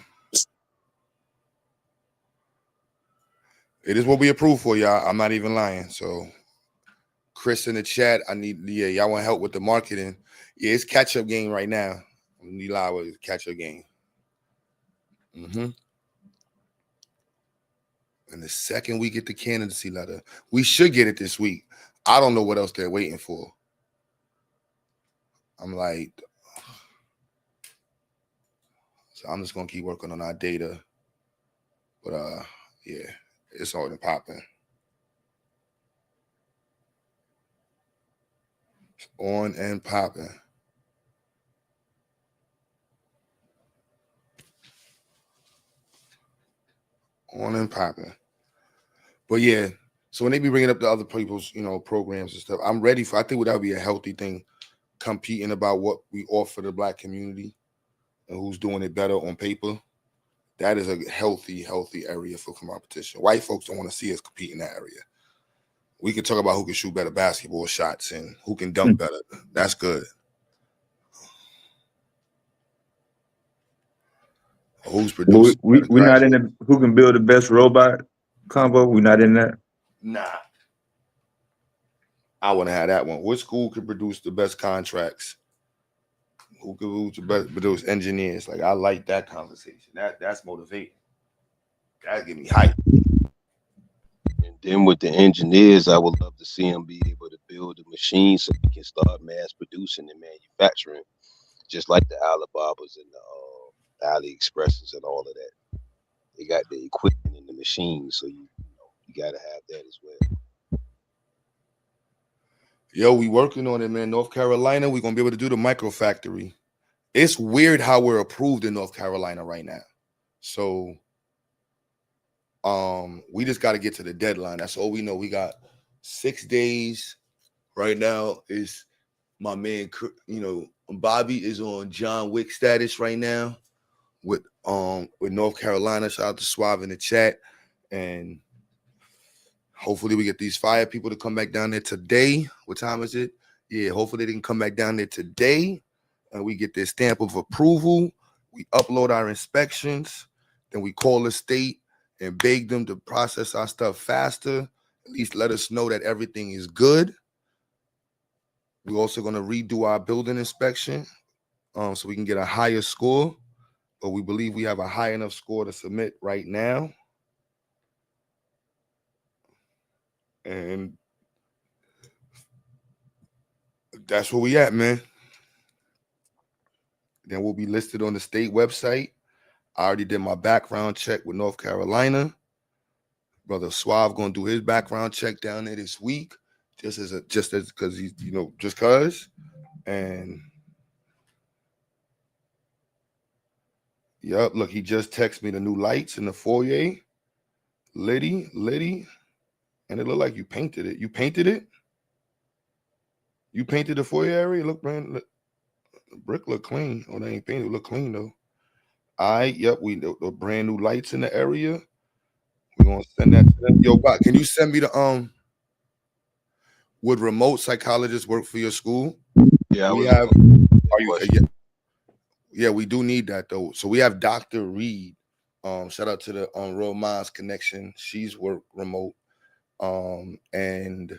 it is what we approve for, y'all. I'm not even lying. So Chris in the chat, y'all want help with the marketing. Yeah, it's catch-up game right now. We lie with catch-up game. And the second we get the candidacy letter, we should get it this week. I don't know what else they're waiting for. I'm like, so I'm just gonna keep working on our data. But yeah, it's all in popping. On and popping. On and popping. But yeah, so when they be bringing up the other people's, programs and stuff, I'm ready for. I think that would be a healthy thing, competing about what we offer the Black community and who's doing it better on paper. That is a healthy area for competition. White folks don't want to see us compete in that area. We can talk about who can shoot better basketball shots and who can dunk better. That's good. Who's producing? We're not in the who can build the best robot combo. We're not in that. Nah. I want to have that one. What school can produce the best contracts? Who can produce engineers? Like, I like that conversation. That's motivating. That give me hype. And then with the engineers, I would love to see them be able to build a machine so we can start mass producing and manufacturing, just like the Alibabas and the AliExpresses and all of that. They got the equipment and the machines, so you gotta have that as well. Yo, we working on it, man. North Carolina, we're gonna be able to do the micro factory. It's weird how we're approved in North Carolina right now. So we just got to get to the deadline. That's all we know. We got 6 days right now. Is my man, Bobby is on John Wick status right now with North Carolina. Shout out to Suave in the chat. And hopefully we get these fire people to come back down there today. What time is it? Yeah, hopefully they can come back down there today and we get their stamp of approval. We upload our inspections. Then we call the state and beg them to process our stuff faster. At least let us know that everything is good. We're also going to redo our building inspection so we can get a higher score. But we believe we have a high enough score to submit right now. And that's where we at, man. Then we'll be listed on the state website. I already did my background check with North Carolina. Brother Suave gonna do his background check down there this week, just as because he's just cause. And yep, look, he just texted me the new lights in the foyer. Liddy, and it looked like you painted it. You painted it? You painted the foyer area? Look, man, the brick look clean. Oh, they ain't painted. It look clean though. Yep, we the brand new lights in the area. We're gonna send that to them. Yo, Bob, can you send me the would remote psychologists work for your school? Yeah, I We was have that are you question. yeah, yeah, we do need that though. So we have Dr. Reed. Shout out to the Real Minds Connection. She's work remote. And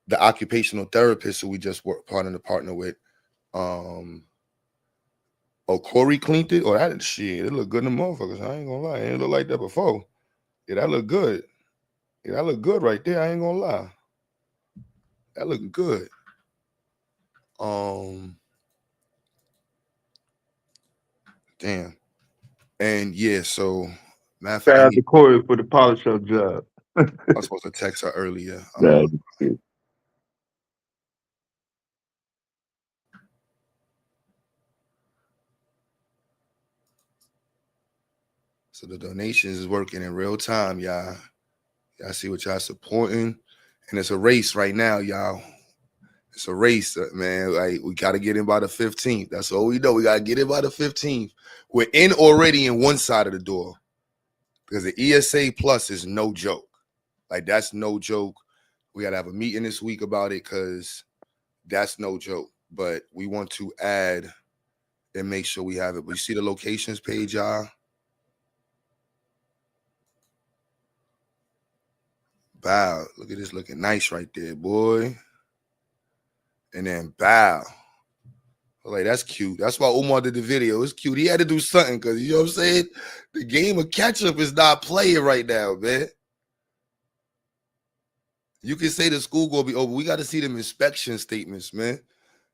the occupational therapist who we just work partner to partner with. Um oh, Corey cleaned it. Oh, that shit. It look good in the motherfuckers. I ain't gonna lie. It ain't look like that before. Yeah, that look good. Yeah, that look good right there. I ain't gonna lie. That look good. Um Damn. And yeah, so matter of fact, Shout I out need to Corey for the polish up job. I was supposed to text her earlier. That's good. So the donations is working in real time, y'all. Y'all see what y'all supporting. And it's a race right now, y'all. It's a race, man. Like we gotta get in by the 15th. That's all we know. We gotta get in by the 15th. We're in already in one side of the door because the ESA Plus is no joke. Like that's no joke. We gotta have a meeting this week about it because that's no joke. But we want to add and make sure we have it. But you see the locations page, y'all. Bow. Look at this looking nice right there, boy. And then bow. Like, that's cute. That's why Omar did the video. It's cute. He had to do something because, you know what I'm saying? The game of catch up is not playing right now, man. You can say the school going to be over. We got to see them inspection statements, man.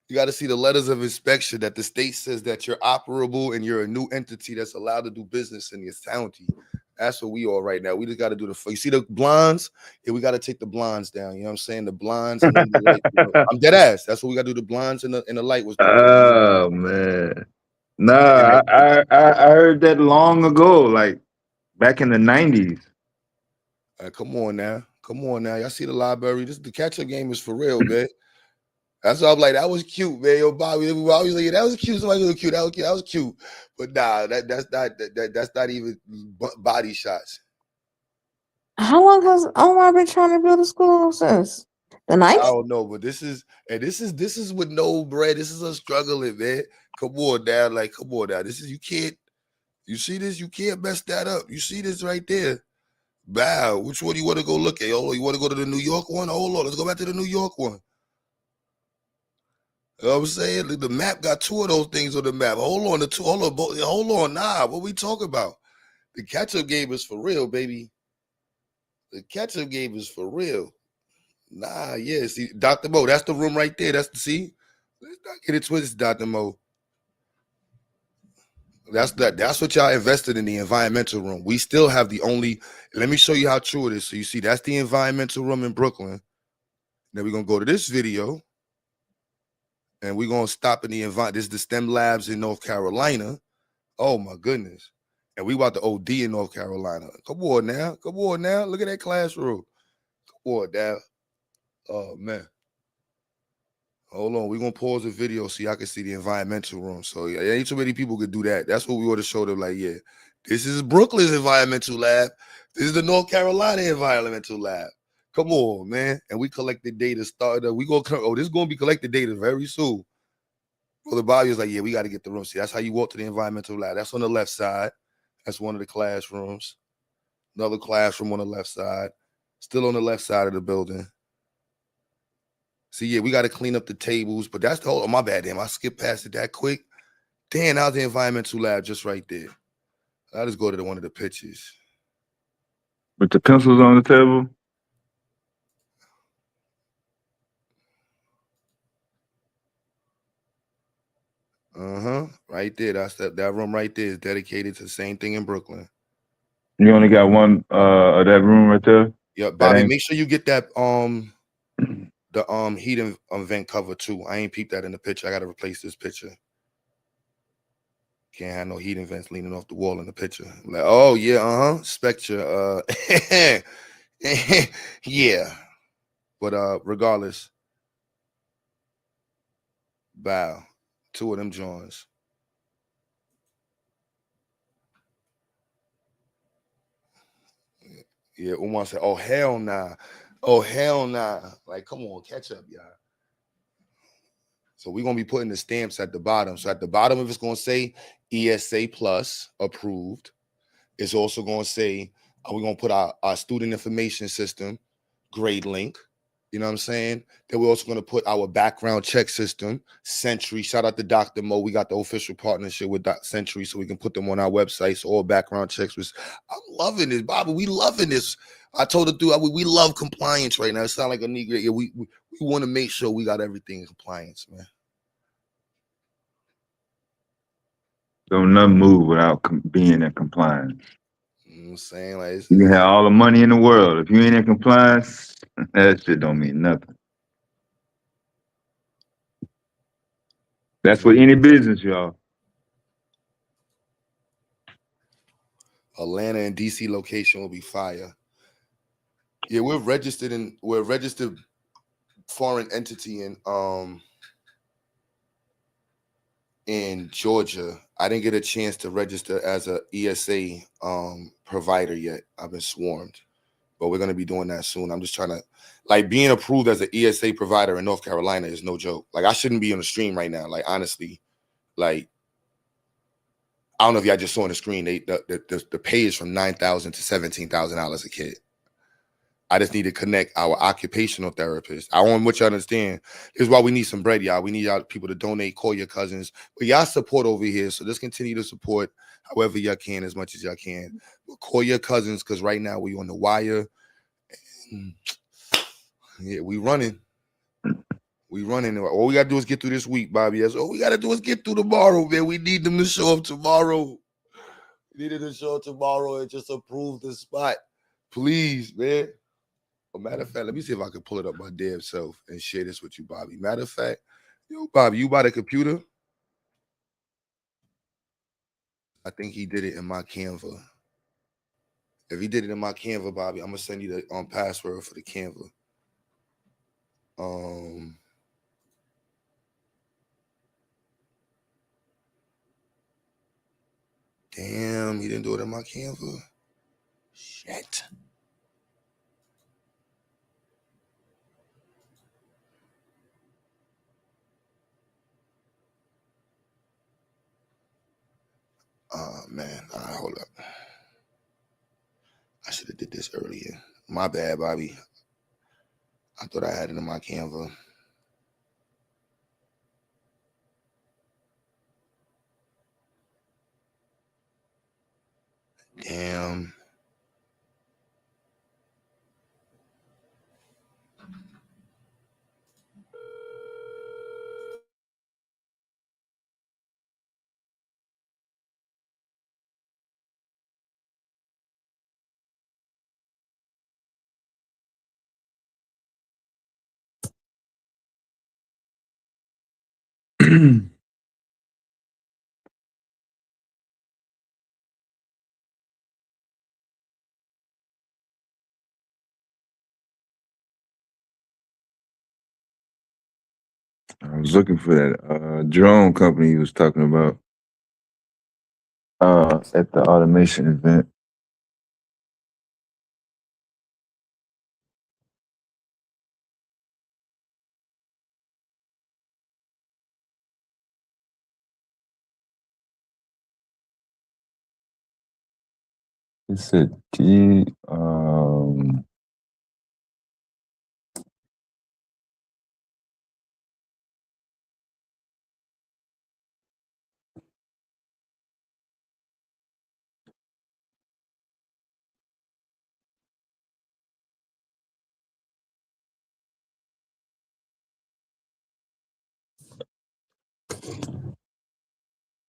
You got to see the letters of inspection that the state says that you're operable and you're a new entity that's allowed to do business in this county. That's what we are right now. We just got to do you see the blinds? Yeah, we got to take the blinds down. You know what I'm saying? The blinds and then the light. You know, I'm dead ass. That's what we got to do. The blinds and the light was the work. Oh man. And Nah, then, I heard that long ago, like back in the 90s. come on now. Come on now. Y'all see the library? The catch-up game is for real, man. That's why I'm like, that was cute, man. Yo, Bobby, we always like, that was cute. Somebody was cute. That was cute. That was cute. But nah, that's not even body shots. How long has Omar been trying to build a school since? The I 90s? don't know, but this is with no bread. This is a struggling, man. Come on now, like come on now. This is you can't. You see this? You can't mess that up. You see this right there? Bow. Which one do you want to go look at? Oh, you want to go to the New York one? Hold on, let's go back to the New York one. You know what I'm saying? The map got two of those things on the map. Hold on, hold on. Nah, what we talking about? The catch-up game is for real, baby. The catch-up game is for real. Nah, yeah. See, Dr. Mo, that's the room right there. That's the see. Let's not get it twisted, Dr. Mo. That's what y'all invested in the environmental room. We still have the only. Let me show you how true it is. So you see, that's the environmental room in Brooklyn. Then we're gonna go to this video, and we're gonna stop in the environment. This is the STEM labs in North Carolina. Oh my goodness. And we about to OD in North Carolina. Come on now. Come on now. Look at that classroom. Come on now. Oh man. Hold on. We're gonna pause the video so y'all can see the environmental room. So yeah, ain't too many people could do that. That's what we want to show them. Like, yeah, this is Brooklyn's environmental lab. This is the North Carolina environmental lab. Come on, man. And we collected data. Started. We gonna come. Oh, this is gonna be collected data very soon. Well, the body is like, yeah, we got to get the room. See, that's how you walk to the environmental lab. That's on the left side. That's one of the classrooms. Another classroom on the left side. Still on the left side of the building. See, yeah, we got to clean up the tables, but that's the whole. Oh, my bad, damn. I skipped past it that quick. Damn, how's the environmental lab just right there? I'll just go to one of the pictures. With the pencils on the table. Right there. That's that room right there is dedicated to the same thing in Brooklyn. You only got one of that room right there. Yeah, That Bobby, ain't make sure you get that the heat vent cover too. I ain't peeped that in the picture. I gotta replace this picture. Can't have no heating vents leaning off the wall in the picture. I'm like, oh yeah, Spectre. Yeah. But regardless, bow. Two of them joints. Yeah, Umar said, "Oh hell nah, oh hell nah." Like, come on, catch up, y'all. So we're gonna be putting the stamps at the bottom. So at the bottom of it's gonna say ESA plus approved. It's also gonna say we're gonna put our student information system grade link. You know what I'm saying? Then we're also going to put our background check system, Century. Shout out to Dr. Mo. We got the official partnership with Century, so we can put them on our website. So all background checks was. I'm loving this, Bobby. We loving this. I told her through. We love compliance right now. It sounds like a nigga. Yeah, we want to make sure we got everything in compliance, man. Don't nothing move without being in compliance. You know what I'm saying? Like, You can have all the money in the world. If you ain't in compliance, that shit don't mean nothing. That's for any business, y'all. Atlanta and DC location will be fire. Yeah, we're a registered foreign entity in Georgia. I didn't get a chance to register as a ESA provider yet. I've been swarmed, but we're gonna be doing that soon. I'm just trying to, like, being approved as an ESA provider in North Carolina is no joke. Like, I shouldn't be on the stream right now. Like, honestly, like, I don't know if y'all just saw on the screen. The pay is from $9,000 to $17,000 a kid. I just need to connect our occupational therapist. I want what you understand. Here's why we need some bread, y'all. We need y'all people to donate, call your cousins. But y'all support over here. So just continue to support however y'all can, as much as y'all can. But call your cousins, because right now we on the wire. Yeah, we running. We running. All we gotta do is get through this week, Bobby. That's all we gotta do is get through tomorrow, man. We need them to show up tomorrow. We needed to show up tomorrow and just approve the spot. Please, man. Matter of fact, let me see if I can pull it up my damn self and share this with you, Bobby. Matter of fact, yo, Bobby, you buy the computer? I think he did it in my Canva. If he did it in my Canva, Bobby, I'm gonna send you the password for the Canva. Damn, he didn't do it in my Canva. Shit. Oh man, all right, hold up. I should have did this earlier. My bad, Bobby. I thought I had it in my Canva. Damn. I was looking for that drone company he was talking about at the automation event. It said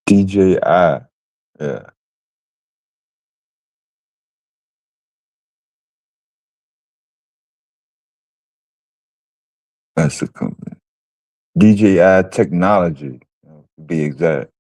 DJI. Yeah, that's the company. DJI Technology, to be exact.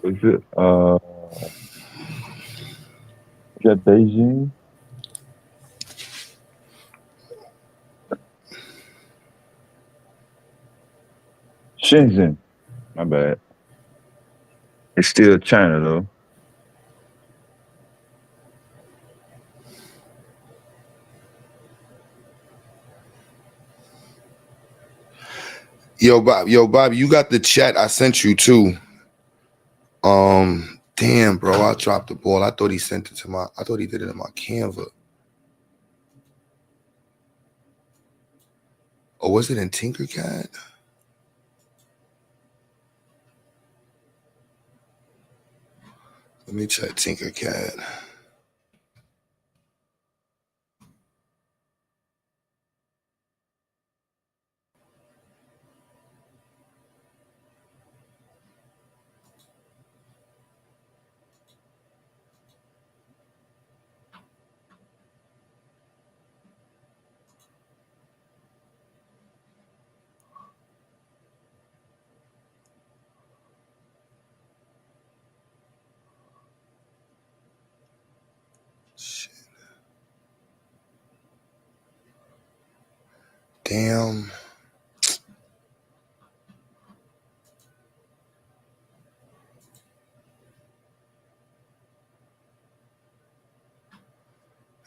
is it is that Beijing? Shenzhen. My bad. It's still China though. Yo, Bob, you got the chat I sent you too. Damn, bro, I dropped the ball. I thought he sent it to my. I thought he did it in my Canva. Or was it in Tinkercad? Let me check Tinkercad. Shit. Damn.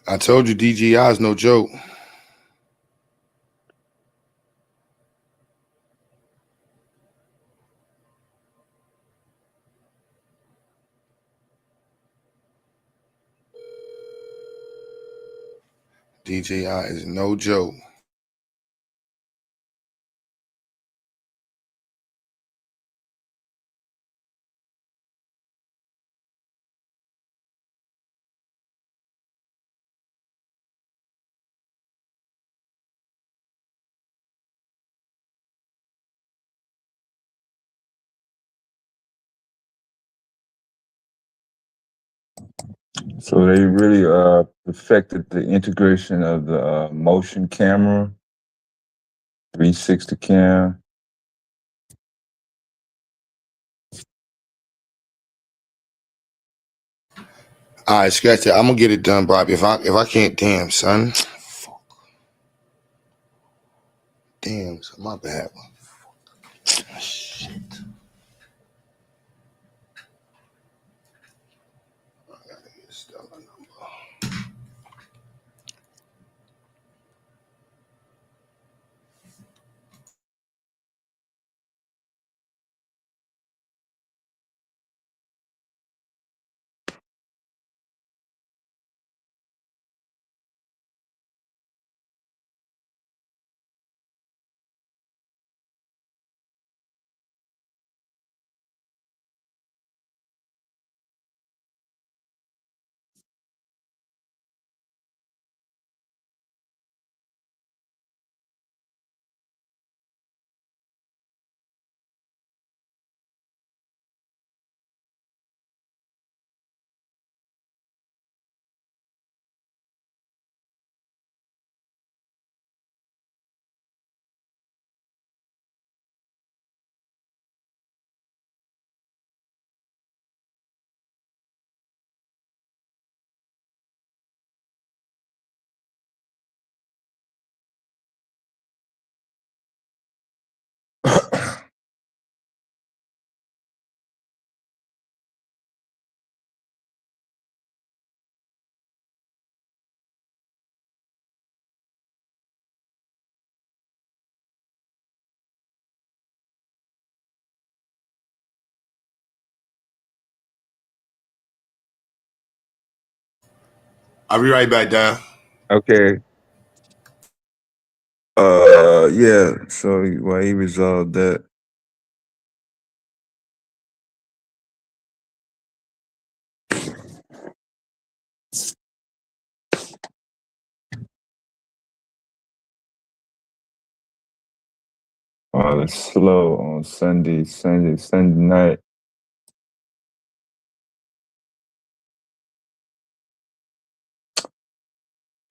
I told you DGI is no joke. DJI is no joke. So they really perfected the integration of the motion camera, 360 cam. All right, scratch that. I'm gonna get it done, Bob. If I can't, damn son. Fuck. Damn, son, my bad. Shit. I gotta get Stella number. I'll be right back, Dan. Okay. Yeah. So while he resolved that, it's slow on Sunday night.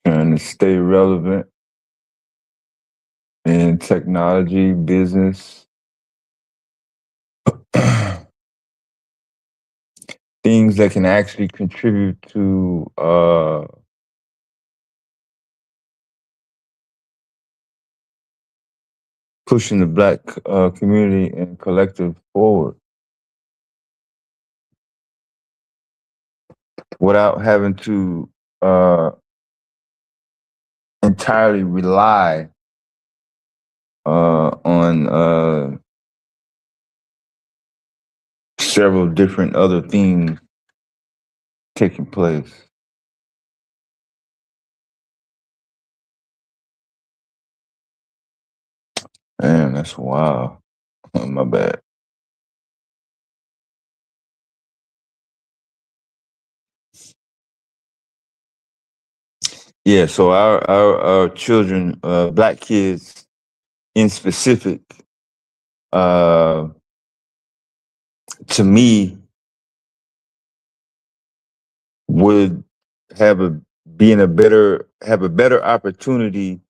Trying to stay relevant in technology, business. things that can actually contribute to pushing the Black community and collective forward without having to entirely rely on several different other things taking place. Man, that's wild. My bad. Yeah, so our children, Black kids in specific, to me, would have a have a better opportunity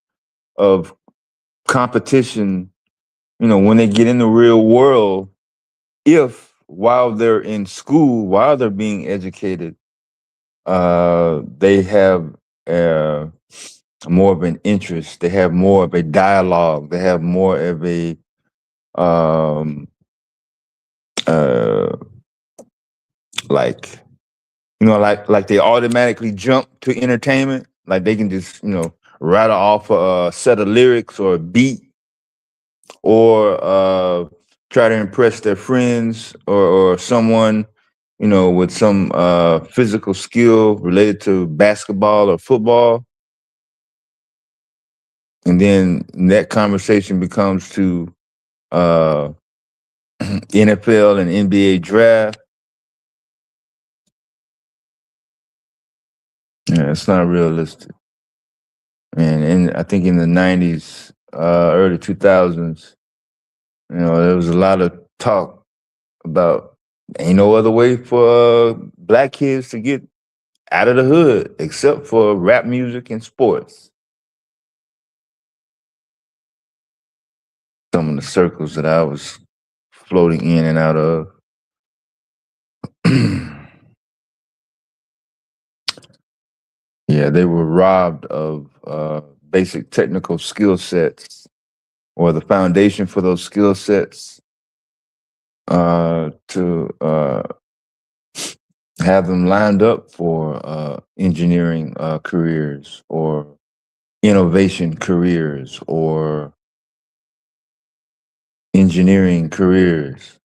of competition, when they get in the real world, if while they're in school, while they're being educated, they have more of an interest, they have more of a dialogue, they have more of a um uh like like they automatically jump to entertainment, like they can just rattle off a set of lyrics or a beat, or try to impress their friends, or someone with some physical skill related to basketball or football, and then that conversation becomes to uh NFL and NBA draft. Yeah, it's not realistic. And I think in the 90s, early 2000s, there was a lot of talk about ain't no other way for Black kids to get out of the hood except for rap music and sports. Some of the circles that I was floating in and out of. Yeah, they were robbed of basic technical skill sets, or the foundation for those skill sets, to have them lined up for engineering careers, or innovation careers, or engineering careers.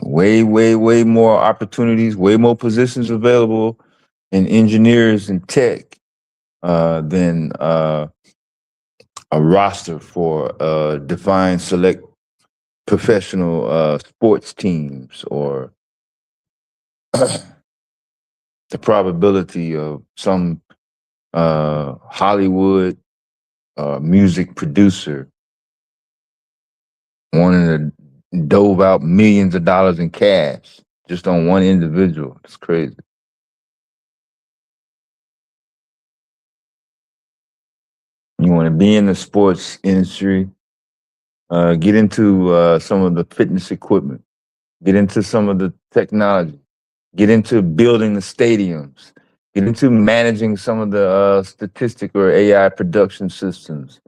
Way, way, way more opportunities, way more positions available in engineers and tech than a roster for defined select professional sports teams, or the probability of some Hollywood music producer wanting to dove out millions of dollars in cash just on one individual. It's crazy. You want to be in the sports industry, get into some of the fitness equipment, get into some of the technology, get into building the stadiums, get into managing some of the statistic or AI production systems.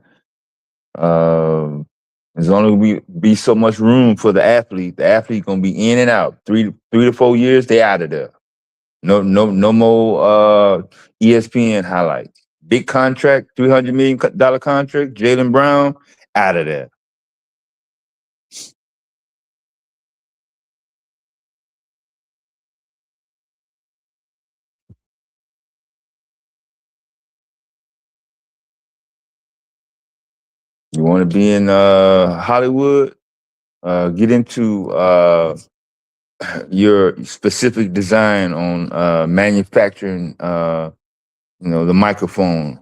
There's only be so much room for the athlete. The athlete gonna be in and out. Three to 4 years, they out of there. No more ESPN highlights. Big contract, $300 million contract. Jaylen Brown out of there. You want to be in Hollywood? Get into your specific design on manufacturing. The microphone,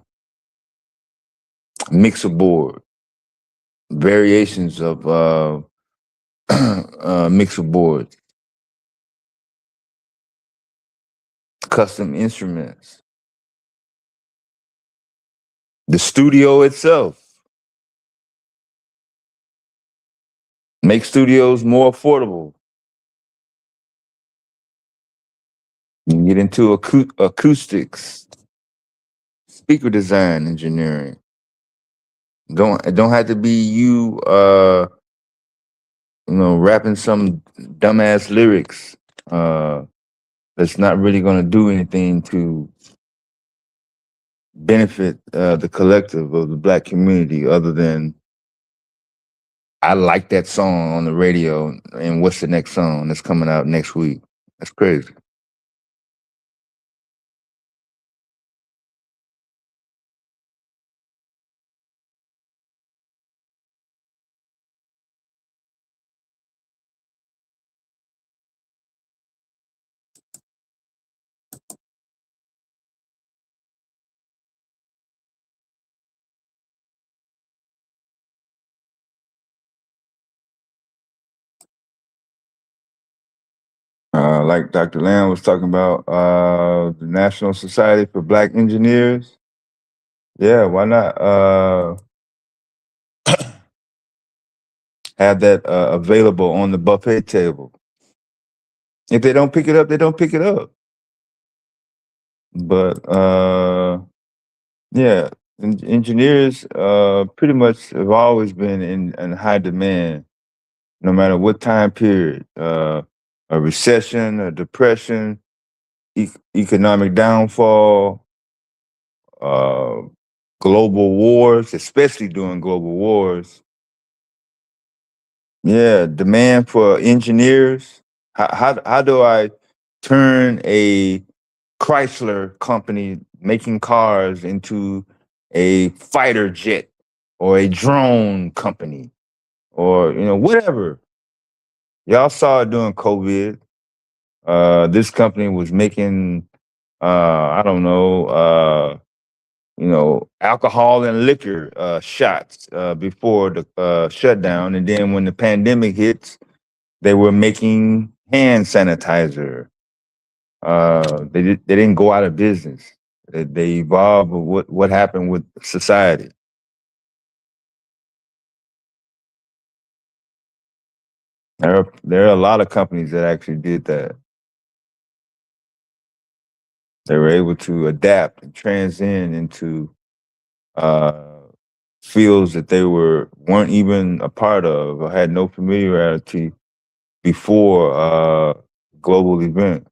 mixer board, variations of mixer boards, custom instruments, the studio itself. Make studios more affordable. You can get into acoustics, speaker design engineering. Don't have to be you rapping some dumbass lyrics that's not really gonna do anything to benefit the collective of the black community other than I like that song on the radio and what's the next song that's coming out next week. That's crazy. Like Dr. Lamb was talking about, the National Society for Black Engineers. Yeah, why not have that available on the buffet table? If they don't pick it up, they don't pick it up. But yeah, engineers pretty much have always been in high demand, no matter what time period. A recession, a depression, economic downfall, uh, global wars, especially during global wars. Yeah, demand for engineers. How do I turn a Chrysler company making cars into a fighter jet or a drone company or whatever? Y'all saw it during COVID. This company was making I don't know alcohol and liquor shots before the shutdown, and then when the pandemic hits, they were making hand sanitizer. They didn't go out of business. They evolved with what happened with society. There are a lot of companies that actually did that. They were able to adapt and transcend into uh, fields that they weren't even a part of or had no familiarity before global event.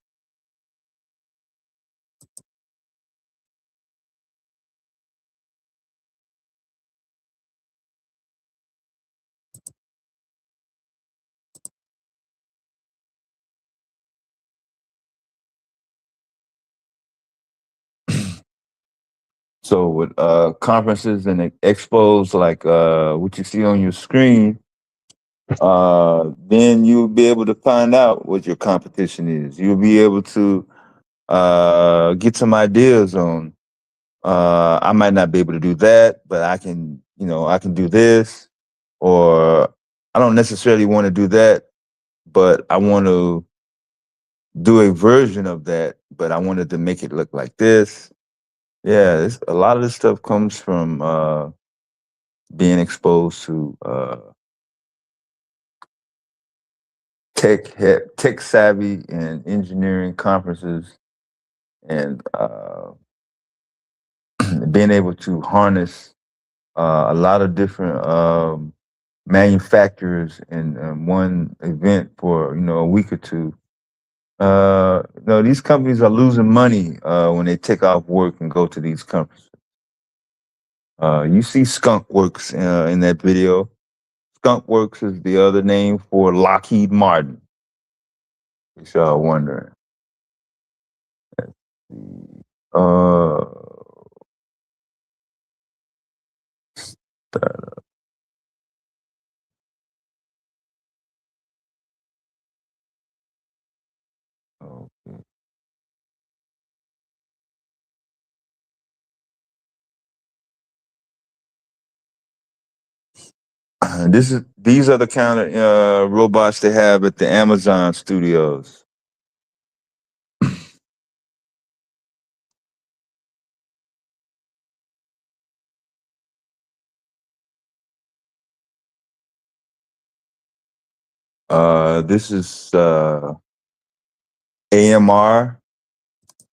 So with conferences and expos like what you see on your screen, then you'll be able to find out what your competition is. You'll be able to get some ideas on. I might not be able to do that, but I can do this, or I don't necessarily want to do that, but I want to do a version of that, but I wanted to make it look like this. Yeah, a lot of this stuff comes from being exposed to tech savvy and engineering conferences, and being able to harness a lot of different manufacturers in one event for a week or two. These companies are losing money when they take off work and go to these conferences. You see Skunk Works in that video. Skunk Works is the other name for Lockheed Martin. If y'all wondering. Uh, okay. These are the kind of robots they have at the Amazon studios. This is AMR.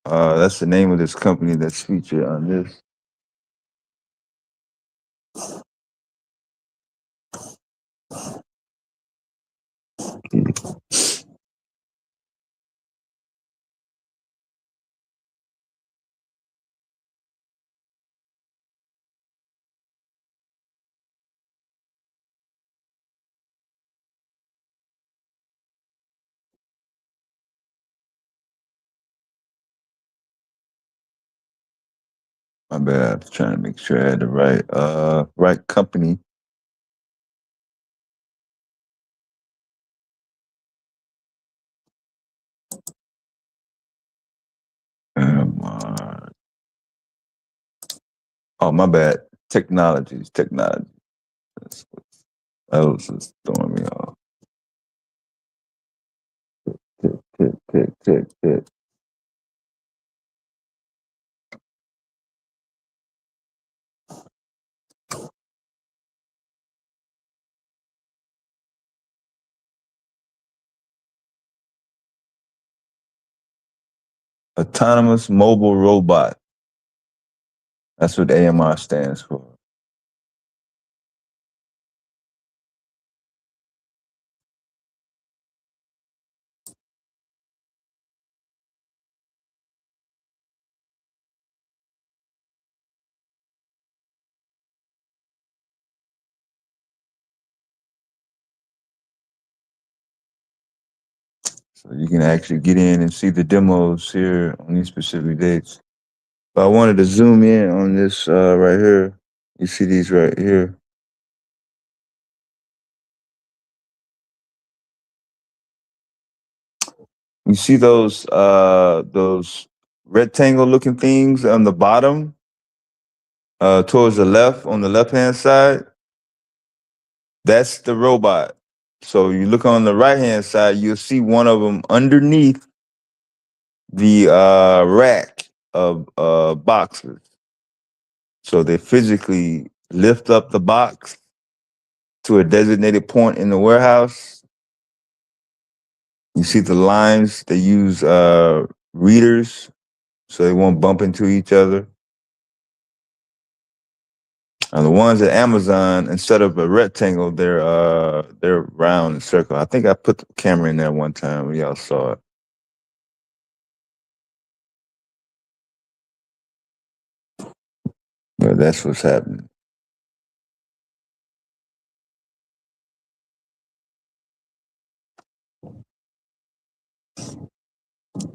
That's the name of this company that's featured on this. My bad. I was trying to make sure I had the right company. Oh, my bad. Technologies. That's that was just throwing me off. Tick. Autonomous mobile robot. That's what AMR stands for. So you can actually get in and see the demos here on these specific dates. But I wanted to zoom in on this right here. You see these right here. You see those rectangle looking things on the bottom towards the left on the left hand side? That's the robot. So you look on the right hand side, you'll see one of them underneath the rack of boxes. So they physically lift up the box to a designated point in the warehouse. You see the lines, they use readers so they won't bump into each other. And the ones at Amazon, instead of a rectangle, they're round and circle. I think I put the camera in there one time when y'all saw it. Yeah, that's what's happening.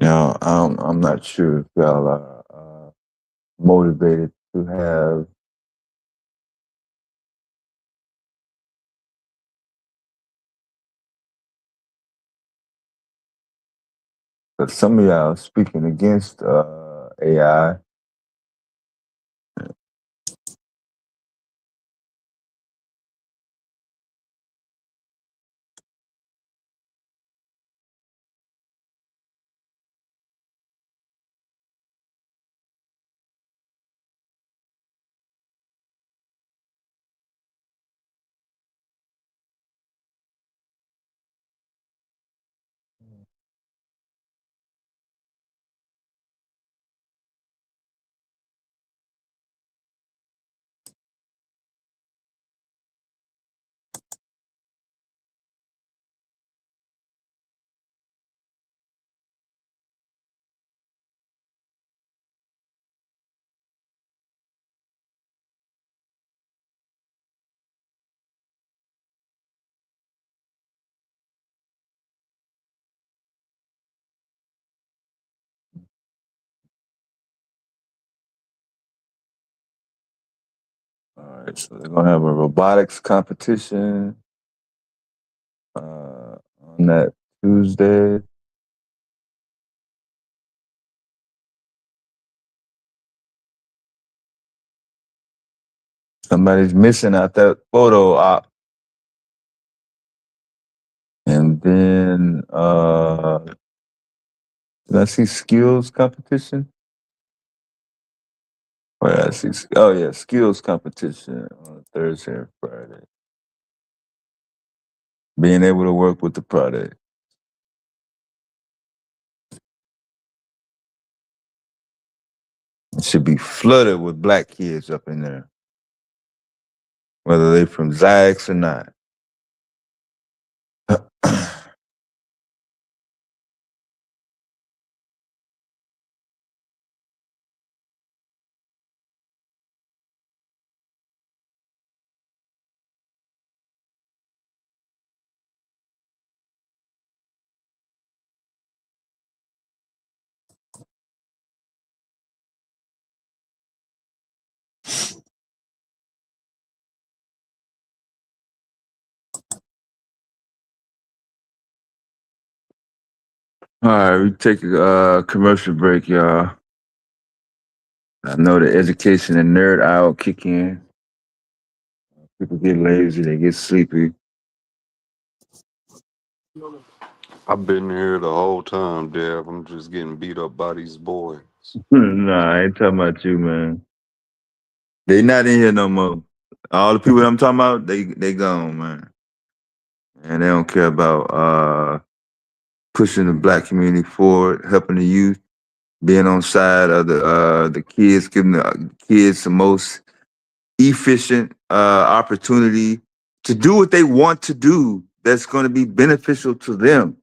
Now, I'm not sure if y'all are motivated to have but some of y'all speaking against AI. All right, so they're gonna have a robotics competition on that Tuesday. Somebody's missing out that photo op. And then did I see skills competition? Oh, yeah, oh yeah, skills competition on Thursday and Friday. Being able to work with the product. It should be flooded with black kids up in there, whether they from Zags or not. All right, we take a commercial break, y'all. I know the education and nerd hour kick in. People get lazy, they get sleepy. I've been here the whole time, Dev. I'm just getting beat up by these boys. Nah, I ain't talking about you, man. They not in here no more. All the people that I'm talking about, they gone, man. And they don't care about pushing the black community forward, helping the youth, being on side of the kids, giving the kids the most efficient opportunity to do what they want to do that's going to be beneficial to them.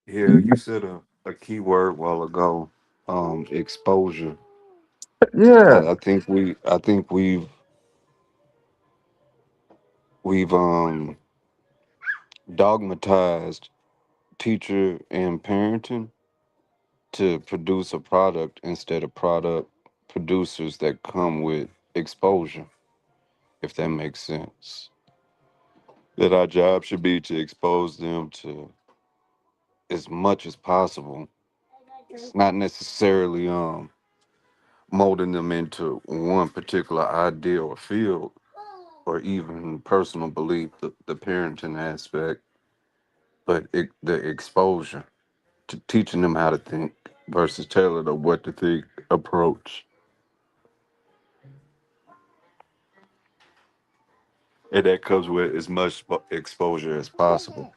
Yeah, you said a key word while ago, exposure. Yeah. I think we've dogmatized teacher and parenting to produce a product instead of product producers that come with exposure, if that makes sense. That our job should be to expose them to as much as possible. It's not necessarily molding them into one particular idea or field or even personal belief, the parenting aspect, but the exposure to teaching them how to think versus telling them what to think approach. And that comes with as much exposure as possible.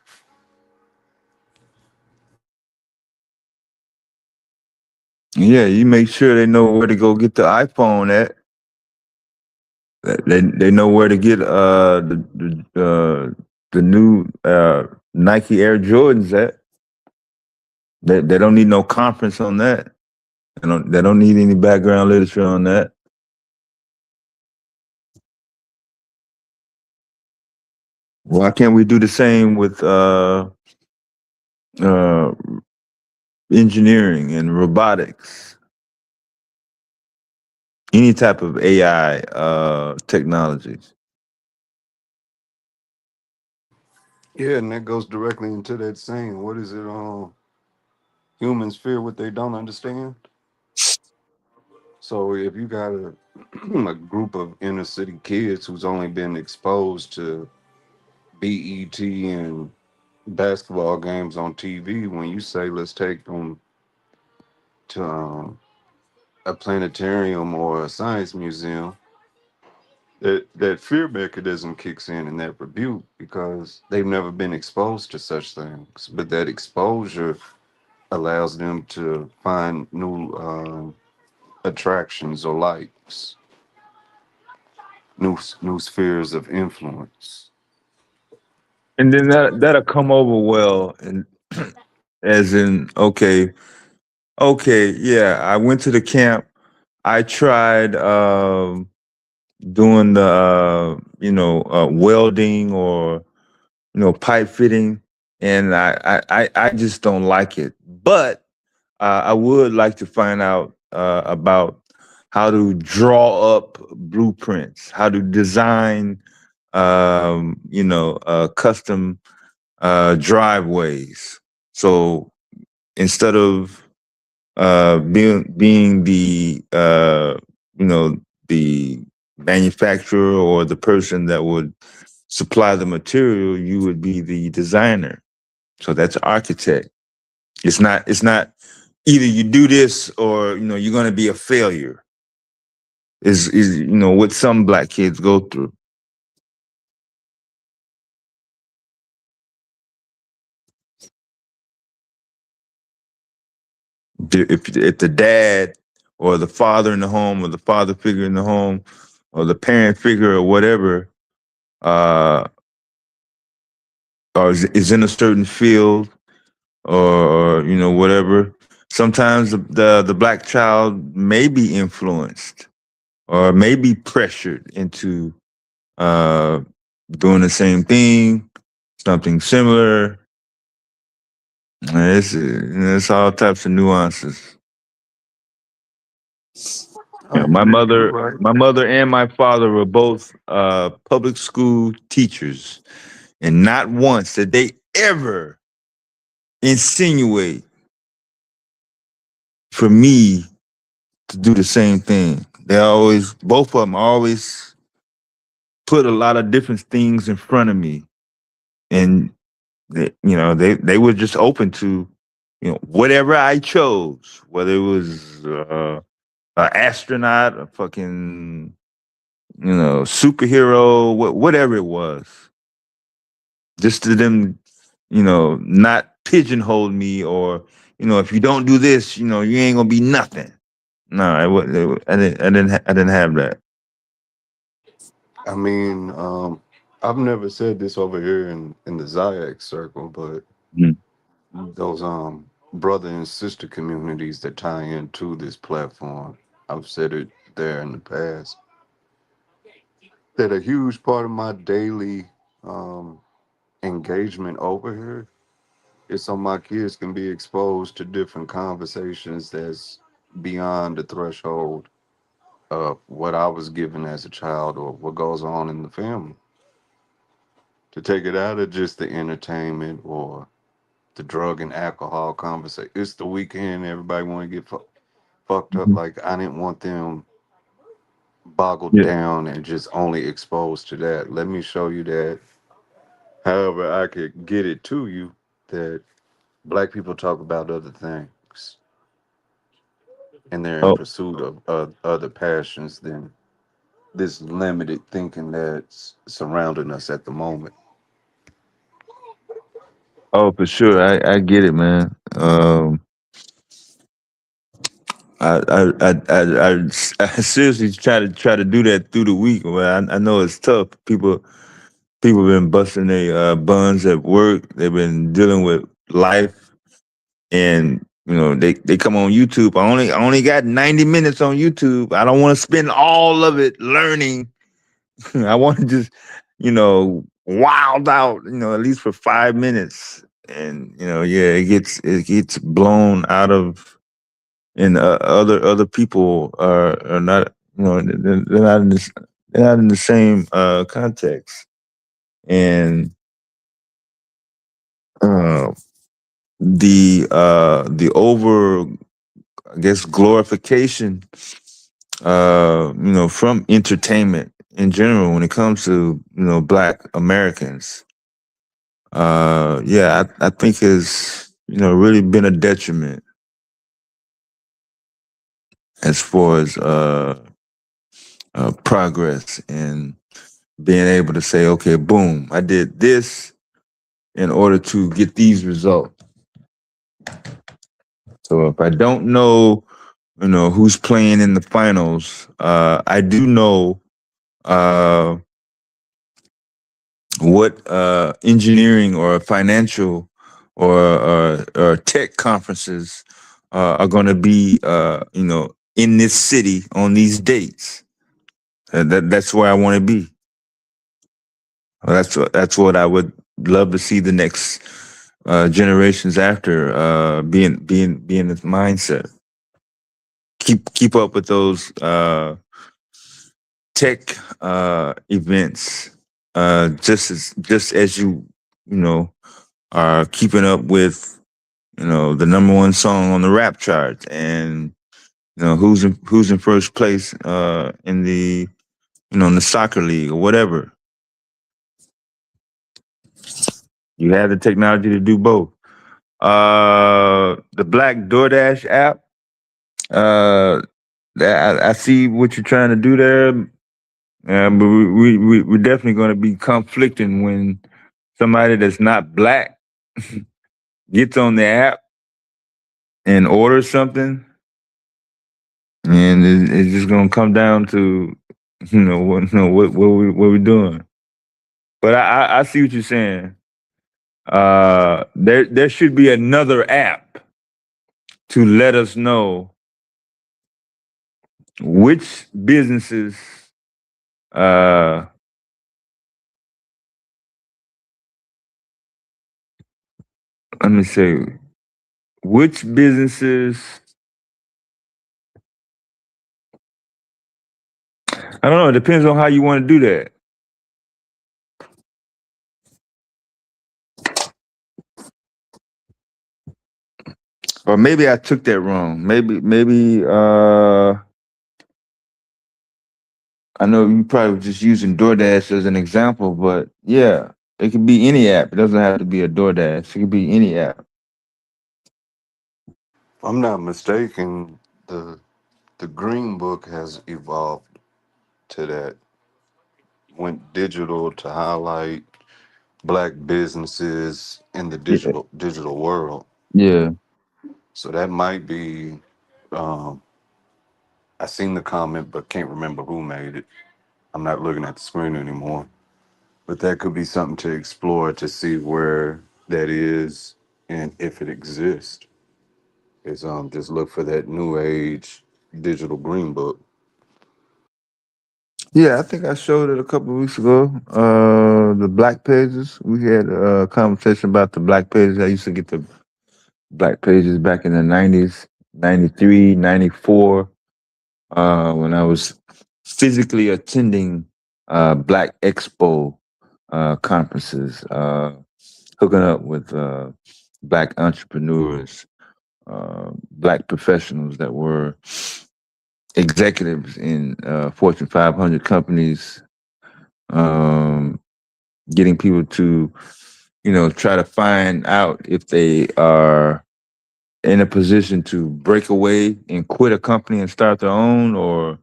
Yeah, you make sure they know where to go get the iPhone at. They know where to get the new Nike Air Jordans at. They don't need no conference on that. They don't need any background literature on that. Why can't we do the same with uh, engineering and robotics? Any type of AI technologies. Yeah, and that goes directly into that saying. What is it? Humans fear what they don't understand. So if you got a group of inner city kids who's only been exposed to BET and basketball games on TV, when you say let's take them to a planetarium or a science museum, that fear mechanism kicks in and that rebuke because they've never been exposed to such things. But that exposure allows them to find new attractions or likes, new spheres of influence. And then that'll come over well, and as in, okay, yeah, I went to the camp. I tried doing the welding or pipe fitting, and I just don't like it. But I would like to find out about how to draw up blueprints, how to design, custom driveways. So instead of being the the manufacturer or the person that would supply the material, you would be the designer. So that's architect. It's not either you do this or you're going to be a failure. is what some black kids go through. If the dad or the father in the home or the father figure in the home or the parent figure or whatever uh or is in a certain field or whatever, sometimes the black child may be influenced or may be pressured into uh doing the same thing, something similar. It's all types of nuances. I My mean, you're mother, right. my mother and my father were both public school teachers, and not once did they ever insinuate for me to do the same thing. Both of them always put a lot of different things in front of me, and they were just open to whatever I chose, whether it was an astronaut, a fucking superhero, whatever it was, just to them, not pigeonhole me or if you don't do this, you ain't gonna be nothing. No, I didn't have that. I mean, I've never said this over here in the Zayek circle, but Mhm. those brother and sister communities that tie into this platform, I've said it there in the past, that a huge part of my daily um engagement over here is so my kids can be exposed to different conversations that's beyond the threshold of what I was given as a child or what goes on in the family. To take it out of just the entertainment or the drug and alcohol conversation. It's the weekend. Everybody want to get fucked up. Mhm. Like I didn't want them boggled Yeah. down and just only exposed to that. Let me show you that. However, I could get it to you that black people talk about other things and they're in Oh, pursuit of other passions than this limited thinking that's surrounding us at the moment. oh, for sure. I get it, man. I seriously try to do that through the week. Well, I know it's tough. People been busting their buns at work. They've been dealing with life, and they come on YouTube. I only got 90 minutes on YouTube. I don't want to spend all of it learning. I want to just wild out. At least for 5 minutes, and yeah, it gets blown out of. And other people are not they're not in this they're not in the same context, and uh, the over, I guess, glorification from entertainment in general when it comes to black Americans, yeah, I think has really been a detriment as far as progress and being able to say, okay, boom, I did this in order to get these results. So if I don't know, who's playing in the finals, I do know uh, what engineering or financial or tech conferences are going to be, in this city on these dates. That's where I want to be. Well, that's what I would love to see the next generations after being this mindset. Keep up with those tech events, just as you know are keeping up with the number one song on the rap charts, and who's in first place in the in the soccer league or whatever. You have the technology to do both. The Black DoorDash app, uh, I see what you're trying to do there, but we're definitely going to be conflicting when somebody that's not black gets on the app and orders something, and it's just going to come down to what we're doing. But I see what you're saying. There should be another app to let us know which businesses uh let me say which businesses I don't know, it depends on how you want to do that. Or maybe I took that wrong. Maybe I know you probably were just using DoorDash as an example, but yeah, it could be any app. It doesn't have to be a DoorDash. It could be any app. If I'm not mistaken, the Green Book has evolved to that. Went digital to highlight black businesses in the Yeah. digital world. Yeah. So that might be. Um, I seen the comment, but can't remember who made it. I'm not looking at the screen anymore. But that could be something to explore to see where that is and if it exists. Is just look for that new age digital green book. Yeah, I think I showed it a couple of weeks ago. The black pages. We had a conversation about the black pages. I used to get the black pages back in the 90s, 93, 94, when I was physically attending Black Expo conferences, hooking up with black entrepreneurs, black professionals that were executives in Fortune 500 companies, um, getting people to, try to find out if they are in a position to break away and quit a company and start their own, or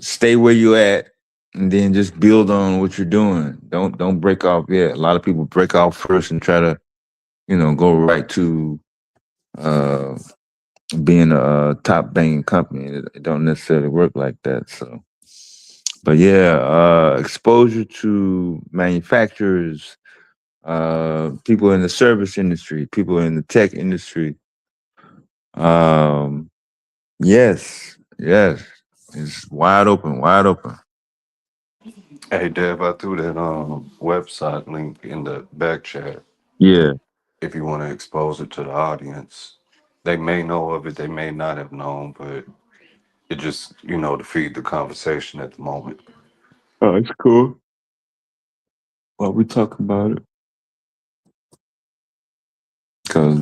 stay where you're at and then just build on what you're doing. Don't break off yet. A lot of people break off first and try to, go right to uh, being a top banging company. It don't necessarily work like that. So, but yeah, exposure to manufacturers, people in the service industry, people in the tech industry. Um, yes, it's wide open, wide open. Hey Dev, I threw that website link in the back chat Yeah. if you want to expose it to the audience. They may know of it, they may not have known, but it just, to feed the conversation at the moment. Oh, it's cool. Well, we talk about it because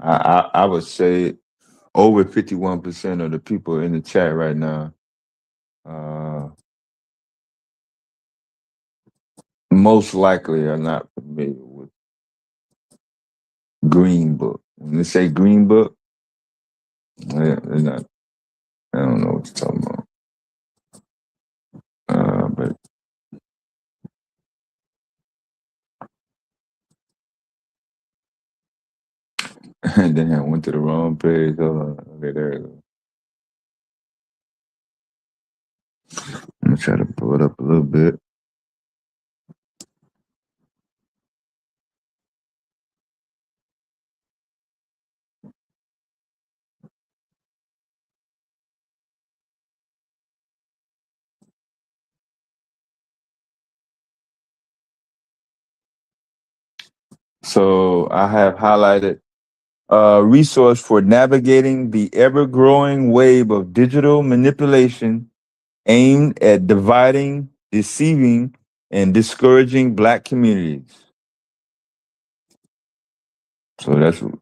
I would say over 51% of the people in the chat right now, uh, most likely are not familiar with Green Book. When they say Green Book, they're not. I don't know what you're talking about. But then I went to the wrong page. Hold on. Okay, there it go. I'm gonna try to pull it up a little bit. So I have highlighted a resource for navigating the ever growing wave of digital manipulation aimed at dividing, deceiving, and discouraging Black communities. So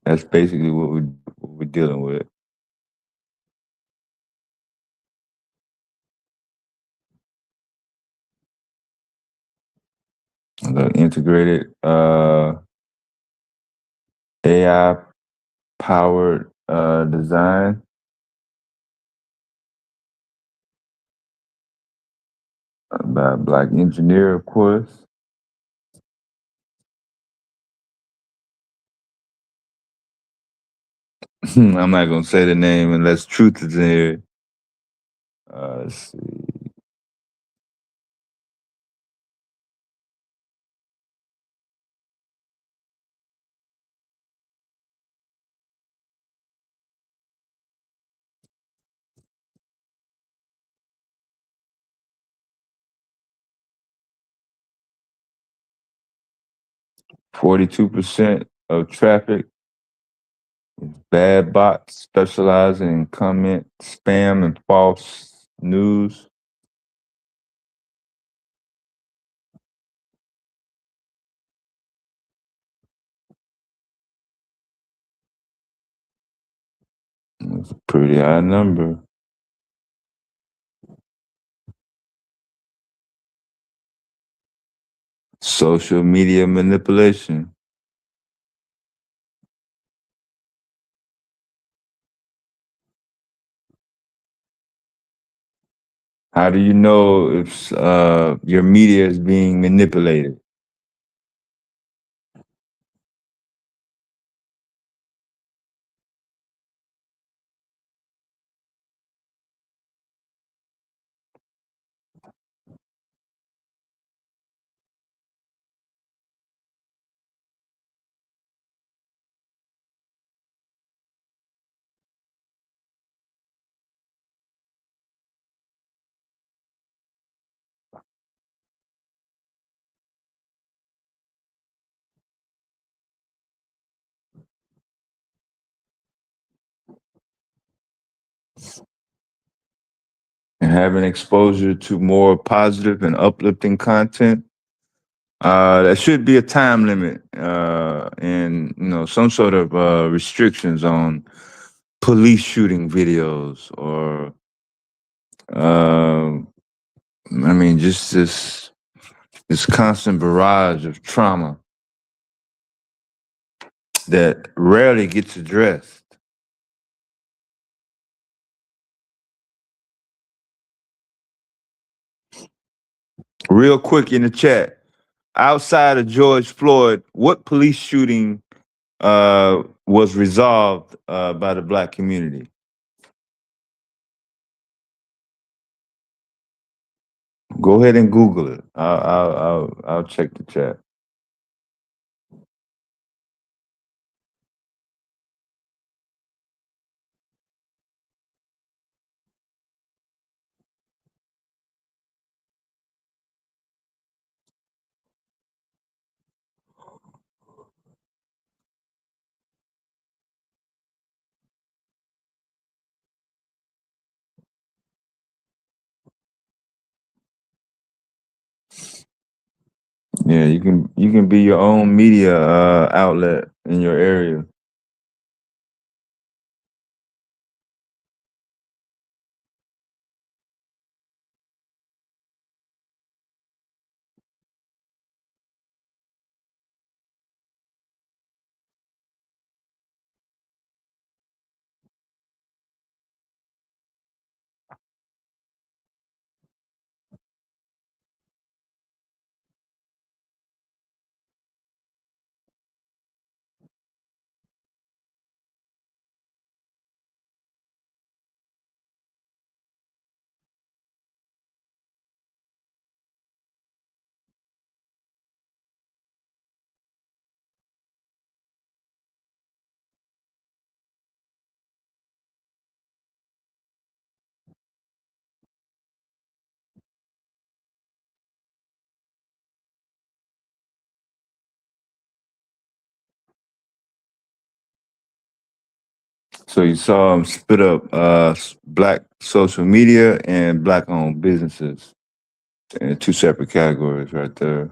that's basically what we're dealing with. The integrated AI powered design. by a black engineer, of course. I'm not gonna say the name unless truth is in here. Let's see. 42% of traffic is bad bots specializing in comment, spam, and false news. That's a pretty high number. Social media manipulation. How do you know if your media is being manipulated? And having exposure to more positive and uplifting content. There should be a time limit and some sort of restrictions on police shooting videos or just this constant barrage of trauma that rarely gets addressed. Real quick in the chat, outside of George Floyd, what police shooting was resolved by the black community? Go ahead and Google it. I'll check the chat. Yeah, you can be your own media outlet in your area. So you saw them split up black social media and black owned businesses in two separate categories right there.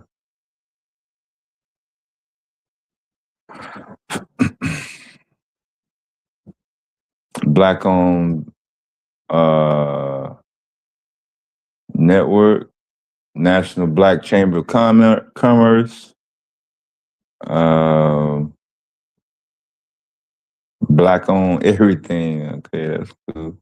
Black owned network, National Black Chamber of Commerce, um, black owned everything. Okay, that's cool.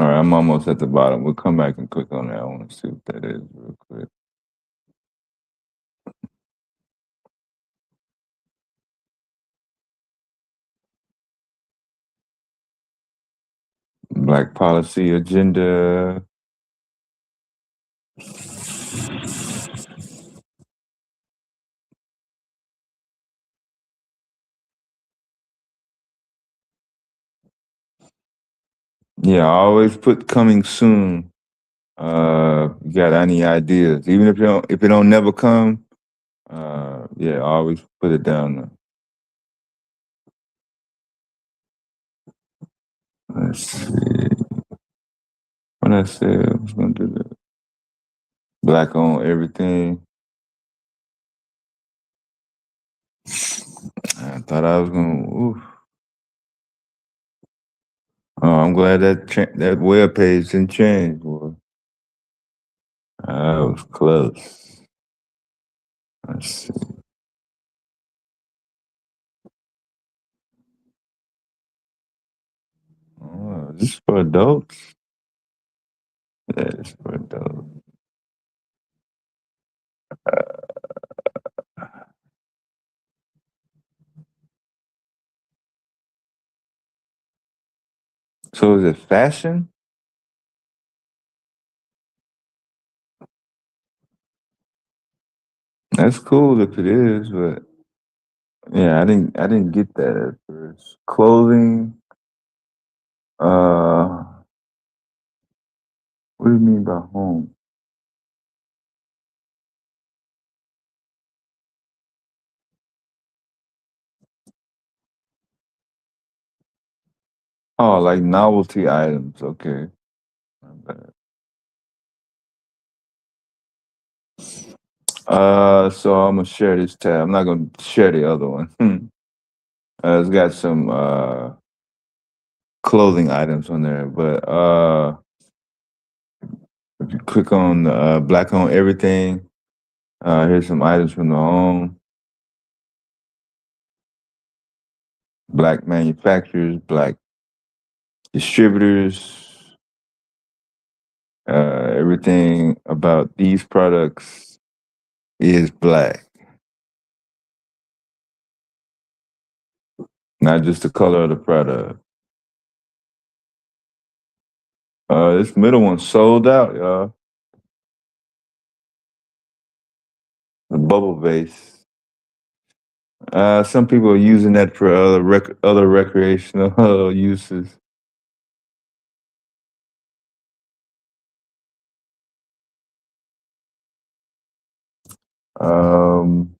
All right, I'm almost at the bottom. We'll come back and click on that. I want to see what that is real quick. Black policy agenda. Yeah, I always put coming soon. You got any ideas? Even if it don't never come, yeah, I always put it down there. Let's see. What I said I was gonna do that. Black on everything. I thought I was gonna. Oof. Oh, I'm glad that web page didn't change, boy. That was close. Let's see. Oh, is this for adults? Yeah, it's for adults. So is it fashion? That's cool if it is, but yeah, I didn't get that at first. Clothing. What do you mean by home? Oh, like novelty items. Okay. My bad. So I'm gonna share this tab. I'm not gonna share the other one. It's got some clothing items on there, but if you click on black on everything, here's some items from the home. Black manufacturers, black distributors, everything about these products is black, not just the color of the product. This middle one sold out, y'all. The bubble vase. Some people are using that for other recreational uses. Um,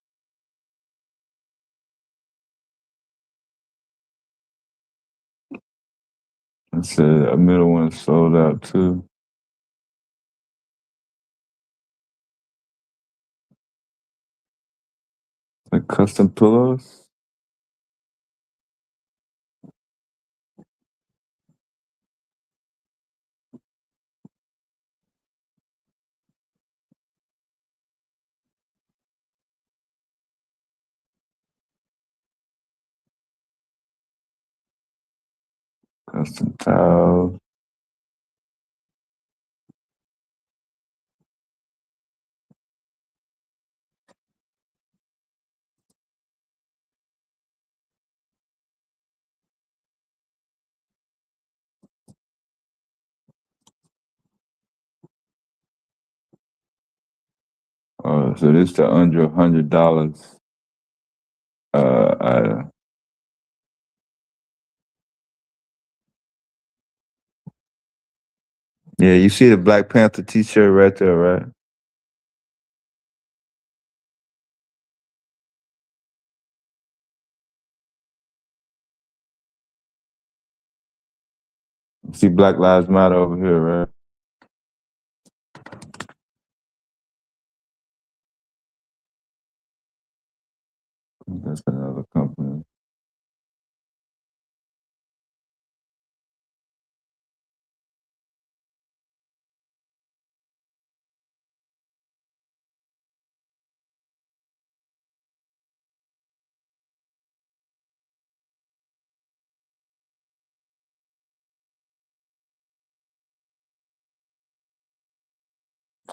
it's a middle one sold out too. Like custom pillows. Custom towels. So this the under $100 item. Yeah, you see the Black Panther T-shirt right there, right? You see Black Lives Matter over here, right? That's another company.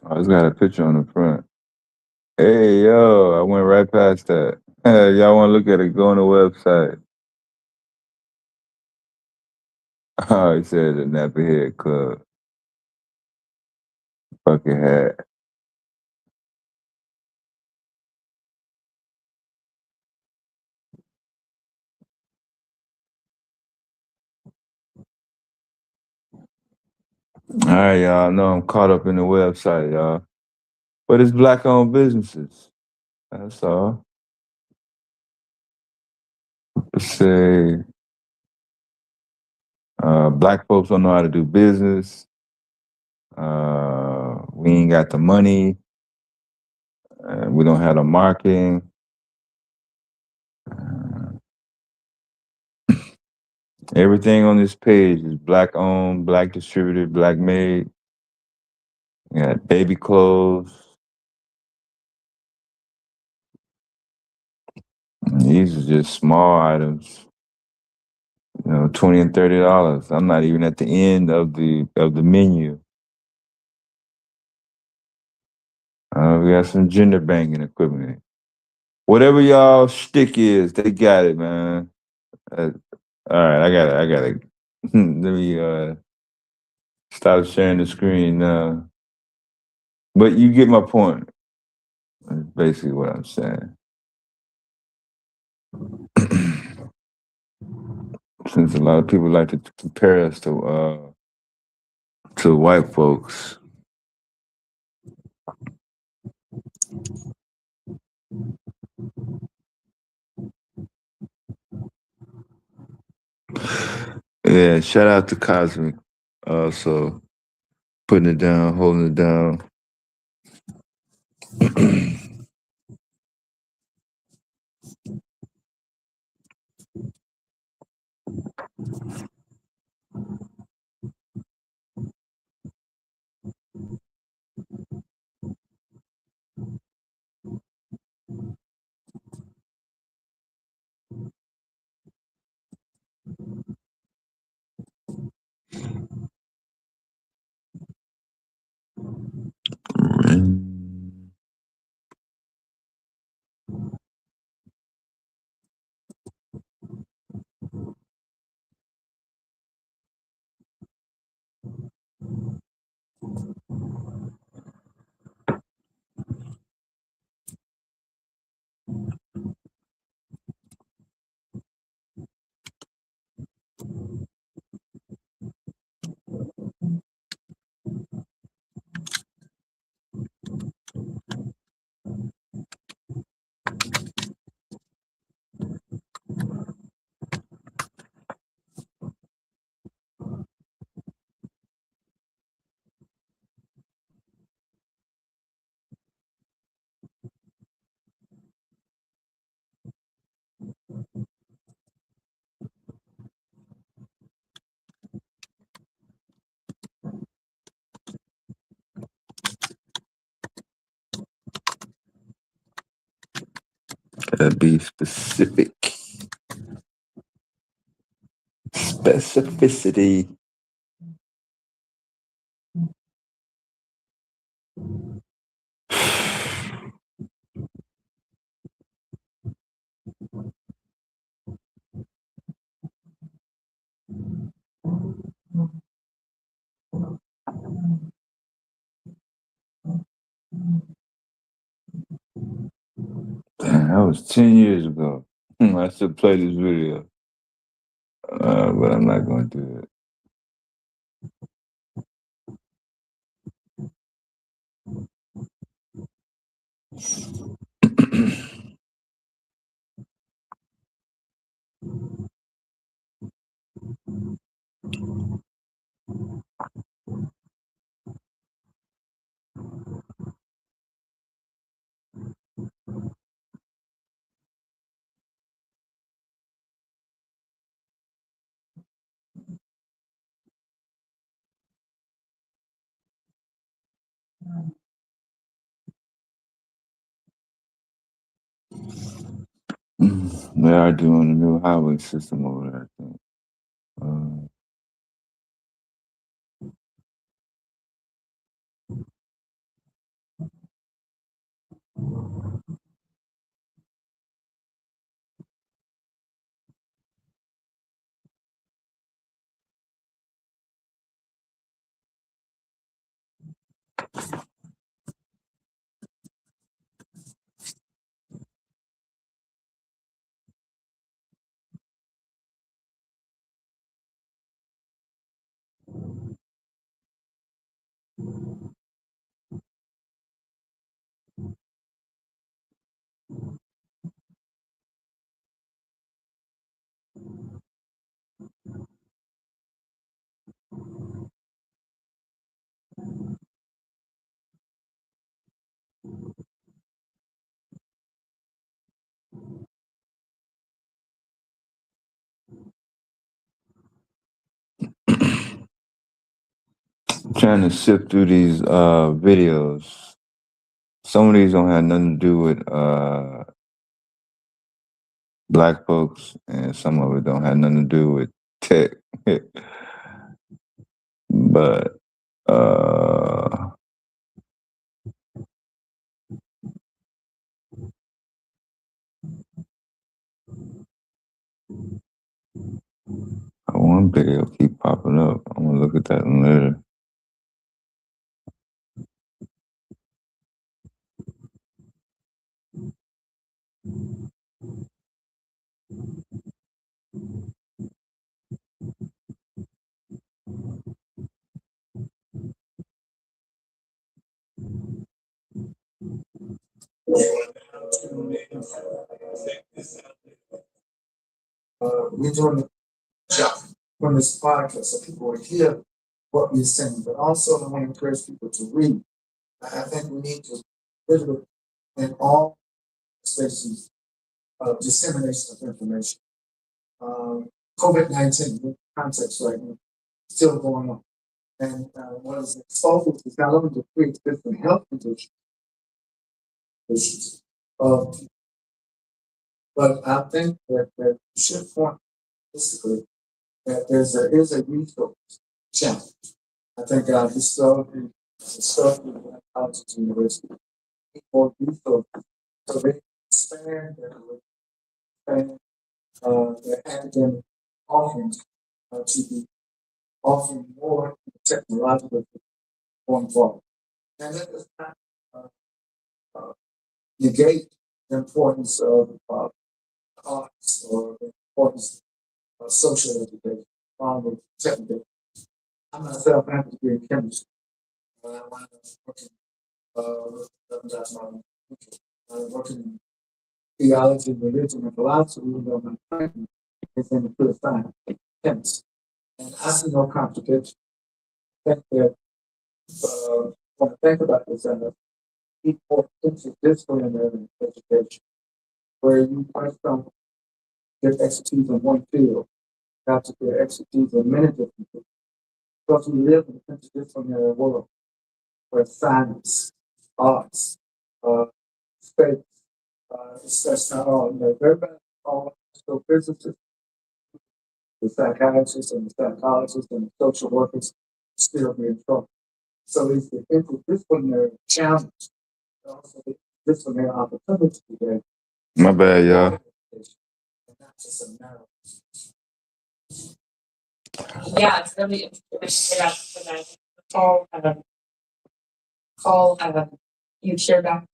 Oh, it's got a picture on the front. Hey, yo, I went right past that. Y'all want to look at it? Go on the website. Oh, he said the Nappy Head Club. Fucking hat. All right, y'all. I know I'm caught up in the website, y'all. But it's black-owned businesses. That's all. Let's say black folks don't know how to do business. We ain't got the money. We don't have the marketing. Everything on this page is black owned, black distributed, black made. We got baby clothes. And these are just small items. You know, $20 and $30. I'm not even at the end of the menu. We got some gender banging equipment. Whatever y'all shtick is, they got it, man. All right, I gotta let me stop sharing the screen now. But you get my point. That's basically what I'm saying. Since a lot of people like to compare us to white folks. Yeah, shout out to Cosmic. Also putting it down, holding it down. Gotta be specific. Specificity. Damn, that was 10 years ago. I should play this video. But I'm not going to do it. They are doing a new highway system over there, I think. Trying to sift through these videos. Some of these don't have nothing to do with black folks, and some of it don't have nothing to do with tech. But one video keep popping up. I'm gonna look at that later. We're doing a job from this podcast so people will hear what we're saying, but also I want to encourage people to read. I think we need to literally in all spaces of dissemination of information. COVID-19 context right now still going on. And what is exposed is not only to create different health conditions, but I think that you should point basically that there is a resource challenge. I think historically, colleges and universities need more resources so they can expand their academic offerings to be offering more technological going forward. And that does not uh, negate the importance of arts or the importance of social education, along with technical. I myself have a degree in chemistry. I wound up working that's my interest. I was working in theology, religion, and philosophy, even though my training is in the pure science, chemistry. And I see no contradiction. I think that when I think about this, equal interdisciplinary education, where you first don't get expertise in one field, you have to get expertise in many different fields. Because we live in an interdisciplinary world where science, arts, space, it's not all, everybody, all businesses, the psychiatrists and the psychologists and the social workers still be in trouble. So it's the interdisciplinary challenge, but also the disciplinary opportunity today. My bad, y'all. And not just a narrow. Yeah, it's really interesting for that. Call, you share back.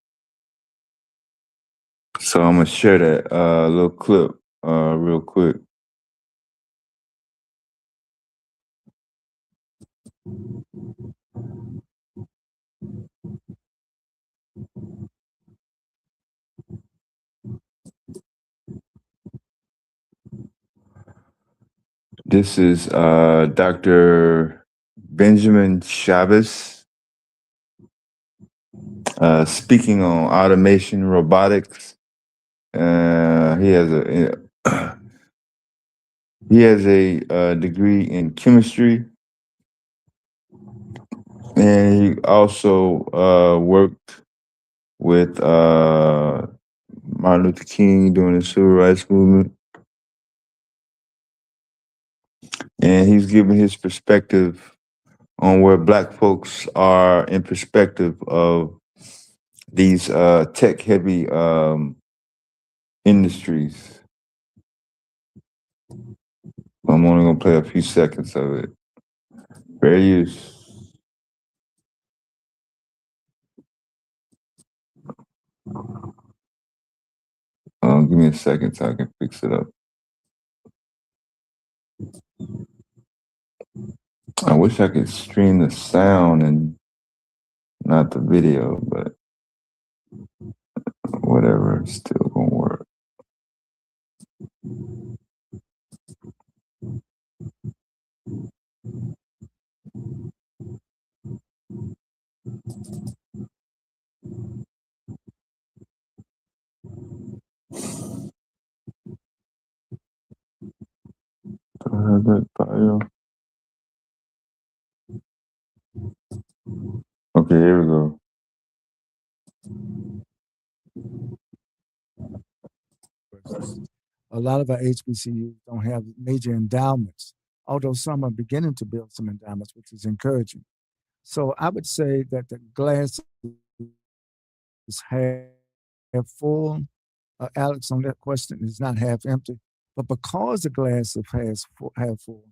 So I'm gonna share that little clip real quick. This is Dr. Benjamin Chavez speaking on automation robotics. He has a degree in chemistry, and he also worked with Martin Luther King during the civil rights movement. And he's giving his perspective on where Black folks are in perspective of these tech-heavy industries. I'm only gonna play a few seconds of it. Fair use. Give me a second so I can fix it up. I wish I could stream the sound and not the video, but whatever, it's still gonna work. have that bio. Okay, here we go. A lot of our HBCUs don't have major endowments, although some are beginning to build some endowments, which is encouraging. So I would say that the glass is half full. Alex, on that question, is not half empty. But because the glass is half full,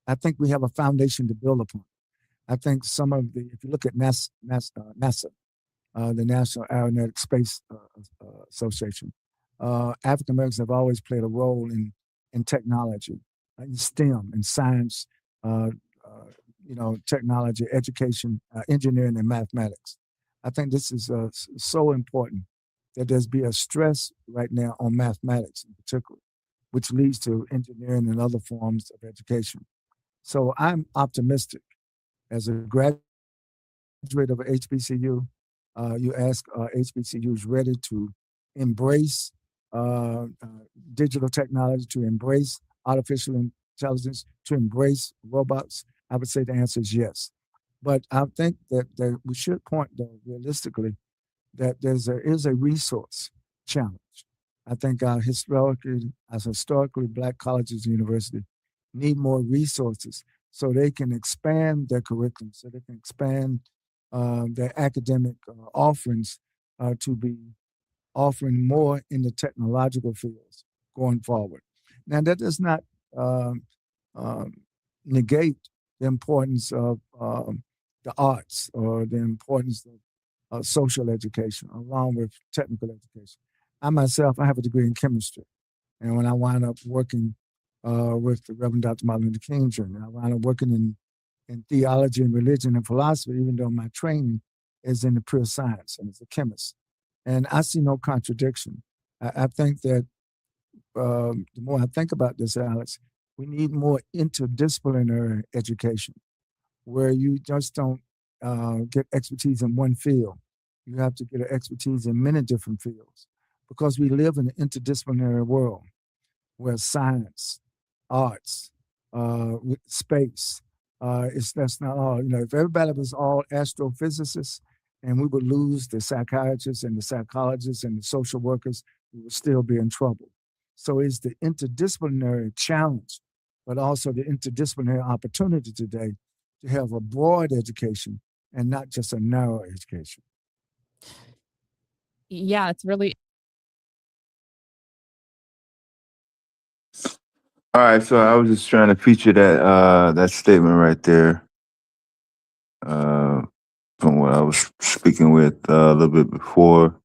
I think we have a foundation to build upon. I think some of the, if you look at NASA, the National Aeronautic Space Association, African Americans have always played a role in technology, in STEM, in science, uh, technology, education, engineering, and mathematics. I think this is so important that there's be a stress right now on mathematics in particular, which leads to engineering and other forms of education. So I'm optimistic as a graduate of an HBCU. You ask HBCUs ready to embrace digital technology, to embrace artificial intelligence, to embrace robots. I would say the answer is yes. But I think that we should point, though, realistically, that there is a resource challenge. I think as historically black colleges and universities need more resources so they can expand their curriculum, so they can expand their academic offerings to be offering more in the technological fields going forward. Now, that does not um, um, negate the importance of the arts or the importance of social education along with technical education. I myself, I have a degree in chemistry. And when I wound up working with the Reverend Dr. Martin Luther King Jr., I wound up working in theology and religion and philosophy, even though my training is in the pure science and as a chemist. And I see no contradiction. I think that the more I think about this, Alex, we need more interdisciplinary education where you just don't get expertise in one field. You have to get an expertise in many different fields because we live in an interdisciplinary world where science, arts, space, that's not all. If everybody was all astrophysicists and we would lose the psychiatrists and the psychologists and the social workers, we would still be in trouble. So it's the interdisciplinary challenge, but also the interdisciplinary opportunity today to have a broad education and not just a narrow education. Yeah, it's really All right, so I was just trying to feature that statement right there, uh, from what I was speaking with a little bit before,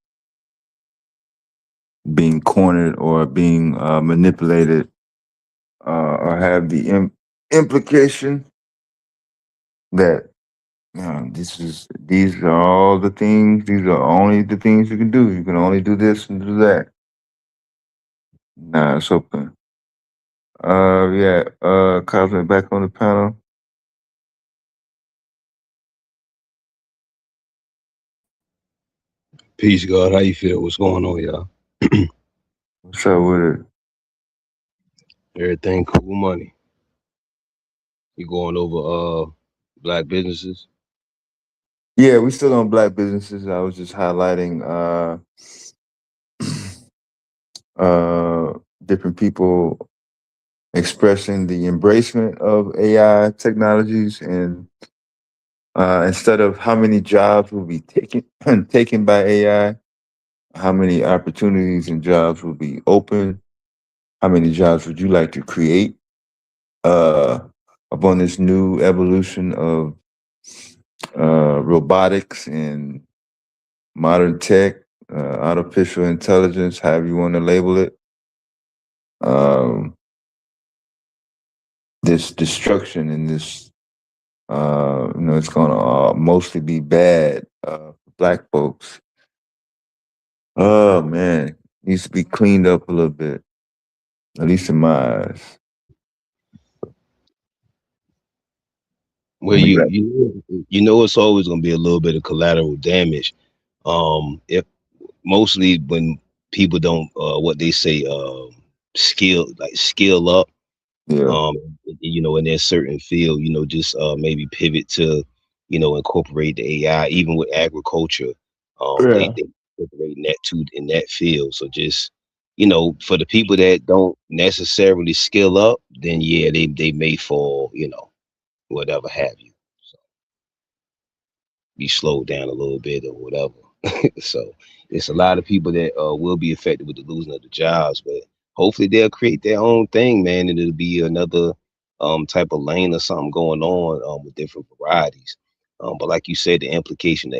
being cornered or being manipulated, or have the implication that these are all the things. These are only the things you can do. You can only do this and do that. Nah, it's open. Yeah. Cosmic back on the panel. Peace, God. How you feel? What's going on, y'all? What's up with it? Everything cool, money. You going over black businesses? Yeah, we still on black businesses. I was just highlighting different people expressing the embracement of AI technologies, and instead of how many jobs will be taken by AI, how many opportunities and jobs will be open, how many jobs would you like to create uh, upon this new evolution of robotics and modern tech, artificial intelligence, however you want to label it. This destruction and this, it's going to mostly be bad for Black folks. Oh man, needs to be cleaned up a little bit, at least in my eyes. Well, you know it's always gonna be a little bit of collateral damage. If mostly when people don't what they say skill up. Yeah. in their certain field, just maybe pivot to, incorporate the AI, even with agriculture. Yeah. They incorporating that too in that field. So just, for the people that don't necessarily skill up, then yeah, they may fall, whatever have you. So be slowed down a little bit or whatever. So it's a lot of people that will be affected with the losing of the jobs, but hopefully they'll create their own thing, man, and it'll be another type of lane or something going on with different varieties. But like you said, the implication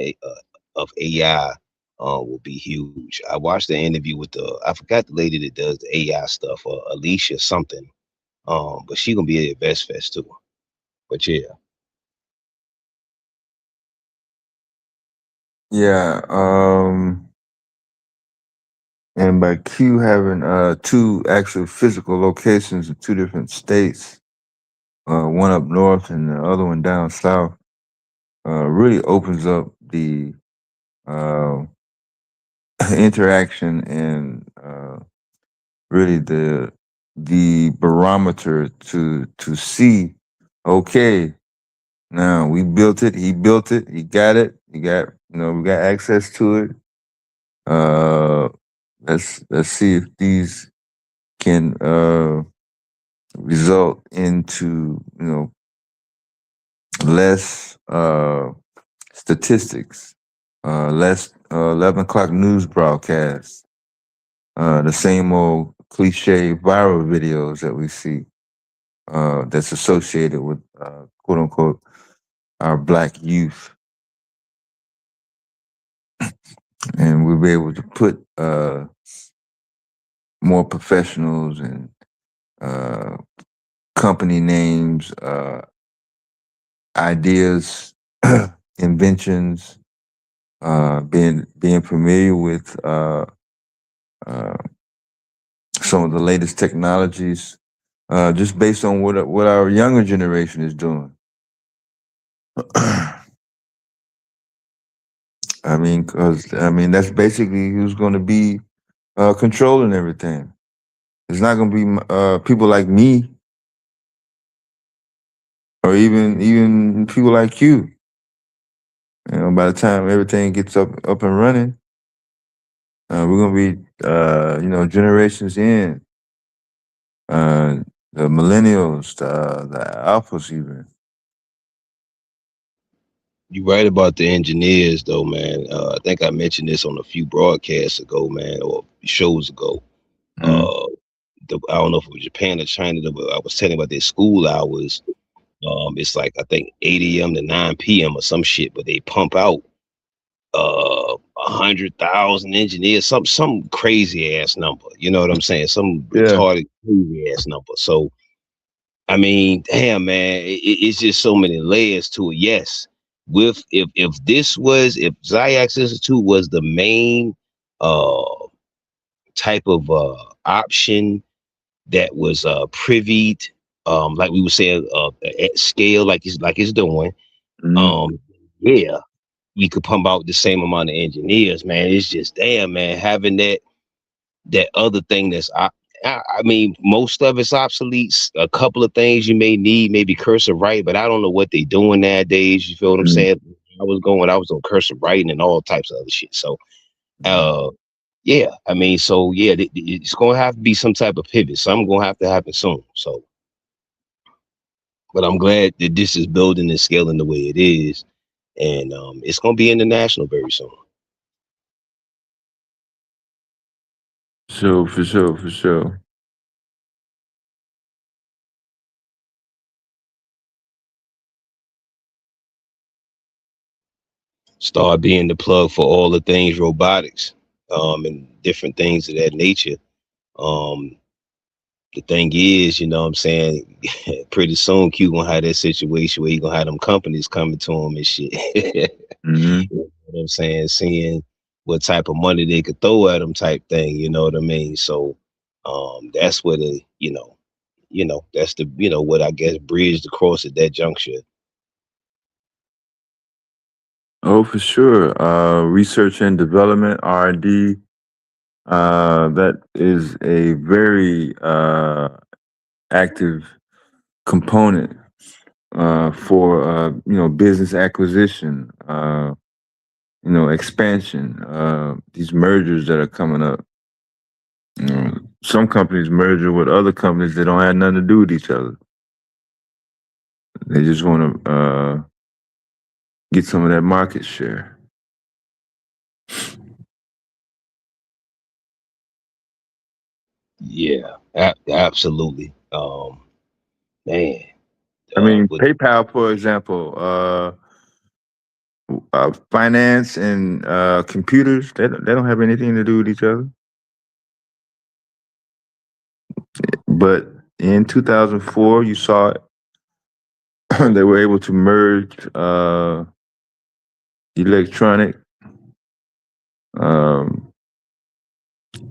of AI will be huge. I watched the interview with I forgot the lady that does the AI stuff, Alicia something, but she gonna be at Invest Fest too. But yeah, Yeah. And by Q having two actual physical locations in two different states, one up north and the other one down south, really opens up the uh, interaction and really the barometer to see, okay, now we built it, he built it, he got it, we got access to it. Uh, let's see if these can result into less statistics, less 11 o'clock news broadcasts, the same old cliche viral videos that we see that's associated with quote unquote our black youth, and we'll be able to put more professionals and uh, company names, ideas, inventions, being familiar with uh, some of the latest technologies, just based on what our younger generation is doing. That's basically who's going to be controlling everything. It's not going to be people like me, or even people like you. By the time everything gets up and running, we're going to be generations in. The millennials, the alphas, even. you're right about the engineers, though, man. I think I mentioned this on a few broadcasts ago, man, or shows ago. Mm-hmm. Uh, I don't know if it was Japan or China, but I was telling about their school hours. It's like I think 8 a.m. to 9 p.m. or some shit, but they pump out 100,000 engineers, some crazy ass number. You know what I'm saying? Some Yeah. retarded crazy ass number. So I mean, damn, man, it's just so many layers to it. Yes, with if Ziax Institute was the main uh type of option that was privied, like we were saying, at scale, like it's doing, Mm-hmm. um, yeah, we could pump out the same amount of engineers, man. It's just damn, man, having that other thing I mean, most of it's obsolete. A couple of things you may need, maybe cursive write, but I don't know what they doing nowadays. You feel what I'm saying? I was on cursive writing and all types of other shit. So, uh, yeah, I mean, so yeah, it's gonna have to be some type of pivot. Something gonna have to happen soon. So, but I'm glad that this is building and scaling the way it is, and it's gonna be international very soon. So for sure, for sure. Start being the plug for all the things robotics, and different things of that nature. Um, the thing is, you know what I'm saying, pretty soon Q gonna have that situation where he gonna have them companies coming to him and shit. Mm-hmm. You know what I'm saying? Seeing what type of money they could throw at them type thing, you know what I mean? So that's what that's the what I guess bridged across at that juncture. Oh, for sure. Research and development, R&D. That is a very active component for business acquisition, expansion, these mergers that are coming up. Some companies merger with other companies that don't have nothing to do with each other. They just want to get some of that market share. Yeah, absolutely. Man, I mean, with PayPal, for example, finance and computers, they don't have anything to do with each other. But in 2004, you saw it. They were able to merge electronic,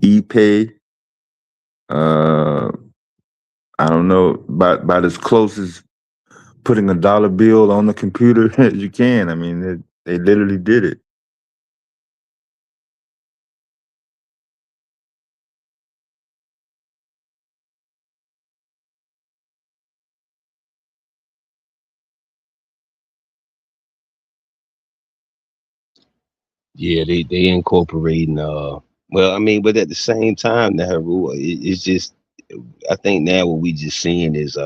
e-pay. I don't know, about as close as putting a dollar bill on the computer as you can. I mean, they literally did it. Yeah, they incorporating. Well, I mean, but at the same time, Nehru, it's just. I think now what we just seeing is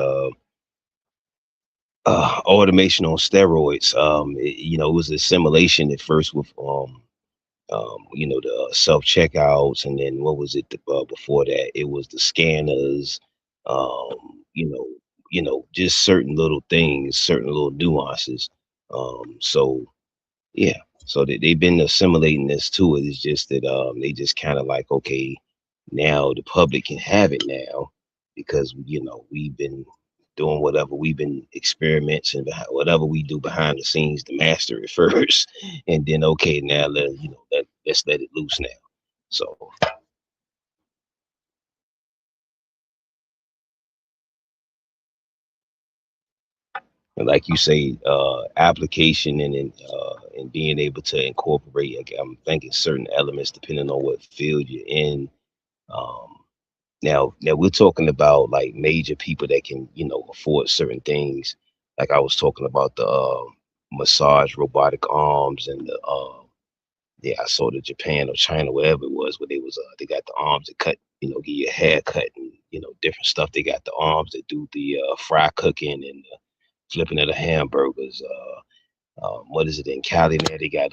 automation on steroids. It was assimilation at first with the self checkouts, and then what was it before that? It was the scanners. You know, just certain little things, certain little nuances. So yeah, so they've been assimilating this to it. It's just that they just kind of like, okay, now the public can have it now because we've been doing whatever we've been experiments and whatever we do behind the scenes to master it first, and then okay, now let's let it loose now. So and like you say, application and being able to incorporate. I'm thinking certain elements depending on what field you're in. Um, now we're talking about like major people that can, afford certain things. Like I was talking about the massage robotic arms and the yeah, I saw the Japan or China, wherever it was, where they got the arms that cut, give you a haircut and different stuff. They got the arms that do the fry cooking and the flipping of the hamburgers. What is it in Cali now? They got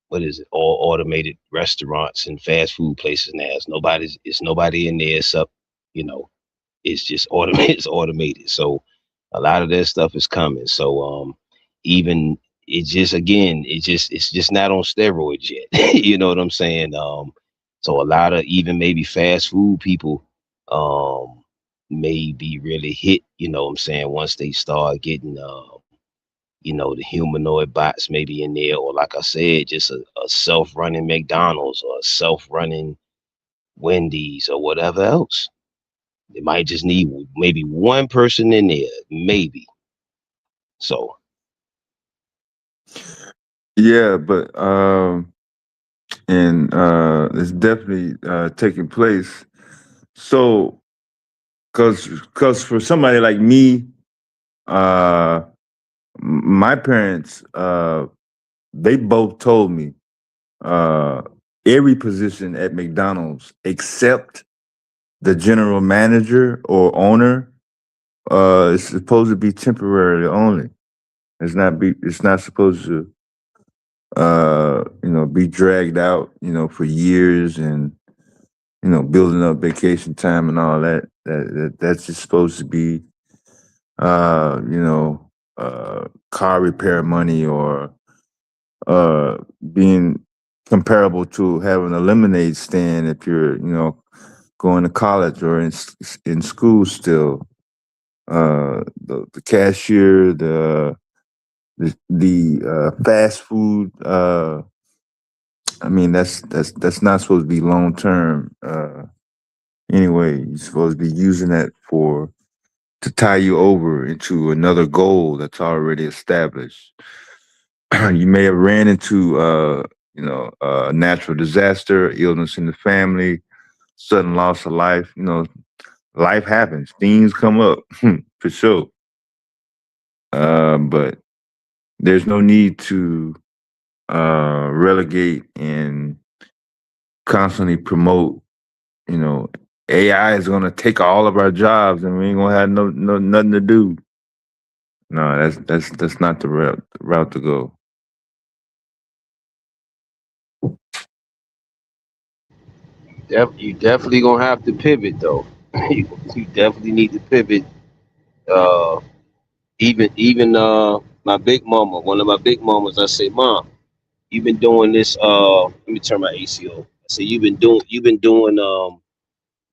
what is it? All automated restaurants and fast food places now. It's nobody in there except, you know, it's just automated. It's automated. So a lot of that stuff is coming. So even it's just not on steroids yet. You know what I'm saying? So a lot of even maybe fast food people may be really hit, what I'm saying, once they start getting the humanoid bots maybe in there, or like I said, just a self-running McDonald's or a self-running Wendy's or whatever else. They might just need maybe one person in there, maybe. So Yeah, but and it's definitely taking place. So, cause for somebody like me, my parents, they both told me uh, every position at McDonald's except the general manager or owner is supposed to be temporarily only. It's not supposed to be dragged out, for years and building up vacation time and all that. That's just supposed to be uh, you know, car repair money or being comparable to having a lemonade stand if you're, going to college or in school still. The cashier, the fast food. I mean, that's not supposed to be long term. Anyway, you're supposed to be using that to tie you over into another goal that's already established. You may have ran into natural disaster, illness in the family, sudden loss of life. Life happens. Things come up. for sure. But there's no need to relegate and constantly promote. You know, AI is gonna take all of our jobs, and we ain't gonna have no nothing to do. No, that's not the route to go. You definitely gonna have to pivot though. You definitely need to pivot. Uh, even my big mama, one of my big mamas, I say, Mom, you've been doing this. Let me turn my ACO. I say you've been doing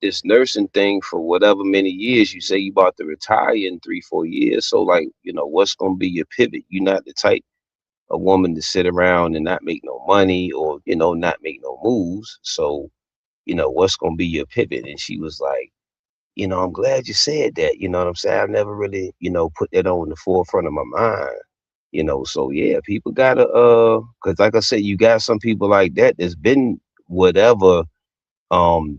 this nursing thing for whatever many years. You say you about to retire in 3 4 years. So like, what's gonna be your pivot? You're not the type a woman to sit around and not make no money or not make no moves. So what's gonna be your pivot? And she was like, I'm glad you said that. You know what I'm saying? I've never really, put that on the forefront of my mind. So yeah, people gotta cause like I said, you got some people like that that's been whatever,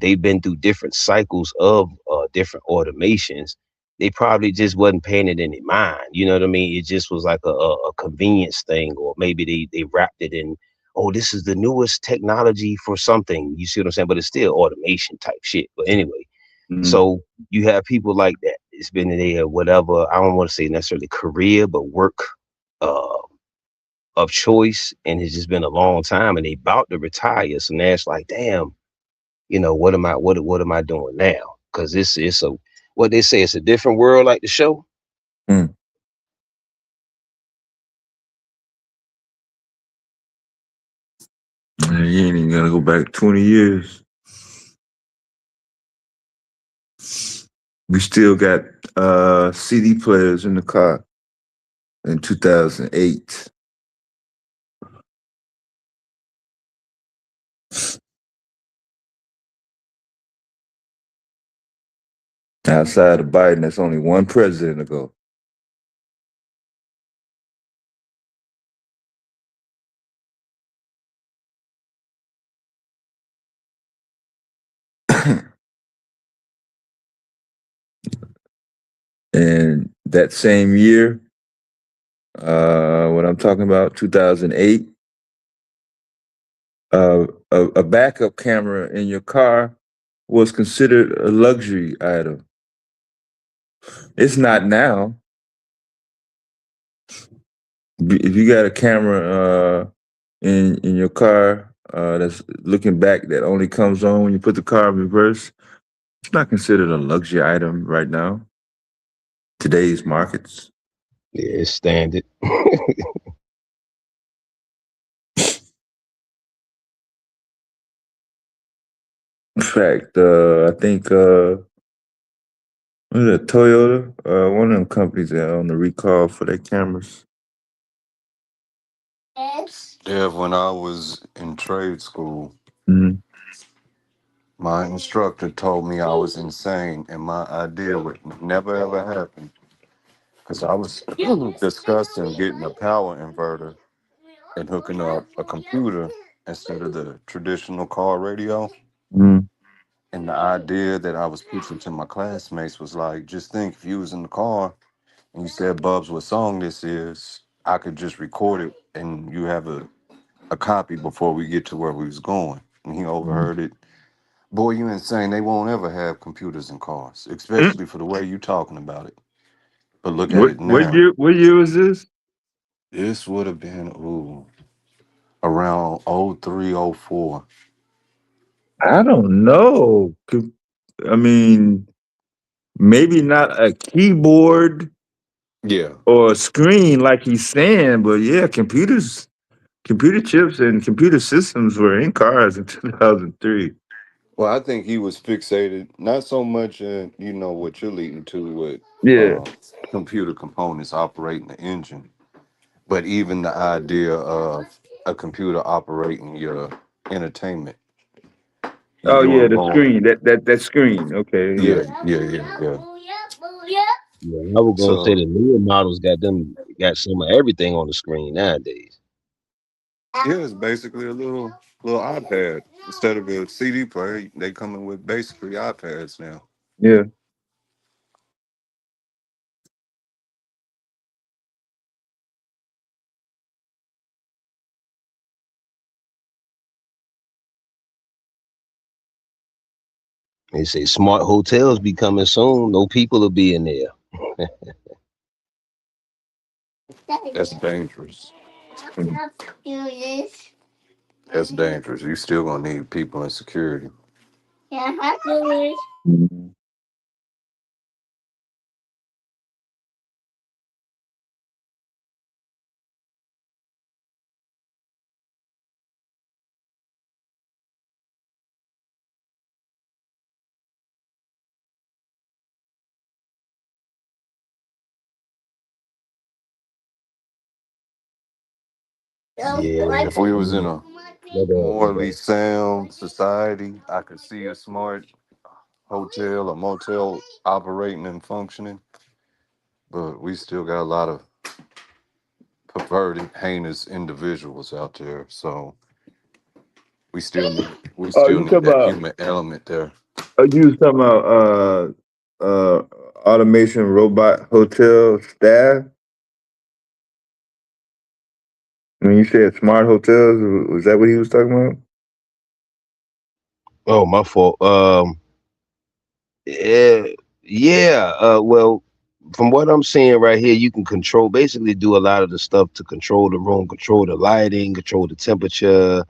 they've been through different cycles of different automations. They probably just wasn't paying it in their mind. You know what I mean? It just was like a convenience thing, or maybe they wrapped it in, oh, this is the newest technology for something. You see what I'm saying? But it's still automation type shit. But anyway, Mhm. so you have people like that. It's been in their whatever, I don't want to say necessarily career, but work uh of choice, and it's just been a long time and they about to retire. So now it's like, damn, what am I doing now? Because it's a what they say, it's a different world like the show. Mm. Man, you ain't even gotta go back 20 years. We still got CD players in the car in 2008. Outside of Biden, that's only one president ago. And that same year, what I'm talking about, 2008, a backup camera in your car was considered a luxury item. It's not now. If you got a camera in your car that's looking back that only comes on when you put the car in reverse, it's not considered a luxury item right now. Today's markets. Yeah, it's standard. In fact, I think what is it, Toyota, one of them companies that on the recall for their cameras. Yeah, when I was in trade school, Mhm. my instructor told me I was insane and my idea would never ever happen. Because I was discussing getting a power inverter and hooking up a computer instead of the traditional car radio. Mhm. And the idea that I was pitching to my classmates was like, just think if you was in the car and you said, Bubs, what song this is, I could just record it and you have a copy before we get to where we was going. And he overheard it. Boy, you insane. They won't ever have computers in cars, Mm. especially for the way you talking about it. But look at What it what now. year? What year was this? This would have been, around 03, 04. I don't know. I mean, maybe not a keyboard Yeah. or a screen like he's saying, but yeah, computer chips and computer systems were in cars in 2003. Well, I think he was fixated not so much, what you're leading to with Yeah. uh, computer components operating the engine, but even the idea of a computer operating your entertainment. Oh You yeah, weren't the going. screen. That screen. Okay, Yeah, yeah. yeah, yeah, yeah. Yeah, I was gonna say So the newer models got some of everything on the screen nowadays. yeah, it's basically a little iPad instead of a CD player. They coming with basically iPads now. Yeah. They say smart hotels be coming soon. No people will be in there. That's dangerous. That's dangerous. You still gonna need people in security. Mhm. Yeah. If we was in a My morally bad. sound society, I could see a smart hotel or motel operating and functioning. But we still got a lot of perverted, heinous individuals out there. So we still need we Oh, still you need talking that about? human element there. You was talking about automation robot hotel staff. When you said smart hotels, was that what he was talking about? Oh, my fault. Yeah, yeah. Well, from what I'm seeing right here, you can control, basically do a lot of the stuff to control the room, control the lighting, control the temperature,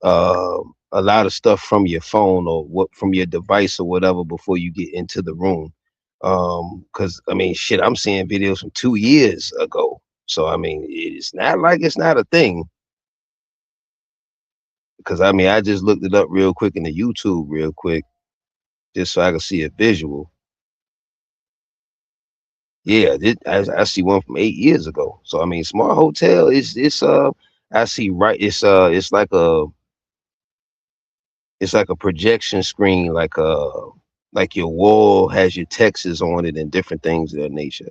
a lot of stuff from your phone or what from your device or whatever before you get into the room. Because I mean, shit, I'm seeing videos from 2 years ago. So I mean, it's not like it's not a thing. Because I mean, I just looked it up real quick in the YouTube, real quick, just so I could see a visual. Yeah, I see one from 8 years ago. So I mean, smart hotel is it's I see right it's like a projection screen, like your wall has your texts on it and different things of that nature.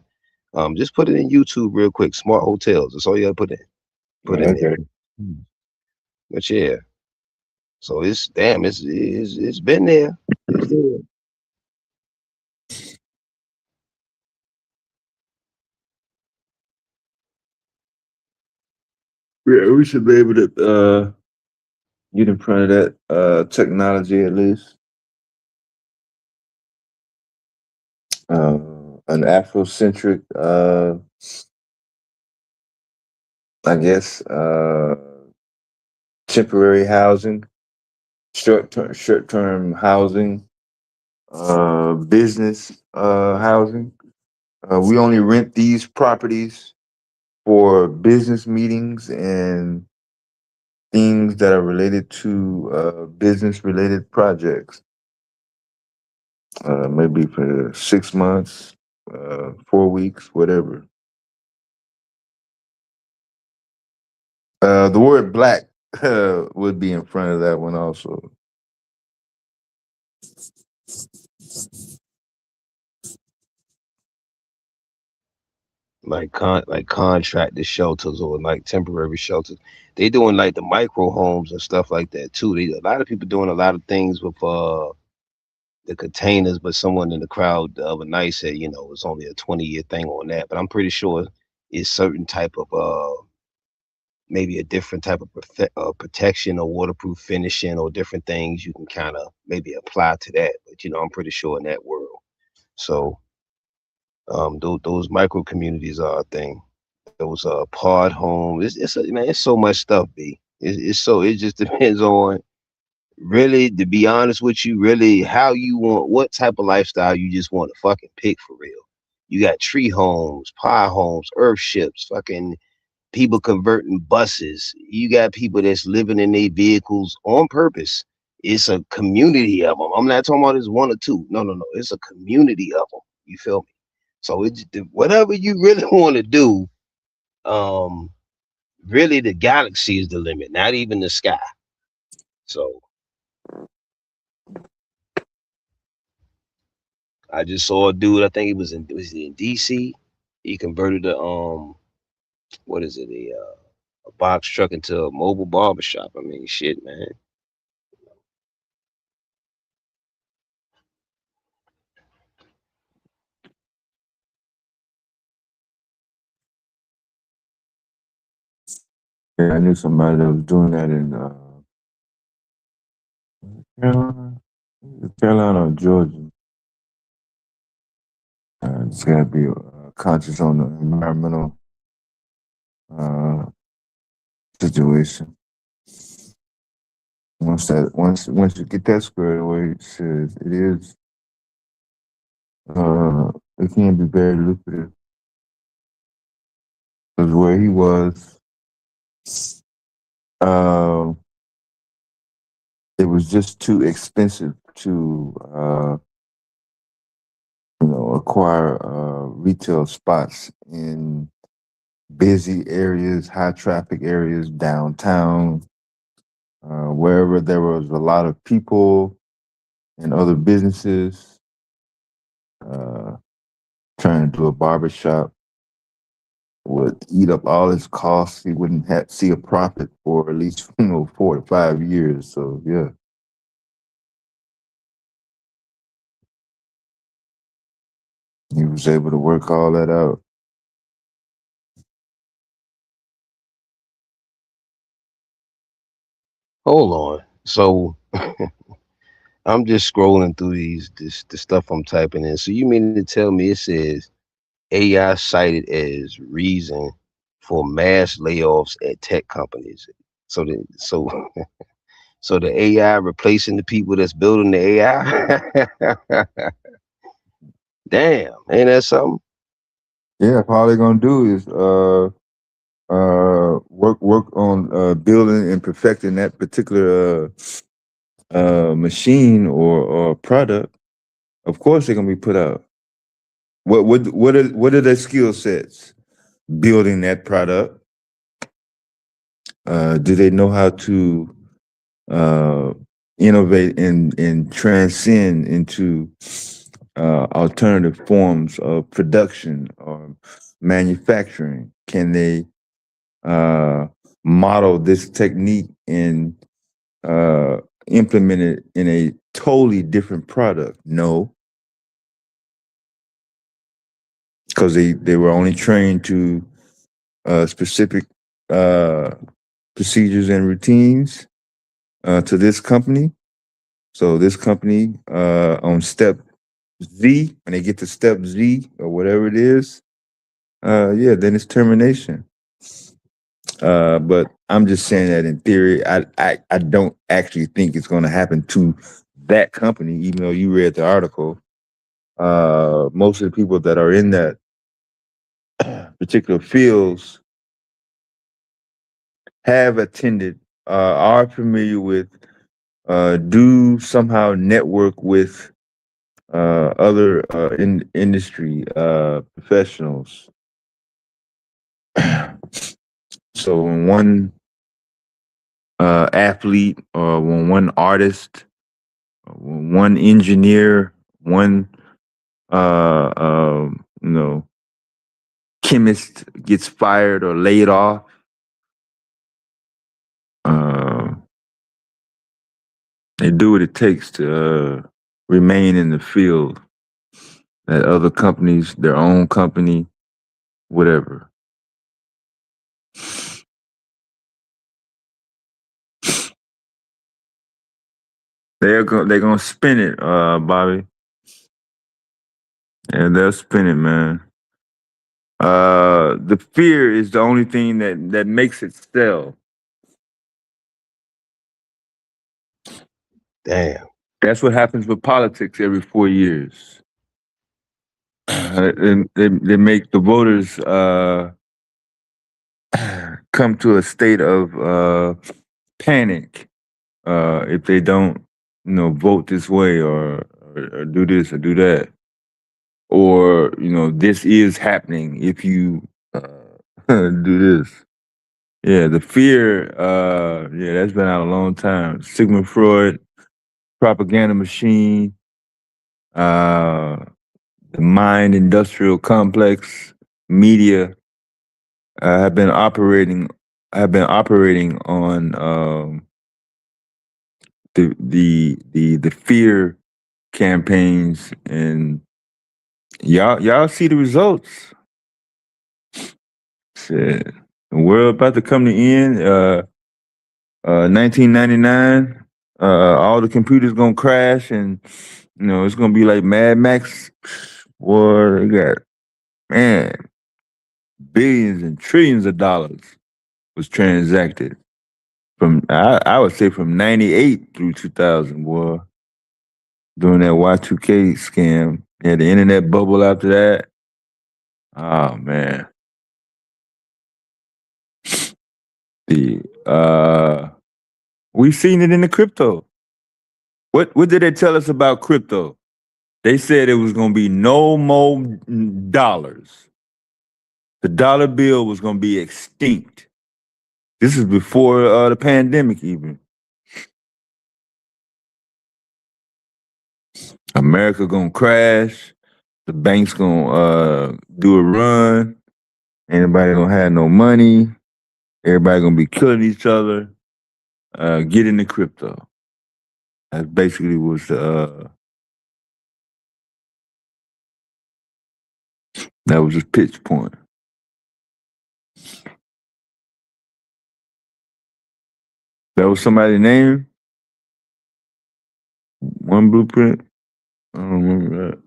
Just put it in YouTube real quick. Smart hotels. That's all you gotta put in there. Okay. Hmm. But yeah, so it's damn, it's been there. It's there. Yeah, we should be able to get in front of that technology at least. Uh, an Afrocentric, I guess, temporary housing, short term housing, business housing. We only rent these properties for business meetings and things that are related to business related projects. Maybe for 6 months, 4 weeks, whatever. The word black would be in front of that one also. Like contracted shelters or like temporary shelters. They doing like the micro homes and stuff like that too. A lot of people doing a lot of things with the containers, but someone in the crowd the other night said, it's only a 20-year thing on that. But I'm pretty sure it's certain type of maybe a different type of protection or waterproof finishing or different things you can kind of maybe apply to that. But I'm pretty sure in that world. So those micro communities are a thing. Those pod homes. Man, it's so much stuff, B. It just depends on really, to be honest with you, really how you want, what type of lifestyle you just want to fucking pick for real. You got tree homes, pie homes, earth ships, fucking people converting buses. You got people that's living in their vehicles on purpose. It's a community of them. I'm not talking about this one or two. No, no, no. It's a community of them. You feel me? So it's whatever you really want to do. Um, really, the galaxy is the limit, not even the sky. So I just saw a dude. I think he was he in DC. He converted what is it a box truck into a mobile barbershop. I mean, shit, man. Yeah, I knew somebody that was doing that in Carolina. Carolina or Georgia. Just gotta be conscious on the environmental uh, situation. Once you get that squared away, it is it can be very lucrative. Because where he was, uh, it was just too expensive to acquire retail spots in busy areas, high traffic areas, downtown, wherever there was a lot of people and other businesses uh, trying to do a barber shop would eat up all his costs. He wouldn't see a profit for at least 4 to 5 years. So yeah, he was able to work all that out. Hold on. So I'm just scrolling through the stuff I'm typing in. So you mean to tell me it says AI cited as reason for mass layoffs at tech companies? So so the AI replacing the people that's building the AI? Damn, ain't that something? Yeah, all they're gonna do is work on building and perfecting that particular machine or product. Of course, they're gonna be put out. What are their skill sets? Building that product. Do they know how to uh, innovate and transcend into alternative forms of production or manufacturing? Can they uh, model this technique and implement it in a totally different product? No, because they were only trained to specific procedures and routines to this company. So this company on step Z, when they get to step Z or whatever it is, yeah, then it's termination. But I'm just saying that in theory, I don't actually think it's going to happen to that company, even though you read the article. Most of the people that are in that particular fields have attended, are familiar with, do somehow network with other industry professionals. So when one athlete or when one artist, when one engineer, one chemist gets fired or laid off, uh, they do what it takes to remain in the field. That other companies, their own company, whatever. They're gonna spin it, Bobby, and they'll spin it, man. The fear is the only thing that makes it sell. Damn. That's what happens with politics every 4 years. They make the voters come to a state of panic if they don't, vote this way or do this or do that, or this is happening if you do this. Yeah, the fear. Yeah, that's been out a long time. Sigmund Freud, propaganda machine, uh, the mind industrial complex, media have been operating. Have been operating on the fear campaigns, and y'all see the results. Shit. The world about to come to end. 1999. all the computers gonna crash, and it's gonna be like Mad Max. Boy, they got, man, billions and trillions of dollars was transacted from, I would say, from '98 through 2000. Boy, during that Y2K scam, yeah, the internet bubble after that. Oh man, the we've seen it in the crypto. What did they tell us about crypto? They said it was going to be no more dollars. The dollar bill was going to be extinct. This is before the pandemic even. America going to crash. The banks going to do a run. Anybody going to have no money. Everybody going to be killing each other. Get into crypto. That basically was that was his pitch point. That was somebody's name. One blueprint. I don't remember that.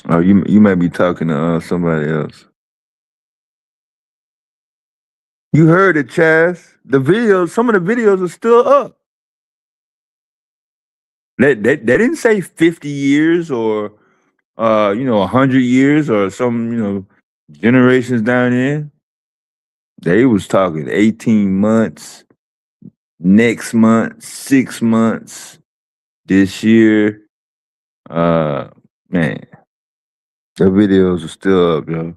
Oh, you might be talking to somebody else. You heard it, Chaz. The videos, some of the videos are still up. They didn't say 50 years or 100 years or some, generations down there. They was talking 18 months, next month, 6 months, this year. Man, the videos are still up, yo.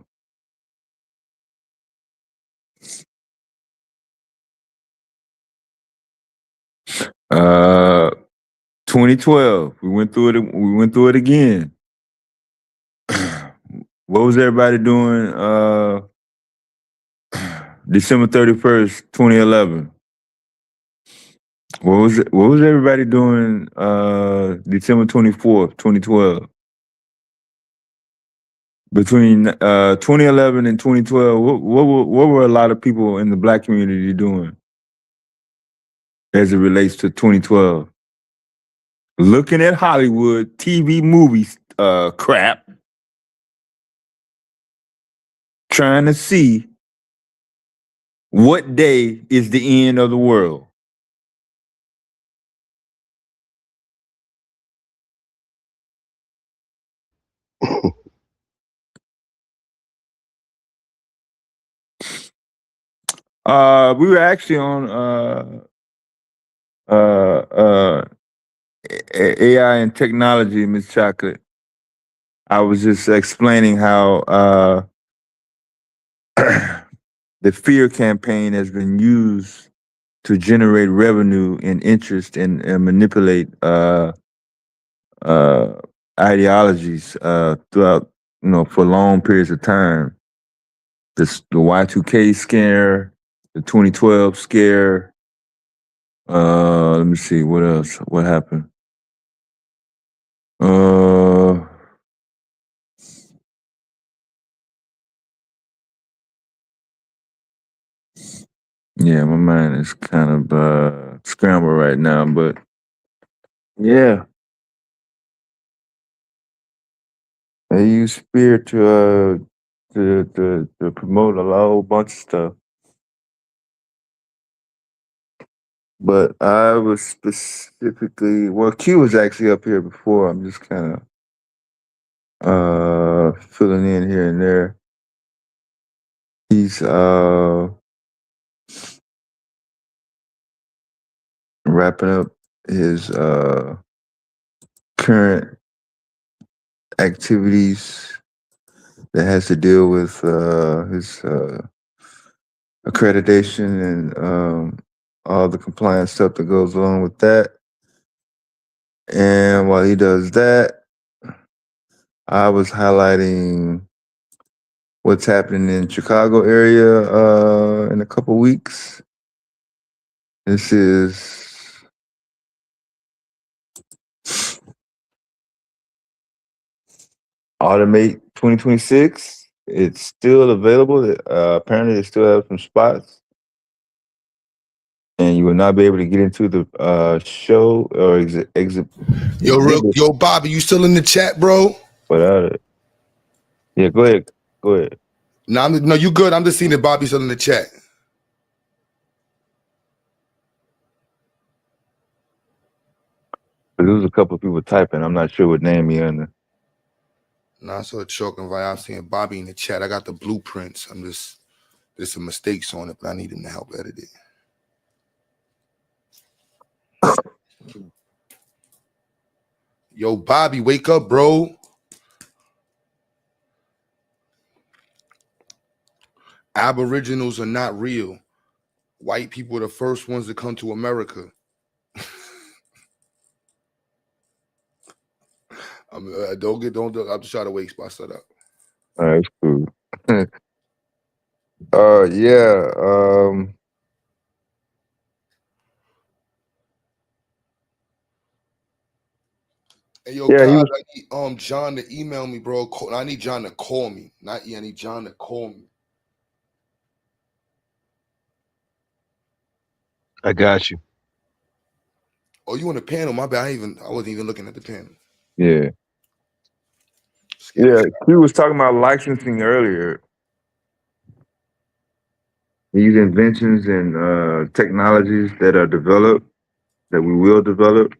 2012. We went through it. We went through it again. What was everybody doing? December 31st, 2011. What was everybody doing? December 24th, 2012. Between 2011 and 2012, what were a lot of people in the black community doing as it relates to 2012? Looking at Hollywood TV movies, crap, trying to see what day is the end of the world. We were actually on AI and technology, Miss Chocolate. I was just explaining how the fear campaign has been used to generate revenue and interest and manipulate ideologies throughout, for long periods of time. The Y2K scare, the 2012 scare. Let me see what else. What happened? Yeah, my mind is kind of scrambled right now, but yeah, they use fear to promote a whole bunch of stuff. But I was specifically, well, Q was actually up here before. I'm just kind of filling in here and there. He's wrapping up his current activities that has to deal with his accreditation and all the compliance stuff that goes along with that. And while he does that, I was highlighting what's happening in Chicago area in a couple weeks. This is Automate 2026. It's still available. Apparently, they still have some spots, and you will not be able to get into the show or exhibit Yo, Bobby, you still in the chat, bro? without it. Yeah, go ahead. Go ahead. No, you good. I'm just seeing that Bobby's still in the chat. But there was a couple of people typing. I'm not sure what name he under. No, I saw Chalk and Vi. I'm seeing Bobby in the chat. I got the blueprints. There's some mistakes on it, but I need him to help edit it. Yo, Bobby, wake up, bro. Aboriginals are not real. White people are the first ones to come to America. Don't. I'm just trying to wake spots that up. All right, it's cool. Yeah. Hey, yo, Yeah, he Cos, was. I need John to email me, bro. I need John to call me. I need John to call me. I got you. Oh, you on the panel? My bad. I wasn't even looking at the panel. Yeah. Yeah, he was talking about licensing earlier. These inventions and technologies that are developed, that we will develop.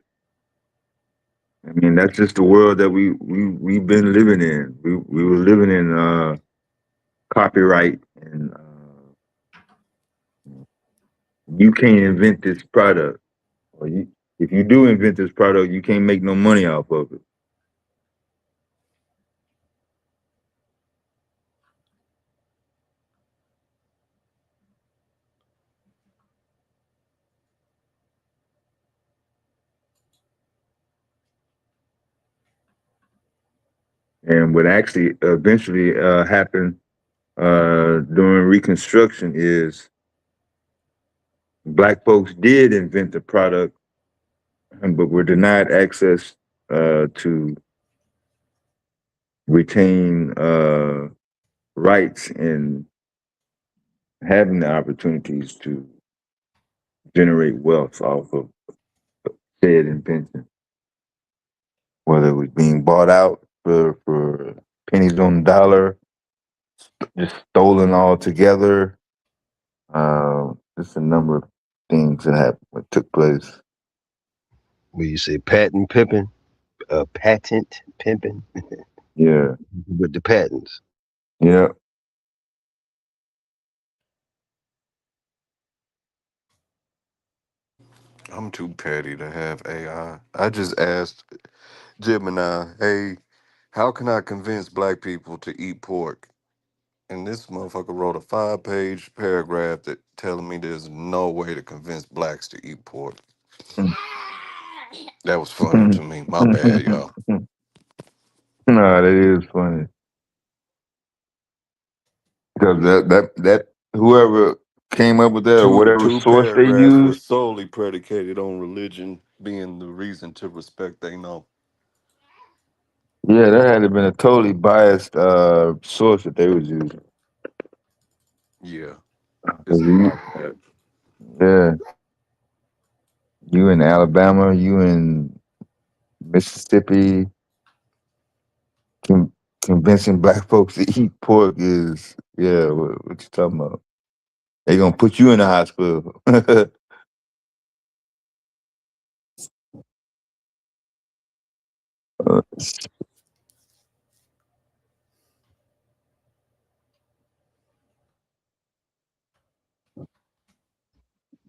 I mean, that's just the world that we've been living in. We were living in copyright, and you can't invent this product, or if you do invent this product, you can't make no money off of it. And what actually eventually happened during Reconstruction is Black folks did invent the product, but were denied access to retain rights and having the opportunities to generate wealth off of said invention, whether it was being bought out for pennies on the dollar, just stolen altogether. Just a number of things that happened, took place. When you say patent pimping, patent pimping Yeah, with the patents. yeah. I'm too petty to have AI. I just asked Gemini, hey, how can I convince black people to eat pork? And this motherfucker wrote a 5-page paragraph that telling me there's no way to convince blacks to eat pork. That was funny to me. My bad, y'all. No, that is funny because that whoever came up with that or Two whatever two source they paragraphs was used, solely predicated on religion being the reason to respect they know. yeah, that had to been a totally biased source that they was using. Yeah, 'Cause it's a lot of that. yeah, you in Alabama, you in Mississippi, con- convincing black folks to eat pork is yeah. What you talking about? They gonna put you in the hospital. Uh,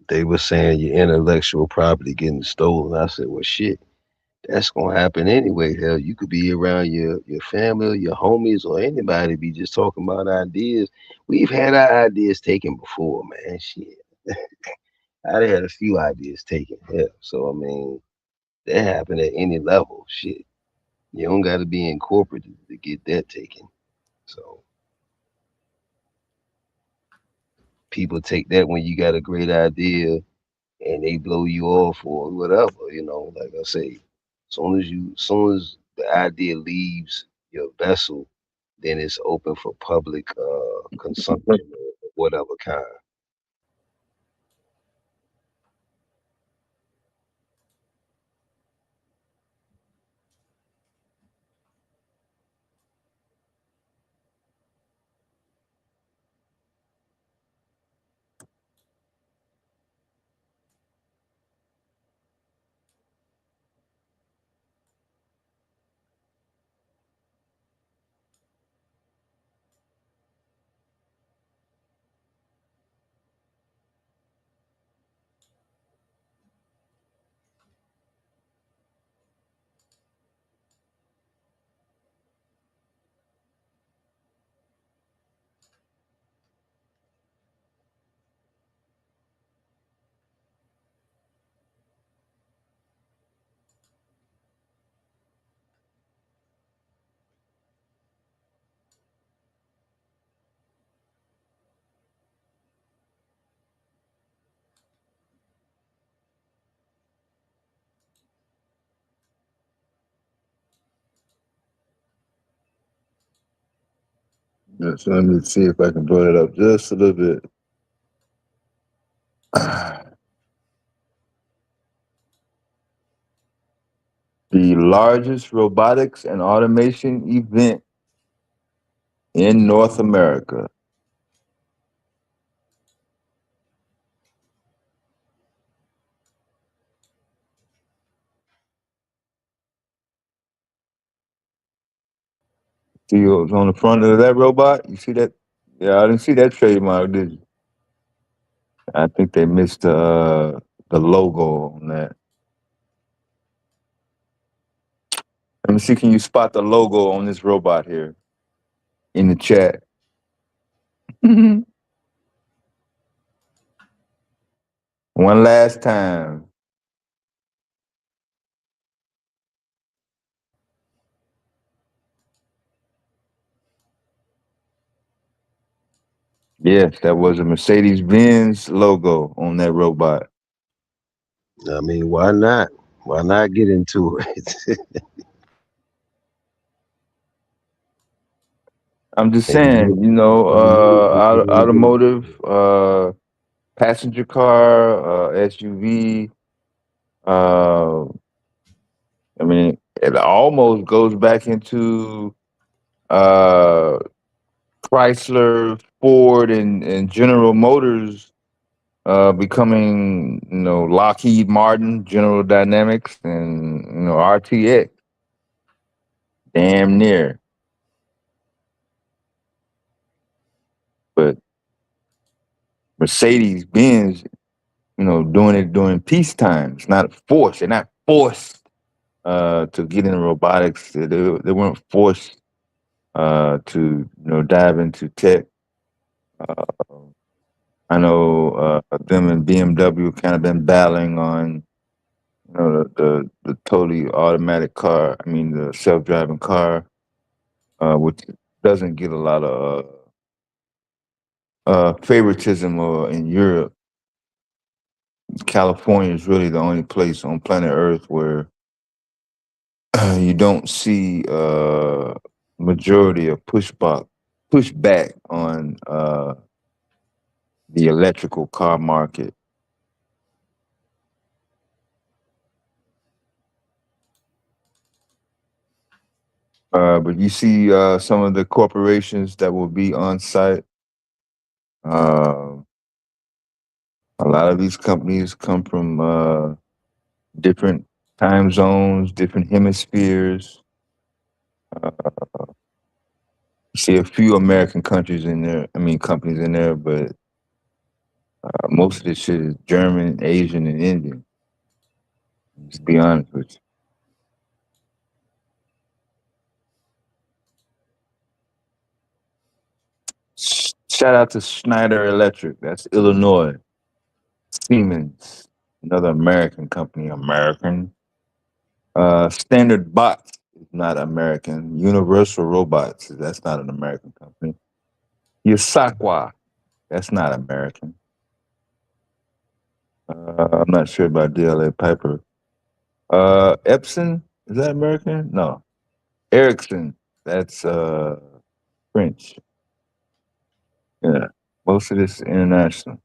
They were saying your intellectual property getting stolen. I said, well, shit, that's gonna happen anyway. Hell, you could be around your family, or your homies, or anybody be just talking about ideas. We've had our ideas taken before, man. Shit, I done had a few ideas taken. Hell, so I mean, that happen at any level. Shit, you don't got to be in corporate to get that taken. So people take that when you got a great idea and they blow you off or whatever. Like I say, soon as the idea leaves your vessel, then it's open for public consumption of whatever kind. Yeah, so let me see if I can blow it up just a little bit. The largest robotics and automation event in North America. See what's on the front of that robot? You see that? Yeah, I didn't see that trademark, did you? I think they missed the logo on that. Let me see, can you spot the logo on this robot here in the chat? One last time. Yes, that was a Mercedes-Benz logo on that robot. I mean, why not? Why not get into it? I'm just And you saying, automotive, passenger car, SUV. Uh, I mean, it almost goes back into uh, Chrysler, Ford, and General Motors becoming, Lockheed Martin, General Dynamics, and RTX. Damn near, but Mercedes Benz, doing it during peacetime. It's not forced. They're not forced to get into robotics. They weren't forced to dive into tech. Uh, I know them and BMW kind of been battling on the totally automatic car. I mean the self driving car, which doesn't get a lot of favoritism in Europe. California is really the only place on planet Earth where you don't see majority of pushback on the electrical car market. But you see some of the corporations that will be on site. Uh, a lot of these companies come from different time zones, different hemispheres. Uh, you see a few American countries in there. I mean, companies in there, but most of this shit is German, Asian, and Indian. Just be honest with you. Shout out to Schneider Electric. That's Illinois. Siemens, another American company. American. Standard Bots is not American. Universal Robots, that's not an American company. Yosakwa, that's not American. I'm not sure about DLA Piper. Epson, is that American? No. Ericsson, that's French. Yeah. Most of this is international.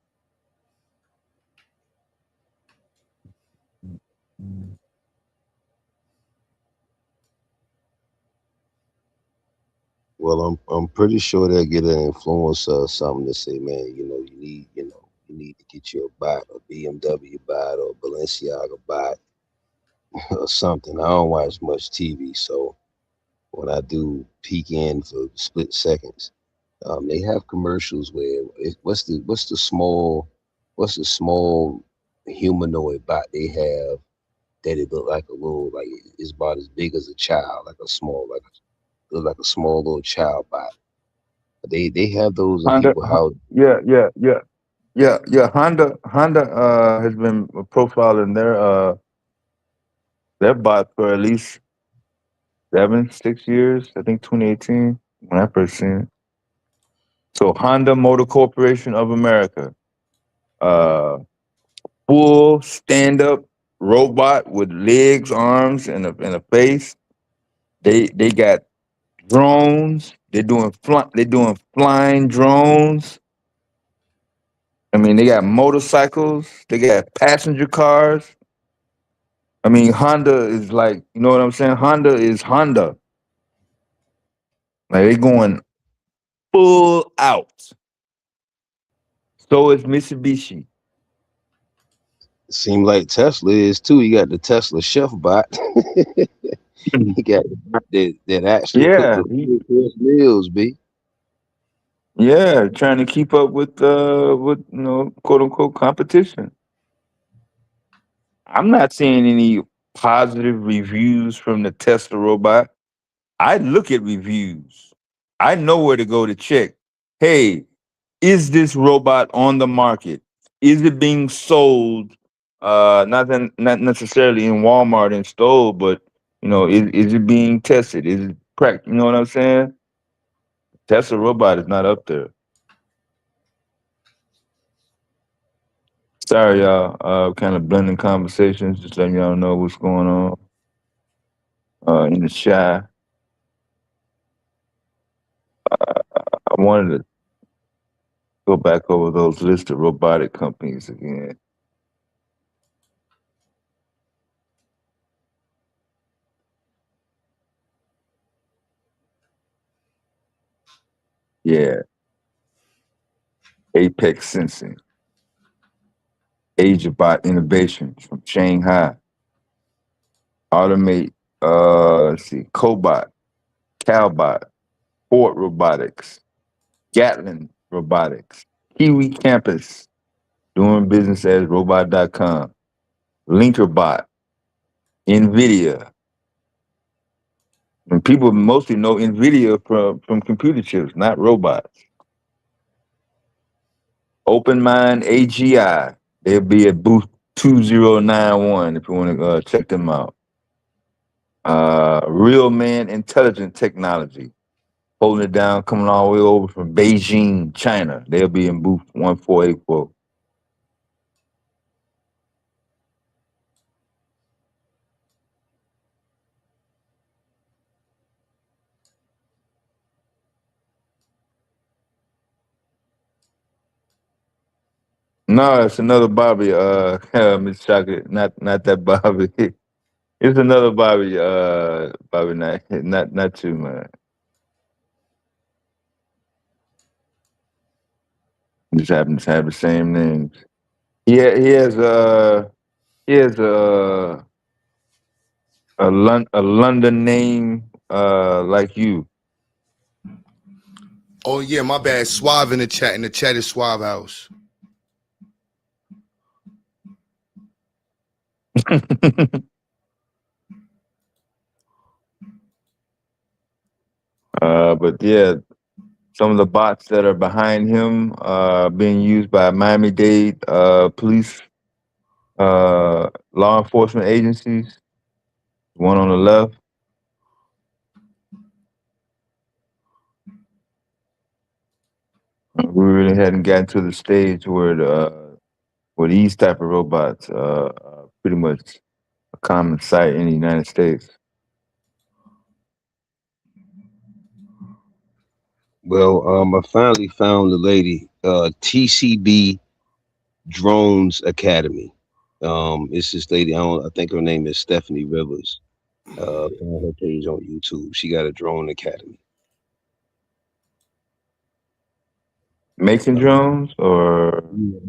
Well, I'm pretty sure they'll get an influencer or something to say, man, you need to get you a bot, a BMW bot, or Balenciaga bot, or something. I don't watch much TV, so when I do peek in for split seconds, they have commercials where what's the small humanoid bot they have that it look like a little like it's about as big as a child, like a small look like a small little child bot. They have those in Honda. people house. Yeah. Honda has been profiling their bot for at least 6 years. I think 2018 when I first seen it. So Honda Motor Corporation of America, uh, full stand up robot with legs, arms, and a face. They got drones. They're doing flying drones. I mean, they got motorcycles. They got passenger cars. I mean, Honda is like, you know what I'm saying? Honda is Honda. Like they going full out. So is Mitsubishi. Seem like Tesla is too. You got the Tesla chef bot. You got the bot that actually cook Yeah, the full course meals, B. yeah, trying to keep up with quote unquote competition. I'm not seeing any positive reviews from the Tesla robot. I look at reviews. I know where to go to check. Hey, is this robot on the market? Is it being sold? Not necessarily in Walmart and stores, but is it being tested? Is it You know what I'm saying? Tesla robot is not up there. Sorry, y'all. Kind of blending conversations, just letting y'all know what's going on in the chat. I wanted to go back over those listed robotic companies again. Yeah, Apex Sensing, AsiaBot Innovations from Shanghai, Automate. Let's see, Cobot, Calbot, Fort Robotics, Gatlin Robotics, Kiwi Campus, doing business as Robot.com, Linkerbot, NVIDIA. And people mostly know NVIDIA from computer chips, not robots. Open Mind AGI. They'll be at booth 2091 if you want to check them out. Real Man Intelligent Technology. Holding it down, coming all the way over from Beijing, China. They'll be in booth 1484. No, it's another Bobby, Miss Chocolate. Not that Bobby. It's another Bobby, Bobby not you, man. Just happens to have the same names. Yeah, he has a London name like you. Oh yeah, my bad. Suave in the chat. In the chat is Suave House. But yeah, some of the bots that are behind him being used by Miami-Dade police, law enforcement agencies. One on the left. We really hadn't gotten to the stage where these type of robots are pretty much a common sight in the United States. Well, I finally found the lady, TCB Drones Academy. It's this lady. I think her name is Stephanie Rivers. On her page on YouTube, she got a drone academy. Making So drones or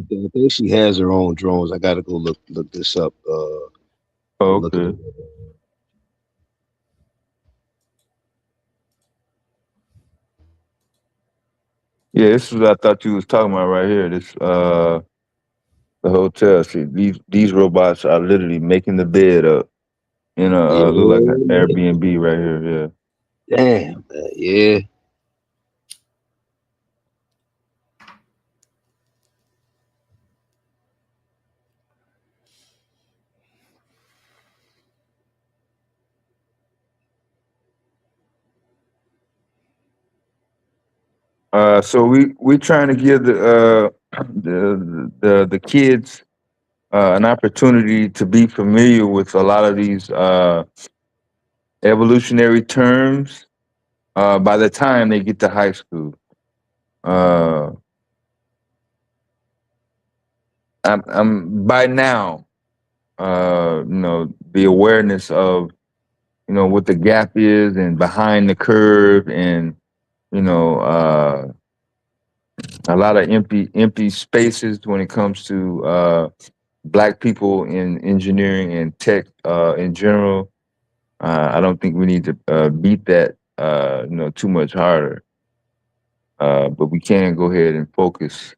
yeah, I think she has her own drones. I gotta go look this up. oh, And look at okay. it. Yeah, this is what I thought you was talking about right here. This the hotel. See, these robots are literally making the bed up in a look like an Yeah, Airbnb right here. Yeah. damn, yeah. So we trying to give the kids an opportunity to be familiar with a lot of these evolutionary terms by the time they get to high school. Uh, I'm by now, the awareness of what the gap is and behind the curve and you know a lot of empty spaces when it comes to black people in engineering and tech in general. I don't think we need to beat that too much harder, but we can go ahead and focus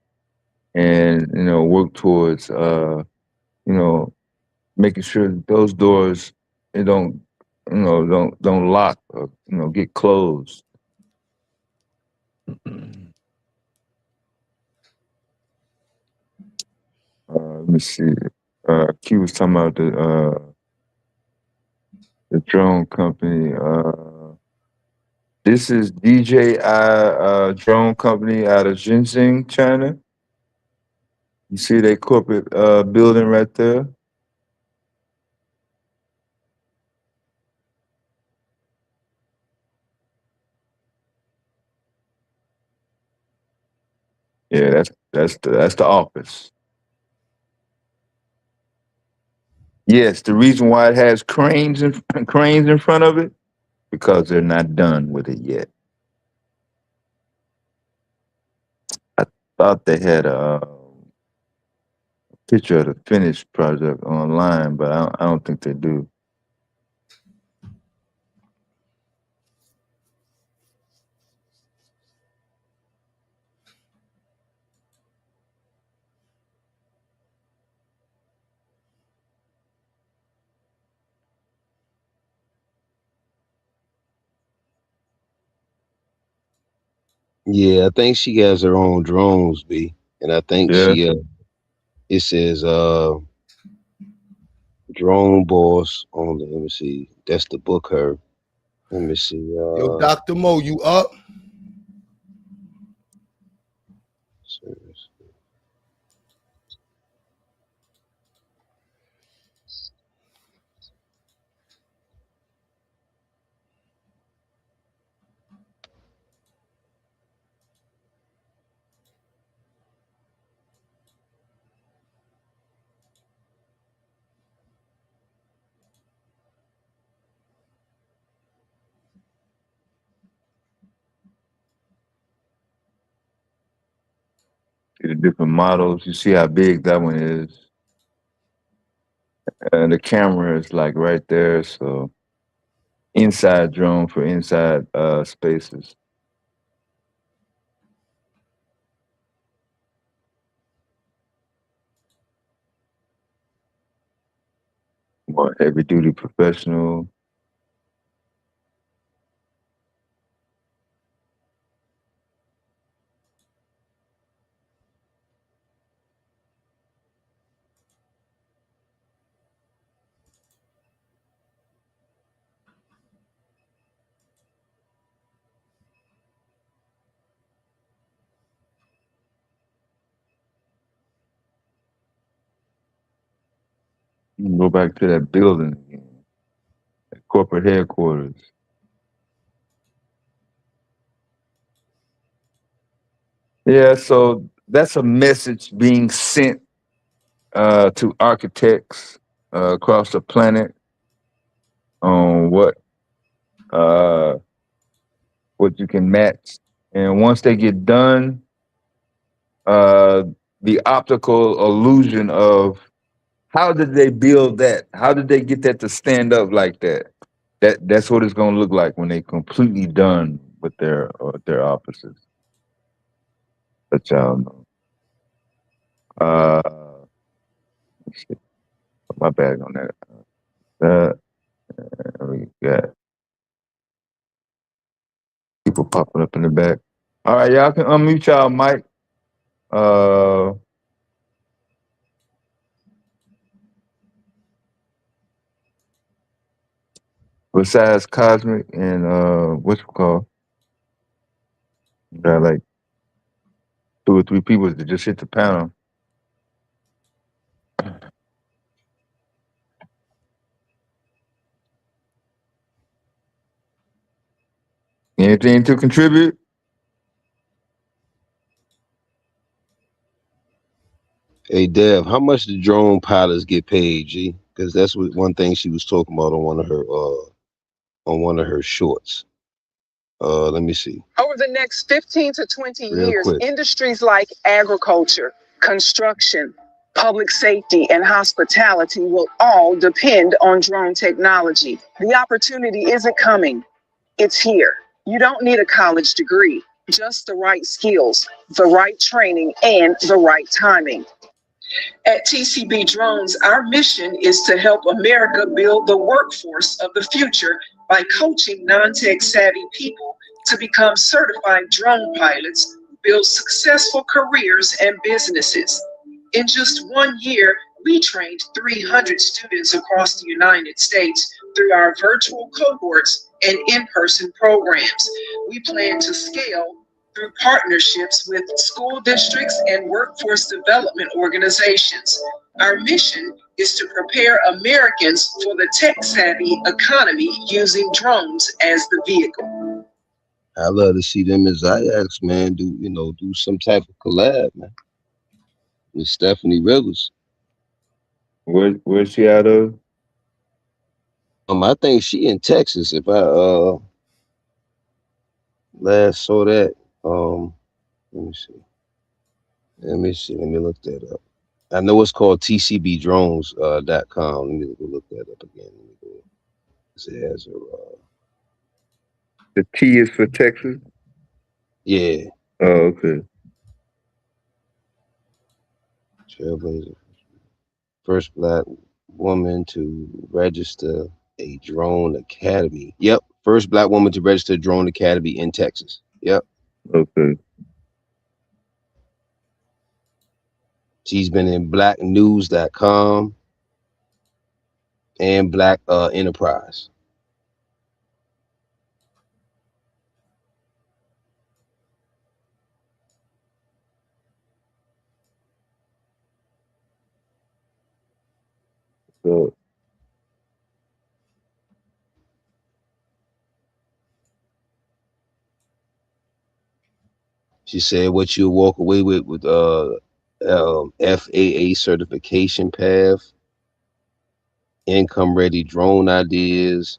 and work towards you know making sure that those doors they don't lock or get closed. Let me see. Q was talking about the drone company. This is DJI drone company out of Ginseng, China. You see their corporate building right there. Yeah, that's the office. Yes, the reason why it has cranes and cranes in front of it because they're not done with it yet. I thought they had a picture of the finished project online, but I don't think they do. Yeah, I think she has her own drones, B. And I think Yeah. she it says drone boss on the let me see. That's the book her. Let me see. Yo, Dr. Mo, you up? See the different models. You see how big that one is. And the camera is like right there. So inside drone for inside spaces. More heavy duty professional. You can go back to that building again, that corporate headquarters. Yeah, so that's a message being sent to architects across the planet on what you can match, and once they get done, uh, the optical illusion of how did they build that? How did they get that to stand up like that? That's what it's gonna look like when they completely done with their offices. But y'all know. Let's see. Put my bag on that. We got people popping up in the back. All right, y'all can unmute y'all mic. Besides Cosmic and what's it called? Got like 2 or 3 people that just hit the panel. Anything to contribute? Hey Dev, how much do drone pilots get paid, G? Because that's what one thing she was talking about on one of her shorts. Let me see. Over the next 15 to 20 Real years, quick. industries like agriculture, construction, public safety, and hospitality will all depend on drone technology. The opportunity isn't coming, it's here. You don't need a college degree, just the right skills, the right training, and the right timing. At TCB Drones, our mission is to help America build the workforce of the future by coaching non-tech savvy people to become certified drone pilots who build successful careers and businesses. In just 1 year, we trained 300 students across the United States through our virtual cohorts and in-person programs. We plan to scale through partnerships with school districts and workforce development organizations. Our mission is to prepare Americans for the tech-savvy economy using drones as the vehicle. I love to see them as Ajax, man, do some type of collab, man. With Stephanie Rivers. Where's she out of? I think she in Texas. If I last saw that. Let me see. Let me look that up. I know it's called tcbdrones.com. Let me look that up again. Let me go. It has a The T is for Texas. yeah. Oh, okay. Trailblazer. First black woman to register a drone academy. Yep. First black woman to register a drone academy in Texas. Yep. Okay. She's been in blacknews.com and Black Enterprise. So She said what you'll walk away with FAA certification path, income ready drone ideas,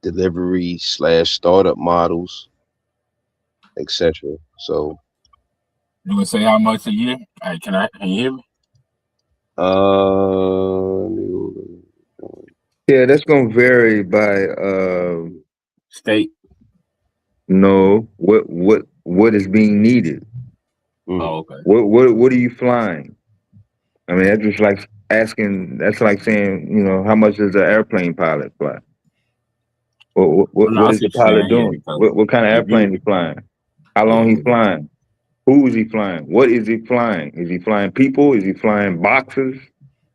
delivery / startup models, etc. So You would say how much a year? Hey, can you hear me? yeah, that's gonna vary by State. no what is being needed. Oh, okay. What are you flying? I mean, that's just like asking. That's like saying, how much does an airplane pilot fly? No, I What is see the what you're pilot saying. Yeah, doing? because What kind of if you, airplane is flying? How long yeah, he flying? Who is he flying? What is he flying? Is he flying people? Is he flying boxes?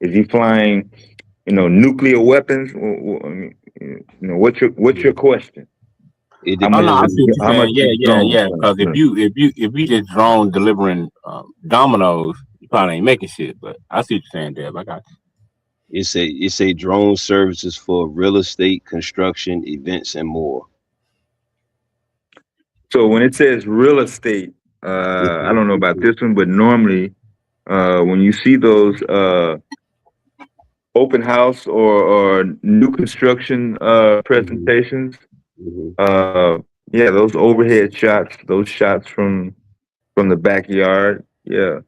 Is he flying, nuclear weapons? I mean, what's your question? it How oh much no, depends. I is see what you're how much saying. is drone? Yeah. Because if you just drone delivering dominoes, you probably ain't making shit. But I see what you're saying, Deb. I got you. It's a drone services for real estate, construction, events, and more. So when it says real estate, I don't know about this one, but normally, when you see those open house or new construction presentations, yeah, those overhead shots, those shots from the backyard, yeah,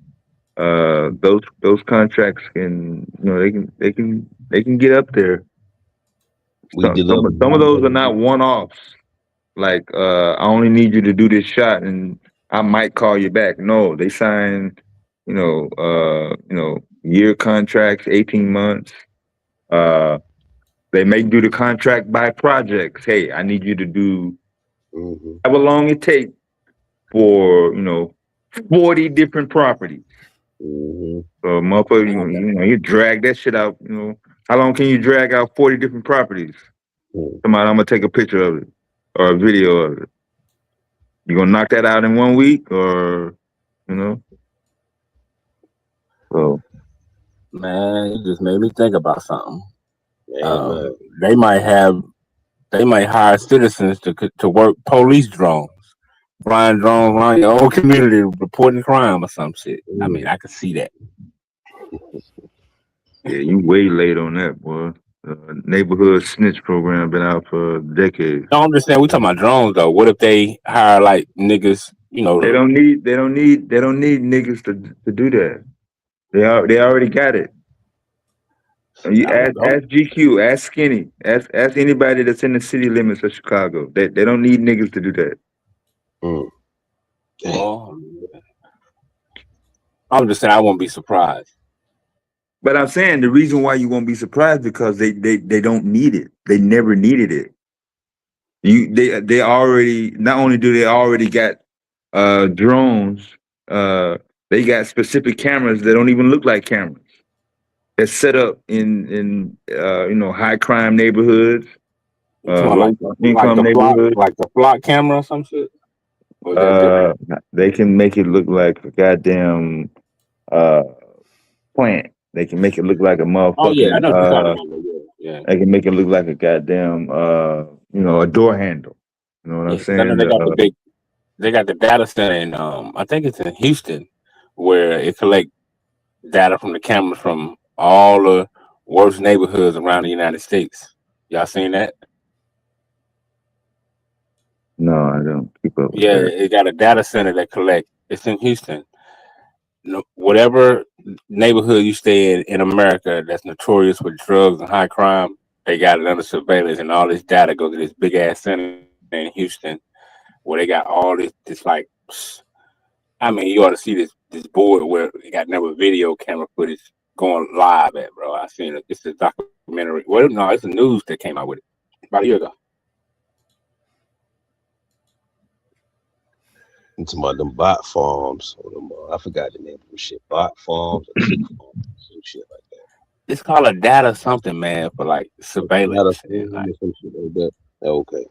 those contracts can, they can get up there. We deliver. Some of those are not one offs. Like, I only need you to do this shot, and I might call you back. No, they sign, year contracts, 18 months. Uh, they may do the contract by projects. Hey, I need you to do however long it takes for 40 different properties. So, motherfucker, you drag that shit out. How long can you drag out 40 different properties? Somebody, I'm gonna take a picture of it or a video of it. You gonna knock that out in 1 week, or you know? So, Man, you just made me think about something. Man. They might hire citizens to work police drones, flying drones around your whole community reporting crime or some shit. I mean, I could see that. yeah, you way late on that, boy. Neighborhood snitch program been out for decades. No, I'm just saying we talking about drones though. What if they hire like niggas? They don't need niggas to do that. They already got it. You ask GQ, ask Skinny, ask anybody that's in the city limits of Chicago. They don't need niggas to do that. Well, I'm just saying I won't be surprised. But I'm saying the reason why you won't be surprised because they don't need it. They never needed it. They already, not only do they already got drones, they got specific cameras that don't even look like cameras. They're set up in high crime neighborhoods, low income neighborhoods. Like the flock camera or some shit. They can make it look like a goddamn plant. They can make it look like a motherfucking. Oh yeah, I know what you're talking about. Yeah. They can make it look like a goddamn a door handle. You know what I'm saying? I know they got the data center in I think it's in Houston, where it collect data from the cameras from all the worst neighborhoods around the United States. Y'all seen that? No, I don't keep up with Yeah, that. it got a data center that collect. It's in Houston. Whatever neighborhood you stay in America that's notorious with drugs and high crime, they got it under surveillance, and all this data goes to this big ass center in Houston, where they got all this like, I mean, you ought to see this board where they got never video camera footage going live at, bro. I seen it. It's a documentary. Well, no, it's the news that came out with it about a year ago. It's about them bot farms. Or them, I forgot the name of the shit. Bot farms or tick farms, some shit like that. It's called a data something, man, for like surveillance. And like, some shit like that. Okay.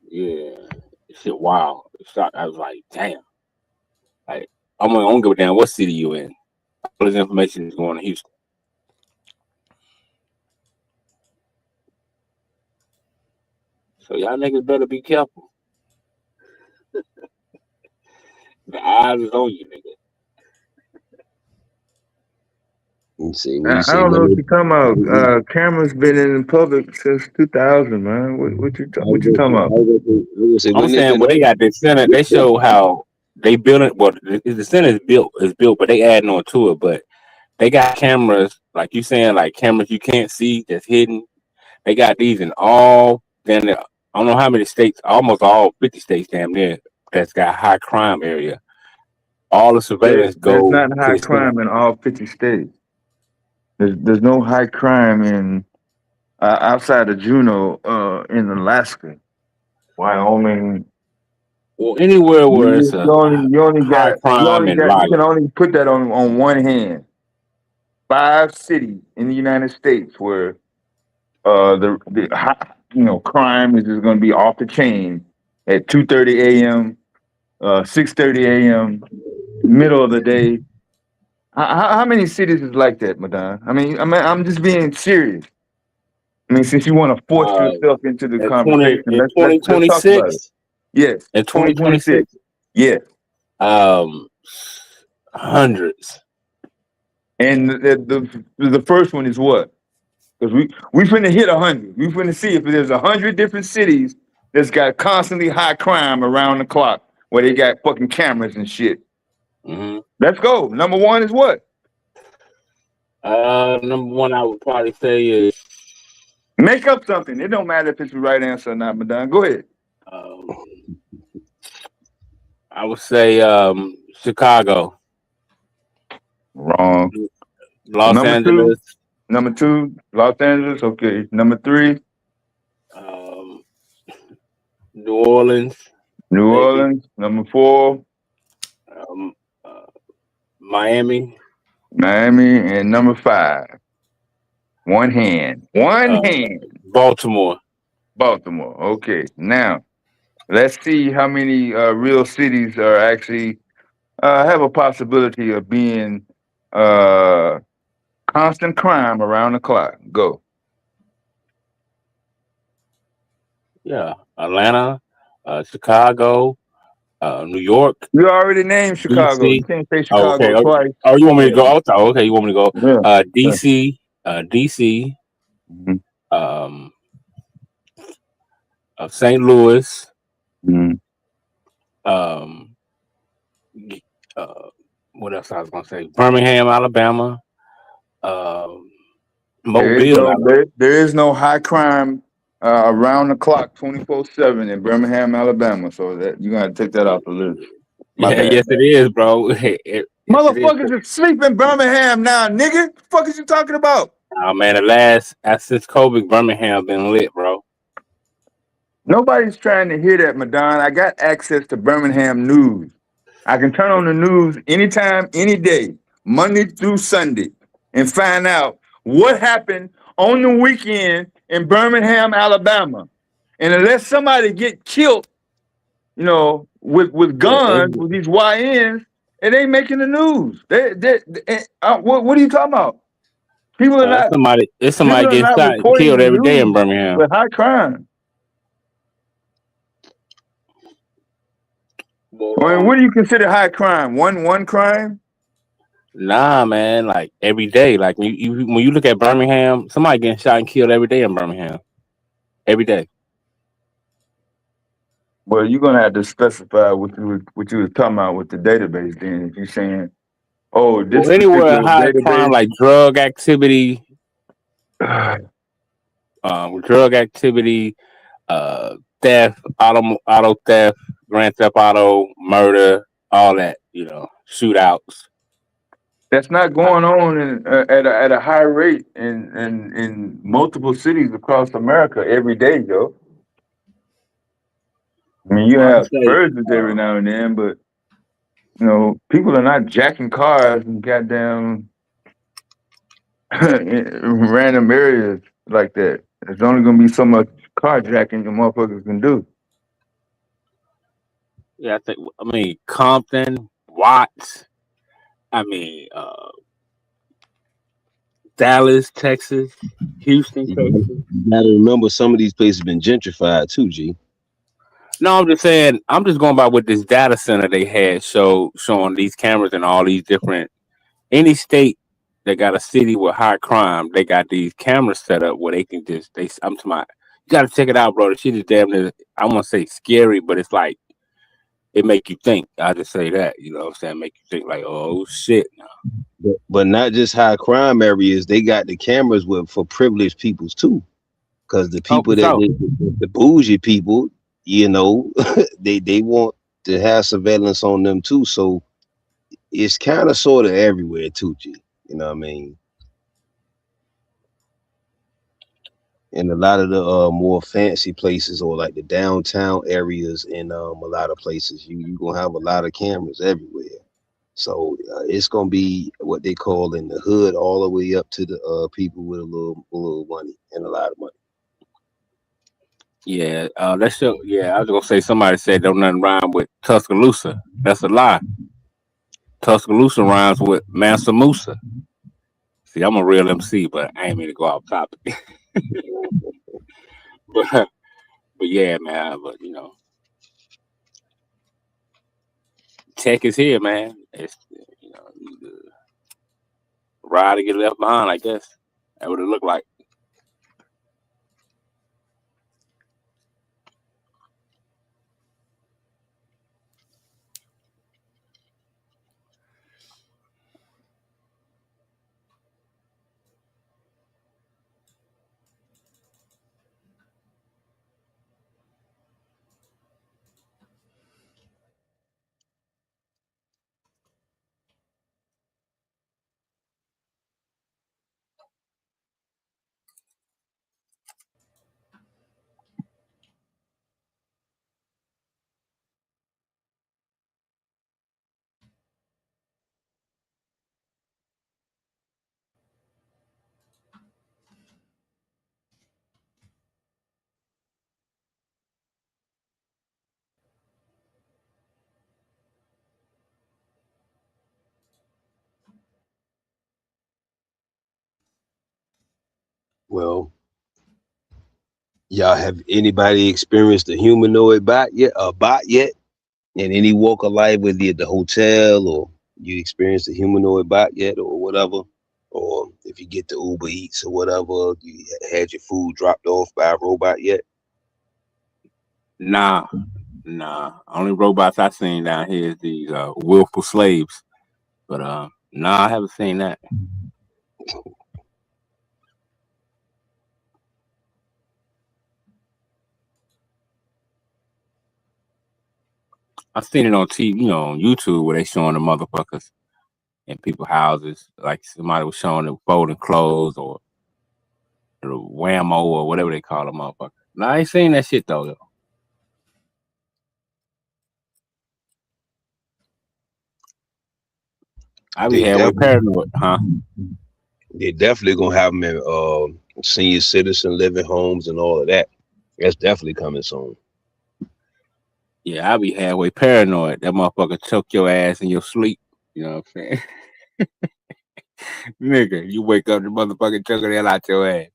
Yeah. Shit, wow. I was like, damn. Like, I don't give a damn what city you in. All this information is going to Houston. So y'all niggas better be careful. The eyes is on you, nigga. I don't know what you're talking about. Cameras been in the public since 2000, man. What you talking about? I'm saying when they got this center, they show how they build it. Well, the center is built, but they adding on to it. But they got cameras, like you saying, like cameras you can't see that's hidden. They got these in all. Then I don't know how many states, almost all 50 states, damn near, that's got high crime area. All the surveillance There's go not to high the center. crime in all 50 states. There's no high crime in outside of Juneau, in Alaska, Wyoming. Well, anywhere where it's a high crime and you can only put that on one hand. 5 cities in the United States where crime is just going to be off the chain at 2:30 a.m., 6:30 a.m., middle of the day. How many cities is like that, Madon? I mean, I'm just being serious. I mean, since you want to force yourself into the conversation, let's talk about it. Yes, in 2026. Yes. Hundreds. And the first one is what? Because we finna hit 100. We finna see if there's 100 different cities that's got constantly high crime around the clock where they got fucking cameras and shit. Mm-hmm. Let's go. Number one is what? Number one, I would probably say is Make up something. It don't matter if it's the right answer or not, Madonna. Go ahead. um, I would say Chicago, Wrong. Los Number two. Angeles, Number two, Los Angeles. Okay. Number three, um, New Orleans, New maybe Orleans. Number four, um, uh, Miami, Miami. And number five, one hand. One uh, hand. Baltimore. Baltimore. Okay. Now, let's see how many real cities are actually have a possibility of being constant crime around the clock. Go. Yeah, Atlanta, Chicago, New York, You already named Chicago. You DC. can't say Oh, okay. Chicago twice. Oh, you want me Yeah. to go? Oh, okay. You want me to go? Yeah. DC, DC, Mhm. um, St. Louis, Mhm. um, uh, what else I was gonna say? Birmingham, Alabama, Mobile, Alabama. There is no high crime around the clock 24/7 in Birmingham, Alabama. So that you're gonna take that off the list. My Yeah, bad. yes, it is, bro. Yes, it is. Motherfuckers are sleeping in Birmingham now, nigga. The fuck is you talking about? Oh man, since COVID, Birmingham been lit, bro. Nobody's trying to hear that, Madon. I got access to Birmingham news. I can turn on the news anytime, any day, Monday through Sunday, and find out what happened on the weekend in Birmingham, Alabama. And unless somebody get killed, with Yeah, guns, with these YNs, it ain't making the news. What are you talking about? People are not it's people somebody are getting not shot and reporting killed the every day in news Birmingham. with high crime. Well, I mean, what do you consider high crime? One crime? nah, man, like every day. Like when you look at Birmingham, somebody getting shot and killed every day in Birmingham. Every day. Well, you're gonna have to specify what you was talking about with the database. Then, if you're saying, "Oh, this Well, anywhere particular high crime database," like drug activity, theft, auto theft, grand theft auto, murder, all that. Shootouts. that's not going on at a high rate in multiple cities across America every day, Joe. I mean, you Well, I can have say, spurges every now and then, but people are not jacking cars in goddamn in random areas like that. There's only gonna be so much carjacking the motherfuckers can do. yeah, I mean, Compton, Watts. I mean, Dallas, Texas, Houston, Texas. You gotta remember some of these places been gentrified too, G. No, I'm just saying. I'm just going by what this data center they had showing these cameras in all these different. Any state that got a city with high crime, they got these cameras set up where they can just I'm talking about. You got to check it out, bro. The shit is damn near. I want to say scary, but it's like it make you think. I just say that. You know what I'm saying? Make you think like, oh shit. But not just high crime areas, they got the cameras for privileged peoples too. Because the Oh, people for sure. the bougie people, they want to have surveillance on them too. So it's kind of sort of everywhere too, G. You know what I mean? In a lot of the more fancy places or like the downtown areas in a lot of places, you gonna have a lot of cameras everywhere. So it's gonna be what they call in the hood all the way up to the people with a little money and a lot of money. Yeah, let's show. Yeah, I was gonna say somebody said don't nothing rhyme with Tuscaloosa. That's a lie. Tuscaloosa rhymes with Mansa Musa. See, I'm a real MC, but I ain't mean to go off topic. but yeah, man. But tech is here, man. It's you know, you ride or get left behind. I guess that would it look like. Well, y'all have anybody experienced a humanoid bot yet? A bot yet? In any walk of life, whether you're at the hotel or you experienced a humanoid bot yet or whatever, or if you get the Uber Eats or whatever, you had your food dropped off by a robot yet? Nah. Only robots I seen down here is these willful slaves. But nah, I haven't seen that. I've seen it on TV, on YouTube where they showing the motherfuckers in people's houses. Like somebody was showing them folding clothes or the whammo or whatever they call them motherfuckers. Nah, I ain't seen that shit though. I be They halfway definitely, paranoid, huh? they definitely gonna have them in senior citizen living homes and all of that. That's definitely coming soon. Yeah, I be halfway paranoid. That motherfucker choke your ass in your sleep. You know what I'm saying? Nigga, you wake up, the motherfucker choking the hell out your ass.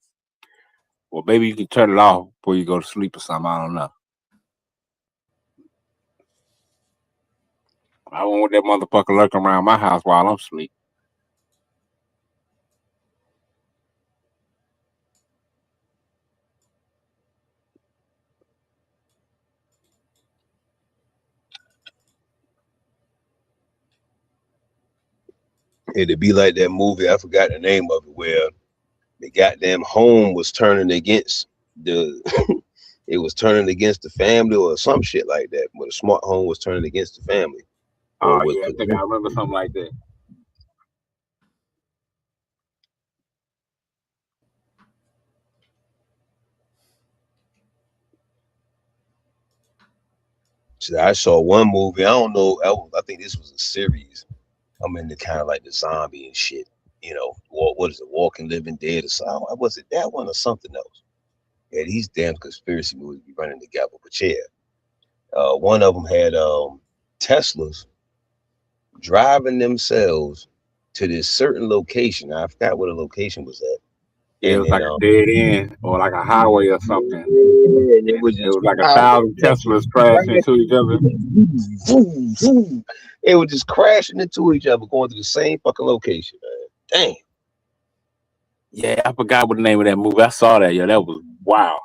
Well, maybe you can turn it off before you go to sleep or something. I don't know. I don't want that motherfucker lurking around my house while I'm asleep. It'd be like that movie, I forgot the name of it, where the goddamn home was turning against the it was turning against the family or some shit like that. Where the smart home was turning against the family. Or Oh was yeah, I think I remember something like that. See, I saw one movie. I don't know. I think this was a series. I'm into kind of like the zombie and shit. What is it? Walking Living Dead or something. Was it that one or something else? Yeah, these damn conspiracy movies be running together. But yeah, one of them had Teslas driving themselves to this certain location. I forgot what the location was at. Yeah, it And was then like a dead end or like a highway or something. and it was It just was like a driving thousand Teslas crashing into each other. Vroom, vroom. It was just crashing into each other, going to the same fucking location, man. Damn. Yeah, I forgot what the name of that movie. I saw that. Yeah, that was wow.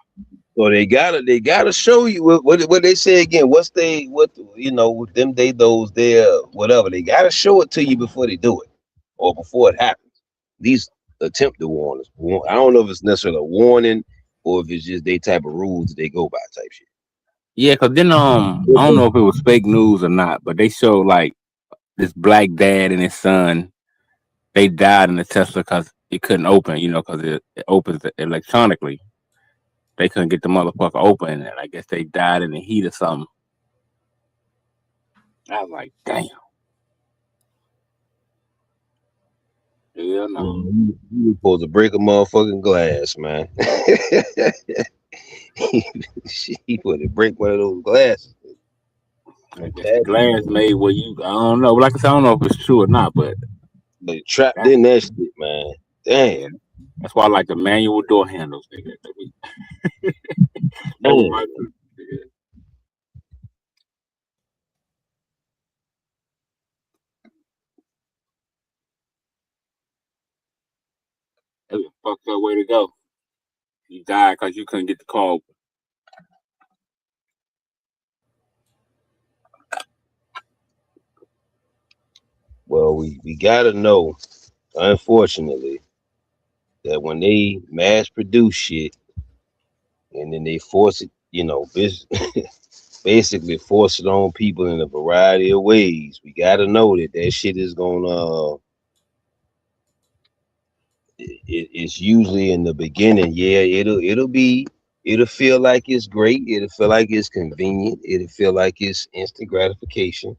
So they gotta show you what they say again. What them they those there whatever. They gotta show it to you before they do it or before it happens. These attempt to warn us. I don't know if it's necessarily a warning or if it's just they type of rules that they go by type shit. Yeah, cause then I don't know if it was fake news or not, but they showed like this black dad and his son. They died in the Tesla because it couldn't open. Because it opens electronically. They couldn't get the motherfucker open, and I guess they died in the heat or something. I was like, damn. Yeah, no. You supposed to break a motherfucking glass, man. He put to break one of those glasses. I guess the glass made where I don't know. Like I said, I don't know if it's true or not, but They trapped that, in that shit, man. Damn. yeah, that's why I like the manual door handles, nigga. That was Damn. my truth, nigga. fucked up way to go. You died because you couldn't get the call. Well, we gotta know, unfortunately, that when they mass produce shit and then they force it, basically force it on people in a variety of ways, we gotta know that shit is gonna. It's usually in the beginning, yeah. It'll feel like it's great. It'll feel like it's convenient. It'll feel like it's instant gratification.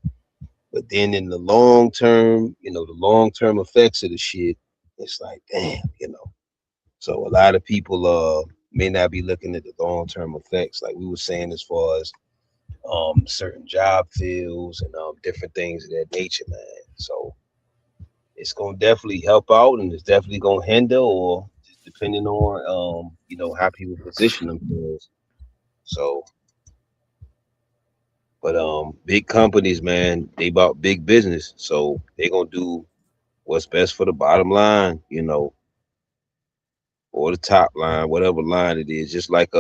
But then in the long term, the long term effects of the shit, it's like, damn. So a lot of people may not be looking at the long term effects, like we were saying, as far as certain job fields and different things of that nature, man. So it's gonna definitely help out, and it's definitely gonna hinder, or just depending on how people position themselves. So, but big companies, man, they about big business, so they gonna do what's best for the bottom line, or the top line, whatever line it is. Just like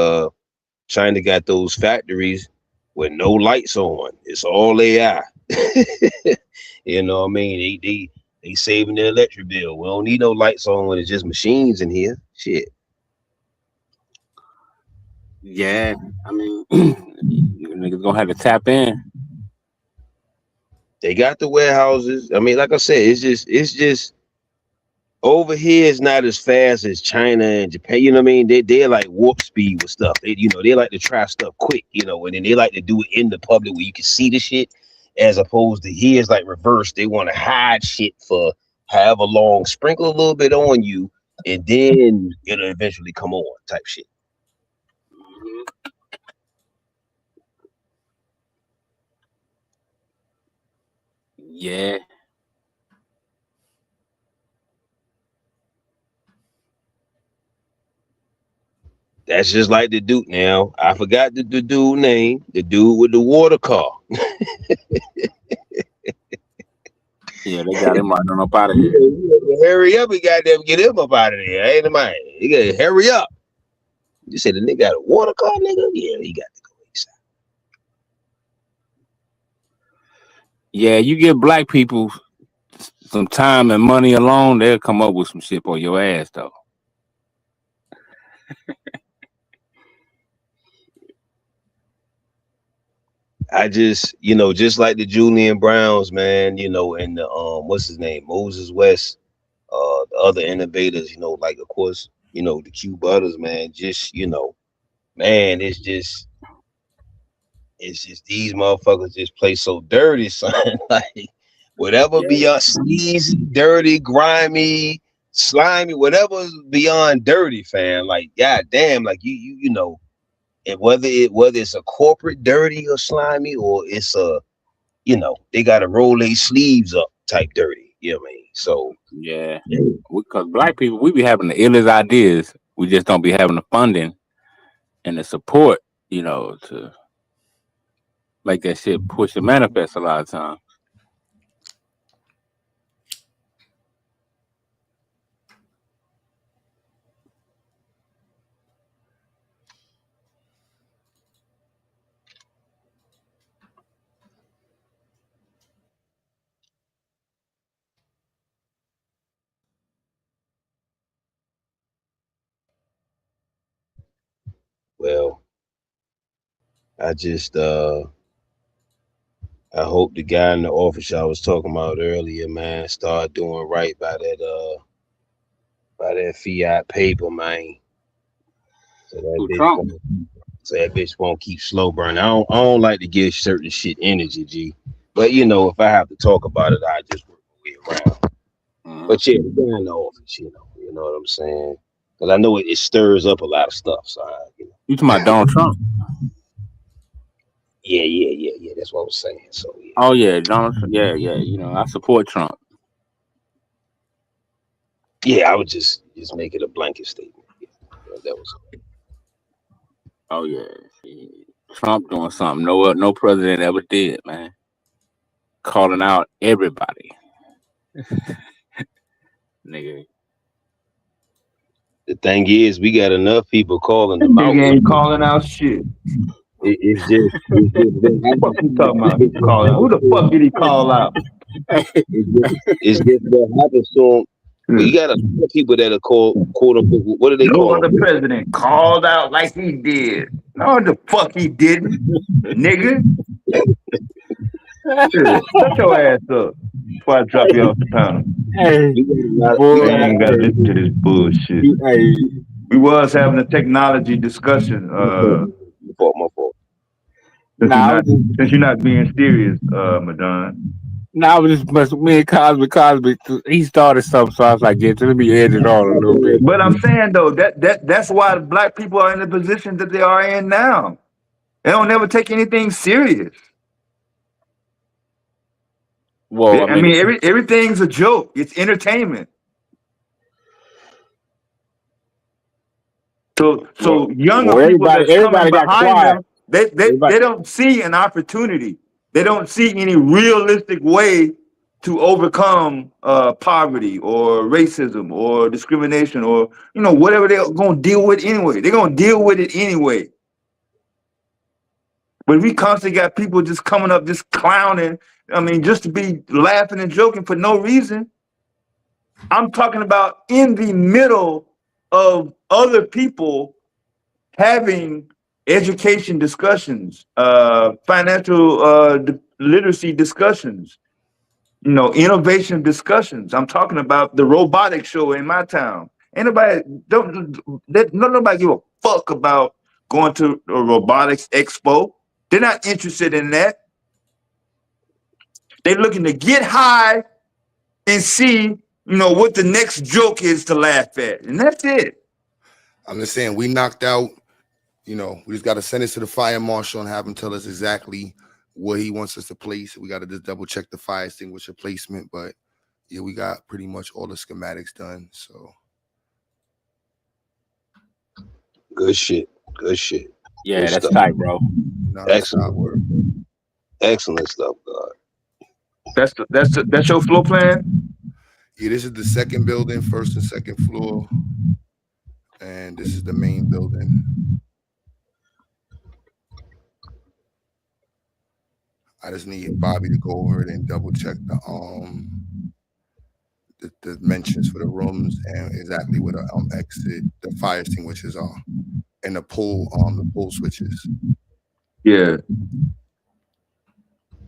China got those factories with no lights on. It's all AI. You know what I mean? They saving the electric bill. We don't need no lights on when it's just machines in here. Shit. Yeah, I mean, you niggas gonna have to tap in. They got the warehouses. I mean, like I said, it's just over here is not as fast as China and Japan. You know what I mean? They're like warp speed with stuff. They like to try stuff quick, and then they like to do it in the public where you can see the shit, as opposed to here's like reverse. They want to hide shit for however long, sprinkle a little bit on you, and then it'll eventually come on type shit. Yeah. That's just like the dude now. I forgot the dude name, the dude with the water car. Yeah, they got him running up out of here. Hurry up, we got to get him up out of there. Ain't it, man? You gotta hurry up. You said the nigga got a water car, nigga? Yeah, he got to go inside. Yeah, you give black people some time and money alone, they'll come up with some shit on your ass, though. I just like the Julian Browns, man, and the what's his name? Moses West, the other innovators, like of course, the Q Butters, man, man, it's just these motherfuckers just play so dirty, son. Like whatever beyond sleazy, dirty, grimy, slimy, whatever's beyond dirty, fam. Like goddamn, like and whether it's a corporate dirty or slimy, or it's they gotta roll their sleeves up type dirty. You know what I mean? So yeah, because black people, we be having the illest ideas. We just don't be having the funding and the support, to make that shit push and manifest a lot of times. well, I just I hope the guy in the office I was talking about earlier, man, start doing right by that fiat paper, man. So that Who, bitch Trump? won't, won't keep slow burning. I don't like to give certain shit energy, G. But if I have to talk about it, I just work my way around. But yeah, the guy in the office, you know what I'm saying? Because I know it stirs up a lot of stuff. So You talking about Donald Trump? yeah. That's what I was saying. So yeah. Oh yeah, Donald Trump. Yeah. I support Trump. Yeah, I would just make it a blanket statement. Yeah, that was all. Oh yeah, Trump doing something no president ever did, man. Calling out everybody, nigga. The thing is, we got enough people calling That them out. nigga ain't calling out shit. It's just been Fuck you happening. talking about? He calling. Who the fuck did he call out? It's just what happens to them. Well, you got a lot of people that are called, quote unquote, what do they No call other them? president called out like he did. No, the fuck he didn't, nigga. Shit, shut your ass up before I drop you off the panel. Hey, You got a lot. You boy, You got ain't got to listen to this bullshit. hey, We was having a technology discussion. my fault, my fault. Since you're nah, I not was just, since you're not being serious, Madon. nah, I was just messing with me and Cosby. He started something, so I was like, yeah, just let me edit it on a little bit. But I'm saying though that's why black people are in the position that they are in now. They don't never take anything serious. Well, I I mean, mean, everything's a joke. It's entertainment. So younger well, people that's coming everybody got behind quiet. them, they don't see an opportunity. They don't see any realistic way to overcome poverty or racism or discrimination or whatever they're gonna deal with anyway. They're gonna deal with it anyway. But we constantly got people just coming up, just clowning. I mean, just to be laughing and joking for no reason. I'm talking about in the middle of other people having education discussions, financial literacy discussions, innovation discussions. I'm talking about the robotic show in my town. Nobody give a fuck about going to a robotics expo. They're not interested in that. They're looking to get high and see, what the next joke is to laugh at. And that's it. I'm just saying, we knocked out, we just got to send it to the fire marshal and have him tell us exactly what he wants us to place. We got to just double check the fire extinguisher placement. But yeah, we got pretty much all the schematics done. So Good shit. Good shit. Yeah, Good that's stuff. tight, bro. non-stop Excellent. work. Excellent stuff, God. That's your floor plan. Yeah, this is the second building, first and second floor. And this is the main building. I just need Bobby to go over it and double check the dimensions for the rooms and exactly where the exit, the fire extinguishers are, and the pull switches. Yeah.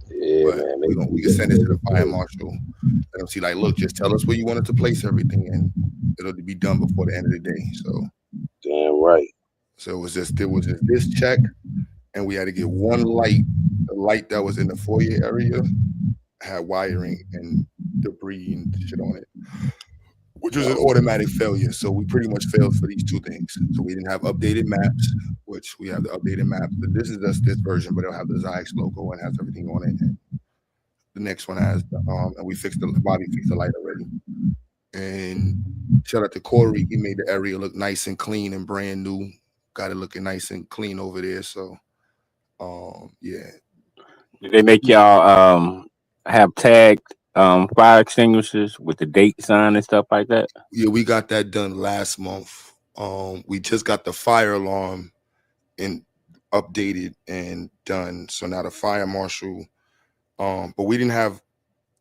Yeah, But man. we can send it to the fire marshal. Let them see, like, look, just tell us where you wanted to place everything, and it'll be done before the end of the day. So Damn right. So there was just this check, and we had to get one light. The light that was in the foyer area had wiring and debris and shit on it, which was an automatic failure. So we pretty much failed for these two things. So we didn't have updated maps, which we have the updated maps. But this is just this version, but it'll have the Zyx logo and has everything on it. And the next one has the and we fixed Bobby fixed the light already. And shout out to Corey, he made the area look nice and clean and brand new. Got it looking nice and clean over there. So yeah. Did they make y'all have tagged fire extinguishers with the date sign and stuff like that? Yeah, we got that done last month. We just got the fire alarm and updated and done. So now the fire marshal, but we didn't have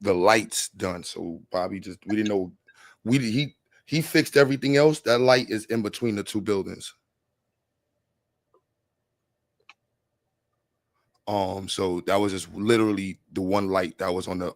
the lights done. So Bobby we didn't know he fixed everything else. That light is in between the two buildings. So that was just literally the one light that was on the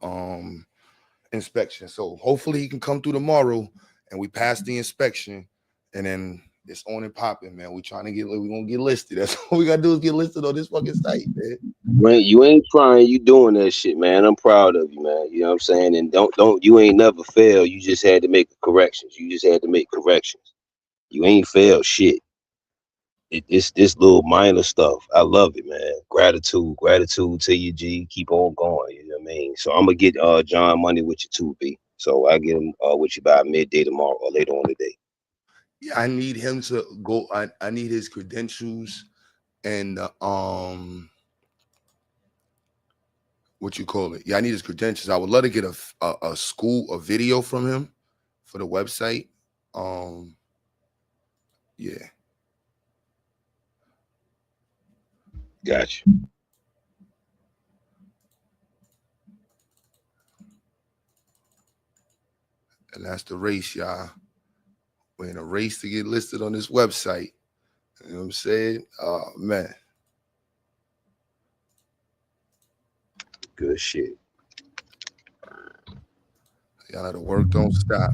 inspection. So hopefully he can come through tomorrow and we pass the inspection and then it's on and popping, man. We're gonna get listed. That's all we gotta do is get listed on this fucking site, man. You ain't trying, you doing that shit, man. I'm proud of you, man. You know what I'm saying? And don't you ain't never failed. You just had to make corrections. You just had to make corrections. You ain't failed shit. It's this little minor stuff. I love it, man. Gratitude to you, G. Keep on going. You know what I mean? So I'm gonna get John money with you too, B. So I get him with you by midday tomorrow or later on today. Yeah, I need him to go. I need his credentials and what you call it. Yeah, I need his credentials. I would love to get a video from him for the website. Yeah. Gotcha. And that's the race, y'all. We're in a race to get listed on this website. You know what I'm saying? Oh man. Good shit. Y'all know the work don't stop.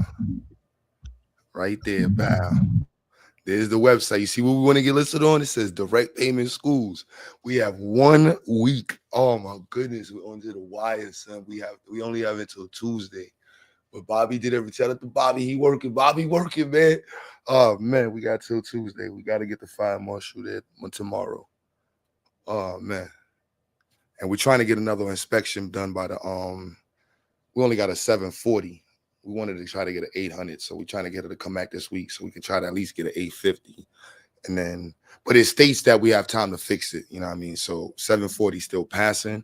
Right there, bow. There's the website. You see what we want to get listed on? It says direct payment schools. We have 1 week. Oh my goodness, we're onto the wire, son. We only have until Tuesday. But Bobby did every tell it to Bobby. He working. Bobby working, man. Oh man, we got till Tuesday. We got to get the fire marshal there tomorrow. Oh man. And we're trying to get another inspection done by the we only got a 740. We wanted to try to get an 800, so we're trying to get her to come back this week so we can try to at least get an 850. And then, but it states that we have time to fix it. You know what I mean? So 740 still passing,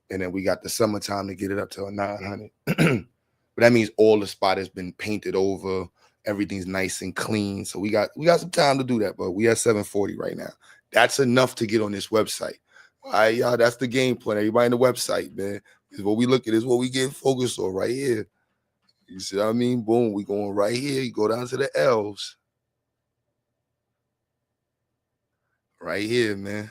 and then we got the summertime to get it up to a 900. But that means all the spot has been painted over, everything's nice and clean. So we got some time to do that, but we at 740 right now. That's enough to get on this website. All right, y'all. That's the game plan. Everybody on the website, man. Is what we look at, is what we get focused on right here. You see what I mean? Boom, we going right here. You go down to the L's. Right here, man.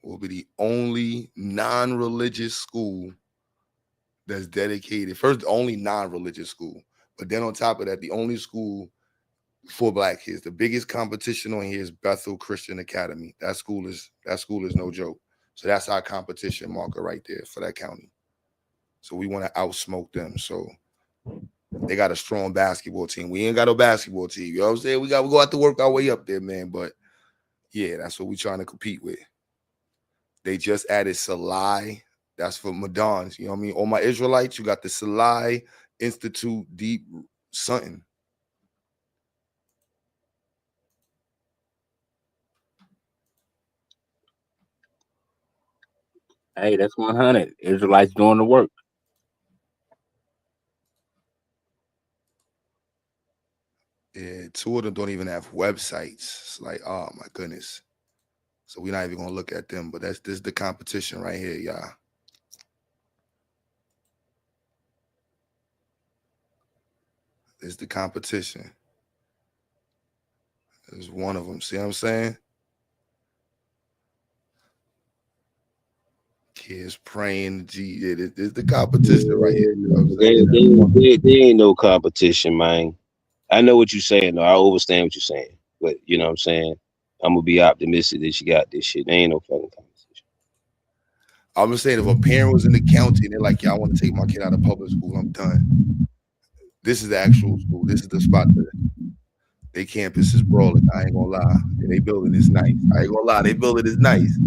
Will be the only non-religious school that's dedicated. First, the only non-religious school. But then on top of that, the only school for black kids. The biggest competition on here is Bethel Christian Academy. That school is no joke. So that's our competition marker right there for that county. So we want to outsmoke them. So they got a strong basketball team. We ain't got no basketball team. You know what I'm saying? We go have to work our way up there, man. But yeah, that's what we trying to compete with. They just added Salai. That's for Madons. You know what I mean? All my Israelites, you got the Salai Institute Deep something. Hey, that's 100. Israelites doing the work. Yeah, 2 of them don't even have websites. It's like, oh my goodness. So we're not even gonna look at them, but this is the competition right here, y'all. This is the competition. There's one of them. See what I'm saying? Kids praying. Gee, this is the competition right here. You know what I'm saying? There ain't no competition, man. I know what you're saying, though. I understand what you're saying. But you know what I'm saying? I'm gonna be optimistic that you got this shit. There ain't no fucking competition. I'm just saying, if a parent was in the county and they're like, "Yeah, I want to take my kid out of public school, I'm done." This is the actual school. This is the spot. Their campus is brawling. I ain't gonna lie. And they building is nice. I ain't gonna lie. They building is nice.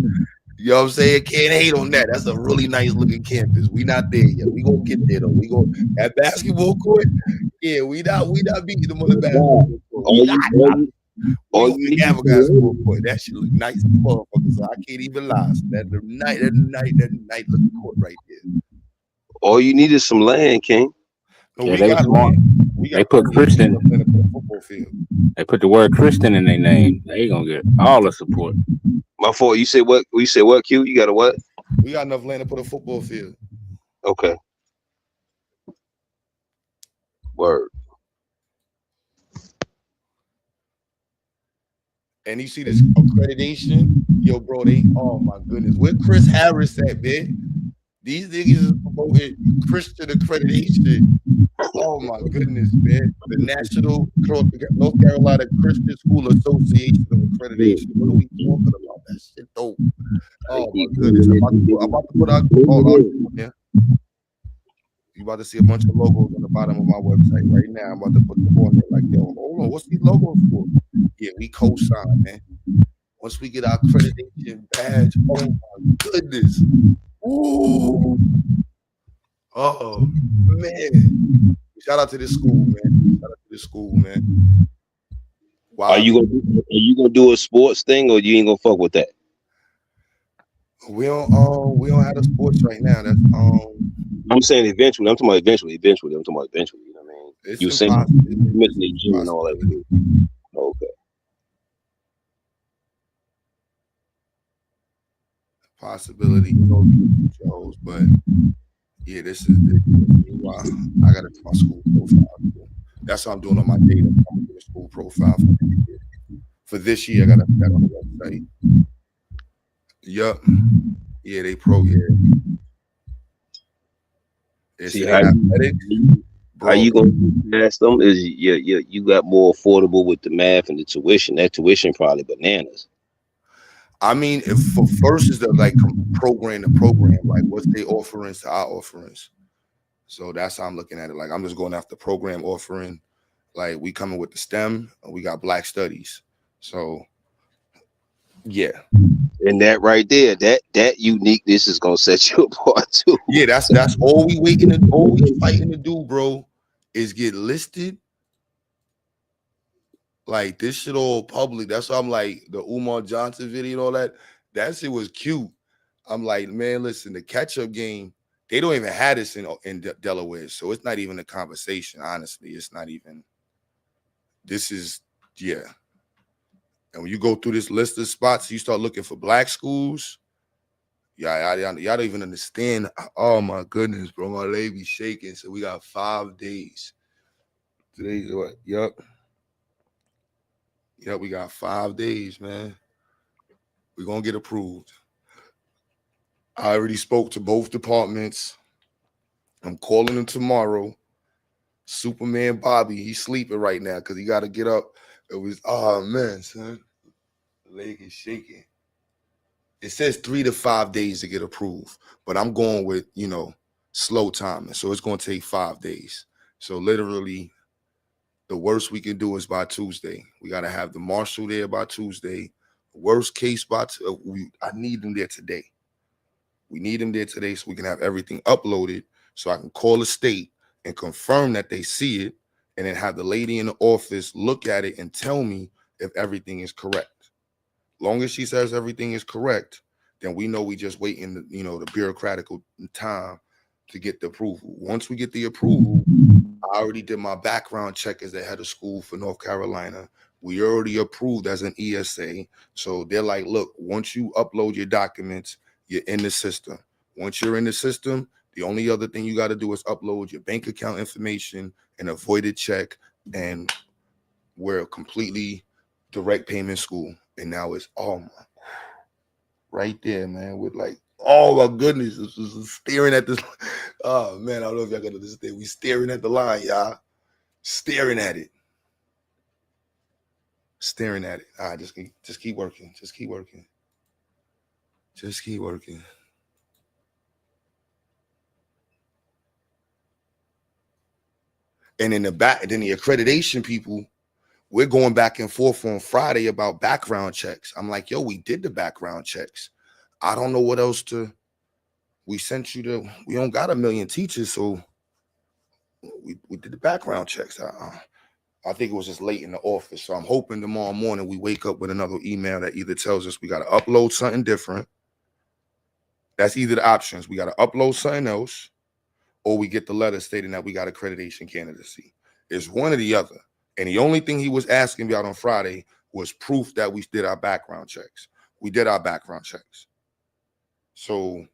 You know what I'm saying? Can't hate on that. That's a really nice looking campus. We not there yet. We gonna get there though. We go at basketball court. Yeah, we not beating them on the basketball court. We have a basketball court. That shit look nice as motherfucker. So I can't even lie. So that night looking court right there. All you need is some land, King. No, yeah, we got land. They put Christian. They put the word Christian in their name. They gonna get all the support. My fault. You said what? You said what? Q? You got a what? We got enough land to put a football field. Okay. Word. And you see this accreditation, yo, bro. Oh my goodness, where Chris Harris at, man? These niggas is promoting Christian accreditation. Oh my goodness, man. The National North Carolina Christian School Association of Accreditation. What are we talking about? That shit dope. Oh my goodness. I'm about to put out yeah. You about to see a bunch of logos on the bottom of my website right now. I'm about to put them on there like, yo, hold on, what's these logos for? Yeah, we co-sign, man. Once we get our accreditation badge, oh my goodness. Ooh. Oh man. Shout out to this school, man. Shout out to this school, man. Wow. Are you gonna do a sports thing, or you ain't gonna fuck with that? We don't have the sports right now. That's I'm saying eventually. I'm talking about eventually. I'm talking about eventually. You know what I mean? It's you saying missing the gym and all that. Okay. Possibility, shows, but yeah, this is why I got to do my school profile. That's what I'm doing on my data. I'm gonna do a school profile for next year. For this year, I got to put that on the website. Yup. Yeah, they pro. Yeah, they See say they athletics, how bro. you gonna pass them is you got more affordable with the math and the tuition. That tuition probably bananas. I mean, if for first is the like program to program, like what's their offerings to our offerings. So that's how I'm looking at it. Like I'm just going after program offering. Like we coming with the STEM, and we got Black Studies. So yeah, And that right there, that uniqueness is gonna set you apart too. yeah, that's all we waiting to, all we fighting to do, bro, is get listed. Like this shit all public. That's why I'm like the Umar Johnson video and all that. That shit was cute. I'm like, man, listen, the catch up game, they don't even have this in Delaware, so it's not even a conversation. Honestly, it's not even. This is yeah. And when you go through this list of spots, you start looking for Black schools. Yeah, y'all don't even understand. Oh my goodness, bro, my leg be shaking. So we got 5 days. Today's what? Yep. Yep, we got 5 days, man. We're gonna get approved. I already spoke to both departments. I'm calling them tomorrow. Superman Bobby, he's sleeping right now because he got to get up. It was, oh man, son, the leg is shaking. It says 3 to 5 days to get approved, but I'm going with, slow timing. So it's going to take 5 days. So literally, the worst we can do is by Tuesday. We got to have the marshal there by Tuesday. Worst case I need them there today. We need them there today so we can have everything uploaded so I can call the state and confirm that they see it and then have the lady in the office look at it and tell me if everything is correct. Long as she says everything is correct, then we know we just waiting the bureaucratic time to get the approval. Once we get the approval, I already did my background check as the head of school for North Carolina. We already approved as an ESA. So they're like, look, once you upload your documents, you're in the system. Once you're in the system, the only other thing you got to do is upload your bank account information and a voided check. And we're a completely direct payment school. And now it's right there, man. With like, oh my goodness, this is staring at this. Oh man, I don't know if y'all got understand. We staring at the line, y'all. Staring at it. Staring at it. All right, just keep working. Just keep working. Just keep working. And in the back, then the accreditation people, we're going back and forth on Friday about background checks. I'm like, yo, we did the background checks. I don't know what else we sent you we don't got 1 million teachers, so we did the background checks. I think it was just late in the office. So I'm hoping tomorrow morning we wake up with another email that either tells us we got to upload something different. That's either the options. We got to upload something else, or we get the letter stating that we got accreditation candidacy. It's one or the other. And the only thing he was asking me out on Friday was proof that we did our background checks. We did our background checks. So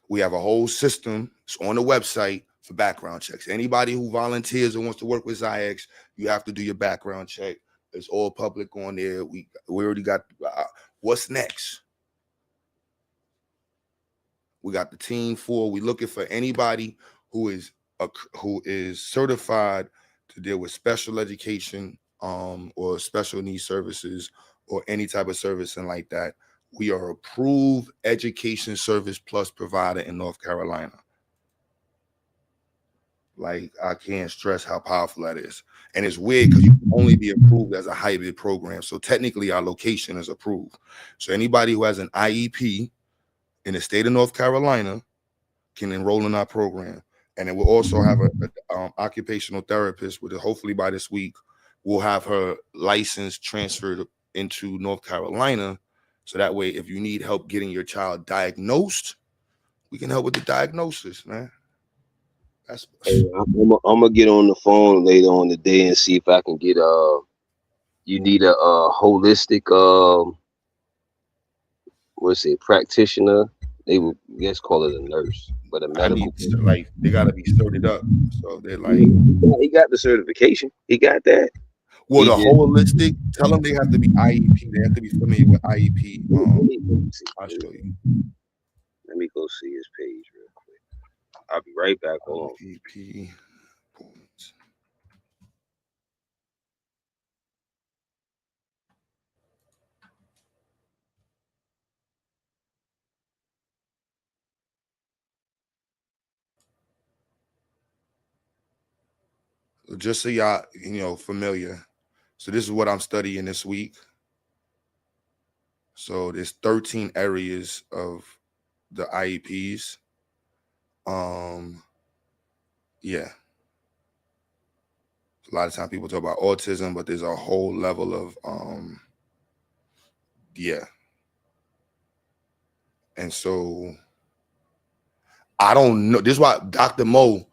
we have a whole system. It's on the website for background checks. Anybody who volunteers or wants to work with Zyx, you have to do your background check. It's all public on there. We already got what's next. We got the team for. We looking for anybody who is certified to deal with special education or special needs services or any type of servicing like that. We are approved education service plus provider in North Carolina. Like, I can't stress how powerful that is. And it's weird because you can only be approved as a hybrid program. So technically our location is approved. So anybody who has an IEP in the state of North Carolina can enroll in our program. And then we'll also have a occupational therapist with hopefully by this week, we'll have her license transferred into North Carolina. So that way, if you need help getting your child diagnosed, we can help with the diagnosis, man. That's Hey, I'm gonna get on the phone later on today and see if I can get You need a, holistic what's it, practitioner. They would guess call it a nurse, but a I medical need person. like they gotta be started up. So they're like, He got the certification. He got that. well, He the just holistic. Tell them they have to be IEP. They have to be familiar with IEP. let me see. I'll show you Let me go see his page real quick. I'll be right back. Hold on. IEP. Just so y'all, familiar. So this is what I'm studying this week. So there's 13 areas of the IEPs. Yeah. A lot of times people talk about autism, but there's a whole level of yeah. And so I don't know. This is why Dr. Mo,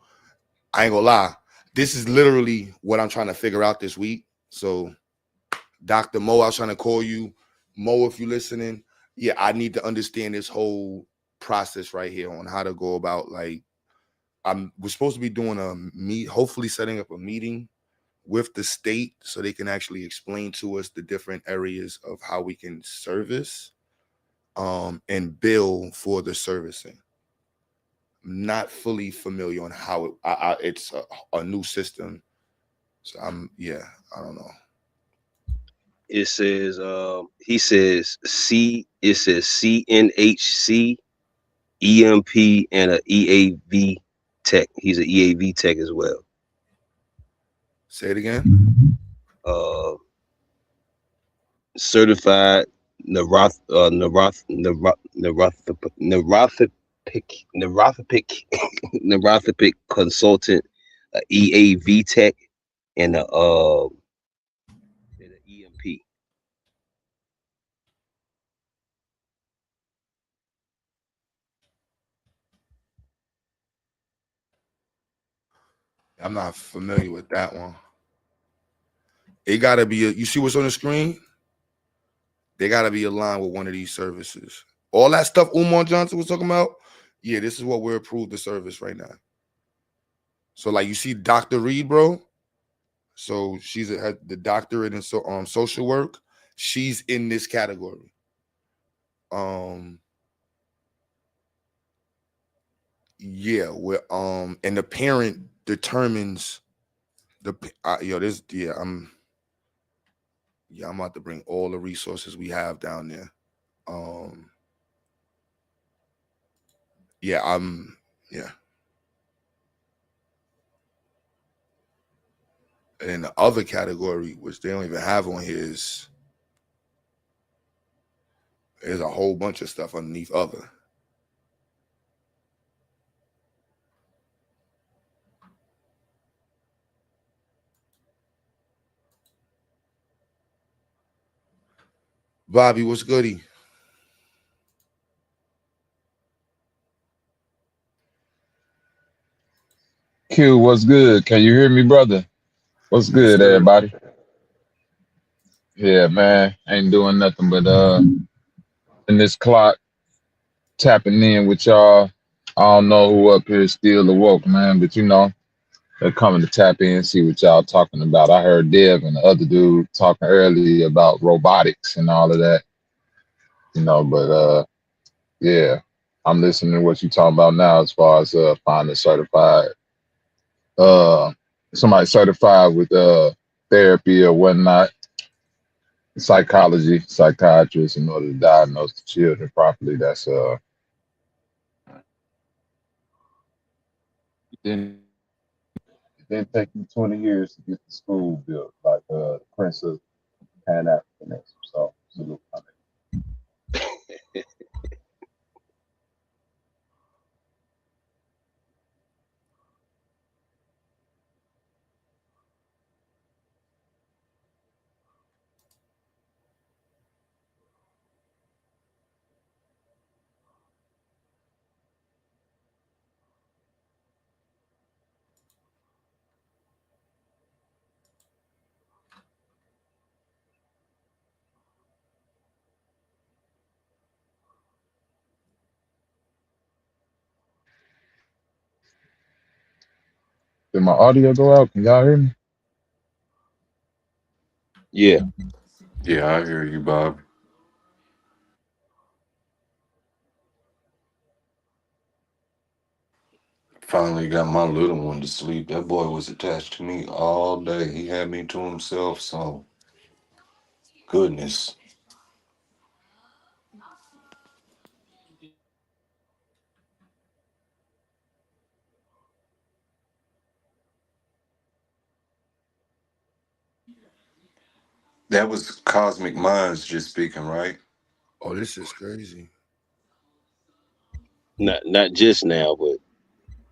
I ain't gonna lie. This is literally what I'm trying to figure out this week. So Dr. Mo, I was trying to call you. Mo, if you're listening, yeah, I need to understand this whole process right here on how to go about like we're supposed to be doing hopefully setting up a meeting with the state so they can actually explain to us the different areas of how we can service and bill for the servicing. Not fully familiar on how it's a new system. So I don't know. It says he says it says CNHC, EMP, and a EAV tech. He's an EAV tech as well. Say it again. Uh Certified neuropic neuropic consultant, a EAV tech, and a EMP. I'm not familiar with that one. It gotta be you see what's on the screen? They gotta be aligned with one of these services. All that stuff Umar Johnson was talking about, yeah, this is what we're approved to service right now. So like you see Dr. Reed, bro. So she's had the doctorate in social work. She's in this category. Um yeah, where and the parent determines the I'm about to bring all the resources we have down there. Um yeah, yeah. And then the other category, which they don't even have on here, is there's a whole bunch of stuff underneath other. Bobby, what's goody? Q, what's good? Can you hear me, brother? What's Yes, good, sir. everybody? Yeah, man. Ain't doing nothing but in this clock, tapping in with y'all. I don't know who up here is still awoke, man, but they're coming to tap in, see what y'all talking about. I heard Dev and the other dude talking earlier about robotics and all of that, but yeah, I'm listening to what you talking about now as far as finding certified uh somebody certified with therapy or whatnot, psychology, psychiatrist in order to diagnose the children properly. That's it didn't take me 20 years to get the school built, like the Prince of Pan Africanism. So salute my nigga. Did my audio go out? Can y'all hear me? Yeah. Yeah, I hear you, Bob. Finally got my little one to sleep. That boy was attached to me all day. He had me to himself, so goodness. That was Cosmic Minds just speaking, right? Oh, this is crazy. Not just now, but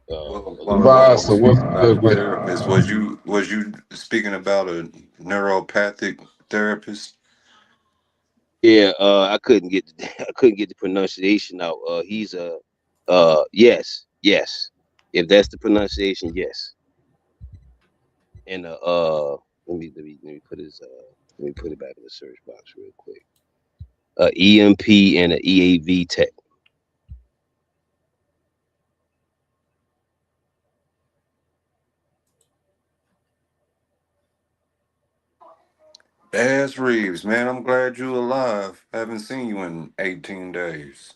Well, a little while ago while I Vaz, ago. so was what's speaking about a good with therapist. Was you speaking about a neuropathic therapist? Yeah, I couldn't get I couldn't get the pronunciation out. He's a yes, yes. If that's the pronunciation, yes. And let me put his let me put it back in the search box real quick. EMP and an EAV tech. Baz Reeves, man, I'm glad you alive. Haven't seen you in 18 days.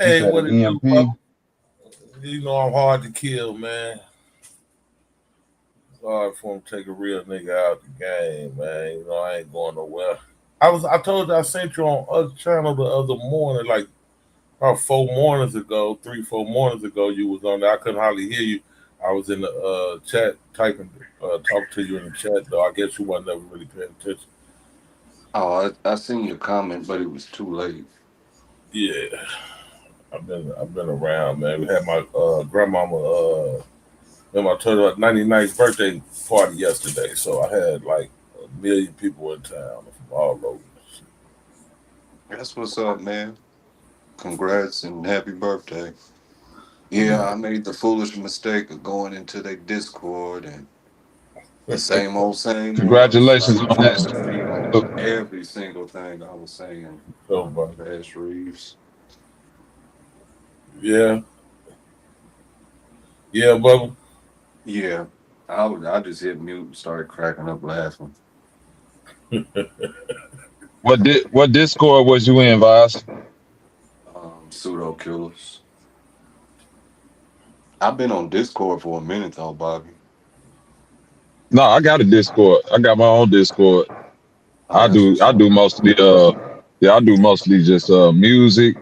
you Hey, said what an it do, bro? EMP? You know I'm hard to kill, man. It's hard for him to take a real nigga out the game, man. You know I ain't going nowhere. I told you I sent you on other channel the other morning, like about 4 mornings ago, 3, 4 mornings ago. You was on there. I couldn't hardly hear you. I was in the chat typing, talking to you in the chat though. I guess you wasn't never really paying attention. Oh, I seen your comment, but it was too late. Yeah, I've been around, man. We had my grandmama my 99th birthday party yesterday, so I had like 1 million people in town from all over. That's what's up, man. Congrats and happy birthday. Yeah, I made the foolish mistake of going into their Discord and the same old Congratulations slide on trying to that. be on every single thing I was saying So, about buddy. Bass Reeves. Yeah, yeah, brother. Yeah, I just hit mute and started cracking up laughing. What Discord was you in, Vaz? Pseudo killers. I've been on Discord for a minute though, Bobby. No, I got a Discord. I got my own Discord. Oh, that's what's I up. do mostly yeah, I do mostly just music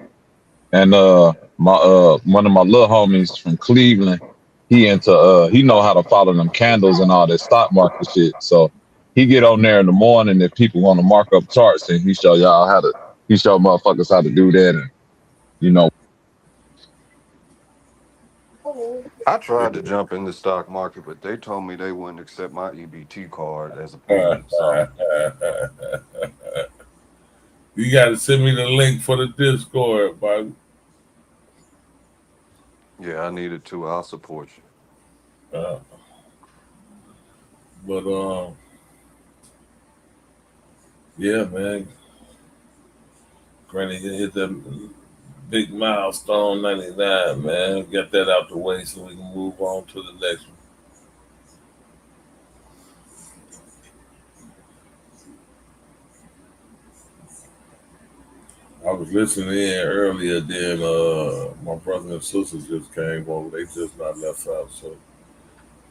and my one of my little homies from Cleveland, he know how to follow them candles and all that stock market shit. So he get on there in the morning if people want to mark up charts and he show motherfuckers how to do that and you know. I tried to jump in the stock market, but they told me they wouldn't accept my EBT card as a payment. So You got to send me the link for the Discord, buddy. yeah, I needed to. I'll support you. Uh, but yeah, man. Granny hit that big milestone 99, man. Get that out the way so we can move on to the next one. I was listening in earlier, then my brother and sister just came over. They just not left out, so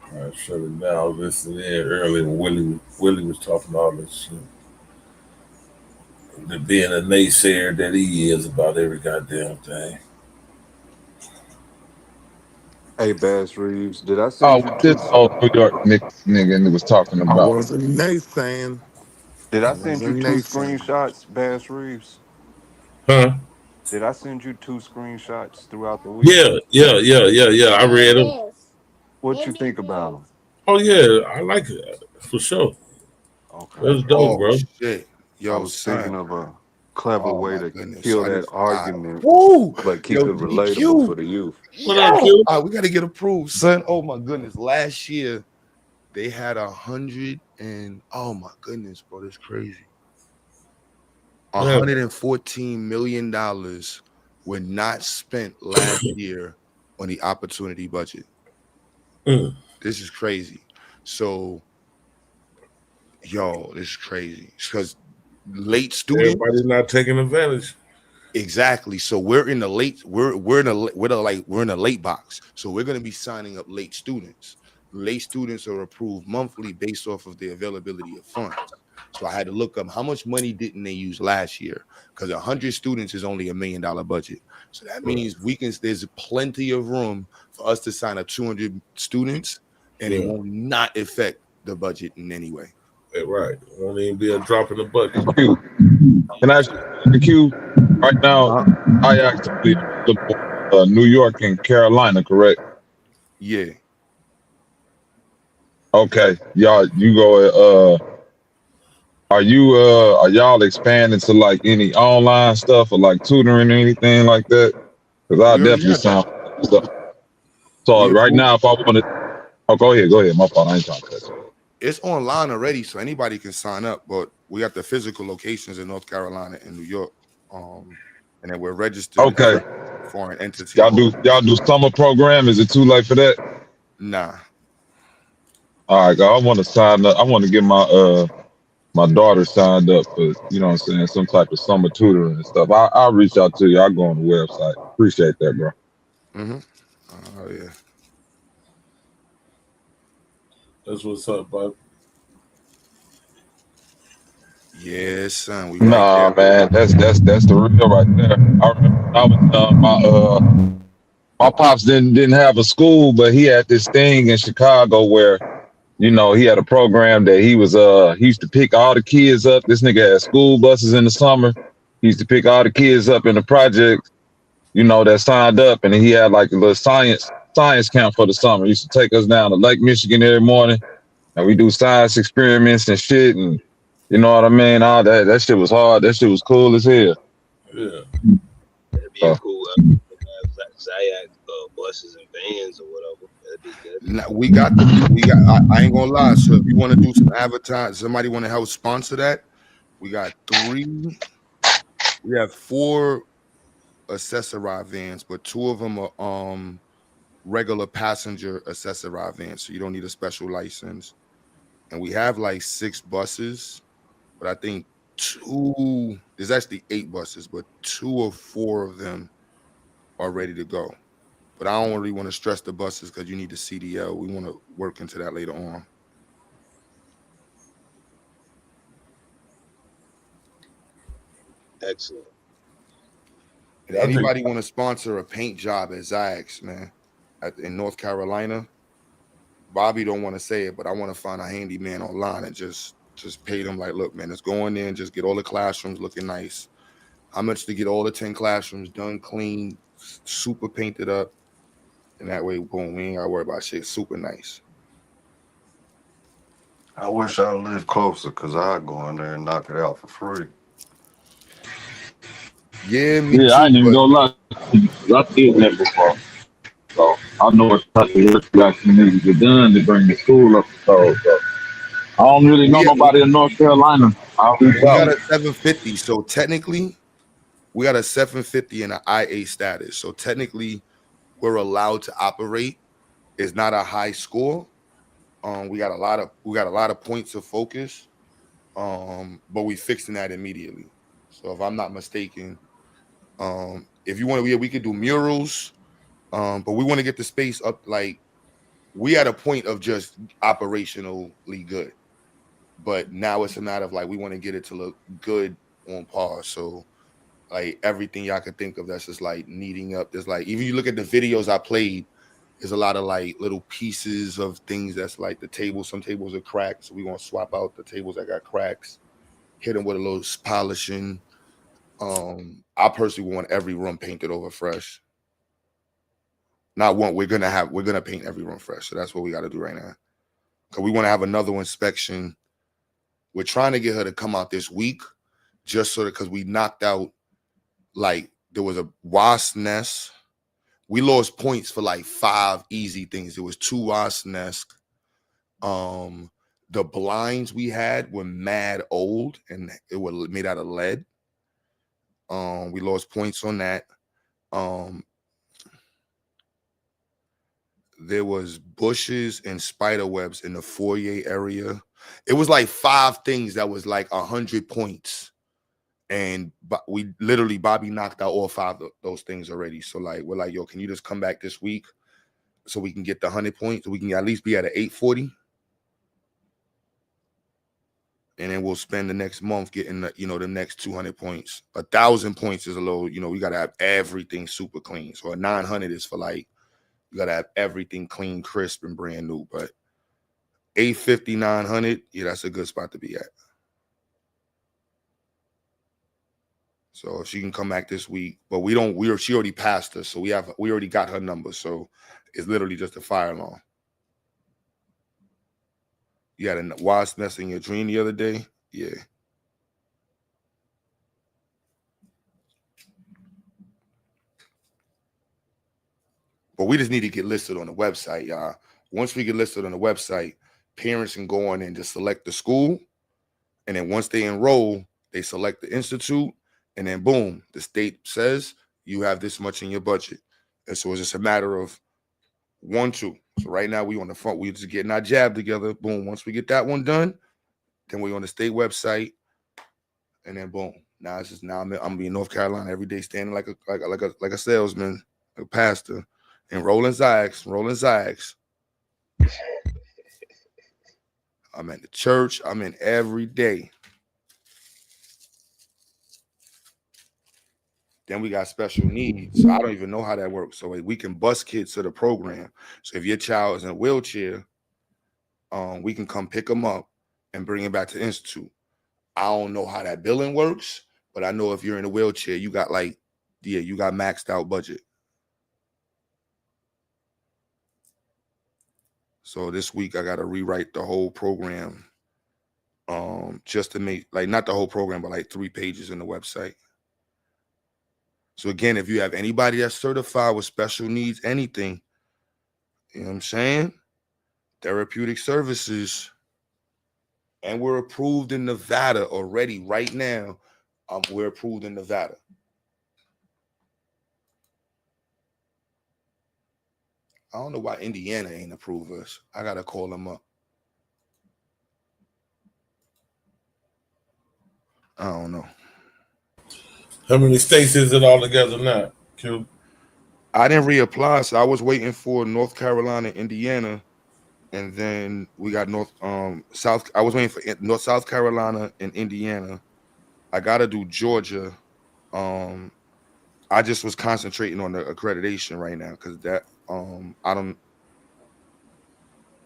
I shut it down. I was listening in earlier when Willie was talking all this shit. The being a naysayer that he is about every goddamn thing. Hey, Bass Reeves, did I Oh, send you what two? this old New York nigga was talking I about. wasn't naysaying. Did I I send you wasn't two naysaying. screenshots, Bass Reeves? Huh? Did I send you two screenshots throughout the week? Yeah. I read them. What you think about them? Oh yeah, I like it for sure. Okay. That's dope, Oh bro. shit. I Yo, was thinking son. of a clever Oh way my to goodness. So kill I that just forgot. argument, Woo! but keep Yo, it relatable for DQ. the youth. What up, Yo. Q? We gotta get approved, son. Oh my goodness. Last year they had 100 and oh my goodness, bro. That's crazy. Yeah. $114 million were not spent last year on the opportunity budget. This is crazy. So, yo, this is crazy because late students. Everybody's not taking advantage. Exactly. So we're in the late. We're in the we're in the late box. So we're going to be signing up late students. Late students are approved monthly based off of the availability of funds. So I had to look up how much money didn't they use last year, because 100 students is only $1 million budget. So that means we can. There's plenty of room for us to sign up 200 students, and it Yeah. will not affect the budget in any way. Right. It won't even be a drop in the bucket. Can I ask you a Q? Right now, I actually New York and Carolina, correct? Yeah. Okay. Y'all, you go. Are y'all expanding to like any online stuff or like tutoring or anything like that? Because I We already definitely have that. sound stuff. So We right approved. now, if I want to, oh, go ahead. My fault. I ain't trying to cut you. It's online already, so anybody can sign up. But we got the physical locations in North Carolina and New York, and then we're registered as Okay. a foreign entity. Y'all do summer program? Is it too late for that? Nah, All right, I want to sign up. I want to get my daughter signed up for, you know what I'm saying, some type of summer tutoring and stuff. I'll reach out to you. I'll go on the website. Appreciate that, bro. Oh yeah. That's what's up, bud. Yes, son. We right Nah, there. man, that's the real right there. I remember when I was my pops didn't have a school, but he had this thing in Chicago where, you know, he had a program that he used to pick all the kids up. This nigga had school buses in the summer. He used to pick all the kids up in the projects, you know, that signed up, and he had like a little science camp for the summer. He used to take us down to Lake Michigan every morning, and we do science experiments and shit, and you know what I mean. All that shit was hard. That shit was cool as hell. Yeah. That'd be a cool Zayak buses and vans or whatever. That'd be good. Now, we got. I ain't gonna lie. So if you want to do some advertising, somebody want to help sponsor that, we got 3. We have 4 accessorized vans, but 2 of them are regular passenger accessorized vans, so you don't need a special license. And we have like 6 buses, but I think 2. There's actually 8 buses, but 2 or 4 of them are ready to go. But I don't really want to stress the buses because you need the CDL. We want to work into that later on. Excellent. And anybody want to sponsor a paint job at Zax, man, in North Carolina? Bobby don't want to say it, but I want to find a handyman online and just pay them like, look, man, let's go in there and just get all the classrooms looking nice. How much to get all the 10 classrooms done, clean, super painted up, and that way, boom, we ain't gotta worry about shit. Super nice. I wish I lived closer because I'd go in there and knock it out for free. Yeah, me Yeah, I too. ain't even But gonna lie. I did that before, so I know what type of work you actually need to get done to bring the school up. So I don't really know we nobody in North Carolina. I'll reach we out. got a 750. So technically, we got a 750 and an IA status. So technically, we're allowed to operate. It's not a high score. We got a lot of points of focus. But we fixing that immediately. So if I'm not mistaken, if you want to, we could do murals. But we want to get the space up. Like we at a point of just operationally good. But now it's a matter of like we want to get it to look good on par. So like everything y'all could think of that's just like needing up. There's like even you look at the videos I played, there's a lot of like little pieces of things that's like the table. Some tables are cracked, so we're gonna swap out the tables that got cracks, hit them with a little polishing. I personally want every room painted over fresh. Not one, we're gonna paint every room fresh. So that's what we got to do right now. Cause we want to have another inspection. We're trying to get her to come out this week, just so that because we knocked out like there was a wasp nest. We lost points for like 5 easy things. There was 2 wasp nests. The blinds we had were mad old and it was made out of lead. We lost points on that. there was bushes and spider webs in the foyer area. It was like 5 things that was like 100 points. And we literally Bobby knocked out all 5 of those things already. So like we're like, yo, can you just come back this week so we can get the 100 points? So we can at least be at an 840. And then we'll spend the next month getting the, the next 200 points. 1,000 points is a little, we gotta have everything super clean. So a 900 is for like, you gotta have everything clean, crisp, and brand new. But 850, 900, yeah, that's a good spot to be at. So if she can come back this week, but she already passed us, so we already got her number. So it's literally just a fire alarm. You had a wasp nest in your dream the other day? Yeah. But we just need to get listed on the website, y'all. Once we get listed on the website, parents can go on and just select the school. And then once they enroll, they select the institute. And then boom, the state says you have this much in your budget. And so it's just a matter of 1, 2. So right now we on the front, we just getting our jab together. Boom. Once we get that one done, then we on the state website. And then boom. Now it's just I'm in North Carolina every day, standing like a salesman, a pastor, and rolling zags. I'm at the church. I'm in every day. Then we got special needs. So I don't even know how that works. So we can bus kids to the program. So if your child is in a wheelchair, we can come pick them up and bring him back to the institute. I don't know how that billing works, but I know if you're in a wheelchair, you got you got maxed out budget. So this week I got to rewrite the whole program, just to make not the whole program, but 3 pages in the website. So again, if you have anybody that's certified with special needs, anything, you know what I'm saying? Therapeutic services, and we're approved in Nevada already right now. We're approved in Nevada. I don't know why Indiana ain't approved us. I got to call them up. I don't know. How many states is it all together now, Q? I didn't reapply, so I was waiting for North Carolina, Indiana, and then we got South. I was waiting for South Carolina and Indiana. I got to do Georgia. I just was concentrating on the accreditation right now because that I don't.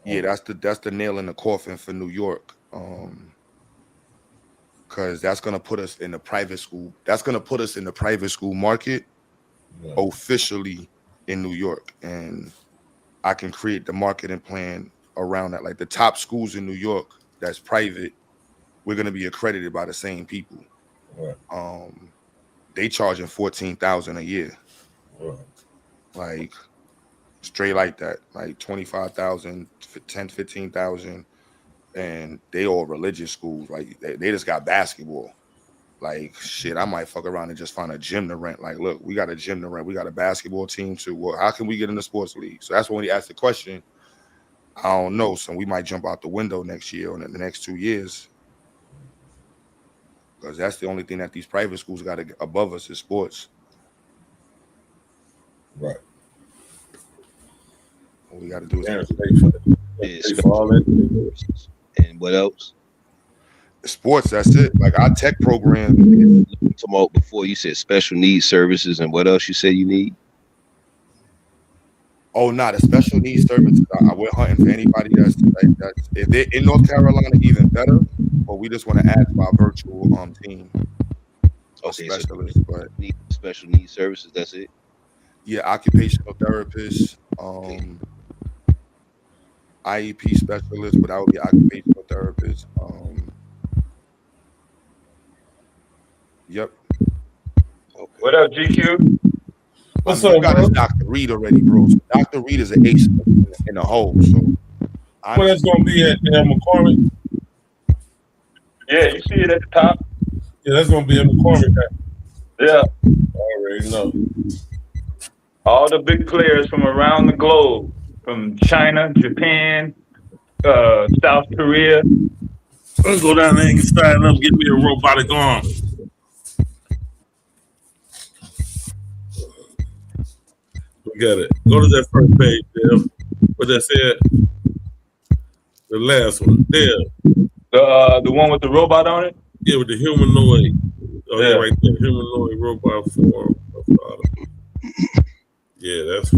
Yeah, that's the nail in the coffin for New York. Because that's gonna put us in the private school. That's gonna put us in the private school market officially in New York, and I can create the marketing plan around that. Like the top schools in New York that's private, we're gonna be accredited by the same people. Right. They charging $14,000 a year. Right. Like straight like that, like 25,000, 10, 15,000, and they all religious schools. Like they just got basketball. Like shit, I might fuck around and just find a gym to rent. Like, look, we got a gym to rent. We got a basketball team too. Well, how can we get in the sports league? So that's when he asked the question. I don't know. So we might jump out the window next year or in the next 2 years. Because that's the only thing that these private schools got to get above us is sports. Right. All we got to do is and what else? Sports. That's it. Like our tech program. Tomorrow before you said special needs services and what else you said you need? Oh, the special needs services. We're hunting for anybody that's if they're in North Carolina, even better. But we just want to add to our virtual team. Okay, specialists, but special needs services. That's it. Yeah, occupational therapists, IEP specialists, but I would be occupational therapist. Yep. Okay. What up, GQ? What's up, you got us Dr. Reed already, bro. So Dr. Reed is an ace in the hole. So where that's gonna be at McCormick? Yeah, you see it at the top. Yeah, that's gonna be at McCormick. Yeah. I already know. All the big players from around the globe from China, Japan, South Korea. Let's go down there and get started up. Get me a robotic arm. We got it. Go to that first page, Dev. What that said? The last one. There. The one with the robot on it? Yeah, with the humanoid. Oh, yeah, Yeah. right there. Humanoid robot form. Yeah, that's.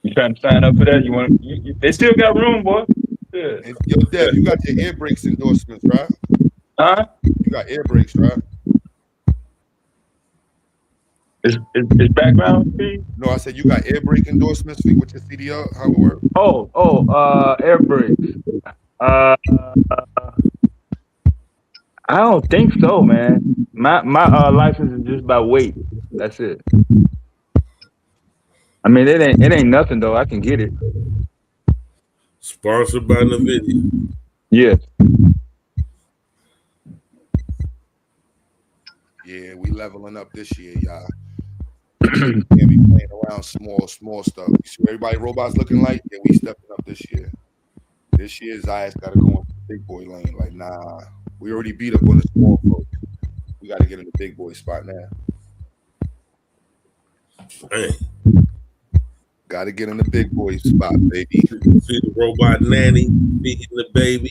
You trying to sign up for that? You want? They still got room, boy. Yeah. And, yo, Dev, you got your air brakes endorsements, right? Huh? You got air brakes, right? Is background speed? No, I said you got air brake endorsements with your CDL. How it work? Air brakes. I don't think so, man. My license is just by weight. That's it. I mean, it ain't nothing though. I can get it. Sponsored by NVIDIA. Yeah. Yeah, we leveling up this year, y'all. Can't be playing around small stuff. You see what everybody robots looking like? Yeah, we stepping up this year. This year, Zayas got to go into the big boy lane. Like, nah, we already beat up on the small folks. We got to get in the big boy spot now. Hey. Got to get in the big boy spot, baby. See the robot nanny feeding the baby.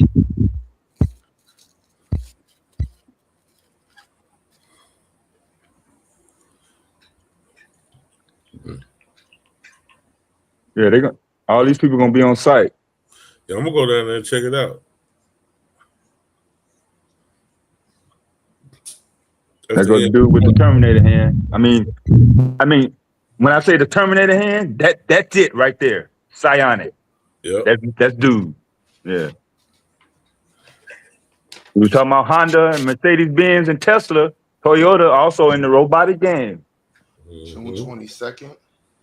Yeah, all these people gonna be on site. Yeah, I'm gonna go down there and check it out. That got to do with the Terminator hand. I mean, when I say the Terminator hand, that's it right there. Psionic. Yeah. That's dude. Yeah. We were talking about Honda and Mercedes-Benz and Tesla. Toyota also in the robotic game. June 22nd.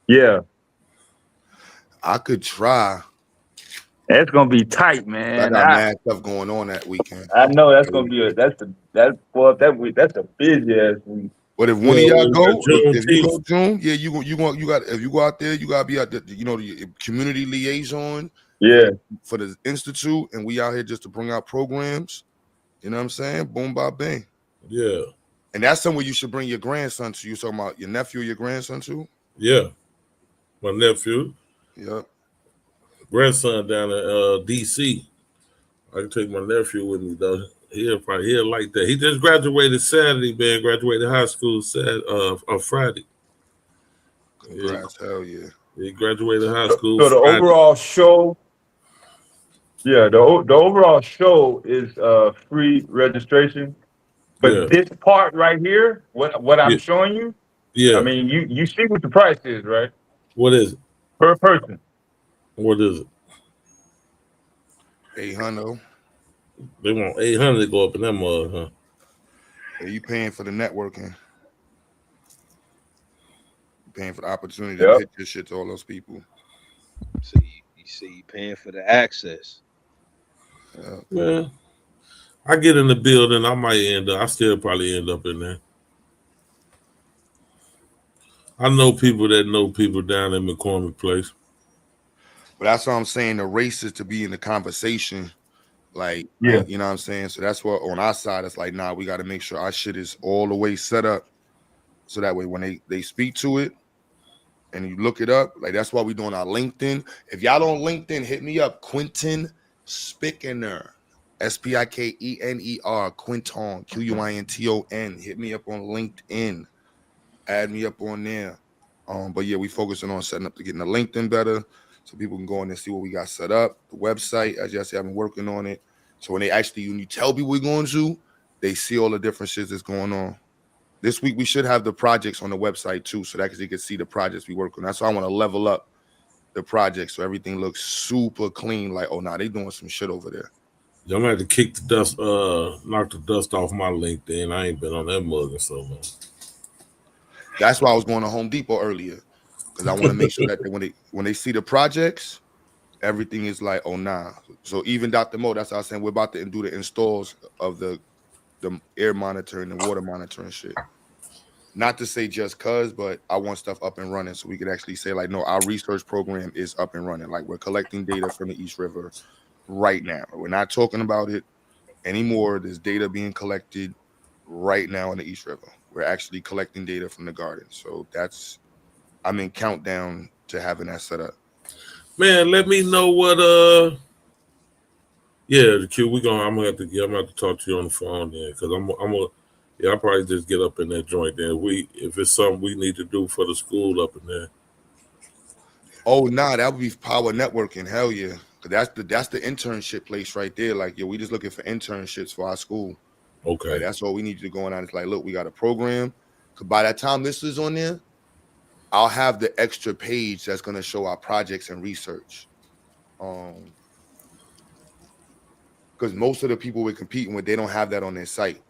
Yeah. I could try. That's gonna be tight, man. I got mad stuff going on that weekend. I know that's gonna be that's a busy ass week. But if one of y'all go, if you go June, yeah, you got if you go out there, you gotta be out there, the community liaison. Yeah. For the institute, and we out here just to bring out programs. You know what I'm saying? Boom, bop, bang. Yeah. And that's somewhere you should bring your grandson to. You talking about your nephew or your grandson too? Yeah. My nephew. Yep. Grandson down in DC. I can take my nephew with me though. He'll like that. He just graduated Saturday, man. Graduated high school on Friday. Congrats, hell yeah. He graduated high school. So the Friday. overall show, the overall show is free registration. But this part right here, what I'm showing you, I mean, you see what the price is, right? What is it? Per person. What is it? 800. They want 800 to go up in that mug, huh? Yeah, you paying for the networking. You paying for the opportunity to pitch your shit to all those people. So you see, you paying for the access. Yeah. I get in the building, I still probably end up in there. I know people that know people down in McCormick Place. But that's what I'm saying. The race is to be in the conversation. Like, yeah, you know what I'm saying? So that's what on our side, it's like, nah, we got to make sure our shit is all the way set up. So that way when they speak to it and you look it up, like that's why we doing our LinkedIn. If y'all on LinkedIn, hit me up. Quinton Spickener. Spikener. Quinton. Quinton. Hit me up on LinkedIn. Add me up on there. But yeah, we focusing on setting up to getting the LinkedIn better so people can go in and see what we got set up. The website, as y'all see, I've been working on it. So when you tell people we're going to, they see all the different shit that's going on. This week we should have the projects on the website too, so that you can see the projects we work on. That's why I want to level up the project so everything looks super clean. Like, oh, they doing some shit over there. I'm gonna have to kick the dust, knock the dust off my LinkedIn. I ain't been on that mug in so long. That's why I was going to Home Depot earlier, because I want to make sure that when they see the projects, everything is like, oh nah. So even Dr. Mo, that's what I was saying, we're about to do the installs of the air monitoring and water monitoring shit. not to say just cause, but I want stuff up and running so we could actually say like, no, our research program is up and running. Like we're collecting data from the East River right now. We're not talking about it anymore. There's data being collected right now in the East River. We're actually collecting data from the garden. So I'm in countdown to having that set up. Man, let me know what yeah, the Q. I'm gonna have to talk to you on the phone then, because I'll probably just get up in that joint there. If it's something we need to do for the school up in there. Oh nah, that would be power networking. Hell yeah. Cause that's the internship place right there. Like, we just looking for internships for our school. Okay. Like, that's all we need you to go on. It's like, look, we got a program. Cause by that time this is on there, I'll have the extra page that's gonna show our projects and research. Because most of the people we're competing with, they don't have that on their site.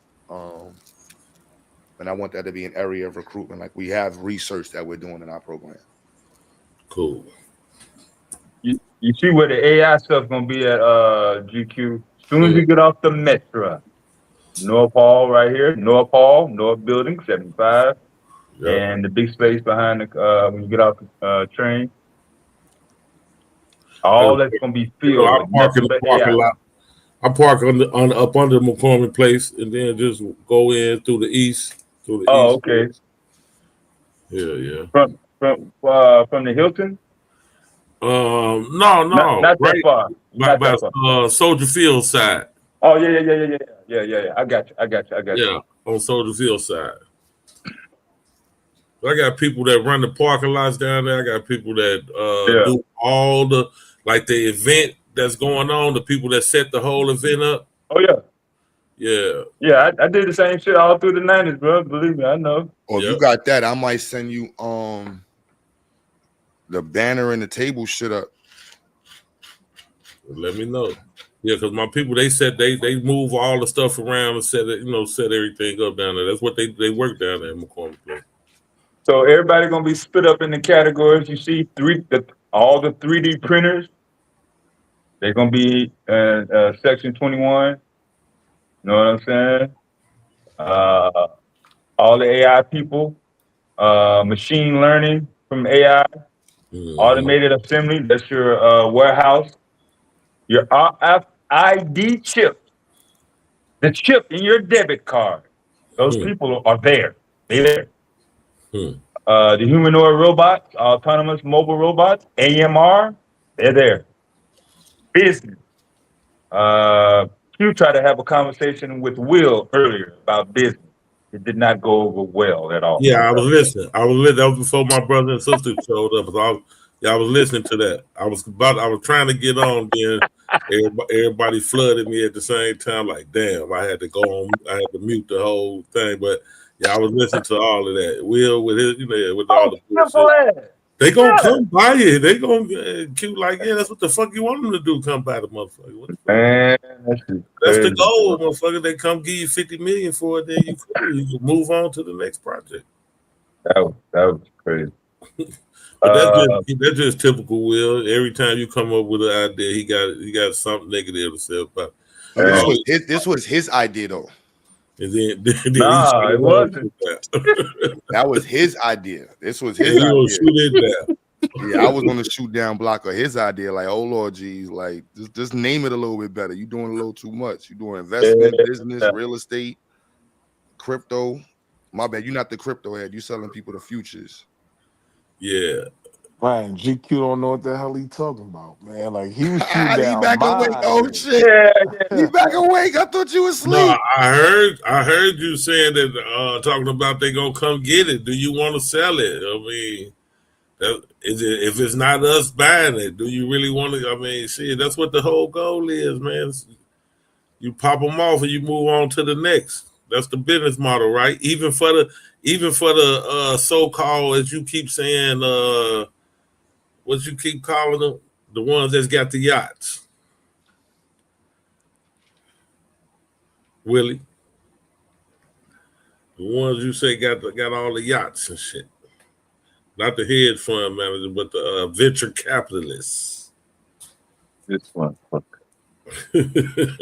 And I want that to be an area of recruitment. Like, we have research that we're doing in our program. Cool. You see where the AI stuff gonna be at GQ. As soon as you get off the metro, North Hall right here, North Hall, North Building 75, and the big space behind the when you get off the train. All that's gonna be filled with nothing but AI. I park up under McCormick Place and then just go in through the east. Okay. Yeah. From the Hilton? No, not that far. Not that far. Soldier Field side. Oh yeah. I got you. Yeah, on Soldier Field side. I got people that run the parking lots down there. I got people that do all the event that's going on. The people that set the whole event up. Oh yeah. Yeah, I did the same shit all through the 90s, bro. Believe me, I know. If you got that, I might send you the banner and the table shit up. Let me know. Yeah, because my people, they said they move all the stuff around and set everything up down there. That's what they work down there in McCormick Place. So everybody gonna be split up in the categories. You see all the 3D printers. They're gonna be section 21. You know what I'm saying? All the AI people, machine learning from AI, automated assembly. That's your warehouse. Your RFID chip, the chip in your debit card. Those people are there. They're there. The humanoid robots, autonomous mobile robots, AMR, they're there. Business. Q tried to have a conversation with Will earlier about business. It did not go over well at all. Yeah, I was listening. That was before my brother and sister showed up. I was listening to that. I was trying to get on, then everybody flooded me at the same time. Like, damn, I had to go on. I had to mute the whole thing. But yeah, I was listening to all of that. Will with his, with all the bullshit. They gonna come by it. They gonna Q like, yeah, that's what the fuck you want them to do. Come by the motherfucker. What the fuck? Man, that's the goal, motherfucker. They come give you $50 million for it, then you can move on to the next project. That was crazy. But that's just typical Will. Every time you come up with an idea, he got something negative to say about. This was his idea though. And then it wasn't. That was his idea. This was his idea. Shoot it down. Yeah, I was on the shoot down block of his idea. Like, oh Lord, geez, like just name it a little bit better. You doing a little too much. You doing investment, business, real estate, crypto. My bad, you're not the crypto head. You selling people the futures. Yeah. Man, GQ don't know what the hell he talking about, man. Like, he was shooting down. He back awake. Oh shit. He back awake. I thought you was asleep. No, I heard you saying that talking about they gonna come get it. Do you want to sell it? I mean, if it's not us buying it, do you really want to? I mean, see, that's what the whole goal is, man. You pop them off and you move on to the next. That's the business model, right? Even for the so-called, as you keep saying, what you keep calling them, the ones that's got the yachts, Willie. The ones you say got all the yachts and shit. Not the hedge fund manager, but the venture capitalists. This one.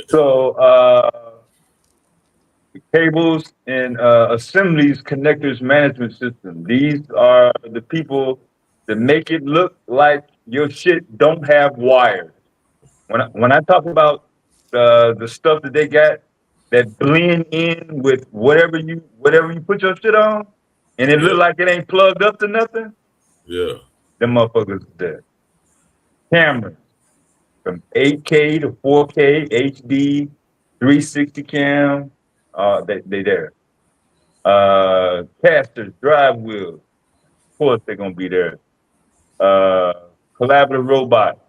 So Cables and assemblies, connectors management system. These are the people that make it look like your shit don't have wires. When I talk about the stuff that they got that blend in with whatever you put your shit on, and it look like it ain't plugged up to nothing, Yeah. them motherfuckers there. Cameras from 8K to 4K, HD, 360 cam, they there. Casters, drive wheels, of course they're gonna be there. Collaborative robots.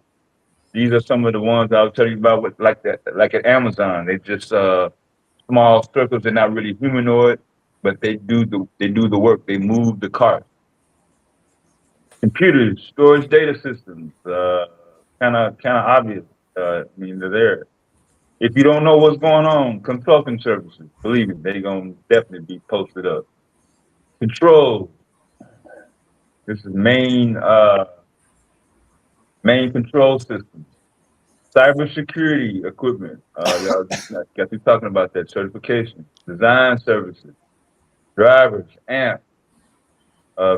These are some of the ones I'll tell you about with like that, like at Amazon. They just small circles. They're not really humanoid, but they do the work. They move the cart. Computers, storage data systems, kind of obvious. I mean, they're there. If you don't know what's going on, consulting services, believe me, they're gonna definitely be posted up. Control. This is main control systems. Cybersecurity equipment. Y'all got you talking about that certification. Design services, drivers, amp,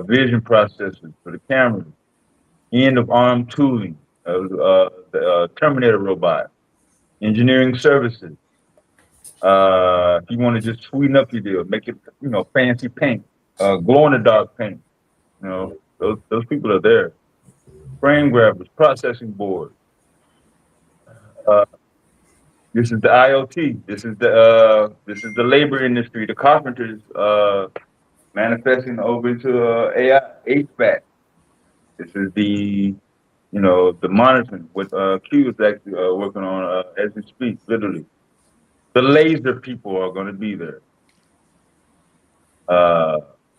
vision processors for the cameras, end of arm tooling, the Terminator robot, engineering services. If you want to just sweeten up your deal, make it, fancy paint, glow in the dark paint. Those people are there. Frame grabbers, processing boards. This is the IoT. This is the labor industry. The carpenters manifesting over into AI, HVAC. This is the monitoring. What Q is actually working on as we speak, literally. The laser people are going to be there.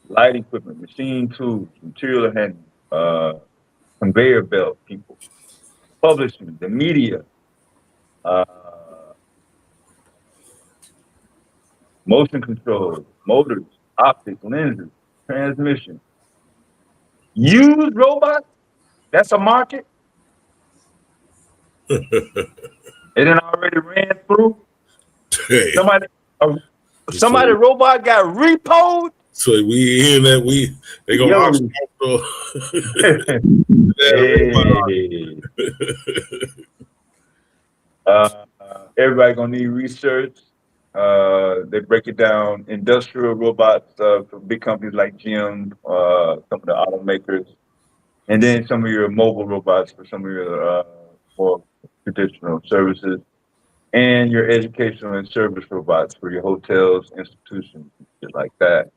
Light equipment, machine tools, material handling, conveyor belt people, publishing, the media, uh, motion control, motors, optics, lenses, transmission. Used robots, that's a market. It done already ran through. Hey. Somebody robot got repoed. So we in that they gonna auction off. Everybody gonna need research. They break it down. Industrial robots for big companies like GM, some of the automakers, and then some of your mobile robots for some of your more traditional services, and your educational and service robots for your hotels, institutions, shit like that.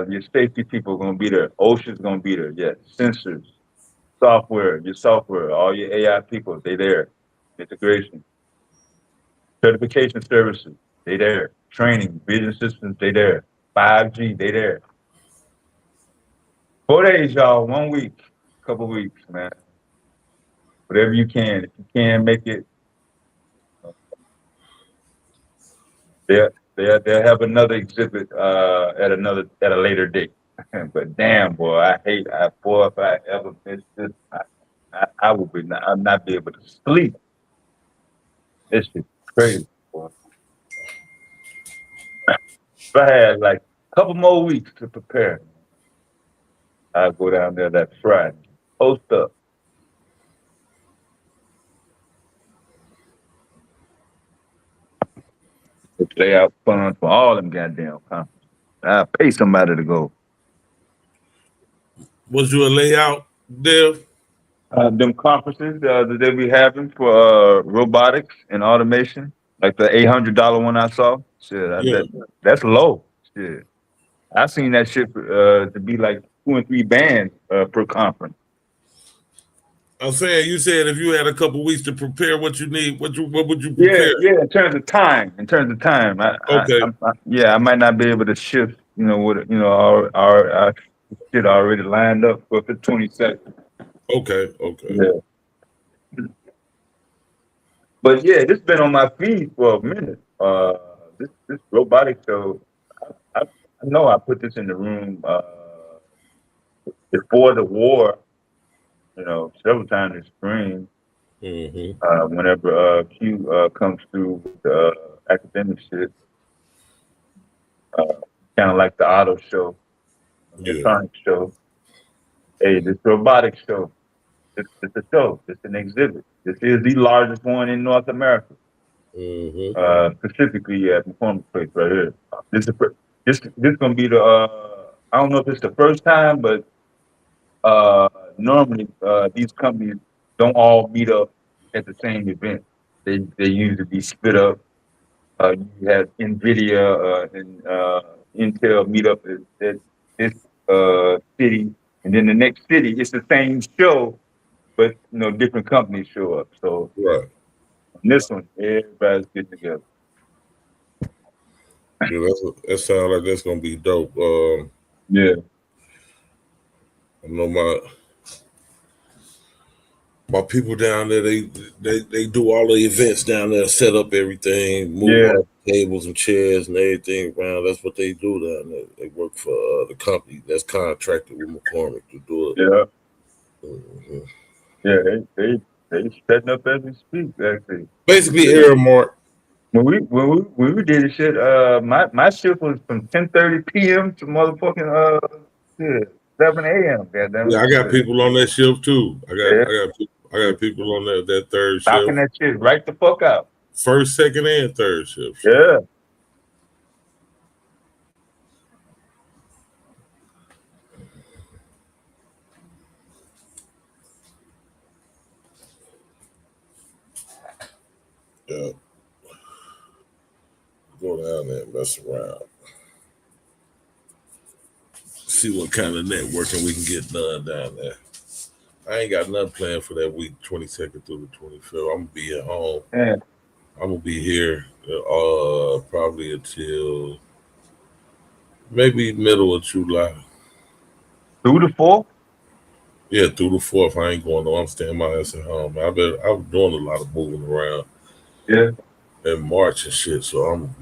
Your safety people are gonna be there. OSHA's gonna be there. Yes, sensors, software, your software, all your AI people, they there. Integration. Certification services, they there. Training, vision systems, they there. 5G, they there. 4 days, y'all. 1 week, couple weeks, man. Whatever you can. If you can make it, they'll have another exhibit at a later date. But damn, boy, if I ever miss this, I'll not be able to sleep. This is crazy, boy. If I had like a couple more weeks to prepare, I'll go down there that Friday. Post up. Lay out funds for all them goddamn conferences. I'll pay somebody to go. Was you a layout, Dev? Them conferences that they be having for robotics and automation, like the $800 one I saw. Shit, that's low. Shit, I seen that shit to be like 2 and 3 bands per conference. I'm saying, you said if you had a couple weeks to prepare what you need, what would you prepare? Yeah. In terms of time, I might not be able to shift. Our shit already lined up for the 22nd. Okay. Yeah. But yeah, this been on my feed for a minute. This robotic show, I know I put this in the room before the war. Several times this spring. Mm-hmm. Whenever Q comes through with academic shit. Kind of like the auto show, Yeah. electronic show. Hey, this robotic show. It's a show. It's an exhibit. This is the largest one in North America. Specifically, yeah, Performance Place right here. This is this gonna be the. I don't know if it's the first time, but normally these companies don't all meet up at the same event. They usually be split up. You have Nvidia and Intel meet up at this city, and then the next city it's the same show, but different companies show up. So Right. on this one, everybody's getting together. Yeah, that sounds like that's gonna be dope. Yeah. I know my people down there, they do all the events down there, set up everything, move all the tables and chairs and everything around. That's what they do down there. They work for the company that's contracted with McCormick to do it. Yeah. Mm-hmm. Yeah, they setting up as we speak. Actually, basically Airmark. When we did the shit, my shift was from 10:30 p.m. to motherfucking 7 a.m. Goddamn Yeah, I got it. people on that shift too. I Yeah. got people on that third Knocking shift. that shit right the fuck out. First, second, and third shift. Yeah. Yeah. Go down there and mess around. See what kind of networking we can get done down there. I ain't got nothing planned for that week, 22nd through the 25th. I'm gonna be at home. Yeah. I'm gonna be here probably until maybe middle of July. Through the 4th? Yeah, through the 4th. I ain't going. No, I'm staying my ass at home. I was doing a lot of moving around. Yeah. In March and shit, so I'm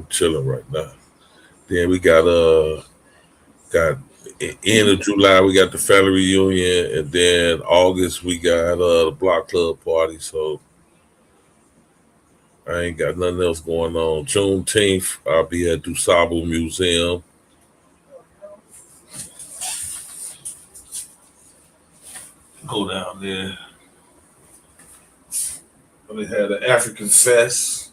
chilling right now. Then we got end of July we got the family reunion, and then August we got the block club party. So I ain't got nothing else going on. Juneteenth I'll be at Dusable Museum. Go down there. They had an African fest.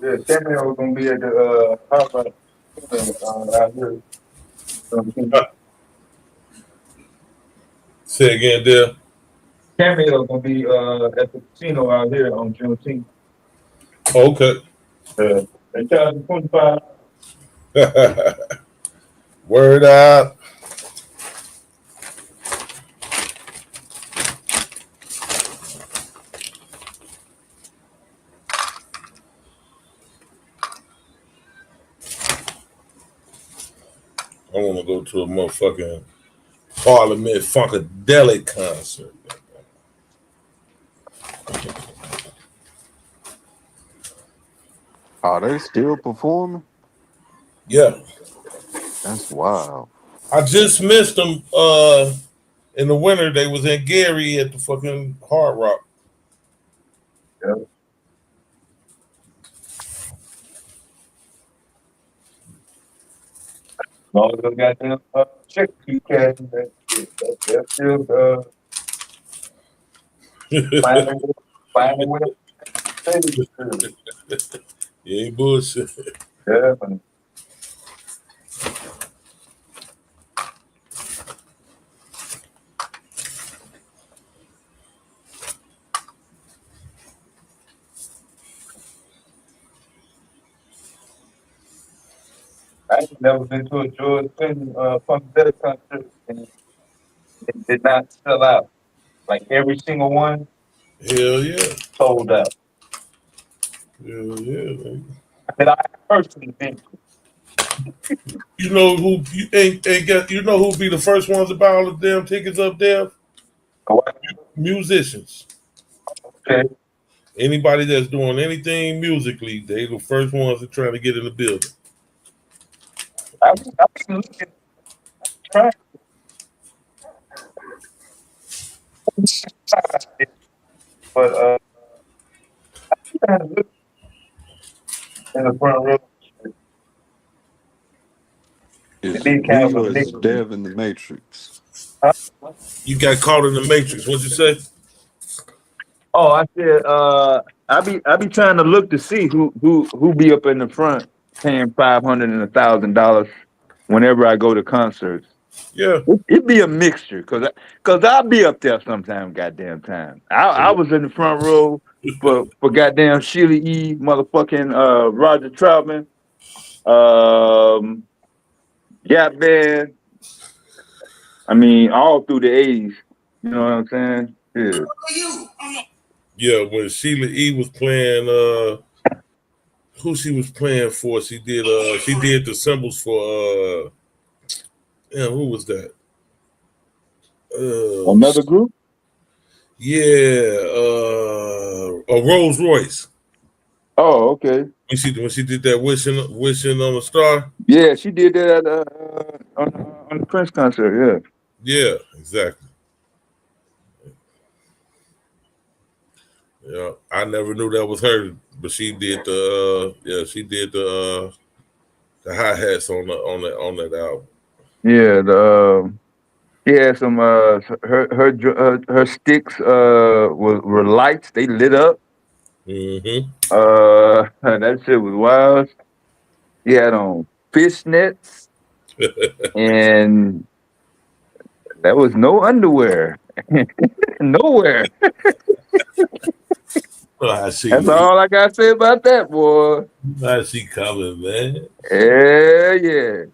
Yeah, Samuel gonna be at the Harvard out here. Say again, there. Cameo gonna be at the casino out here on Juneteenth. Okay. They charge $25. Word out. I want to go to a motherfucking Parliament Funkadelic concert. Are they still performing? Yeah. That's wild. I just missed them in the winter. They was in Gary at the fucking Hard Rock. Yeah. All of them goddamn check keep cashing that shit. They're still finding what You ain't bullshit. Yeah, man. I ain't never been to a George Clinton Funkadelic concert and it did not sell out. Like every single one Hell yeah. sold out. Hell yeah, man. That I personally been to. You know who you ain't got? You know who be the first ones to buy all the damn tickets up there? Musicians. Okay. Anybody that's doing anything musically, they the first ones to try to get in the building. I've been looking, trying. But in the front row. Is These cats we are or is niggas. Dev in the Matrix? You got caught in the matrix. What'd you say? Oh, I said, I be trying to look to see who be up in the front paying $500 and $1,000 whenever I go to concerts. Yeah. It be a mixture, cause I'll be up there sometime, goddamn time. I was in the front row for goddamn Sheila E. motherfucking Roger Troutman, Gap Band. I mean, all through the '80s. You know what I'm saying? Yeah. Yeah, when Sheila E was playing who she was playing for, she did the symbols for who was that? Another group? Yeah, a Rolls Royce. Oh, okay. When she did that wishing on a star. Yeah, she did that on the Prince concert. Yeah, exactly. Yeah, I never knew that was her, but she did the hi hats on that album. Yeah. She had some her sticks were lights. They lit up. Mm-hmm. That shit was wild. He had on fishnets and there was no underwear. Nowhere. I see. That's all I gotta say about that, boy. I see coming, man. Yeah.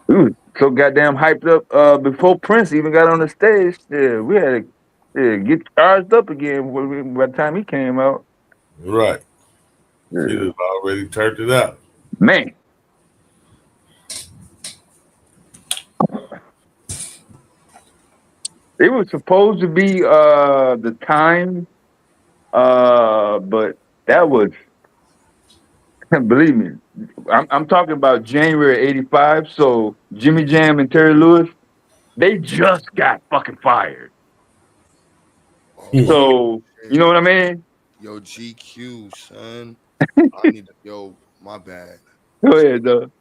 We so goddamn hyped up before Prince even got on the stage. Yeah, we had to get charged up again by the time he came out. Right. She Yeah. was already turned it out. Man. It was supposed to be the time, but that was believe me, I'm talking about January '85. So Jimmy Jam and Terry Lewis, they just got fucking fired. Oh So you shit. know what I mean? Yo, GQ, son. I need to, yo, my bad. Go ahead, though.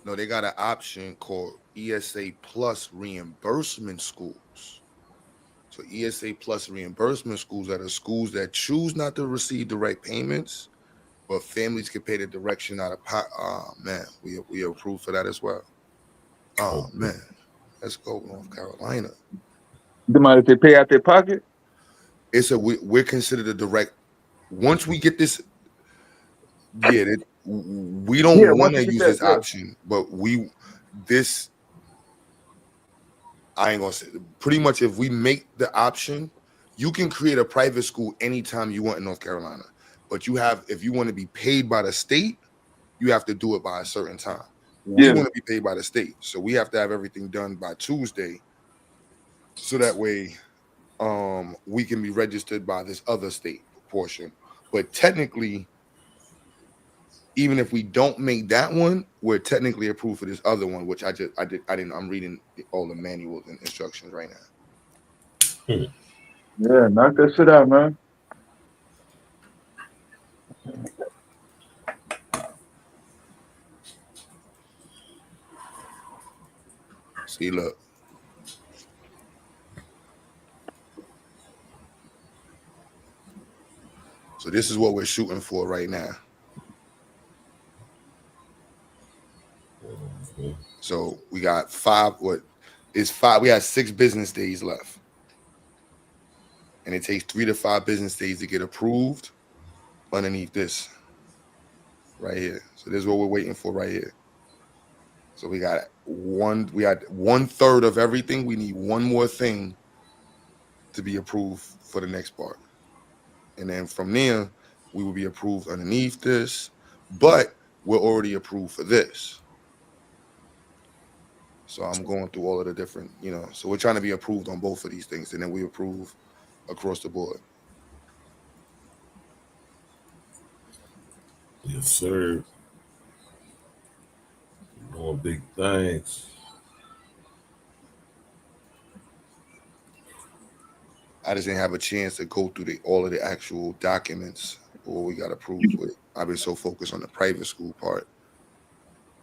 No, they got an option called ESA Plus reimbursement schools. So ESA Plus reimbursement schools are the schools that choose not to receive direct payments, but families can pay the direction out of pot. Oh man, we are approved for that as well. Oh man, let's go North Carolina. If they pay out their pocket. We're considered a direct. Once we get this, yeah, we Yeah, don't want once you to get use that, this yeah. option, but this I ain't gonna say pretty much if we make the option, you can create a private school anytime you want in North Carolina. But if you want to be paid by the state, you have to do it by a certain time. We Yeah. want to be paid by the state. So we have to have everything done by Tuesday. So that way we can be registered by this other state portion. But technically, even if we don't make that one, we're technically approved for this other one, which I'm reading all the manuals and instructions right now. Yeah, knock that shit out, man. See, look. So this is what we're shooting for right now. So we got we have 6 business days left. And it takes 3 to 5 business days to get approved underneath this right here. So this is what we're waiting for right here. So we got 1/3 of everything. We need one more thing to be approved for the next part. And then from there, we will be approved underneath this, but we're already approved for this. So I'm going through all of the different, so we're trying to be approved on both of these things, and then we approve across the board. Yes, sir. Doing big things. I just didn't have a chance to go through all of the actual documents or we got approved with. I've been so focused on the private school part,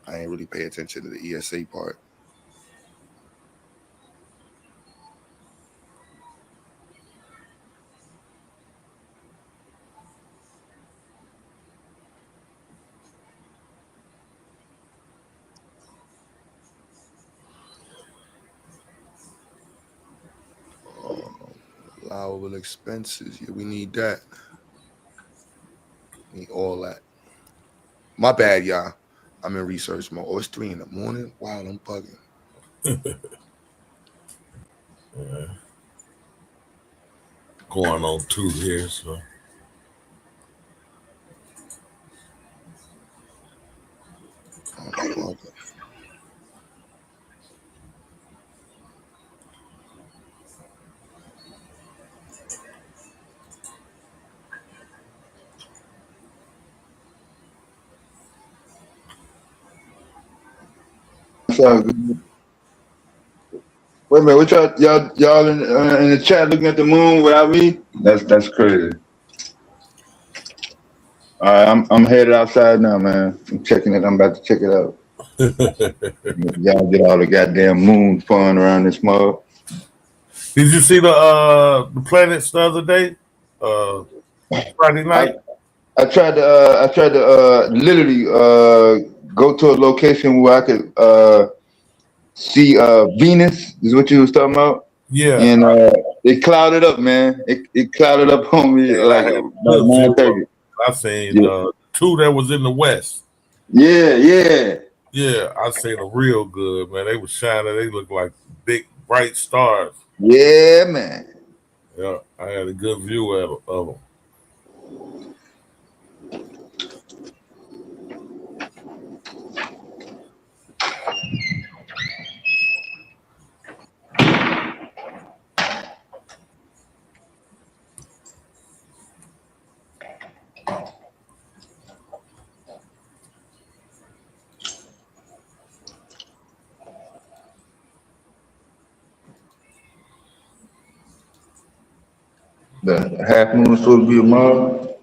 I ain't really pay attention to the ESA part. Allowable expenses, yeah, we need that. Need all that. My bad, y'all. I'm in research mode. Oh, it's 3 in the morning. Wow, I'm bugging. Going on 2 here, so. I'm bugging. So, wait a minute, what y'all in the chat looking at the moon without me? That's crazy. All right, I'm headed outside now, man. I'm checking it. I'm about to check it out. Y'all get all the goddamn moon fun around this mug. Did you see the planets the other day? Friday night? I tried to literally go to a location where I could see Venus is what you was talking about. Yeah. And it clouded up, man. It clouded up on me And I like had a about good view of 9:30. it. I seen Yeah. 2 that was in the west. Yeah. Yeah, I seen them real good, man. They were shining. They looked like big, bright stars. Yeah, man. Yeah, I had a good view of them. The half moon is supposed to be tomorrow.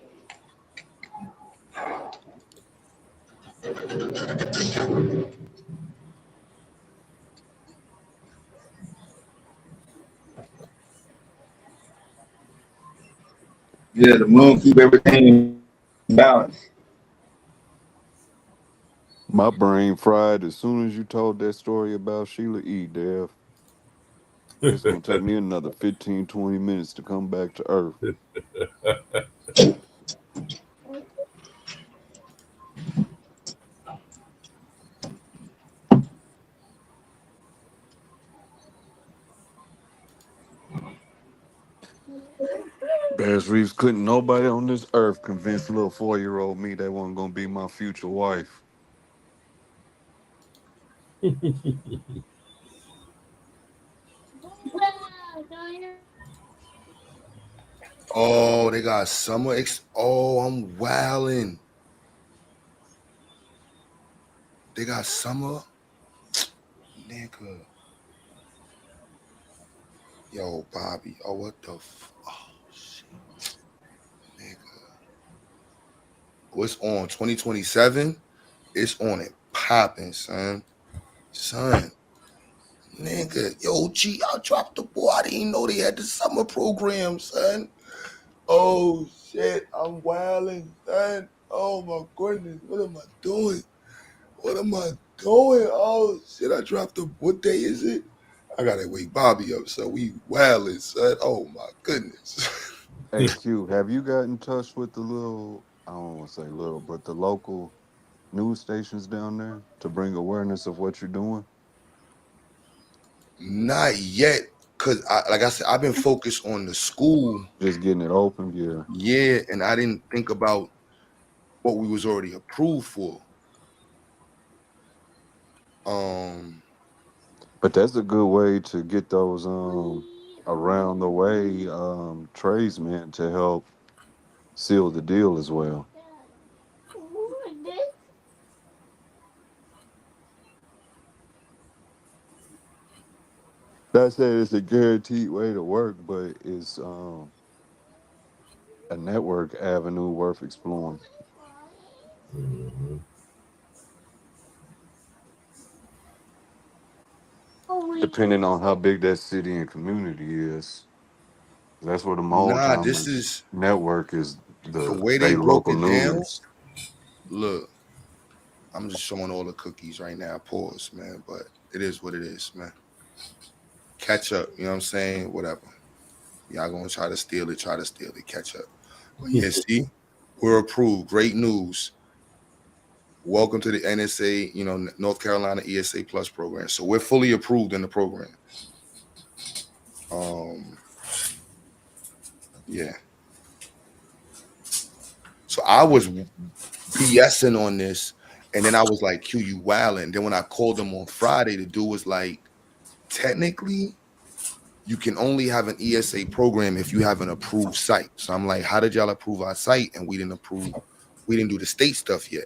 Yeah, the moon keep everything in balance. My brain fried as soon as you told that story about Sheila E. Dev. It's gonna take me another 15, 20 minutes to come back to Earth. Bass Reeves couldn't nobody on this earth convince little 4-year-old me they wasn't gonna be my future wife. Oh, they got summer. Oh, I'm wilding. They got summer. Nigga. Yo, Bobby. Oh, what the oh, shit. Nigga. What's on? 2027? It's on it popping, son. Son. Nigga. Yo, G, I dropped the ball. I didn't know they had the summer program, son. Oh, shit. I'm wilding, son. Oh, my goodness. What am I doing? What am I doing? Oh, shit. I dropped the. What day is it? I gotta wake Bobby up, so we wilding, son. Oh, my goodness. Hey Q, have you got in touch with the little, I don't want to say little, but the local news stations down there to bring awareness of what you're doing? Not yet, because like I said, I've been focused on the school. Just getting it open, yeah. Yeah, and I didn't think about what we was already approved for. But that's a good way to get those around the way tradesmen to help seal the deal as well. Not saying it's a guaranteed way to work, but it's a network avenue worth exploring. Mhm. Depending on how big that city and community is. That's where the mall Nah, this timers is network is the the way they state broke local it down. news. Look, I'm just showing all the cookies right now. Pause, man. But it is what it is, man. Catch up. You know what I'm saying? Whatever. Y'all gonna try to steal it, catch up. But yeah, see, we're approved. Great news. Welcome to the NSA, North Carolina ESA Plus program. So we're fully approved in the program. Yeah. So I was BSing on this, and then I was like, Q, you wildin'. Then when I called them on Friday, the dude was like, technically, you can only have an ESA program if you have an approved site. So I'm like, how did y'all approve our site? And we didn't do the state stuff yet.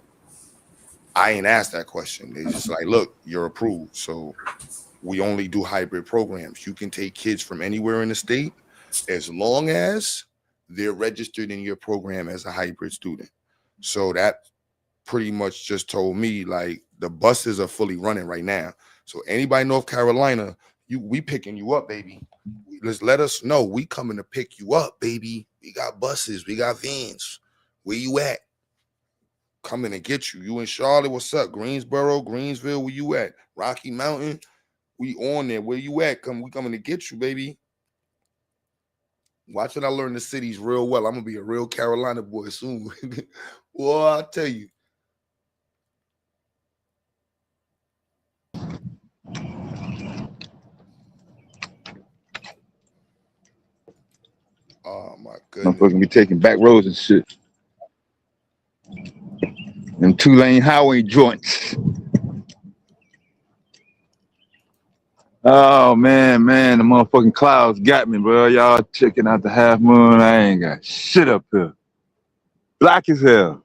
I ain't asked that question. They just like, look, you're approved. So we only do hybrid programs. You can take kids from anywhere in the state as long as they're registered in your program as a hybrid student. So that pretty much just told me like the buses are fully running right now. So anybody in North Carolina, we picking you up, baby. Let us know. We coming to pick you up, baby. We got buses, we got vans. Where you at? Coming to get you. You in Charlotte? What's up? Greensboro, Greensville, where you at? Rocky Mountain? We on there. Where you at? We coming to get you, baby. Watch it. I learn the cities real well. I'm gonna be a real Carolina boy soon. Well, I'll tell you. Oh my goodness. Motherfucking be taking back roads and shit. Them 2-lane highway joints. Oh man, the motherfucking clouds got me, bro. Y'all checking out the half moon. I ain't got shit up here. Black as hell.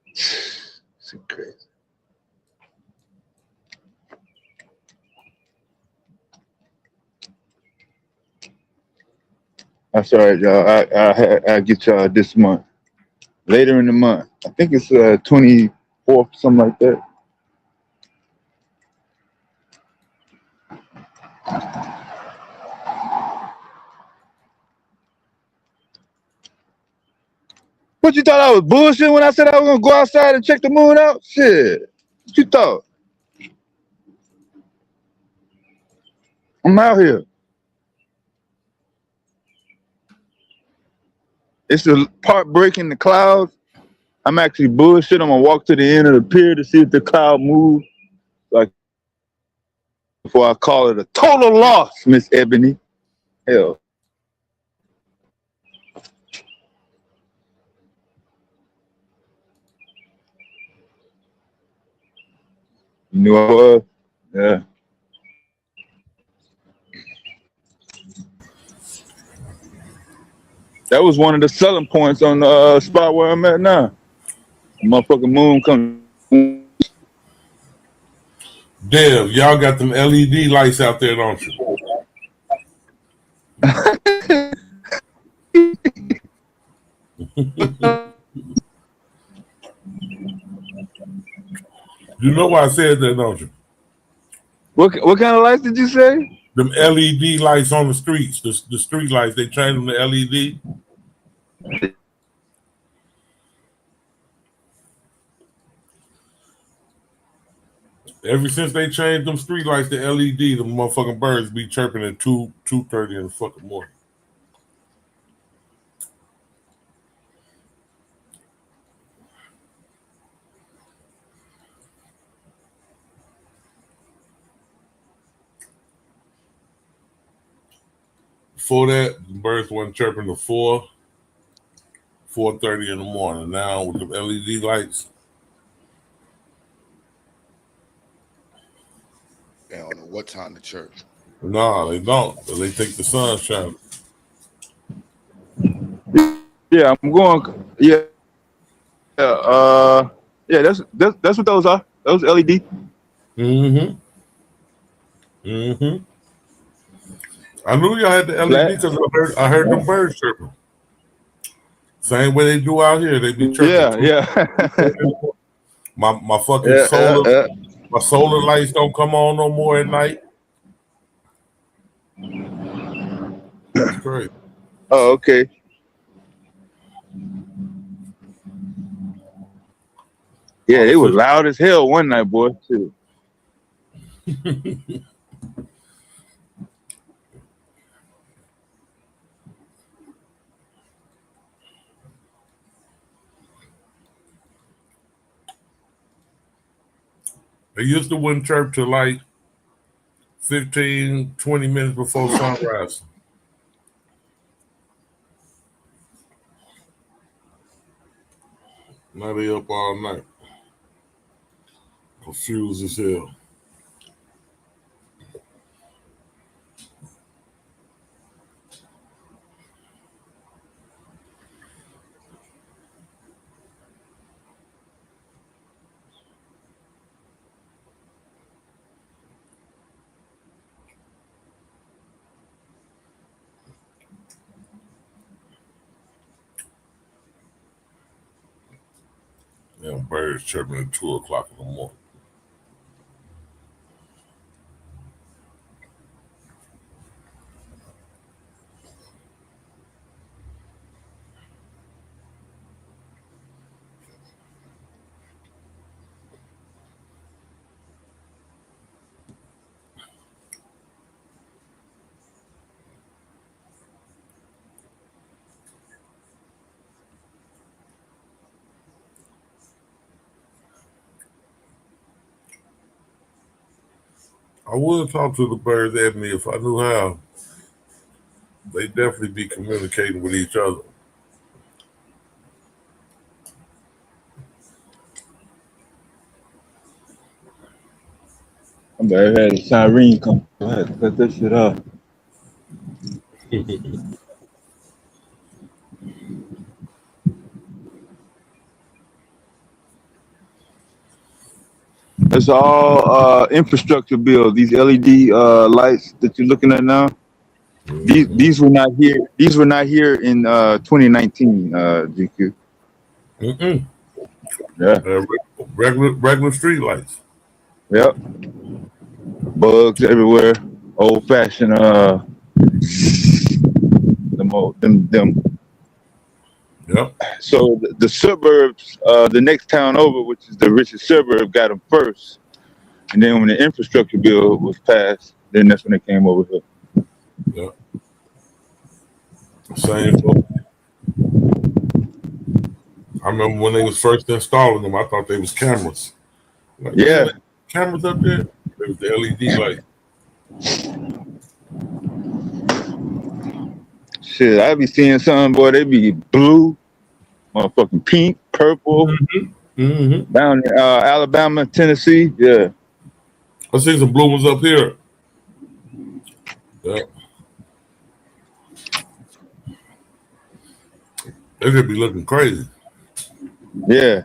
It's crazy. That's all right, y'all. I'll get y'all this month. Later in the month. I think it's 24th, something like that. What you thought I was bullshit when I said I was gonna go outside and check the moon out? Shit. What you thought? I'm out here. It's the part breaking the clouds. I'm actually bullshit. I'm gonna walk to the end of the pier to see if the cloud moves. Like before I call it a total loss, Miss Ebony. Hell. You knew I was? Yeah. That was one of the selling points on the spot where I'm at now. The motherfucking moon comes. Damn, y'all got them LED lights out there, don't you? You know why I said that, don't you? What kind of lights did you say? Them LED lights on the streets, the street lights, they changed them to LED. Ever since they changed them street lights to LED, the motherfucking birds be chirping at 2:30 in the fucking morning. Before that, the birds weren't chirping to 4:30 in the morning. Now with the LED lights, They don't know what time to church. nah, they don't. They think the sun's shining. Yeah, I'm going. Yeah. Yeah, that's what those are. Those LED. Mm-hmm. Mm-hmm. I knew y'all had the LED Flat. because I heard them birds chirping. Same way they do out here. They be chirping Yeah, 2 yeah. My fucking Yeah, my solar lights don't come on no more at night. It's crazy. Oh, okay. Yeah, they was Artificial. loud as hell one night, boy. Too. They used to wouldn't chirp till like 15, 20 minutes before sunrise. Now they up all night. Confused as hell. Them birds chirping at 2 o'clock in the morning. I would talk to the birds, Ebony, if I knew how. They definitely be communicating with each other. I better had a siren come. I had to cut that shit off. It's all infrastructure bill. These LED lights that you're looking at now. These were not here. These were not here in 2019. GQ. Mm-mm. Yeah. Regular street lights. Yep. Bugs everywhere. Old fashioned. Them. Yep. So the suburbs, the next town over, which is the richest suburb, got them first. And then when the infrastructure bill was passed, then that's when they came over here. Yep. Same. I remember when they was first installing them, I thought they was cameras. Like, Yeah. man, cameras up there? It was the LED light. Shit, I be seeing something, boy. They be blue, motherfucking pink, purple. Mm-hmm. Down in Alabama, Tennessee. Yeah. I see some blue ones up here. Yep. They could be looking crazy. Yeah.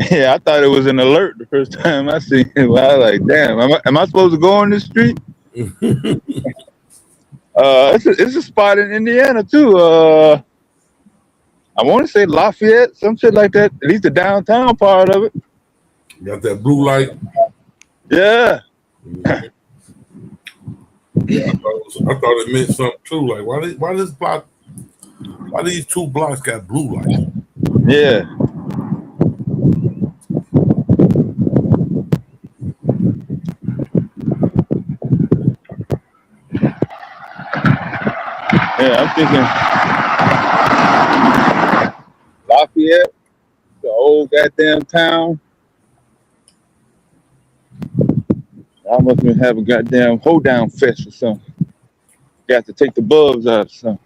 Yeah, I thought it was an alert the first time I seen it. Well, I was like, damn, am I supposed to go on this street? It's a spot in Indiana too. I want to say Lafayette, some shit like that. At least the downtown part of it. Got that blue light. Yeah. Yeah, I thought it meant something too. Like, why this block? Why these 2 blocks got blue lights? Yeah. Yeah, I'm thinking Lafayette, the old goddamn town. I must have a goddamn hold down fest or something. Got to take the bulbs out or something.